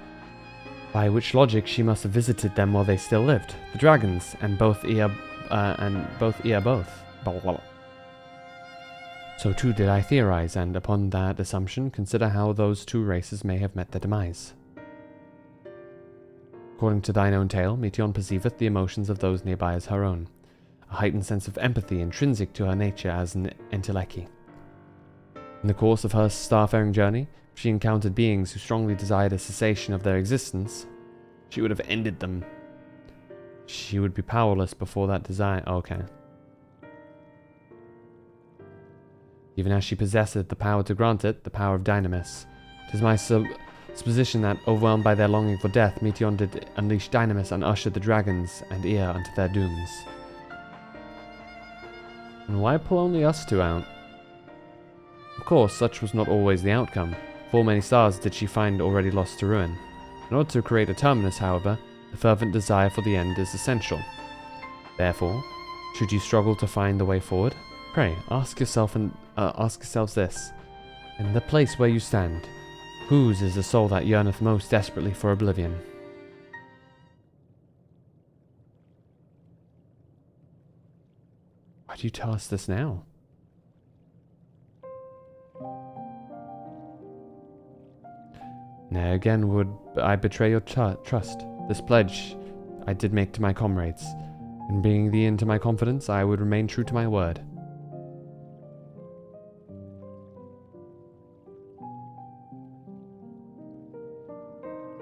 By which logic she must have visited them while they still lived, the dragons, and both both. Blah, blah, blah. So too did I theorize, and upon that assumption, consider how those two races may have met their demise. According to thine own tale, Meteon perceiveth the emotions of those nearby as her own, a heightened sense of empathy intrinsic to her nature as an enteleki. In the course of her starfaring journey, if she encountered beings who strongly desired a cessation of their existence, she would have ended them. She would be powerless before that desire. Okay. Even as she possesseth the power to grant it, the power of Dynamis. 'Tis my supposition that, overwhelmed by their longing for death, Meteon did unleash Dynamis and usher the dragons and Ea unto their dooms. And why pull only us two out? Of course, such was not always the outcome. Full many stars did she find already lost to ruin. In order to create a terminus, however, the fervent desire for the end is essential. Therefore, should you struggle to find the way forward, Pray, ask yourselves this. In the place where you stand, whose is the soul that yearneth most desperately for oblivion? Why do you tell us this now? Nay, again would I betray your trust. This pledge I did make to my comrades. In bringing thee into my confidence, I would remain true to my word.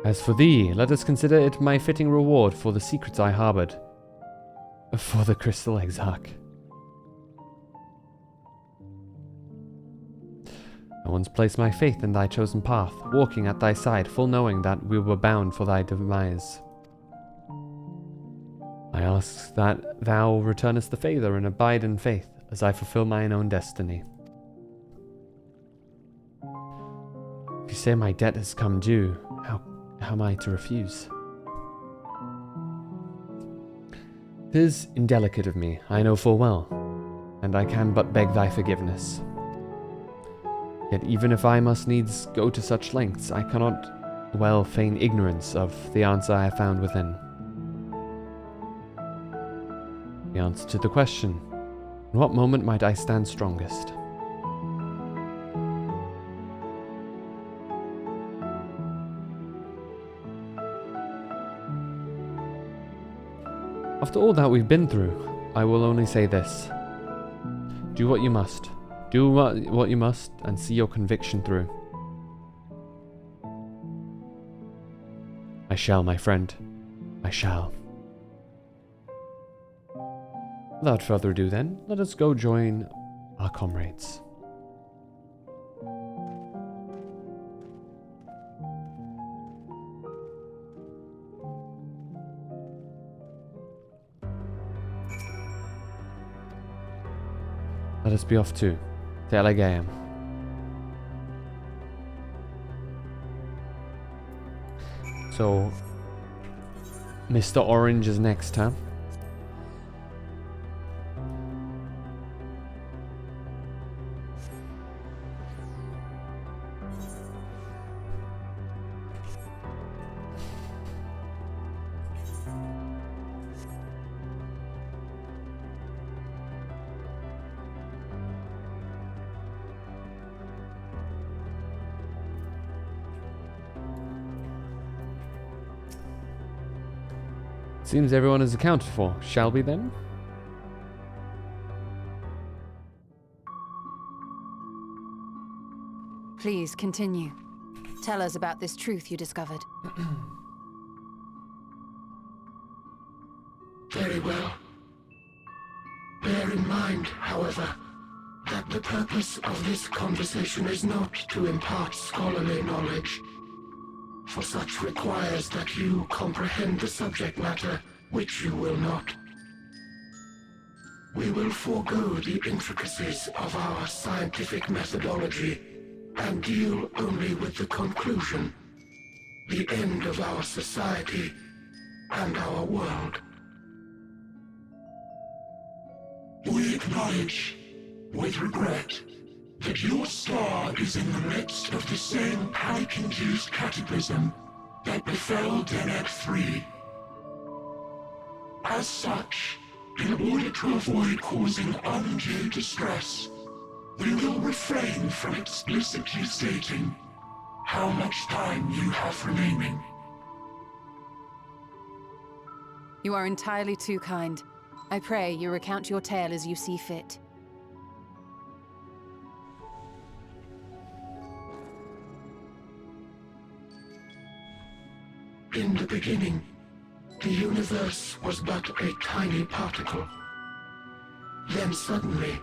As for thee, let us consider it my fitting reward for the secrets I harbored. For the Crystal Exarch. I once placed my faith in thy chosen path, walking at thy side, full knowing that we were bound for thy demise. I ask that thou returnest the favour and abide in faith, as I fulfill mine own destiny. If you say my debt has come due, how am I to refuse? 'Tis indelicate of me, I know full well, and I can but beg thy forgiveness. Yet even if I must needs go to such lengths, I cannot well feign ignorance of the answer I have found within. The answer to the question, in what moment might I stand strongest? After all that we've been through, I will only say this. Do what you must. Do what you must and see your conviction through. I shall, my friend. I shall. Without further ado then, let us go join our comrades. Let us be off to Telegam. So, Mr. Orange is next, huh? Seems everyone is accounted for. Shall we then? Please continue. Tell us about this truth you discovered. Very well. Bear in mind, however, that the purpose of this conversation is not to impart scholarly knowledge, for such requires that you comprehend the subject matter, which you will not. We will forego the intricacies of our scientific methodology and deal only with the conclusion, the end of our society and our world. We acknowledge, with regret, that your star is in the midst of the same panic-induced cataclysm that befell Deneb 3. As such, in order to avoid causing undue distress, we will refrain from explicitly stating how much time you have remaining. You are entirely too kind. I pray you recount your tale as you see fit. In the beginning, the universe was but a tiny particle. Then suddenly,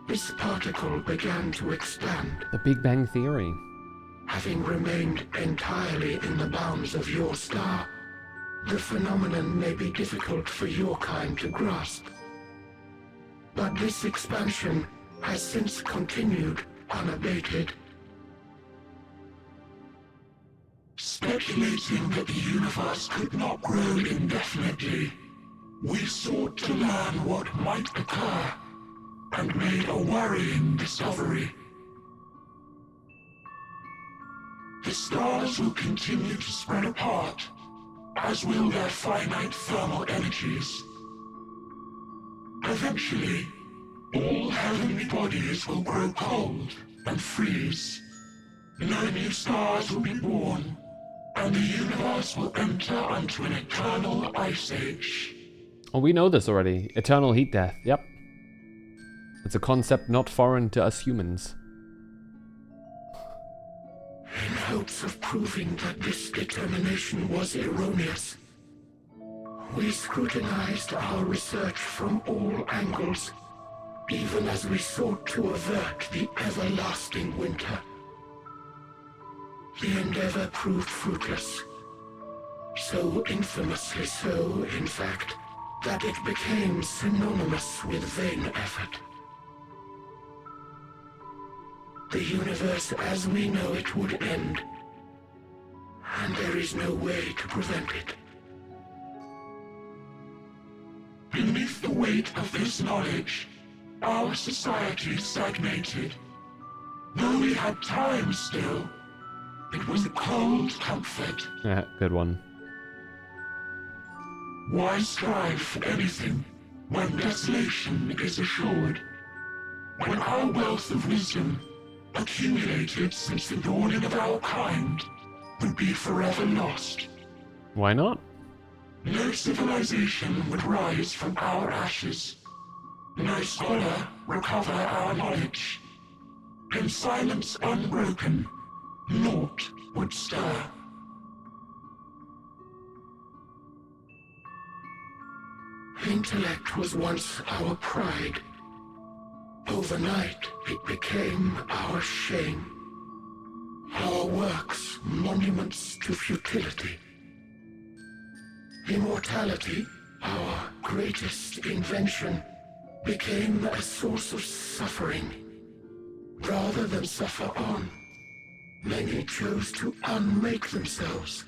this particle began to expand. The Big Bang Theory. Having remained entirely in the bounds of your star, the phenomenon may be difficult for your kind to grasp. But this expansion has since continued unabated. Speculating that the universe could not grow indefinitely, we sought to learn what might occur and made a worrying discovery. The stars will continue to spread apart, as will their finite thermal energies. Eventually, all heavenly bodies will grow cold and freeze. No new stars will be born, and the universe will enter onto an eternal ice age. Oh, we know this already. Eternal heat death. Yep. It's a concept not foreign to us humans. In hopes of proving that this determination was erroneous, we scrutinized our research from all angles, even as we sought to avert the everlasting winter. The endeavor proved fruitless. So infamously so, in fact, that it became synonymous with vain effort. The universe as we know it would end, and there is no way to prevent it. Beneath the weight of this knowledge, our society stagnated. Though we had time still, it was a cold comfort. Yeah, good one. Why strive for anything when desolation is assured? When our wealth of wisdom, accumulated since the dawning of our kind, would be forever lost. Why not? No civilization would rise from our ashes. No scholar recover our knowledge. In silence unbroken, naught would stir. Intellect was once our pride. Overnight, it became our shame. Our works, monuments to futility. Immortality, our greatest invention, became a source of suffering. Rather than suffer on, many chose to unmake themselves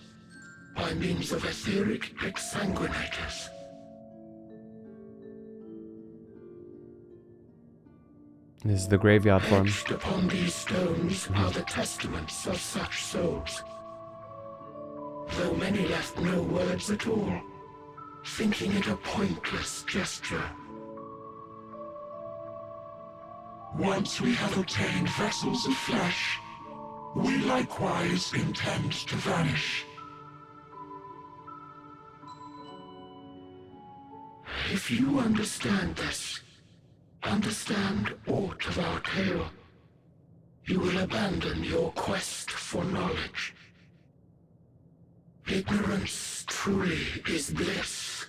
by means of etheric exsanguinators. This is the graveyard farm. Etched upon these stones are the testaments of such souls. Though many left no words at all, thinking it a pointless gesture. Once we have obtained vessels of flesh, we likewise intend to vanish. If you understand this, understand aught of our tale, you will abandon your quest for knowledge. Ignorance truly is bliss.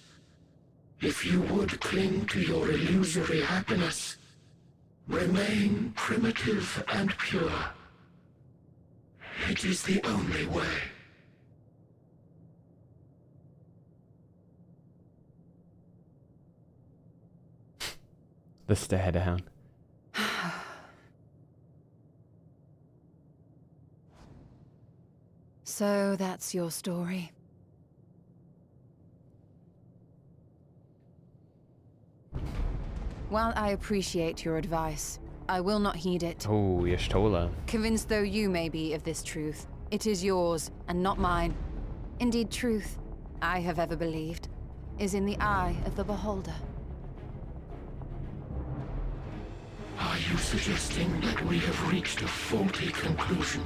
If you would cling to your illusory happiness, remain primitive and pure. It is the only way. The staredown. So that's your story. While I appreciate your advice, I will not heed it. Oh, Y'shtola. Convinced though you may be of this truth, it is yours and not mine. Indeed, truth, I have ever believed, is in the eye of the beholder. Are you suggesting that we have reached a faulty conclusion?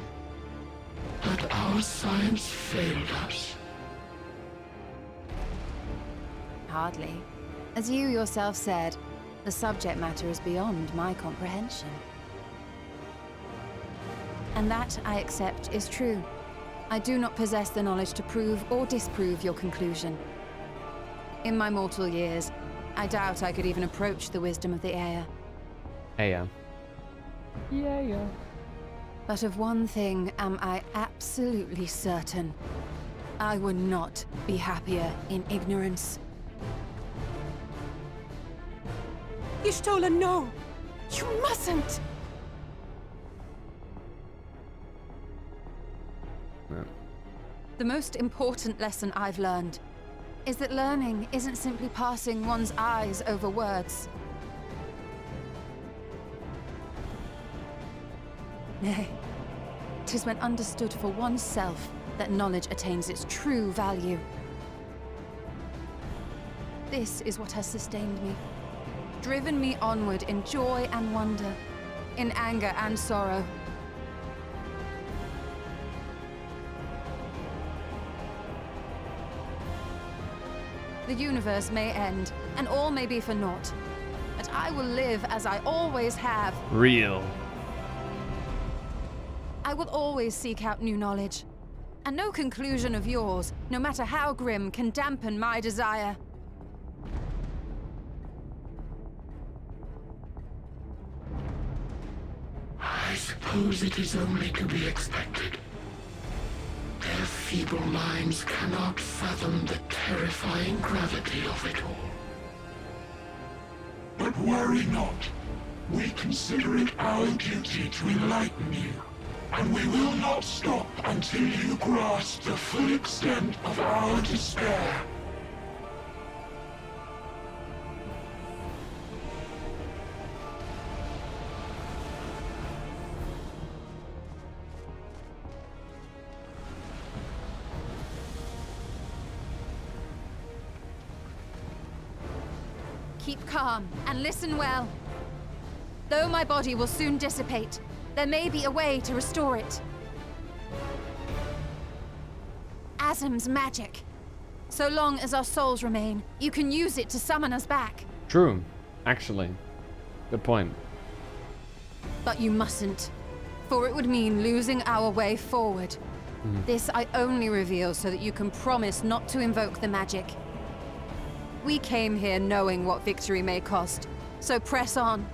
That our science failed us? Hardly. As you yourself said, the subject matter is beyond my comprehension. And that, I accept, is true. I do not possess the knowledge to prove or disprove your conclusion. In my mortal years, I doubt I could even approach the wisdom of the Aya. Aya. Yeah. But of one thing am I absolutely certain. I would not be happier in ignorance. Y'shtola, no! You mustn't! The most important lesson I've learned is that learning isn't simply passing one's eyes over words. Nay, 'tis when understood for oneself that knowledge attains its true value. This is what has sustained me, driven me onward in joy and wonder, in anger and sorrow. The universe may end, and all may be for naught, but I will live as I always have. Real. I will always seek out new knowledge, and no conclusion of yours, no matter how grim, can dampen my desire. I suppose it is only to be expected. Their feeble minds cannot fathom the terrifying gravity of it all. But worry not. We consider it our duty to enlighten you, and we will not stop until you grasp the full extent of our despair. Keep calm and listen well. Though my body will soon dissipate, there may be a way to restore it. Asm's magic. So long as our souls remain, you can use it to summon us back. True, actually. Good point. But you mustn't, for it would mean losing our way forward. This I only reveal so that you can promise not to invoke the magic. We came here knowing what victory may cost, so press on.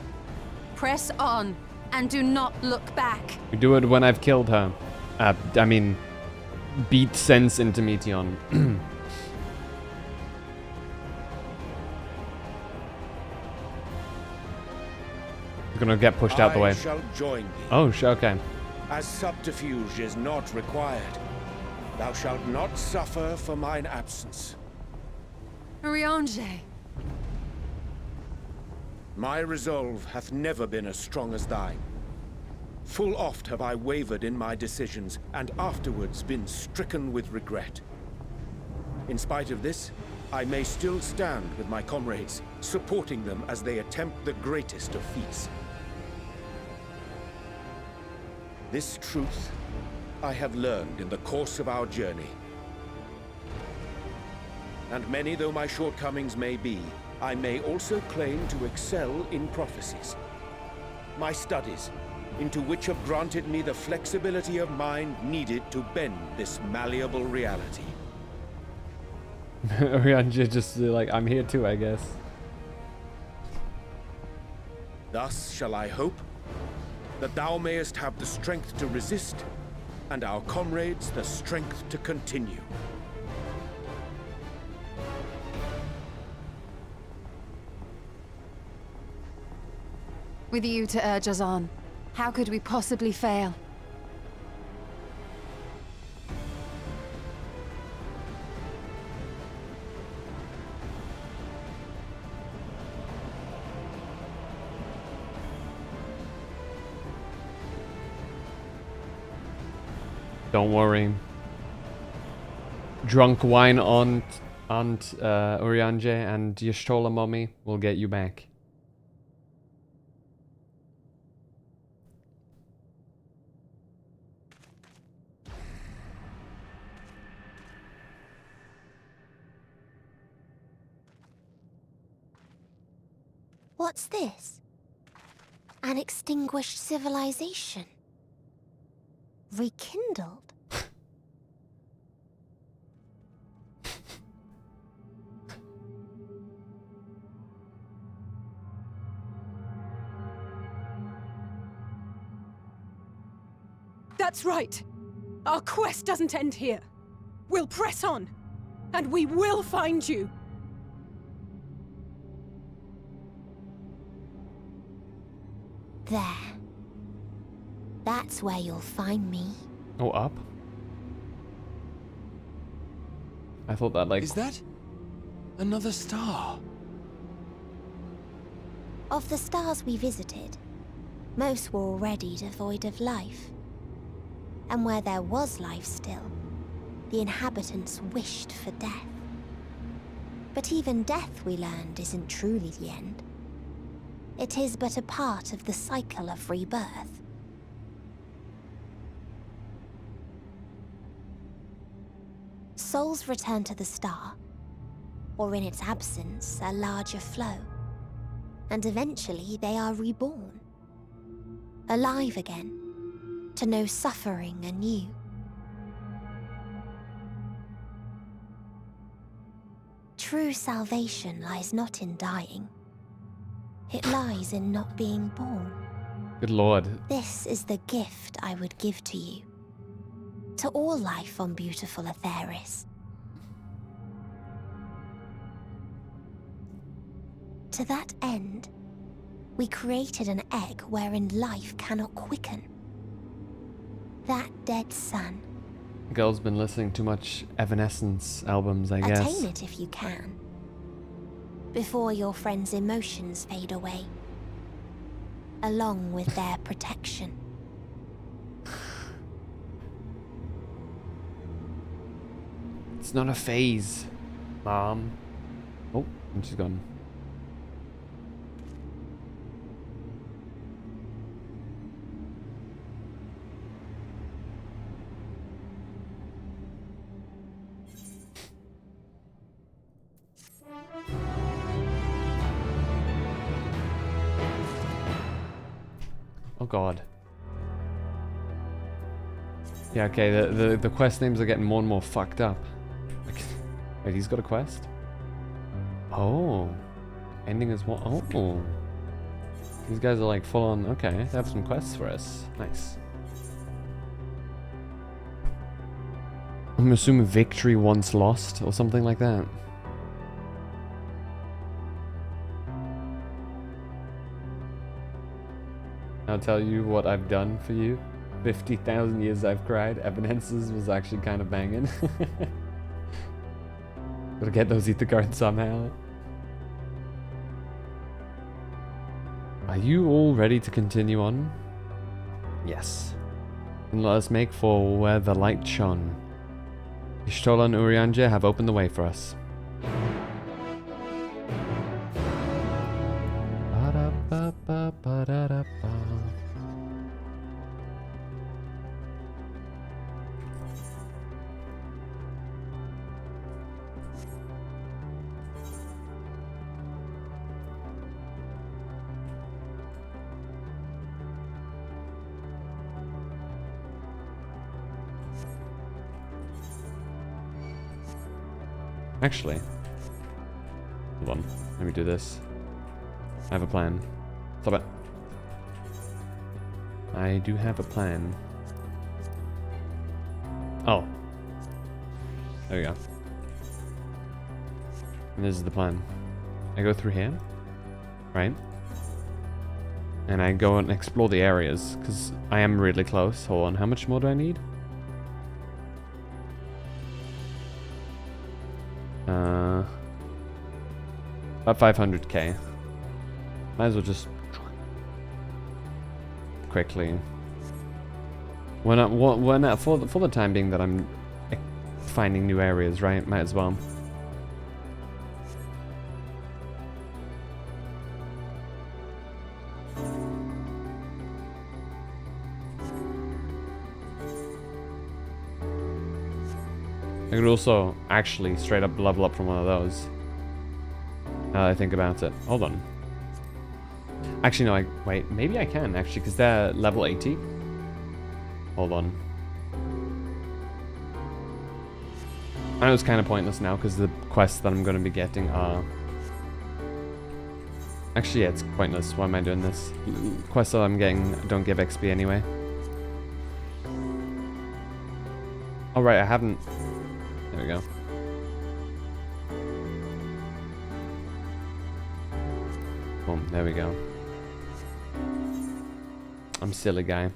Press on, and do not look back. We do it when I've killed her. I mean, beat sense into Meteon. Gonna get pushed out the way. I shall join thee. Oh, okay. As subterfuge is not required, thou shalt not suffer for mine absence. Urianger. My resolve hath never been as strong as thine. Full oft have I wavered in my decisions, and afterwards been stricken with regret. In spite of this, I may still stand with my comrades, supporting them as they attempt the greatest of feats. This truth I have learned in the course of our journey. And many though my shortcomings may be, I may also claim to excel in prophecies. My studies, into which have granted me the flexibility of mind needed to bend this malleable reality. Urianger just like, I'm here too, I guess. Thus shall I hope that thou mayest have the strength to resist, and our comrades the strength to continue. With you to urge us on, how could we possibly fail? Don't worry. Drunk wine on Urianger and Y'shtola mommy will get you back. What's this? An extinguished civilization. Rekindled. That's right. Our quest doesn't end here. We'll press on, and we will find you. There. That's where you'll find me. Oh, up? I thought that like... Is that another star? Of the stars we visited, Most were already devoid of life. And where there was life still, the inhabitants wished for death. But even death, we learned, isn't truly the end. It is but a part of the cycle of rebirth. Souls return to the star, or in its absence, a larger flow. And eventually they are reborn. Alive again, to know suffering anew. True salvation lies not in dying. It lies in not being born. Good lord. This is the gift I would give to you. To all life on beautiful Atheris. To that end, we created an egg wherein life cannot quicken. That dead sun. Girl's been listening to much Evanescence albums, I guess. Attain it if you can. Before your friend's emotions fade away. Along with their protection. It's not a phase, Mom. Oh, and she's gone. Oh god. Yeah, okay, the quest names are getting more and more fucked up. Wait, he's got a quest? Oh. Ending is what? Oh. These guys are like full on. Okay, they have some quests for us. Nice. I'm assuming victory once lost or something like that. I'll tell you what I've done for you. 50,000 years I've cried. Evidences was actually kind of banging. Gotta get those ether cards somehow. Are you all ready to continue on? Yes. Then let us make for where the light shone. Ishtola and Urianger have opened the way for us. Actually, hold on, let me do this. I have a plan. Stop it. I do have a plan. Oh. There we go. And this is the plan. I go through here, right? And I go and explore the areas, because I am really close. Hold on, how much more do I need? About 500k. Might as well just quickly. For the time being that I'm finding new areas, right? Might as well. I could also actually straight up level up from one of those. Now that I think about it. Hold on. Actually, no, wait, maybe I can, actually, because they're level 80. Hold on. I know it's kind of pointless now, because the quests that I'm going to be getting are... Actually, yeah, it's pointless. Why am I doing this? Quests that I'm getting don't give XP anyway. Oh, right, I haven't... There we go. Boom, there we go. I'm silly guy.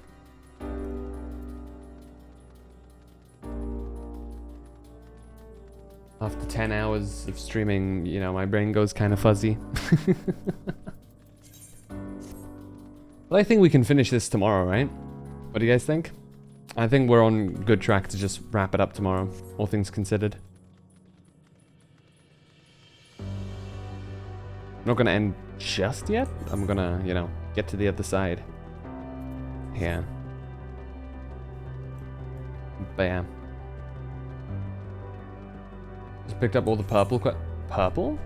After 10 hours of streaming, you know, my brain goes kind of fuzzy. But I think we can finish this tomorrow, right? What do you guys think? I think we're on good track to just wrap it up tomorrow, all things considered. I'm not gonna end just yet. I'm gonna, you know, get to the other side. Yeah. But yeah. Just picked up all the purple. Purple?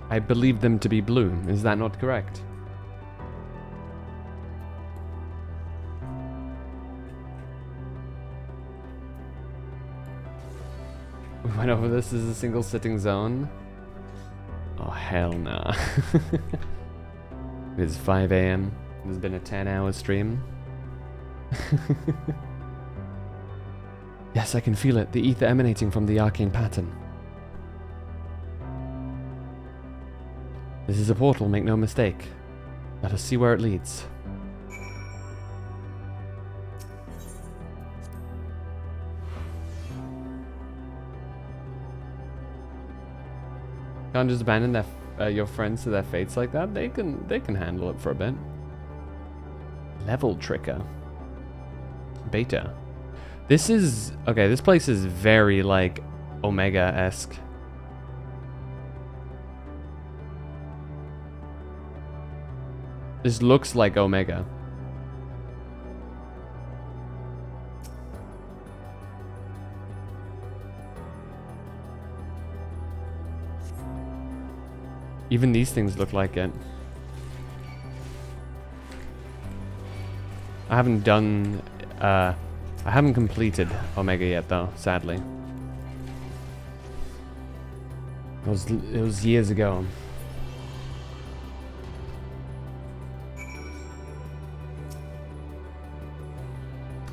I believe them to be blue. Is that not correct? We went over this as a single sitting zone. Oh, hell nah. It is 5 AM. It's been a 10-hour stream. Yes, I can feel it. The ether emanating from the arcane pattern. This is a portal, make no mistake. Let us see where it leads. Can't just abandon their, your friends to their fates like that. They can handle it for a bit. Level Tricker. Beta. This is... Okay, this place is very, like, Omega-esque. This looks like Omega. Even these things look like it. I haven't done... I haven't completed Omega yet, though, sadly. It was years ago.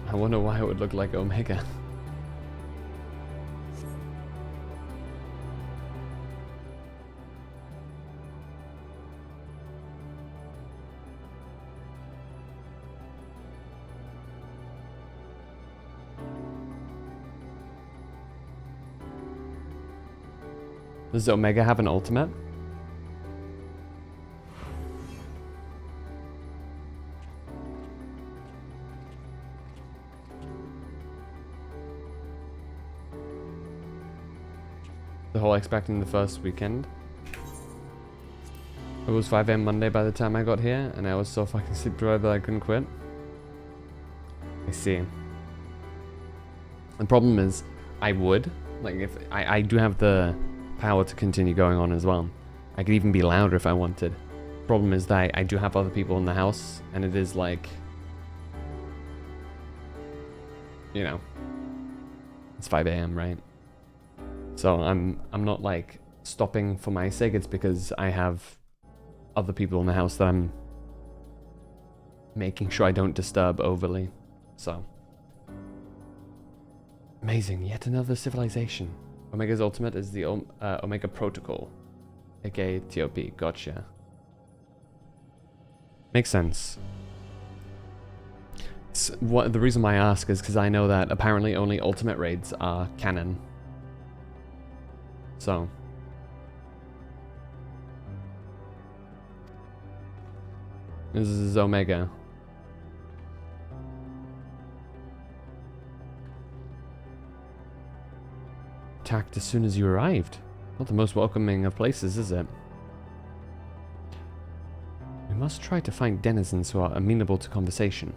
I wonder why it would look like Omega. Does Omega have an ultimate? The whole expecting the first weekend. It was 5 AM Monday by the time I got here, and I was so fucking sleep deprived that I couldn't quit. I see. The problem is, I would. Like, if I do have the power to continue going on as well. I could even be louder if I wanted. Problem is that I do have other people in the house, and it is like, you know, it's 5 AM, right? So I'm not like stopping for my sake. It's because I have other people in the house that I'm making sure I don't disturb overly. So amazing, yet another civilization. Omega's ultimate is the Omega Protocol, aka TOP. Gotcha. Makes sense. The reason why I ask is because I know that apparently only ultimate raids are canon. So this is Omega. Attacked as soon as you arrived. Not the most welcoming of places, is it? We must try to find denizens who are amenable to conversation.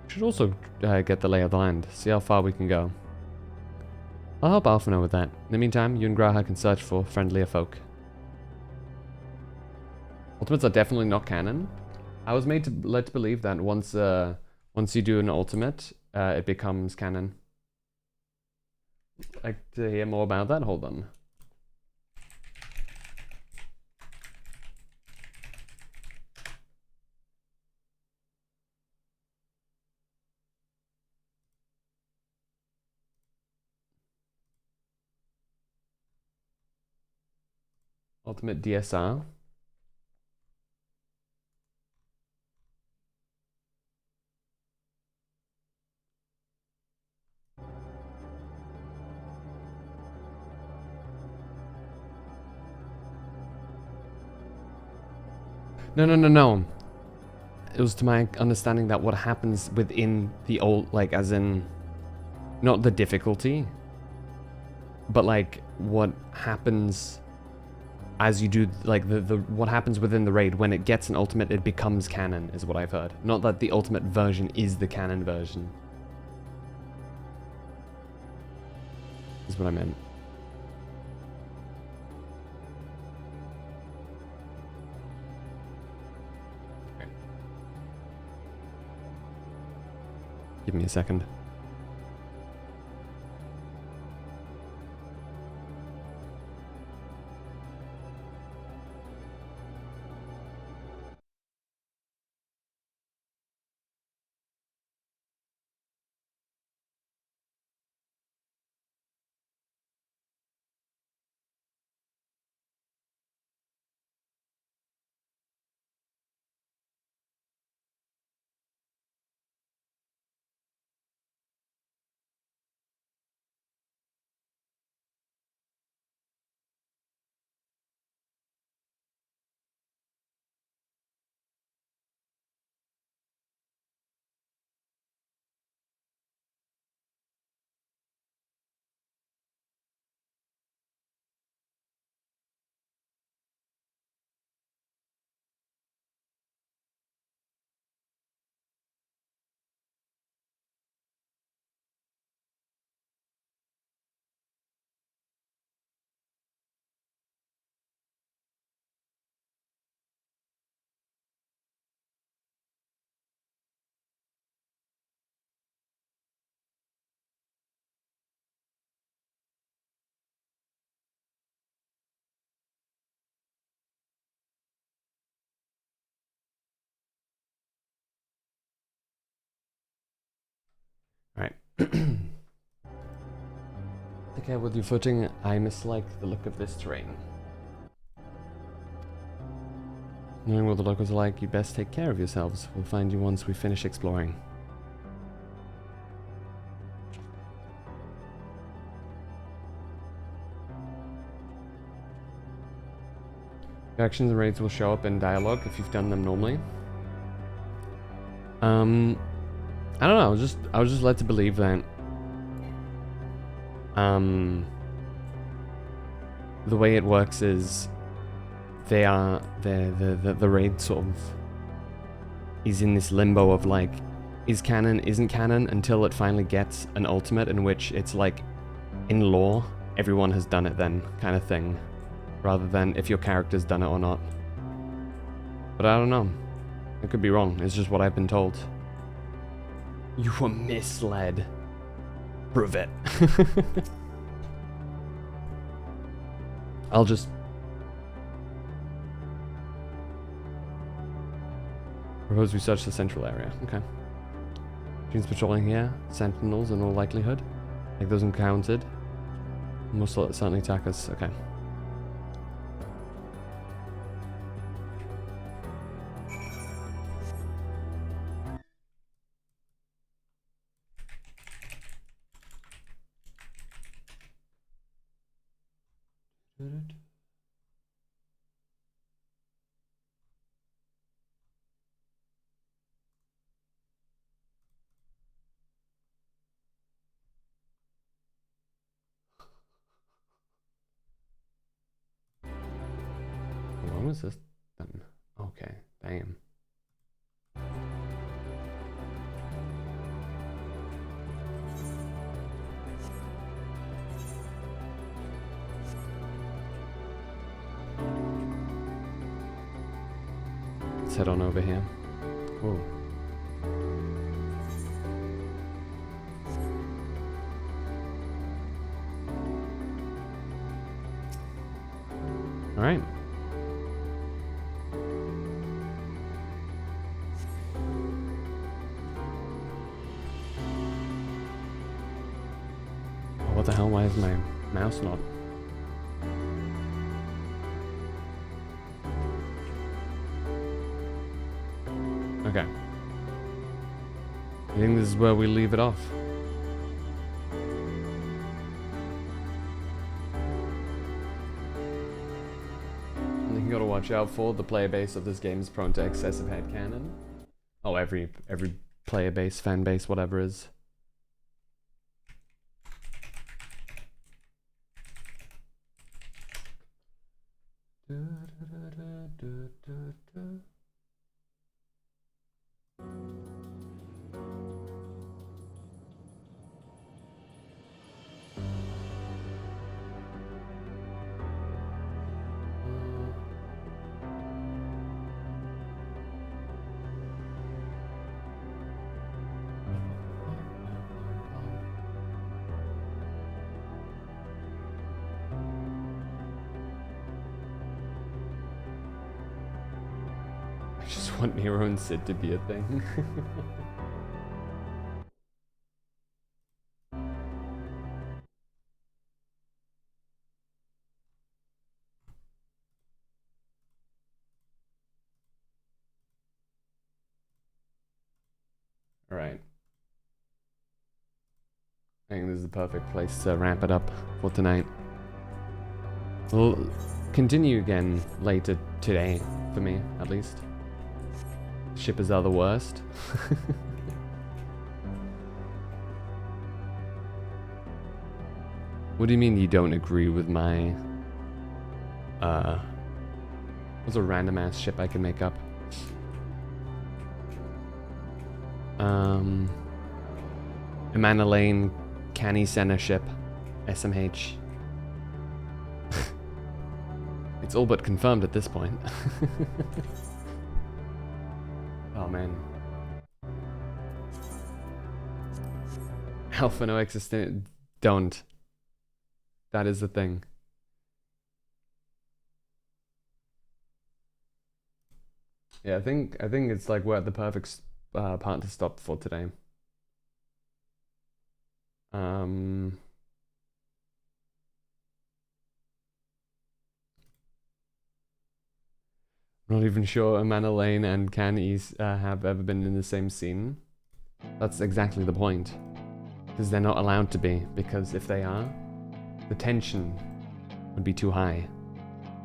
We should also get the lay of the land, see how far we can go. I'll help Alphino with that. In the meantime, you and Graha can search for friendlier folk. Ultimates are definitely not canon. I was led to believe that once you do an ultimate, it becomes canon. Like to hear more about that? Hold on. Ultimate DSR. No. It was to my understanding that what happens within the old, like, as in, not the difficulty, but like what happens as you do, like the what happens within the raid when it gets an ultimate, it becomes canon, is what I've heard. Not that the ultimate version is the canon version. Is what I meant. Give me a second. Alright. Okay, with your footing, I mislike the look of this terrain. Knowing what the locals are like, you best take care of yourselves. We'll find you once we finish exploring. Actions and raids will show up in dialogue if you've done them normally. I don't know, I was just led to believe that the way it works is the raid sort of is in this limbo of like, is canon, isn't canon, until it finally gets an ultimate in which it's like, in lore, everyone has done it then, kind of thing, rather than if your character's done it or not. But I don't know, I could be wrong, it's just what I've been told. You were misled. Prove it. I'll just... propose we search the central area. Okay. Machines patrolling here. Sentinels in all likelihood. Like those encountered. Most certainly attack us. Okay. When was this done? Okay, damn. Let's head on over here. Whoa. All right. What the hell? Why is my mouse not? Okay. I think this is where we leave it off. I think you gotta watch watch out for. The player base of this game is prone to excessive headcanon. Oh, every player base, fan base, whatever is. I just want Nero and Sid to be a thing. Alright. I think this is the perfect place to wrap it up for tonight. We'll continue again later today, for me, at least. Shippers are the worst. What do you mean you don't agree with my... what's a random ass ship I can make up? Amanda Lane, Canny Center ship, SMH. It's all but confirmed at this point. Oh man. Alpha no existent. Don't. That is the thing. Yeah, I think it's like we're at the perfect part to stop for today. Not even sure Amanda Lane and Candies have ever been in the same scene. That's exactly the point. Because they're not allowed to be, because if they are, the tension would be too high.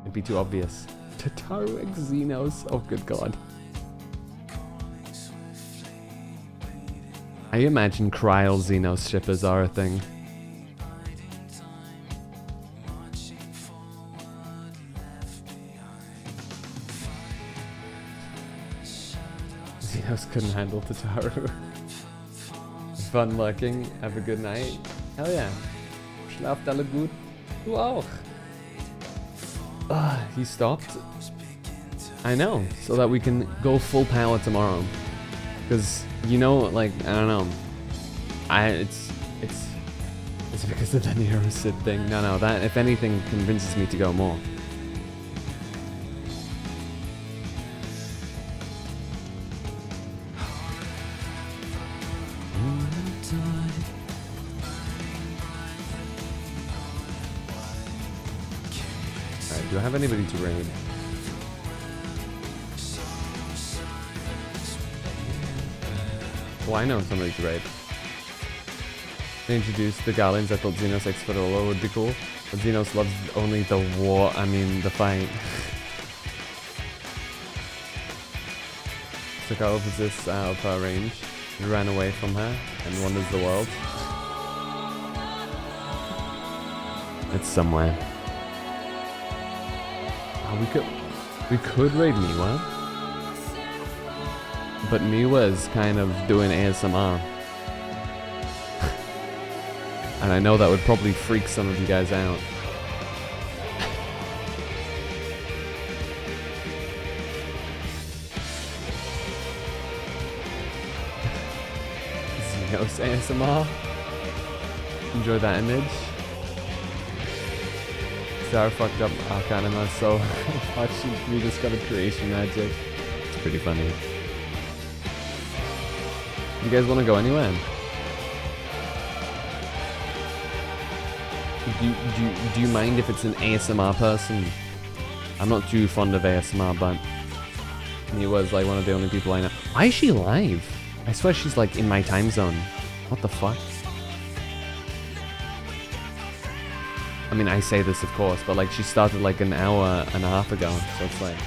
It'd be too obvious. Tataru X Xenos, oh good god. I imagine Kryl Xenos shippers are a thing. Xenos couldn't handle Tataru. Fun lurking, have a good night. Hell yeah. Schlaft alle gut. Du auch. He stopped. I know, so that we can go full power tomorrow. Because, you know, like, I don't know. It's because of the Nero Sid thing. No, that, if anything, convinces me to go more. Alright, do I have anybody to raid? Well, I know somebody to raid. They introduced the Garlands. I thought Xenos X Fedora would be cool. But Xenos loves only the war, the fight. Took our opposites out of her range. And ran away from her and wanders the world. It's somewhere. Oh, we could raid Miwa. But Miwa is kind of doing ASMR. And I know that would probably freak some of you guys out. Xenos ASMR. Enjoy that image. Sarah fucked up Arcanima, so we just got a creation magic. It's pretty funny. You guys want to go anywhere? Do you mind if it's an ASMR person? I'm not too fond of ASMR, but he was like one of the only people I know. Why is she live? I swear she's like in my time zone. What the fuck? mean, I say this of course, but like she started like an hour and a half ago, so it's like...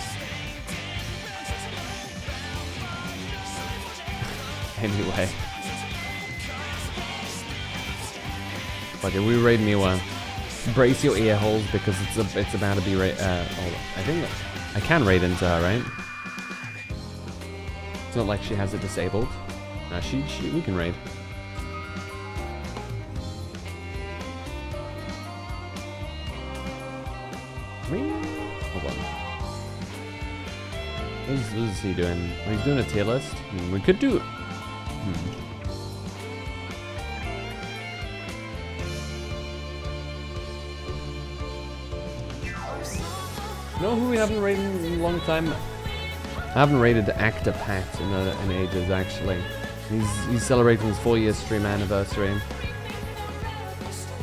Anyway. Okay, we raid Miwa. Brace your ear holes because it's about to be hold on. I think I can raid into her, right? It's not like she has it disabled. No, we can raid. Hold on. What is he doing? Oh, he's doing a tier list. We could do... You know who we haven't raided in a long time? I haven't raided Actor Pat in ages, actually. He's celebrating his 4-year stream anniversary.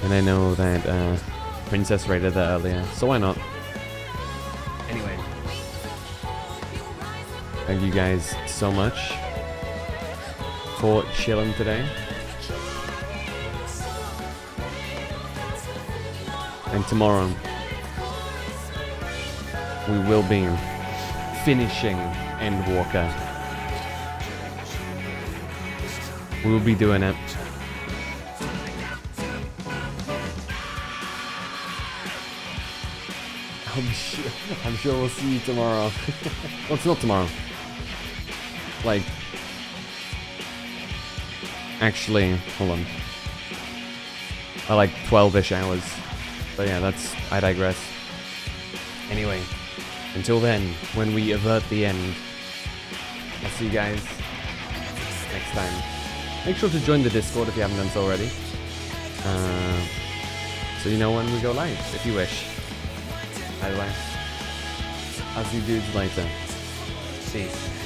And I know that Princess raided that earlier, so why not? Anyway. Thank you guys so much for chilling today. And tomorrow, we will be finishing Endwalker. We will be doing it. I'm sure we'll see you tomorrow. Well, it's not tomorrow. Like, actually, hold on. Like 12-ish hours. But yeah, I digress. Anyway, until then, when we avert the end, I'll see you guys next time. Make sure to join the Discord if you haven't done so already. So you know when we go live, if you wish. By the way, I'll see you dudes later. Peace.